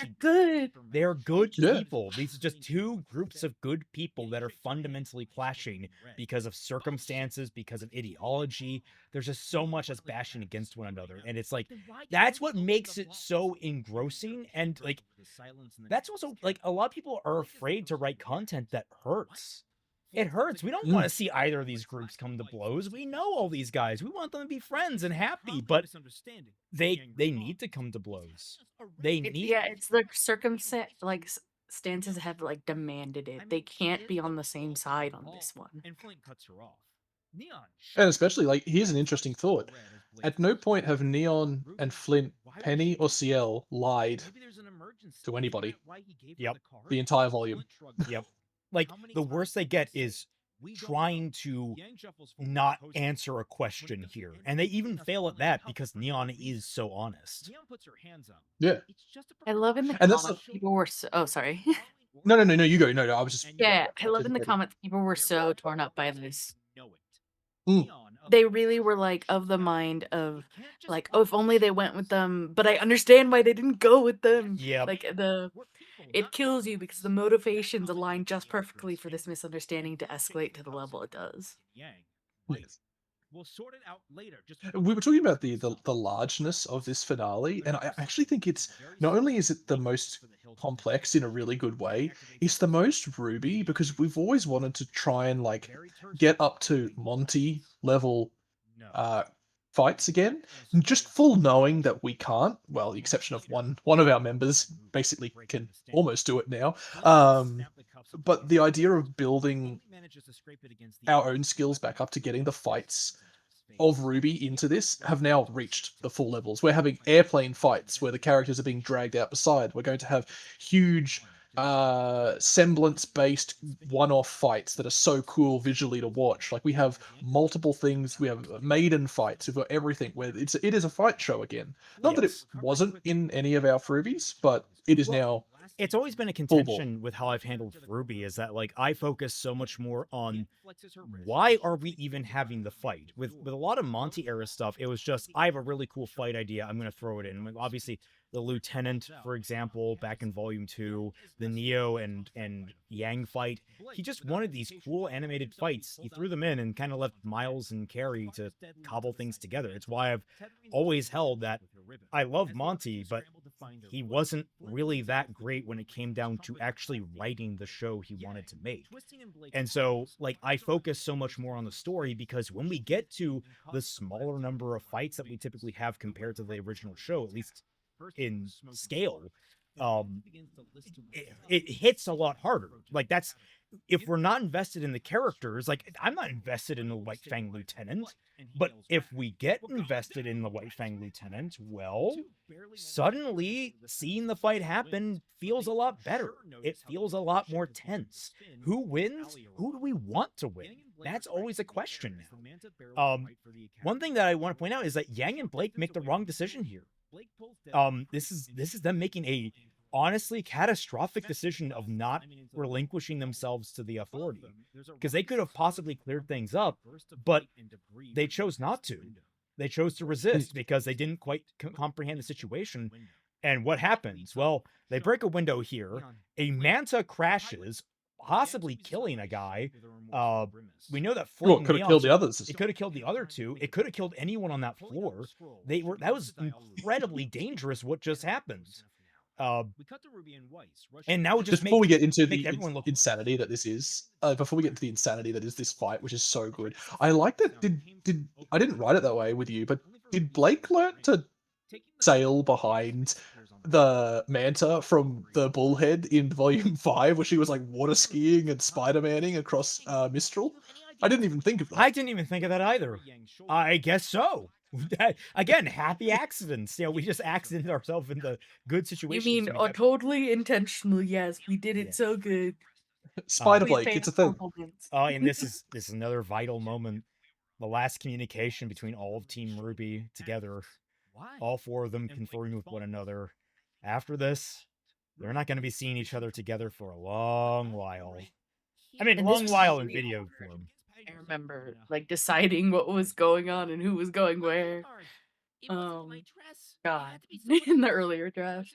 B: they're good people. These are just two groups of good people that are fundamentally clashing because of circumstances, because of ideology. There's just so much that's bashing against one another. And it's like, that's what makes it so engrossing. And, like, that's also, like, a lot of people are afraid to write content that hurts. It hurts. We don't want to see either of these groups come to blows. We know all these guys. We want them to be friends and happy, but they need to come to blows.
C: It's the stances have like demanded it. They can't be on the same side on this one.
D: And especially, like, here's an interesting thought. At no point have Neon and Flint, Penny, or CL lied to anybody.
B: Yep.
D: The entire volume.
B: Yep. Like, the worst they get is trying to not answer a question here. And they even fail at that because Neon is so honest.
D: Yeah.
C: I love in the comments people were so... Oh, sorry.
D: No, you go. No, I was just...
C: Yeah, I love in the comments people were so torn up by this. they really were like of the mind of like, oh, if only they went with them, but I understand why they didn't go with them.
B: Yep.
C: Like it kills you because the motivations align just perfectly for this misunderstanding to escalate to the level it does.
D: Yes.
A: We'll sort it out later.
D: We were talking about the largeness of this finale, and I actually think it's not only is it the most complex in a really good way, it's the most RWBY because we've always wanted to try and like get up to Monty level fights again, just full knowing that we can't. Well, the exception of one of our members basically can almost do it now. But the idea of building our own skills back up to getting the fights of RWBY into this have now reached the full levels. We're having airplane fights where the characters are being dragged out beside. We're going to have huge semblance-based one-off fights that are so cool visually to watch. Like we have multiple things. We have maiden fights. We've got everything. Where it is a fight show again. Not that it wasn't in any of our RWBYs, but it is now.
B: It's always been a contention with how I've handled RWBY is that like I focus so much more on why are we even having the fight. With a lot of Monty era stuff, it was just I have a really cool fight idea, I'm gonna throw it in. Like, obviously the Lieutenant, for example, back in Volume 2, the Neo and Yang fight, he just wanted these cool animated fights. He threw them in and kind of left Miles and Carrie to cobble things together. It's why I've always held that I love Monty, but he wasn't really that great when it came down to actually writing the show he wanted to make. And so, like, I focus so much more on the story because when we get to the smaller number of fights that we typically have compared to the original show, at least in scale, it hits a lot harder. Like, that's if we're not invested in the characters, like I'm not invested in the White Fang Lieutenant, but if we get invested in the White Fang Lieutenant, well, suddenly seeing the fight happen feels a lot better. It feels a lot more tense. Who wins? Who do we want to win? That's always a question now. One thing that I want to point out is that Yang and Blake make the wrong decision here. This is them making a honestly catastrophic decision of not relinquishing themselves to the authority, because they could have possibly cleared things up, but they chose not to. They chose to resist because they didn't quite comprehend the situation. And what happens? Well, they break a window here. A manta crashes, possibly killing a guy. We know that
D: Well, could have killed the others.
B: It could have killed the other two. It could have killed anyone on that floor. That was incredibly dangerous what just happened. And now
D: just before we get into the insanity that this is, before we get into the insanity that is this fight, which is so good, I like that. Did I didn't write it that way with you, but did Blake learn to sail behind the manta from the Bullhead in Volume 5, where she was like water skiing and Spider-Manning across Mistral? I didn't even think of that.
B: I didn't even think of that either. I guess so. Again, happy accidents. You know, we just accidented ourselves into good situations.
C: You mean totally intentional? Yes, we did it so good.
D: Spider Blake, it's a thing.
B: And this is another vital moment. The last communication between all of Team RWBY together. All four of them conferring with one another. After this, they're not going to be seeing each other together for a long while. I mean, a long while in video form.
C: I remember, like, deciding what was going on and who was going where. God, in the earlier draft.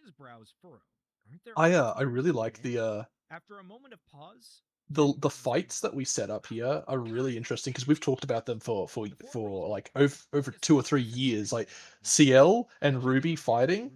D: I really like the
A: after a moment of pause,
D: the fights that we set up here are really interesting because we've talked about them for like over 2 or 3 years. Like CL and RWBY fighting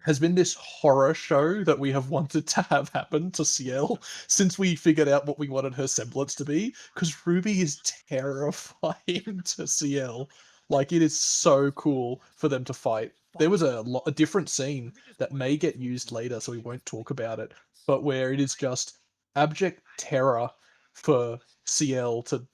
D: has been this horror show that we have wanted to have happen to CL since we figured out what we wanted her semblance to be, because RWBY is terrifying to CL. Like, it is so cool for them to fight. There was a different scene that may get used later, so we won't talk about it, but where it is just abject terror for CL to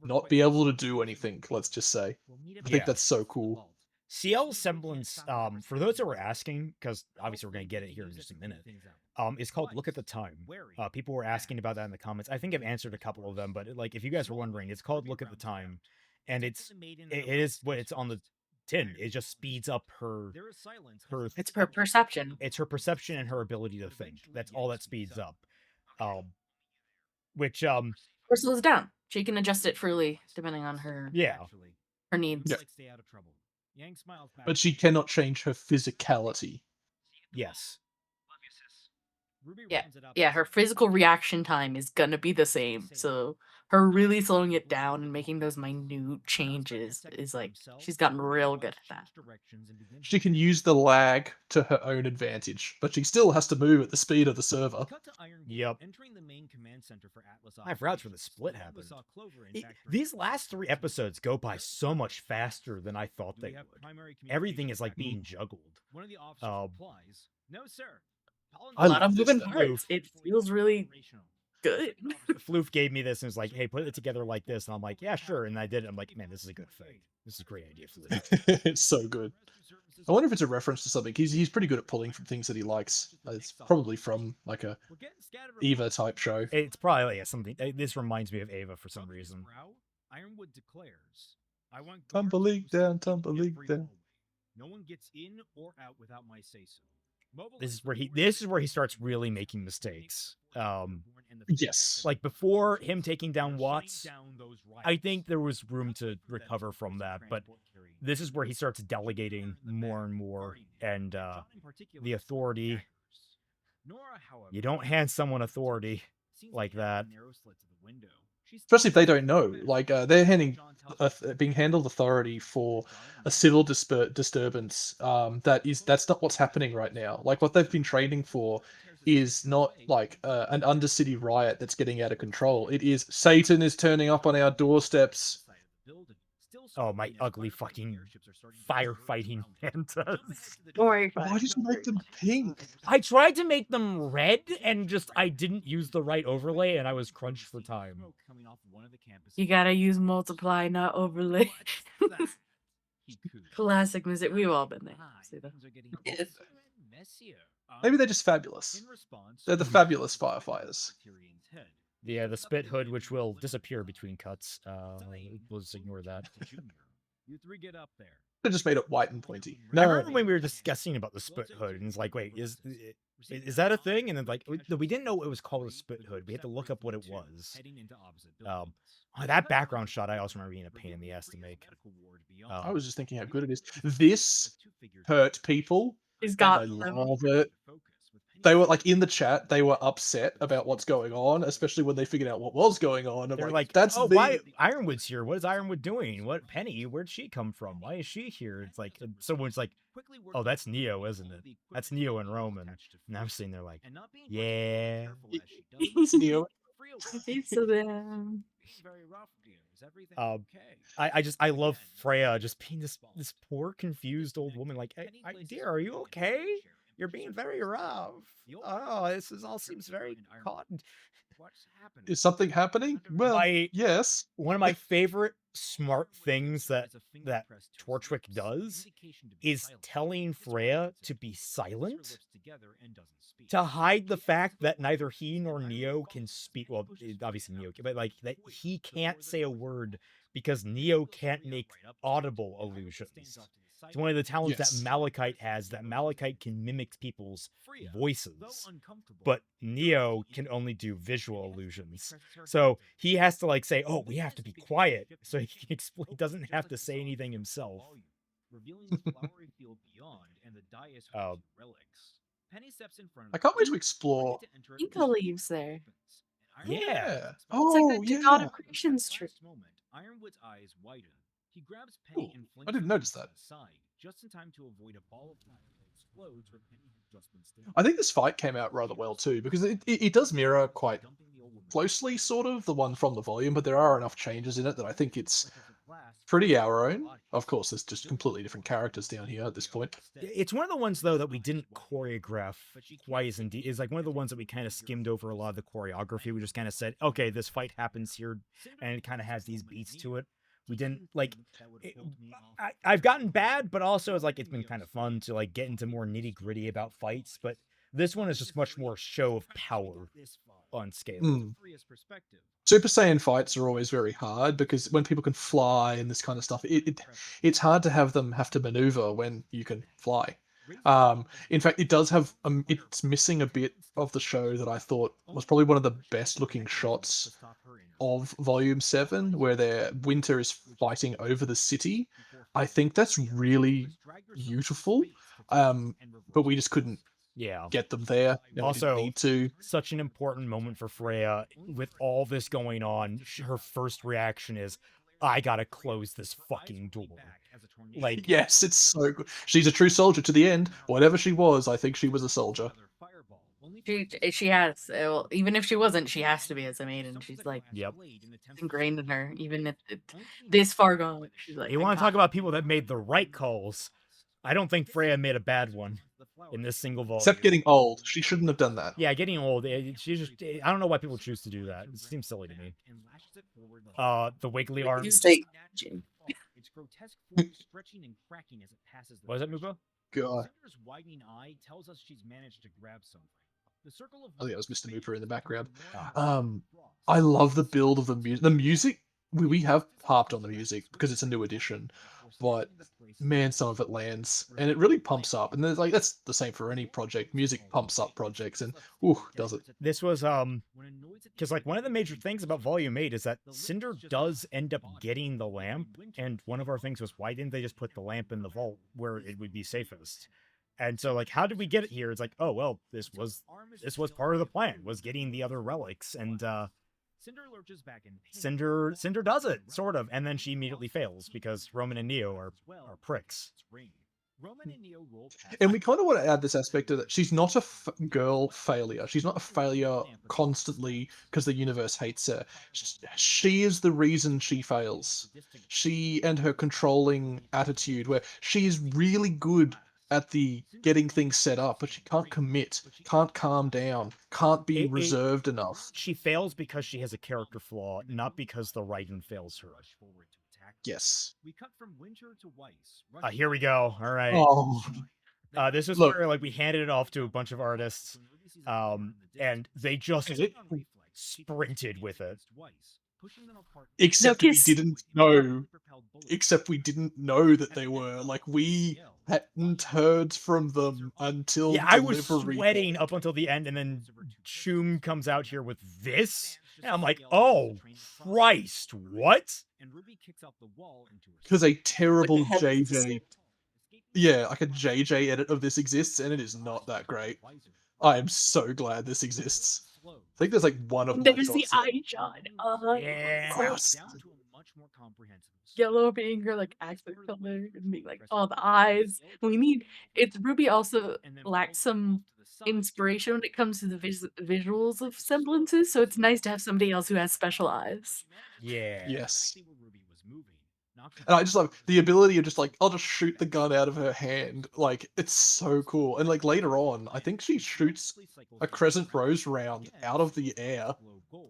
D: not be able to do anything, let's just say. I think that's so cool.
B: CL's semblance, for those that were asking, because obviously we're going to get it here in just a minute, is called Look at the Time. People were asking about that in the comments. I think I've answered a couple of them, but like, if you guys were wondering, it's called Look at the Time, and it is what it's on the tin. It just speeds up her
C: it's her perception.
B: It's her perception and her ability to think. That's all that speeds up. Which
C: or slows down. She can adjust it freely depending on her.
B: Yeah.
C: her needs.
D: Yeah.
A: Stay out of trouble. Yang smiles back.
D: But she cannot change her physicality.
B: Yes.
A: Ruby
C: Yeah,
A: rounds it up
C: yeah,
A: and
C: her
A: says,
C: physical reaction time is gonna be the same. So her really slowing it down and making those minute changes is like she's gotten real good at that.
D: She can use the lag to her own advantage, but she still has to move at the speed of the server.
B: Yep.
A: Entering the main command center for Atlas
B: I forgot that's where the
A: operations,
B: split
A: Atlas
B: happened.
A: saw Clover in fact
B: These last 3 episodes go by so much faster than I thought they would. Everything is like being juggled.
A: One of the officers replies, "No, sir."
D: I
C: A lot of
D: love this
C: moving
D: stuff.
C: parts. It feels really good.
B: Floof gave me this and was like, hey, put it together like this. And I'm like, yeah, sure. And I did it. I'm like, man, this is a good thing. This is a great idea for this.
D: It's so good. I wonder if it's a reference to something. He's pretty good at pulling from things that he likes. It's probably from like a Eva type show.
B: It's probably something. This reminds me of Ava for some reason.
A: Ironwood declares, "I want
D: Tumbleweed down, tumbleweed down."
A: No one gets in or out without my say-so."
B: This is where he starts really making mistakes.
D: Yes.
B: Like before him taking down Watts, I think there was room to recover from that, but this is where he starts delegating more and more, and the authority. You don't hand someone authority like that.
D: Especially if they don't know. Like they're being handled authority for a civil disturbance. That's not what's happening right now. Like what they've been training for is not like an undercity riot that's getting out of control. It is Satan is turning up on our doorsteps.
B: Oh, my ugly fucking firefighting mantas.
C: Don't worry.
D: Why did you make them pink?
B: I tried to make them red and I didn't use the right overlay and I was crunched for time.
C: You gotta use multiply, not overlay. Classic music. We've all been there. See that?
E: Yes.
D: Maybe they're just fabulous. They're the fabulous firefighters.
B: Yeah, the spit hood, which will disappear between cuts. We'll just ignore that.
A: You three get up there.
D: They just made it white and pointy.
B: I remember when we were discussing about the spit hood, and it's like, wait, is that a thing? And then like, we didn't know it was called a spit hood. We had to look up what it was. That background shot, I also remember being a pain in the ass to make.
D: I was just thinking how good it is. This hurt people.
C: He's got
D: I love it. They were like in the chat. They were upset about what's going on, especially when they figured out what was going on.
B: They're like,
D: "That's
B: oh,
D: the
B: why Ironwood's here? What is Ironwood doing? What Penny? Where'd she come from? Why is she here?" It's like someone's like, "Oh, that's Neo, isn't it? That's Neo and Roman." And I'm sitting there like, "Yeah,
D: it's Neo."
C: Pizza them.
B: I love Freya just being this poor confused old woman. Like, hey, dear, are you okay? You're being very rough. Oh, all seems very cotton.
D: Is something happening? Well, yes.
B: One of my favorite smart things that Torchwick does is telling Freya to be silent, to hide the fact that neither he nor Neo can speak. Well, obviously Neo, but like that he can't say a word because Neo can't make audible illusions. It's one of the talents that Malachite has, that Malachite can mimic people's voices, but Neo can only do visual illusions. So he has to like say, "Oh, we have to be quiet," so he can explain. He doesn't have to say anything himself.
D: I can't wait to explore.
C: Inca leaves there.
B: Yeah.
D: Oh,
C: it's like the God of Creation's tree.
A: Ironwood's eyes widen. He grabs
D: Ooh,
A: Penny and
D: I didn't notice that.
A: aside, just in time to avoid a ball of fire that explodes where Penny had just been standing.
D: I think this fight came out rather well too, because it does mirror quite closely, sort of, the one from the volume, but there are enough changes in it that I think it's pretty our own. Of course, there's just completely different characters down here at this point.
B: It's one of the ones though that we didn't choreograph quite as indeed. Is like one of the ones that we kind of skimmed over a lot of the choreography. We just kind of said, okay, this fight happens here, and it kind of has these beats to it. We didn't like. I've gotten bad, but also it's like it's been kind of fun to like get into more nitty gritty about fights. But this one is just much more show of power on scale.
D: Super Saiyan fights are always very hard because when people can fly and this kind of stuff, it's hard to have them have to maneuver when you can fly. In fact, it does have it's missing a bit of the show that I thought was probably one of the best looking shots of Volume 7, where Winter is fighting over the city. I think that's really beautiful, but we just couldn't get them there. No, we didn't
B: Also,
D: need to.
B: such an important moment for Freya. With all this going on, her first reaction is, I gotta close this fucking door. Like,
D: Yes, it's so good. She's a true soldier to the end. Whatever she was, I think she was a soldier.
C: She has, well, even if she wasn't, she has to be as a maiden. She's like,
B: yep.
C: ingrained in her, even if it's this far gone. She's like,
B: You want to talk about people that made the right calls? I don't think Freya made a bad one in this single volume.
D: Except getting old. She shouldn't have done that.
B: Yeah, getting old. She just, I don't know why people choose to do that. It seems silly to me. The wiggly arms. What is that, Mupa?
D: God.
A: Cinder's widening eye tells us she's managed to grab something. The circle of
D: I think that was Mr. Mooper in the background.
B: Ah.
D: I love the build of the music. The music, we have harped on the music because it's a new edition, but man, some of it lands and it really pumps up. And there's like, that's the same for any project. Music pumps up projects, and does it.
B: This was because like one of the major things about Volume 8 is that Cinder does end up getting the lamp, and one of our things was, why didn't they just put the lamp in the vault where it would be safest? And so, like, how did we get it here? It's like, oh well, this was part of the plan, was getting the other relics, and Cinder does it, sort of, and then she immediately fails because Roman and Neo are pricks.
D: And we kind of want to add this aspect of that. She's not a girl failure. She's not a failure constantly because the universe hates her. She is the reason she fails. She and her controlling attitude, where she is really good at the getting things set up, but she can't commit, can't calm down, can't be reserved enough.
B: She fails because she has a character flaw, not because the writing fails her.
D: Yes.
A: We cut from Winter to Weiss.
B: Here we go. All right.
D: Oh.
B: This is where like we handed it off to a bunch of artists, and they just sprinted with it.
D: Except we didn't know. Except we didn't know that they were, like, we hadn't heard from them until
B: I was sweating up until the end, and then Choom comes out here with this, and I'm like, oh Christ, what?
D: Because a terrible JJ, like a JJ edit of this exists, and it is not that great. I am so glad this exists. I think there's like one of
C: there's the eye shot.
B: Yes.
C: Yellow being her like accent color and being like, oh, the eyes. It's RWBY also lacks some inspiration when it comes to the visuals of semblances, so it's nice to have somebody else who has special eyes.
B: Yeah.
D: Yes. And I just love the ability of just like, I'll just shoot the gun out of her hand. Like, it's so cool. And like later on, I think she shoots a Crescent Rose round out of the air.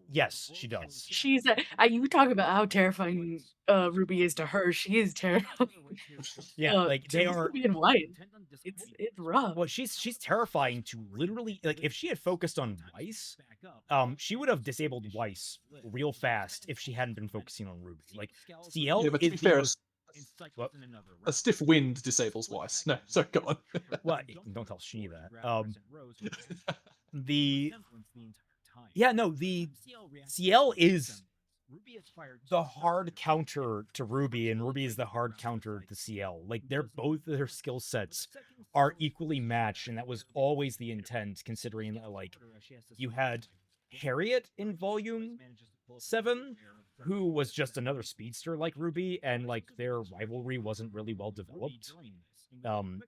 B: Yes, she does.
C: She's you talk about how terrifying RWBY is to her. She is terrifying.
B: Yeah, like they are
C: in white. It's rough.
B: Well, she's terrifying to literally, like, if she had focused on Weiss, she would have disabled Weiss real fast if she hadn't been focusing on RWBY. Like, CL
D: but to be fair, a stiff wind disables Weiss. No, sorry, go on.
B: Well, don't tell she that. The CL is the hard counter to RWBY, and RWBY is the hard counter to CL. Like, both their skill sets are equally matched, and that was always the intent, considering that, like, you had Harriet in Volume 7, who was just another speedster like RWBY, and like their rivalry wasn't really well developed. The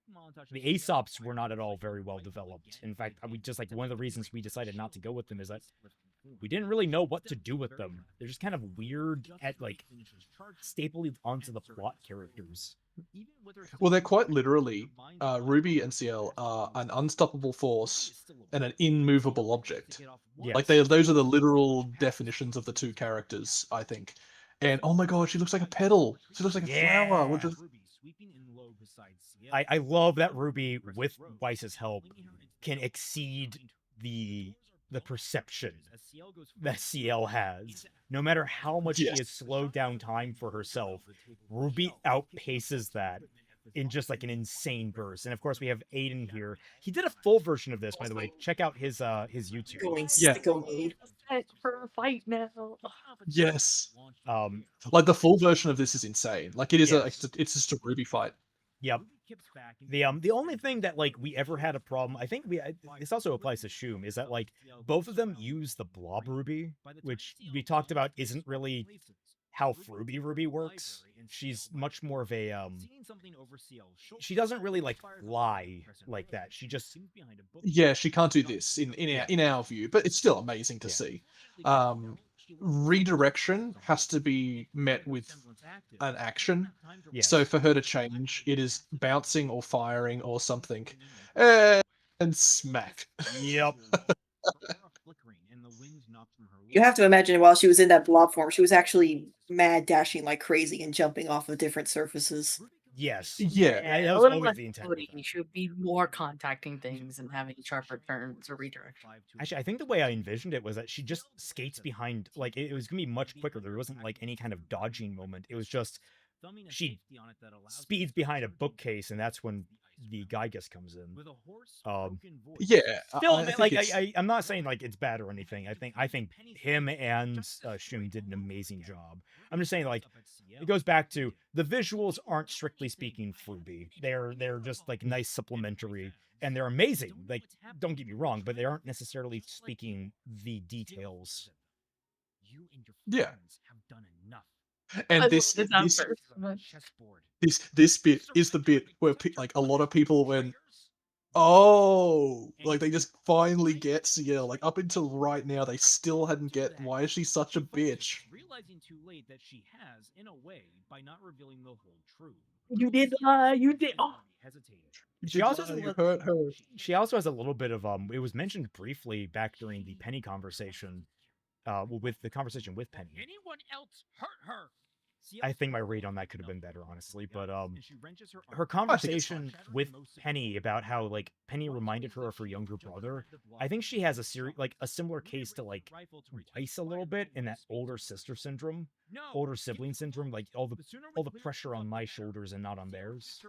B: Aesops were not at all very well developed. In fact, we just, like, one of the reasons we decided not to go with them is that we didn't really know what to do with them. They're just kind of weird at, like, stapled onto the plot characters.
D: Well, they're quite literally, RWBY and CL are an unstoppable force and an immovable object.
B: Yes.
D: Like, those are the literal definitions of the two characters, I think. And oh my god, she looks like a petal. She looks like a flower. Which is...
B: I love that RWBY, with Weiss's help, can exceed the perception that CL has. No matter how much she has slowed down time for herself, RWBY outpaces that in just like an insane burst. And of course, we have Aiden here. He did a full version of this, by the way. Check out his YouTube.
E: Going
D: Yeah.
E: sicko mode.
C: Set for a fight now.
D: Yes.
B: Um,
D: Like the full version of this is insane. Like it is
B: Yes.
D: it's just a Ruby fight.
B: Yep. The only thing that like we ever had a problem, I think this also applies to Shum, is that like both of them use the blob ruby, which we talked about isn't really how Fruby Ruby works. She's much more of a she doesn't really like fly like that. She just
D: Yeah, she can't do this in our view, but it's still amazing to see. Redirection has to be met with an action.
B: Yes.
D: So for her to change, it is bouncing or firing or something. And smack.
B: Yep.
E: You have to imagine while she was in that blob form, she was actually mad dashing like crazy and jumping off of different surfaces.
B: Yes.
D: Yeah.
B: And that
C: A
B: was
C: little
B: always
C: less
B: the intent.
C: floating. You should be more contacting things and having sharper turns or redirection.
B: Actually, I think the way I envisioned it was that she just skates behind, like it was gonna be much quicker. There wasn't like any kind of dodging moment. It was just she speeds behind a bookcase, and that's when the Gygus comes in.
D: Yeah.
B: Still,
D: I think
B: like
D: it's-
B: I'm not saying like it's bad or anything. I think him and Shum did an amazing job. I'm just saying like it goes back to the visuals aren't strictly speaking Fruby. They're just like nice supplementary, and they're amazing. Like don't get me wrong, but they aren't necessarily speaking the details.
D: Yeah.
A: have done enough.
D: And
C: I
D: this
C: love this first, but-
D: this bit is the bit where like a lot of people went, oh, like they just finally get CL. Like up until right now, they still hadn't get why is she such a bitch.
A: Realizing too late that she has, in a way, by not revealing the whole truth.
C: You did lie. You did. Oh.
B: She also has
D: You hurt her.
B: She also has a little bit of it was mentioned briefly back during the Penny conversation, with the conversation with Penny.
A: Anyone else hurt her?
B: I think my read on that could have been better, honestly. But her conversation with Penny about how like Penny reminded her of her younger brother. I think she has a similar case to like Weiss a little bit in that older sister syndrome, older sibling syndrome. Like all the pressure on my shoulders and not on theirs.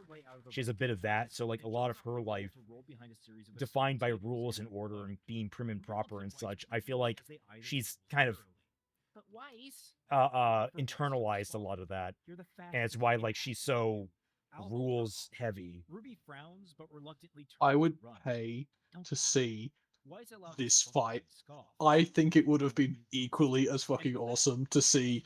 B: She has a bit of that. So like a lot of her life defined by rules and order and being prim and proper and such. I feel like she's kind of internalized a lot of that, and it's why like she's so rules heavy.
D: I would pay to see this fight. I think it would have been equally as fucking awesome to see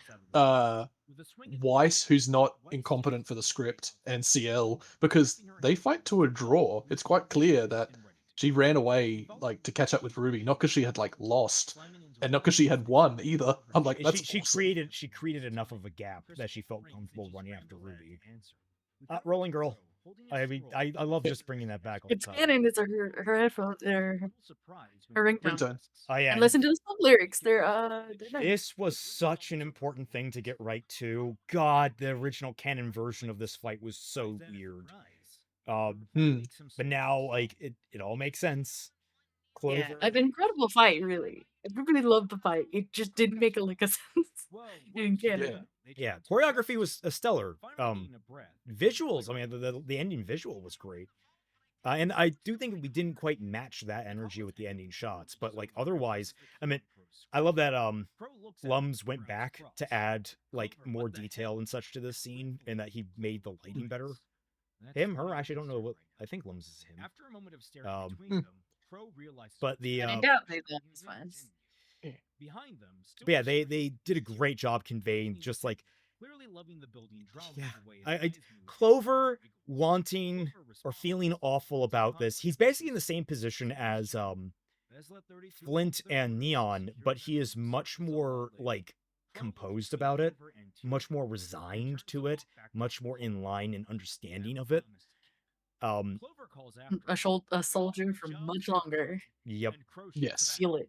D: Weiss, who's not incompetent for the script, and CL, because they fight to a draw. It's quite clear that she ran away like to catch up with Ruby, not because she had like lost, and not because she had won either. I'm like, that's
B: she
D: awesome.
B: created enough of a gap that she felt comfortable running after Ruby. Rolling Girl. I mean, I love just bringing that back.
C: It's canon. It's her headphones. Her ringtone.
D: Ringtone.
B: Oh yeah.
C: And listen to the song lyrics. They're nice.
B: This was such an important thing to get right too. God, the original canon version of this fight was so weird. But now like it all makes sense. Clover.
C: Yeah, an incredible fight, really. Everybody loved the fight. It just didn't make a lick of sense in Canada.
B: Yeah, choreography was stellar. Visuals, I mean, the ending visual was great. And I do think we didn't quite match that energy with the ending shots, but like otherwise, I mean, I love that Lums went back to add like more detail and such to this scene, and that he made the lighting better. Him, her, I actually don't know what. I think Lums is him.
A: After a moment of staring between them, Crow realized.
B: But the
C: And in doubt, they love his fans.
A: Behind them,
B: but yeah, they did a great job conveying just like
A: clearly loving the building.
B: Clover wanting or feeling awful about this. He's basically in the same position as Flint and Neon, but he is much more like composed about it, much more resigned to it, much more in line and understanding of it.
C: A soldier for much longer.
B: Yep.
D: Yes.
C: Feel it.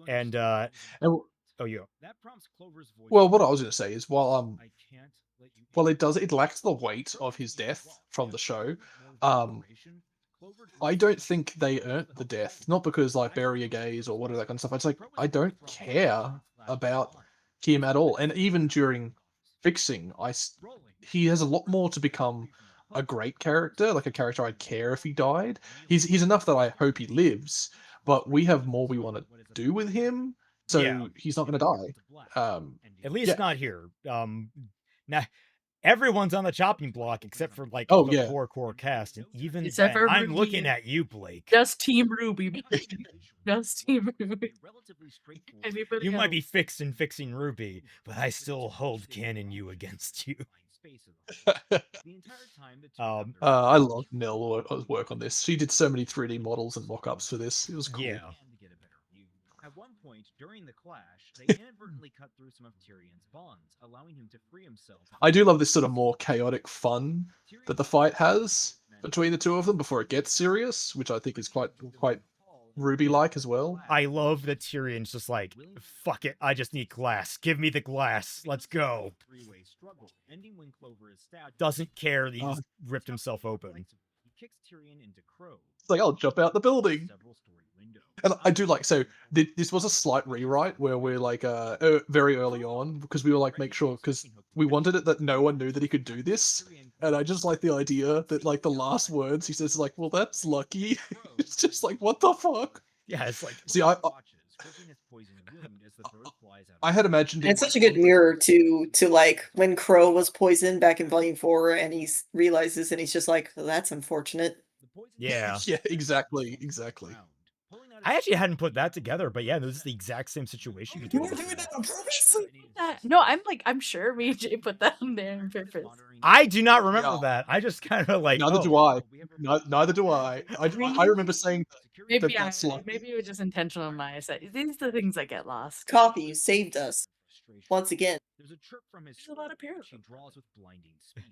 B: And
D: And
B: oh yeah.
D: well, what I was going to say is while it lacks the weight of his death from the show. I don't think they earned the death, not because like bury your gaze or whatever that kind of stuff. It's like I don't care about him at all, and even during Fixing, he has a lot more to become a great character, like a character I'd care if he died. He's enough that I hope he lives, but we have more we want to do with him, so
B: Yeah.
D: he's not going to die.
B: At least
D: yeah.
B: not here. Now everyone's on the chopping block except for like
D: Oh,
B: the
D: yeah.
B: core cast, and even
C: Except
B: then,
C: for
B: I'm
C: Ruby.
B: looking at you, Blake.
C: Just Team RWBY. Just Team RWBY. Anybody
B: You might
C: else?
B: be fixing RWBY, but I still hold canon you against you.
D: I love NOL work on this. She did so many 3D models and mock-ups for this. It was cool.
B: Yeah.
A: At one point during the clash, they inadvertently cut through some of Tyrion's bonds, allowing him to free himself.
D: I do love this sort of more chaotic fun that the fight has between the two of them before it gets serious, which I think is quite RWBY-like as well.
B: I love that Tyrion's just like, fuck it, I just need glass. Give me the glass. Let's go. Doesn't care that he just ripped himself open.
D: It's like, I'll jump out the building. And I do like, so this was a slight rewrite where we're like very early on, because we were like, make sure, because we wanted it that no one knew that he could do this. And I just like the idea that like the last words he says is like, well, that's lucky. It's just like, what the fuck?
B: Yeah, it's like,
D: see, I had imagined
E: it's such a good mirror to like when Crow was poisoned back in Volume 4, and he realizes, and he's just like, well, that's unfortunate.
B: yeah.
D: Yeah, exactly.
B: I actually hadn't put that together, but yeah, this is the exact same situation.
C: No, I'm sure VJ put that in there on purpose.
B: I do not remember that. I just kind of like,
D: Neither do I. Neither do I. I remember saying
C: Maybe
D: that's lucky.
C: maybe it was just intentional on my side. These are the things that get lost.
E: Coffee, you saved us once again.
A: There's a chirp from his
C: There's a lot of
A: shoulder,
C: parrots.
A: which he draws with blinding speed.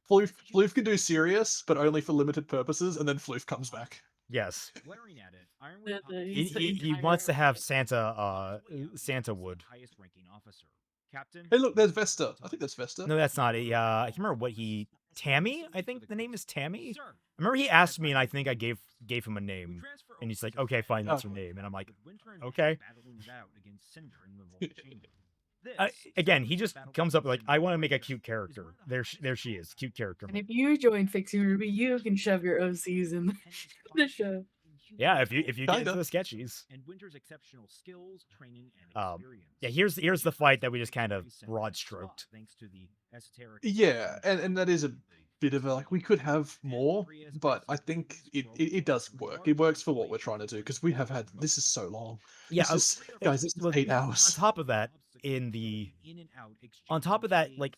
D: Floof can do serious, but only for limited purposes, and then Floof comes back.
B: yes.
A: Glaring at it, Ironwood
B: He wants to have Santa wood.
A: Highest ranking officer. Captain.
D: Hey, look, there's Vesta. I think that's Vesta.
B: No, that's not it. I can't remember what Tammy? I think the name is Tammy. I remember he asked me, and I think I gave him a name, and he's like, "Okay, fine, that's her name," and I'm like, "Okay." Again, he just comes up like, "I want to make a cute character." There she is, cute character.
C: And if you join Fixing RWBY, you can shove your OCs in the show.
B: Yeah, if you get into the sketchies.
A: And Winter's exceptional skills, training, and experience.
B: Yeah, here's the fight that we just kind of broad stroked.
A: Thanks to the esoteric.
D: Yeah, and that is a bit of a, like, we could have more, but I think it does work. It works for what we're trying to do, because we have had, this is so long.
B: Yeah,
D: this is 8 hours.
B: On top of that, like,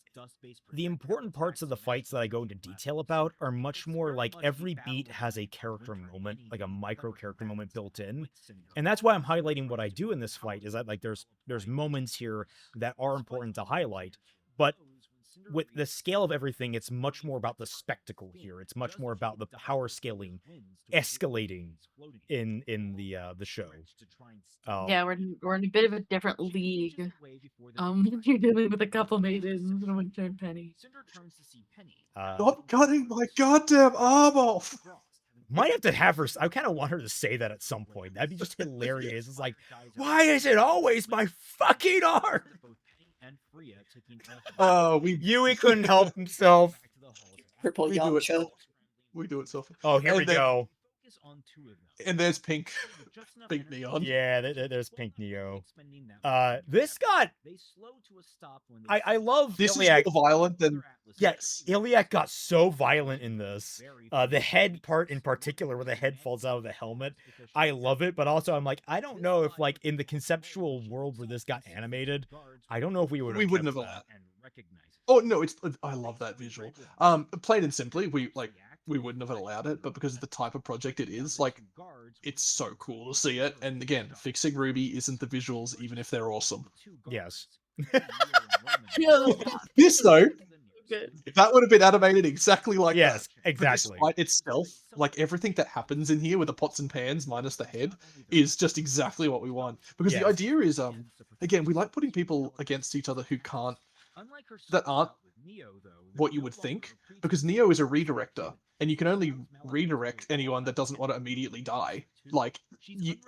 B: the important parts of the fights that I go into detail about are much more like every beat has a character moment, like a micro character moment built in. And that's why I'm highlighting what I do in this fight, is that like there's moments here that are important to highlight, but with the scale of everything, it's much more about the spectacle here. It's much more about the power scaling, escalating in the show.
C: Yeah, we're in a bit of a different league. You're dealing with a couple maidens and Winter and Penny.
D: Not cutting my goddamn arm off.
B: Might have to have her. I kind of want her to say that at some point. That'd be just hilarious. It's like, why is it always my fucking arm? Yui couldn't help himself.
E: Purple Yamcha.
D: We do it so far.
B: Oh, here we go.
D: And there's pink neon.
B: Yeah, there's pink Neo. This got. I love.
D: This
B: Iliac.
D: is more violent than.
B: Yes, Iliac got so violent in this. The head part in particular, where the head falls out of the helmet. I love it, but also I'm like, I don't know if like in the conceptual world where this got animated, I don't know if we wouldn't have allowed.
D: Oh no, I love that visual. Plain and simply, we wouldn't have allowed it, but because of the type of project it is, like, it's so cool to see it. And again, Fixing RWBY isn't the visuals, even if they're awesome.
B: Yes.
D: This though, if that would have been animated exactly like
B: yes,
D: that,
B: exactly.
D: this fight itself, like everything that happens in here with the pots and pans minus the head, is just exactly what we want. Because the idea is, again, we like putting people against each other who can't, that aren't what you would think, because Neo is a redirector, and you can only redirect anyone that doesn't want to immediately die. Like,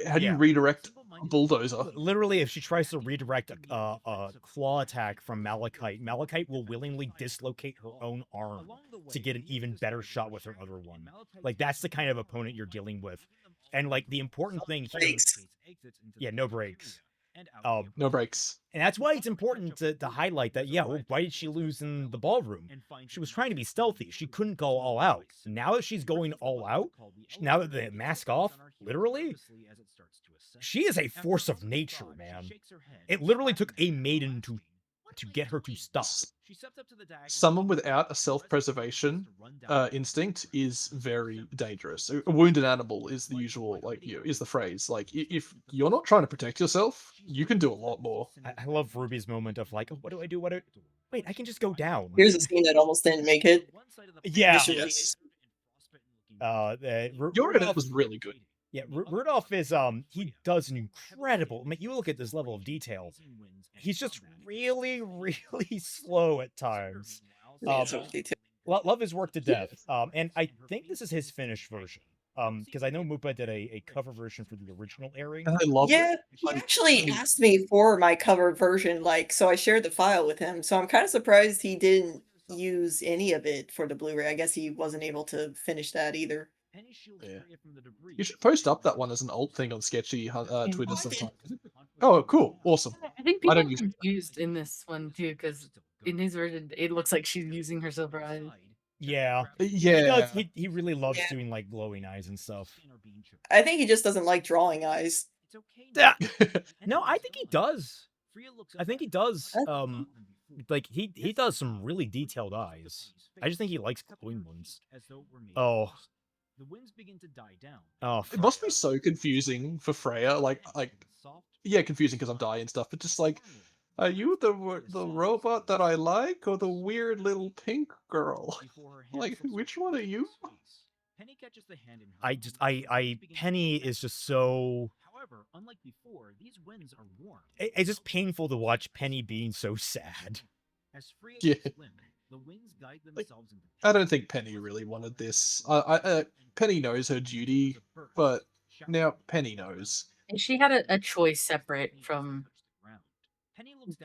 D: how do you redirect bulldozer.
B: Literally, if she tries to redirect a claw attack from Malachite will willingly dislocate her own arm to get an even better shot with her other one. Like, that's the kind of opponent you're dealing with. And, like, the important thing here...
E: Breaks.
B: Yeah, no breaks.
D: No breaks.
B: And that's why it's important to highlight that, yeah, well, why did she lose in the ballroom? She was trying to be stealthy. She couldn't go all out. Now that she's going all out, now that the mask off, literally, she is a force of nature, man. It literally took a maiden to get her to stop.
D: Someone without a self-preservation instinct is very dangerous. A wounded animal is the usual, like, is the phrase. Like, if you're not trying to protect yourself, you can do a lot more.
B: I love Ruby's moment of like, oh, what do I do? Wait, I can just go down.
E: Here's a scene that almost didn't make it.
B: Yeah.
D: Yes. Your
B: Rudolph
D: edit was really good.
B: Yeah, Rudolph is he does an incredible. I mean, you look at this level of detail. He's just really, really slow at times. Love his work to death. And I think this is his finished version. Because I know Mupa did a cover version for the original airing.
D: And I love it.
E: He actually asked me for my cover version, like, so I shared the file with him. So I'm kind of surprised he didn't use any of it for the Blu-ray. I guess he wasn't able to finish that either.
D: Yeah. You should post up that one as an alt thing on Sketchy Twitter sometime. Oh, cool. Awesome.
C: I think
D: I
C: people
D: don't use
C: are
D: it.
C: confused in this one too, because in his version, it looks like she's using her silver eyes.
B: Yeah.
D: Yeah.
B: He really loves doing like glowing eyes and stuff.
E: I think he just doesn't like drawing eyes.
B: No, I think he does. I think he does. Like he does some really detailed eyes. I just think he likes glowing ones. Oh.
A: The winds begin to die down.
B: Oh,
D: It must be so confusing for Freya. Like, yeah, confusing because I'm dying and stuff, but just like, are you the robot that I like, or the weird little pink girl? Like, which one are you?
A: Penny catches the hand in her
B: Penny is just so.
A: However, unlike before, these winds are warm.
B: It's just painful to watch Penny being so sad.
A: As Freya
D: Yeah.
A: the winds guide
D: Like,
A: themselves into
D: I don't think Penny really wanted this. Penny knows her duty, but now Penny knows.
C: And she had a choice separate from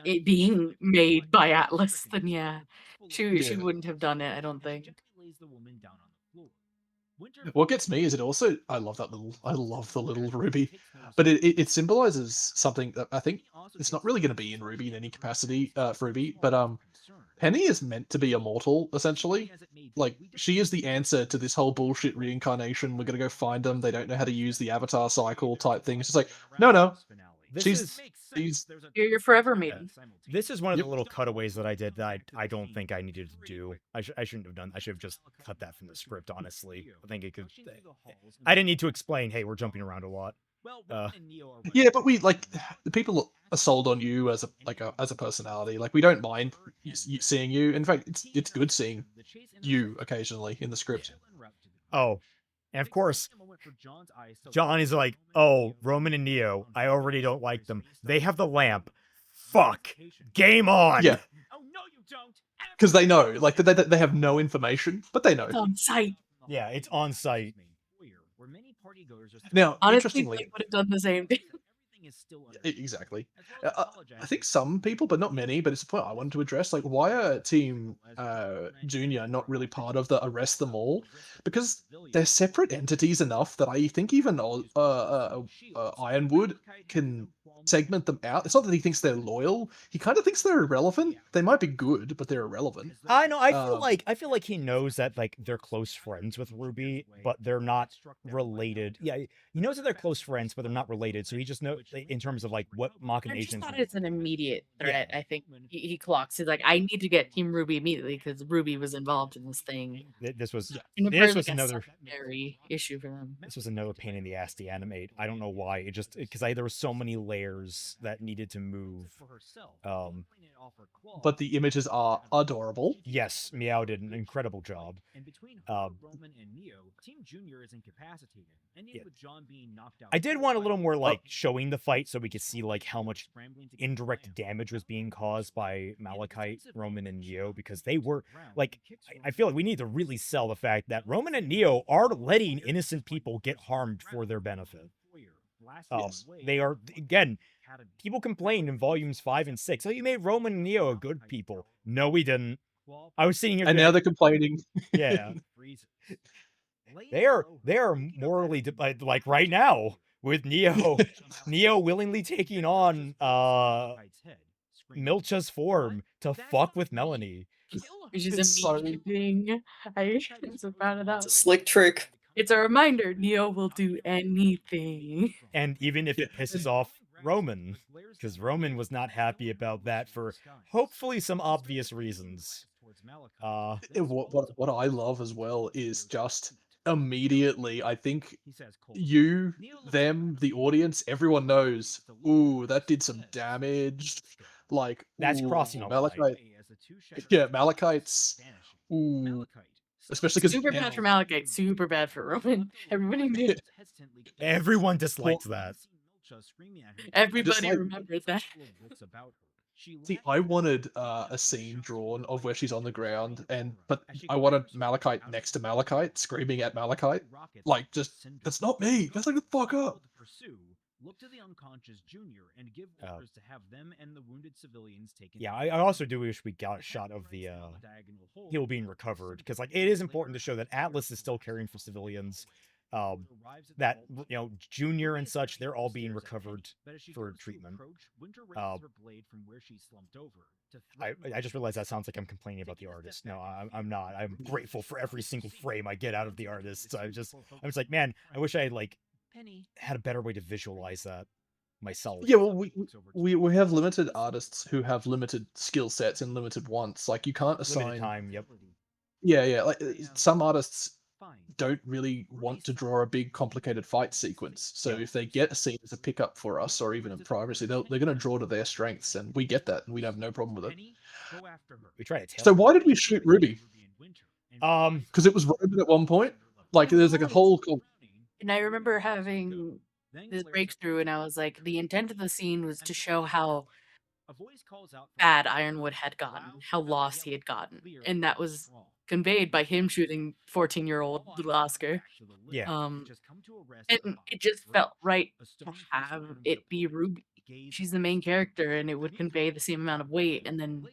C: it being made by Atlas, then yeah, she wouldn't have done it, I don't think.
D: What gets me is I love the little Ruby, but it symbolizes something that I think it's not really going to be in Ruby in any capacity for Ruby, but Penny is meant to be immortal, essentially. Like, she is the answer to this whole bullshit reincarnation. We're gonna go find them. They don't know how to use the avatar cycle type thing. It's just like, no. She's
C: You're forever maiden.
B: This is one of the little cutaways that I did that I don't think I needed to do. I shouldn't have done. I should have just cut that from the script, honestly. I think it could. I didn't need to explain, hey, we're jumping around a lot.
D: Yeah, but we like the people are sold on you as a personality. Like, we don't mind seeing you. In fact, it's good seeing you occasionally in the script.
B: Oh, and of course, John is like, oh, Roman and Neo, I already don't like them. They have the lamp. Fuck. Game on.
D: Yeah. Because they know, like, they have no information, but they know.
C: It's on site.
B: Yeah, it's on site.
D: Now,
C: Honestly,
D: interestingly,
C: they would have done the same thing.
D: Exactly. I think some people, but not many, but it's a point I wanted to address. Like, why are Team Junior not really part of the Arrest Them All? Because they're separate entities enough that I think even Ironwood can segment them out. It's not that he thinks they're loyal. He kind of thinks they're irrelevant. They might be good, but they're irrelevant.
B: I know. I feel like he knows that like they're close friends with Ruby, but they're not related. Yeah, he knows that they're close friends, but they're not related. So he just knows in terms of like what
C: I just
B: machinations.
C: thought it's an immediate threat. I think he clocks. He's like, I need to get Team Ruby immediately because Ruby was involved in this thing.
B: This was
C: And
B: this
C: apparently
B: was
C: a
B: another
C: secondary issue for them.
B: this was another pain in the ass to animate. I don't know why. It just because there were so many layers that needed to move.
D: But the images are adorable.
B: Yes, Meow did an incredible job.
A: And between Roman and Neo, Team Junior is incapacitated. Ending with John being knocked out.
B: I did want a little more like showing the fight so we could see like how much indirect damage was being caused by Malachite, Roman, and Neo, because they were like I feel like we need to really sell the fact that Roman and Neo are letting innocent people get harmed for their benefit.
D: Yes.
B: They are, again, people complained in volumes 5 and 6, oh, you made Roman and Neo good people. No, we didn't. I was sitting here
D: And now they're complaining.
B: yeah. They are morally like right now with Neo willingly taking on Milcha's form to fuck with Melanie.
C: Which is
D: It's so-
C: amazing. I'm so proud of that.
E: It's a slick trick.
C: It's a reminder Neo will do anything.
B: And even if it pisses off Roman, because Roman was not happy about that for hopefully some obvious reasons.
D: What I love as well is just immediately, I think you, them, the audience, everyone knows, ooh, that did some damage. Like,
B: That's
D: ooh,
B: crossing a line.
D: Malachite. Yeah, Malachite's. Ooh. Especially because
C: Super bad for Malachite, super bad for Roman. Everybody knew.
B: Everyone disliked that.
C: Everybody
D: like-
C: remembered that.
D: See, I wanted a scene drawn of where she's on the ground, but I wanted Malachite next to Malachite, screaming at Malachite, like, just, that's not me. That's like the fuck up.
A: Look to the unconscious Junior and give orders to have them and the wounded civilians taken.
B: Yeah, I also do wish we got a shot of the heal being recovered, because like it is important to show that Atlas is still caring for civilians. That Junior and such, they're all being recovered for treatment. I just realized that sounds like I'm complaining about the artist. No, I'm not. I'm grateful for every single frame I get out of the artist. I'm just like, man, I wish I had had a better way to visualize that myself.
D: Yeah, well, we have limited artists who have limited skill sets and limited wants. Like, you can't assign
B: Limited time. Yep.
D: Yeah, like some artists don't really want to draw a big complicated fight sequence. So if they get a scene as a pickup for us, or even a privacy, they're going to draw to their strengths, and we get that, and we'd have no problem with it.
B: We try to.
D: So why did we shoot Ruby?
B: Um,
D: Because it was Roman at one point. Like, there's like a whole.
C: And I remember having this breakthrough, and I was like, the intent of the scene was to show how bad Ironwood had gotten, how lost he had gotten. And that was conveyed by him shooting 14-year-old little Oscar.
B: Yeah.
C: And it just felt right to have it be Ruby. She's the main character, and it would convey the same amount of weight, and then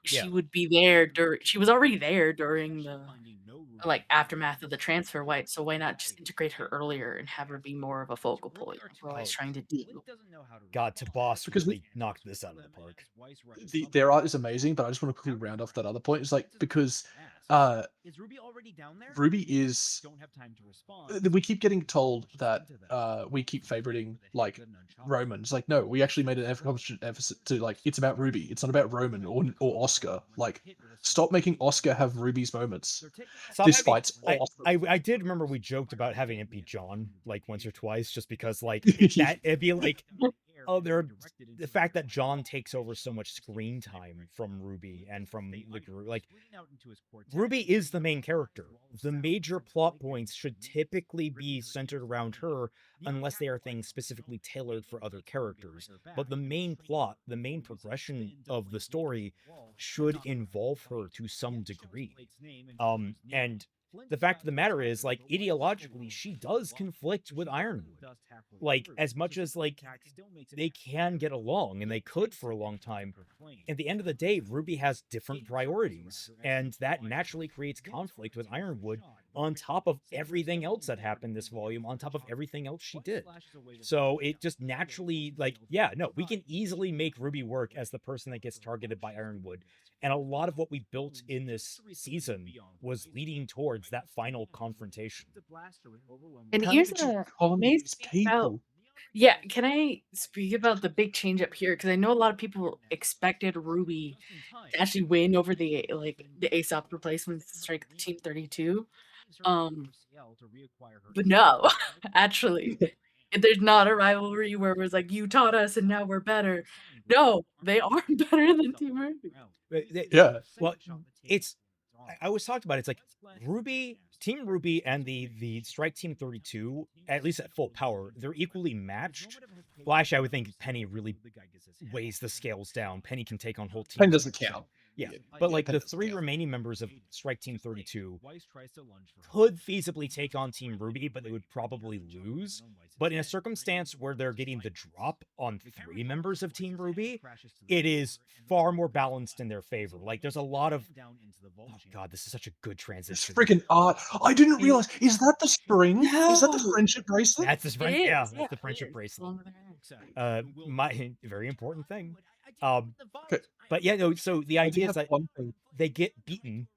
C: she would be there she was already there during the aftermath of the transfer white, so why not just integrate her earlier and have her be more of a focal point? That's what I was trying to do.
B: God, to boss
D: Because
B: really knocked this out of the park.
D: Their art is amazing, but I just want to quickly round off that other point. It's like, because
A: is Ruby already down there?
D: Ruby is.
A: Don't have time to respond.
D: We keep getting told that we keep favoriting like Roman. It's like, no, we actually made an emphasis to like, it's about Ruby. It's not about Roman or Oscar. Like, stop making Oscar have Ruby's moments. This fight's awesome.
B: I did remember we joked about having it be John like once or twice, just because like it'd be like, oh, the fact that John takes over so much screen time from Ruby and from the group. Like, Ruby is the main character. The major plot points should typically be centered around her, unless they are things specifically tailored for other characters. But the main plot, the main progression of the story should involve her to some degree. And the fact of the matter is, like, ideologically, she does conflict with Ironwood. Like, as much as, like, they can get along, and they could for a long time, at the end of the day, Ruby has different priorities, and that naturally creates conflict with Ironwood on top of everything else that happened this volume, on top of everything else she did. So it just naturally, like, yeah, no, we can easily make Ruby work as the person that gets targeted by Ironwood. And a lot of what we built in this season was leading towards that final confrontation.
C: And here's the amazing thing about, yeah, can I speak about the big change up here? Because I know a lot of people expected Ruby to actually win over the Aesop replacements, Strike Team 32. But no, actually, there's not a rivalry where it was like, you taught us and now we're better. No, they are better than Team Ruby.
D: Yeah.
B: Well, I always talked about it. It's like Ruby, Team Ruby, and the Strike Team 32, at least at full power, they're equally matched. Well, actually, I would think Penny really weighs the scales down. Penny can take on whole teams.
D: Penny doesn't count.
B: Yeah,
D: Yeah,
B: but
D: yeah,
B: like
D: that
B: the
D: doesn't
B: 3
D: count.
B: remaining members of Strike Team 32 could feasibly take on Team RWBY, but they would probably lose. But in a circumstance where they're getting the drop on 3 members of Team RWBY, it is far more balanced in their favor. Like, there's a lot of... Oh god, this is such a good
D: This
B: transition.
D: freaking art. I didn't realize. Is that the string? Is that the
E: No.
D: friendship bracelet?
B: That's his
C: It
B: friend.
C: is,
B: Yeah,
C: yeah,
B: that's the
C: it
B: friendship
C: is.
B: bracelet.
C: Along with her.
B: My very important thing.
D: Okay.
B: But yeah, no. So the
D: I do
B: idea is
D: have
B: that
D: one thing.
B: they get beaten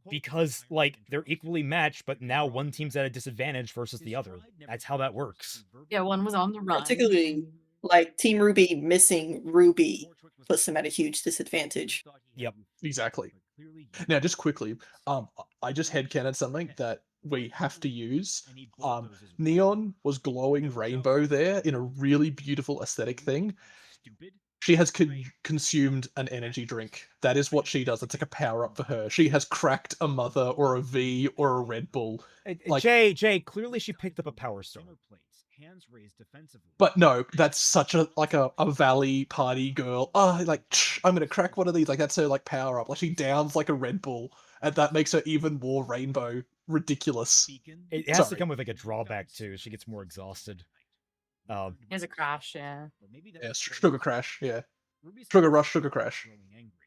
B: because like they're equally matched, but now one team's at a disadvantage versus the other. That's how that works.
C: Yeah, one was on the run.
E: Particularly, like, Team RWBY missing Ruby puts them at a huge disadvantage.
B: Yep.
D: Exactly. Now, just quickly, I just headcanoned something that we have to use. Neon was glowing rainbow there in a really beautiful aesthetic thing. She has consumed an energy drink. That is what she does. It's like a power up for her. She has cracked a mother or a V or a Red Bull. Like,
B: Jay, clearly she picked up a power star.
D: But no, that's such a valley party girl. Oh, like I'm gonna crack one of these. Like that's her like power up. Like she downs like a Red Bull, and that makes her even more rainbow ridiculous.
B: It has to
D: Sorry.
B: come with like a drawback too. She gets more exhausted.
C: He has a crash, yeah.
D: Yeah, sugar crash. Yeah, sugar rush, sugar crash.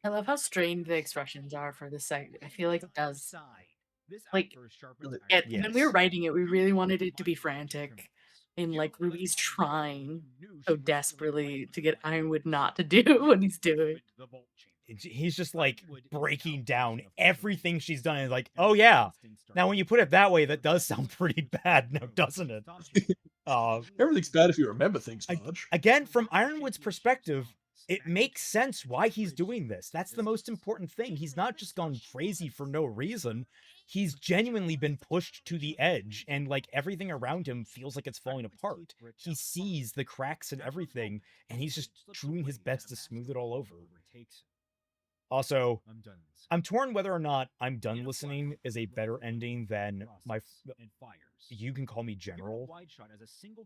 C: I love how strained the expressions are for this segment. I feel like it does. Like, when we were writing it, we really wanted it to be frantic. And like Ruby's trying so desperately to get Ironwood not to do what he's doing.
B: He's just like breaking down everything she's done. And like, oh yeah. Now when you put it that way, that does sound pretty bad now, doesn't it?
D: Everything's bad if you remember things, Marge.
B: Again, from Ironwood's perspective, it makes sense why he's doing this. That's the most important thing. He's not just gone crazy for no reason. He's genuinely been pushed to the edge, and like everything around him feels like it's falling apart. He sees the cracks and everything, and he's just doing his best to smooth it all over. Also, I'm torn whether or not I'm done listening is a better ending than you can call me General.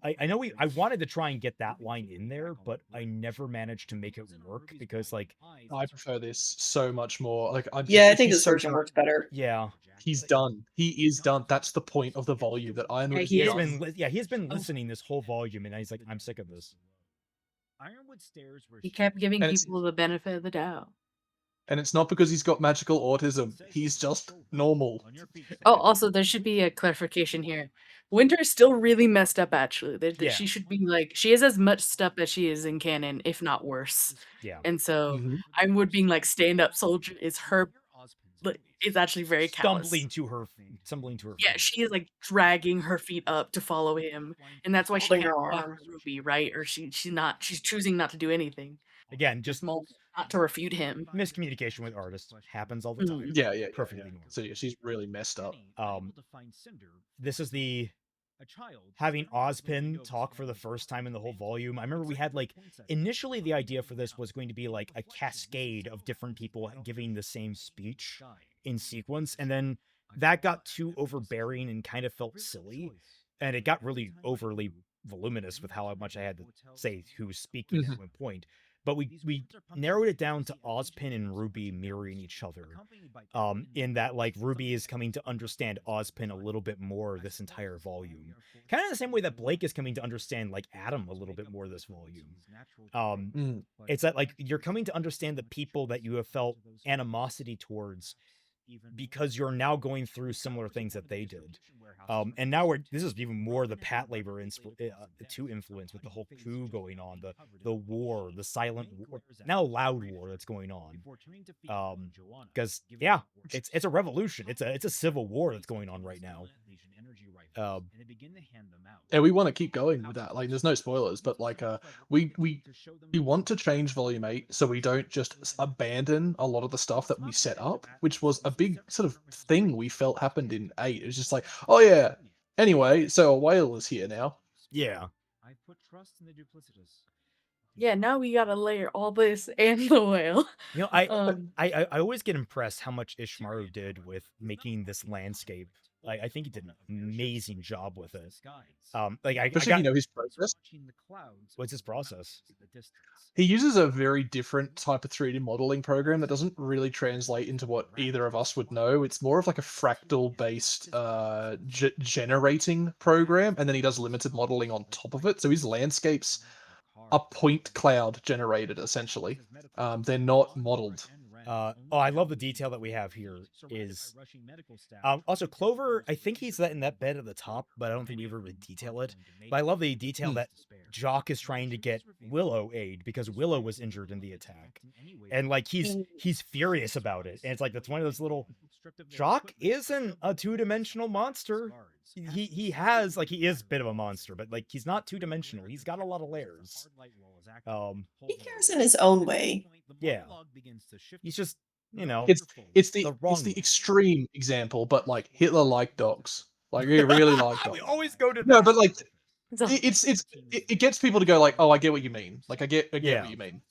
B: I know I wanted to try and get that line in there, but I never managed to make it work because like
D: I prefer this so much more. Like
E: I think this version works better.
B: Yeah.
D: He's done. He is done. That's the point of the volume that Ironwood is done.
B: He's been listening this whole volume, and he's like, I'm sick of this.
C: He kept giving people the benefit of the doubt.
D: And it's not because he's got magical autism. He's just normal.
C: Oh, also, there should be a clarification here. Winter is still really messed up, actually. She should be like, she is as much stuff as she is in canon, if not worse.
B: Yeah.
C: And so, Ironwood being like stand-up soldier is her, is actually very callous.
B: Stumbling to her
C: Yeah, she is like dragging her feet up to follow him. And that's why she can't follow Ruby, right? Or she's choosing not to do anything.
B: Again, just
C: not to refute him.
B: Miscommunication with artists happens all the time.
D: Yeah.
B: Perfectly normal.
D: So yeah, she's really messed up.
B: This is the having Ozpin talk for the first time in the whole volume. I remember we had like initially the idea for this was going to be like a cascade of different people giving the same speech in sequence, and then that got too overbearing and kind of felt silly, and it got really overly voluminous with how much I had to say who's speaking at one point. But we narrowed it down to Ozpin and Ruby mirroring each other. In that, like, Ruby is coming to understand Ozpin a little bit more this entire volume. Kind of the same way that Blake is coming to understand, like, Adam a little bit more this volume. It's that, like, you're coming to understand the people that you have felt animosity towards because you're now going through similar things that they did. And now this is even more the Pat Labor to influence with the whole coup going on, the war, the silent war, now loud war that's going on. Because yeah, it's a revolution. It's a civil war that's going on right now.
D: And we want to keep going with that. Like, there's no spoilers, but like, we want to change Volume 8 so we don't just abandon a lot of the stuff that we set up, which was a big sort of thing we felt happened in 8. It was just like, oh yeah, anyway, so a whale is here now.
B: Yeah.
A: I put trust in the duplicitous.
C: Yeah, now we gotta layer all this and the whale.
B: You know, I always get impressed how much Ishmaru did with making this landscape I think he did an amazing job with it. Like I
D: Especially if
B: got
D: you know his process.
B: what's his process?
D: He uses a very different type of 3D modeling program that doesn't really translate into what either of us would know. It's more of like a fractal-based generating program, and then he does limited modeling on top of it. So his landscapes are point cloud generated, essentially. They're not modeled.
B: I love the detail that we have here. Is also Clover. I think he's in that bed at the top, but I don't think we ever really detail it. But I love the detail that Jock is trying to get Willow aid because Willow was injured in the attack, and like he's furious about it. And it's like that's one of those little. Jock isn't a two-dimensional monster. He has like he is a bit of a monster, but like he's not two-dimensional. He's got a lot of layers.
E: He cares in his own way.
B: Yeah. He's just,
D: it's the extreme example, but like Hitler liked dogs. Like he really liked dogs.
B: We always go to
D: no, but like it gets people to go like, oh, I get what you mean. Like I get what you mean.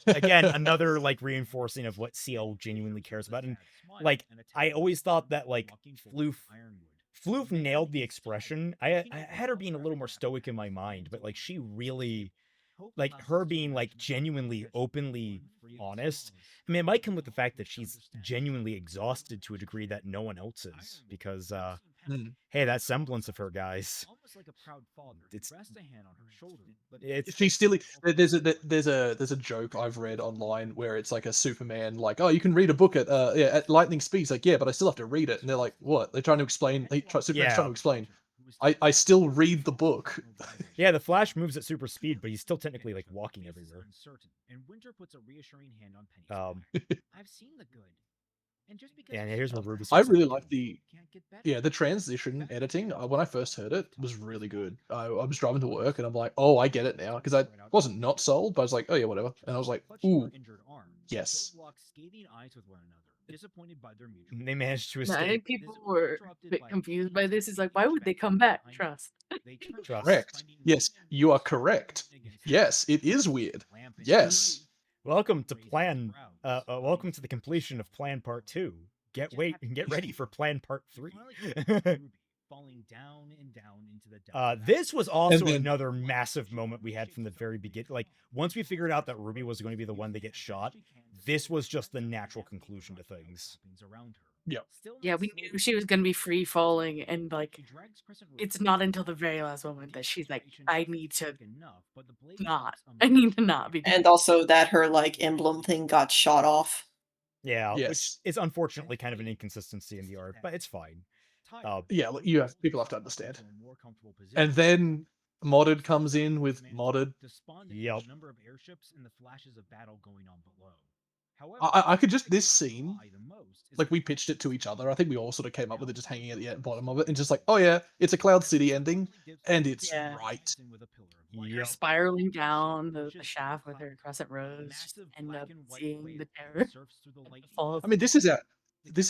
B: Again, another like reinforcing of what CL genuinely cares about, and like I always thought that like Floof nailed the expression. I had her being a little more stoic in my mind, but like she really, like her being like genuinely, openly honest. I mean, it might come with the fact that she's genuinely exhausted to a degree that no one else is, because hey, that semblance of her, guys.
D: She's still. There's a joke I've read online where it's like a Superman like, oh, you can read a book at lightning speed. It's like, yeah, but I still have to read it. And they're like, what? They're trying to explain. Superman's trying to explain. I still read the book.
B: Yeah, the Flash moves at super speed, but he's still technically like walking everywhere.
A: I've seen the good.
B: Yeah, here's where RWBY.
D: I really like the transition editing. When I first heard it, was really good. I was driving to work and I'm like, oh, I get it now, because I wasn't not sold, but I was like, oh yeah, whatever. And I was like, ooh, yes.
B: They managed to escape.
C: I think people were a bit confused by this. It's like, why would they come back? Trust.
D: Correct. Yes, you are correct. Yes, it is weird. Yes.
B: Welcome to welcome to the completion of Plan Part 2. Get ready for Plan Part 3. This was also another massive moment we had from the very beginning. Like, once we figured out that RWBY was going to be the one that gets shot, this was just the natural conclusion to things.
C: Yeah, we knew she was gonna be free falling, and like, it's not until the very last moment that she's like, I need to not be.
E: And also that her like emblem thing got shot off.
B: Yeah, which is unfortunately kind of an inconsistency in the art, but it's fine.
D: Yeah, people have to understand. And then Modded comes in with Modded.
B: Yep.
D: I could just, this scene, like we pitched it to each other. I think we all sort of came up with it just hanging at the bottom of it and just like, oh yeah, it's a Cloud City ending, and it's right.
C: You're spiraling down the shaft with her crescent rose, end up seeing the terror.
D: I mean, this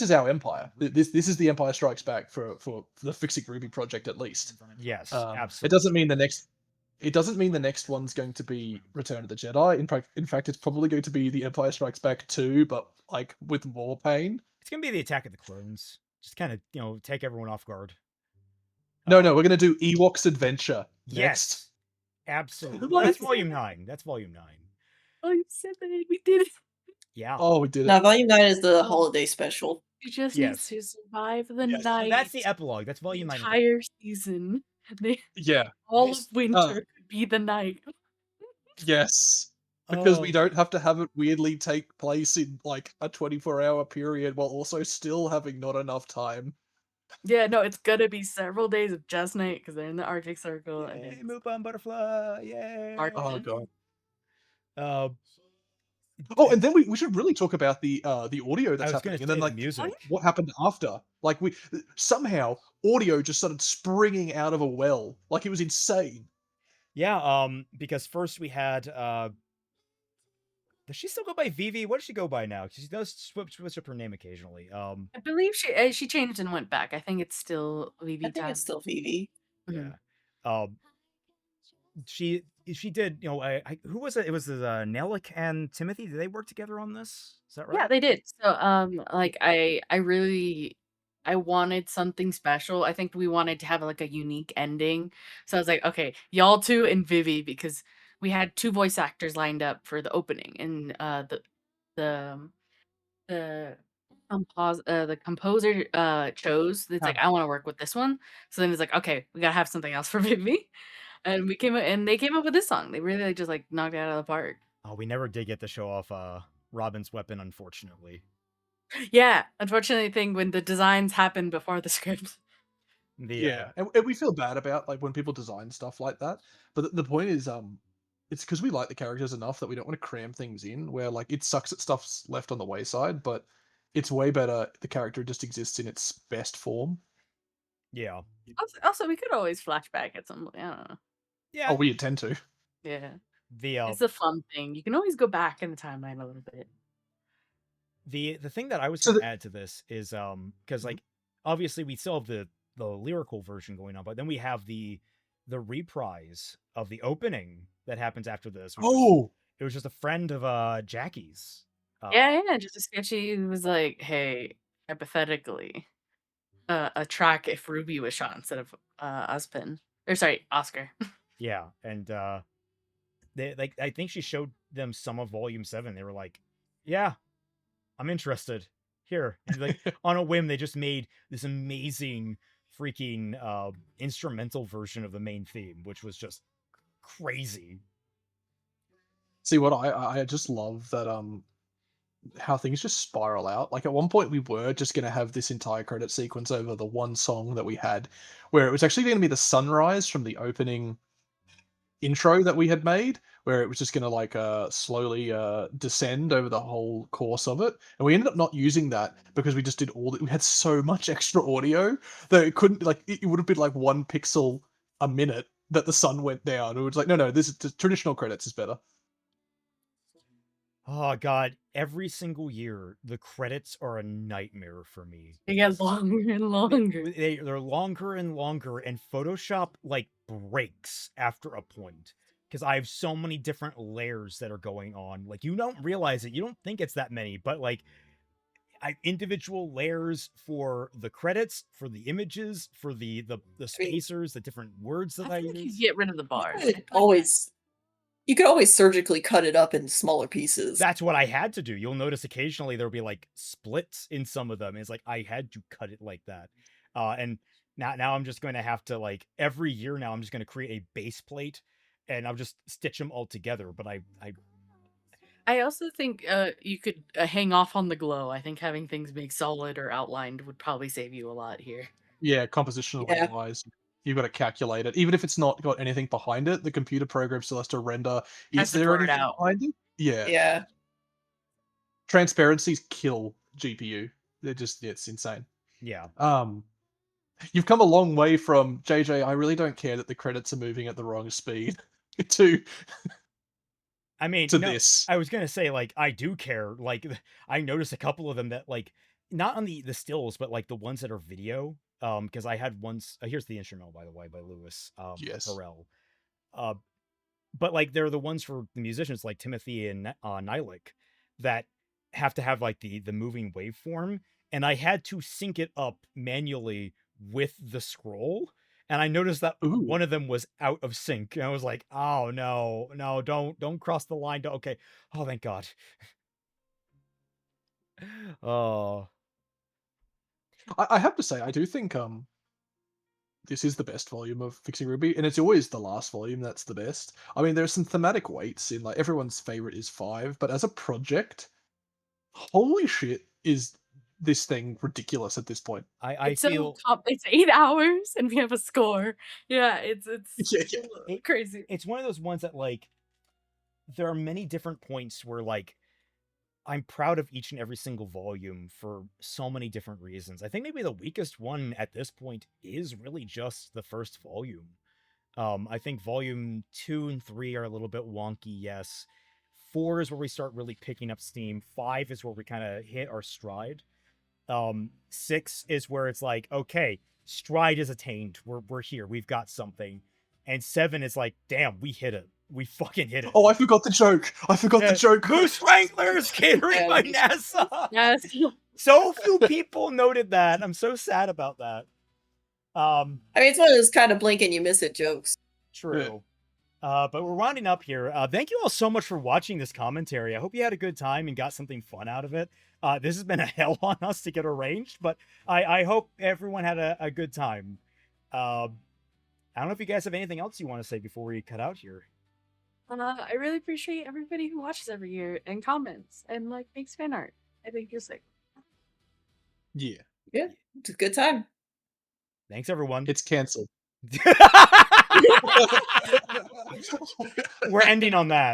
D: is our Empire. This is the Empire Strikes Back for the Fixing RWBY project, at least.
B: Yes, absolutely.
D: It doesn't mean the next one's going to be Return of the Jedi. In fact, it's probably going to be the Empire Strikes Back 2, but like with more pain.
B: It's gonna be the Attack of the Clones. Just kind of, take everyone off guard.
D: No, we're gonna do Ewoks Adventure next.
B: Yes, absolutely. That's Volume 9.
C: Oh, you said that we did it.
B: Yeah.
D: Oh, we did it.
E: Now, Volume 9 is the holiday special.
C: You just need to survive the night.
B: That's the epilogue. That's Volume 9.
C: Entire season. All of winter could be the night.
D: Yes. Because we don't have to have it weirdly take place in like a 24-hour period while also still having not enough time.
C: Yeah, no, it's gonna be several days of just night because they're in the Arctic Circle.
B: Yay, Mupon Butterfly! Yay!
D: Oh god.
B: And
D: then we should really talk about the audio that's happening, and then like
B: music.
D: What happened after? Like somehow audio just started springing out of a well, like it was insane.
B: Yeah, because first we had does she still go by Vivi? What does she go by now? She does switch up her name occasionally.
C: I believe she changed and went back. I think it's still Vivi.
E: I think it's still Vivi.
B: Yeah. She did, who was it? It was Nelik and Timothy. Did they work together on this? Is that right?
C: Yeah, they did. So, like I really I wanted something special. I think we wanted to have like a unique ending. So I was like, okay, y'all two and Vivi, because we had 2 voice actors lined up for the opening, and the the the composer chose. It's like, I want to work with this one. So then it's like, okay, we gotta have something else for Vivi, and we came up, and they came up with this song. They really just like knocked it out of the park.
B: Oh, we never did get to show off Robin's weapon, unfortunately.
C: Yeah, unfortunately, thing when the designs happen before the script.
D: Yeah, and we feel bad about like when people design stuff like that. But the point is, it's because we like the characters enough that we don't want to cram things in. Where like it sucks that stuff's left on the wayside, but it's way better the character just exists in its best form.
B: Yeah.
C: Also, we could always flashback at some point. I don't know.
B: Yeah.
D: Oh, we intend to.
C: Yeah.
B: The
C: It's a fun thing. You can always go back in the timeline a little bit.
B: The thing that I was going to add to this is because like obviously we still have the lyrical version going on, but then we have the reprise of the opening that happens after this. It was just a friend of Jackie's.
C: Yeah, just a sketchy. It was like, hey, hypothetically, a track if Ruby was shot instead of Ozpin, or sorry, Oscar.
B: Yeah, and they like I think she showed them some of Volume 7. They were like, yeah, I'm interested. Here. And like on a whim, they just made this amazing freaking instrumental version of the main theme, which was just crazy.
D: See, what I just love that how things just spiral out. Like at one point we were just going to have this entire credit sequence over the one song that we had, where it was actually going to be the sunrise from the opening intro that we had made, where it was just going to like slowly descend over the whole course of it, and we ended up not using that because we just did all that. We had so much extra audio that it couldn't, like, it would have been like 1 pixel a minute that the sun went down. It was like, no, this is the traditional credits is better.
B: Oh god, every single year the credits are a nightmare for me.
C: They get longer and longer.
B: They're longer and longer, and Photoshop like breaks after a point because I have so many different layers that are going on. Like you don't realize it, you don't think it's that many, but like individual layers for the credits, for the images, for the spacers, the different words that I
C: think
B: use.
C: you get rid of the bars.
E: You could always surgically cut it up in smaller pieces.
B: That's what I had to do. You'll notice occasionally there'll be like splits in some of them. It's like I had to cut it like that. And now I'm just going to have to, like, every year now I'm just going to create a base plate and I'll just stitch them all together. But
C: I also think you could hang off on the glow. I think having things make solid or outlined would probably save you a lot here.
D: Yeah, compositionally wise, you've got to calculate it. Even if it's not got anything behind it, the computer program still has to render. Is there anything behind it? Yeah.
E: Yeah.
D: Transparencies kill GPU. They're just, it's insane.
B: Yeah.
D: You've come a long way from JJ, I really don't care that the credits are moving at the wrong speed to
B: I mean,
D: this.
B: I was going to say, like, I do care. Like, I noticed a couple of them that, like, not on the stills, but like the ones that are video. Because I had ones. Here's the instrumental, by the way, by Lewis Harrell. But like they're the ones for the musicians like Timothy and Nylik that have to have like the moving waveform, and I had to sync it up manually with the scroll, and I noticed that one of them was out of sync, and I was like, oh no, don't cross the line. Okay, oh thank God. Oh.
D: I have to say, I do think this is the best volume of Fixing RWBY, and it's always the last volume that's the best. I mean, there's some thematic weights in, like, everyone's favorite is 5, but as a project, holy shit, is this thing ridiculous at this point.
B: I feel
C: it's 8 hours and we have a score. Yeah, it's crazy.
B: It's one of those ones that, like, there are many different points where, like, I'm proud of each and every single volume for so many different reasons. I think maybe the weakest one at this point is really just the first volume. I think volume 2 and 3 are a little bit wonky, yes. 4 is where we start really picking up steam. 5 is where we kind of hit our stride. 6 is where it's like, okay, stride is attained. We're here. We've got something. And 7 is like, damn, we hit it. we fucking hit it.
D: Oh, I forgot the joke. The joke.
B: Moose Wranglers catering by NASA.
C: Yes.
B: So few people noted that. I'm so sad about that.
E: I mean, it's one of those kind of blink and you miss it jokes.
B: True. But we're winding up here. Thank you all so much for watching this commentary. I hope you had a good time and got something fun out of it. This has been a hell on us to get arranged, but I hope everyone had a good time. I don't know if you guys have anything else you want to say before we cut out here.
C: I really appreciate everybody who watches every year and comments and like makes fan art. I think you're sick.
D: Yeah.
E: Yeah, it's a good time.
B: Thanks, everyone.
D: It's canceled.
B: We're ending on that.